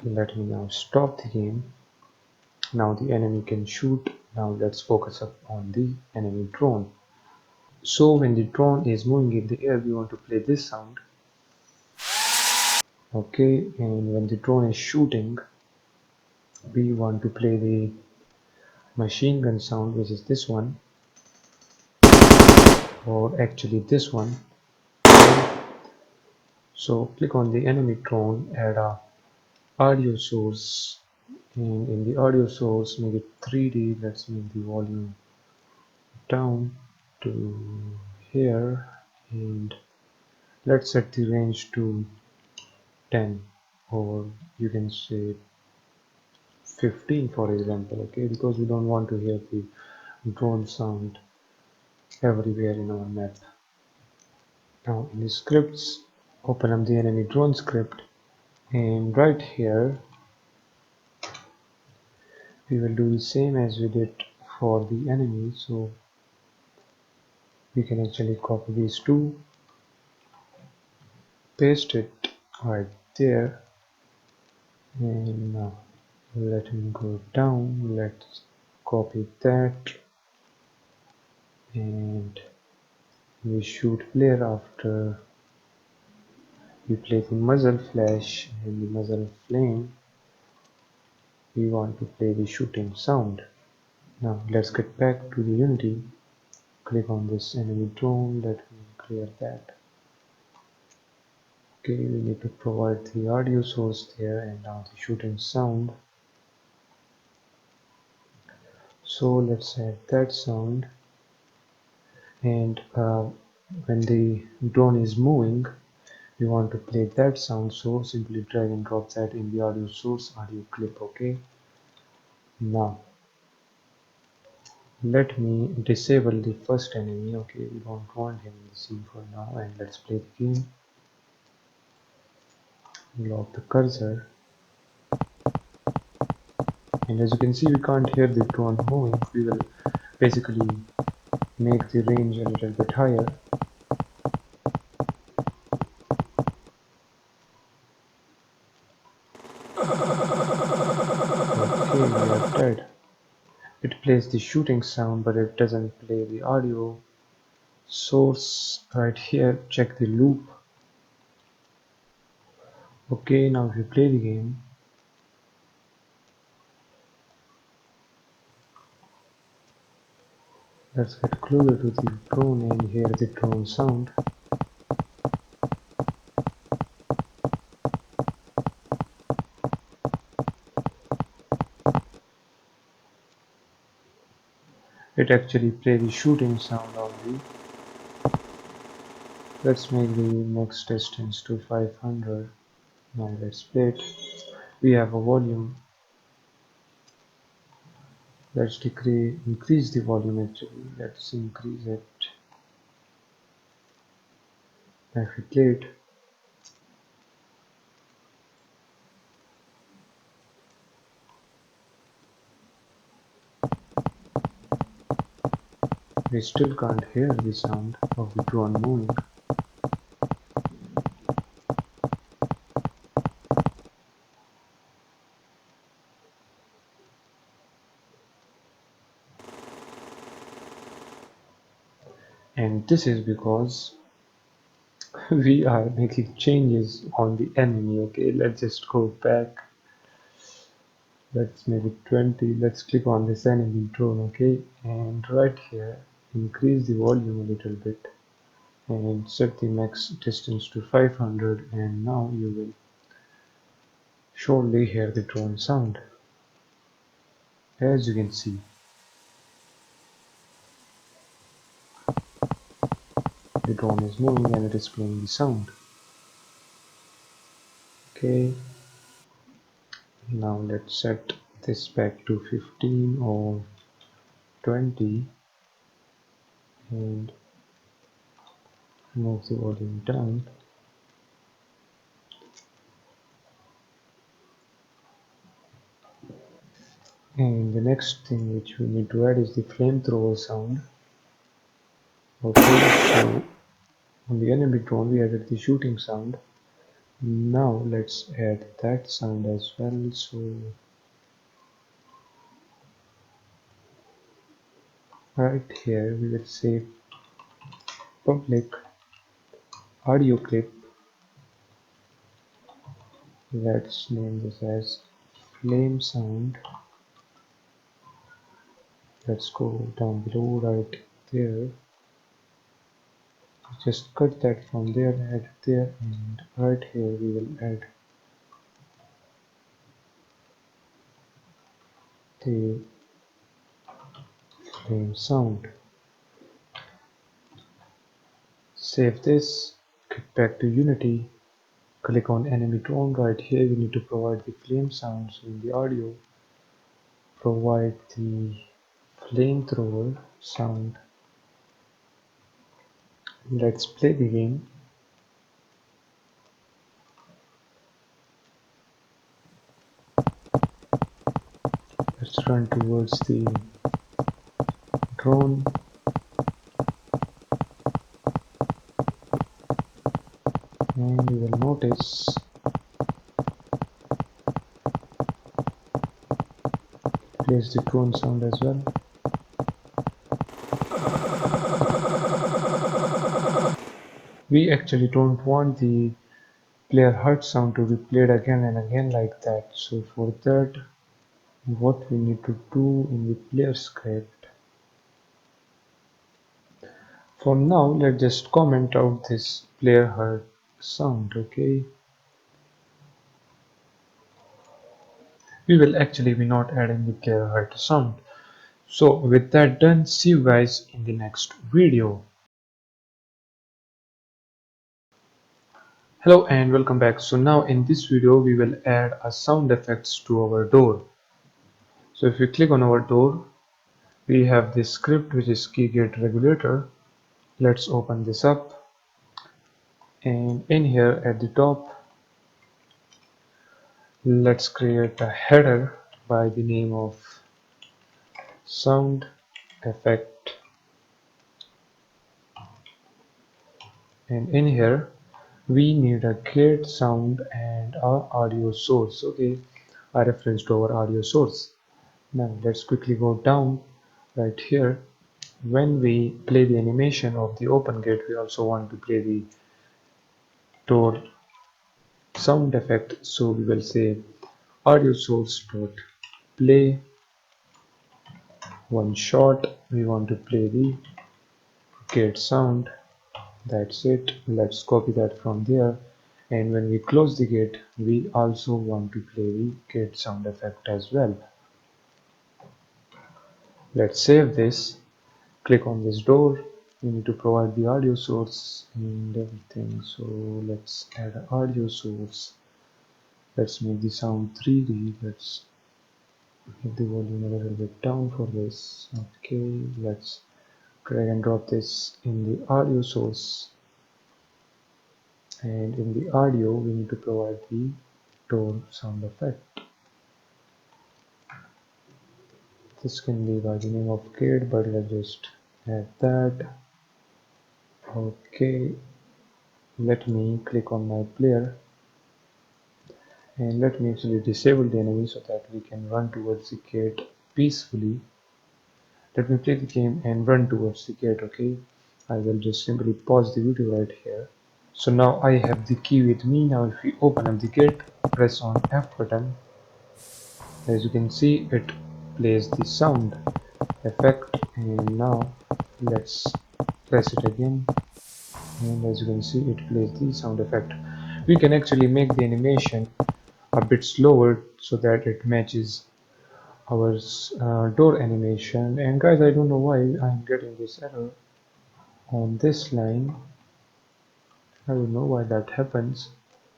let me now stop the game. Now the enemy can shoot. Now let's focus up on the enemy drone. So when the drone is moving in the air, we want to play this sound. Okay, and when the drone is shooting, we want to play the machine gun sound, which is this one, or actually this one. So click on the enemy drone, add a audio source, and in the audio source make it 3D. Let's make the volume down to here, and let's set the range to 10, or you can say 15 for example. Okay, because we don't want to hear the drone sound everywhere in our map. Now in the scripts, open up the enemy drone script, and right here we will do the same as we did for the enemy. So we can actually copy these two, paste it right there, and now let me go down. Let's copy that, and we shoot player after we play the muzzle flash and the muzzle flame. We want to play the shooting sound. Now let's get back to the Unity. Click on this enemy drone. Let me clear that. Okay, we need to provide the audio source there and now the shooting sound. So let's add that sound, and when the drone is moving, we want to play that sound, so simply drag and drop that in the audio source audio clip. Okay, now let me disable the first enemy. Okay, we don't want him in the scene for now, and let's play the game. Lock the cursor, and as you can see we can't hear the drone moving. We will basically make the range a little bit higher. Okay, we are dead. It plays the shooting sound but it doesn't play the audio. source right here, check the loop. Okay, now if you play the game, let's get closer to the drone and hear the drone sound. It actually plays the shooting sound only. Let's make the max distance to 500. Now let's play it. We have a volume. Let's increase the volume actually. Let's increase it. If we play it, we still can't hear the sound of the drone moving. And this is because we are making changes on the enemy. Okay, let's just go back. Let's make it 20. Let's click on this enemy drone. Okay, and right here increase the volume a little bit and set the max distance to 500, and now you will surely hear the drone sound. As you can see, the drone is moving and it is playing the sound. Okay, now let's set this back to 15 or 20 and move the volume down. And the next thing which we need to add is the flamethrower sound. Okay, so on the enemy drone we added the shooting sound. Now let's add that sound as well. So right here we will say public audio clip. Let's name this as flame sound. Let's go down below right there. Just cut that from there, add it there, and right here we will add the flame sound. Save this, get back to Unity, click on enemy drone. Right here we need to provide the flame sounds in the audio. Provide the flamethrower sound. Let's play the game. Let's run towards the drone. And you will notice plays the drone sound as well. We actually don't want the player heart sound to be played again and again like that. So for that, what we need to do in the player script, for now let's just comment out this player heart sound. Okay, we will actually be not adding the player heart sound. So with that done, see you guys in the next video. Hello and welcome back. So now in this video we will add a sound effects to our door. So if we click on our door, we have this script which is key gate regulator. Let's open this up, and in here at the top let's create a header by the name of sound effect, and in here we need a gate sound and our audio source. Okay, a reference to our audio source. Now let's quickly go down right here when we play the animation of the open gate, we also want to play the door sound effect. So we will say audio source dot play one shot. We want to play the gate sound. That's it. Let's copy that from there. And when we close the gate, we also want to play the gate sound effect as well. Let's save this. Click on this door. We need to provide the audio source and everything. So let's add an audio source. Let's make the sound 3D. Let's give the volume a little bit down for this. Okay, let's drag and drop this in the audio source. And in the audio, we need to provide the door sound effect. This can be by the name of kid, but let's just add that. Okay, let me click on my player and let me actually disable the enemy so that we can run towards the gate peacefully. Let me play the game and run towards the gate. Okay, I will just simply pause the video right here. So now I have the key with me. Now if we open up the gate, press on F button, as you can see it plays the sound effect. And now let's press it again, and as you can see it plays the sound effect. We can actually make the animation a bit slower so that it matches our door animation. And guys, I don't know why I'm getting this error on this line. I don't know why that happens,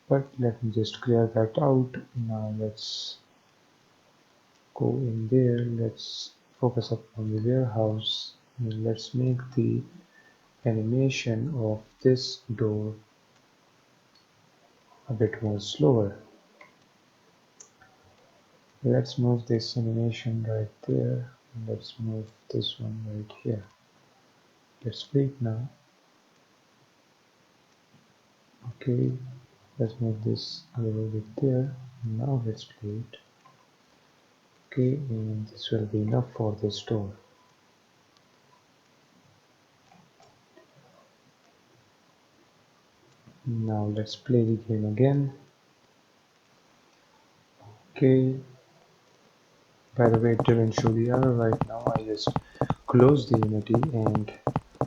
but let me just clear that out. Now let's go in there. Let's focus up on the warehouse and let's make the animation of this door a bit more slower. Let's move this animation right there. Let's move this one right here. Let's wait now. Okay, let's move this a little bit there. Now let's play it. Okay, and this will be enough for this door. Now let's play the game again. Okay, by the way, it didn't show the error right now. I just close the Unity and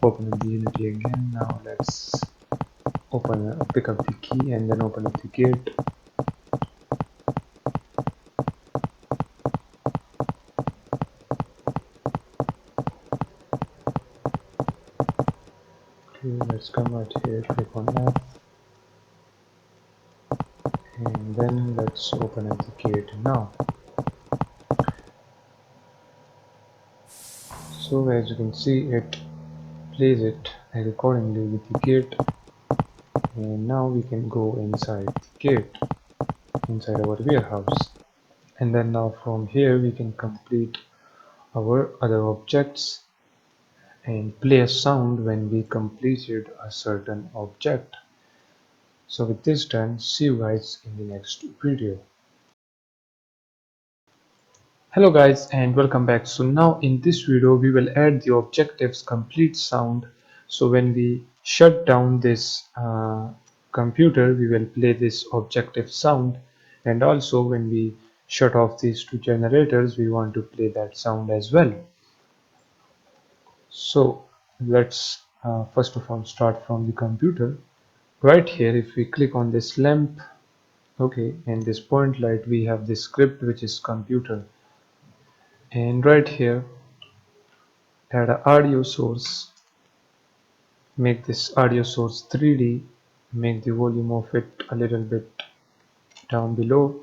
open up the Unity again. Now let's pick up the key and then open up the gate. Okay, let's come right here, click on F, and then let's open up the gate now. So as you can see, it plays it accordingly with the gate, and now we can go inside the gate, inside our warehouse. And then now from here we can complete our other objects and play a sound when we completed a certain object. So with this done, see you guys in the next video. Hello guys and welcome back. So now in this video we will add the objectives complete sound. So when we shut down this computer, we will play this objective sound, and also when we shut off these two generators, we want to play that sound as well. So let's first of all start from the computer. Right here, if we click on this lamp, okay, and this point light, we have this script which is computer. And right here, add an audio source, make this audio source 3D, make the volume of it a little bit down below.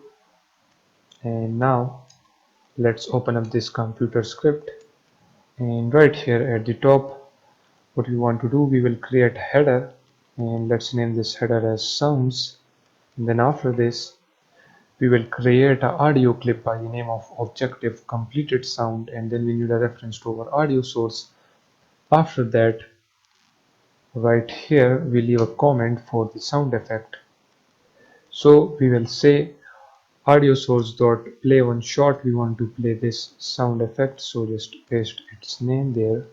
And now let's open up this computer script, and right here at the top, what we want to do, we will create a header, and let's name this header as sounds. And then after this, we will create an audio clip by the name of objective completed sound, and then we need a reference to our audio source. After that, right here we leave a comment for the sound effect. So we will say audio source dot play one shot. We want to play this sound effect, so just paste its name there.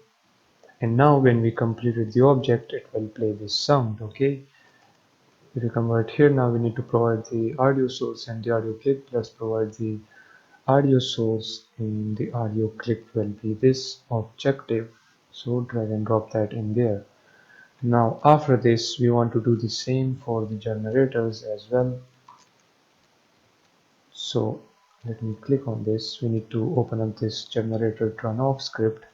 And now when we completed the object, it will play this sound. Okay, if you come right here, now we need to provide the audio source and the audio clip. Let's provide the audio source, and the audio clip will be this objective, so drag and drop that in there. Now after this we want to do the same for the generators as well. So let me click on this. We need to open up this generator turn off script,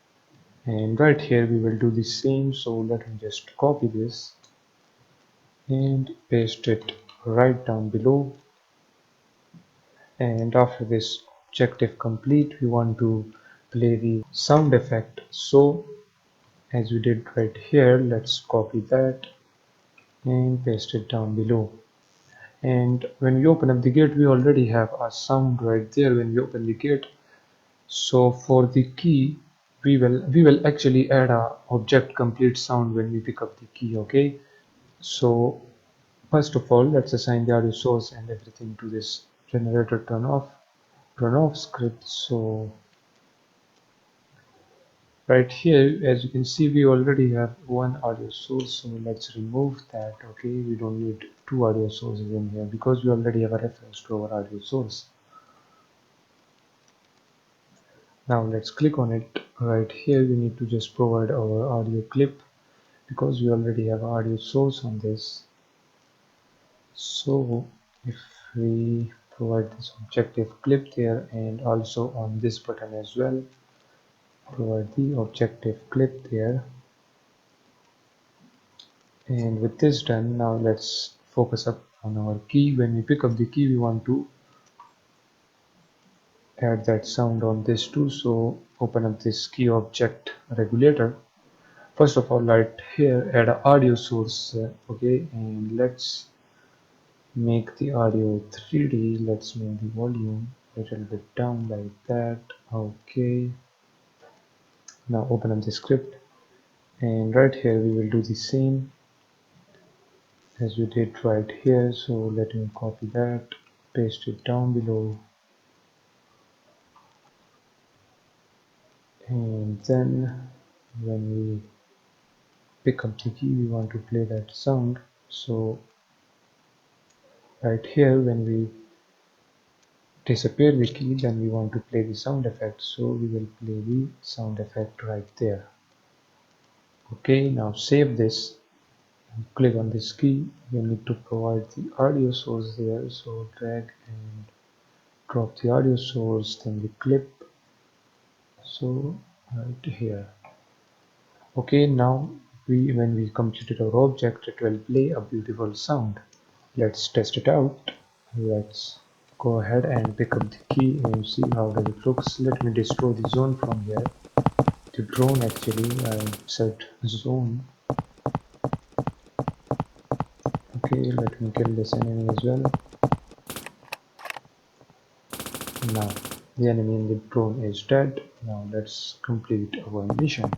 and right here we will do the same. So let me just copy this and paste it right down below. And after this objective complete, we want to play the sound effect. So as we did right here, let's copy that and paste it down below. And when we open up the gate, we already have a sound right there when we open the gate. So for the key, we will actually add a object complete sound when we pick up the key. Okay, so first of all, let's assign the audio source and everything to this generator turn off script. So right here, as you can see, we already have one audio source, so let's remove that. Okay, we don't need two audio sources in here because we already have a reference to our audio source. Now let's click on it. Right here we need to just provide our audio clip because we already have audio source on this. So if we provide this objective clip there, and also on this button as well, provide the objective clip there. And with this done, now let's focus up on our key. When we pick up the key, we want to add that sound on this too. So open up this key object regulator. First of all, right here, add an audio source. Okay, and let's make the audio 3D. Let's make the volume a little bit down like that. Okay, now open up the script, and right here we will do the same as we did right here. So let me copy that, paste it down below, and then when we pick up the key, we want to play that sound. So right here, when we disappear the key, then we want to play the sound effect, so we will play the sound effect right there. Okay, now save this and click on this key. You need to provide the audio source there, so drag and drop the audio source, then the clip, so right here. Okay, now when we completed our object, it will play a beautiful sound. Let's test it out. Let's go ahead and pick up the key and see how does it looks. Let me destroy the zone from here. The drone, actually, I set zone. Okay, let me kill this enemy as well. Now the enemy in the drone is dead. Now let's complete our mission.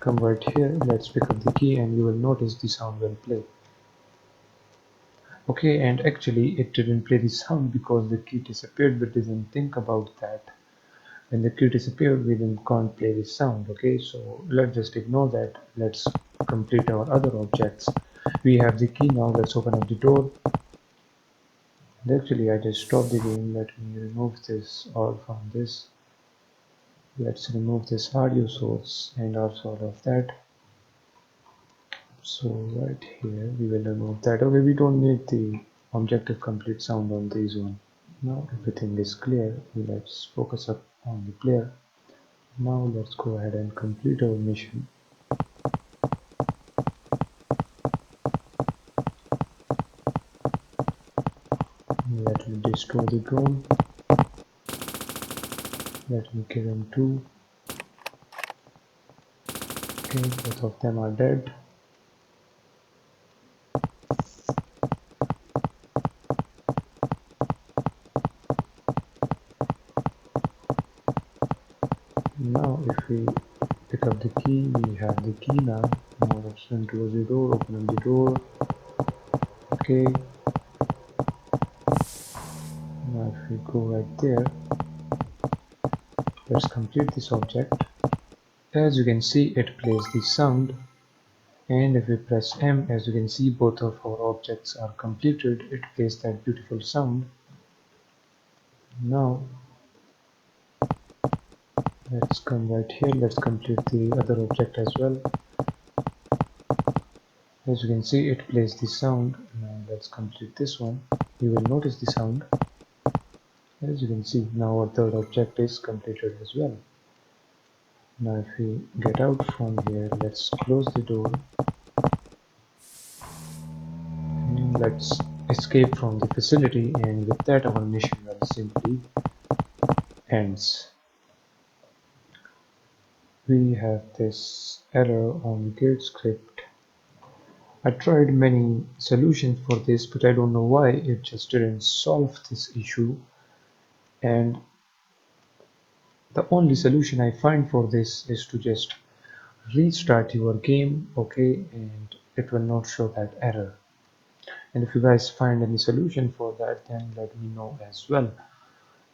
Come right here, let's pick up the key, and you will notice the sound will play. Okay, and actually it didn't play the sound because the key disappeared, but didn't think about that. When the key disappeared, we then can't play the sound. Okay, so let's just ignore that. Let's complete our other objects. We have the key now. Let's open up the door. And actually, I just stopped the game. Let me remove this all from this. Let's remove this audio source and also all of that. So right here, we will remove that. Okay, we don't need the objective complete sound on this one. Now everything is clear. Let's focus up on the player. Now let's go ahead and complete our mission. Let me destroy the drone. Let me kill him too. Okay, both of them are dead. Now if we pick up the key, we have the key now. Now let's close the door, open up the door. Okay, now if we go right there, let's complete this object. As you can see, it plays the sound, and if we press M, as you can see, both of our objects are completed. It plays that beautiful sound. Now let's come right here, let's complete the other object as well. As you can see, it plays the sound. Now let's complete this one. You will notice the sound. As you can see, now our third object is completed as well. Now if we get out from here, let's close the door and let's escape from the facility, and with that our mission will simply ends. We have this error on gate script. I tried many solutions for this, but I don't know why it just didn't solve this issue. And the only solution I find for this is to just restart your game, okay, and it will not show that error. And if you guys find any solution for that, then let me know as well.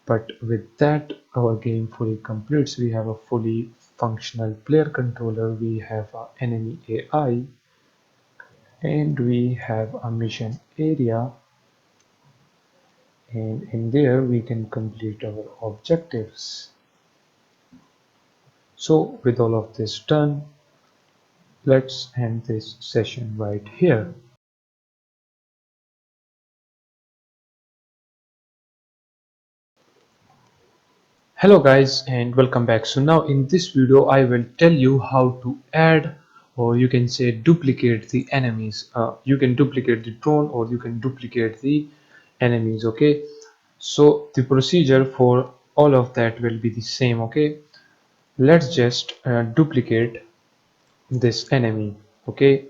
But with that, our game fully completes. We have a fully functional player controller, we have an enemy AI, and we have a mission area, and in there we can complete our objectives. So with all of this done, let's end this session right here. Hello guys and welcome back. So now in this video I will tell you how to add, or you can say duplicate the enemies. You can duplicate the drone or you can duplicate the enemies, okay? So the procedure for all of that will be the same, okay? Let's just duplicate this enemy, okay?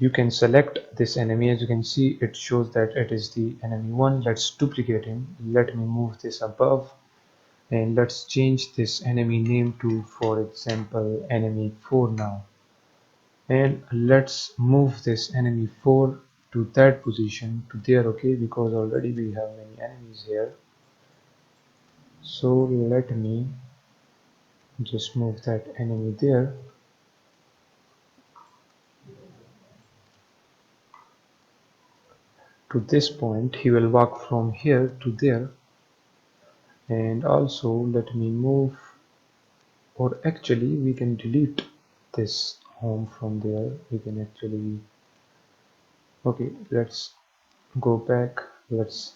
You can select this enemy. As you can see, it shows that it is the enemy 1. Let's duplicate him. Let me move this above, and let's change this enemy name to, for example, enemy 4 now, and let's move this enemy 4 to that position, to there, okay, because already we have many enemies here. So let me just move that enemy there. To this point, he will walk from here to there. And also let me move, or actually we can delete this home from there. We can actually, okay, let's go back. Let's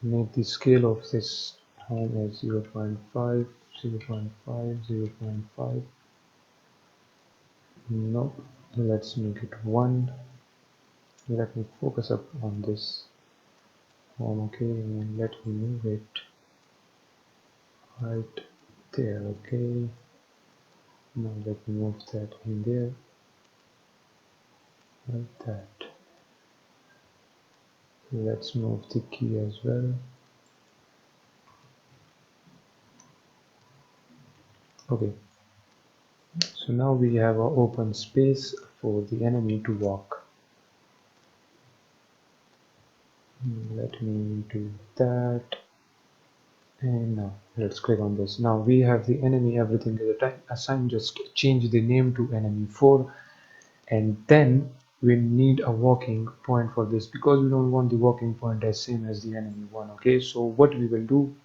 make the scale of this home as 0 0.5, 0 0.5, 0 0.5. No, let's make it 1. Let me focus up on this home, okay, and let me move it right there, okay. Now let me move that in there, like that. Let's move the key as well. Okay, so now we have an open space for the enemy to walk. Let me do that. And now let's click on this. Now we have the enemy, everything is assigned. Just change the name to enemy 4, and then we need a walking point for this, because we don't want the walking point as same as the enemy 1, okay. So what we will do,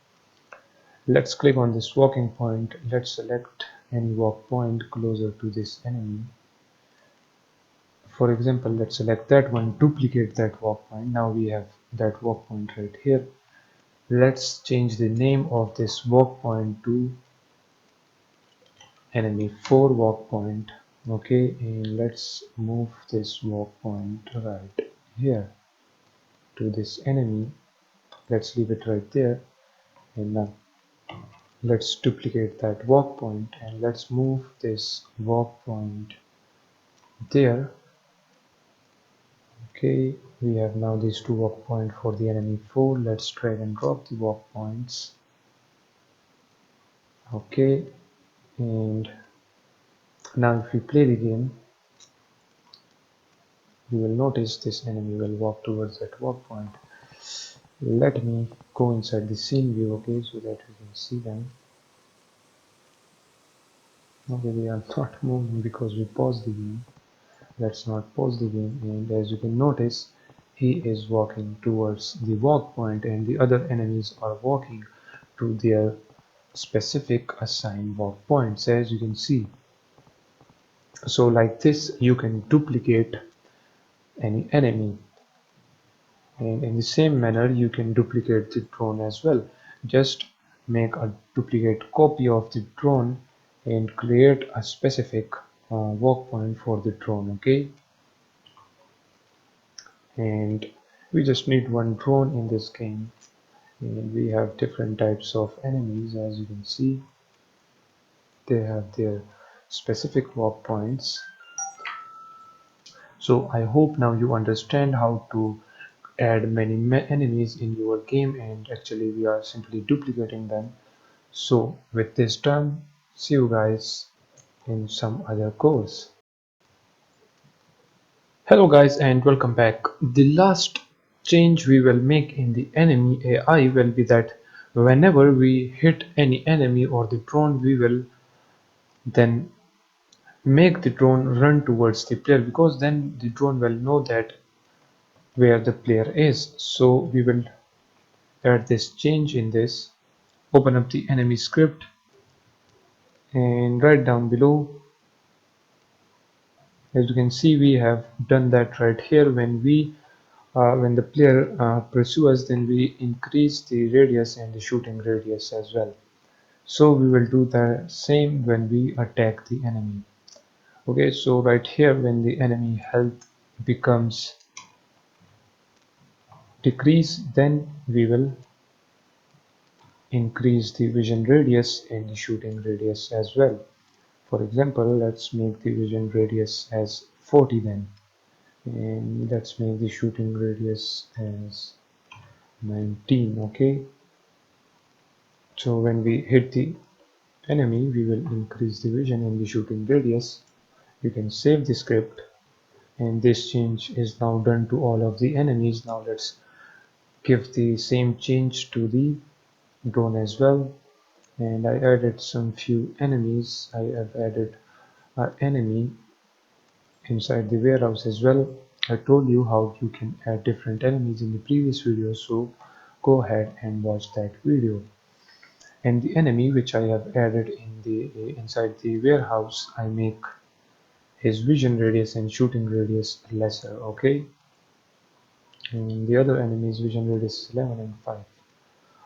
let's click on this walking point. Let's select any walk point closer to this enemy. For example, let's select that one, duplicate that walk point. Now we have that walk point right here. Let's change the name of this walk point to enemy 4 walk point, okay, and let's move this walk point right here to this enemy. Let's leave it right there, and now let's duplicate that walk point and let's move this walk point there. Okay, we have now these two walk points for the enemy 4. Let's drag and drop the walk points. Okay, and now if we play the game, you will notice this enemy will walk towards that walk point. Let me go inside the scene view, okay, so that we can see them. Okay, they are not moving because we paused the game. Let's not pause the game, and as you can notice, he is walking towards the walk point and the other enemies are walking to their specific assigned walk points, as you can see. So like this you can duplicate any enemy, and in the same manner you can duplicate the drone as well. Just make a duplicate copy of the drone and create a specific walk point for the drone, okay? And we just need one drone in this game, and we have different types of enemies. As you can see, they have their specific walk points. So I hope now you understand how to add many enemies in your game, and actually we are simply duplicating them. So with this done, see you guys in some other course. Hello guys and welcome back. The last change we will make in the enemy AI will be that whenever we hit any enemy or the drone, we will then make the drone run towards the player, because then the drone will know that where the player is. So we will add this change in this. Open up the enemy script and write down below. As you can see, we have done that right here. When the player pursues, then we increase the radius and the shooting radius as well. So we will do the same when we attack the enemy. Okay, so right here, when the enemy health becomes decrease, then we will increase the vision radius and the shooting radius as well. For example, let's make the vision radius as 40 then, and let's make the shooting radius as 19. Okay, so when we hit the enemy, we will increase the vision and the shooting radius. You can save the script, and this change is now done to all of the enemies. Now let's give the same change to the drone as well. And I added some few enemies. I have added an enemy inside the warehouse as well. I told you how you can add different enemies in the previous video, so go ahead and watch that video. And the enemy which I have added in the inside the warehouse, I make his vision radius and shooting radius lesser, okay? And the other enemy's vision radius is 11 and 5.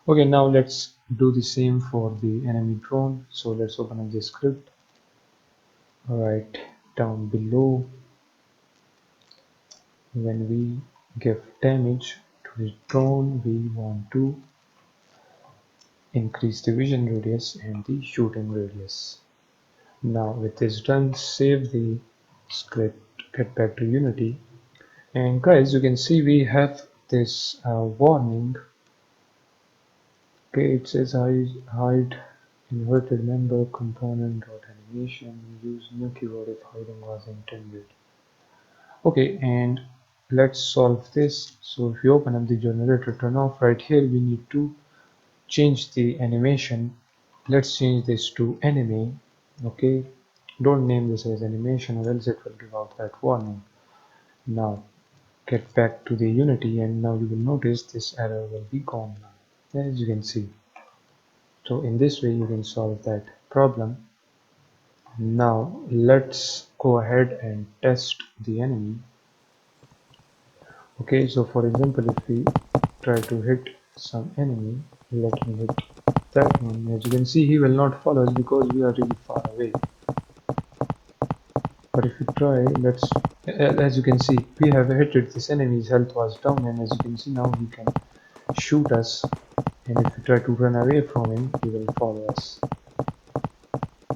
Okay, now let's do the same for the enemy drone. So let's open up the script. Right down below, when we give damage to the drone, we want to increase the vision radius and the shooting radius. Now with this done, save the script, get back to Unity, and guys, you can see we have this warning. Okay, it says hide inverted member component dot animation. Use new keyword if hiding was intended. Okay, and let's solve this. So if you open up the generator turn off, right here we need to change the animation. Let's change this to anime. Okay, don't name this as animation or else it will give out that warning. Now get back to the Unity, and now you will notice this error will be gone now, as you can see. So in this way you can solve that problem. Now let's go ahead and test the enemy. Okay, so for example, if we try to hit some enemy, let me hit that one. As you can see, he will not follow us because we are really far away. But if we try, as you can see, we have hit it. This enemy's health was down, and as you can see now, he can shoot us. And if we try to run away from him, he will follow us.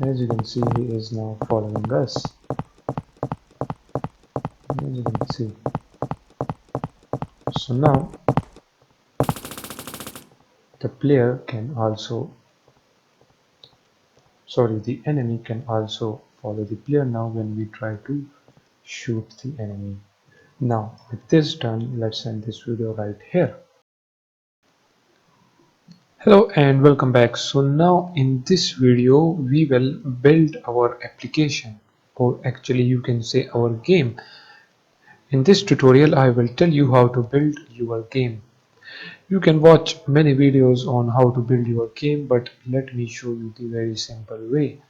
As you can see, he is now following us. As you can see. So now the player can also, sorry, the enemy can also follow the player now when we try to shoot the enemy. Now with this done, let's end this video right here. Hello and welcome back. So now in this video we will build our application, or actually you can say our game. In this tutorial I will tell you how to build your game. You can watch many videos on how to build your game, but let me show you the very simple way.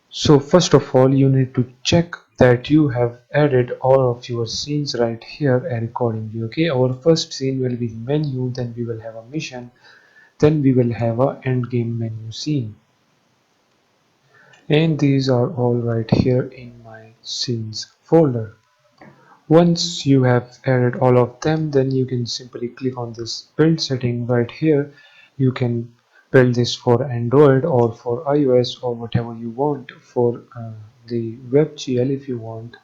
So first of all, you need to check that you have added all of your scenes right here accordingly. Okay, our first scene will be the menu, then we will have a mission, then we will have a end game menu scene, and these are all right here in my scenes folder. Once you have added all of them, then you can simply click on this build setting right here. You can build this for Android or for iOS or whatever you want, for the WebGL if you want.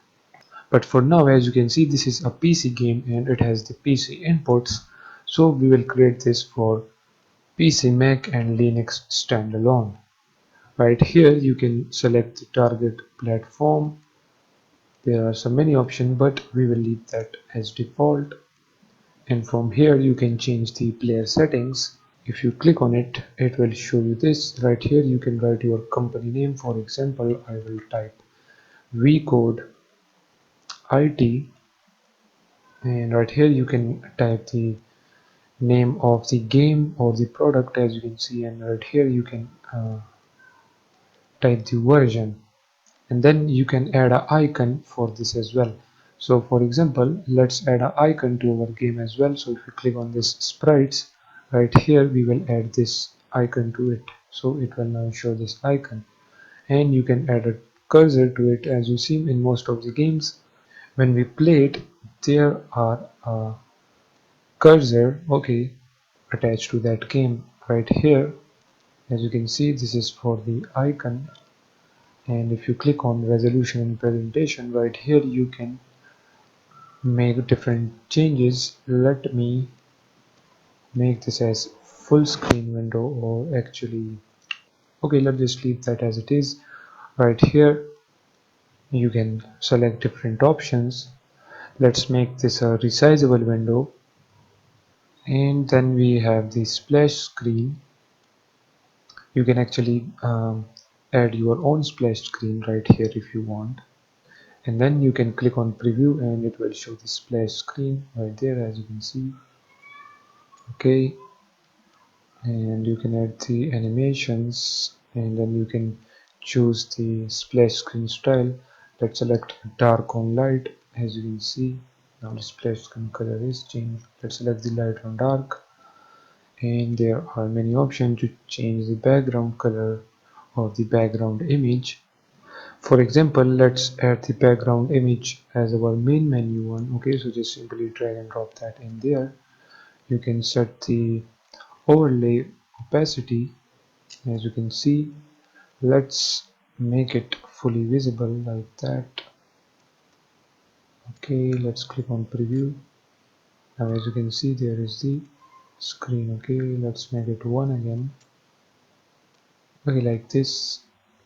But for now, as you can see, this is a PC game and it has the PC inputs. So we will create this for PC, Mac and Linux standalone. Right here you can select the target platform. There are so many options, but we will leave that as default. And from here you can change the player settings. If you click on it, it will show you this. Right here you can write your company name. For example, I will type vcode IT, and right here you can type the name of the game or the product, as you can see, and right here you can type the version, and then you can add an icon for this as well. So for example, let's add an icon to our game as well. So if you click on this sprites, right here we will add this icon to it, so it will now show this icon, and you can add a cursor to it. As you see in most of the games, when we play it, there are a cursor, okay, attached to that game right here. As you can see, this is for the icon, and if you click on resolution and presentation right here, you can make different changes. Let me make this as full screen window, or actually, okay, let's just leave that as it is. Right here you can select different options. Let's make this a resizable window, and then we have the splash screen. You can actually add your own splash screen right here if you want, and then you can click on preview and it will show the splash screen right there, as you can see. Okay, and you can add the animations, and then you can choose the splash screen style. Let's select dark on light. As you can see, now the splash screen color is changed. Let's select the light on dark, and there are many options to change the background color of the background image. For example, let's add the background image as our main menu one. Okay, so just simply drag and drop that in there. You can set the overlay opacity. As you can see, let's make it fully visible like that. Okay, let's click on preview. Now as you can see, there is the screen. Okay, let's make it 1 again. Okay, like this,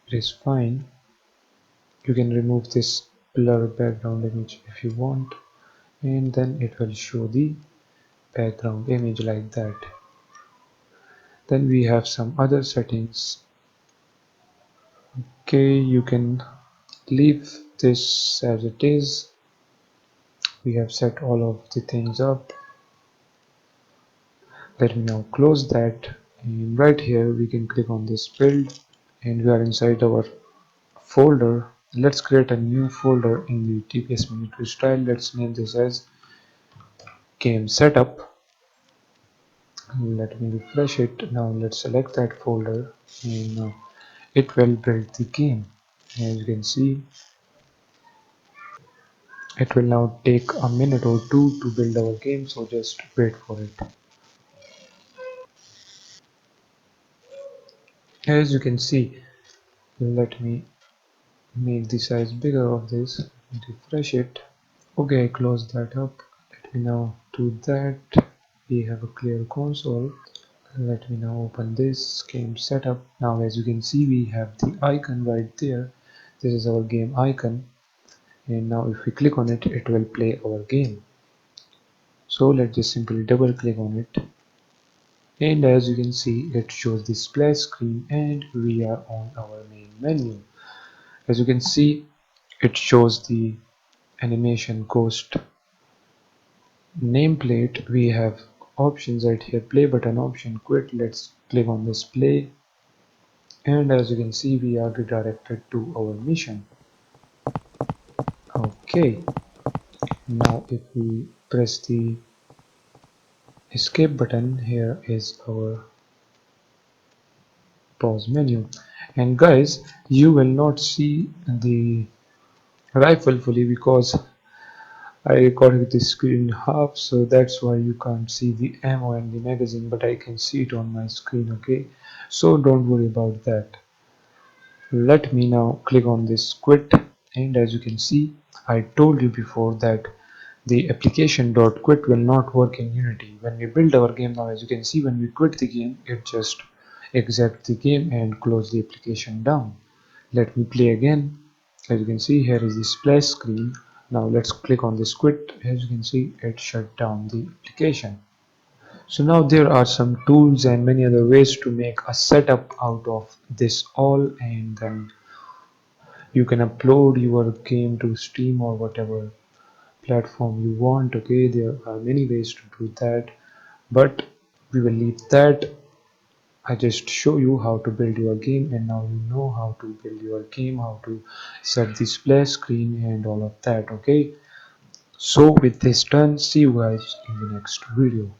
it is fine. You can remove this blur background image if you want, and then it will show the background image like that. Then we have some other settings. Okay, you can leave this as it is. We have set all of the things up. Let me now close that, and right here we can click on this build, and we are inside our folder. Let's create a new folder in the TPS military style. Let's name this as game setup. Let me refresh it. Now let's select that folder, and it will build the game. As you can see, it will now take a minute or two to build our game, so just wait for it. As you can see, let me make the size bigger of this, refresh it. Okay, I close that up. Let me now do that. We have a clear console. Let me now open this game setup. Now as you can see, we have the icon right there. This is our game icon, and now if we click on it, it will play our game. So let's just simply double click on it, and as you can see it shows the splash screen and we are on our main menu. As you can see it shows the animation ghost nameplate. We have options right here: play button, option, quit. Let's click on this play, and as you can see we are redirected to our mission. Okay, now if we press the escape button, here is our pause menu. And guys, you will not see the rifle fully because I recorded the screen half, so that's why you can't see the ammo and the magazine, but I can see it on my screen. Okay, so don't worry about that. Let me now click on this quit, and as you can see I told you before that the application.quit will not work in Unity. When we build our game now, as you can see, when we quit the game it just exits the game and close the application down. Let me play again. As you can see here is the splash screen. Now let's click on this quit. As you can see it shut down the application. So now there are some tools and many other ways to make a setup out of this all, and then you can upload your game to Steam or whatever platform you want. Okay, there are many ways to do that, but we will leave that. I just show you how to build your game, and now you know how to build your game, how to set the splash screen and all of that. Okay, so with this done, see you guys in the next video.